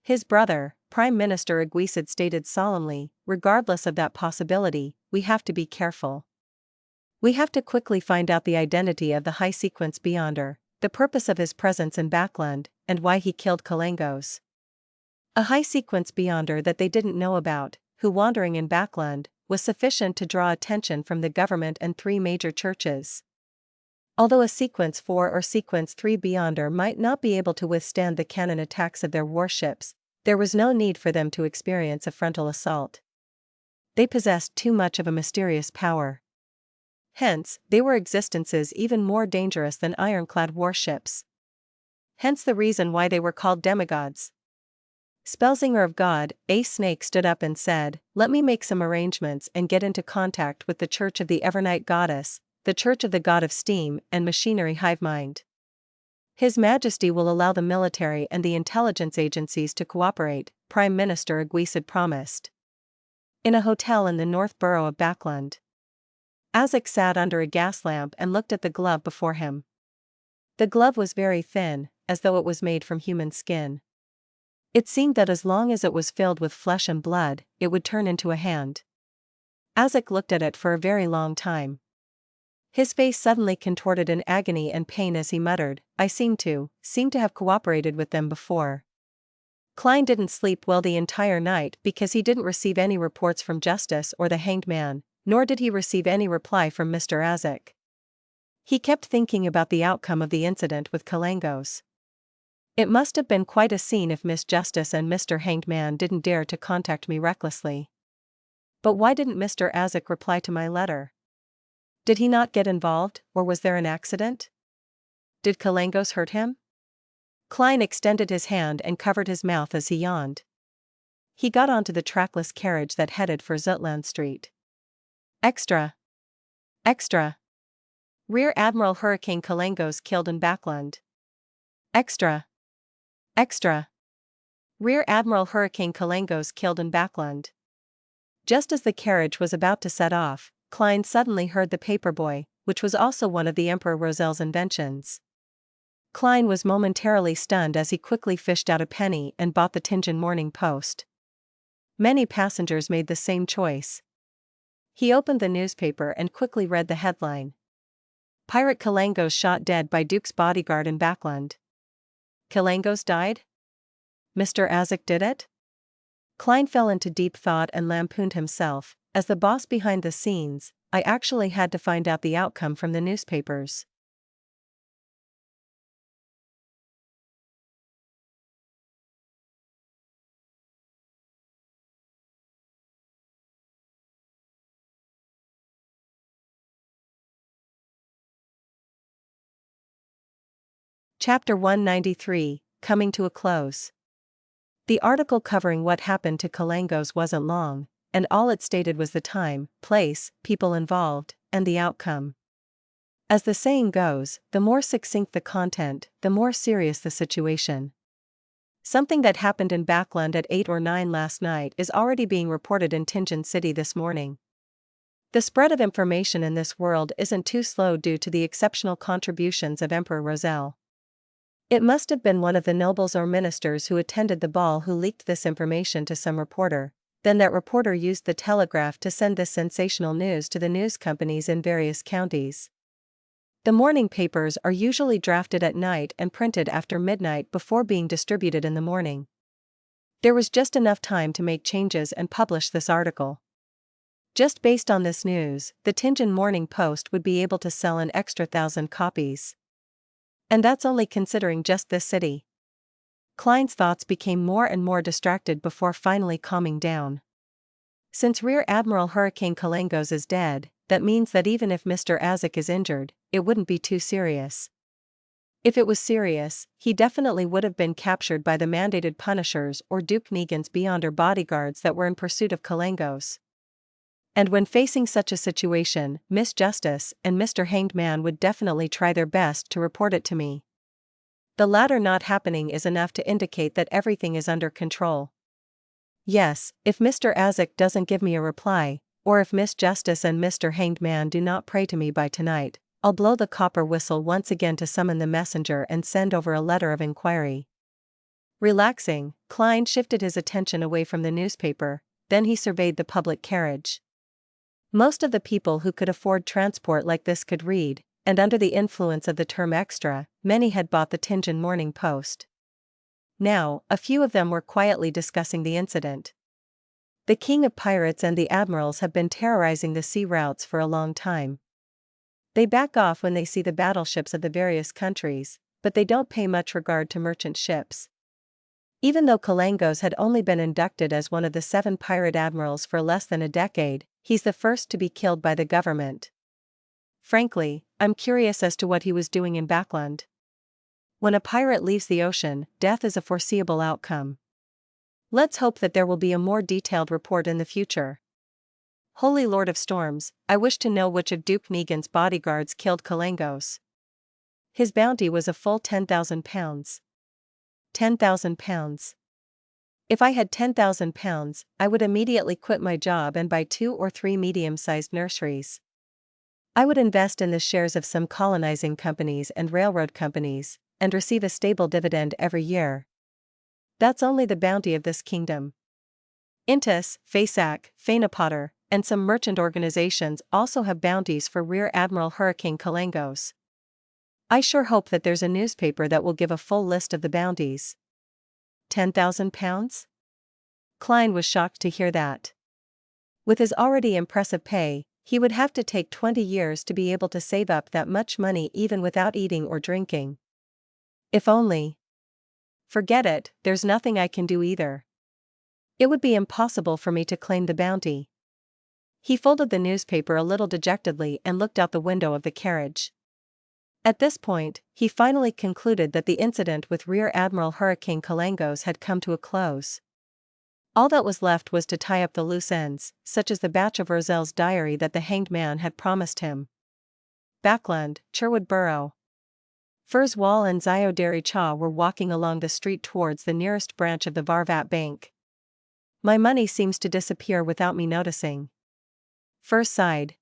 His brother, Prime Minister Aguisid stated solemnly, regardless of that possibility, we have to be careful. We have to quickly find out the identity of the high-sequence beyonder, the purpose of his presence in Backland, and why he killed Kalangos. A high-sequence beyonder that they didn't know about, who wandering in Backland, was sufficient to draw attention from the government and 3 major churches. Although a Sequence 4 or Sequence 3 beyonder might not be able to withstand the cannon attacks of their warships, there was no need for them to experience a frontal assault. They possessed too much of a mysterious power. Hence, they were existences even more dangerous than ironclad warships. Hence the reason why they were called demigods. Spellsinger of God, Ace Snake stood up and said, let me make some arrangements and get into contact with the Church of the Evernight Goddess, the Church of the God of Steam and Machinery Hivemind. His Majesty will allow the military and the intelligence agencies to cooperate, Prime Minister Aguisid promised. In a hotel in the North Borough of Backland. Azik sat under a gas lamp and looked at the glove before him. The glove was very thin, as though it was made from human skin. It seemed that as long as it was filled with flesh and blood, it would turn into a hand. Azik looked at it for a very long time. His face suddenly contorted in agony and pain as he muttered, I seem to have cooperated with them before. Klein didn't sleep well the entire night because he didn't receive any reports from Justice or the Hanged Man, nor did he receive any reply from Mr. Azik. He kept thinking about the outcome of the incident with Kalangos. It must have been quite a scene if Miss Justice and Mr. Hanged Man didn't dare to contact me recklessly. But why didn't Mr. Azik reply to my letter? Did he not get involved, or was there an accident? Did Kalangos hurt him? Klein extended his hand and covered his mouth as he yawned. He got onto the trackless carriage that headed for Zutland Street. Extra! Extra! Rear Admiral Hurricane Kalangos killed in Backland. Extra! Extra! Rear Admiral Hurricane Kalangos killed in Backland. Just as the carriage was about to set off, Klein suddenly heard the paperboy, which was also one of the Emperor Rosel's inventions. Klein was momentarily stunned as he quickly fished out a penny and bought the Tingen Morning Post. Many passengers made the same choice. He opened the newspaper and quickly read the headline. Pirate Kalangos shot dead by Duke's bodyguard in Backland. Kalangos died? Mr. Azik did it? Klein fell into deep thought and lampooned himself. As the boss behind the scenes, I actually had to find out the outcome from the newspapers. Chapter 193, Coming to a Close. The article covering what happened to Kalangos wasn't long, and all it stated was the time, place, people involved, and the outcome. As the saying goes, the more succinct the content, the more serious the situation. Something that happened in Backland at 8 or 9 last night is already being reported in Tingen City this morning. The spread of information in this world isn't too slow due to the exceptional contributions of Emperor Rosel. It must have been one of the nobles or ministers who attended the ball who leaked this information to some reporter. Then that reporter used the telegraph to send this sensational news to the news companies in various counties. The morning papers are usually drafted at night and printed after midnight before being distributed in the morning. There was just enough time to make changes and publish this article. Just based on this news, the Tingen Morning Post would be able to sell an extra 1,000 copies. And that's only considering just this city. Klein's thoughts became more and more distracted before finally calming down. Since Rear Admiral Hurricane Kalangos is dead, that means that even if Mr. Azik is injured, it wouldn't be too serious. If it was serious, he definitely would have been captured by the mandated punishers or Duke Negan's Beyonder bodyguards that were in pursuit of Kalangos. And when facing such a situation, Miss Justice and Mr. Hanged Man would definitely try their best to report it to me. The latter not happening is enough to indicate that everything is under control. Yes, if Mr. Azik doesn't give me a reply, or if Miss Justice and Mr. Hanged Man do not pray to me by tonight, I'll blow the copper whistle once again to summon the messenger and send over a letter of inquiry. Relaxing, Klein shifted his attention away from the newspaper, then he surveyed the public carriage. Most of the people who could afford transport like this could read, and under the influence of the term extra, many had bought the Tingen Morning Post. Now, a few of them were quietly discussing the incident. The King of Pirates and the Admirals have been terrorizing the sea routes for a long time. They back off when they see the battleships of the various countries, but they don't pay much regard to merchant ships. Even though Kalangos had only been inducted as one of the 7 pirate admirals for less than a decade, he's the first to be killed by the government. Frankly, I'm curious as to what he was doing in Backland. When a pirate leaves the ocean, death is a foreseeable outcome. Let's hope that there will be a more detailed report in the future. Holy Lord of Storms, I wish to know which of Duke Negan's bodyguards killed Kalangos. His bounty was a full £10,000. £10,000. If I had £10,000, I would immediately quit my job and buy 2 or 3 medium-sized nurseries. I would invest in the shares of some colonizing companies and railroad companies, and receive a stable dividend every year. That's only the bounty of this kingdom. Intus, Fasak, Fainapotter, and some merchant organizations also have bounties for Rear Admiral Hurricane Kalangos. I sure hope that there's a newspaper that will give a full list of the bounties. £10,000? Klein was shocked to hear that. With his already impressive pay, he would have to take 20 years to be able to save up that much money even without eating or drinking. If only. Forget it, there's nothing I can do either. It would be impossible for me to claim the bounty. He folded the newspaper a little dejectedly and looked out the window of the carriage. At this point, he finally concluded that the incident with Rear Admiral Hurricane Kalangos had come to a close. All that was left was to tie up the loose ends, such as the batch of Rozelle's diary that the hanged man had promised him. Backland, Cherwood Borough. Furs Wall and Zio Derry Cha were walking along the street towards the nearest branch of the Varvat Bank. My money seems to disappear without me noticing. Furs sighed.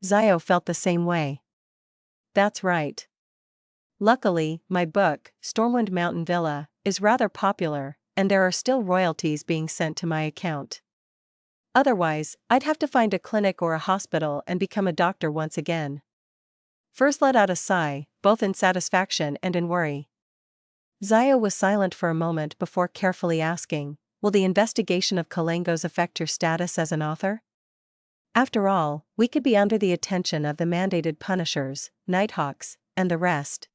Zio felt the same way. That's right. Luckily, my book, Stormwind Mountain Villa, is rather popular, and there are still royalties being sent to my account. Otherwise, I'd have to find a clinic or a hospital and become a doctor once again. Furs let out a sigh, both in satisfaction and in worry. Zio was silent for a moment before carefully asking, will the investigation of Kalangos affect your status as an author? After all, we could be under the attention of the mandated punishers, Nighthawks, and the rest.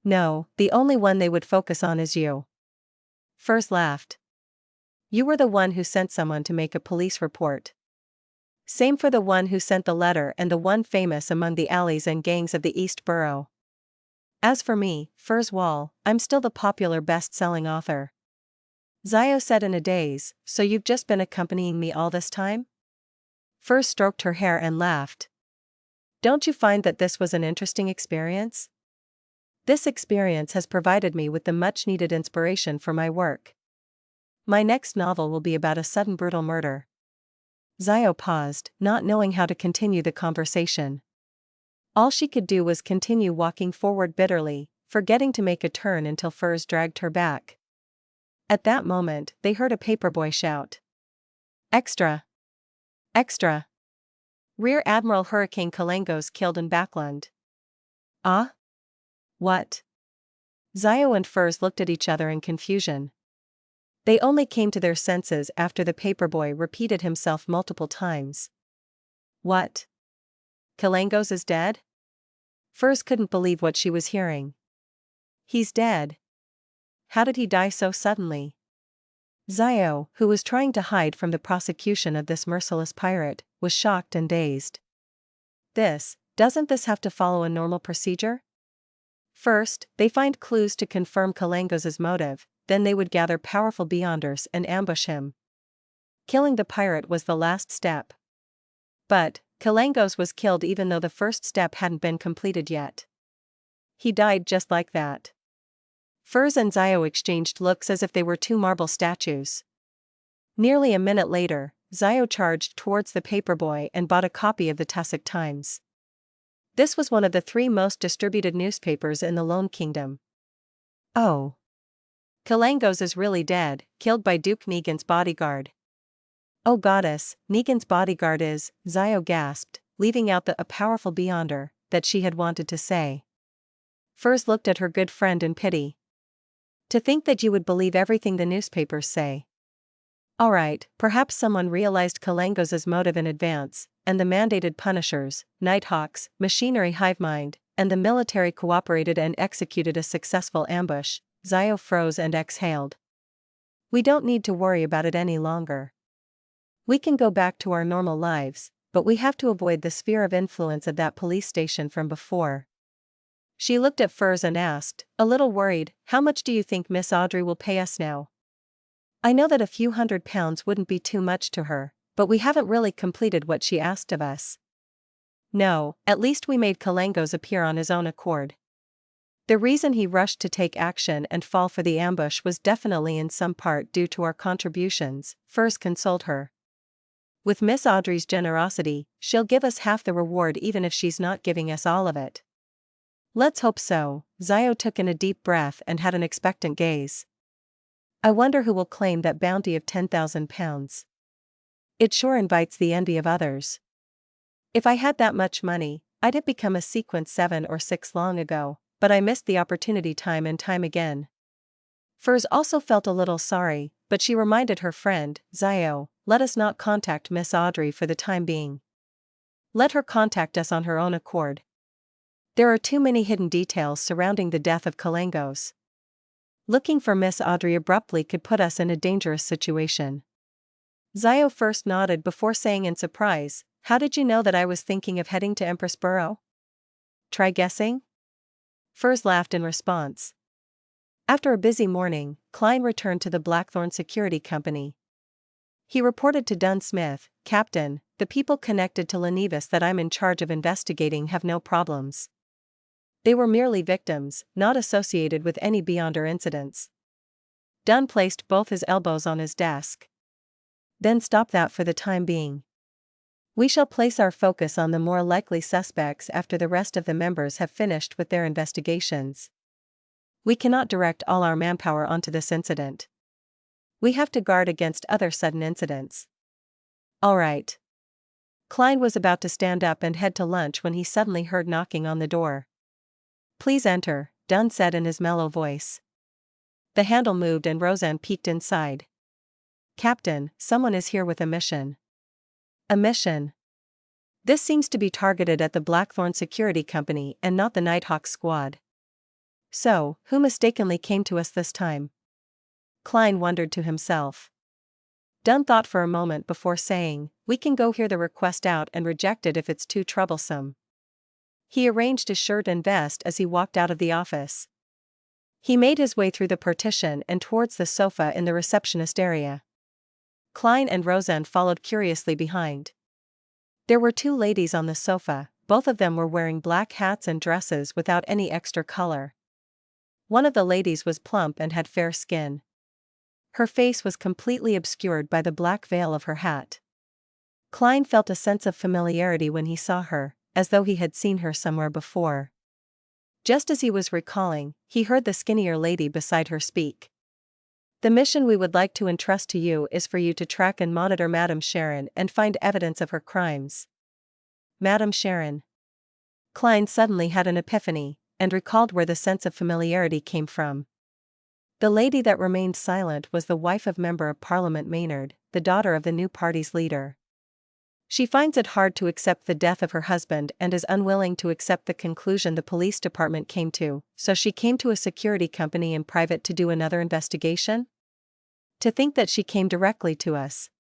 No, the only one they would focus on is you. Furs laughed. You were the one who sent someone to make a police report. Same for the one who sent the letter and the one famous among the alleys and gangs of the East Borough. As for me, Furs Wall, I'm still the popular best-selling author. Zio said in a daze, so you've just been accompanying me all this time? Furs stroked her hair and laughed. Don't you find that this was an interesting experience? This experience has provided me with the much-needed inspiration for my work. My next novel will be about a sudden brutal murder. Zio paused, not knowing how to continue the conversation. All she could do was continue walking forward bitterly, forgetting to make a turn until Furs dragged her back. At that moment, they heard a paperboy shout. Extra! Extra! Rear Admiral Hurricane Kalangos killed in Backland. Ah? What? Zio and Furs looked at each other in confusion. They only came to their senses after the paperboy repeated himself multiple times. What? Kalangos is dead? Furs couldn't believe what she was hearing. He's dead. How did he die so suddenly? Zio, who was trying to hide from the prosecution of this merciless pirate, was shocked and dazed. Doesn't this have to follow a normal procedure? First, they find clues to confirm Kalangos' motive, then they would gather powerful beyonders and ambush him. Killing the pirate was the last step. But, Kalangos was killed even though the first step hadn't been completed yet. He died just like that. Furs and Zio exchanged looks as if they were two marble statues. Nearly a minute later, Zio charged towards the paperboy and bought a copy of the Tussock Times. This was one of the 3 most distributed newspapers in the Lone Kingdom. Oh. Kalangos is really dead, killed by Duke Negan's bodyguard. Oh goddess, Negan's bodyguard is, Zio gasped, leaving out a powerful beyonder, that she had wanted to say. Furs looked at her good friend in pity. To think that you would believe everything the newspapers say. Alright, perhaps someone realized Kalangos' motive in advance, and the mandated punishers, Nighthawks, Machinery Hivemind, and the military cooperated and executed a successful ambush. Zio froze and exhaled. We don't need to worry about it any longer. We can go back to our normal lives, but we have to avoid the sphere of influence of that police station from before. She looked at Furs and asked, a little worried, how much do you think Miss Audrey will pay us now? I know that a few £100 wouldn't be too much to her, but we haven't really completed what she asked of us. No, at least we made Kalangos appear on his own accord. The reason he rushed to take action and fall for the ambush was definitely in some part due to our contributions, Furs consoled her. With Miss Audrey's generosity, she'll give us half the reward even if she's not giving us all of it. Let's hope so. Zio took in a deep breath and had an expectant gaze. I wonder who will claim that bounty of £10,000. It sure invites the envy of others. If I had that much money, I'd have become a sequence 7 or 6 long ago, but I missed the opportunity time and time again. Furs also felt a little sorry, but she reminded her friend, Zio, let us not contact Miss Audrey for the time being. Let her contact us on her own accord. There are too many hidden details surrounding the death of Kalangos. Looking for Miss Audrey abruptly could put us in a dangerous situation. Zio first nodded before saying in surprise, how did you know that I was thinking of heading to Empress Borough? Try guessing? Furs laughed in response. After a busy morning, Klein returned to the Blackthorn Security Company. He reported to Dunn Smith, Captain, the people connected to Lenivus that I'm in charge of investigating have no problems. They were merely victims, not associated with any Beyonder incidents. Dunn placed both his elbows on his desk. Then stop that for the time being. We shall place our focus on the more likely suspects after the rest of the members have finished with their investigations. We cannot direct all our manpower onto this incident. We have to guard against other sudden incidents. All right. Klein was about to stand up and head to lunch when he suddenly heard knocking on the door. Please enter, Dunn said in his mellow voice. The handle moved and Roseanne peeked inside. Captain, someone is here with a mission. A mission? This seems to be targeted at the Blackthorn Security Company and not the Nighthawk Squad. So, who mistakenly came to us this time? Klein wondered to himself. Dunn thought for a moment before saying, we can go hear the request out and reject it if it's too troublesome. He arranged his shirt and vest as he walked out of the office. He made his way through the partition and towards the sofa in the receptionist area. Klein and Roseanne followed curiously behind. There were 2 ladies on the sofa, both of them were wearing black hats and dresses without any extra color. One of the ladies was plump and had fair skin. Her face was completely obscured by the black veil of her hat. Klein felt a sense of familiarity when he saw her, as though he had seen her somewhere before. Just as he was recalling, he heard the skinnier lady beside her speak. The mission we would like to entrust to you is for you to track and monitor Madame Sharon and find evidence of her crimes. Madame Sharon. Klein suddenly had an epiphany, and recalled where the sense of familiarity came from. The lady that remained silent was the wife of Member of Parliament Maynard, the daughter of the new party's leader. She finds it hard to accept the death of her husband and is unwilling to accept the conclusion the police department came to, so she came to a security company in private to do another investigation? To think that she came directly to us.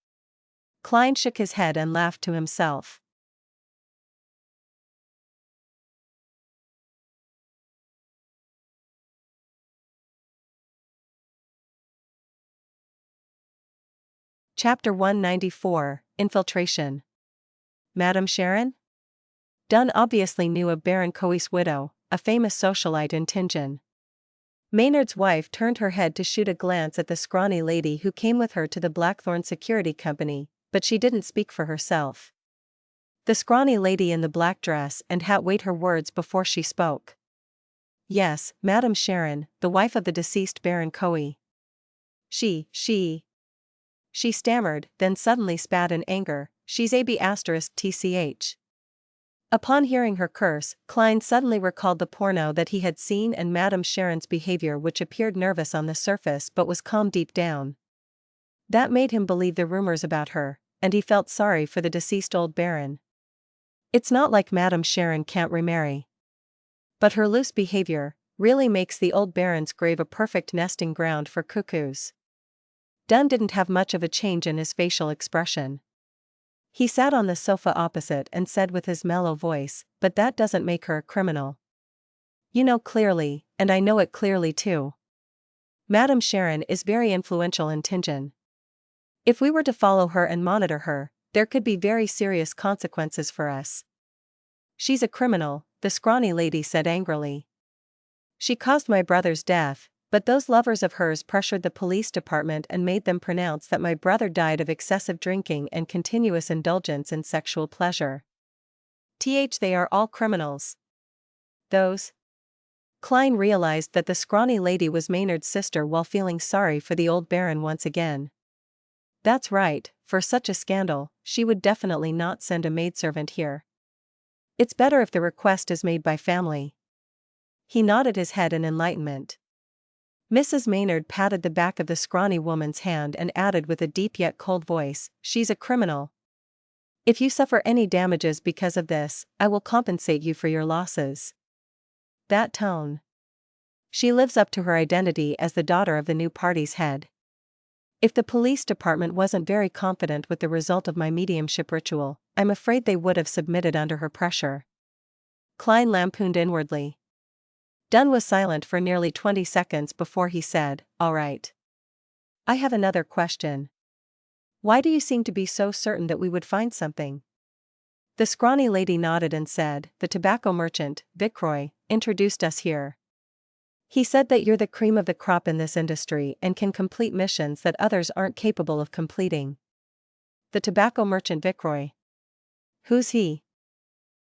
Klein shook his head and laughed to himself. Chapter 194, Infiltration. Madame Sharon? Dunn obviously knew of Baron Coe's widow, a famous socialite in Tingen. Maynard's wife turned her head to shoot a glance at the scrawny lady who came with her to the Blackthorn Security Company, but she didn't speak for herself. The scrawny lady in the black dress and hat weighed her words before she spoke. Yes, Madame Sharon, the wife of the deceased Baron Coe. She stammered, then suddenly spat in anger, she's AB*TCH. Upon hearing her curse, Klein suddenly recalled the porno that he had seen and Madame Sharon's behavior, which appeared nervous on the surface but was calm deep down. That made him believe the rumors about her, and he felt sorry for the deceased old baron. It's not like Madame Sharon can't remarry. But her loose behavior really makes the old baron's grave a perfect nesting ground for cuckoos. Dunn didn't have much of a change in his facial expression. He sat on the sofa opposite and said with his mellow voice, but that doesn't make her a criminal. You know clearly, and I know it clearly too. Madame Sharon is very influential in Tingen. If we were to follow her and monitor her, there could be very serious consequences for us. She's a criminal, the scrawny lady said angrily. She caused my brother's death, but those lovers of hers pressured the police department and made them pronounce that my brother died of excessive drinking and continuous indulgence in sexual pleasure. They are all criminals. Those. Klein realized that the scrawny lady was Maynard's sister while feeling sorry for the old baron once again. That's right, for such a scandal, she would definitely not send a maidservant here. It's better if the request is made by family. He nodded his head in enlightenment. Mrs. Maynard patted the back of the scrawny woman's hand and added with a deep yet cold voice, "She's a criminal. If you suffer any damages because of this, I will compensate you for your losses." That tone. She lives up to her identity as the daughter of the new party's head. If the police department wasn't very confident with the result of my mediumship ritual, I'm afraid they would have submitted under her pressure. Klein lampooned inwardly. Dunn was silent for nearly 20 seconds before he said, "All right. I have another question. Why do you seem to be so certain that we would find something?" The scrawny lady nodded and said, "The tobacco merchant, Vicroy, introduced us here. He said that you're the cream of the crop in this industry and can complete missions that others aren't capable of completing." The tobacco merchant Vicroy. Who's he?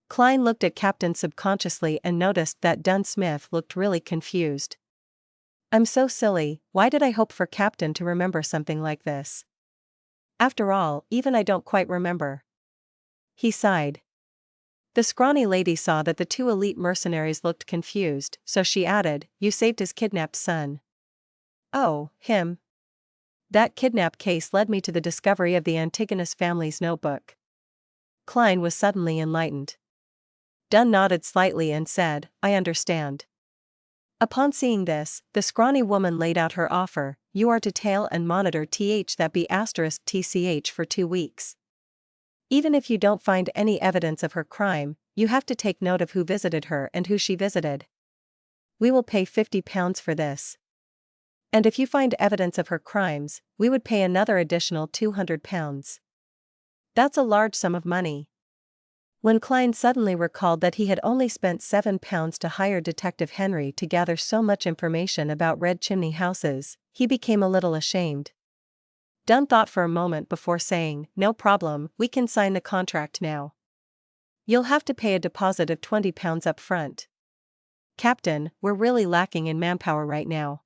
Klein looked at Captain subconsciously and noticed that Dunn Smith looked really confused. I'm so silly, why did I hope for Captain to remember something like this? After all, even I don't quite remember. He sighed. The scrawny lady saw that the two elite mercenaries looked confused, so she added, "You saved his kidnapped son." "Oh, him. That kidnap case led me to the discovery of the Antigonus family's notebook." Klein was suddenly enlightened. Dunn nodded slightly and said, "I understand." Upon seeing this, the scrawny woman laid out her offer, "You are to tail and monitor TH for 2 weeks. Even if you don't find any evidence of her crime, you have to take note of who visited her and who she visited. We will pay £50 for this. And if you find evidence of her crimes, we would pay another additional £200. That's a large sum of money." When Klein suddenly recalled that he had only spent £7 to hire Detective Henry to gather so much information about red chimney houses, he became a little ashamed. Dunn thought for a moment before saying, "No problem, we can sign the contract now. You'll have to pay a deposit of £20 up front. Captain, we're really lacking in manpower right now.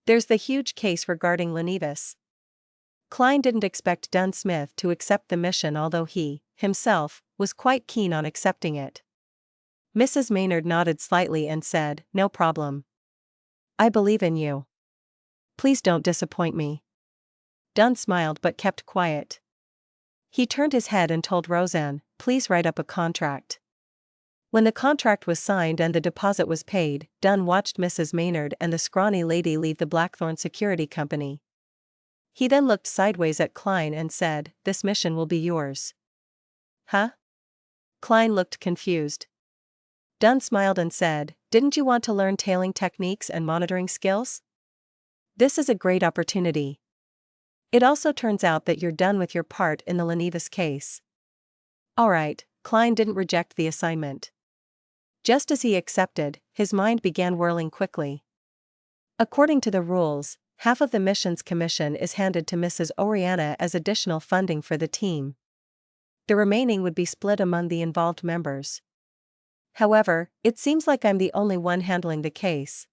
There's the huge case regarding Lenevis." Klein didn't expect Dunn Smith to accept the mission, although he, himself, was quite keen on accepting it. Mrs. Maynard nodded slightly and said, "No problem. I believe in you. Please don't disappoint me." Dunn smiled but kept quiet. He turned his head and told Roseanne, "Please write up a contract." When the contract was signed and the deposit was paid, Dunn watched Mrs. Maynard and the scrawny lady leave the Blackthorn Security Company. He then looked sideways at Klein and said, "This mission will be yours." "Huh?" Klein looked confused. Dunn smiled and said, "Didn't you want to learn tailing techniques and monitoring skills? This is a great opportunity. It also turns out that you're done with your part in the Lenevis case." All right, Klein didn't reject the assignment. Just as he accepted, his mind began whirling quickly. According to the rules, half of the mission's commission is handed to Mrs. Oriana as additional funding for the team. The remaining would be split among the involved members. However, it seems like I'm the only one handling the case.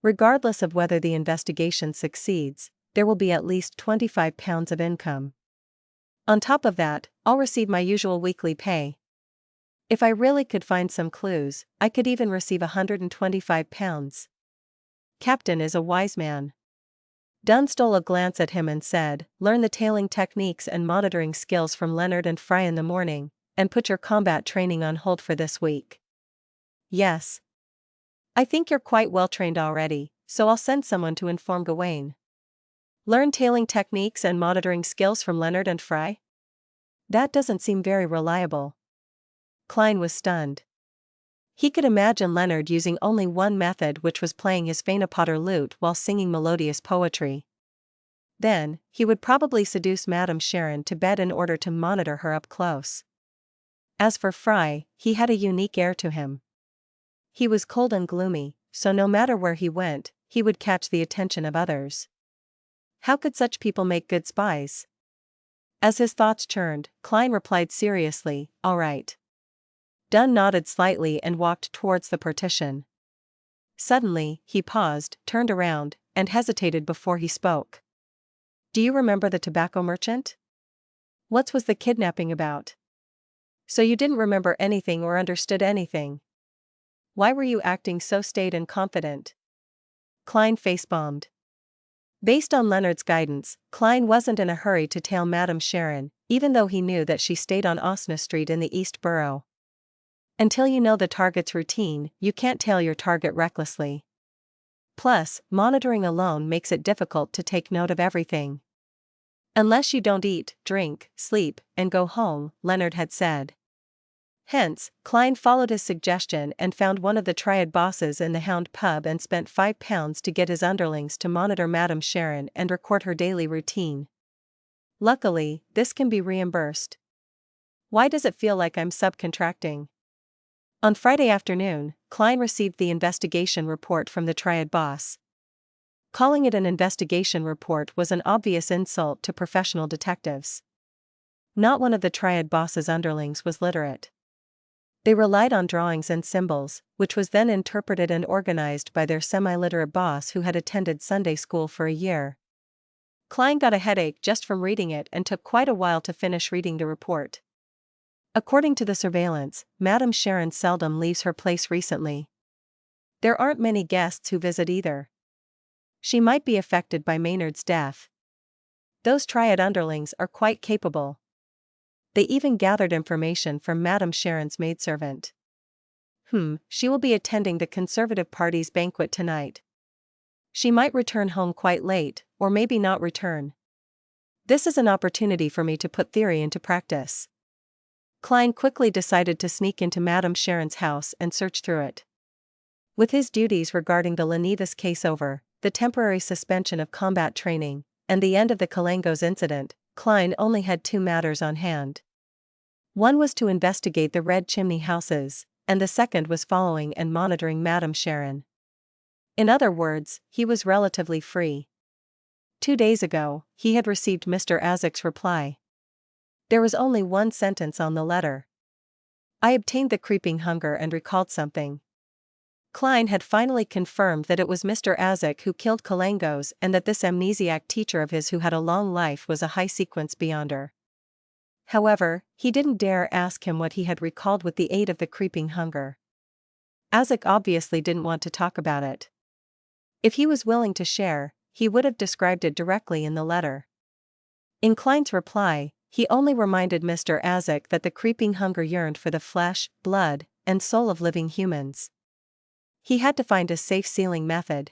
Regardless of whether the investigation succeeds, there will be at least £25 of income. On top of that, I'll receive my usual weekly pay. If I really could find some clues, I could even receive £125. Captain is a wise man. Dunn stole a glance at him and said, "Learn the tailing techniques and monitoring skills from Leonard and Fry in the morning, and put your combat training on hold for this week." "Yes. I think you're quite well trained already, so I'll send someone to inform Gawain." "Learn tailing techniques and monitoring skills from Leonard and Fry? That doesn't seem very reliable." Klein was stunned. He could imagine Leonard using only one method, which was playing his Phaenopotter lute while singing melodious poetry. Then, he would probably seduce Madame Sharon to bed in order to monitor her up close. As for Fry, he had a unique air to him. He was cold and gloomy, so no matter where he went, he would catch the attention of others. How could such people make good spies? As his thoughts churned, Klein replied seriously, "All right." Dunn nodded slightly and walked towards the partition. Suddenly, he paused, turned around, and hesitated before he spoke. Do you remember the tobacco merchant? What was the kidnapping about? So you didn't remember anything or understood anything. Why were you acting so staid and confident? Klein face-bombed. Based on Leonard's guidance, Klein wasn't in a hurry to tail Madame Sharon, even though he knew that she stayed on Osna Street in the East Borough. Until you know the target's routine, you can't tail your target recklessly. Plus, monitoring alone makes it difficult to take note of everything. Unless you don't eat, drink, sleep, and go home, Leonard had said. Hence, Klein followed his suggestion and found one of the Triad bosses in the Hound pub and spent £5 to get his underlings to monitor Madame Sharon and record her daily routine. Luckily, this can be reimbursed. Why does it feel like I'm subcontracting? On Friday afternoon, Klein received the investigation report from the Triad boss. Calling it an investigation report was an obvious insult to professional detectives. Not one of the Triad boss's underlings was literate. They relied on drawings and symbols, which was then interpreted and organized by their semi-literate boss who had attended Sunday school for a year. Klein got a headache just from reading it and took quite a while to finish reading the report. According to the surveillance, Madame Sharon seldom leaves her place recently. There aren't many guests who visit either. She might be affected by Maynard's death. Those Triad underlings are quite capable. They even gathered information from Madame Sharon's maidservant. She will be attending the Conservative Party's banquet tonight. She might return home quite late, or maybe not return. This is an opportunity for me to put theory into practice. Klein quickly decided to sneak into Madame Sharon's house and search through it. With his duties regarding the Leonidas case over, the temporary suspension of combat training, and the end of the Kalangos incident, Klein only had two matters on hand. One was to investigate the Red Chimney houses, and the second was following and monitoring Madame Sharon. In other words, he was relatively free. 2 days ago, he had received Mr. Azik's reply. There was only one sentence on the letter. I obtained the creeping hunger and recalled something. Klein had finally confirmed that it was Mr. Azik who killed Kalangos and that this amnesiac teacher of his who had a long life was a high-sequence beyonder. However, he didn't dare ask him what he had recalled with the aid of the creeping hunger. Azik obviously didn't want to talk about it. If he was willing to share, he would have described it directly in the letter. In Klein's reply, he only reminded Mr. Azik that the creeping hunger yearned for the flesh, blood, and soul of living humans. He had to find a safe sealing method.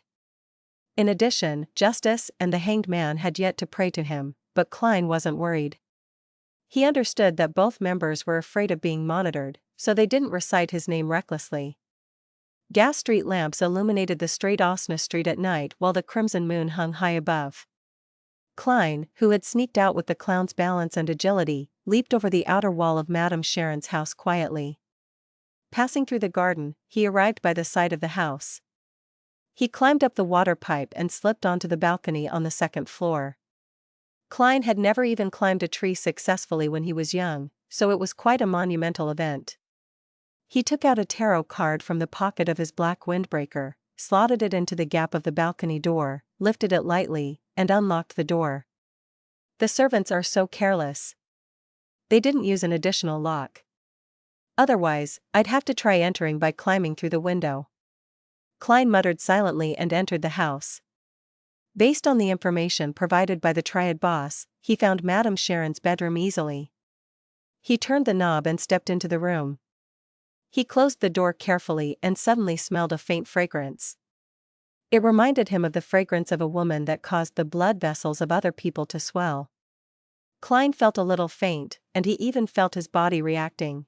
In addition, Justice and the Hanged Man had yet to pray to him, but Klein wasn't worried. He understood that both members were afraid of being monitored, so they didn't recite his name recklessly. Gas street lamps illuminated the straight Osna Street at night while the crimson moon hung high above. Klein, who had sneaked out with the clown's balance and agility, leaped over the outer wall of Madame Sharon's house quietly. Passing through the garden, he arrived by the side of the house. He climbed up the water pipe and slipped onto the balcony on the second floor. Klein had never even climbed a tree successfully when he was young, so it was quite a monumental event. He took out a tarot card from the pocket of his black windbreaker, slotted it into the gap of the balcony door, lifted it lightly, and unlocked the door. The servants are so careless. They didn't use an additional lock. Otherwise, I'd have to try entering by climbing through the window. Klein muttered silently and entered the house. Based on the information provided by the Triad boss, he found Madame Sharon's bedroom easily. He turned the knob and stepped into the room. He closed the door carefully and suddenly smelled a faint fragrance. It reminded him of the fragrance of a woman that caused the blood vessels of other people to swell. Klein felt a little faint, and he even felt his body reacting.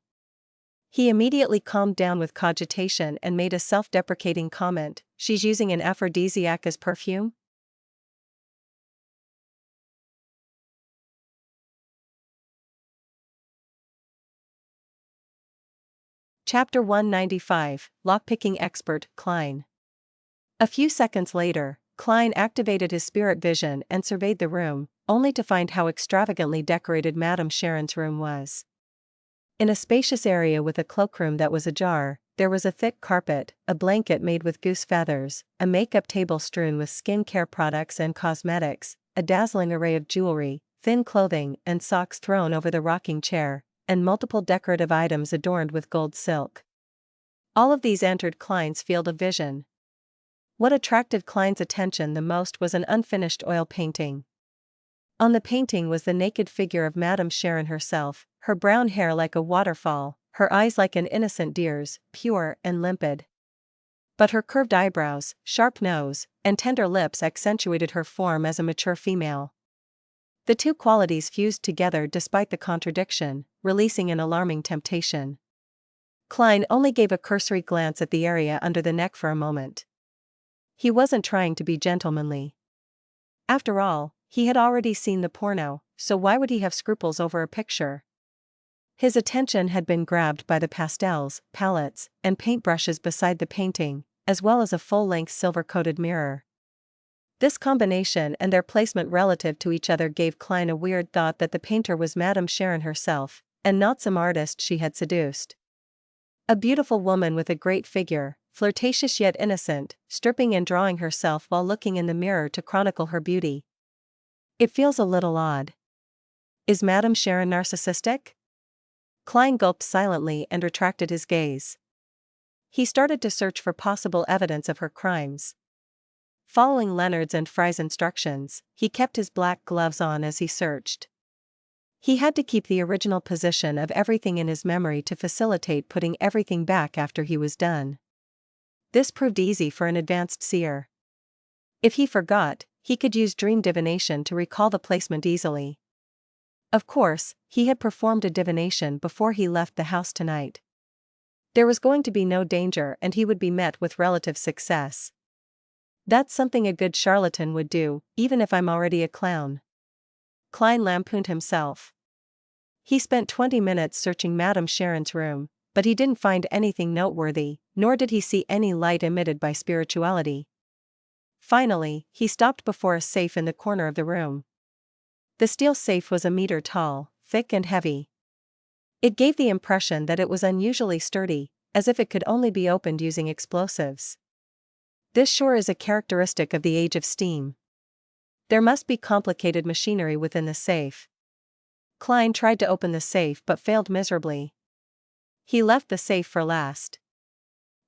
He immediately calmed down with cogitation and made a self-deprecating comment, "She's using an aphrodisiac as perfume?" Chapter 195, Lockpicking Expert, Klein. A few seconds later, Klein activated his spirit vision and surveyed the room, only to find how extravagantly decorated Madame Sharon's room was. In a spacious area with a cloakroom that was ajar, there was a thick carpet, a blanket made with goose feathers, a makeup table strewn with skincare products and cosmetics, a dazzling array of jewelry, thin clothing and socks thrown over the rocking chair, and multiple decorative items adorned with gold silk. All of these entered Klein's field of vision. What attracted Klein's attention the most was an unfinished oil painting. On the painting was the naked figure of Madame Sharon herself, her brown hair like a waterfall, her eyes like an innocent deer's, pure and limpid. But her curved eyebrows, sharp nose, and tender lips accentuated her form as a mature female. The two qualities fused together despite the contradiction, releasing an alarming temptation. Klein only gave a cursory glance at the area under the neck for a moment. He wasn't trying to be gentlemanly. After all, he had already seen the porno, so why would he have scruples over a picture? His attention had been grabbed by the pastels, palettes, and paintbrushes beside the painting, as well as a full-length silver-coated mirror. This combination and their placement relative to each other gave Klein a weird thought that the painter was Madame Sharon herself, and not some artist she had seduced. A beautiful woman with a great figure, flirtatious yet innocent, stripping and drawing herself while looking in the mirror to chronicle her beauty. It feels a little odd. Is Madame Sharon narcissistic? Klein gulped silently and retracted his gaze. He started to search for possible evidence of her crimes. Following Leonard's and Fry's instructions, he kept his black gloves on as he searched. He had to keep the original position of everything in his memory to facilitate putting everything back after he was done. This proved easy for an advanced seer. If he forgot, he could use dream divination to recall the placement easily. Of course, he had performed a divination before he left the house tonight. There was going to be no danger and he would be met with relative success. That's something a good charlatan would do, even if I'm already a clown. Klein lampooned himself. He spent 20 minutes searching Madame Sharon's room, but he didn't find anything noteworthy, nor did he see any light emitted by spirituality. Finally, he stopped before a safe in the corner of the room. The steel safe was a meter tall, thick and heavy. It gave the impression that it was unusually sturdy, as if it could only be opened using explosives. This sure is a characteristic of the age of steam. There must be complicated machinery within the safe. Klein tried to open the safe but failed miserably. He left the safe for last.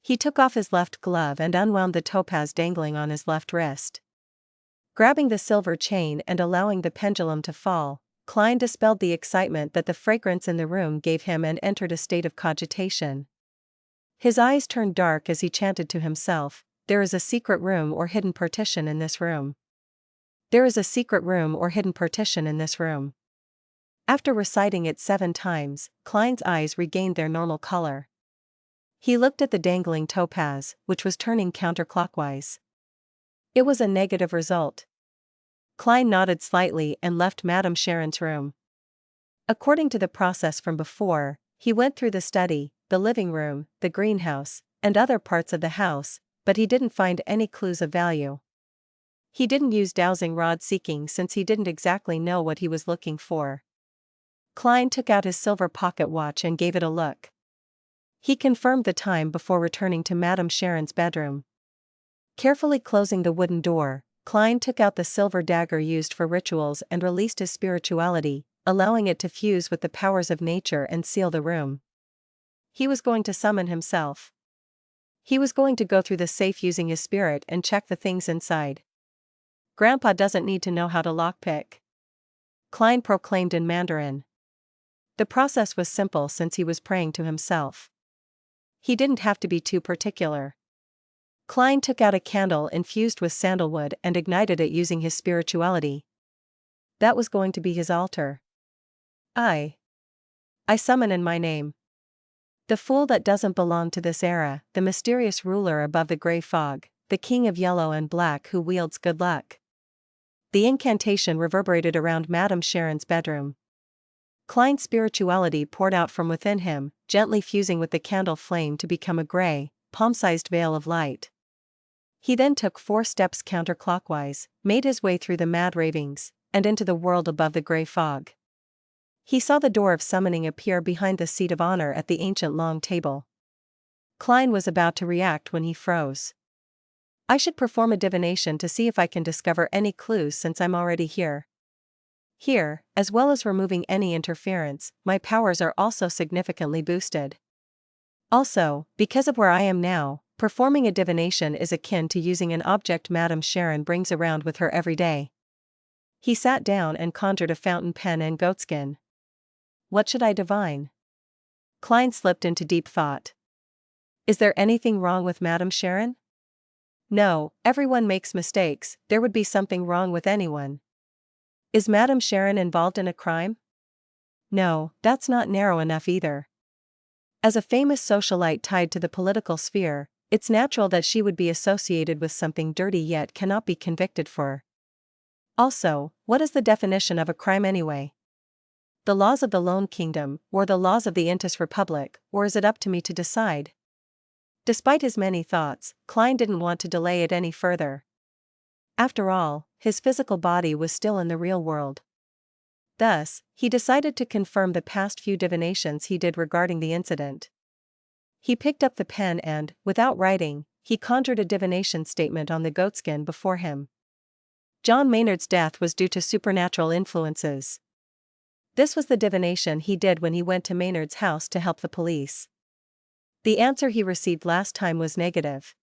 He took off his left glove and unwound the topaz dangling on his left wrist. Grabbing the silver chain and allowing the pendulum to fall, Klein dispelled the excitement that the fragrance in the room gave him and entered a state of cogitation. His eyes turned dark as he chanted to himself, "There is a secret room or hidden partition in this room. There is a secret room or hidden partition in this room." After reciting it 7 times, Klein's eyes regained their normal color. He looked at the dangling topaz, which was turning counterclockwise. It was a negative result. Klein nodded slightly and left Madame Sharon's room. According to the process from before, he went through the study, the living room, the greenhouse, and other parts of the house, but he didn't find any clues of value. He didn't use dowsing rod seeking since he didn't exactly know what he was looking for. Klein took out his silver pocket watch and gave it a look. He confirmed the time before returning to Madame Sharon's bedroom. Carefully closing the wooden door, Klein took out the silver dagger used for rituals and released his spirituality, allowing it to fuse with the powers of nature and seal the room. He was going to summon himself. He was going to go through the safe using his spirit and check the things inside. "Grandpa doesn't need to know how to lockpick," Klein proclaimed in Mandarin. The process was simple since he was praying to himself. He didn't have to be too particular. Klein took out a candle infused with sandalwood and ignited it using his spirituality. That was going to be his altar. I summon in my name. The fool that doesn't belong to this era, the mysterious ruler above the gray fog, the king of yellow and black who wields good luck. The incantation reverberated around Madame Sharon's bedroom. Klein's spirituality poured out from within him, gently fusing with the candle flame to become a gray, palm-sized veil of light. He then took 4 steps counterclockwise, made his way through the mad ravings, and into the world above the gray fog. He saw the door of summoning appear behind the seat of honor at the ancient long table. Klein was about to react when he froze. I should perform a divination to see if I can discover any clues since I'm already here. Here, as well as removing any interference, my powers are also significantly boosted. Also, because of where I am now, performing a divination is akin to using an object Madame Sharon brings around with her every day. He sat down and conjured a fountain pen and goatskin. What should I divine? Klein slipped into deep thought. Is there anything wrong with Madame Sharon? No, everyone makes mistakes, there would be something wrong with anyone. Is Madame Sharon involved in a crime? No, that's not narrow enough either. As a famous socialite tied to the political sphere, it's natural that she would be associated with something dirty yet cannot be convicted for. Also, what is the definition of a crime anyway? The laws of the Lone Kingdom, or the laws of the Intis Republic, or is it up to me to decide? Despite his many thoughts, Klein didn't want to delay it any further. After all, his physical body was still in the real world. Thus, he decided to confirm the past few divinations he did regarding the incident. He picked up the pen and, without writing, he conjured a divination statement on the goatskin before him. John Maynard's death was due to supernatural influences. This was the divination he did when he went to Maynard's house to help the police. The answer he received last time was negative.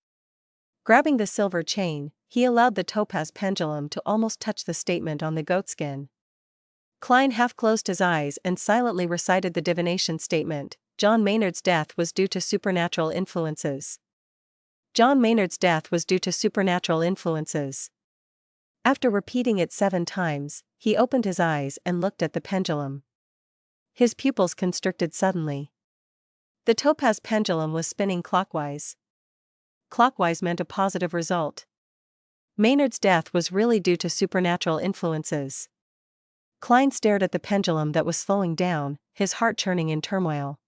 Grabbing the silver chain, he allowed the topaz pendulum to almost touch the statement on the goatskin. Klein half closed his eyes and silently recited the divination statement. John Maynard's death was due to supernatural influences. John Maynard's death was due to supernatural influences. After repeating it 7 times, he opened his eyes and looked at the pendulum. His pupils constricted suddenly. The topaz pendulum was spinning clockwise. Clockwise meant a positive result. Maynard's death was really due to supernatural influences. Klein stared at the pendulum that was slowing down, his heart churning in turmoil.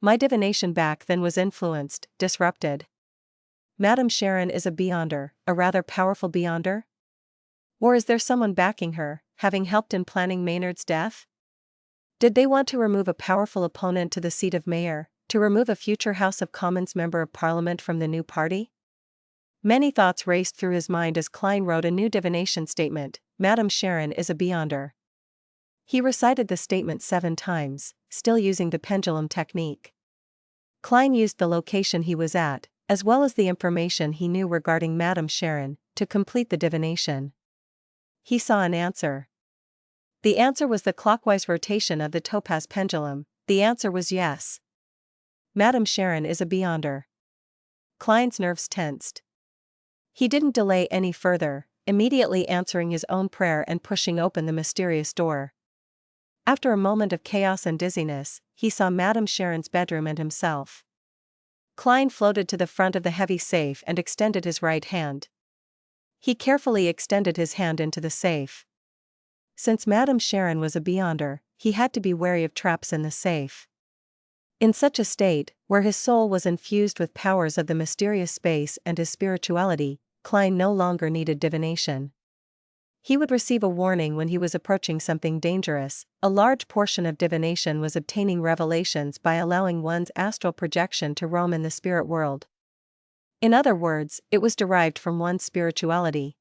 My divination back then was influenced, disrupted. Madame Sharon is a beyonder, a rather powerful beyonder? Or is there someone backing her, having helped in planning Maynard's death? Did they want to remove a powerful opponent to the seat of mayor, to remove a future House of Commons member of Parliament from the new party? Many thoughts raced through his mind as Klein wrote a new divination statement. Madame Sharon is a beyonder. He recited the statement 7 times, still using the pendulum technique. Klein used the location he was at, as well as the information he knew regarding Madame Sharon, to complete the divination. He saw an answer. The answer was the clockwise rotation of the topaz pendulum. The answer was yes. Madame Sharon is a beyonder. Klein's nerves tensed. He didn't delay any further, immediately answering his own prayer and pushing open the mysterious door. After a moment of chaos and dizziness, he saw Madame Sharon's bedroom and himself. Klein floated to the front of the heavy safe and extended his right hand. He carefully extended his hand into the safe. Since Madame Sharon was a beyonder, he had to be wary of traps in the safe. In such a state, where his soul was infused with powers of the mysterious space and his spirituality, Klein no longer needed divination. He would receive a warning when he was approaching something dangerous. A large portion of divination was obtaining revelations by allowing one's astral projection to roam in the spirit world. In other words, it was derived from one's spirituality.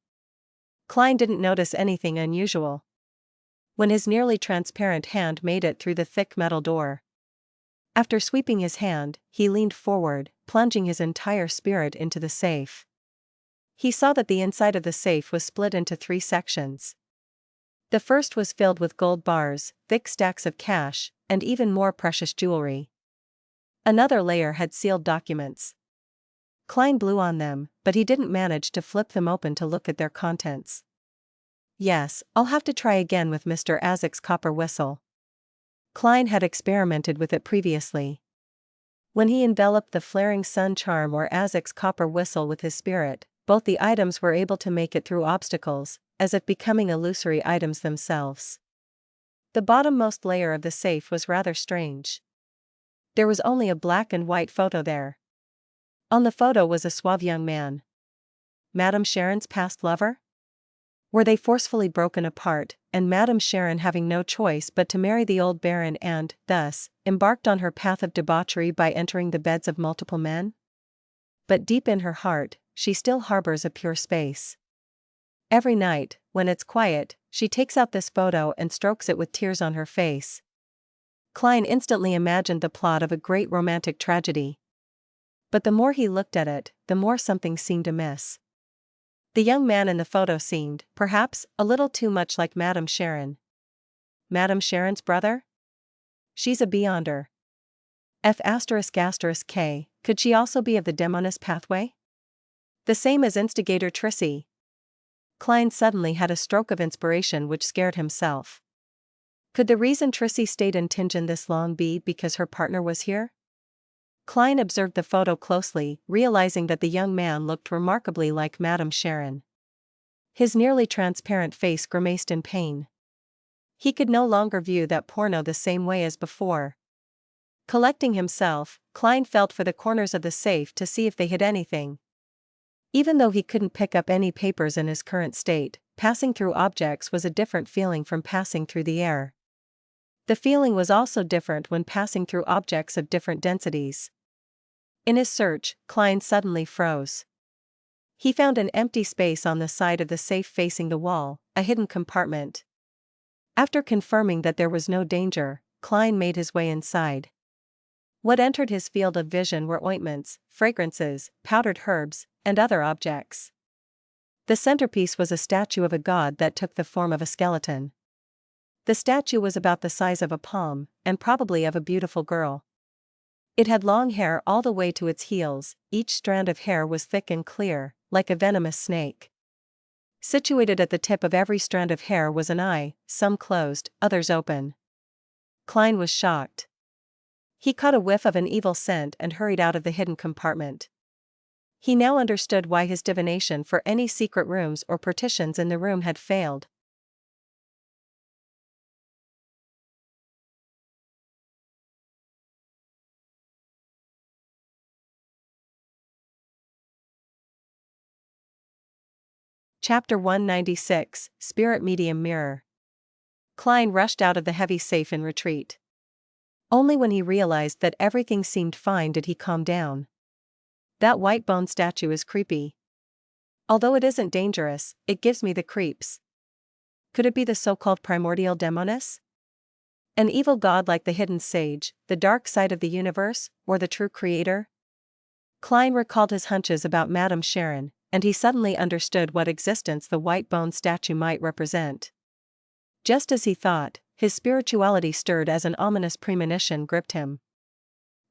Klein didn't notice anything unusual when his nearly transparent hand made it through the thick metal door. After sweeping his hand, he leaned forward, plunging his entire spirit into the safe. He saw that the inside of the safe was split into 3 sections. The first was filled with gold bars, thick stacks of cash, and even more precious jewelry. Another layer had sealed documents. Klein blew on them, but he didn't manage to flip them open to look at their contents. Yes, I'll have to try again with Mr. Azik's copper whistle. Klein had experimented with it previously. When he enveloped the flaring sun charm or Azik's copper whistle with his spirit, both the items were able to make it through obstacles, as if becoming illusory items themselves. The bottommost layer of the safe was rather strange. There was only a black and white photo there. On the photo was a suave young man. Madame Sharon's past lover? Were they forcefully broken apart, and Madame Sharon having no choice but to marry the old baron and, thus, embarked on her path of debauchery by entering the beds of multiple men? But deep in her heart, she still harbors a pure space. Every night, when it's quiet, she takes out this photo and strokes it with tears on her face. Klein instantly imagined the plot of a great romantic tragedy. But the more he looked at it, the more something seemed amiss. The young man in the photo seemed, perhaps, a little too much like Madame Sharon. Madame Sharon's brother? She's a beyonder. F***K, could she also be of the Demoness pathway? The same as instigator Trissy. Klein suddenly had a stroke of inspiration which scared himself. Could the reason Trissy stayed in Tingen this long be because her partner was here? Klein observed the photo closely, realizing that the young man looked remarkably like Madame Sharon. His nearly transparent face grimaced in pain. He could no longer view that porno the same way as before. Collecting himself, Klein felt for the corners of the safe to see if they hid anything. Even though he couldn't pick up any papers in his current state, passing through objects was a different feeling from passing through the air. The feeling was also different when passing through objects of different densities. In his search, Klein suddenly froze. He found an empty space on the side of the safe facing the wall, a hidden compartment. After confirming that there was no danger, Klein made his way inside. What entered his field of vision were ointments, fragrances, powdered herbs, and other objects. The centerpiece was a statue of a god that took the form of a skeleton. The statue was about the size of a palm, and probably of a beautiful girl. It had long hair all the way to its heels, each strand of hair was thick and clear, like a venomous snake. Situated at the tip of every strand of hair was an eye, some closed, others open. Klein was shocked. He caught a whiff of an evil scent and hurried out of the hidden compartment. He now understood why his divination for any secret rooms or partitions in the room had failed. Chapter 196, Spirit Medium Mirror. Klein rushed out of the heavy safe in retreat. Only when he realized that everything seemed fine did he calm down. That white bone statue is creepy. Although it isn't dangerous, it gives me the creeps. Could it be the so-called primordial Demoness? An evil god like the hidden sage, the dark side of the universe, or the true creator? Klein recalled his hunches about Madame Sharon, and he suddenly understood what existence the white bone statue might represent. Just as he thought, his spirituality stirred as an ominous premonition gripped him.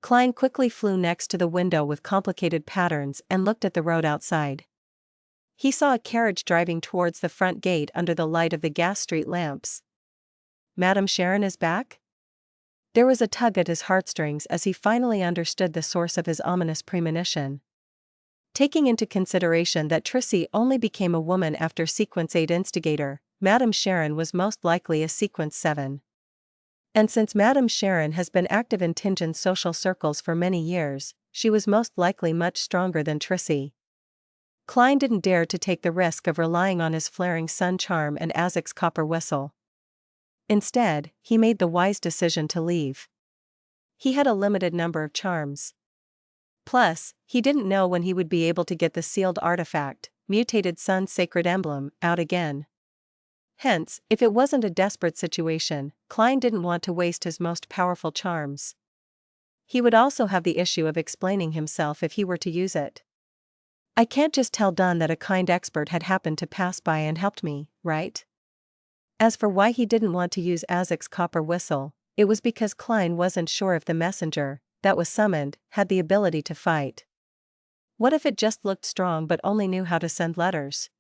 Klein quickly flew next to the window with complicated patterns and looked at the road outside. He saw a carriage driving towards the front gate under the light of the gas street lamps. Madame Sharon is back? There was a tug at his heartstrings as he finally understood the source of his ominous premonition. Taking into consideration that Trissy only became a woman after Sequence 8 instigator, Madame Sharon was most likely a Sequence 7. And since Madame Sharon has been active in Tingen's social circles for many years, she was most likely much stronger than Trissy. Klein didn't dare to take the risk of relying on his flaring sun charm and Azik's copper whistle. Instead, he made the wise decision to leave. He had a limited number of charms. Plus, he didn't know when he would be able to get the sealed artifact, mutated sun's sacred emblem, out again. Hence, if it wasn't a desperate situation, Klein didn't want to waste his most powerful charms. He would also have the issue of explaining himself if he were to use it. I can't just tell Dunn that a kind expert had happened to pass by and helped me, right? As for why he didn't want to use Azik's copper whistle, it was because Klein wasn't sure if the messenger that was summoned had the ability to fight. What if it just looked strong but only knew how to send letters?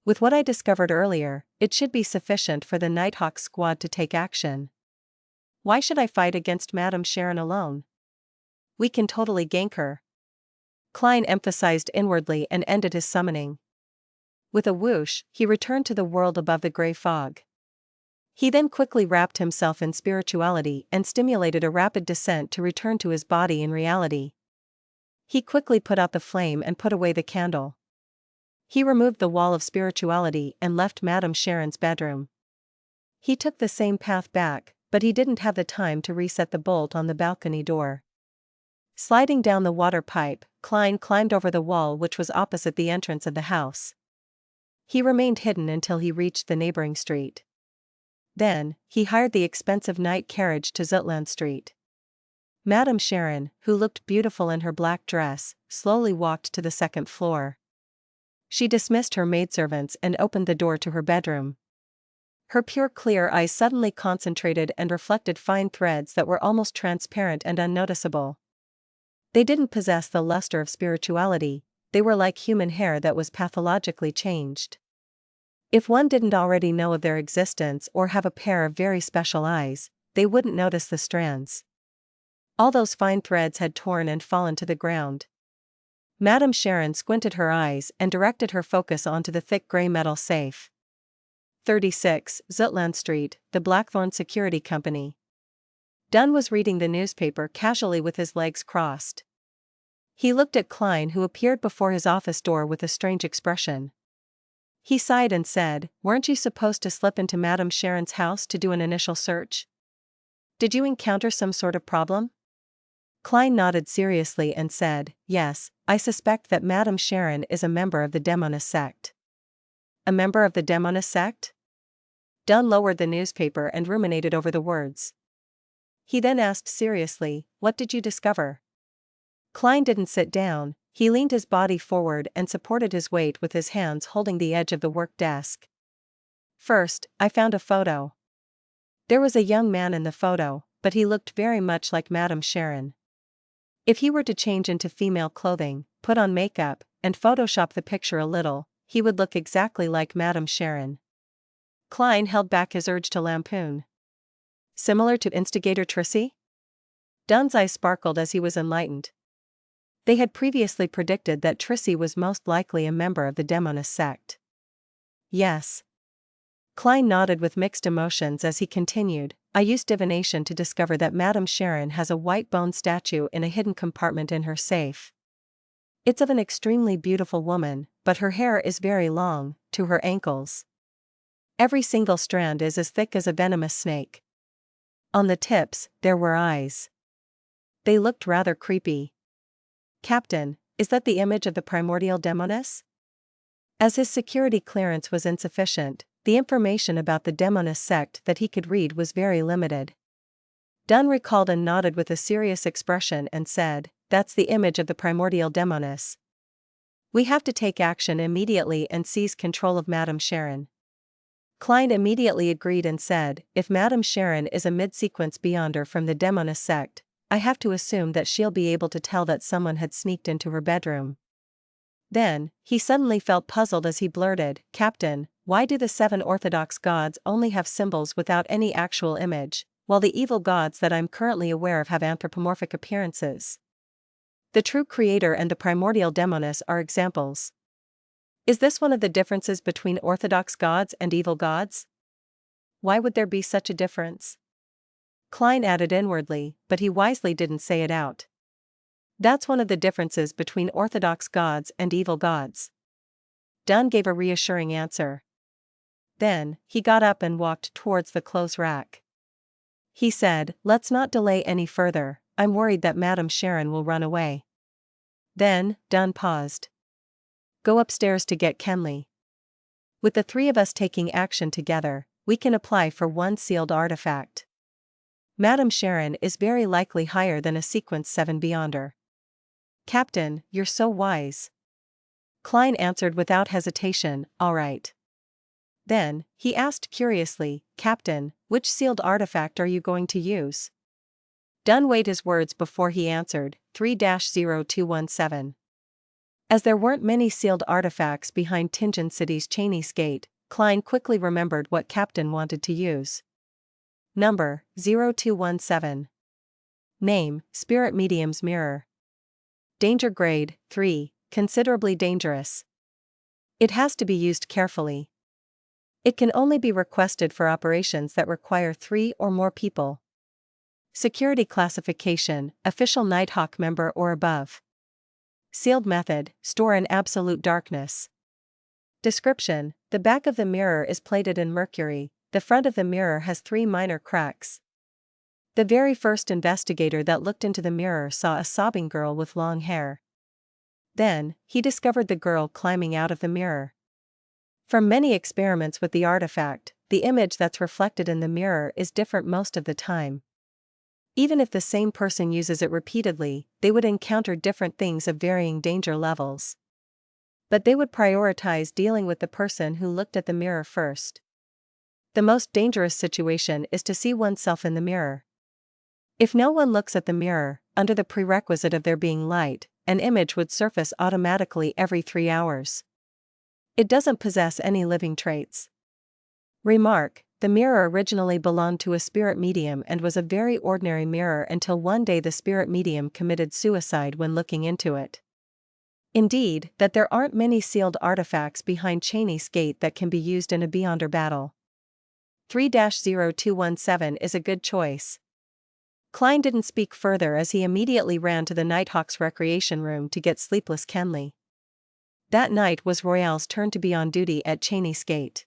With what I discovered earlier, it should be sufficient for the Nighthawk squad to take action. Why should I fight against Madame Sharon alone? We can totally gank her. Klein emphasized inwardly and ended his summoning. With a whoosh, he returned to the world above the gray fog. He then quickly wrapped himself in spirituality and stimulated a rapid descent to return to his body in reality. He quickly put out the flame and put away the candle. He removed the wall of spirituality and left Madame Sharon's bedroom. He took the same path back, but he didn't have the time to reset the bolt on the balcony door. Sliding down the water pipe, Klein climbed over the wall which was opposite the entrance of the house. He remained hidden until he reached the neighboring street. Then, he hired the expensive night carriage to Zutland Street. Madame Sharon, who looked beautiful in her black dress, slowly walked to the second floor. She dismissed her maidservants and opened the door to her bedroom. Her pure clear eyes suddenly concentrated and reflected fine threads that were almost transparent and unnoticeable. They didn't possess the luster of spirituality, they were like human hair that was pathologically changed. If one didn't already know of their existence or have a pair of very special eyes, they wouldn't notice the strands. All those fine threads had torn and fallen to the ground. Madame Sharon squinted her eyes and directed her focus onto the thick gray metal safe. 36, Zutland Street, the Blackthorn Security Company. Dunn was reading the newspaper casually with his legs crossed. He looked at Klein, who appeared before his office door with a strange expression. He sighed and said, "Weren't you supposed to slip into Madame Sharon's house to do an initial search? Did you encounter some sort of problem?" Klein nodded seriously and said, "Yes, I suspect that Madame Sharon is a member of the Demoness sect." "A member of the Demoness sect?" Dunn lowered the newspaper and ruminated over the words. He then asked seriously, "What did you discover?" Klein didn't sit down, he leaned his body forward and supported his weight with his hands holding the edge of the work desk. "First, I found a photo. There was a young man in the photo, but he looked very much like Madame Sharon. If he were to change into female clothing, put on makeup, and Photoshop the picture a little, he would look exactly like Madame Sharon." Klein held back his urge to lampoon. "Similar to instigator Trissy?" Dunn's eyes sparkled as he was enlightened. They had previously predicted that Trissy was most likely a member of the Demoness sect. "Yes." Klein nodded with mixed emotions as he continued, "I used divination to discover that Madame Sharon has a white bone statue in a hidden compartment in her safe. It's of an extremely beautiful woman, but her hair is very long, to her ankles. Every single strand is as thick as a venomous snake. On the tips, there were eyes. They looked rather creepy." "Captain, is that the image of the primordial Demoness?" As his security clearance was insufficient, the information about the Demoness sect that he could read was very limited. Dunn recalled and nodded with a serious expression and said, "That's the image of the primordial Demoness. We have to take action immediately and seize control of Madame Sharon." Klein immediately agreed and said, "If Madame Sharon is a mid-sequence beyonder from the Demoness sect, I have to assume that she'll be able to tell that someone had sneaked into her bedroom." Then, he suddenly felt puzzled as he blurted, "Captain, why do the 7 Orthodox gods only have symbols without any actual image, while the evil gods that I'm currently aware of have anthropomorphic appearances? The true creator and the primordial Demoness are examples. Is this one of the differences between Orthodox gods and evil gods? Why would there be such a difference?" Klein added inwardly, but he wisely didn't say it out. "That's one of the differences between Orthodox gods and evil gods." Dunn gave a reassuring answer. Then, he got up and walked towards the clothes rack. He said, "Let's not delay any further, I'm worried that Madame Sharon will run away." Then, Dunn paused. "Go upstairs to get Kenley. With the 3 of us taking action together, we can apply for one sealed artifact. Madame Sharon is very likely higher than a sequence 7 beyonder." "Captain, you're so wise." Klein answered without hesitation, "All right." Then, he asked curiously, "Captain, which sealed artifact are you going to use?" Dunn weighed his words before he answered, 3-0217. As there weren't many sealed artifacts behind Tingen City's Cheney's Gate, Klein quickly remembered what Captain wanted to use. Number, 0217. Name, Spirit Medium's Mirror. Danger grade, 3, considerably dangerous. It has to be used carefully. It can only be requested for operations that require 3 or more people. Security classification, official Nighthawk member or above. Sealed method, store in absolute darkness. Description, the back of the mirror is plated in mercury, the front of the mirror has 3 minor cracks. The very first investigator that looked into the mirror saw a sobbing girl with long hair. Then, he discovered the girl climbing out of the mirror. From many experiments with the artifact, the image that's reflected in the mirror is different most of the time. Even if the same person uses it repeatedly, they would encounter different things of varying danger levels. But they would prioritize dealing with the person who looked at the mirror first. The most dangerous situation is to see oneself in the mirror. If no one looks at the mirror, under the prerequisite of there being light, an image would surface automatically every 3 hours. It doesn't possess any living traits. Remark, the mirror originally belonged to a spirit medium and was a very ordinary mirror until one day the spirit medium committed suicide when looking into it. Indeed, that there aren't many sealed artifacts behind Cheney's gate that can be used in a Beyonder battle. 3-0217 is a good choice. Klein didn't speak further as he immediately ran to the Nighthawk's recreation room to get sleepless Kenley. That night was Royale's turn to be on duty at Cheney's gate.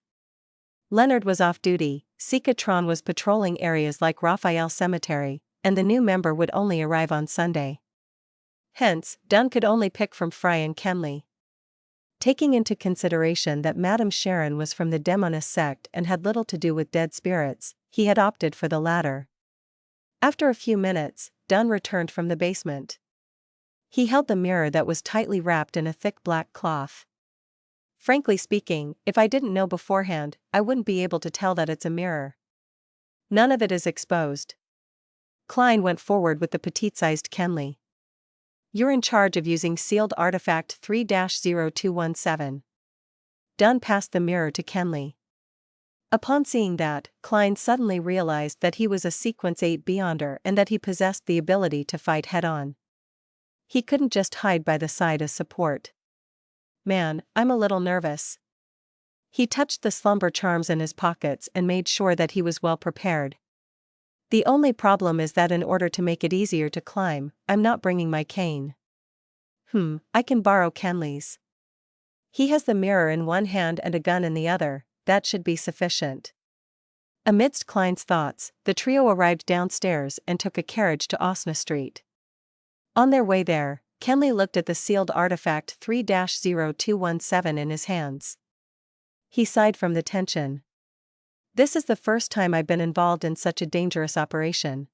Leonard was off duty, Sikatron was patrolling areas like Raphael Cemetery, and the new member would only arrive on Sunday. Hence, Dunn could only pick from Fry and Kenley. Taking into consideration that Madame Sharon was from the Demoness sect and had little to do with dead spirits, he had opted for the latter. After a few minutes, Dunn returned from the basement. He held the mirror that was tightly wrapped in a thick black cloth. Frankly speaking, if I didn't know beforehand, I wouldn't be able to tell that it's a mirror. None of it is exposed. Klein went forward with the petite-sized Kenley. You're in charge of using sealed artifact 3-0217. Dunn passed the mirror to Kenley. Upon seeing that, Klein suddenly realized that he was a Sequence 8 Beyonder and that he possessed the ability to fight head-on. He couldn't just hide by the side as support. Man, I'm a little nervous. He touched the slumber charms in his pockets and made sure that he was well prepared. The only problem is that in order to make it easier to climb, I'm not bringing my cane. I can borrow Kenley's. He has the mirror in one hand and a gun in the other, that should be sufficient. Amidst Klein's thoughts, the trio arrived downstairs and took a carriage to Osna Street. On their way there, Kenley looked at the sealed artifact 3-0217 in his hands. He sighed from the tension. This is the first time I've been involved in such a dangerous operation.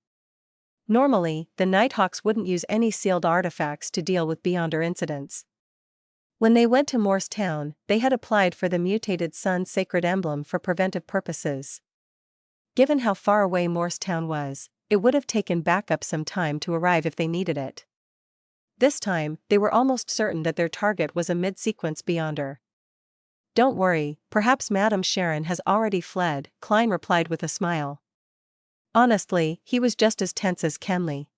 Normally, the Nighthawks wouldn't use any sealed artifacts to deal with Beyonder incidents. When they went to Morristown, they had applied for the mutated Sun Sacred Emblem for preventive purposes. Given how far away Morristown was, it would have taken backup some time to arrive if they needed it. This time, they were almost certain that their target was a mid-sequence Beyonder. Don't worry, perhaps Madame Sharon has already fled, Klein replied with a smile. Honestly, he was just as tense as Kenley.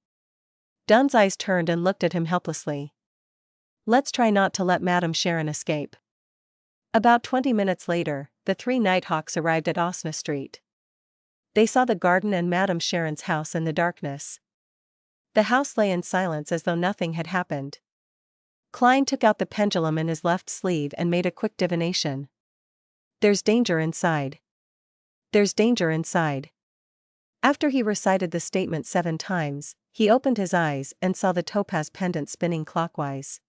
Dunn's eyes turned and looked at him helplessly. Let's try not to let Madame Sharon escape. About 20 minutes later, the three Nighthawks arrived at Osna Street. They saw the garden and Madame Sharon's house in the darkness. The house lay in silence as though nothing had happened. Klein took out the pendulum in his left sleeve and made a quick divination. There's danger inside. There's danger inside. After he recited the statement 7 times, he opened his eyes and saw the topaz pendant spinning clockwise.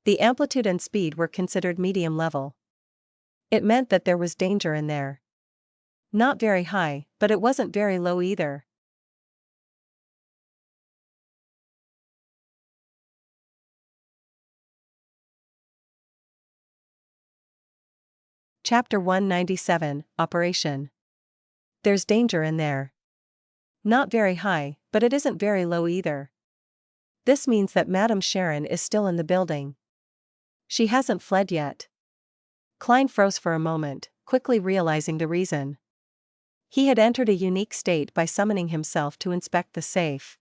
The amplitude and speed were considered medium level. It meant that there was danger in there. Not very high, but it wasn't very low either. Chapter 197, Operation. There's danger in there. Not very high, but it isn't very low either. This means that Madame Sharon is still in the building. She hasn't fled yet. Klein froze for a moment, quickly realizing the reason. He had entered a unique state by summoning himself to inspect the safe.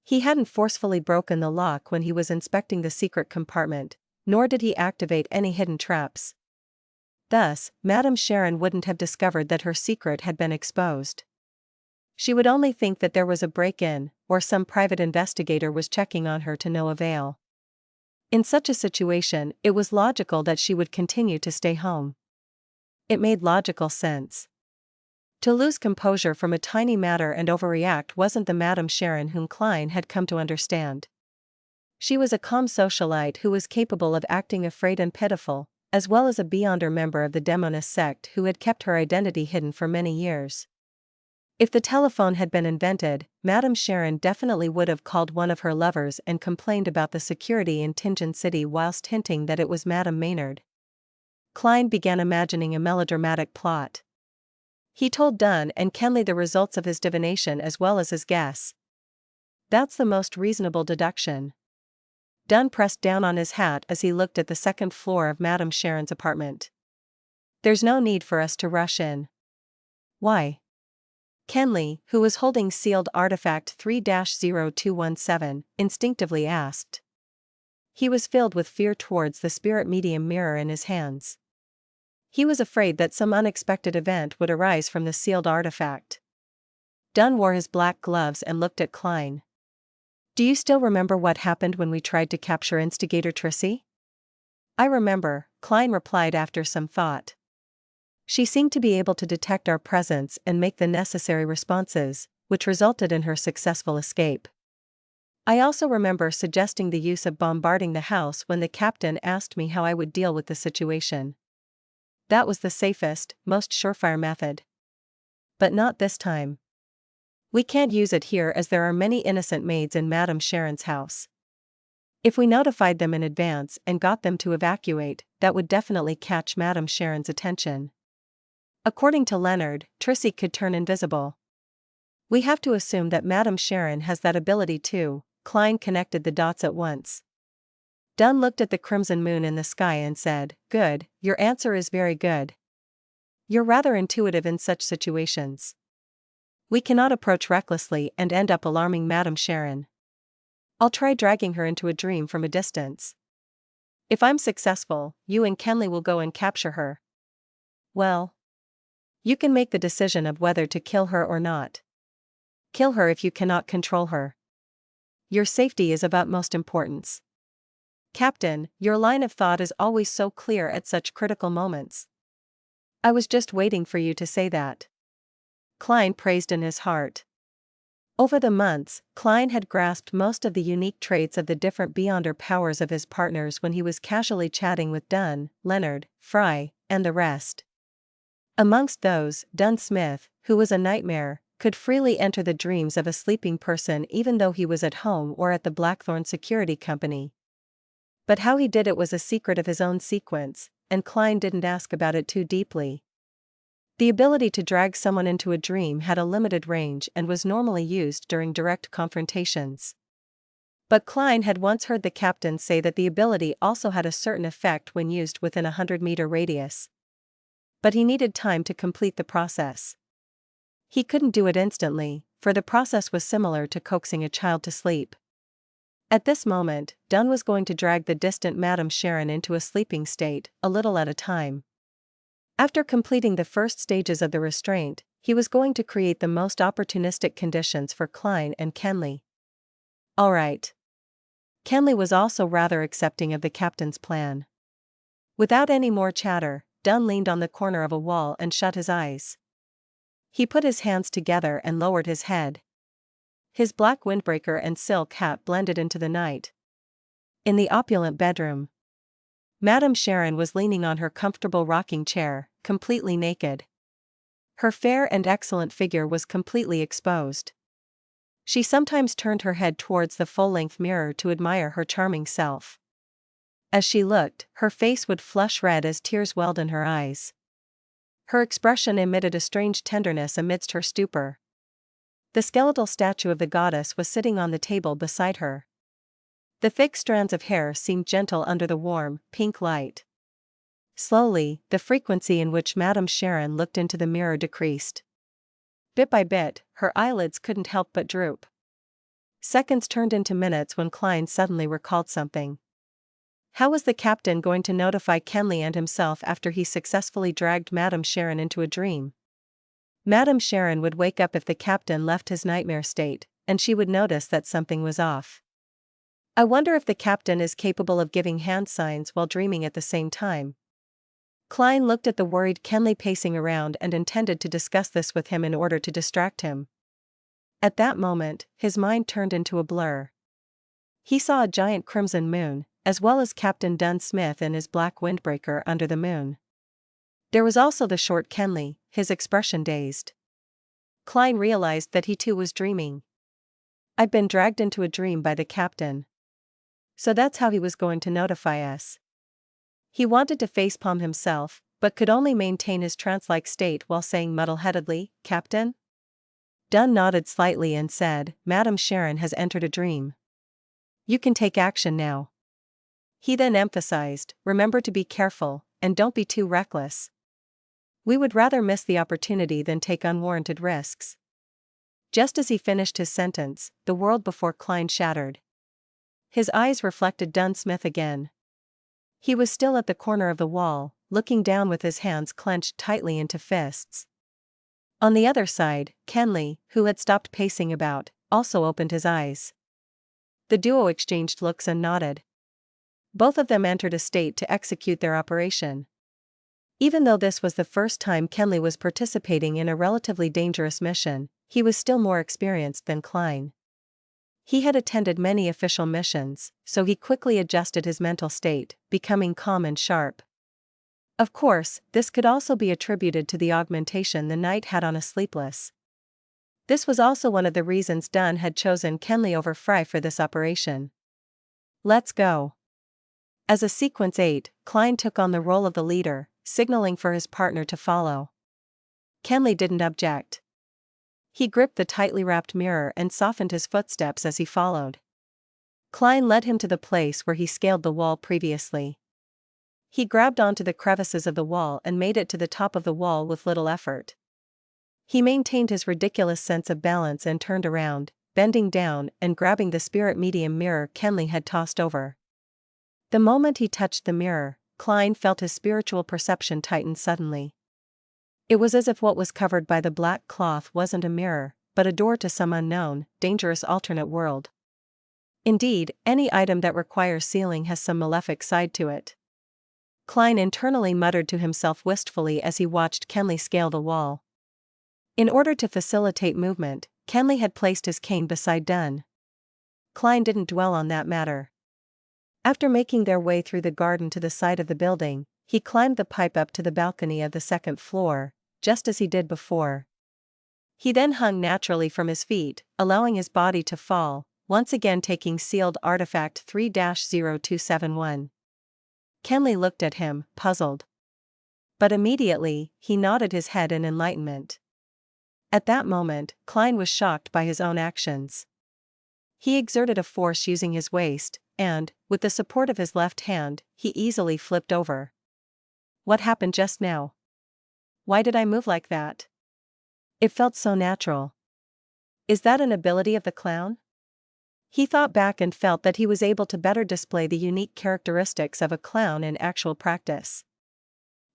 He hadn't forcefully broken the lock when he was inspecting the secret compartment, nor did he activate any hidden traps. Thus, Madame Sharon wouldn't have discovered that her secret had been exposed. She would only think that there was a break-in, or some private investigator was checking on her to no avail. In such a situation, it was logical that she would continue to stay home. It made logical sense. To lose composure from a tiny matter and overreact wasn't the Madame Sharon whom Klein had come to understand. She was a calm socialite who was capable of acting afraid and pitiful, as well as a beyonder member of the Demoness sect who had kept her identity hidden for many years. If the telephone had been invented, Madame Sharon definitely would have called one of her lovers and complained about the security in Tingen City whilst hinting that it was Madame Maynard. Klein began imagining a melodramatic plot. He told Dunn and Kenley the results of his divination as well as his guess. That's the most reasonable deduction. Dunn pressed down on his hat as he looked at the second floor of Madame Sharon's apartment. There's no need for us to rush in. Why? Kenley, who was holding sealed artifact 3-0217, instinctively asked. He was filled with fear towards the spirit medium mirror in his hands. He was afraid that some unexpected event would arise from the sealed artifact. Dunn wore his black gloves and looked at Klein. Do you still remember what happened when we tried to capture Instigator Trissy? I remember, Klein replied after some thought. She seemed to be able to detect our presence and make the necessary responses, which resulted in her successful escape. I also remember suggesting the use of bombarding the house when the captain asked me how I would deal with the situation. That was the safest, most surefire method. But not this time. We can't use it here as there are many innocent maids in Madame Sharon's house. If we notified them in advance and got them to evacuate, that would definitely catch Madame Sharon's attention. According to Leonard, Trissy could turn invisible. We have to assume that Madame Sharon has that ability too. Klein connected the dots at once. Dunn looked at the crimson moon in the sky and said, Good, your answer is very good. You're rather intuitive in such situations. We cannot approach recklessly and end up alarming Madame Sharon. I'll try dragging her into a dream from a distance. If I'm successful, you and Kenley will go and capture her. Well, you can make the decision of whether to kill her or not. Kill her if you cannot control her. Your safety is of utmost importance. Captain, your line of thought is always so clear at such critical moments. I was just waiting for you to say that. Klein praised in his heart. Over the months, Klein had grasped most of the unique traits of the different beyonder powers of his partners when he was casually chatting with Dunn, Leonard, Fry, and the rest. Amongst those, Dunn Smith, who was a nightmare, could freely enter the dreams of a sleeping person even though he was at home or at the Blackthorn Security Company. But how he did it was a secret of his own sequence, and Klein didn't ask about it too deeply. The ability to drag someone into a dream had a limited range and was normally used during direct confrontations. But Klein had once heard the captain say that the ability also had a certain effect when used within a 100-meter radius. But he needed time to complete the process. He couldn't do it instantly, for the process was similar to coaxing a child to sleep. At this moment, Dunn was going to drag the distant Madame Sharon into a sleeping state, a little at a time. After completing the first stages of the restraint, he was going to create the most opportunistic conditions for Klein and Kenley. All right. Kenley was also rather accepting of the captain's plan. Without any more chatter, Dunn leaned on the corner of a wall and shut his eyes. He put his hands together and lowered his head. His black windbreaker and silk hat blended into the night. In the opulent bedroom, Madame Sharon was leaning on her comfortable rocking chair, completely naked. Her fair and excellent figure was completely exposed. She sometimes turned her head towards the full-length mirror to admire her charming self. As she looked, her face would flush red as tears welled in her eyes. Her expression emitted a strange tenderness amidst her stupor. The skeletal statue of the goddess was sitting on the table beside her. The thick strands of hair seemed gentle under the warm, pink light. Slowly, the frequency in which Madame Sharon looked into the mirror decreased. Bit by bit, her eyelids couldn't help but droop. Seconds turned into minutes when Klein suddenly recalled something. How was the captain going to notify Kenley and himself after he successfully dragged Madame Sharon into a dream? Madame Sharon would wake up if the captain left his nightmare state, and she would notice that something was off. I wonder if the captain is capable of giving hand signs while dreaming at the same time. Klein looked at the worried Kenley pacing around and intended to discuss this with him in order to distract him. At that moment, his mind turned into a blur. He saw a giant crimson moon, as well as Captain Dunn Smith in his black windbreaker under the moon. There was also the short Kenley, his expression dazed. Klein realized that he too was dreaming. I'd been dragged into a dream by the captain. So that's how he was going to notify us. He wanted to facepalm himself, but could only maintain his trance-like state while saying muddle-headedly, "Captain?" Dunn nodded slightly and said, "Madam Sharon has entered a dream. You can take action now." He then emphasized, "Remember to be careful, and don't be too reckless. We would rather miss the opportunity than take unwarranted risks." Just as he finished his sentence, the world before Klein shattered. His eyes reflected Dunn Smith again. He was still at the corner of the wall, looking down with his hands clenched tightly into fists. On the other side, Kenley, who had stopped pacing about, also opened his eyes. The duo exchanged looks and nodded. Both of them entered a state to execute their operation. Even though this was the first time Kenley was participating in a relatively dangerous mission, he was still more experienced than Klein. He had attended many official missions, so he quickly adjusted his mental state, becoming calm and sharp. Of course, this could also be attributed to the augmentation the knight had on a sleepless. This was also one of the reasons Dunn had chosen Kenley over Fry for this operation. "Let's go." As a Sequence 8, Klein took on the role of the leader, signaling for his partner to follow. Kenley didn't object. He gripped the tightly wrapped mirror and softened his footsteps as he followed. Klein led him to the place where he scaled the wall previously. He grabbed onto the crevices of the wall and made it to the top of the wall with little effort. He maintained his ridiculous sense of balance and turned around, bending down and grabbing the spirit medium mirror Kenley had tossed over. The moment he touched the mirror, Klein felt his spiritual perception tighten suddenly. It was as if what was covered by the black cloth wasn't a mirror, but a door to some unknown, dangerous alternate world. Indeed, any item that requires sealing has some malefic side to it. Klein internally muttered to himself wistfully as he watched Kenley scale the wall. In order to facilitate movement, Kenley had placed his cane beside Dunn. Klein didn't dwell on that matter. After making their way through the garden to the side of the building, he climbed the pipe up to the balcony of the second floor, just as he did before. He then hung naturally from his feet, allowing his body to fall, once again taking sealed artifact 3-0271. Kenley looked at him, puzzled. But immediately, he nodded his head in enlightenment. At that moment, Klein was shocked by his own actions. He exerted a force using his waist, and, with the support of his left hand, he easily flipped over. What happened just now? Why did I move like that? It felt so natural. Is that an ability of the clown? He thought back and felt that he was able to better display the unique characteristics of a clown in actual practice.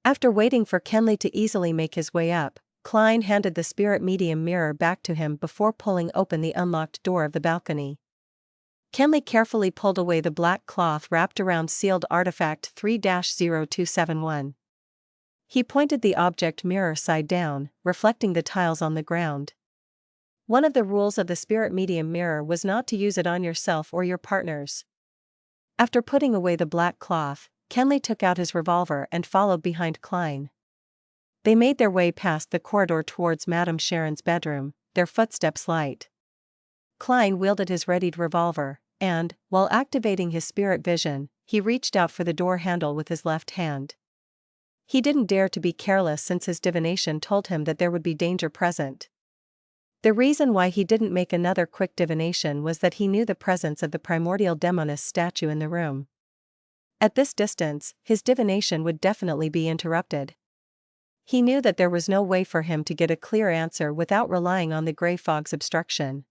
After waiting for Kenley to easily make his way up, Klein handed the spirit medium mirror back to him before pulling open the unlocked door of the balcony. Kenley carefully pulled away the black cloth wrapped around sealed artifact 3-0271. He pointed the object mirror side down, reflecting the tiles on the ground. One of the rules of the spirit medium mirror was not to use it on yourself or your partners. After putting away the black cloth, Kenley took out his revolver and followed behind Klein. They made their way past the corridor towards Madame Sharon's bedroom, their footsteps light. Klein wielded his readied revolver, and, while activating his spirit vision, he reached out for the door handle with his left hand. He didn't dare to be careless since his divination told him that there would be danger present. The reason why he didn't make another quick divination was that he knew the presence of the primordial Demoness statue in the room. At this distance, his divination would definitely be interrupted. He knew that there was no way for him to get a clear answer without relying on the gray fog's obstruction.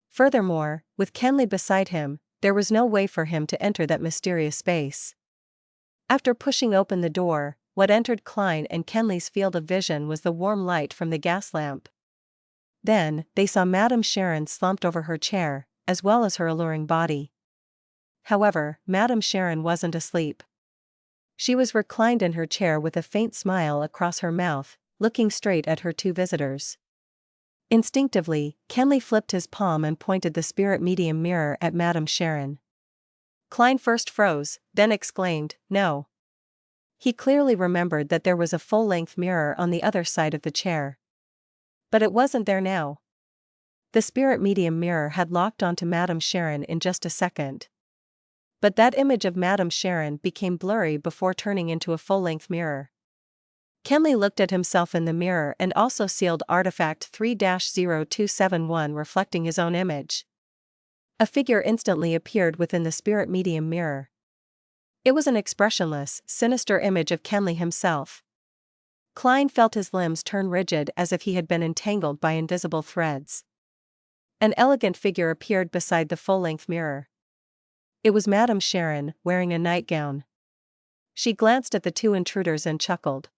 Furthermore, with Kenley beside him, there was no way for him to enter that mysterious space. After pushing open the door, what entered Klein and Kenley's field of vision was the warm light from the gas lamp. Then, they saw Madame Sharon slumped over her chair, as well as her alluring body. However, Madame Sharon wasn't asleep. She was reclined in her chair with a faint smile across her mouth, looking straight at her two visitors. Instinctively, Kenley flipped his palm and pointed the spirit medium mirror at Madame Sharon. Klein first froze, then exclaimed, "No." He clearly remembered that there was a full-length mirror on the other side of the chair. But it wasn't there now. The spirit medium mirror had locked onto Madame Sharon in just a second. But that image of Madame Sharon became blurry before turning into a full-length mirror. Kenley looked at himself in the mirror and also sealed artifact 3-0271 reflecting his own image. A figure instantly appeared within the spirit medium mirror. It was an expressionless, sinister image of Kenley himself. Klein felt his limbs turn rigid as if he had been entangled by invisible threads. An elegant figure appeared beside the full-length mirror. It was Madame Sharon, wearing a nightgown. She glanced at the two intruders and chuckled.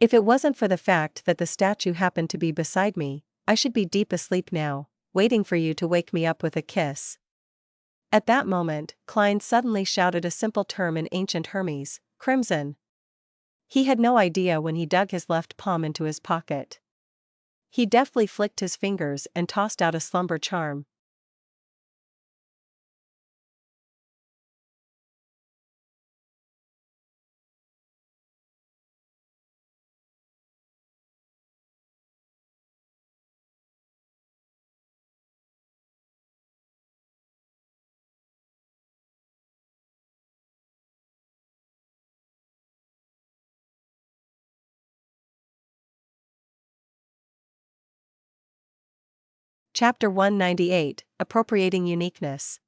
"If it wasn't for the fact that the statue happened to be beside me, I should be deep asleep now, waiting for you to wake me up with a kiss." At that moment, Klein suddenly shouted a simple term in ancient Hermes, "Crimson." He had no idea when he dug his left palm into his pocket. He deftly flicked his fingers and tossed out a slumber charm. Chapter 198, Appropriating Uniqueness.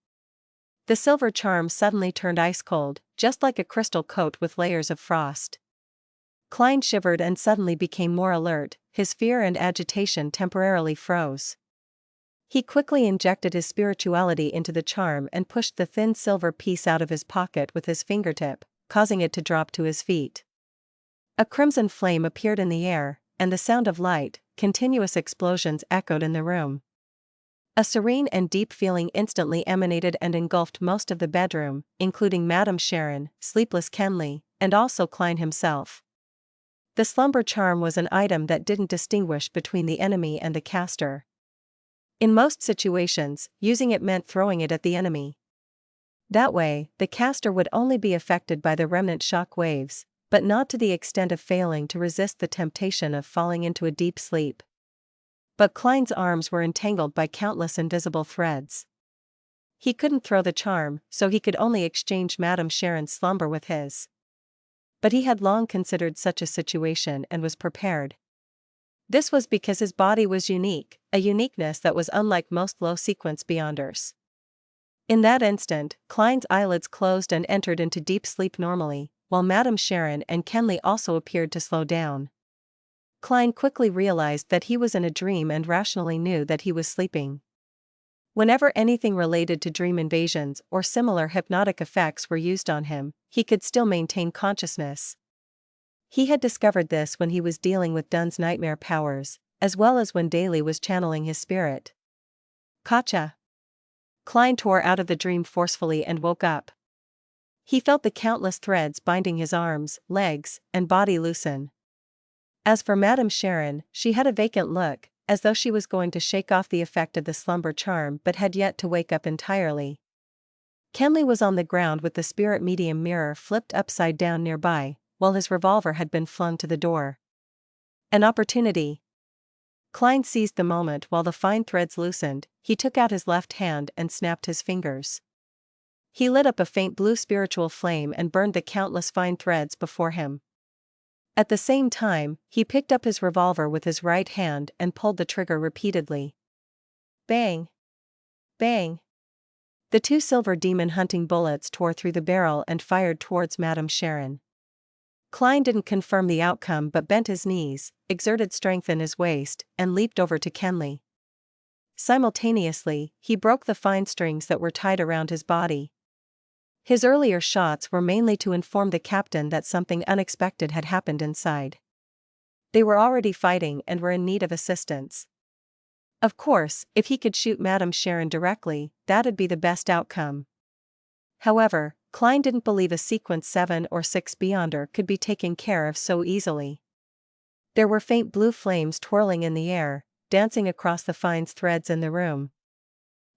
The silver charm suddenly turned ice-cold, just like a crystal coat with layers of frost. Klein shivered and suddenly became more alert, his fear and agitation temporarily froze. He quickly injected his spirituality into the charm and pushed the thin silver piece out of his pocket with his fingertip, causing it to drop to his feet. A crimson flame appeared in the air, and the sound of light, continuous explosions echoed in the room. A serene and deep feeling instantly emanated and engulfed most of the bedroom, including Madame Sharon, sleepless Kenley, and also Klein himself. The slumber charm was an item that didn't distinguish between the enemy and the caster. In most situations, using it meant throwing it at the enemy. That way, the caster would only be affected by the remnant shock waves, but not to the extent of failing to resist the temptation of falling into a deep sleep. But Klein's arms were entangled by countless invisible threads. He couldn't throw the charm, so he could only exchange Madame Sharon's slumber with his. But he had long considered such a situation and was prepared. This was because his body was unique, a uniqueness that was unlike most low-sequence beyonders. In that instant, Klein's eyelids closed and entered into deep sleep normally, while Madame Sharon and Kenley also appeared to slow down. Klein quickly realized that he was in a dream and rationally knew that he was sleeping. Whenever anything related to dream invasions or similar hypnotic effects were used on him, he could still maintain consciousness. He had discovered this when he was dealing with Dunn's nightmare powers, as well as when Daly was channeling his spirit. Gotcha! Klein tore out of the dream forcefully and woke up. He felt the countless threads binding his arms, legs, and body loosen. As for Madame Sharon, she had a vacant look, as though she was going to shake off the effect of the slumber charm but had yet to wake up entirely. Kenley was on the ground with the spirit medium mirror flipped upside down nearby, while his revolver had been flung to the door. An opportunity. Klein seized the moment while the fine threads loosened. He took out his left hand and snapped his fingers. He lit up a faint blue spiritual flame and burned the countless fine threads before him. At the same time, he picked up his revolver with his right hand and pulled the trigger repeatedly. Bang! Bang! The two silver demon-hunting bullets tore through the barrel and fired towards Madame Sharon. Klein didn't confirm the outcome but bent his knees, exerted strength in his waist, and leaped over to Kenley. Simultaneously, he broke the fine strings that were tied around his body. His earlier shots were mainly to inform the captain that something unexpected had happened inside. They were already fighting and were in need of assistance. Of course, if he could shoot Madame Sharon directly, that'd be the best outcome. However, Klein didn't believe a sequence 7 or 6 Beyonder could be taken care of so easily. There were faint blue flames twirling in the air, dancing across the fine threads in the room.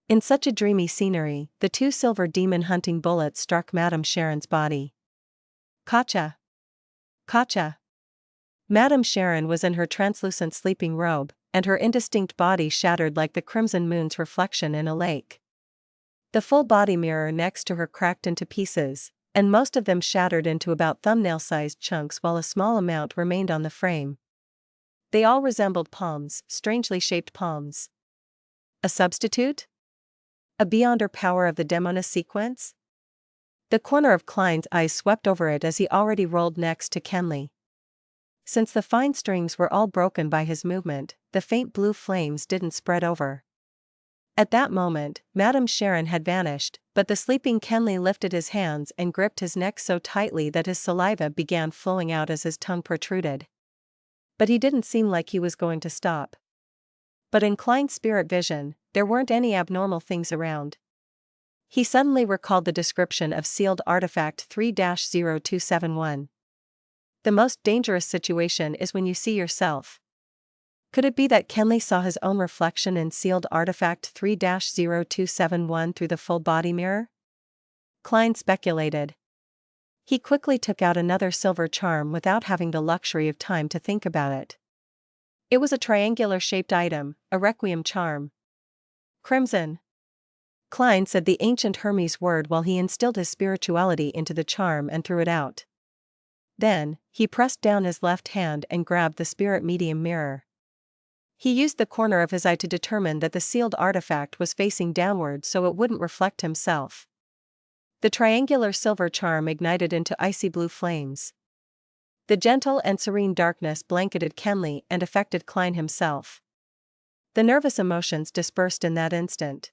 In such a dreamy scenery, the 2 silver demon-hunting bullets struck Madame Sharon's body. Kacha! Kacha! Madame Sharon was in her translucent sleeping robe, and her indistinct body shattered like the crimson moon's reflection in a lake. The full body mirror next to her cracked into pieces, and most of them shattered into about thumbnail-sized chunks while a small amount remained on the frame. They all resembled palms, strangely shaped palms. A substitute? A Beyonder power of the Demoness sequence? The corner of Klein's eyes swept over it as he already rolled next to Kenley. Since the fine strings were all broken by his movement, the faint blue flames didn't spread over. At that moment, Madame Sharon had vanished, but the sleeping Kenley lifted his hands and gripped his neck so tightly that his saliva began flowing out as his tongue protruded. But he didn't seem like he was going to stop. But in Klein's spirit vision, there weren't any abnormal things around. He suddenly recalled the description of sealed artifact 3-0271. The most dangerous situation is when you see yourself. Could it be that Kenley saw his own reflection in sealed artifact 3-0271 through the full body mirror? Klein speculated. He quickly took out another silver charm without having the luxury of time to think about it. It was a triangular-shaped item, a requiem charm. Crimson. Klein said the ancient Hermes word while he instilled his spirituality into the charm and threw it out. Then, he pressed down his left hand and grabbed the spirit medium mirror. He used the corner of his eye to determine that the sealed artifact was facing downward so it wouldn't reflect himself. The triangular silver charm ignited into icy blue flames. The gentle and serene darkness blanketed Kenley and affected Klein himself. The nervous emotions dispersed in that instant.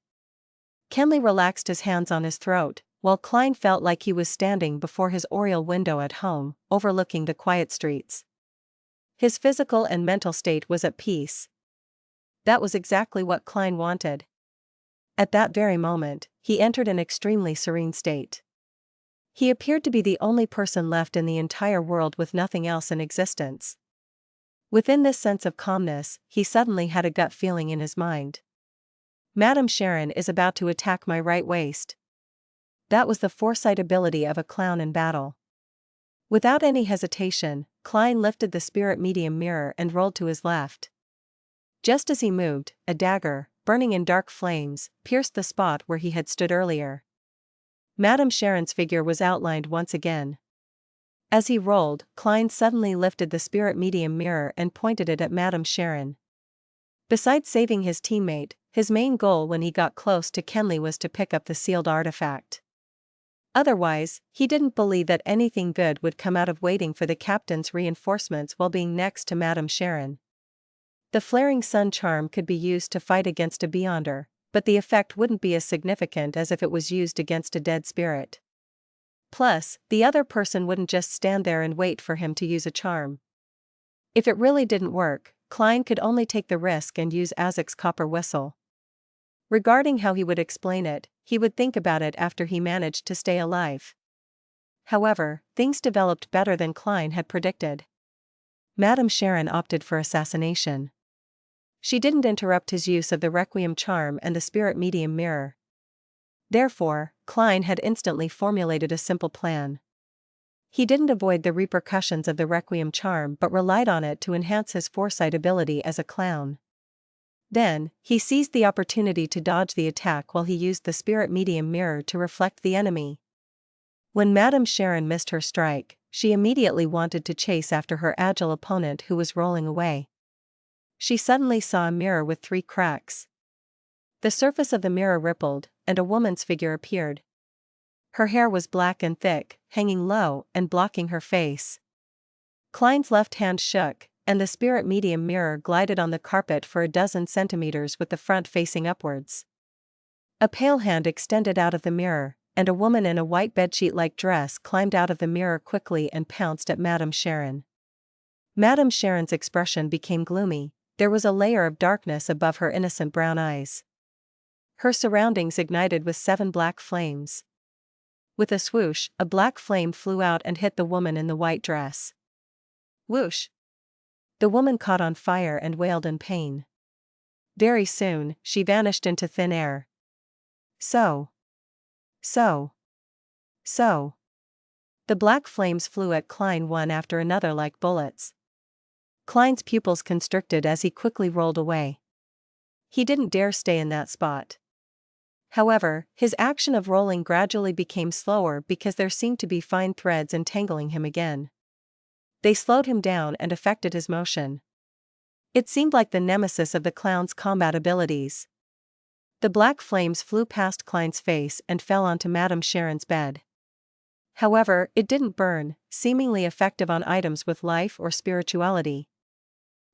Kenley relaxed his hands on his throat, while Klein felt like he was standing before his oriel window at home, overlooking the quiet streets. His physical and mental state was at peace. That was exactly what Klein wanted. At that very moment, he entered an extremely serene state. He appeared to be the only person left in the entire world with nothing else in existence. Within this sense of calmness, he suddenly had a gut feeling in his mind. Madame Sharon is about to attack my right waist. That was the foresight ability of a clown in battle. Without any hesitation, Klein lifted the spirit medium mirror and rolled to his left. Just as he moved, a dagger, burning in dark flames, pierced the spot where he had stood earlier. Madame Sharon's figure was outlined once again. As he rolled, Klein suddenly lifted the spirit medium mirror and pointed it at Madame Sharon. Besides saving his teammate, his main goal when he got close to Kenley was to pick up the sealed artifact. Otherwise, he didn't believe that anything good would come out of waiting for the captain's reinforcements while being next to Madame Sharon. The flaring sun charm could be used to fight against a Beyonder, but the effect wouldn't be as significant as if it was used against a dead spirit. Plus, the other person wouldn't just stand there and wait for him to use a charm. If it really didn't work, Klein could only take the risk and use Azik's copper whistle. Regarding how he would explain it, he would think about it after he managed to stay alive. However, things developed better than Klein had predicted. Madame Sharon opted for assassination. She didn't interrupt his use of the requiem charm and the spirit medium mirror. Therefore, Klein had instantly formulated a simple plan. He didn't avoid the repercussions of the requiem charm but relied on it to enhance his foresight ability as a clown. Then, he seized the opportunity to dodge the attack while he used the spirit medium mirror to reflect the enemy. When Madame Sharon missed her strike, she immediately wanted to chase after her agile opponent who was rolling away. She suddenly saw a mirror with 3 cracks. The surface of the mirror rippled, and a woman's figure appeared. Her hair was black and thick, hanging low and blocking her face. Klein's left hand shook, and the spirit medium mirror glided on the carpet for a dozen centimeters with the front facing upwards. A pale hand extended out of the mirror, and a woman in a white bedsheet-like dress climbed out of the mirror quickly and pounced at Madame Sharon. Madame Sharon's expression became gloomy. There was a layer of darkness above her innocent brown eyes. Her surroundings ignited with 7 black flames. With a swoosh, a black flame flew out and hit the woman in the white dress. Whoosh! The woman caught on fire and wailed in pain. Very soon, she vanished into thin air. So. The black flames flew at Klein one after another like bullets. Klein's pupils constricted as he quickly rolled away. He didn't dare stay in that spot. However, his action of rolling gradually became slower because there seemed to be fine threads entangling him again. They slowed him down and affected his motion. It seemed like the nemesis of the clown's combat abilities. The black flames flew past Klein's face and fell onto Madame Sharon's bed. However, it didn't burn, seemingly effective on items with life or spirituality.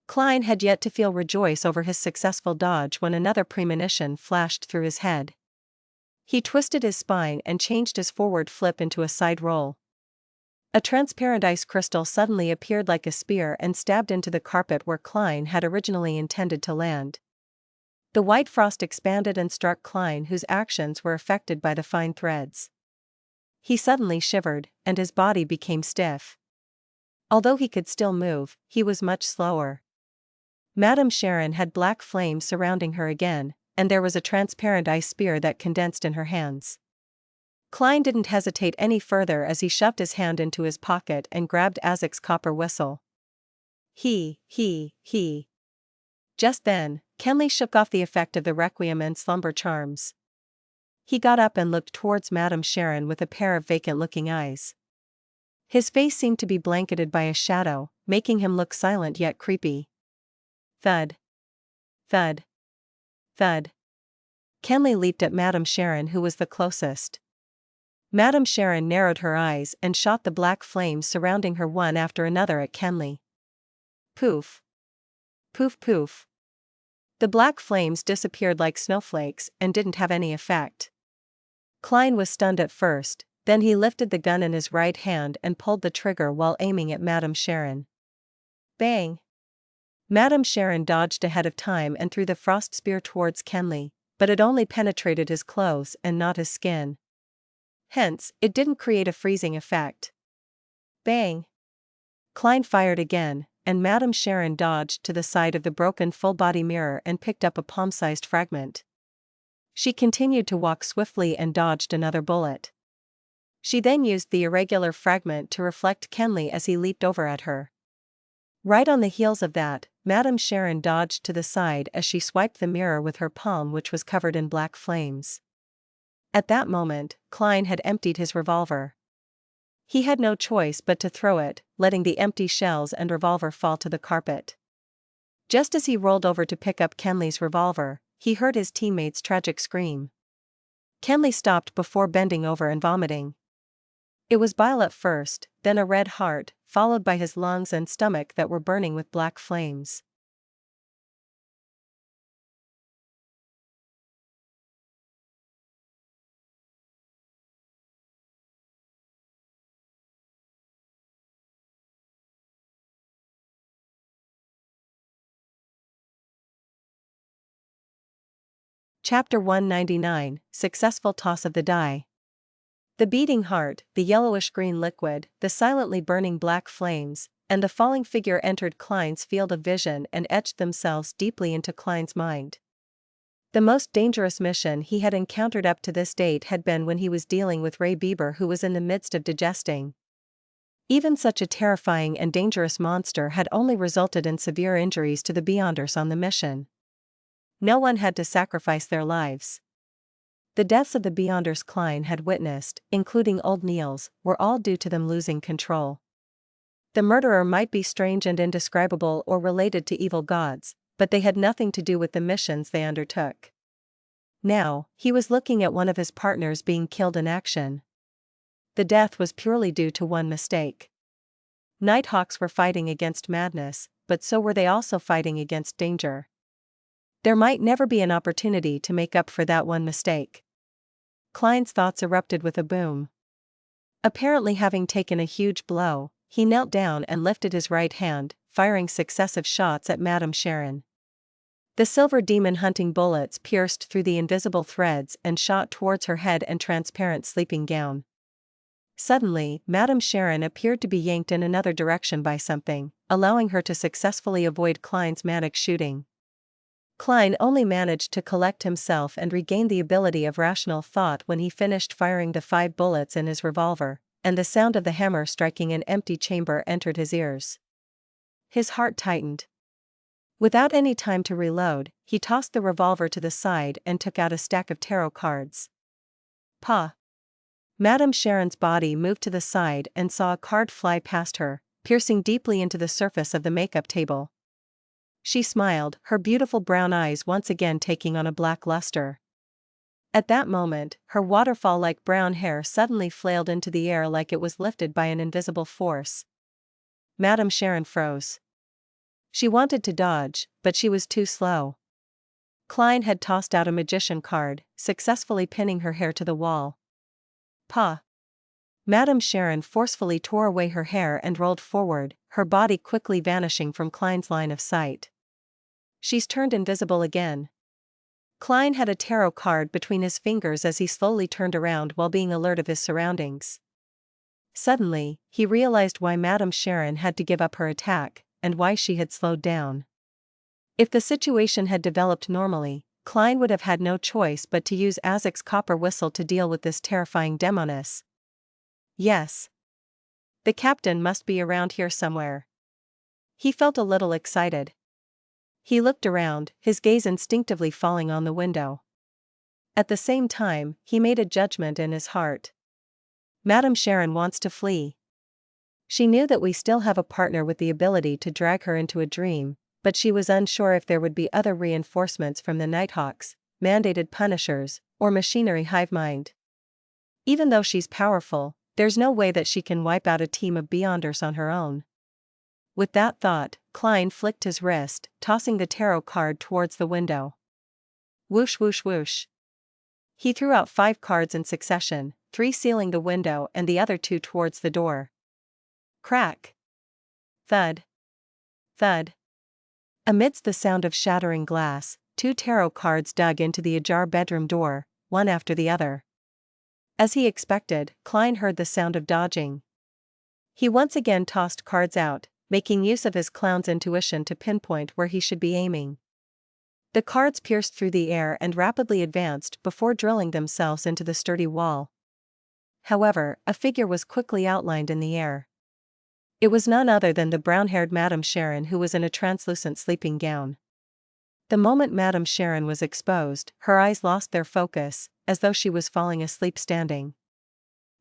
Klein had yet to feel rejoice over his successful dodge when another premonition flashed through his head. He twisted his spine and changed his forward flip into a side roll. A transparent ice crystal suddenly appeared like a spear and stabbed into the carpet where Klein had originally intended to land. The white frost expanded and struck Klein, whose actions were affected by the fine threads. He suddenly shivered, and his body became stiff. Although he could still move, he was much slower. Madame Sharon had black flames surrounding her again, and there was a transparent ice spear that condensed in her hands. Klein didn't hesitate any further as he shoved his hand into his pocket and grabbed Azik's copper whistle. He. Just then, Kenley shook off the effect of the Requiem and slumber charms. He got up and looked towards Madame Sharon with a pair of vacant-looking eyes. His face seemed to be blanketed by a shadow, making him look silent yet creepy. Thud. Thud. Thud. Kenley leaped at Madame Sharon, who was the closest. Madame Sharon narrowed her eyes and shot the black flames surrounding her one after another at Kenley. Poof. Poof poof. The black flames disappeared like snowflakes and didn't have any effect. Klein was stunned at first, then he lifted the gun in his right hand and pulled the trigger while aiming at Madame Sharon. Bang! Madame Sharon dodged ahead of time and threw the frost spear towards Kenley, but it only penetrated his clothes and not his skin. Hence, it didn't create a freezing effect. Bang! Klein fired again, and Madame Sharon dodged to the side of the broken full-body mirror and picked up a palm-sized fragment. She continued to walk swiftly and dodged another bullet. She then used the irregular fragment to reflect Kenley as he leaped over at her. Right on the heels of that, Madame Sharon dodged to the side as she swiped the mirror with her palm, which was covered in black flames. At that moment, Klein had emptied his revolver. He had no choice but to throw it, letting the empty shells and revolver fall to the carpet. Just as he rolled over to pick up Kenley's revolver, he heard his teammate's tragic scream. Kenley stopped before bending over and vomiting. It was bile at first, then a red heart, followed by his lungs and stomach that were burning with black flames. Chapter 199, Successful Toss of the Die. The beating heart, the yellowish-green liquid, the silently burning black flames, and the falling figure entered Klein's field of vision and etched themselves deeply into Klein's mind. The most dangerous mission he had encountered up to this date had been when he was dealing with Ray Bieber, who was in the midst of digesting. Even such a terrifying and dangerous monster had only resulted in severe injuries to the Beyonders on the mission. No one had to sacrifice their lives. The deaths of the Beyonders Klein had witnessed, including old Niels, were all due to them losing control. The murderer might be strange and indescribable or related to evil gods, but they had nothing to do with the missions they undertook. Now, he was looking at one of his partners being killed in action. The death was purely due to one mistake. Nighthawks were fighting against madness, but so were they also fighting against danger. There might never be an opportunity to make up for that one mistake. Klein's thoughts erupted with a boom. Apparently having taken a huge blow, he knelt down and lifted his right hand, firing successive shots at Madame Sharon. The silver demon-hunting bullets pierced through the invisible threads and shot towards her head and transparent sleeping gown. Suddenly, Madame Sharon appeared to be yanked in another direction by something, allowing her to successfully avoid Klein's manic shooting. Klein only managed to collect himself and regain the ability of rational thought when he finished firing the 5 bullets in his revolver, and the sound of the hammer striking an empty chamber entered his ears. His heart tightened. Without any time to reload, he tossed the revolver to the side and took out a stack of tarot cards. Pa! Madame Sharon's body moved to the side and saw a card fly past her, piercing deeply into the surface of the makeup table. She smiled, her beautiful brown eyes once again taking on a black luster. At that moment, her waterfall-like brown hair suddenly flailed into the air like it was lifted by an invisible force. Madame Sharon froze. She wanted to dodge, but she was too slow. Klein had tossed out a magician card, successfully pinning her hair to the wall. Pa! Madame Sharon forcefully tore away her hair and rolled forward, her body quickly vanishing from Klein's line of sight. She's turned invisible again. Klein had a tarot card between his fingers as he slowly turned around while being alert of his surroundings. Suddenly, he realized why Madame Sharon had to give up her attack, and why she had slowed down. If the situation had developed normally, Klein would have had no choice but to use Azik's copper whistle to deal with this terrifying Demoness. Yes. The captain must be around here somewhere. He felt a little excited. He looked around, his gaze instinctively falling on the window. At the same time, he made a judgment in his heart. Madame Sharon wants to flee. She knew that we still have a partner with the ability to drag her into a dream, but she was unsure if there would be other reinforcements from the Nighthawks, mandated punishers, or machinery hive mind. Even though she's powerful, there's no way that she can wipe out a team of Beyonders on her own. With that thought, Klein flicked his wrist, tossing the tarot card towards the window. Whoosh whoosh whoosh. He threw out 5 cards in succession, 3 sealing the window and the other 2 towards the door. Crack! Thud! Thud! Amidst the sound of shattering glass, 2 tarot cards dug into the ajar bedroom door, one after the other. As he expected, Klein heard the sound of dodging. He once again tossed cards out, making use of his clown's intuition to pinpoint where he should be aiming. The cards pierced through the air and rapidly advanced before drilling themselves into the sturdy wall. However, a figure was quickly outlined in the air. It was none other than the brown-haired Madame Sharon, who was in a translucent sleeping gown. The moment Madame Sharon was exposed, her eyes lost their focus, as though she was falling asleep standing.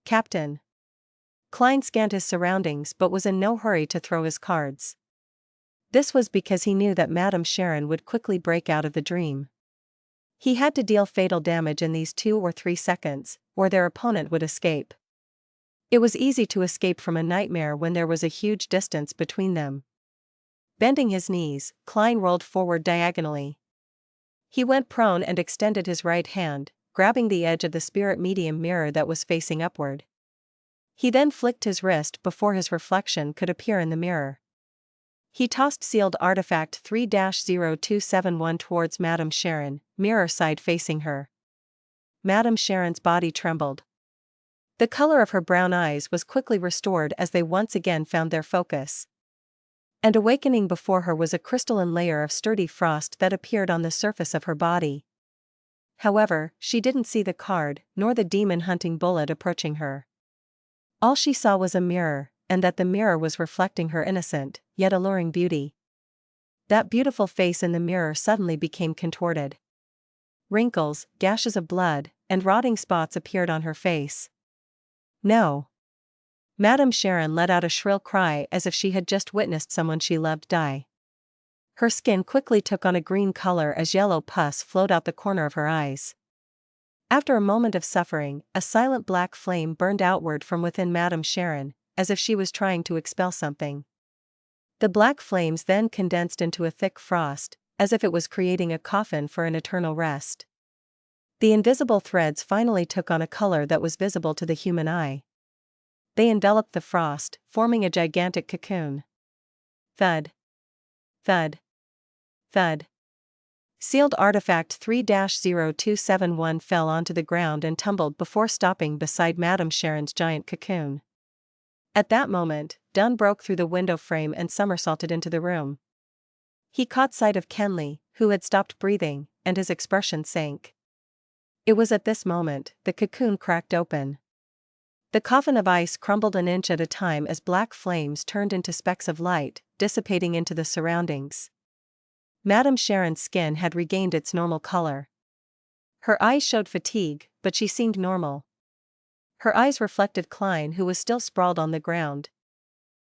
Captain! Klein scanned his surroundings but was in no hurry to throw his cards. This was because he knew that Madame Sharon would quickly break out of the dream. He had to deal fatal damage in these 2 or 3 seconds, or their opponent would escape. It was easy to escape from a nightmare when there was a huge distance between them. Bending his knees, Klein rolled forward diagonally. He went prone and extended his right hand, grabbing the edge of the spirit medium mirror that was facing upward. He then flicked his wrist before his reflection could appear in the mirror. He tossed sealed artifact 3-0271 towards Madame Sharon, mirror side facing her. Madame Sharon's body trembled. The color of her brown eyes was quickly restored as they once again found their focus. And awakening before her was a crystalline layer of sturdy frost that appeared on the surface of her body. However, she didn't see the card, nor the demon-hunting bullet approaching her. All she saw was a mirror, and that the mirror was reflecting her innocent, yet alluring beauty. That beautiful face in the mirror suddenly became contorted. Wrinkles, gashes of blood, and rotting spots appeared on her face. No! Madame Sharon let out a shrill cry as if she had just witnessed someone she loved die. Her skin quickly took on a green color as yellow pus flowed out the corner of her eyes. After a moment of suffering, a silent black flame burned outward from within Madame Sharon, as if she was trying to expel something. The black flames then condensed into a thick frost, as if it was creating a coffin for an eternal rest. The invisible threads finally took on a color that was visible to the human eye. They enveloped the frost, forming a gigantic cocoon. Thud. Thud. Thud. Sealed artifact 3-0271 fell onto the ground and tumbled before stopping beside Madame Sharon's giant cocoon. At that moment, Dunn broke through the window frame and somersaulted into the room. He caught sight of Kenley, who had stopped breathing, and his expression sank. It was at this moment the cocoon cracked open. The coffin of ice crumbled an inch at a time as black flames turned into specks of light, dissipating into the surroundings. Madame Sharon's skin had regained its normal color. Her eyes showed fatigue, but she seemed normal. Her eyes reflected Klein, who was still sprawled on the ground.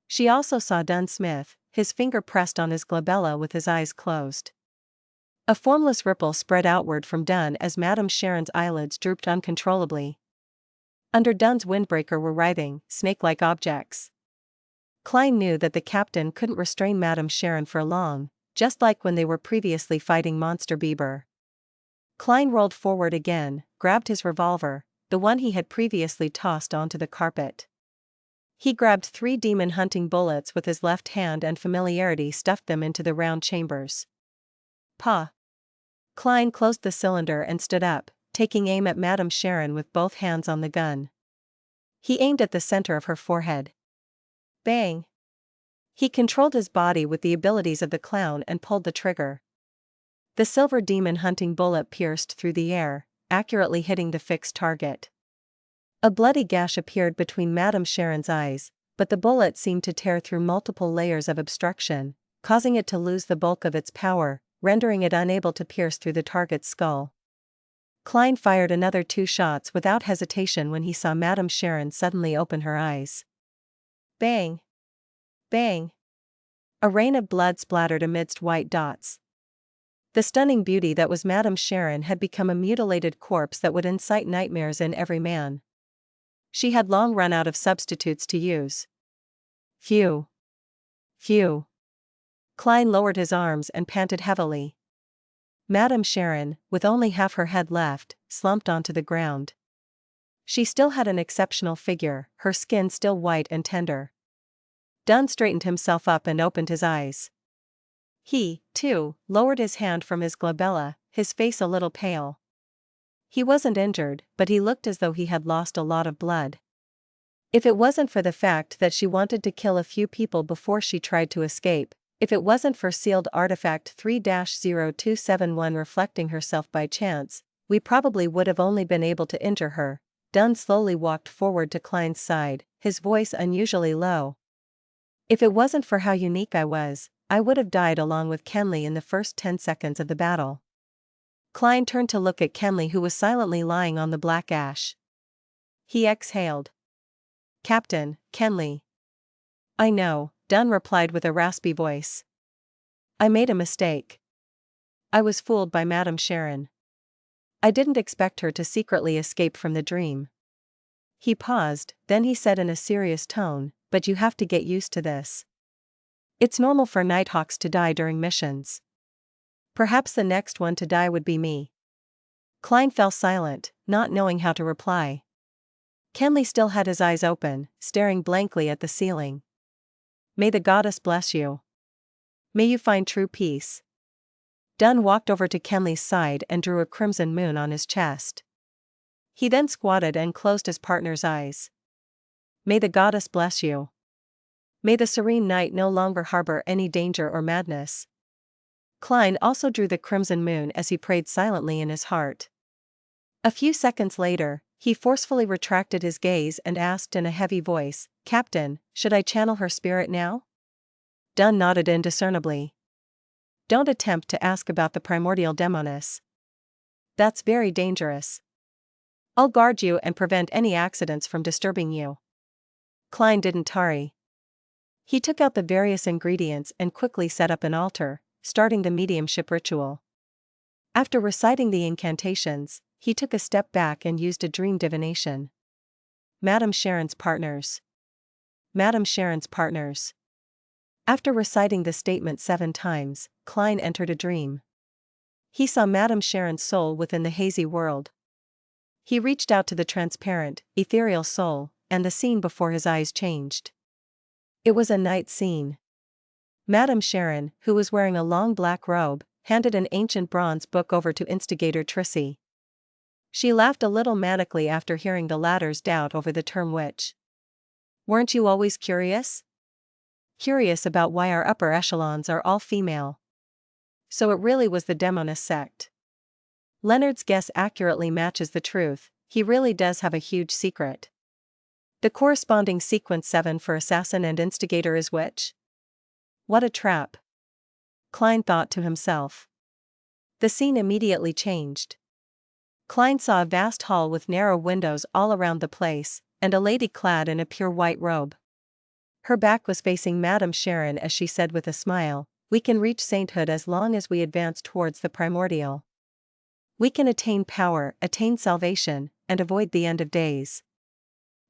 She also saw Dunn Smith, his finger pressed on his glabella with his eyes closed. A formless ripple spread outward from Dunn as Madame Sharon's eyelids drooped uncontrollably. Under Dunn's windbreaker were writhing, snake-like objects. Klein knew that the captain couldn't restrain Madame Sharon for long, just like when they were previously fighting Monster Bieber. Klein rolled forward again, grabbed his revolver, the one he had previously tossed onto the carpet. He grabbed 3 demon-hunting bullets with his left hand and familiarity stuffed them into the round chambers. "Pa!" Klein closed the cylinder and stood up, taking aim at Madame Sharon with both hands on the gun. He aimed at the center of her forehead. Bang! He controlled his body with the abilities of the clown and pulled the trigger. The silver demon-hunting bullet pierced through the air, accurately hitting the fixed target. A bloody gash appeared between Madame Sharon's eyes, but the bullet seemed to tear through multiple layers of obstruction, causing it to lose the bulk of its power, rendering it unable to pierce through the target's skull. Klein fired another 2 shots without hesitation when he saw Madame Sharon suddenly open her eyes. Bang! Bang! A rain of blood splattered amidst white dots. The stunning beauty that was Madame Sharon had become a mutilated corpse that would incite nightmares in every man. She had long run out of substitutes to use. Phew! Phew! Klein lowered his arms and panted heavily. Madame Sharon, with only half her head left, slumped onto the ground. She still had an exceptional figure, her skin still white and tender. Dunn straightened himself up and opened his eyes. He, too, lowered his hand from his glabella, his face a little pale. He wasn't injured, but he looked as though he had lost a lot of blood. If it wasn't for the fact that she wanted to kill a few people before she tried to escape, if it wasn't for sealed artifact 3-0271 reflecting herself by chance, we probably would have only been able to injure her. Dunn slowly walked forward to Klein's side, his voice unusually low. If it wasn't for how unique I was, I would have died along with Kenley in the first 10 seconds of the battle. Klein turned to look at Kenley, who was silently lying on the black ash. He exhaled. "Captain, Kenley." "I know," Dunn replied with a raspy voice. "I made a mistake. I was fooled by Madame Sharon. I didn't expect her to secretly escape from the dream." He paused, then he said in a serious tone, "But you have to get used to this. It's normal for Nighthawks to die during missions. Perhaps the next one to die would be me." Klein fell silent, not knowing how to reply. Kenley still had his eyes open, staring blankly at the ceiling. "May the goddess bless you. May you find true peace." Dunn walked over to Kenley's side and drew a crimson moon on his chest. He then squatted and closed his partner's eyes. "May the goddess bless you. May the serene night no longer harbor any danger or madness." Klein also drew the crimson moon as he prayed silently in his heart. A few seconds later, he forcefully retracted his gaze and asked in a heavy voice, "Captain, should I channel her spirit now?" Dunn nodded indiscernibly. "Don't attempt to ask about the primordial Demoness. That's very dangerous. I'll guard you and prevent any accidents from disturbing you." Klein didn't tarry. He took out the various ingredients and quickly set up an altar, starting the mediumship ritual. After reciting the incantations, he took a step back and used a dream divination. Madame Sharon's partners. Madame Sharon's partners. After reciting the statement 7 times, Klein entered a dream. He saw Madame Sharon's soul within the hazy world. He reached out to the transparent, ethereal soul, and the scene before his eyes changed. It was a night scene. Madame Sharon, who was wearing a long black robe, handed an ancient bronze book over to instigator Trissy. She laughed a little manically after hearing the latter's doubt over the term witch. "Weren't you always curious? Curious about why our upper echelons are all female. So it really was the Demoness sect." Leonard's guess accurately matches the truth, he really does have a huge secret. The corresponding sequence 7 for assassin and instigator is witch? What a trap. Klein thought to himself. The scene immediately changed. Klein saw a vast hall with narrow windows all around the place, and a lady clad in a pure white robe. Her back was facing Madame Sharon as she said with a smile, "We can reach sainthood as long as we advance towards the primordial. We can attain power, attain salvation, and avoid the end of days."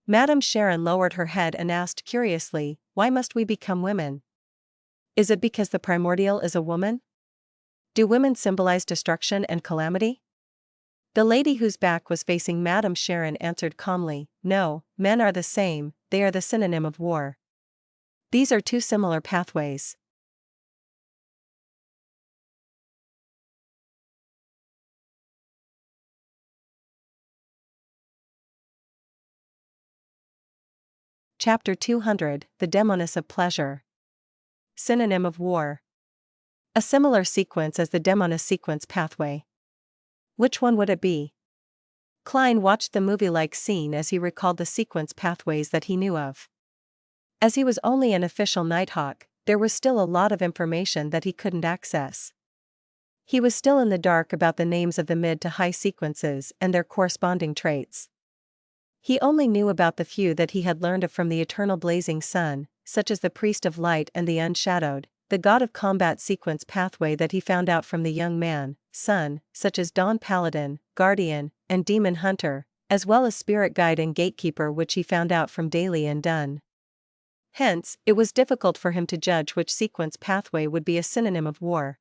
Madame Sharon lowered her head and asked curiously, "Why must we become women? Is it because the primordial is a woman? Do women symbolize destruction and calamity?" The lady whose back was facing Madame Sharon answered calmly, "No, men are the same, they are the synonym of war. These are two similar pathways." Chapter 200, The Demoness of Pleasure. Synonym of war. A similar sequence as the Demoness sequence pathway. Which one would it be? Klein watched the movie-like scene as he recalled the sequence pathways that he knew of. As he was only an official Nighthawk, there was still a lot of information that he couldn't access. He was still in the dark about the names of the mid to high sequences and their corresponding traits. He only knew about the few that he had learned of from the eternal blazing sun, such as the Priest of Light and the Unshadowed, the God of Combat sequence pathway that he found out from the Young Man, Sun, such as Dawn Paladin, Guardian, and Demon Hunter, as well as Spirit Guide and Gatekeeper which he found out from Daly and Dunn. Hence, it was difficult for him to judge which sequence pathway would be a synonym of war.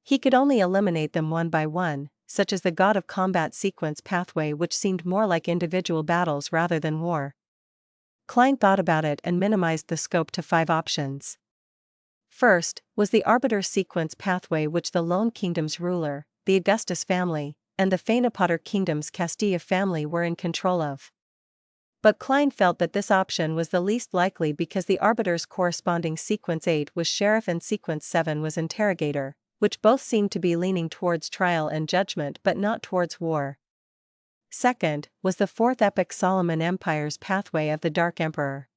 He could only eliminate them one by one, such as the God of Combat sequence pathway which seemed more like individual battles rather than war. Klein thought about it and minimized the scope to 5 options. First, was the Arbiter sequence pathway which the Lone Kingdom's ruler, the Augustus family, and the Fenapotter Kingdom's Castilla family were in control of. But Klein felt that this option was the least likely because the Arbiter's corresponding sequence 8 was Sheriff and sequence 7 was Interrogator, which both seemed to be leaning towards trial and judgment but not towards war. Second, was the 4th epic Solomon Empire's pathway of the Dark Emperor.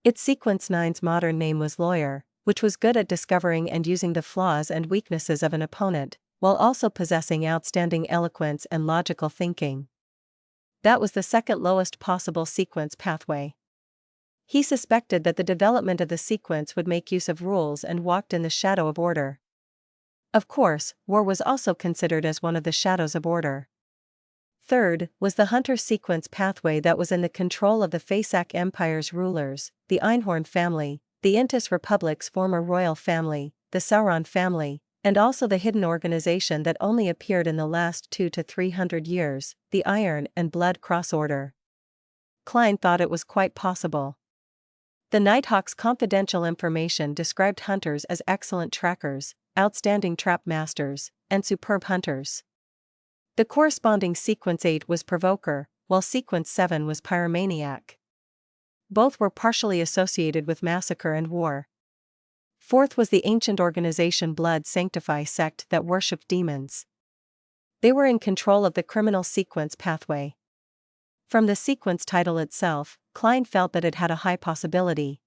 Its sequence 9's modern name was Lawyer, which was good at discovering and using the flaws and weaknesses of an opponent, while also possessing outstanding eloquence and logical thinking. That was the second lowest possible sequence pathway. He suspected that the development of the sequence would make use of rules and walked in the shadow of order. Of course, war was also considered as one of the shadows of order. Third, was the Hunter sequence pathway that was in the control of the Faesac Empire's rulers, the Einhorn family, the Intis Republic's former royal family, the Sauron family, and also the hidden organization that only appeared in the last 200 to 300 years, the Iron and Blood Cross Order. Klein thought it was quite possible. The Nighthawk's confidential information described hunters as excellent trackers, outstanding trap masters, and superb hunters. The corresponding sequence 8 was Provoker, while sequence 7 was Pyromaniac. Both were partially associated with massacre and war. Fourth was the ancient organization Blood Sanctify sect that worshipped demons. They were in control of the criminal sequence pathway. From the sequence title itself, Klein felt that it had a high possibility.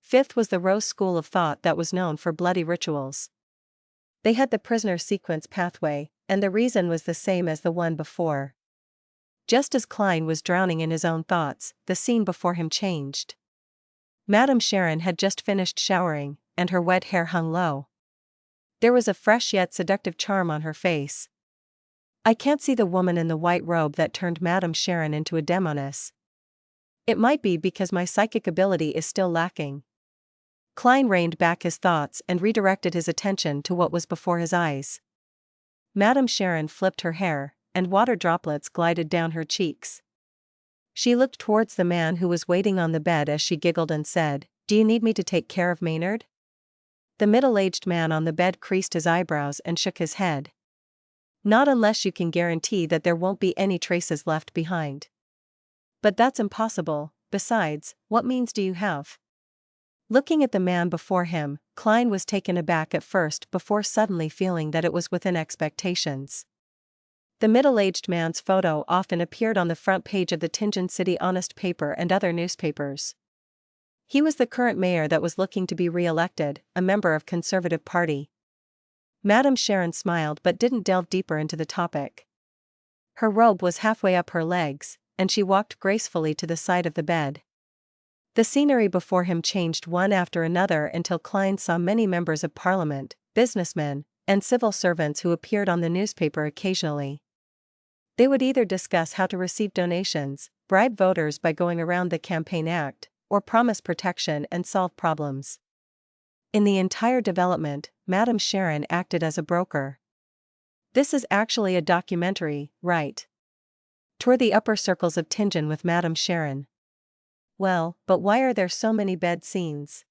Fifth was the Rose School of Thought that was known for bloody rituals. They had the prisoner sequence pathway, and the reason was the same as the one before. Just as Klein was drowning in his own thoughts, the scene before him changed. Madame Sharon had just finished showering, and her wet hair hung low. There was a fresh yet seductive charm on her face. I can't see the woman in the white robe that turned Madame Sharon into a demoness. It might be because my psychic ability is still lacking. Klein reined back his thoughts and redirected his attention to what was before his eyes. Madame Sharon flipped her hair, and water droplets glided down her cheeks. She looked towards the man who was waiting on the bed as she giggled and said, "Do you need me to take care of Maynard?" The middle-aged man on the bed creased his eyebrows and shook his head. Not unless you can guarantee that there won't be any traces left behind. But that's impossible. Besides, what means do you have? Looking at the man before him, Klein was taken aback at first before suddenly feeling that it was within expectations. The middle-aged man's photo often appeared on the front page of the Tianjin City Honest paper and other newspapers. He was the current mayor that was looking to be re-elected, a member of Conservative Party. Madame Sharon smiled but didn't delve deeper into the topic. Her robe was halfway up her legs, and she walked gracefully to the side of the bed. The scenery before him changed one after another until Klein saw many members of parliament, businessmen, and civil servants who appeared on the newspaper occasionally. They would either discuss how to receive donations, bribe voters by going around the Campaign Act, or promise protection and solve problems. In the entire development, Madame Sharon acted as a broker. This is actually a documentary, right? Tour the upper circles of Tianjin with Madame Sharon. Well, but why are there so many bed scenes?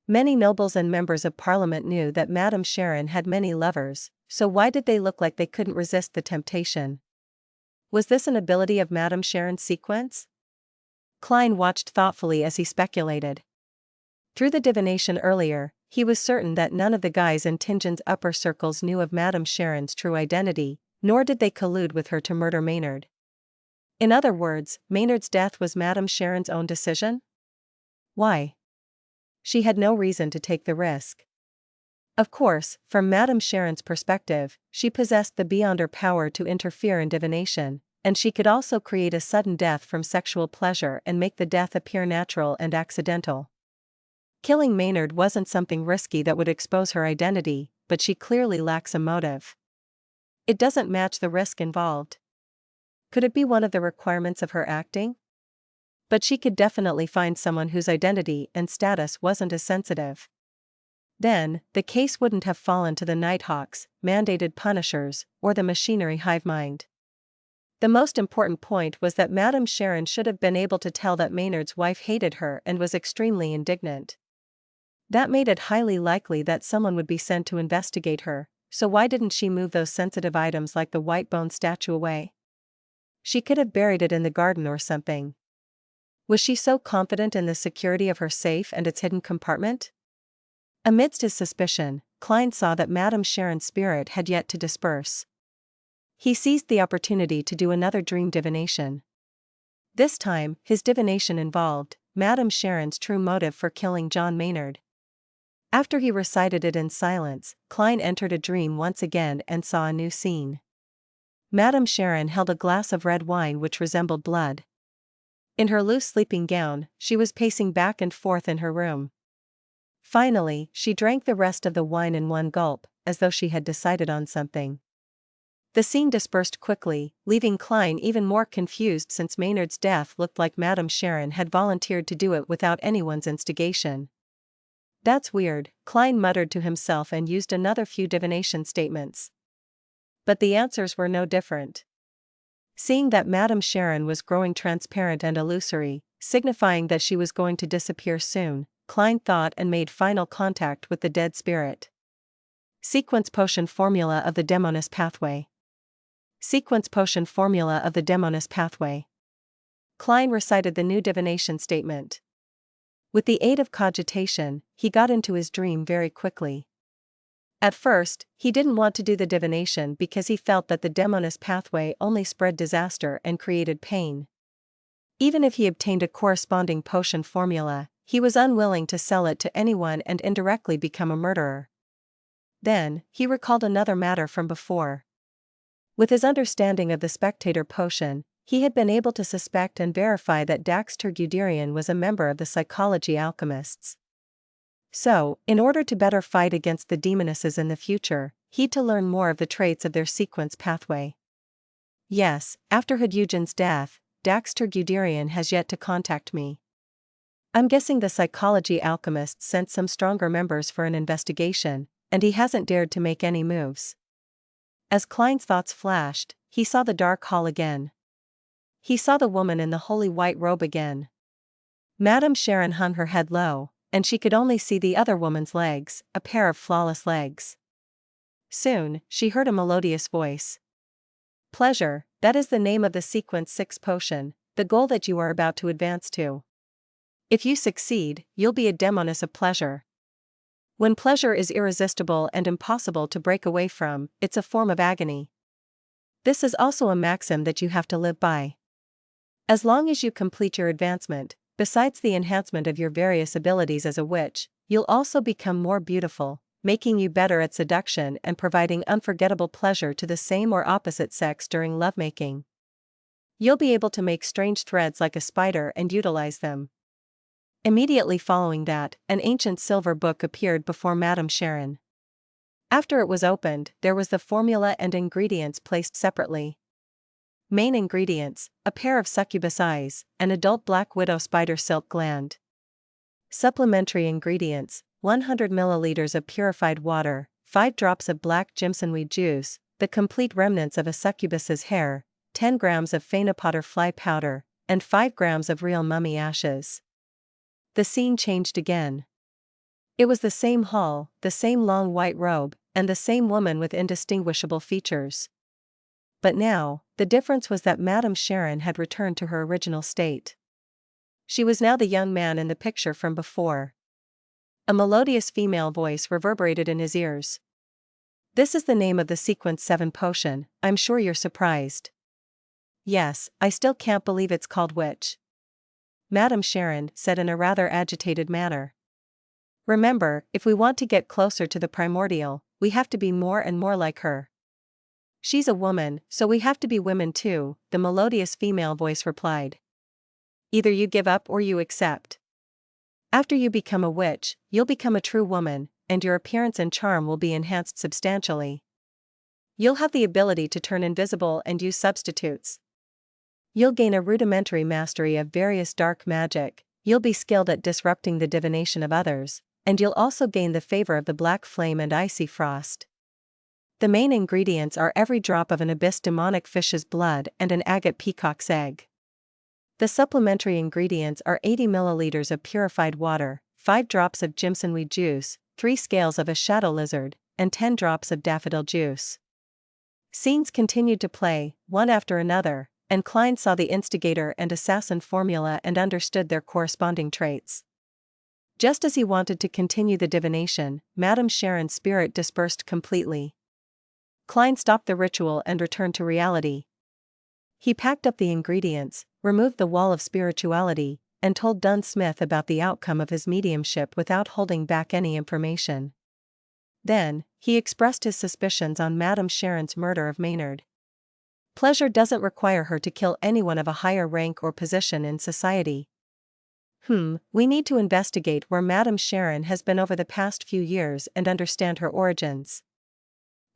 Many nobles and members of parliament knew that Madame Sharon had many lovers, so why did they look like they couldn't resist the temptation? Was this an ability of Madame Sharon's sequence? Klein watched thoughtfully as he speculated. Through the divination earlier, he was certain that none of the guys in Tianjin's upper circles knew of Madame Sharon's true identity, nor did they collude with her to murder Maynard. In other words, Maynard's death was Madame Sharon's own decision? Why? She had no reason to take the risk. Of course, from Madame Sharon's perspective, she possessed the beyond her power to interfere in divination, and she could also create a sudden death from sexual pleasure and make the death appear natural and accidental. Killing Maynard wasn't something risky that would expose her identity, but she clearly lacks a motive. It doesn't match the risk involved. Could it be one of the requirements of her acting? But she could definitely find someone whose identity and status wasn't as sensitive. Then, the case wouldn't have fallen to the Nighthawks, mandated punishers, or the machinery hive mind. The most important point was that Madame Sharon should have been able to tell that Maynard's wife hated her and was extremely indignant. That made it highly likely that someone would be sent to investigate her, so why didn't she move those sensitive items like the white bone statue away? She could have buried it in the garden or something. Was she so confident in the security of her safe and its hidden compartment? Amidst his suspicion, Klein saw that Madame Sharon's spirit had yet to disperse. He seized the opportunity to do another dream divination. This time, his divination involved Madame Sharon's true motive for killing John Maynard. After he recited it in silence, Klein entered a dream once again and saw a new scene. Madame Sharon held a glass of red wine which resembled blood. In her loose sleeping gown, she was pacing back and forth in her room. Finally, she drank the rest of the wine in one gulp, as though she had decided on something. The scene dispersed quickly, leaving Klein even more confused since Maynard's death looked like Madame Sharon had volunteered to do it without anyone's instigation. That's weird, Klein muttered to himself and used another few divination statements. But the answers were no different. Seeing that Madame Sharon was growing transparent and illusory, signifying that she was going to disappear soon, Klein thought and made final contact with the dead spirit. Sequence potion formula of the Demoness pathway. Sequence potion formula of the Demoness pathway. Klein recited the new divination statement. With the aid of cogitation, he got into his dream very quickly. At first, he didn't want to do the divination because he felt that the Demoness pathway only spread disaster and created pain. Even if he obtained a corresponding potion formula, he was unwilling to sell it to anyone and indirectly become a murderer. Then, he recalled another matter from before. With his understanding of the spectator potion, he had been able to suspect and verify that Dax Turguderian was a member of the psychology alchemists. So, in order to better fight against the Demonesses in the future, he'd to learn more of the traits of their sequence pathway. Yes, after Hadeugen's death, Dax Turguderian has yet to contact me. I'm guessing the psychology alchemists sent some stronger members for an investigation, and he hasn't dared to make any moves. As Klein's thoughts flashed, he saw the dark hall again. He saw the woman in the holy white robe again. Madame Sharon hung her head low, and she could only see the other woman's legs, a pair of flawless legs. Soon, she heard a melodious voice. Pleasure, that is the name of the Sequence 6 potion, the goal that you are about to advance to. If you succeed, you'll be a Demoness of pleasure. When pleasure is irresistible and impossible to break away from, it's a form of agony. This is also a maxim that you have to live by. As long as you complete your advancement, besides the enhancement of your various abilities as a witch, you'll also become more beautiful, making you better at seduction and providing unforgettable pleasure to the same or opposite sex during lovemaking. You'll be able to make strange threads like a spider and utilize them. Immediately following that, an ancient silver book appeared before Madame Sharon. After it was opened, there was the formula and ingredients placed separately. Main ingredients: a pair of succubus eyes, an adult black widow spider silk gland. Supplementary ingredients: 100 milliliters of purified water, 5 drops of black jimsonweed juice, the complete remnants of a succubus's hair, 10 grams of phaenopotter fly powder, and 5 grams of real mummy ashes. The scene changed again. It was the same hall, the same long white robe, and the same woman with indistinguishable features. But now, the difference was that Madame Sharon had returned to her original state. She was now the young man in the picture from before. A melodious female voice reverberated in his ears. This is the name of the Sequence 7 potion, I'm sure you're surprised. Yes, I still can't believe it's called witch. Madame Sharon said in a rather agitated manner. Remember, if we want to get closer to the primordial, we have to be more and more like her. She's a woman, so we have to be women too, the melodious female voice replied. Either you give up or you accept. After you become a witch, you'll become a true woman, and your appearance and charm will be enhanced substantially. You'll have the ability to turn invisible and use substitutes. You'll gain a rudimentary mastery of various dark magic, you'll be skilled at disrupting the divination of others, and you'll also gain the favor of the black flame and icy frost. The main ingredients are every drop of an abyss demonic fish's blood and an agate peacock's egg. The supplementary ingredients are 80 milliliters of purified water, 5 drops of jimsonweed juice, 3 scales of a shadow lizard, and 10 drops of daffodil juice. Scenes continued to play, one after another, and Klein saw the instigator and assassin formula and understood their corresponding traits. Just as he wanted to continue the divination, Madame Sharon's spirit dispersed completely. Klein stopped the ritual and returned to reality. He packed up the ingredients, removed the wall of spirituality, and told Dunn Smith about the outcome of his mediumship without holding back any information. Then, he expressed his suspicions on Madame Sharon's murder of Maynard. Pleasure doesn't require her to kill anyone of a higher rank or position in society. We need to investigate where Madame Sharon has been over the past few years and understand her origins.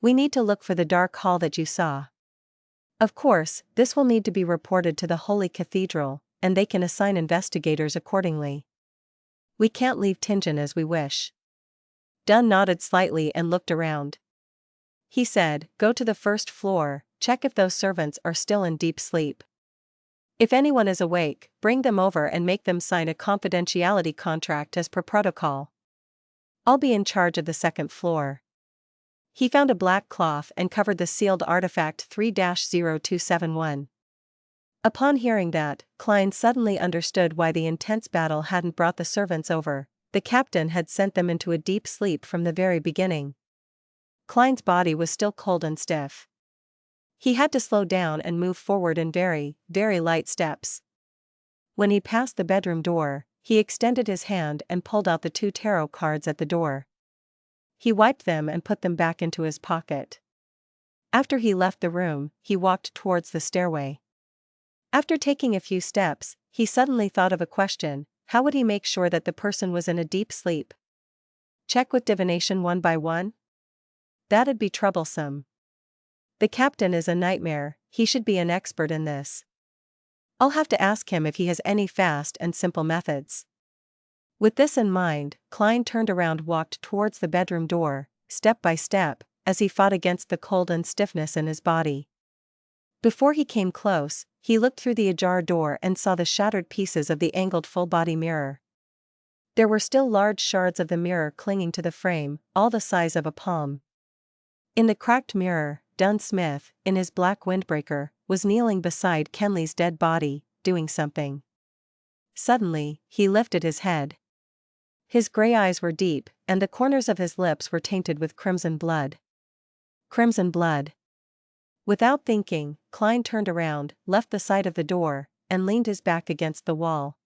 We need to look for the dark hall that you saw. Of course, this will need to be reported to the Holy Cathedral, and they can assign investigators accordingly. We can't leave Tingen as we wish. Dunn nodded slightly and looked around. He said, go to the first floor, check if those servants are still in deep sleep. If anyone is awake, bring them over and make them sign a confidentiality contract as per protocol. I'll be in charge of the second floor. He found a black cloth and covered the sealed artifact 3-0271. Upon hearing that, Klein suddenly understood why the intense battle hadn't brought the servants over. The captain had sent them into a deep sleep from the very beginning. Klein's body was still cold and stiff. He had to slow down and move forward in very, very light steps. When he passed the bedroom door, he extended his hand and pulled out the 2 tarot cards at the door. He wiped them and put them back into his pocket. After he left the room, he walked towards the stairway. After taking a few steps, he suddenly thought of a question: how would he make sure that the person was in a deep sleep? Check with divination one by one? That'd be troublesome. The captain is a nightmare, he should be an expert in this. I'll have to ask him if he has any fast and simple methods. With this in mind, Klein turned around and walked towards the bedroom door, step by step, as he fought against the cold and stiffness in his body. Before he came close, he looked through the ajar door and saw the shattered pieces of the angled full-body mirror. There were still large shards of the mirror clinging to the frame, all the size of a palm. In the cracked mirror, Dunn Smith, in his black windbreaker, was kneeling beside Kenley's dead body, doing something. Suddenly, he lifted his head. His gray eyes were deep, and the corners of his lips were tainted with crimson blood. Crimson blood. Without thinking, Klein turned around, left the side of the door, and leaned his back against the wall.